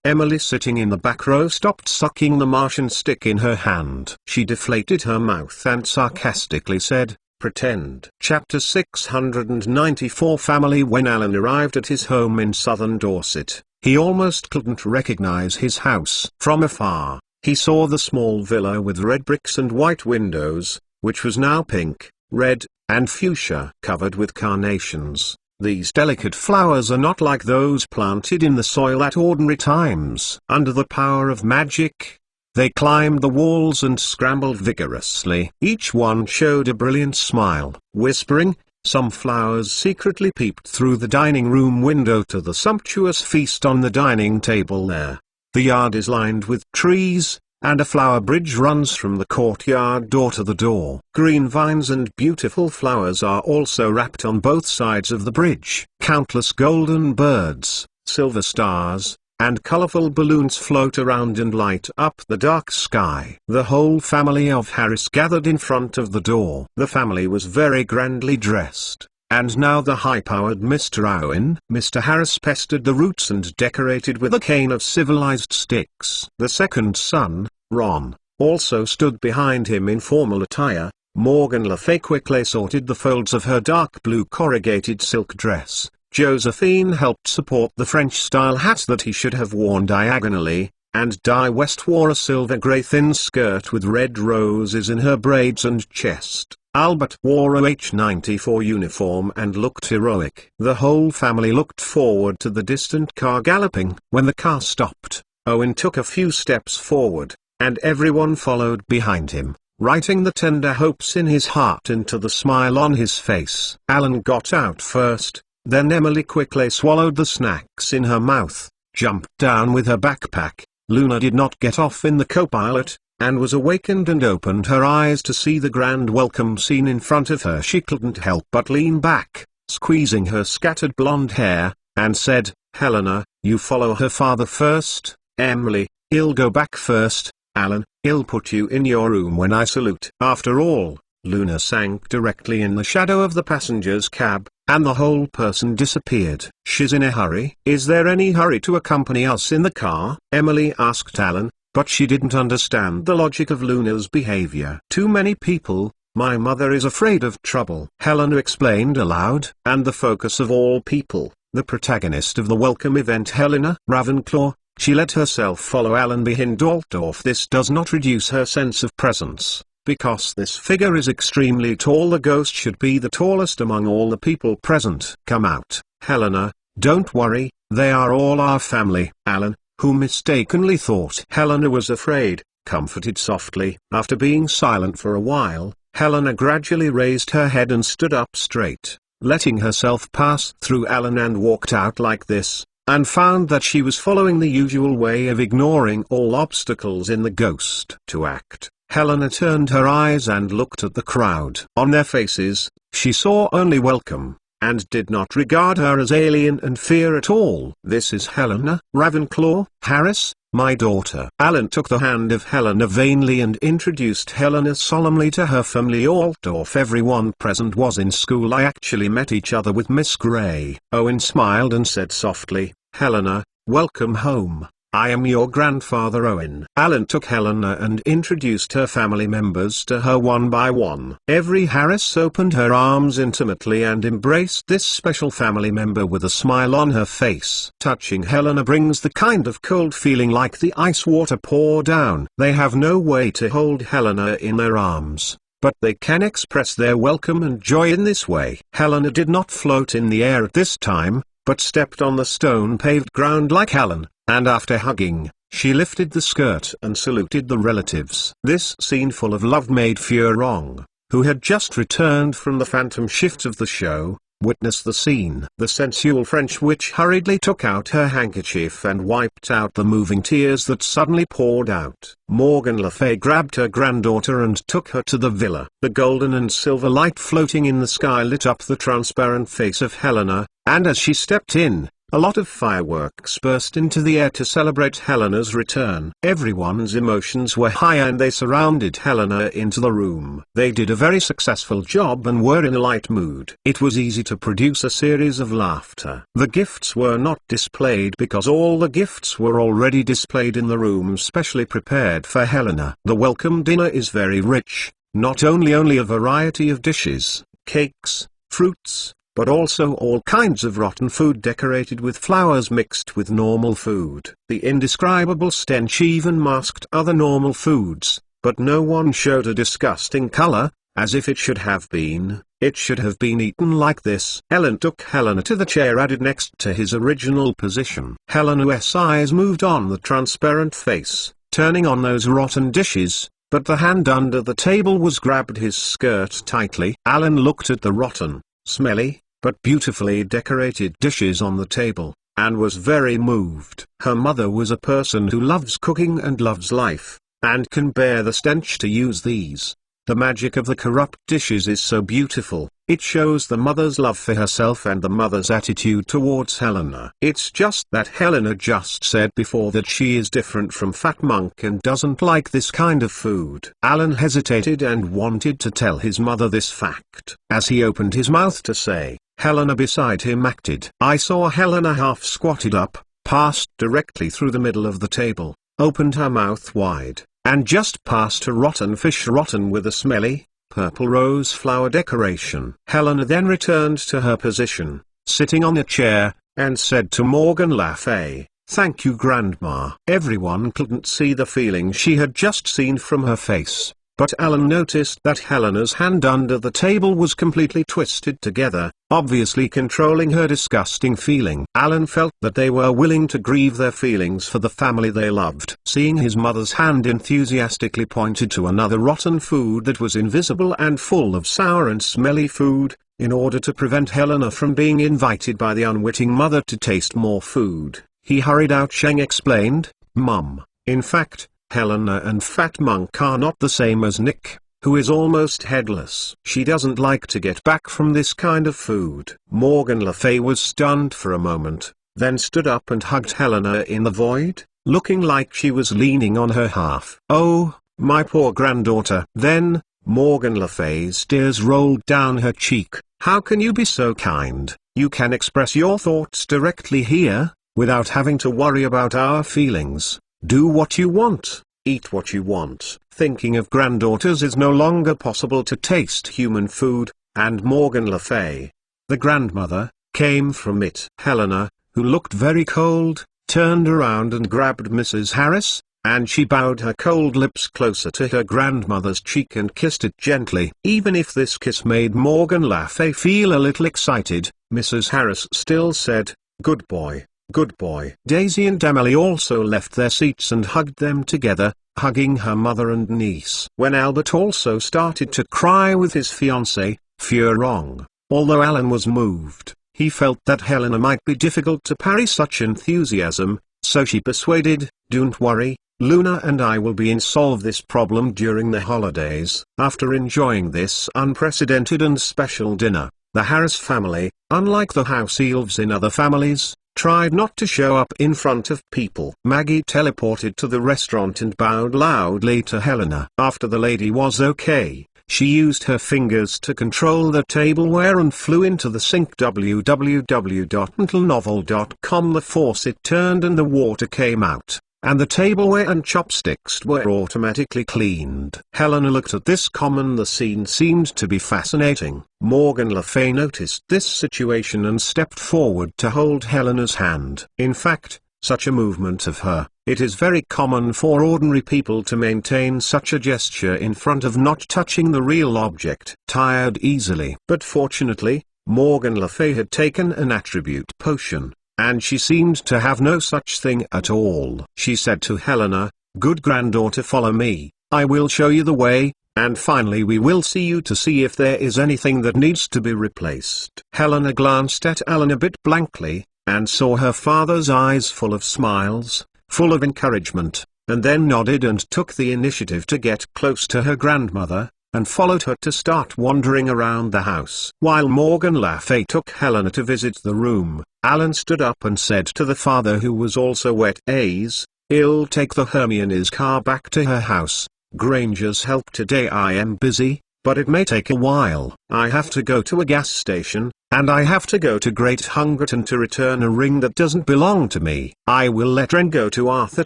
Emily sitting in the back row stopped sucking the Martian stick in her hand. She deflated her mouth and sarcastically said, "Pretend." Chapter 694 Family. When Alan arrived at his home in southern Dorset, he almost couldn't recognize his house. From afar, he saw the small villa with red bricks and white windows, which was now pink, red, and fuchsia, covered with carnations. These delicate flowers are not like those planted in the soil at ordinary times. Under the power of magic, they climbed the walls and scrambled vigorously. Each one showed a brilliant smile. Whispering, some flowers secretly peeped through the dining room window to the sumptuous feast on the dining table there. The yard is lined with trees, and a flower bridge runs from the courtyard door to the door. Green vines and beautiful flowers are also wrapped on both sides of the bridge. Countless golden birds, silver stars, and colorful balloons float around and light up the dark sky. The whole family of Harris gathered in front of the door. The family was very grandly dressed. And now the high-powered Mr. Owen. Mr. Harris pestered the roots and decorated with a cane of civilized sticks. The second son, Ron, also stood behind him in formal attire. Morgan Le Fay quickly sorted the folds of her dark blue corrugated silk dress. Josephine helped support the French-style hat that he should have worn diagonally, and Di West wore a silver-grey thin skirt with red roses in her braids and chest. Albert wore a H-94 uniform and looked heroic. The whole family looked forward to the distant car galloping. When the car stopped, Owen took a few steps forward, and everyone followed behind him, writing the tender hopes in his heart into the smile on his face. Alan got out first, then Emily quickly swallowed the snacks in her mouth, jumped down with her backpack, Luna did not get off in the co-pilot, and was awakened and opened her eyes to see the grand welcome scene in front of her. She couldn't help but lean back, squeezing her scattered blonde hair, and said, "Helena, you follow her father first. Emily, I'll go back first. Alan, I'll put you in your room when I salute." After all, Luna sank directly in the shadow of the passenger's cab, and the whole person disappeared. "She's in a hurry." "Is there any hurry to accompany us in the car?" Emily asked Alan, but she didn't understand the logic of Luna's behavior. "Too many people. My mother is afraid of trouble," Helena explained aloud. And the focus of all people, the protagonist of the welcome event, Helena Ravenclaw, she let herself follow Alan behind Altdorf. This does not reduce her sense of presence. Because this figure is extremely tall, the ghost should be the tallest among all the people present. "Come out, Helena, don't worry, they are all our family." Alan, who mistakenly thought Helena was afraid, comforted softly. After being silent for a while, Helena gradually raised her head and stood up straight, letting herself pass through Alan, and walked out like this, and found that she was following the usual way of ignoring all obstacles in the ghost to act. Helena turned her eyes and looked at the crowd. On their faces, she saw only welcome, and did not regard her as alien and fear at all. "This is Helena Ravenclaw, Harris, my daughter." Alan took the hand of Helena vainly and introduced Helena solemnly to her family. "Altdorf, everyone present was in school. I actually met each other with Miss Gray." Owen smiled and said softly, "Helena, welcome home. I am your grandfather Owen." Alan took Helena and introduced her family members to her one by one. Every Harris opened her arms intimately and embraced this special family member with a smile on her face. Touching Helena brings the kind of cold feeling like the ice water pour down. They have no way to hold Helena in their arms, but they can express their welcome and joy in this way. Helena did not float in the air at this time, but stepped on the stone-paved ground like Alan, and after hugging, she lifted the skirt and saluted the relatives. This scene full of love made Furong, who had just returned from the phantom shift of the show, witness the scene. The sensual French witch hurriedly took out her handkerchief and wiped out the moving tears that suddenly poured out. Morgan Le Fay grabbed her granddaughter and took her to the villa. The golden and silver light floating in the sky lit up the transparent face of Helena, and as she stepped in, a lot of fireworks burst into the air to celebrate Helena's return. Everyone's emotions were high and they surrounded Helena into the room. They did a very successful job and were in a light mood. It was easy to produce a series of laughter. The gifts were not displayed because all the gifts were already displayed in the room specially prepared for Helena. The welcome dinner is very rich, not only a variety of dishes, cakes, fruits, but also all kinds of rotten food decorated with flowers mixed with normal food. The indescribable stench even masked other normal foods, but no one showed a disgusting color, as if it should have been. It should have been eaten like this. Ellen took Helena to the chair added next to his original position. Helena's eyes moved on the transparent face, turning on those rotten dishes, but the hand under the table was grabbed his skirt tightly. Alan looked at the rotten, smelly, but beautifully decorated dishes on the table, and was very moved. Her mother was a person who loves cooking and loves life, and can bear the stench to use these. The magic of the corrupt dishes is so beautiful. It shows the mother's love for herself and the mother's attitude towards Helena. It's just that Helena just said before that she is different from Fat Monk and doesn't like this kind of food. Alan hesitated and wanted to tell his mother this fact. As he opened his mouth to say, Helena beside him acted. I saw Helena half squatted up, passed directly through the middle of the table, opened her mouth wide, and just past a rotten fish rotten with a smelly, purple rose flower decoration. Helena then returned to her position, sitting on a chair, and said to Morgan Le Fay, "Thank you, Grandma." Everyone couldn't see the feeling she had just seen from her face, but Alan noticed that Helena's hand under the table was completely twisted together, obviously controlling her disgusting feeling. Alan felt that they were willing to grieve their feelings for the family they loved. Seeing his mother's hand enthusiastically pointed to another rotten food that was invisible and full of sour and smelly food, in order to prevent Helena from being invited by the unwitting mother to taste more food, he hurried out. Sheng explained, "Mum, In fact, Helena and Fat Monk are not the same as Nick, who is almost headless. She doesn't like to get back from this kind of food. Morgan Le Fay was stunned for a moment, then stood up and hugged Helena in the void, looking like she was leaning on her half. "Oh, my poor granddaughter." Then, Morgan Le Fay's tears rolled down her cheek. "How can you be so kind? You can express your thoughts directly here, without having to worry about our feelings. Do what you want, eat what you want." Thinking of granddaughters is no longer possible to taste human food, and Morgan Le Fay, the grandmother, came from it. Helena, who looked very cold, turned around and grabbed Mrs. Harris, and she bowed her cold lips closer to her grandmother's cheek and kissed it gently. Even if this kiss made Morgan Le Fay feel a little excited, Mrs. Harris still said, "Good boy, good boy." Daisy and Emily also left their seats and hugged them together, hugging her mother and niece. When Albert also started to cry with his fiancée, Furong, although Alan was moved, he felt that Helena might be difficult to parry such enthusiasm, so she persuaded, "Don't worry, Luna and I will solve this problem during the holidays." After enjoying this unprecedented and special dinner, the Harris family, unlike the house elves in other families, tried not to show up in front of people. Maggie teleported to the restaurant and bowed loudly to Helena. After the lady was okay, she used her fingers to control the tableware and flew into the sink. www.untilnovel.com. The faucet turned and the water came out, and the tableware and chopsticks were automatically cleaned. Helena looked at this the scene seemed to be fascinating. Morgan Le Fay noticed this situation and stepped forward to hold Helena's hand. In fact, such a movement of her, it is very common for ordinary people to maintain such a gesture in front of not touching the real object. Tired easily. But fortunately, Morgan Le Fay had taken an attribute potion, and she seemed to have no such thing at all. She said to Helena, "Good granddaughter, follow me, I will show you the way, and finally we will see you to see if there is anything that needs to be replaced." Helena glanced at Alan a bit blankly, and saw her father's eyes full of smiles, full of encouragement, and then nodded and took the initiative to get close to her grandmother, and followed her to start wandering around the house. While Morgan Le Fay took Helena to visit the room, Alan stood up and said to the father, who was also wet, "I'll take the Hermione's car back to her house. Granger's help today. I am busy, but it may take a while. I have to go to a gas station, and I have to go to Great Hungerton to return a ring that doesn't belong to me. I will let Ren go to Arthur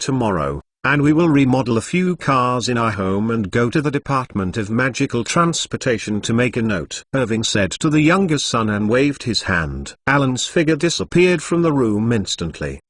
tomorrow, and we will remodel a few cars in our home and go to the Department of Magical Transportation to make a note." Irving said to the younger son and waved his hand. Alan's figure disappeared from the room instantly.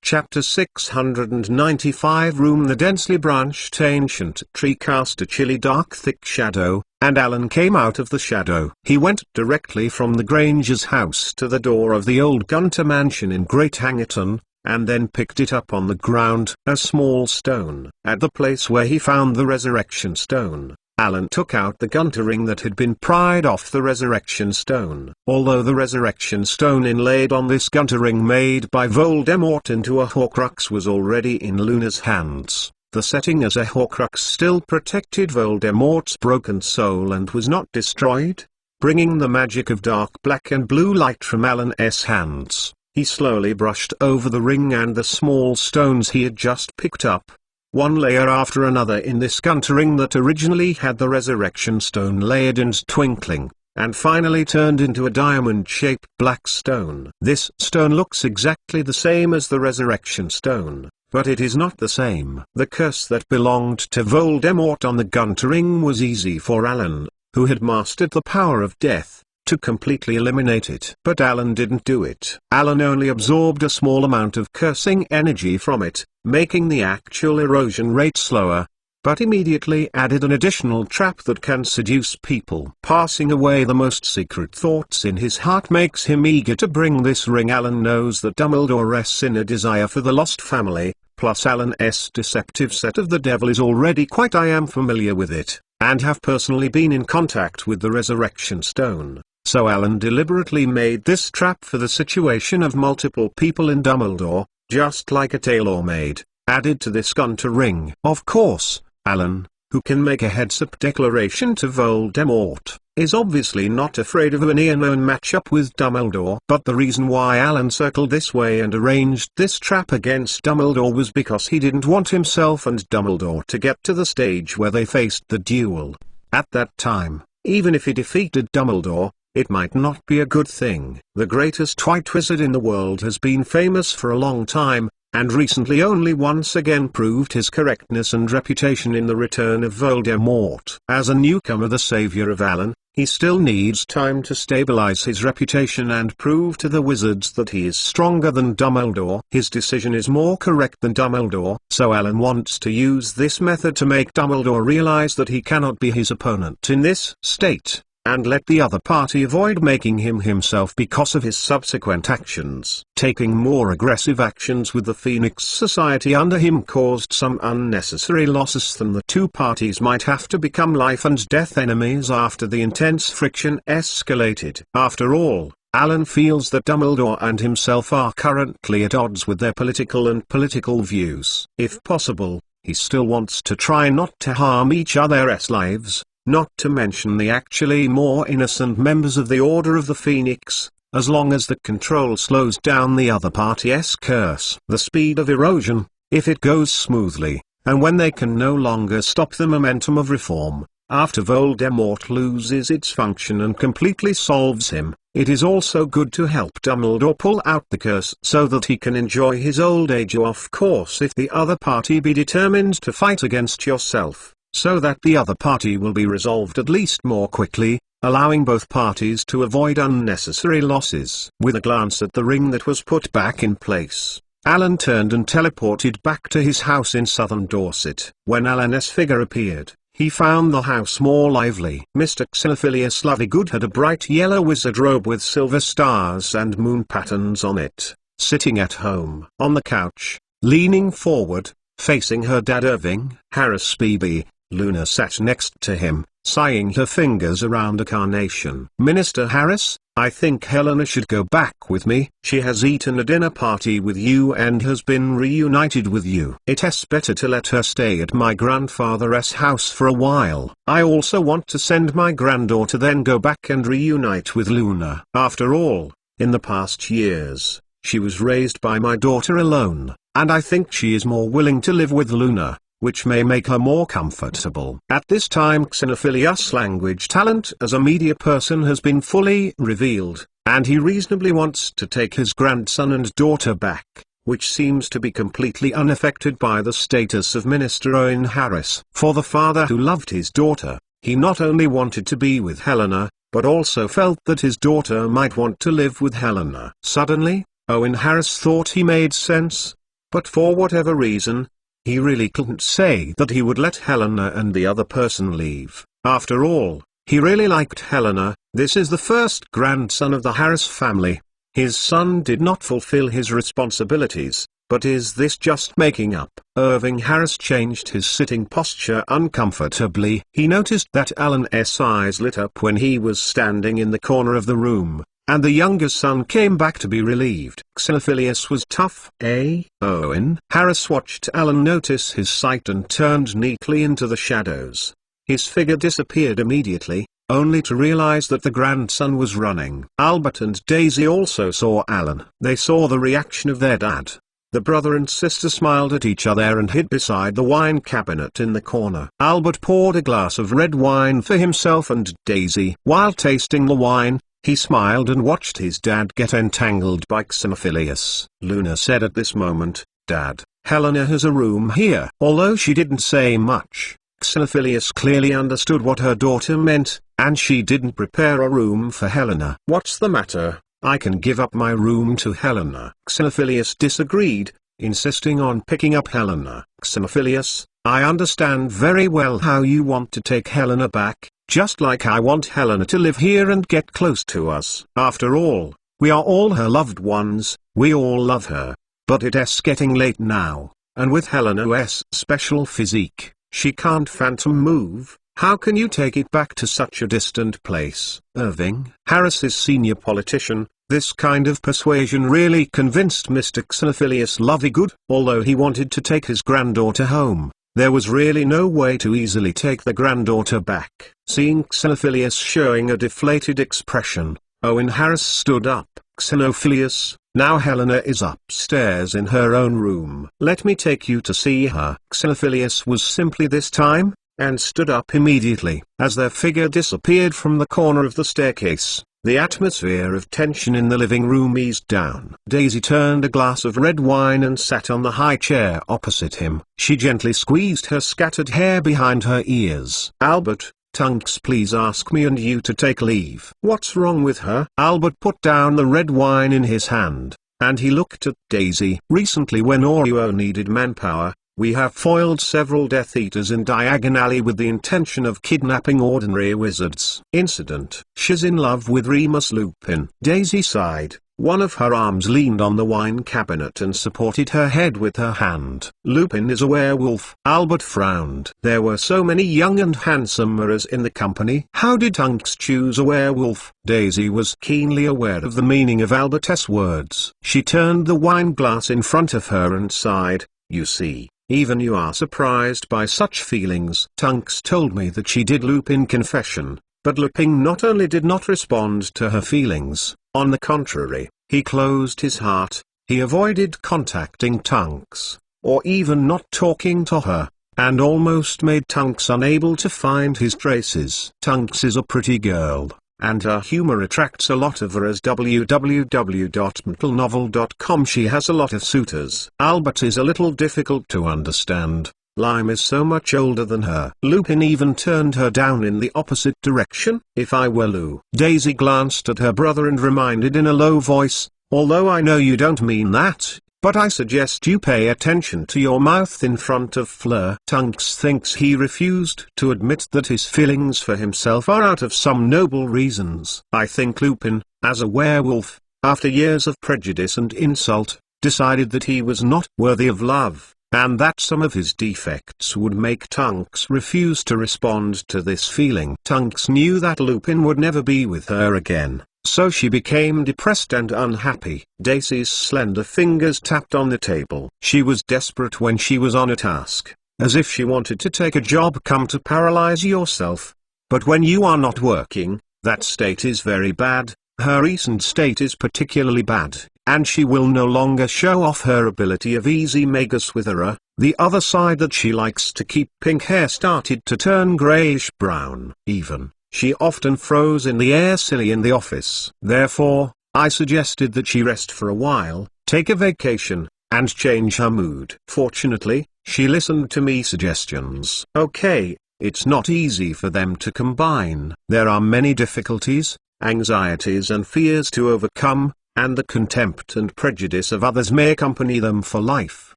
Chapter 695. Room. The densely branched ancient tree cast a chilly dark thick shadow, and Alan came out of the shadow. He went directly from the Granger's house to the door of the old Gunter mansion in Great Hungerton, and then picked it up on the ground, a small stone. At the place where he found the resurrection stone, Alan took out the Gunter ring that had been pried off the resurrection stone. Although the resurrection stone inlaid on this Gunter ring made by Voldemort into a Horcrux was already in Luna's hands, the setting as a Horcrux still protected Voldemort's broken soul and was not destroyed, bringing the magic of dark black and blue light from Alan's hands. He slowly brushed over the ring and the small stones he had just picked up, one layer after another in this Gunter ring that originally had the resurrection stone layered and twinkling, and finally turned into a diamond-shaped black stone. This stone looks exactly the same as the resurrection stone, but it is not the same. The curse that belonged to Voldemort on the Gunter ring was easy for Alan, who had mastered the power of death, to completely eliminate it. But Alan didn't do it. Alan only absorbed a small amount of cursing energy from it, making the actual erosion rate slower, but immediately added an additional trap that can seduce people. Passing away the most secret thoughts in his heart makes him eager to bring this ring. Alan knows that Dumbledore's inner desire for the lost family, plus Alan's deceptive set of the devil is already quite. I am familiar with it, and have personally been in contact with the resurrection stone. So Alan deliberately made this trap for the situation of multiple people in Dumbledore, just like a tailor made, added to this gun to ring. Of course, Alan, who can make a heads-up declaration to Voldemort, is obviously not afraid of a near-known matchup with Dumbledore. But the reason why Alan circled this way and arranged this trap against Dumbledore was because he didn't want himself and Dumbledore to get to the stage where they faced the duel. At that time, even if he defeated Dumbledore, it might not be a good thing. The greatest white wizard in the world has been famous for a long time, and recently only once again proved his correctness and reputation in the return of Voldemort. As a newcomer, the savior of Alan, he still needs time to stabilize his reputation and prove to the wizards that he is stronger than Dumbledore. His decision is more correct than Dumbledore, so Alan wants to use this method to make Dumbledore realize that he cannot be his opponent in this state, and let the other party avoid making him himself because of his subsequent actions. Taking more aggressive actions with the Phoenix Society under him caused some unnecessary losses, and the two parties might have to become life and death enemies after the intense friction escalated. After all, Alan feels that Dumbledore and himself are currently at odds with their political views. If possible, he still wants to try not to harm each other's lives, not to mention the actually more innocent members of the Order of the Phoenix, as long as the control slows down the other party's curse. The speed of erosion, if it goes smoothly, and when they can no longer stop the momentum of reform, after Voldemort loses its function and completely solves him, it is also good to help Dumbledore pull out the curse so that he can enjoy his old age. Of course, if the other party be determined to fight against yourself, so that the other party will be resolved at least more quickly, allowing both parties to avoid unnecessary losses. With a glance at the ring that was put back in place, Alan turned and teleported back to his house in southern Dorset. When Alan's figure appeared, he found the house more lively. Mr. Xenophilius Lovegood had a bright yellow wizard robe with silver stars and moon patterns on it, sitting at home. On the couch, leaning forward, facing her dad Irving Harris Beebe, Luna sat next to him, sighing her fingers around a carnation. "Minister Harris, I think Helena should go back with me. She has eaten a dinner party with you and has been reunited with you. It's better to let her stay at my grandfather's house for a while. I also want to send my granddaughter, then go back and reunite with Luna. After all, in the past years, she was raised by my daughter alone, and I think she is more willing to live with Luna, which may make her more comfortable." At this time, Xenophilius' language talent as a media person has been fully revealed, and he reasonably wants to take his grandson and daughter back, which seems to be completely unaffected by the status of Minister Owen Harris. For the father who loved his daughter, he not only wanted to be with Helena, but also felt that his daughter might want to live with Helena. Suddenly, Owen Harris thought he made sense, but for whatever reason, he really couldn't say that he would let Helena and the other person leave. After all, he really liked Helena. This is the first grandson of the Harris family. His son did not fulfill his responsibilities, but is this just making up? Irving Harris changed his sitting posture uncomfortably. He noticed that Alan's eyes lit up when he was standing in the corner of the room, and the younger son came back to be relieved. Xenophilius was tough, eh? Owen Harris watched Alan notice his sight and turned neatly into the shadows. His figure disappeared immediately, only to realize that the grandson was running. Albert and Daisy also saw Alan. They saw the reaction of their dad. The brother and sister smiled at each other and hid beside the wine cabinet in the corner. Albert poured a glass of red wine for himself and Daisy. While tasting the wine, he smiled and watched his dad get entangled by Xenophilius. Luna said at this moment, "Dad, Helena has a room here." Although she didn't say much, Xenophilius clearly understood what her daughter meant, and she didn't prepare a room for Helena. "What's the matter? I can give up my room to Helena." Xenophilius disagreed, insisting on picking up Helena. "Xenophilius, I understand very well how you want to take Helena back, just like I want Helena to live here and get close to us. After all, we are all her loved ones, we all love her. But it's getting late now, and with Helena's special physique, she can't phantom move. How can you take it back to such a distant place?" Irving Harris's senior politician, This kind of persuasion really convinced Mr. Xenophilius Lovegood. Although he wanted to take his granddaughter home, there was really no way to easily take the granddaughter back. Seeing Xenophilius showing a deflated expression, Owen Harris stood up. Xenophilius, now Helena is upstairs in her own room. Let me take you to see her. Xenophilius was simply this time, and stood up immediately. As their figure disappeared from the corner of the staircase, the atmosphere of tension in the living room eased down. Daisy turned a glass of red wine and sat on the high chair opposite him. She gently squeezed her scattered hair behind her ears. Albert, Tunks, please ask me and you to take leave. What's wrong with her? Albert put down the red wine in his hand, and he looked at Daisy. Recently, when Oreo needed manpower, we have foiled several Death Eaters in Diagon Alley with the intention of kidnapping ordinary wizards. Incident: she's in love with Remus Lupin. Daisy sighed. One of her arms leaned on the wine cabinet and supported her head with her hand. Lupin is a werewolf. Albert frowned. There were so many young and handsome mirrors in the company. How did Tunks choose a werewolf? Daisy was keenly aware of the meaning of Albert's words. She turned the wine glass in front of her and sighed. You see, even you are surprised by such feelings. Tunks told me that she did Lupin confession, but Lupin not only did not respond to her feelings, on the contrary, he closed his heart, he avoided contacting Tunks, or even not talking to her, and almost made Tunks unable to find his traces. Tunks is a pretty girl, and her humor attracts a lot of her. As www.mentalnovel.com, she has a lot of suitors. Albert is a little difficult to understand. Lime is so much older than her. Lupin even turned her down in the opposite direction. If I were Lou. Daisy glanced at her brother and reminded in a low voice, although I know you don't mean that, but I suggest you pay attention to your mouth in front of Fleur. Tunks thinks he refused to admit that his feelings for himself are out of some noble reasons. I think Lupin, as a werewolf, after years of prejudice and insult, decided that he was not worthy of love, and that some of his defects would make Tunks refuse to respond to this feeling. Tunks knew that Lupin would never be with her again, so she became depressed and unhappy. Daisy's slender fingers tapped on the table. She was desperate when she was on a task, as if she wanted to take a job come to paralyze yourself. But when you are not working, that state is very bad. Her recent state is particularly bad, and she will no longer show off her ability of easy magus with her. The other side that she likes to keep pink hair started to turn grayish-brown. Even, she often froze in the air silly in the office. Therefore, I suggested that she rest for a while, take a vacation, and change her mood. Fortunately, she listened to me suggestions. Okay, it's not easy for them to combine. There are many difficulties, anxieties and fears to overcome, and the contempt and prejudice of others may accompany them for life.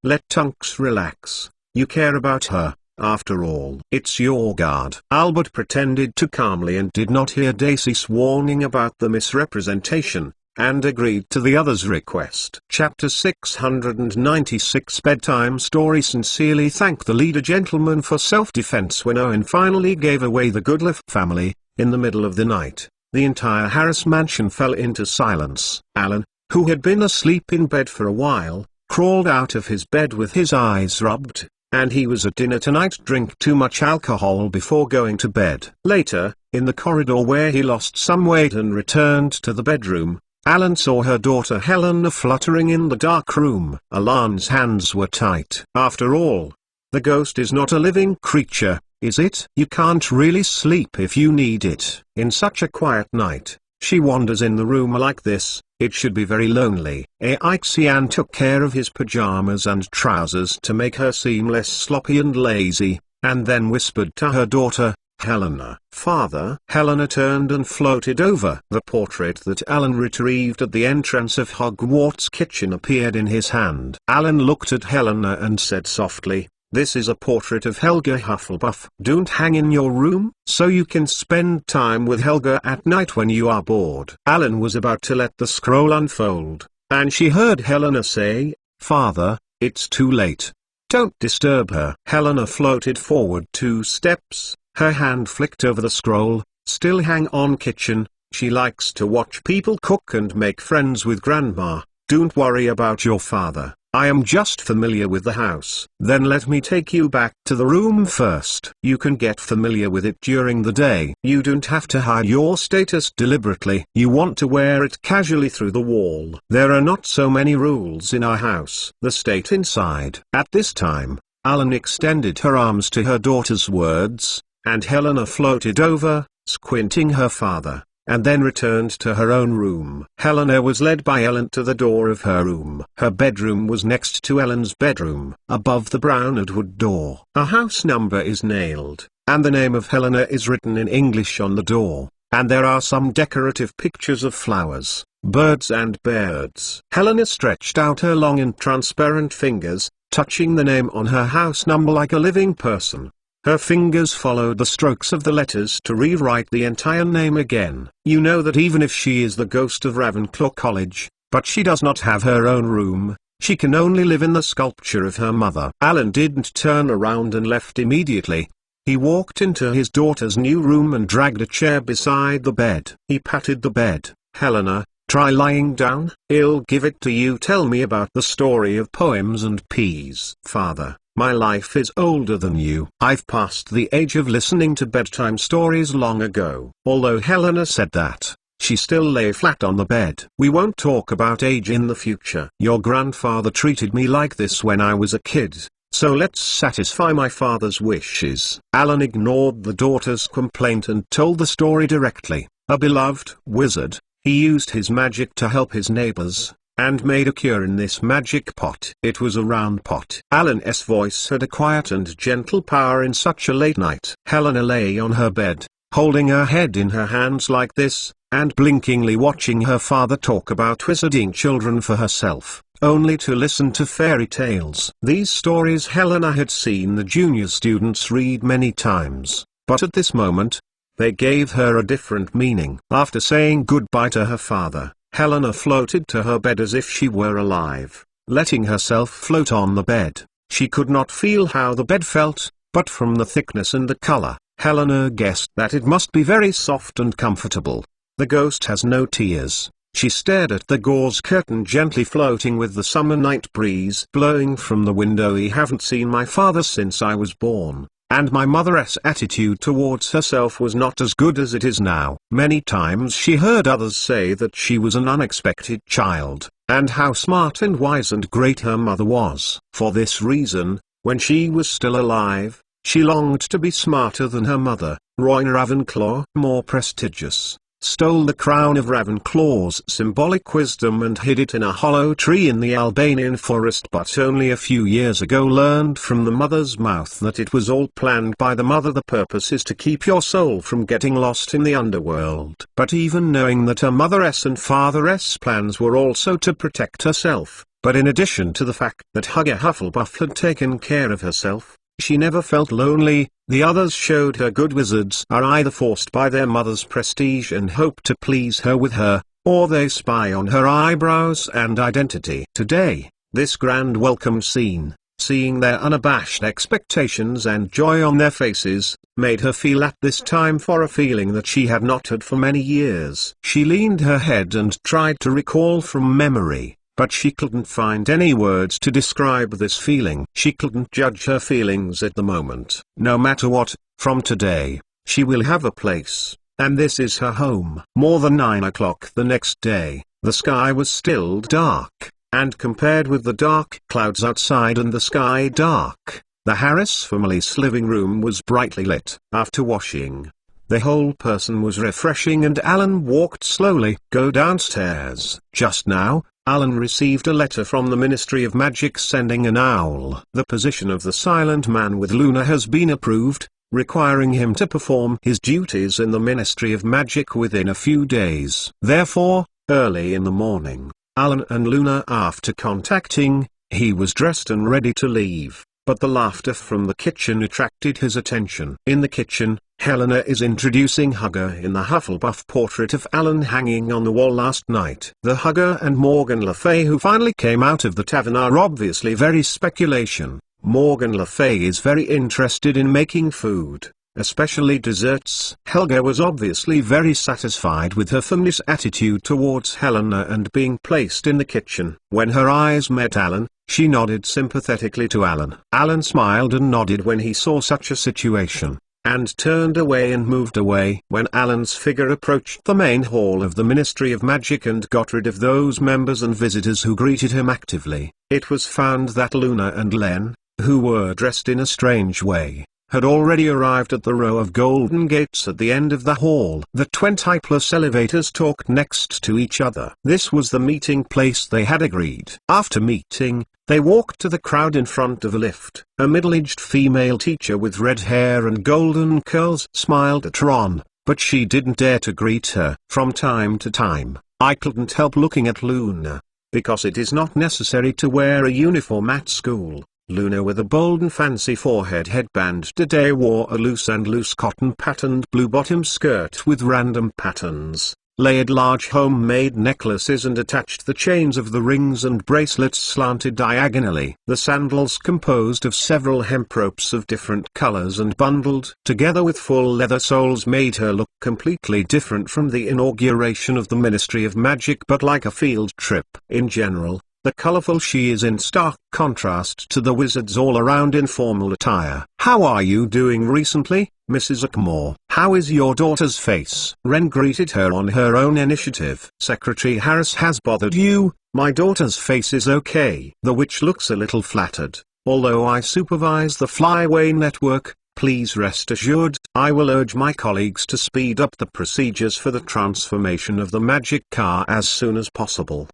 Let Tunks relax. You care about her, after all. It's your guard. Albert pretended to calmly and did not hear Daisy's warning about the misrepresentation, and agreed to the other's request. Chapter 696 Bedtime Story. Sincerely thank the leader gentleman for self-defense. When Owen finally gave away the Goodliff family, in the middle of the night, the entire Harris mansion fell into silence. Alan, who had been asleep in bed for a while, crawled out of his bed with his eyes rubbed, and he was at dinner tonight. Drink too much alcohol before going to bed. Later, in the corridor where he lost some weight and returned to the bedroom, Alan saw her daughter Helena fluttering in the dark room. Alan's hands were tight. After all, the ghost is not a living creature, is it? You can't really sleep if you need it. In such a quiet night, she wanders in the room like this. It should be very lonely. Aixian took care of his pajamas and trousers to make her seem less sloppy and lazy, and then whispered to her daughter, Helena. Father. Helena turned and floated over. The portrait that Alan retrieved at the entrance of Hogwarts kitchen appeared in his hand. Alan looked at Helena and said softly, this is a portrait of Helga Hufflepuff. Don't hang in your room, so you can spend time with Helga at night when you are bored. Alan was about to let the scroll unfold, and she heard Helena say, Father, it's too late. Don't disturb her. Helena floated forward 2 steps, her hand flicked over the scroll, still hang on kitchen. She likes to watch people cook and make friends with Grandma. Don't worry about your father. I am just familiar with the house. Then let me take you back to the room first. You can get familiar with it during the day. You don't have to hide your status deliberately. You want to wear it casually through the wall. There are not so many rules in our house. The state inside. At this time, Alan extended her arms to her daughter's words, and Helena floated over, squinting her father, and then returned to her own room. Helena was led by Ellen to the door of her room. Her bedroom was next to Ellen's bedroom, above the brown and wood door. A house number is nailed, and the name of Helena is written in English on the door, and there are some decorative pictures of flowers, birds and birds. Helena stretched out her long and transparent fingers, touching the name on her house number like a living person. Her fingers followed the strokes of the letters to rewrite the entire name again. You know that even if she is the ghost of Ravenclaw College, but she does not have her own room, she can only live in the sculpture of her mother. Alan didn't turn around and left immediately. He walked into his daughter's new room and dragged a chair beside the bed. He patted the bed. Helena, try lying down. I'll give it to you. Tell me about the story of poems and peas. Father, my life is older than you. I've passed the age of listening to bedtime stories long ago. Although Helena said that, she still lay flat on the bed. We won't talk about age in the future. Your grandfather treated me like this when I was a kid, so let's satisfy my father's wishes. Alan ignored the daughter's complaint and told the story directly. A beloved wizard, he used his magic to help his neighbors, and made a cure in this magic pot. It was a round pot. Alan's voice had a quiet and gentle power in such a late night. Helena lay on her bed, holding her head in her hands like this, and blinkingly watching her father talk about wizarding children for herself, only to listen to fairy tales. These stories Helena had seen the junior students read many times, but at this moment, they gave her a different meaning. After saying goodbye to her father, Helena floated to her bed as if she were alive, letting herself float on the bed. She could not feel how the bed felt, but from the thickness and the color, Helena guessed that it must be very soft and comfortable. The ghost has no tears. She stared at the gauze curtain gently floating with the summer night breeze blowing from the window. I haven't seen my father since I was born, and my mother's attitude towards herself was not as good as it is now. Many times she heard others say that she was an unexpected child, and how smart and wise and great her mother was. For this reason, when she was still alive, she longed to be smarter than her mother. Rowena Ravenclaw, more prestigious, stole the crown of Ravenclaw's symbolic wisdom and hid it in a hollow tree in the Albanian forest, but only a few years ago learned from the mother's mouth that it was all planned by the mother. The purpose is to keep your soul from getting lost in the underworld. But even knowing that her mother's and father's plans were also to protect herself, but in addition to the fact that Hugger Hufflepuff had taken care of herself, she never felt lonely. The others showed her good wizards are either forced by their mother's prestige and hope to please her with her, or they spy on her eyebrows and identity. Today, this grand welcome scene, seeing their unabashed expectations and joy on their faces, made her feel at this time for a feeling that she had not had for many years. She leaned her head and tried to recall from memory, but she couldn't find any words to describe this feeling. She couldn't judge her feelings at the moment. No matter what, from today, she will have a place, and this is her home. More than 9 o'clock the next day, the sky was still dark, and compared with the dark clouds outside and the sky dark, the Harris family's living room was brightly lit. After washing, the whole person was refreshing, and Alan walked slowly. Go downstairs. Just now, Alan received a letter from the Ministry of Magic sending an owl. The position of the Silent Man with Luna has been approved, requiring him to perform his duties in the Ministry of Magic within a few days. Therefore, early in the morning, Alan and Luna, after contacting, he was dressed and ready to leave, but the laughter from the kitchen attracted his attention. In the kitchen, Helena is introducing Hugger in the Hufflepuff portrait of Alan hanging on the wall last night. The Hugger and Morgan Le Fay who finally came out of the tavern are obviously very speculation. Morgan Le Fay is very interested in making food, especially desserts. Helga was obviously very satisfied with her family's attitude towards Helena and being placed in the kitchen. When her eyes met Alan, she nodded sympathetically to Alan. Alan smiled and nodded when he saw such a situation, and turned away and moved away. When Alan's figure approached the main hall of the Ministry of Magic and got rid of those members and visitors who greeted him actively, it was found that Luna and Len, who were dressed in a strange way, had already arrived at the row of golden gates at the end of the hall. The 20+ elevators talked next to each other. This was the meeting place they had agreed. After meeting, they walked to the crowd in front of a lift. A middle-aged female teacher with red hair and golden curls smiled at Ron, but she didn't dare to greet her. From time to time, I couldn't help looking at Luna, because it is not necessary to wear a uniform at school. Luna, with a bold and fancy forehead headband, today wore a loose cotton patterned blue bottom skirt with random patterns, layered large homemade necklaces and attached the chains of the rings and bracelets slanted diagonally. The sandals, composed of several hemp ropes of different colors and bundled together with full leather soles, made her look completely different from the inauguration of the Ministry of Magic, but like a field trip. In general, the colorful she is in stark contrast to the wizards' all-around informal attire. "How are you doing recently, Mrs. Ackmore? How is your daughter's face?" Wren greeted her on her own initiative. "Secretary Harris has bothered you? My daughter's face is okay." The witch looks a little flattered. "Although I supervise the Flyway network, please rest assured, I will urge my colleagues to speed up the procedures for the transformation of the magic car as soon as possible."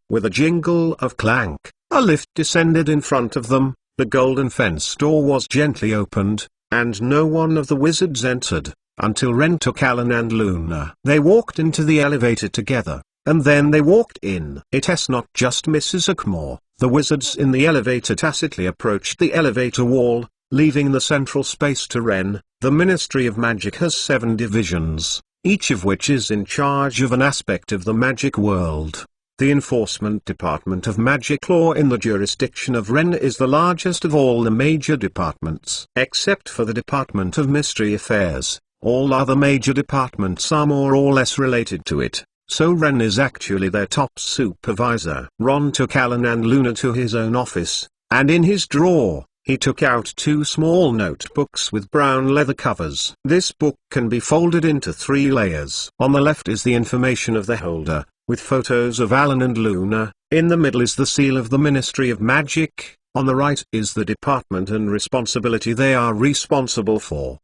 With a jingle of clank, a lift descended in front of them, the golden fence door was gently opened, and no one of the wizards entered, until Wren took Alan and Luna. They walked into the elevator together, and then they walked in. "It's not just Mrs. Ackmore." The wizards in the elevator tacitly approached the elevator wall, leaving the central space to Wren. The Ministry of Magic has 7 divisions, each of which is in charge of an aspect of the magic world. The Enforcement Department of Magic Law in the jurisdiction of Wren is the largest of all the major departments. Except for the Department of Mystery Affairs, all other major departments are more or less related to it, so Wren is actually their top supervisor. Ron took Alan and Luna to his own office, and in his drawer, he took out 2 small notebooks with brown leather covers. This book can be folded into 3 layers. On the left is the information of the holder, with photos of Alan and Luna. In the middle is the seal of the Ministry of Magic. On the right is the department and responsibility they are responsible for.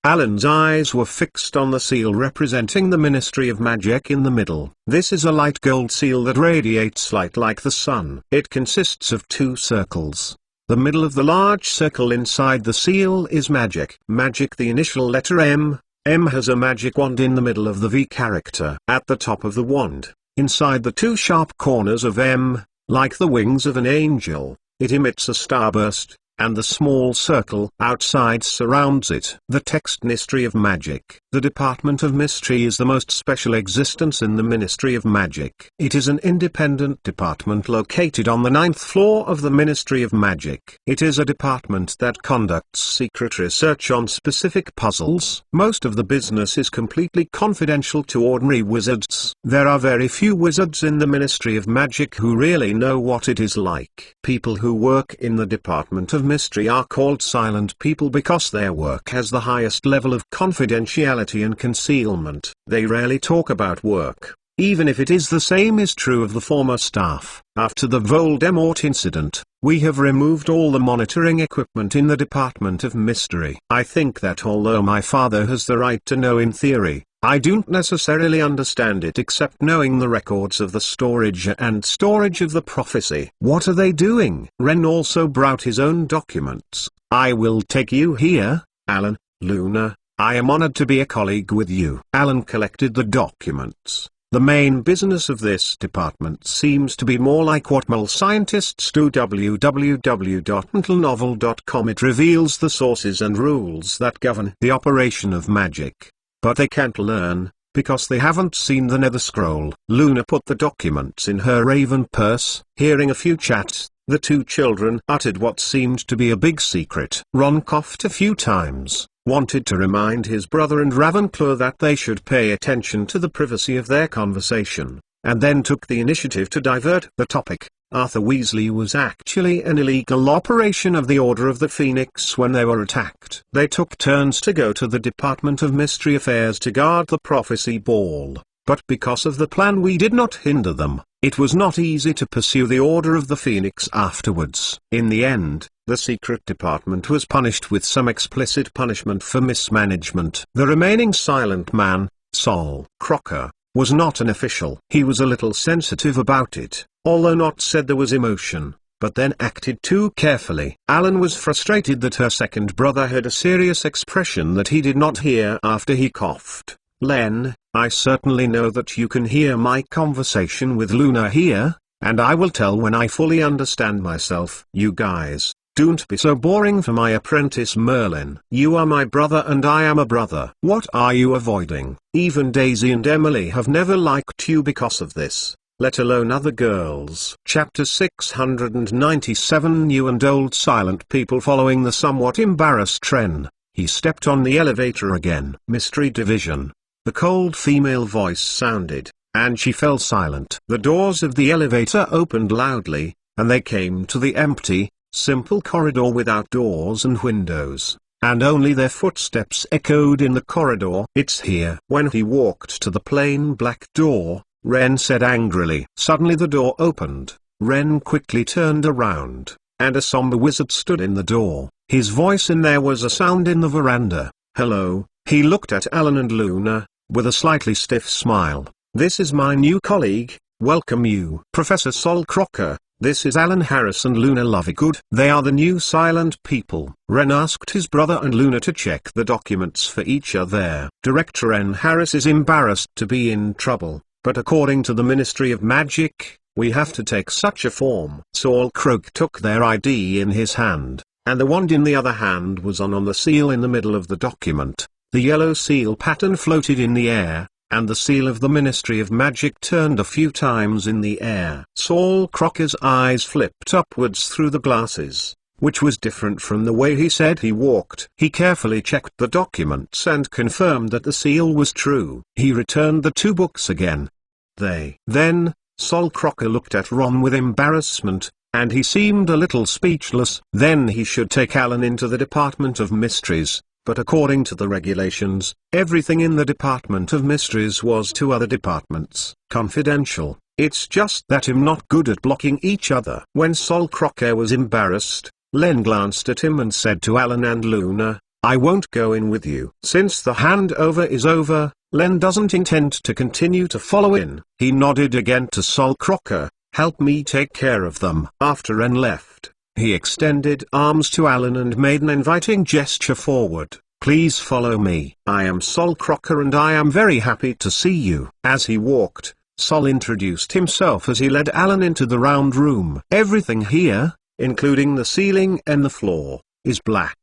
Alan's eyes were fixed on the seal representing the Ministry of Magic in the middle. This is a light gold seal that radiates light like the sun. It consists of 2 circles. The middle of the large circle inside the seal is magic. Magic, the initial letter M. M has a magic wand in the middle of the V character. At the top of the wand, inside the 2 sharp corners of M, like the wings of an angel, it emits a starburst, and the small circle outside surrounds it. The text Ministry of Magic. The Department of Mystery is the most special existence in the Ministry of Magic. It is an independent department located on the 9th floor of the Ministry of Magic. It is a department that conducts secret research on specific puzzles. Most of the business is completely confidential to ordinary wizards. There are very few wizards in the Ministry of Magic who really know what it is like. People who work in the Department of Mystery are called silent people because their work has the highest level of confidentiality and concealment. They rarely talk about work, even if it is the same is true of the former staff. After the Voldemort incident, we have removed all the monitoring equipment in the Department of Mystery. I think that although my father has the right to know in theory, I don't necessarily understand it except knowing the records of the storage and storage of the prophecy. What are they doing? Wren also brought his own documents. I will take you here, Alan, Luna. I am honored to be a colleague with you. Alan collected the documents. The main business of this department seems to be more like what mole scientists do. www.untitlenovel.com. It reveals the sources and rules that govern the operation of magic. But they can't learn, because they haven't seen the Nether Scroll. Luna put the documents in her raven purse. Hearing a few chats, The two children uttered what seemed to be a big secret. Ron coughed a few times, wanted to remind his brother and Ravenclaw that they should pay attention to the privacy of their conversation, and then took the initiative to divert the topic. Arthur Weasley was actually an illegal operation of the Order of the Phoenix when they were attacked. They took turns to go to the Department of Mystery Affairs to guard the Prophecy Ball, but because of the plan we did not hinder them. It was not easy to pursue the Order of the Phoenix afterwards. In the end, the secret department was punished with some explicit punishment for mismanagement. The remaining silent man, Sol Crocker, was not an official. He was a little sensitive about it, although not said there was emotion, but then acted too carefully. Alan was frustrated that her second brother had a serious expression that he did not hear after he coughed. Len, I certainly know that you can hear my conversation with Luna here, and I will tell when I fully understand myself. You guys, don't be so boring for my apprentice Merlin. You are my brother and I am a brother. What are you avoiding? Even Daisy and Emily have never liked you because of this, let alone other girls. Chapter 697 New and Old Silent People. Following the somewhat embarrassed Ren, he stepped on the elevator again. Mystery Division. The cold female voice sounded, and she fell silent. The doors of the elevator opened loudly, and they came to the empty, simple corridor without doors and windows, and only their footsteps echoed in the corridor. It's here. When he walked to the plain black door, Ren said angrily. Suddenly the door opened. Ren quickly turned around, and a somber wizard stood in the door. His voice in there was a sound in the veranda. Hello. He looked at Alan and Luna, with a slightly stiff smile. This is my new colleague, welcome you. Professor Sol Crocker, this is Alan Harris and Luna Lovegood. They are the new silent people. Ren asked his brother and Luna to check the documents for each other. Director Ren Harris is embarrassed to be in trouble, but according to the Ministry of Magic, we have to take such a form. Sol Croak took their ID in his hand, and the wand in the other hand was on the seal in the middle of the document. The yellow seal pattern floated in the air, and the seal of the Ministry of Magic turned a few times in the air. Sol Crocker's eyes flipped upwards through the glasses, which was different from the way he said he walked. He carefully checked the documents and confirmed that the seal was true. He returned the two books again. Then, Sol Crocker looked at Ron with embarrassment, and he seemed a little speechless. Then he should take Alan into the Department of Mysteries. But according to the regulations, everything in the Department of Mysteries was to other departments confidential. It's just that I'm not good at blocking each other. When Sol Crocker was embarrassed, Len glanced at him and said to Alan and Luna, I won't go in with you. Since the handover is over, Len doesn't intend to continue to follow in. He nodded again to Sol Crocker, help me take care of them. After Ren left, he extended arms to Alan and made an inviting gesture forward. Please follow me. I am Sol Crocker and I am very happy to see you. As he walked, Sol introduced himself as he led Alan into the round room. Everything here, including the ceiling and the floor, is black.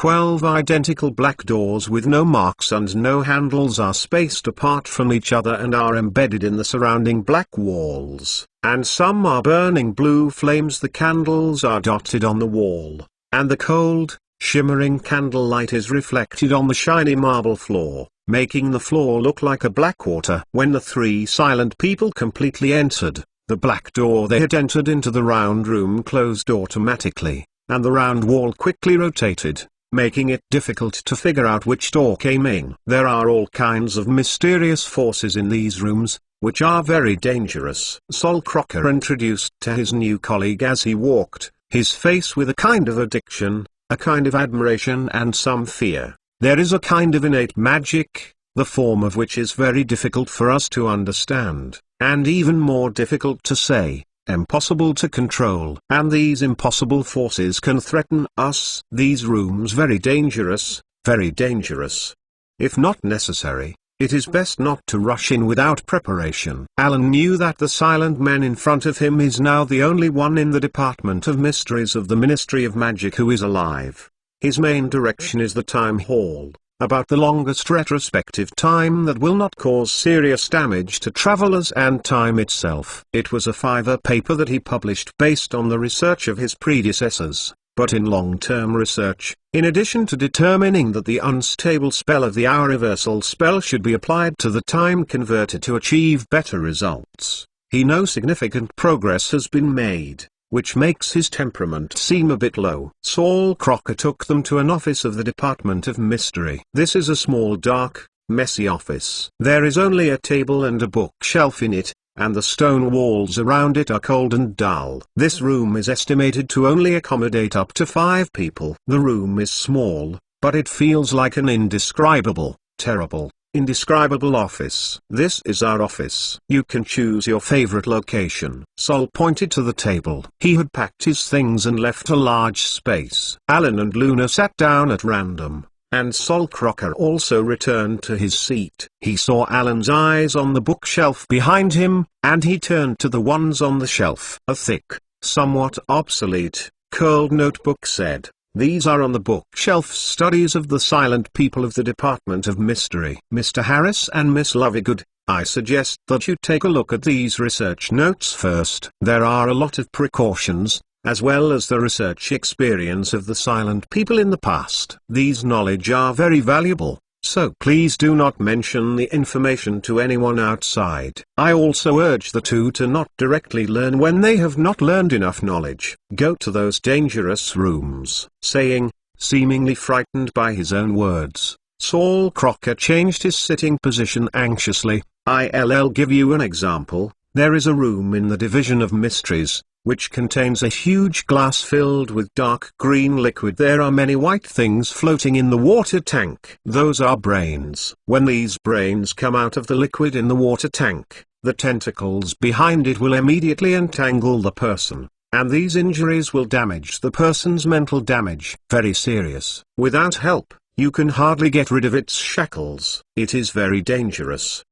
12 identical black doors with no marks and no handles are spaced apart from each other and are embedded in the surrounding black walls, and some are burning blue flames. The candles are dotted on the wall, and the cold, shimmering candlelight is reflected on the shiny marble floor, making the floor look like a black water. When the three silent people completely entered, the black door they had entered into the round room closed automatically, and the round wall quickly rotated, making it difficult to figure out which door came in. There are all kinds of mysterious forces in these rooms, which are very dangerous. Sol Crocker introduced to his new colleague as he walked, his face with a kind of addiction, a kind of admiration and some fear. There is a kind of innate magic, the form of which is very difficult for us to understand, and even more difficult to say. Impossible to control. And these impossible forces can threaten us. These rooms very dangerous, very dangerous. If not necessary, it is best not to rush in without preparation. Alan knew that the silent man in front of him is now the only one in the Department of Mysteries of the Ministry of Magic who is alive. His main direction is the Time Hall, about the longest retrospective time that will not cause serious damage to travelers and time itself. It was a 5 paper that he published based on the research of his predecessors, but in long-term research, in addition to determining that the unstable spell of the hour reversal spell should be applied to the time converter to achieve better results, he knows significant progress has been made, which makes his temperament seem a bit low. Saul Crocker took them to an office of the Department of Mystery. This is a small dark, messy office. There is only a table and a bookshelf in it, and the stone walls around it are cold and dull. This room is estimated to only accommodate up to 5 people. The room is small, but it feels like an indescribable, terrible, indescribable office. This is our office. You can choose your favorite location. Sol pointed to the table. He had packed his things and left a large space. Alan and Luna sat down at random, and Sol Crocker also returned to his seat. He saw Alan's eyes on the bookshelf behind him, and he turned to the ones on the shelf. A thick, somewhat obsolete, curled notebook said, "These are on the bookshelf studies of the silent people of the Department of Mystery. Mr. Harris and Miss Lovegood, I suggest that you take a look at these research notes first. There are a lot of precautions, as well as the research experience of the silent people in the past. These knowledge are very valuable, so please do not mention the information to anyone outside. I also urge the two to not directly learn when they have not learned enough knowledge. Go to those dangerous rooms." Saying, seemingly frightened by his own words, Saul Crocker changed his sitting position anxiously. "I'll give you an example. There is a room in the Division of Mysteries, which contains a huge glass filled with dark green liquid. There are many white things floating in the water tank. Those are brains. When these brains come out of the liquid in the water tank, the tentacles behind it will immediately entangle the person, and these injuries will damage the person's mental damage. Very serious. Without help, you can hardly get rid of its shackles. It is very dangerous.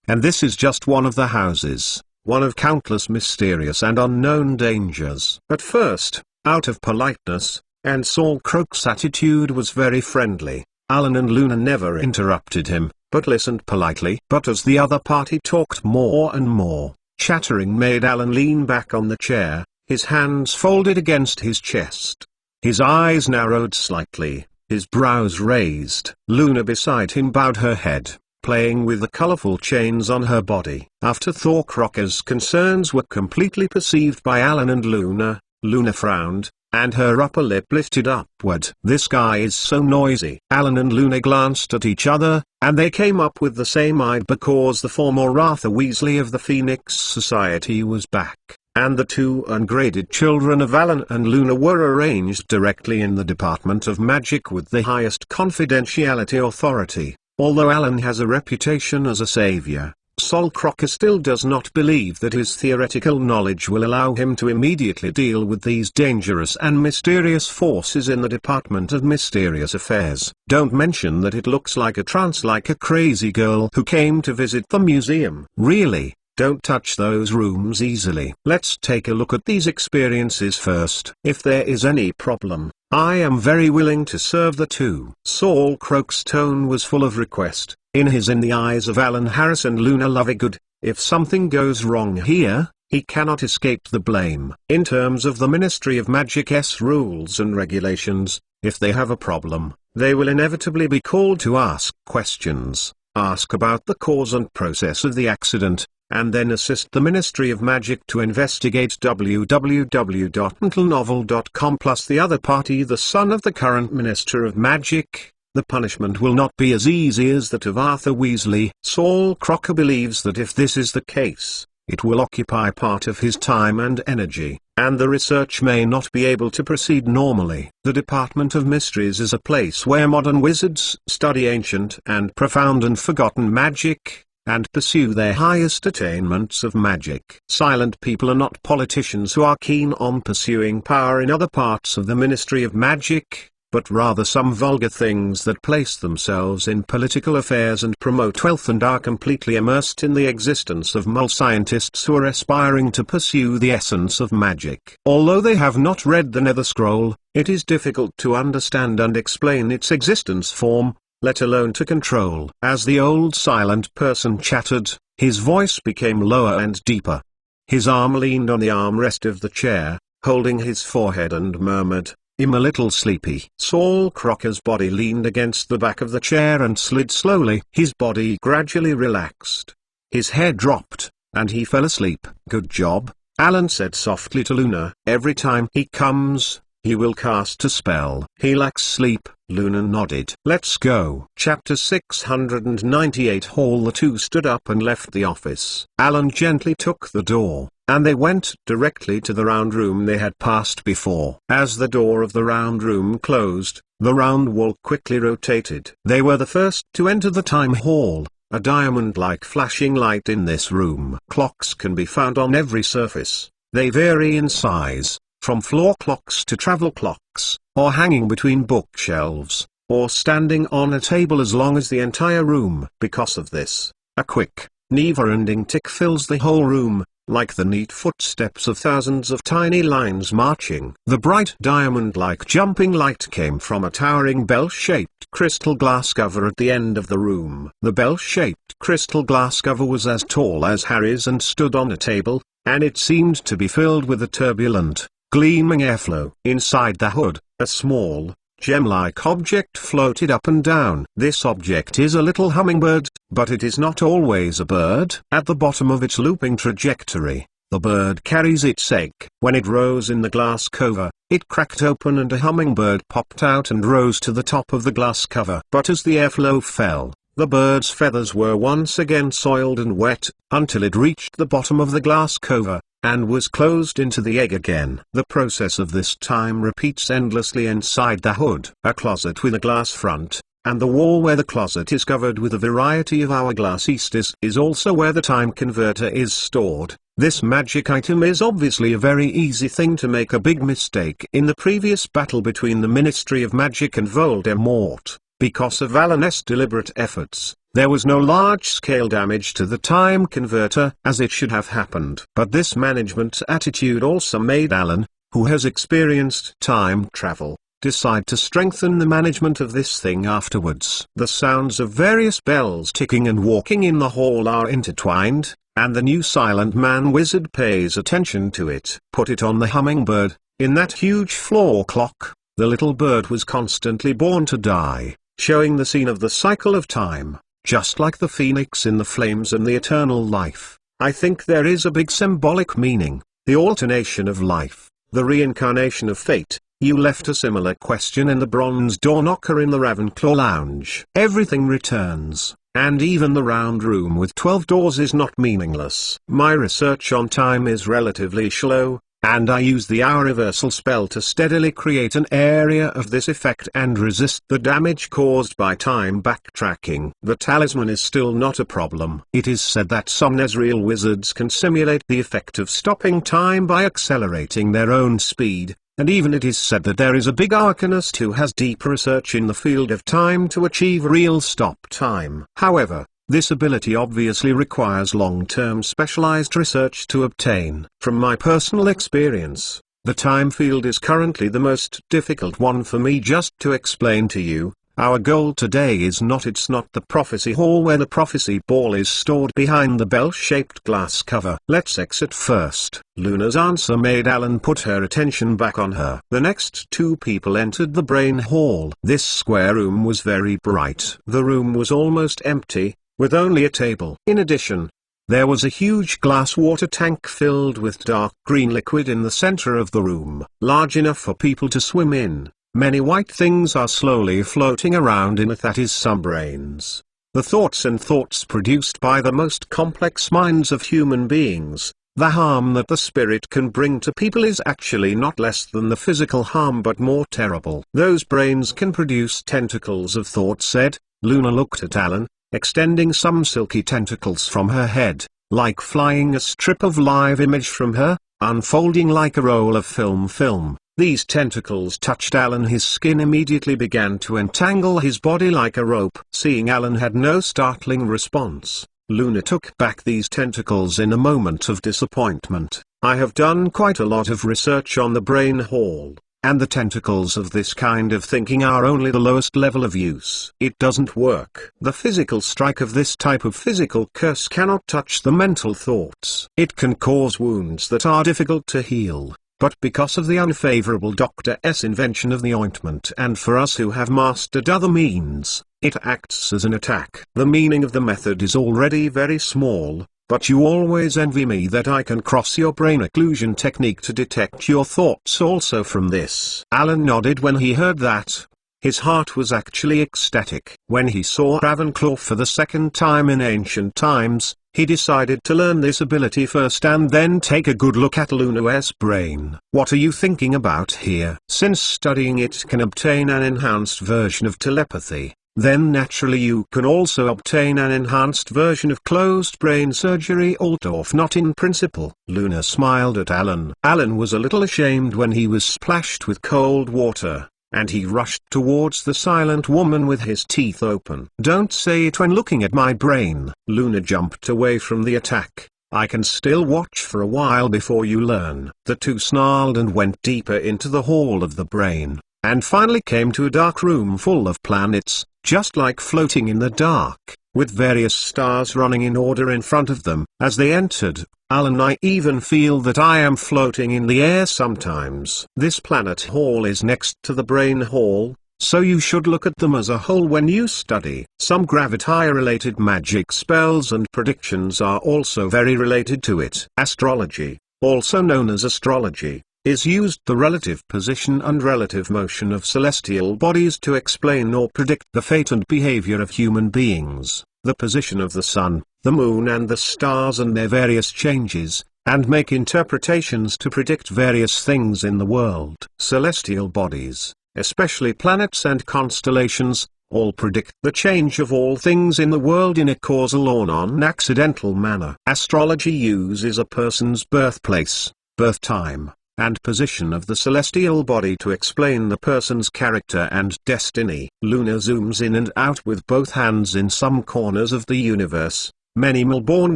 And this is just one of the houses, one of countless mysterious and unknown dangers." At first, out of politeness, and Saul Croker's attitude was very friendly, Alan and Luna never interrupted him, but listened politely. But as the other party talked more and more, chattering made Alan lean back on the chair, his hands folded against his chest. His eyes narrowed slightly, his brows raised. Luna beside him bowed her head, playing with the colorful chains on her body. After Thor Crocker's concerns were completely perceived by Alan and Luna, Luna frowned, and her upper lip lifted upward. "This guy is so noisy." Alan and Luna glanced at each other, and they came up with the same idea because the former Arthur Weasley of the Phoenix Society was back, and the 2 ungraded children of Alan and Luna were arranged directly in the Department of Magic with the highest confidentiality authority. Although Alan has a reputation as a savior, Sol Crocker still does not believe that his theoretical knowledge will allow him to immediately deal with these dangerous and mysterious forces in the Department of Mysterious Affairs. Don't mention that it looks like a trance, like a crazy girl who came to visit the museum. Really, don't touch those rooms easily. Let's take a look at these experiences first. If there is any problem, I am very willing to serve the two. Saul Croker's tone was full of request. In the eyes of Alan Harris and Luna Lovegood, if something goes wrong here, he cannot escape the blame. In terms of the Ministry of Magic's rules and regulations, if they have a problem, they will inevitably be called to ask questions, ask about the cause and process of the accident, and then assist the Ministry of Magic to investigate. www.untitled.com plus the other party, the son of the current Minister of Magic. The punishment will not be as easy as that of Arthur Weasley. Saul Crocker believes that if this is the case, it will occupy part of his time and energy, and the research may not be able to proceed normally. The Department of Mysteries is a place where modern wizards study ancient and profound and forgotten magic, and pursue their highest attainments of magic. Silent people are not politicians who are keen on pursuing power in other parts of the Ministry of Magic, but rather some vulgar things that place themselves in political affairs and promote wealth and are completely immersed in the existence of mole scientists who are aspiring to pursue the essence of magic. Although they have not read the Nether Scroll, it is difficult to understand and explain its existence, form, let alone to control. As the old silent person chattered, his voice became lower and deeper. His arm leaned on the armrest of the chair, holding his forehead, and murmured, "I'm a little sleepy." Saul Crocker's body leaned against the back of the chair and slid slowly. His body gradually relaxed. His head dropped, and he fell asleep. "Good job," Alan said softly to Luna. "Every time he comes, he will cast a spell." "He lacks sleep," Luna nodded. "Let's go." Chapter 698. Hall. The two stood up and left the office. Alan gently took the door, and they went directly to the round room they had passed before. As the door of the round room closed, the round wall quickly rotated. They were the first to enter the time hall, a diamond-like flashing light in this room. Clocks can be found on every surface. They vary in size, from floor clocks to travel clocks, or hanging between bookshelves, or standing on a table, as long as the entire room. Because of this, a quick, never-ending tick fills the whole room, like the neat footsteps of thousands of tiny lines marching. The bright diamond-like jumping light came from a towering bell-shaped crystal glass cover at the end of the room. The bell-shaped crystal glass cover was as tall as Harry's and stood on a table, and it seemed to be filled with a turbulent, gleaming airflow. Inside the hood, a small, gem-like object floated up and down. This object is a little hummingbird, but it is not always a bird. At the bottom of its looping trajectory, the bird carries its egg. When it rose in the glass cover, it cracked open and a hummingbird popped out and rose to the top of the glass cover. But as the airflow fell, the bird's feathers were once again soiled and wet, until it reached the bottom of the glass cover, and was closed into the egg again. The process of this time repeats endlessly inside the hood. A closet with a glass front, and the wall where the closet is covered with a variety of hourglass Easters is also where the time converter is stored. This magic item is obviously a very easy thing to make a big mistake. In the previous battle between the Ministry of Magic and Voldemort, because of Alan's deliberate efforts, there was no large-scale damage to the time converter, as it should have happened. But this management attitude also made Alan, who has experienced time travel, decide to strengthen the management of this thing afterwards. The sounds of various bells ticking and walking in the hall are intertwined, and the new silent man wizard pays attention to it. Put it on the hummingbird. In that huge floor clock, the little bird was constantly born to die, showing the scene of the cycle of time, just like the phoenix in the flames and the eternal life. I think there is a big symbolic meaning, the alternation of life, the reincarnation of fate. You left a similar question in the bronze door knocker in the Ravenclaw lounge. Everything returns, and even the round room with 12 doors is not meaningless. My research on time is relatively shallow, and I use the hour reversal spell to steadily create an area of this effect and resist the damage caused by time backtracking. The talisman is still not a problem. It is said that some Nezreal wizards can simulate the effect of stopping time by accelerating their own speed, and even it is said that there is a big arcanist who has deep research in the field of time to achieve real stop time. However, this ability obviously requires long-term specialized research to obtain. From my personal experience, the time field is currently the most difficult one for me just to explain to you. Our goal today is not the prophecy hall where the prophecy ball is stored behind the bell-shaped glass cover. Let's exit first. Luna's answer made Alan put her attention back on her. The next two people entered the brain hall. This square room was very bright. The room was almost empty, with only a table. In addition, there was a huge glass water tank filled with dark green liquid in the center of the room, large enough for people to swim in. Many white things are slowly floating around in it, that is some brains. The thoughts produced by the most complex minds of human beings. The harm that the spirit can bring to people is actually not less than the physical harm, but more terrible. Those brains can produce tentacles of thought, said. Luna looked at Alan, extending some silky tentacles from her head, like flying a strip of live image from her, unfolding like a roll of film. These tentacles touched Alan. His skin immediately began to entangle his body like a rope. Seeing Alan had no startling response, Luna took back these tentacles in a moment of disappointment. I have done quite a lot of research on the brain hall, And the tentacles of this kind of thinking are only the lowest level of use. It doesn't work. The physical strike of this type of physical curse cannot touch the mental thoughts. It can cause wounds that are difficult to heal. But because of the unfavorable Dr. S invention of the ointment, and for us who have mastered other means, it acts as an attack. The meaning of the method is already very small, but you always envy me that I can cross your brain occlusion technique to detect your thoughts also from this. Alan nodded when he heard that. His heart was actually ecstatic. When he saw Ravenclaw for the second time in ancient times, he decided to learn this ability first and then take a good look at Luna's brain. What are you thinking about here? Since studying it can obtain an enhanced version of telepathy, then naturally you can also obtain an enhanced version of closed brain surgery, although not in principle. Luna smiled at Alan. Alan was a little ashamed when he was splashed with cold water, and he rushed towards the silent woman with his teeth open. Don't say it when looking at my brain. Luna jumped away from the attack. I can still watch for a while before you learn. The two snarled and went deeper into the hall of the brain, and finally came to a dark room full of planets, just like floating in the dark, with various stars running in order in front of them. As they entered, Alan, I even feel that I am floating in the air sometimes. This planet hall is next to the brain hall, so you should look at them as a whole when you study. Some gravity-related magic spells and predictions are also very related to it. Astrology, also known as astrology, is used the relative position and relative motion of celestial bodies to explain or predict the fate and behavior of human beings, the position of the sun, the moon and the stars and their various changes, and make interpretations to predict various things in the world. Celestial bodies, especially planets and constellations, all predict the change of all things in the world in a causal or non-accidental manner. Astrology uses a person's birthplace, birth time, and position of the celestial body to explain the person's character and destiny. Luna zooms in and out with both hands in some corners of the universe. Many Melbourne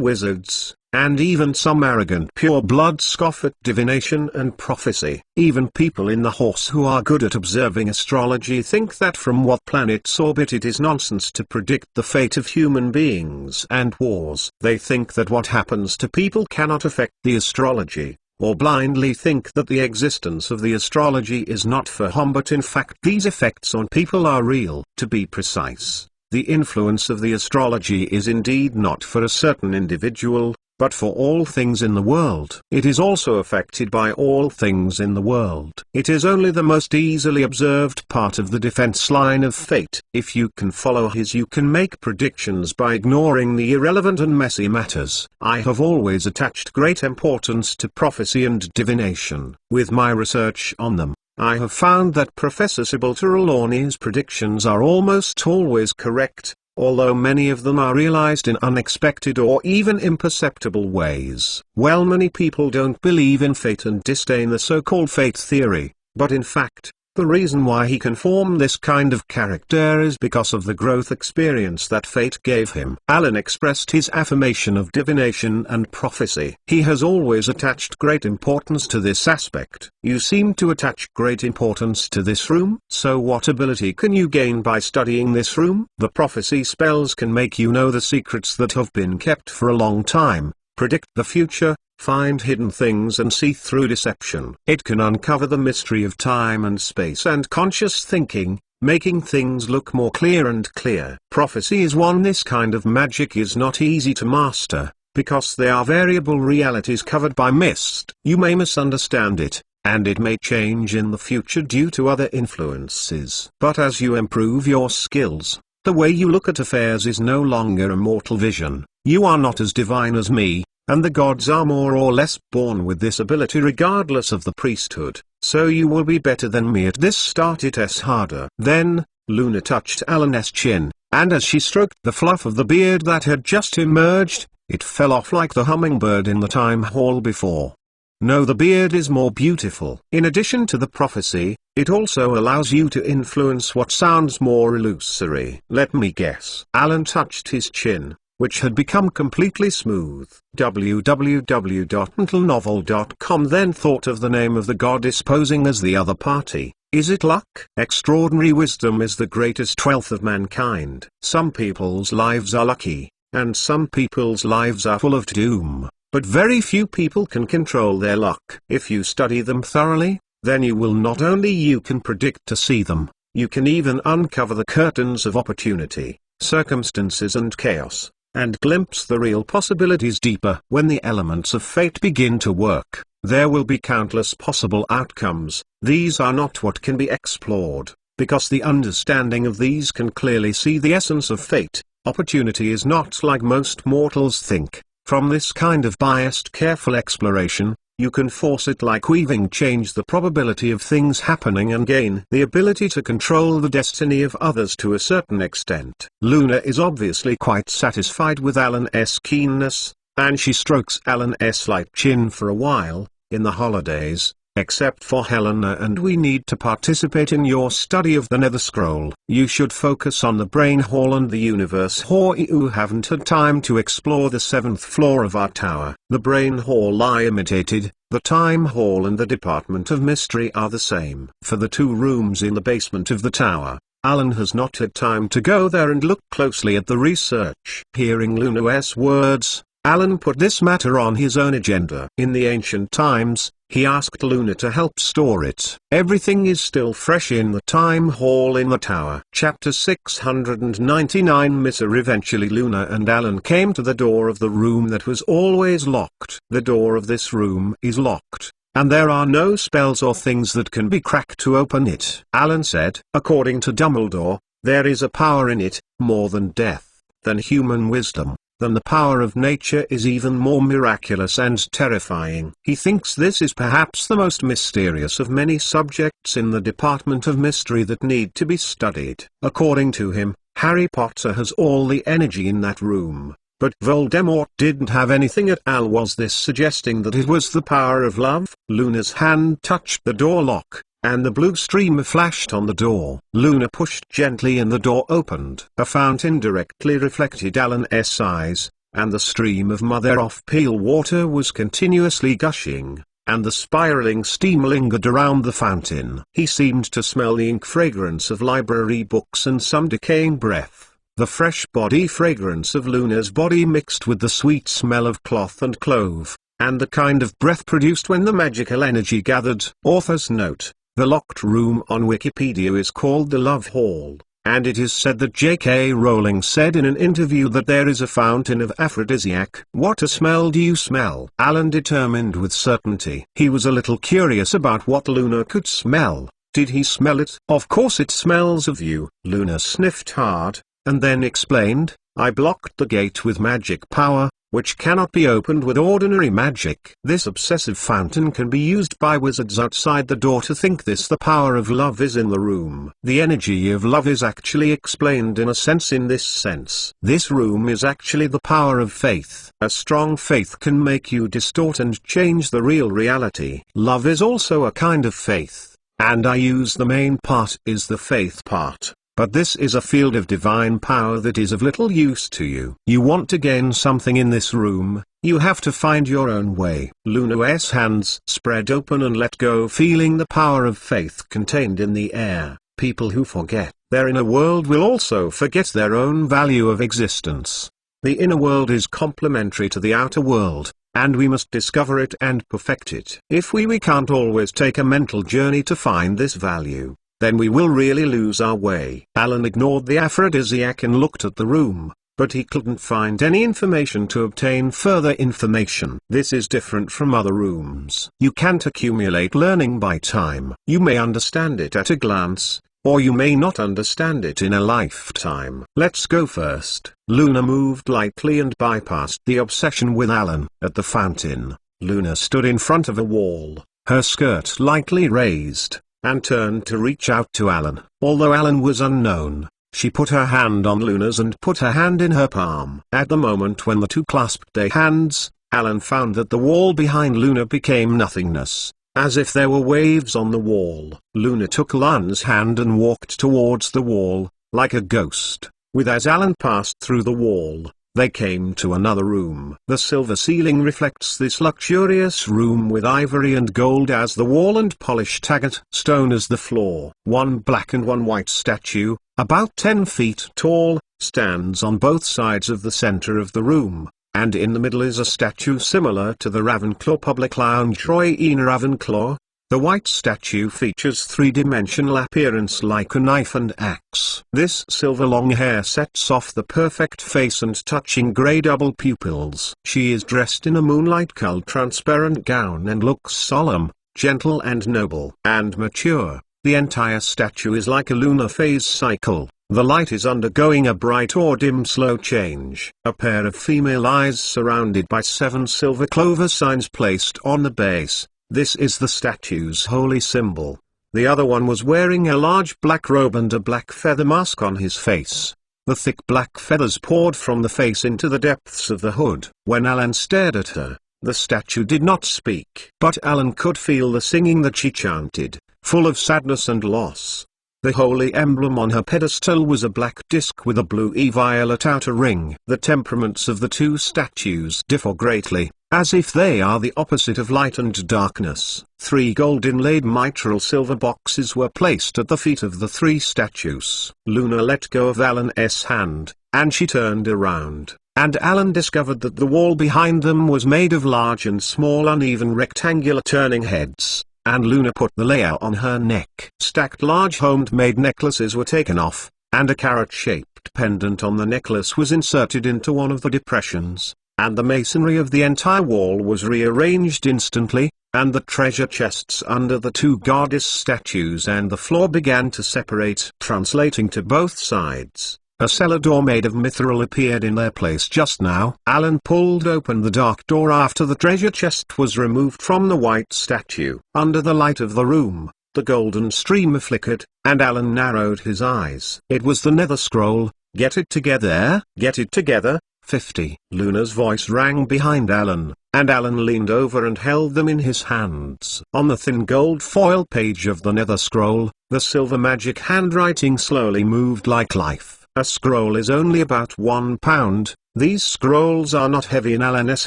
wizards, and even some arrogant pure-blood scoff at divination and prophecy. Even people in the horse who are good at observing astrology think that from what planets orbit it is nonsense to predict the fate of human beings and wars. They think that what happens to people cannot affect the astrology, or blindly think that the existence of the astrology is not for harm, but in fact these effects on people are real. To be precise, the influence of the astrology is indeed not for a certain individual, but for all things in the world. It is also affected by all things in the world. It is only the most easily observed part of the defense line of fate. If you can follow his, you can make predictions by ignoring the irrelevant and messy matters. I have always attached great importance to prophecy and divination. With my research on them, I have found that Professor Sybil Trelawney's predictions are almost always correct, although many of them are realized in unexpected or even imperceptible ways. Well, many people don't believe in fate and disdain the so-called fate theory, but in fact, the reason why he can form this kind of character is because of the growth experience that fate gave him. Alan expressed his affirmation of divination and prophecy. He has always attached great importance to this aspect. You seem to attach great importance to this room. So what ability can you gain by studying this room? The prophecy spells can make you know the secrets that have been kept for a long time, predict the future, find hidden things and see through deception. It can uncover the mystery of time and space and conscious thinking, making things look more clear and clear. Prophecy is one. This kind of magic is not easy to master, because they are variable realities covered by mist. You may misunderstand it, and it may change in the future due to other influences. But as you improve your skills, the way you look at affairs is no longer a mortal vision. You are not as divine as me, and the gods are more or less born with this ability regardless of the priesthood, so you will be better than me at this. Start it harder. Then, Luna touched Alan's chin, and as she stroked the fluff of the beard that had just emerged, it fell off like the hummingbird in the time hall before. No, the beard is more beautiful. In addition to the prophecy, it also allows you to influence what sounds more illusory. Let me guess. Alan touched his chin. which had become completely smooth. www.untilnovel.com then thought of the name of the goddess posing as the other party. Is it luck? Extraordinary wisdom is the greatest wealth of mankind. Some people's lives are lucky, and some people's lives are full of doom, but very few people can control their luck. If you study them thoroughly, then you will not only you can predict to see them, you can even uncover the curtains of opportunity, circumstances and chaos, and glimpse the real possibilities deeper. When the elements of fate begin to work, there will be countless possible outcomes. These are not what can be explored, because the understanding of these can clearly see the essence of fate. Opportunity is not like most mortals think. From this kind of biased careful exploration, you can force it like weaving, change the probability of things happening and gain the ability to control the destiny of others to a certain extent. Luna is obviously quite satisfied with Alan's keenness, and she strokes Alan's light chin for a while. In the holidays, except for Helena and we need to participate in your study of the Nether Scroll, you should focus on the Brain Hall and the Universe Hall. You haven't had time to explore the 7th floor of our tower. The Brain Hall I imitated, the Time Hall and the Department of Mystery are the same. For the 2 rooms in the basement of the tower, Alan has not had time to go there and look closely at the research. Hearing Luna's words, Alan put this matter on his own agenda. In the ancient times, he asked Luna to help store it. Everything is still fresh in the Time Hall in the tower. Chapter 699 Mister Eventually Luna and Alan came to the door of the room that was always locked. The door of this room is locked, and there are no spells or things that can be cracked to open it. Alan said, according to Dumbledore, there is a power in it, more than death, than human wisdom, than the power of nature, is even more miraculous and terrifying. He thinks this is perhaps the most mysterious of many subjects in the Department of Mystery that need to be studied. According to him, Harry Potter has all the energy in that room, but Voldemort didn't have anything at all. Was this suggesting that it was the power of love? Luna's hand touched the door lock, and the blue streamer flashed on the door. Luna pushed gently and the door opened. A fountain directly reflected Alan's eyes, and the stream of mother-of-pearl water was continuously gushing, and the spiraling steam lingered around the fountain. He seemed to smell the ink fragrance of library books and some decaying breath. The fresh body fragrance of Luna's body mixed with the sweet smell of cloth and clove, and the kind of breath produced when the magical energy gathered. Author's note: the locked room on Wikipedia is called the Love Hall, and it is said that J.K. Rowling said in an interview that there is a fountain of aphrodisiac. What a smell do you smell? Alan determined with certainty. He was a little curious about what Luna could smell. Did he smell it? Of course it smells of you. Luna sniffed hard, and then explained, I blocked the gate with magic power, which cannot be opened with ordinary magic. This obsessive fountain can be used by wizards outside the door to think this. The power of love is in the room. The energy of love is actually explained in a sense in this sense. This room is actually the power of faith. A strong faith can make you distort and change the real reality. Love is also a kind of faith, and I use the main part is the faith part. But this is a field of divine power that is of little use to you. You want to gain something in this room, you have to find your own way. Luna's hands spread open and let go, feeling the power of faith contained in the air. People who forget their inner world will also forget their own value of existence. The inner world is complementary to the outer world, and we must discover it and perfect it. If we can't always take a mental journey to find this value, then we will really lose our way. Alan ignored the aphrodisiac and looked at the room, but he couldn't find any information to obtain further information. This is different from other rooms. You can't accumulate learning by time. You may understand it at a glance, or you may not understand it in a lifetime. Let's go first. Luna moved lightly and bypassed the obsession with Alan. At the fountain, Luna stood in front of a wall, her skirt lightly raised, and turned to reach out to Alan. Although Alan was unknown, she put her hand on Luna's and put her hand in her palm. At the moment when the two clasped their hands, Alan found that the wall behind Luna became nothingness, as if there were waves on the wall. Luna took Alan's hand and walked towards the wall, like a ghost. As Alan passed through the wall, They came to another room. The silver ceiling reflects this luxurious room with ivory and gold as the wall and polished agate stone as the floor. One black and one white statue, about 10 feet tall, stands on both sides of the center of the room, and in the middle is a statue similar to the Ravenclaw public lounge Roy Ena Ravenclaw. The white statue features three-dimensional appearance like a knife and axe. This silver long hair sets off the perfect face and touching grey double pupils. She is dressed in a moonlight-colored transparent gown and looks solemn, gentle and noble and mature. The entire statue is like a lunar phase cycle. The light is undergoing a bright or dim slow change. A pair of female eyes surrounded by 7 silver clover signs placed on the base. This is the statue's holy symbol. The other one was wearing a large black robe and a black feather mask on his face. The thick black feathers poured from the face into the depths of the hood. When Alan stared at her, the statue did not speak. But Alan could feel the singing that she chanted, full of sadness and loss. The holy emblem on her pedestal was a black disc with a blue-violet outer ring. The temperaments of the two statues differ greatly, as if they are the opposite of light and darkness. 3 gold-inlaid mitral silver boxes were placed at the feet of the 3 statues. Luna let go of Alan's hand, and she turned around, and Alan discovered that the wall behind them was made of large and small uneven rectangular turning heads. And Luna put the layer on her neck. Stacked large homemade necklaces were taken off, and a carrot-shaped pendant on the necklace was inserted into one of the depressions, and the masonry of the entire wall was rearranged instantly, and the treasure chests under the 2 goddess statues and the floor began to separate. Translating to both sides, a cellar door made of mithril appeared in their place just now. Alan pulled open the dark door after the treasure chest was removed from the white statue. Under the light of the room, the golden streamer flickered, and Alan narrowed his eyes. It was the nether scroll. Get it together, get it together. 50. Luna's voice rang behind Alan, and Alan leaned over and held them in his hands. On the thin gold foil page of the nether scroll, the silver magic handwriting slowly moved like life. A scroll is only about 1 pound. These scrolls are not heavy in Alan's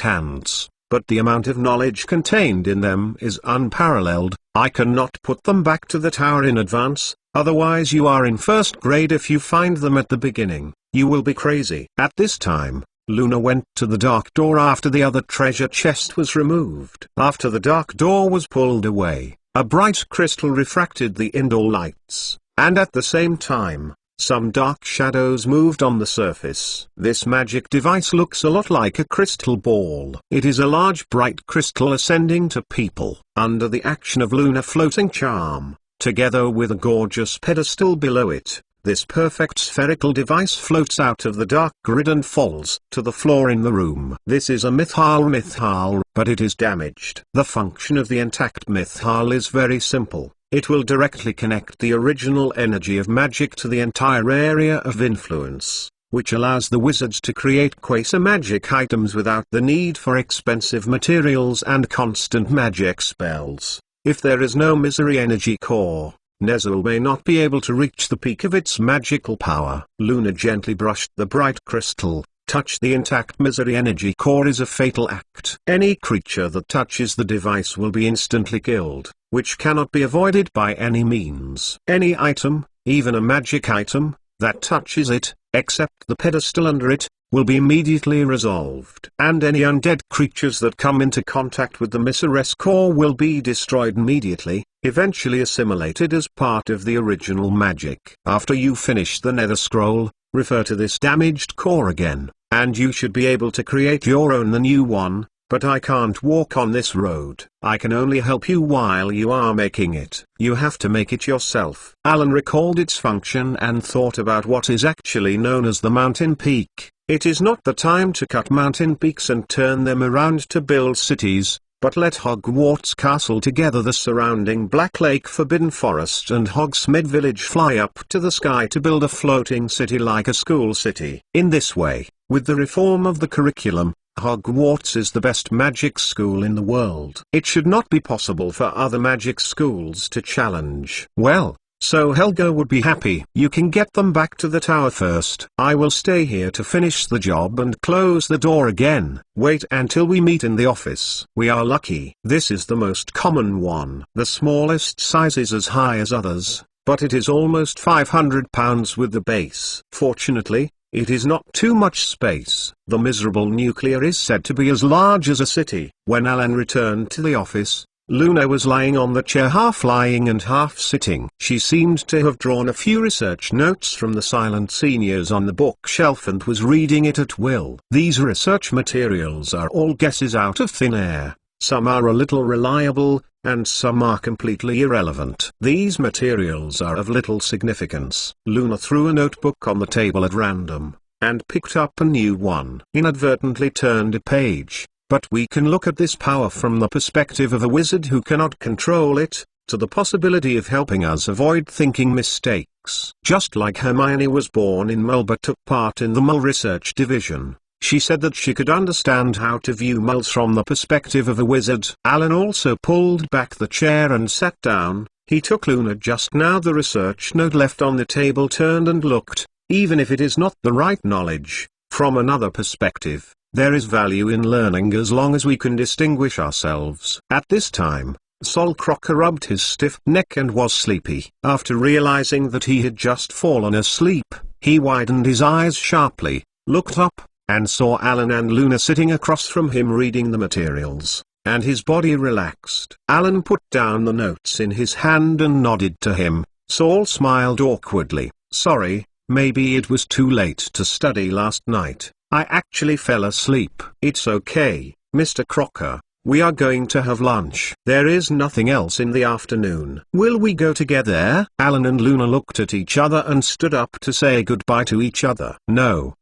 hands, but the amount of knowledge contained in them is unparalleled. I cannot put them back to the tower in advance, otherwise you are in first grade if you find them at the beginning. You will be crazy. At this time, Luna went to the dark door after the other treasure chest was removed. After the dark door was pulled away, a bright crystal refracted the indoor lights, and at the same time, some dark shadows moved on the surface. This magic device looks a lot like a crystal ball. It is a large bright crystal ascending to people, under the action of Luna floating charm, together with a gorgeous pedestal below it. This perfect spherical device floats out of the dark grid and falls to the floor in the room. This is a mythal, but it is damaged. The function of the intact mythal is very simple. It will directly connect the original energy of magic to the entire area of influence, which allows the wizards to create quasi-magic items without the need for expensive materials and constant magic spells. If there is no misery energy core, Nezul may not be able to reach the peak of its magical power. Luna gently brushed the bright crystal. Touch the intact misery energy core is a fatal act. Any creature that touches the device will be instantly killed, which cannot be avoided by any means. Any item, even a magic item, that touches it, except the pedestal under it, will be immediately resolved. And any undead creatures that come into contact with the misery's core will be destroyed immediately, eventually assimilated as part of the original magic. After you finish the nether scroll, refer to this damaged core again, and you should be able to create your own the new one, but I can't walk on this road. I can only help you while you are making it. You have to make it yourself. Alan recalled its function and thought about what is actually known as the mountain peak. It is not the time to cut mountain peaks and turn them around to build cities, but let Hogwarts Castle together the surrounding Black Lake Forbidden Forest and Hogsmeade Village fly up to the sky to build a floating city like a school city. In this way, with the reform of the curriculum, Hogwarts is the best magic school in the world. It should not be possible for other magic schools to challenge. Well, so Helga would be happy. You can get them back to the tower first. I will stay here to finish the job and close the door again. Wait until we meet in the office. We are lucky. This is the most common one. The smallest size is as high as others, but it is almost 500 pounds with the base. Fortunately, it is not too much space. The miserable nuclear is said to be as large as a city. When Alan returned to the office, Luna was lying on the chair, half lying and half sitting. She seemed to have drawn a few research notes from the silent seniors on the bookshelf and was reading it at will. These research materials are all guesses out of thin air. Some are a little reliable, and some are completely irrelevant. These materials are of little significance. Luna threw a notebook on the table at random, and picked up a new one. Inadvertently turned a page. But we can look at this power from the perspective of a wizard who cannot control it, to the possibility of helping us avoid thinking mistakes. Just like Hermione was born in Mull but took part in the Mull Research Division, she said that she could understand how to view Mulls from the perspective of a wizard. Alan also pulled back the chair and sat down. He took Luna just now the research note left on the table, turned and looked. Even if it is not the right knowledge, from another perspective, there is value in learning as long as we can distinguish ourselves. At this time, Sol Crocker rubbed his stiff neck and was sleepy. After realizing that he had just fallen asleep, he widened his eyes sharply, looked up, and saw Alan and Luna sitting across from him reading the materials, and his body relaxed. Alan put down the notes in his hand and nodded to him. Sol smiled awkwardly. Sorry, maybe it was too late to study last night. I actually fell asleep. It's okay, Mr. Crocker. We are going to have lunch. There is nothing else in the afternoon. Will we go together? Alan and Luna looked at each other and stood up to say goodbye to each other. No,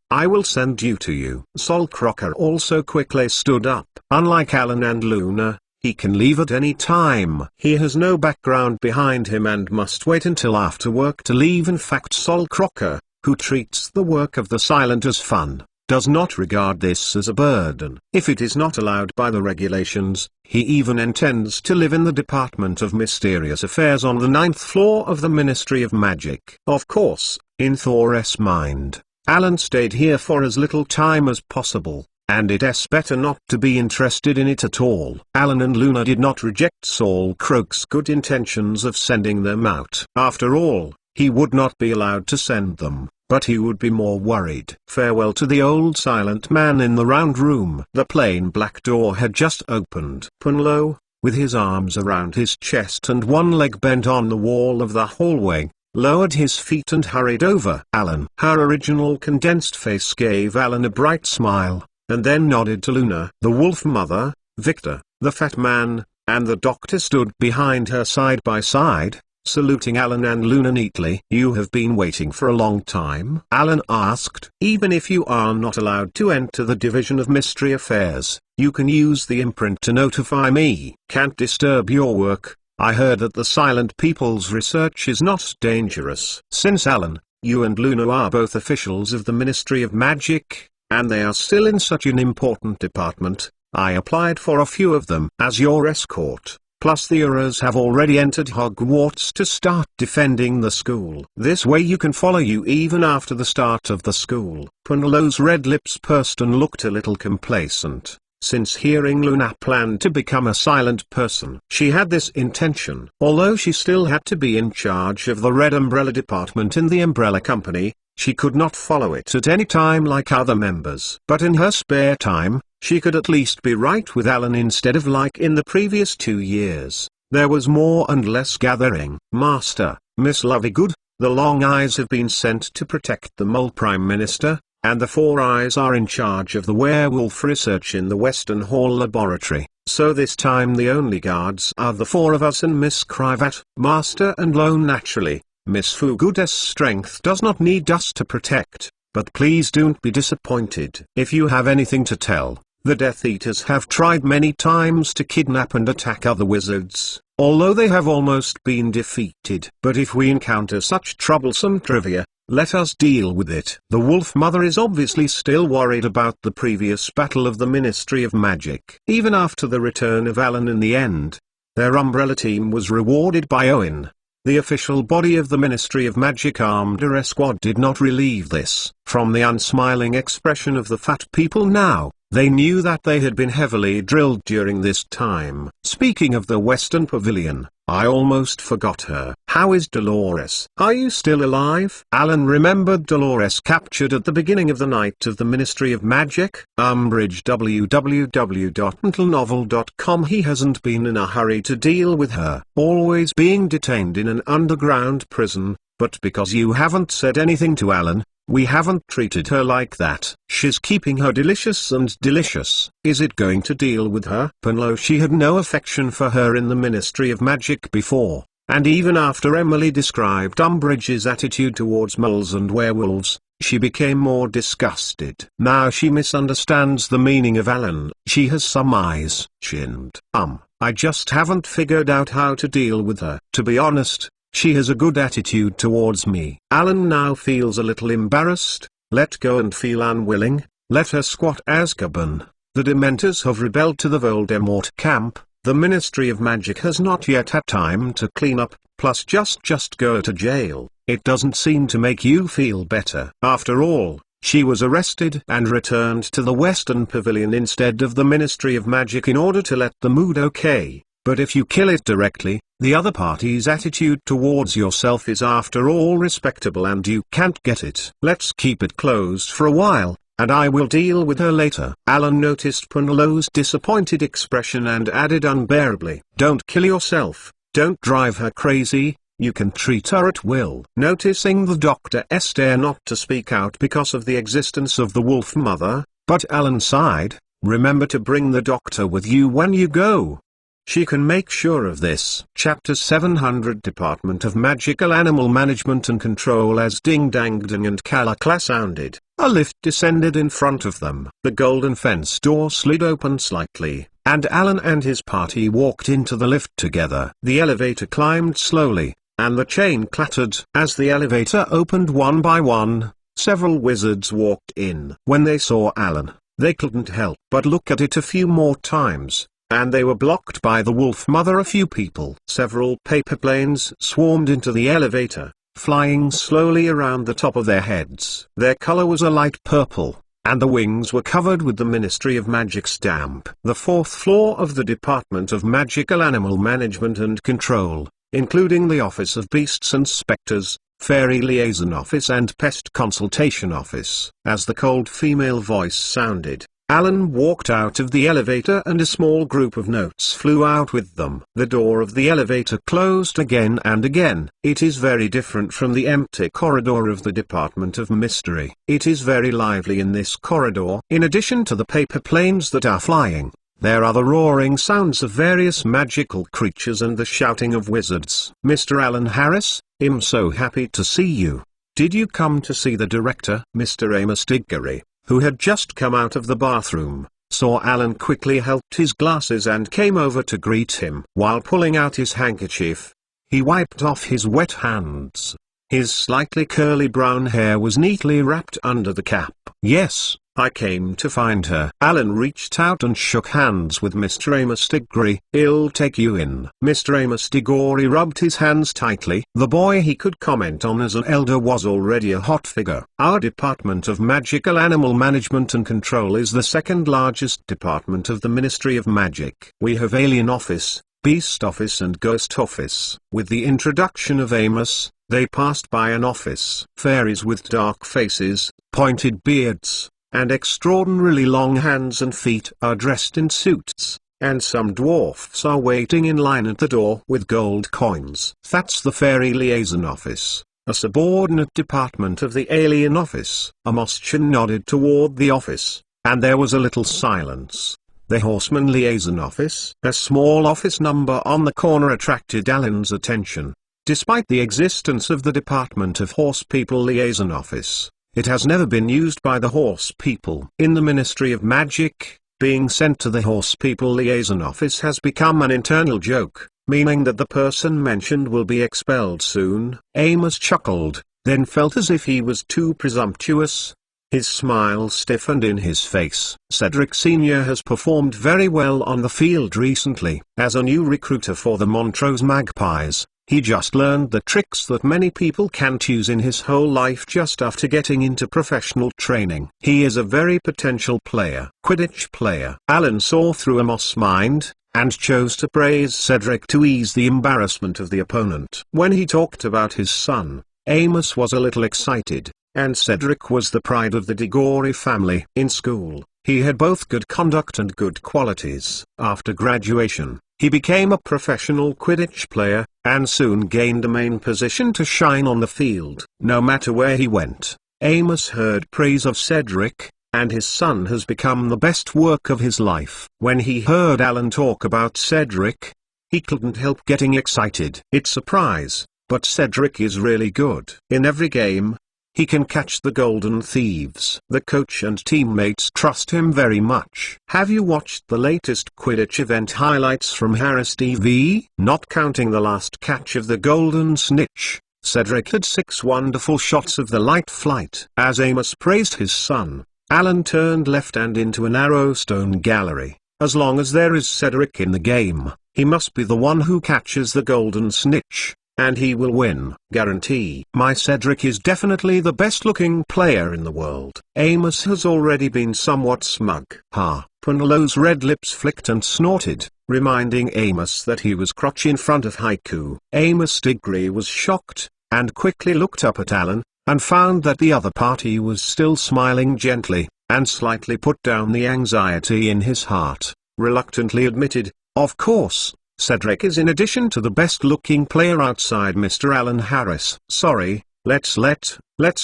I will send you to you. Sol Crocker also quickly stood up. Unlike Alan and Luna, he can leave at any time. He has no background behind him and must wait until after work to leave. In fact, Sol Crocker, who treats the work of the silent as fun, does not regard this as a burden. If it is not allowed by the regulations, he even intends to live in the Department of Mysterious Affairs on the 9th floor of the Ministry of Magic. Of course, in Thor's mind, Alan stayed here for as little time as possible, and it's better not to be interested in it at all. Alan and Luna did not reject Sol Croker's good intentions of sending them out. After all, he would not be allowed to send them, but he would be more worried. Farewell to the old silent man in the round room. The plain black door had just opened. Punlo, with his arms around his chest and one leg bent on the wall of the hallway, lowered his feet and hurried over Alan. Her original condensed face gave Alan a bright smile, and then nodded to Luna. The wolf mother, Victor, the fat man, and the doctor stood behind her side by side, saluting Alan and Luna neatly. You have been waiting for a long time? Alan asked. Even if you are not allowed to enter the Division of Mystery Affairs, you can use the imprint to notify me. Can't disturb your work. I heard that the silent people's research is not dangerous. Since Alan, you and Luna are both officials of the Ministry of Magic, and they are still in such an important department, I applied for a few of them as your escort. Plus the Urors have already entered Hogwarts to start defending the school. This way you can follow you even after the start of the school. Punlo's red lips pursed and looked a little complacent. Since hearing Luna planned to become a silent person, she had this intention. Although she still had to be in charge of the Red Umbrella Department in the Umbrella Company, she could not follow it at any time like other members. But in her spare time, she could at least be right with Alan instead of like in the previous 2 years. There was more and less gathering. Master, Miss Lovegood, the Long Eyes have been sent to protect the Mole Prime Minister, and the Four Eyes are in charge of the werewolf research in the Western Hall Laboratory. So this time the only guards are the four of us and Miss Cravat. Master and Lone naturally, Miss Fugood's strength does not need us to protect, but please don't be disappointed. If you have anything to tell, the Death Eaters have tried many times to kidnap and attack other wizards, although they have almost been defeated. But if we encounter such troublesome trivia, let us deal with it. The Wolf Mother is obviously still worried about the previous battle of the Ministry of Magic. Even after the return of Alan in the end, their umbrella team was rewarded by Owen. The official body of the Ministry of Magic armed a squad did not relieve this. From the unsmiling expression of the fat people now, they knew that they had been heavily drilled during this time. Speaking of the Western Pavilion, I almost forgot her. How is Dolores? Are you still alive? Alan remembered Dolores captured at the beginning of the night of the Ministry of Magic. Umbridge www.untitlenovel.com. He hasn't been in a hurry to deal with her. Always being detained in an underground prison, but because you haven't said anything to Alan, we haven't treated her like that. She's keeping her delicious and delicious. Is it going to deal with her? Penlow, she had no affection for her in the Ministry of Magic before, and even after Emily described Umbridge's attitude towards moles and werewolves, she became more disgusted. Now she misunderstands the meaning of Alan. She has some eyes. Chinned. I just haven't figured out how to deal with her. To be honest, she has a good attitude towards me. Alan now feels a little embarrassed. Let go and feel unwilling. Let her squat. Azkaban. The Dementors have rebelled to the Voldemort camp. The Ministry of Magic has not yet had time to clean up, plus just go to jail. It doesn't seem to make you feel better. After all, she was arrested and returned to the Western Pavilion instead of the Ministry of Magic in order to let the mood okay. But if you kill it directly, the other party's attitude towards yourself is after all respectable and you can't get it. Let's keep it closed for a while, and I will deal with her later. Alan noticed Penelow's disappointed expression and added unbearably, don't kill yourself, don't drive her crazy, you can treat her at will. Noticing the doctor's stare not to speak out because of the existence of the Wolf Mother, but Alan sighed, remember to bring the doctor with you when you go. She can make sure of this. Chapter 700 Department of Magical Animal Management and Control. As Ding Dang Ding and Calacla sounded, a lift descended in front of them. The golden fence door slid open slightly, and Alan and his party walked into the lift together. The elevator climbed slowly, and the chain clattered. As the elevator opened one by one, several wizards walked in. When they saw Alan, they couldn't help but look at it a few more times. And they were blocked by the Wolf Mother. A few people. Several paper planes swarmed into the elevator, flying slowly around the top of their heads. Their color was a light purple, and the wings were covered with the Ministry of Magic stamp. The fourth floor of the Department of Magical Animal Management and Control, including the Office of Beasts and Spectres, Fairy Liaison Office and Pest Consultation Office. As the cold female voice sounded, Alan walked out of the elevator and a small group of notes flew out with them. The door of the elevator closed again and again. It is very different from the empty corridor of the Department of Mystery. It is very lively in this corridor. In addition to the paper planes that are flying, there are the roaring sounds of various magical creatures and the shouting of wizards. Mr. Alan Harris, I'm so happy to see you. Did you come to see the director? Mr. Amos Diggory, who had just come out of the bathroom, saw Alan, quickly helped his glasses and came over to greet him. While pulling out his handkerchief, he wiped off his wet hands. His slightly curly brown hair was neatly wrapped under the cap. Yes, I came to find her. Alan reached out and shook hands with Mr. Amos Diggory. I'll take you in. Mr. Amos Diggory rubbed his hands tightly. The boy he could comment on as an elder was already a hot figure. Our Department of Magical Animal Management and Control is the second largest department of the Ministry of Magic. We have Alien Office, Beast Office and Ghost Office. With the introduction of Amos, they passed by an office. Fairies with dark faces, pointed beards, and extraordinarily long hands and feet are dressed in suits, and some dwarfs are waiting in line at the door with gold coins. That's the Fairy Liaison Office, a subordinate department of the Alien Office. Amos-chan nodded toward the office, and there was a little silence. The Horseman Liaison Office. A small office number on the corner attracted Alan's attention. Despite the existence of the Department of Horse People Liaison Office, it has never been used by the horse people. In the Ministry of Magic, being sent to the Horse People Liaison Office has become an internal joke, meaning that the person mentioned will be expelled soon. Amos chuckled, then felt as if he was too presumptuous. His smile stiffened in his face. Cedric Sr. has performed very well on the field recently. As a new recruiter for the Montrose Magpies, He just learned the tricks that many people can't use in his whole life just after getting into professional training. He is a very potential player. Quidditch player. Alan saw through Amos' mind, and chose to praise Cedric to ease the embarrassment of the opponent. When he talked about his son, Amos was a little excited, and Cedric was the pride of the Diggory family. In school, he had both good conduct and good qualities. After graduation, he became a professional Quidditch player, and soon gained a main position to shine on the field. No matter where he went, Amos heard praise of Cedric, and his son has become the best work of his life. When he heard Alan talk about Cedric, he couldn't help getting excited. It's a surprise, but Cedric is really good. In every game, he can catch the golden thieves. The coach and teammates trust him very much. Have you watched the latest Quidditch event highlights from Harris TV? Not counting the last catch of the golden snitch, Cedric had 6 wonderful shots of the light flight. As Amos praised his son, Alan turned left and into a narrow stone gallery. As long as there is Cedric in the game, he must be the one who catches the golden snitch, and he will win. Guarantee. My Cedric is definitely the best looking player in the world. Amos has already been somewhat smug. Punalo's red lips flicked and snorted, reminding Amos that he was crotch in front of Haiku. Amos Diggory was shocked, and quickly looked up at Alan, and found that the other party was still smiling gently, and slightly put down the anxiety in his heart, reluctantly admitted, "Of course, Cedric is in addition to the best-looking player outside Mr. Alan Harris. Sorry, let's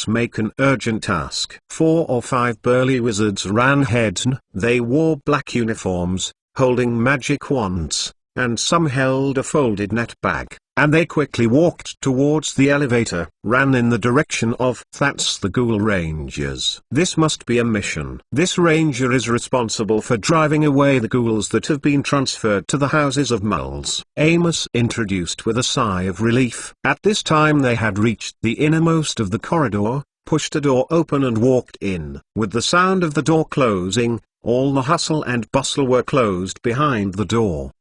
make an urgent task." 4 or 5 burly wizards ran ahead. They wore black uniforms, holding magic wands, and some held a folded net bag, and they quickly walked towards the elevator, ran in the direction of "That's the Ghoul Rangers." This must be a mission. This ranger is responsible for driving away the ghouls that have been transferred to the houses of Muggles. Amos introduced with a sigh of relief. At this time they had reached the innermost of the corridor, pushed a door open and walked in. With the sound of the door closing, all the hustle and bustle were closed behind the door.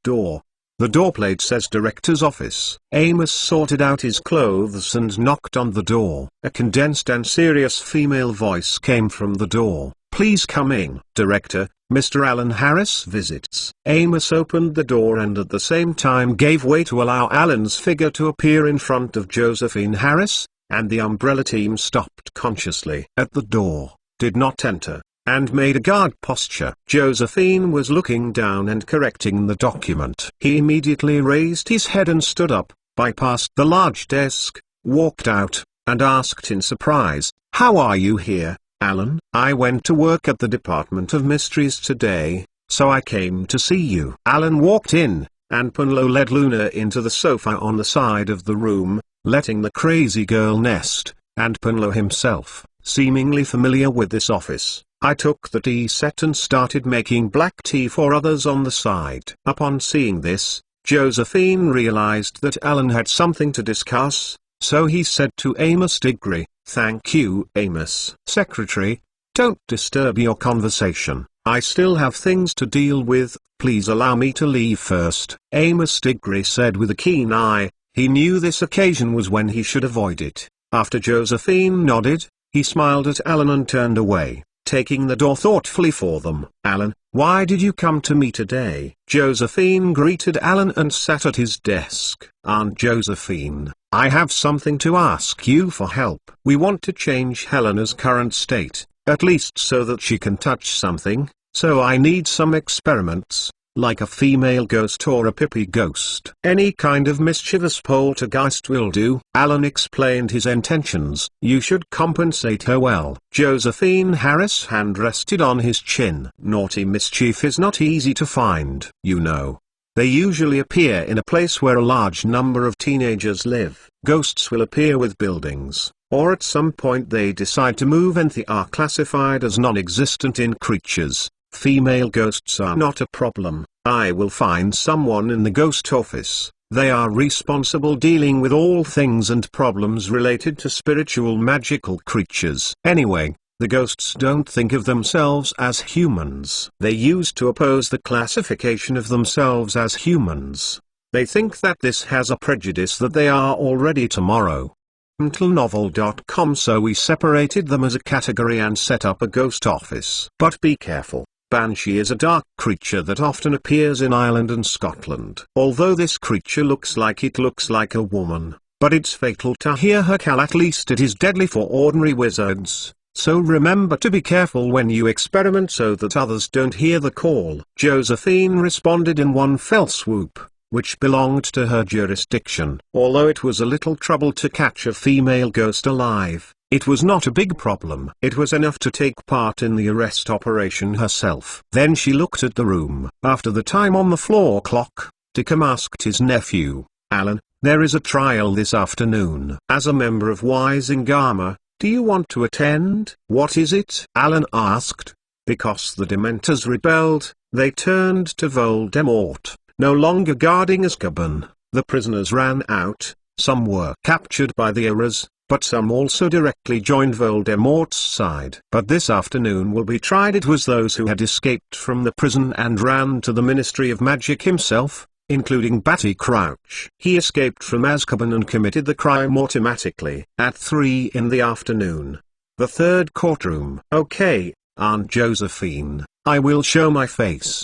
The doorplate says Director's Office. Amos sorted out his clothes and knocked on the door. A condensed and serious female voice came from the door. "Please come in, Director. Mr. Alan Harris visits." Amos opened the door and at the same time gave way to allow Alan's figure to appear in front of Josephine Harris, and the umbrella team stopped consciously at the door, did not enter, and made a guard posture. Josephine was looking down and correcting the document. He immediately raised his head and stood up, bypassed the large desk, walked out, and asked in surprise, "How are you here, Alan?" "I went to work at the Department of Mysteries today, so I came to see you." Alan walked in, and Punlo led Luna into the sofa on the side of the room, letting the crazy girl nest, and Punlo himself, seemingly familiar with this office. I took the tea set and started making black tea for others on the side. Upon seeing this, Josephine realized that Alan had something to discuss, so he said to Amos Diggory, "Thank you, Amos." "Secretary, don't disturb your conversation. I still have things to deal with. Please allow me to leave first." Amos Diggory said with a keen eye. He knew this occasion was when he should avoid it. After Josephine nodded, he smiled at Alan and turned away, taking the door thoughtfully for them. "Alan, why did you come to me today?" Josephine greeted Alan and sat at his desk. "Aunt Josephine, I have something to ask you for help. We want to change Helena's current state, at least so that she can touch something, so I need some experiments, like a female ghost or a pippy ghost. Any kind of mischievous poltergeist will do." Alan explained his intentions. "You should compensate her well." Josephine Harris' hand rested on his chin. "Naughty mischief is not easy to find, you know. They usually appear in a place where a large number of teenagers live. Ghosts will appear with buildings, or at some point they decide to move and they are classified as non-existent in creatures. Female ghosts are not a problem. I will find someone in the ghost office. They are responsible dealing with all things and problems related to spiritual magical creatures. Anyway, the ghosts don't think of themselves as humans. They used to oppose the classification of themselves as humans. They think that this has a prejudice that they are already tomorrow. Novel.com. So we separated them as a category and set up a ghost office. But be careful. Banshee is a dark creature that often appears in Ireland and Scotland. Although this creature looks like a woman, but it's fatal to hear her call. At least it is deadly for ordinary wizards. So remember to be careful when you experiment so that others don't hear the call. Josephine responded in one fell swoop, which belonged to her jurisdiction. Although it was a little trouble to catch a female ghost alive, it was not a big problem. It was enough to take part in the arrest operation herself. Then she looked at the room. After the time on the floor clock, Dickham asked his nephew, Alan, there is a trial this afternoon. As a member of Wisingama, do you want to attend? What is it? Alan asked. Because the Dementors rebelled, they turned to Voldemort. No longer guarding Azkaban, the prisoners ran out. Some were captured by the Aurors, but some also directly joined Voldemort's side. But this afternoon will be tried. It was those who had escaped from the prison and ran to the Ministry of Magic himself, including Batty Crouch. He escaped from Azkaban and committed the crime automatically. At 3 in the afternoon. The third courtroom. Okay, Aunt Josephine, I will show my face.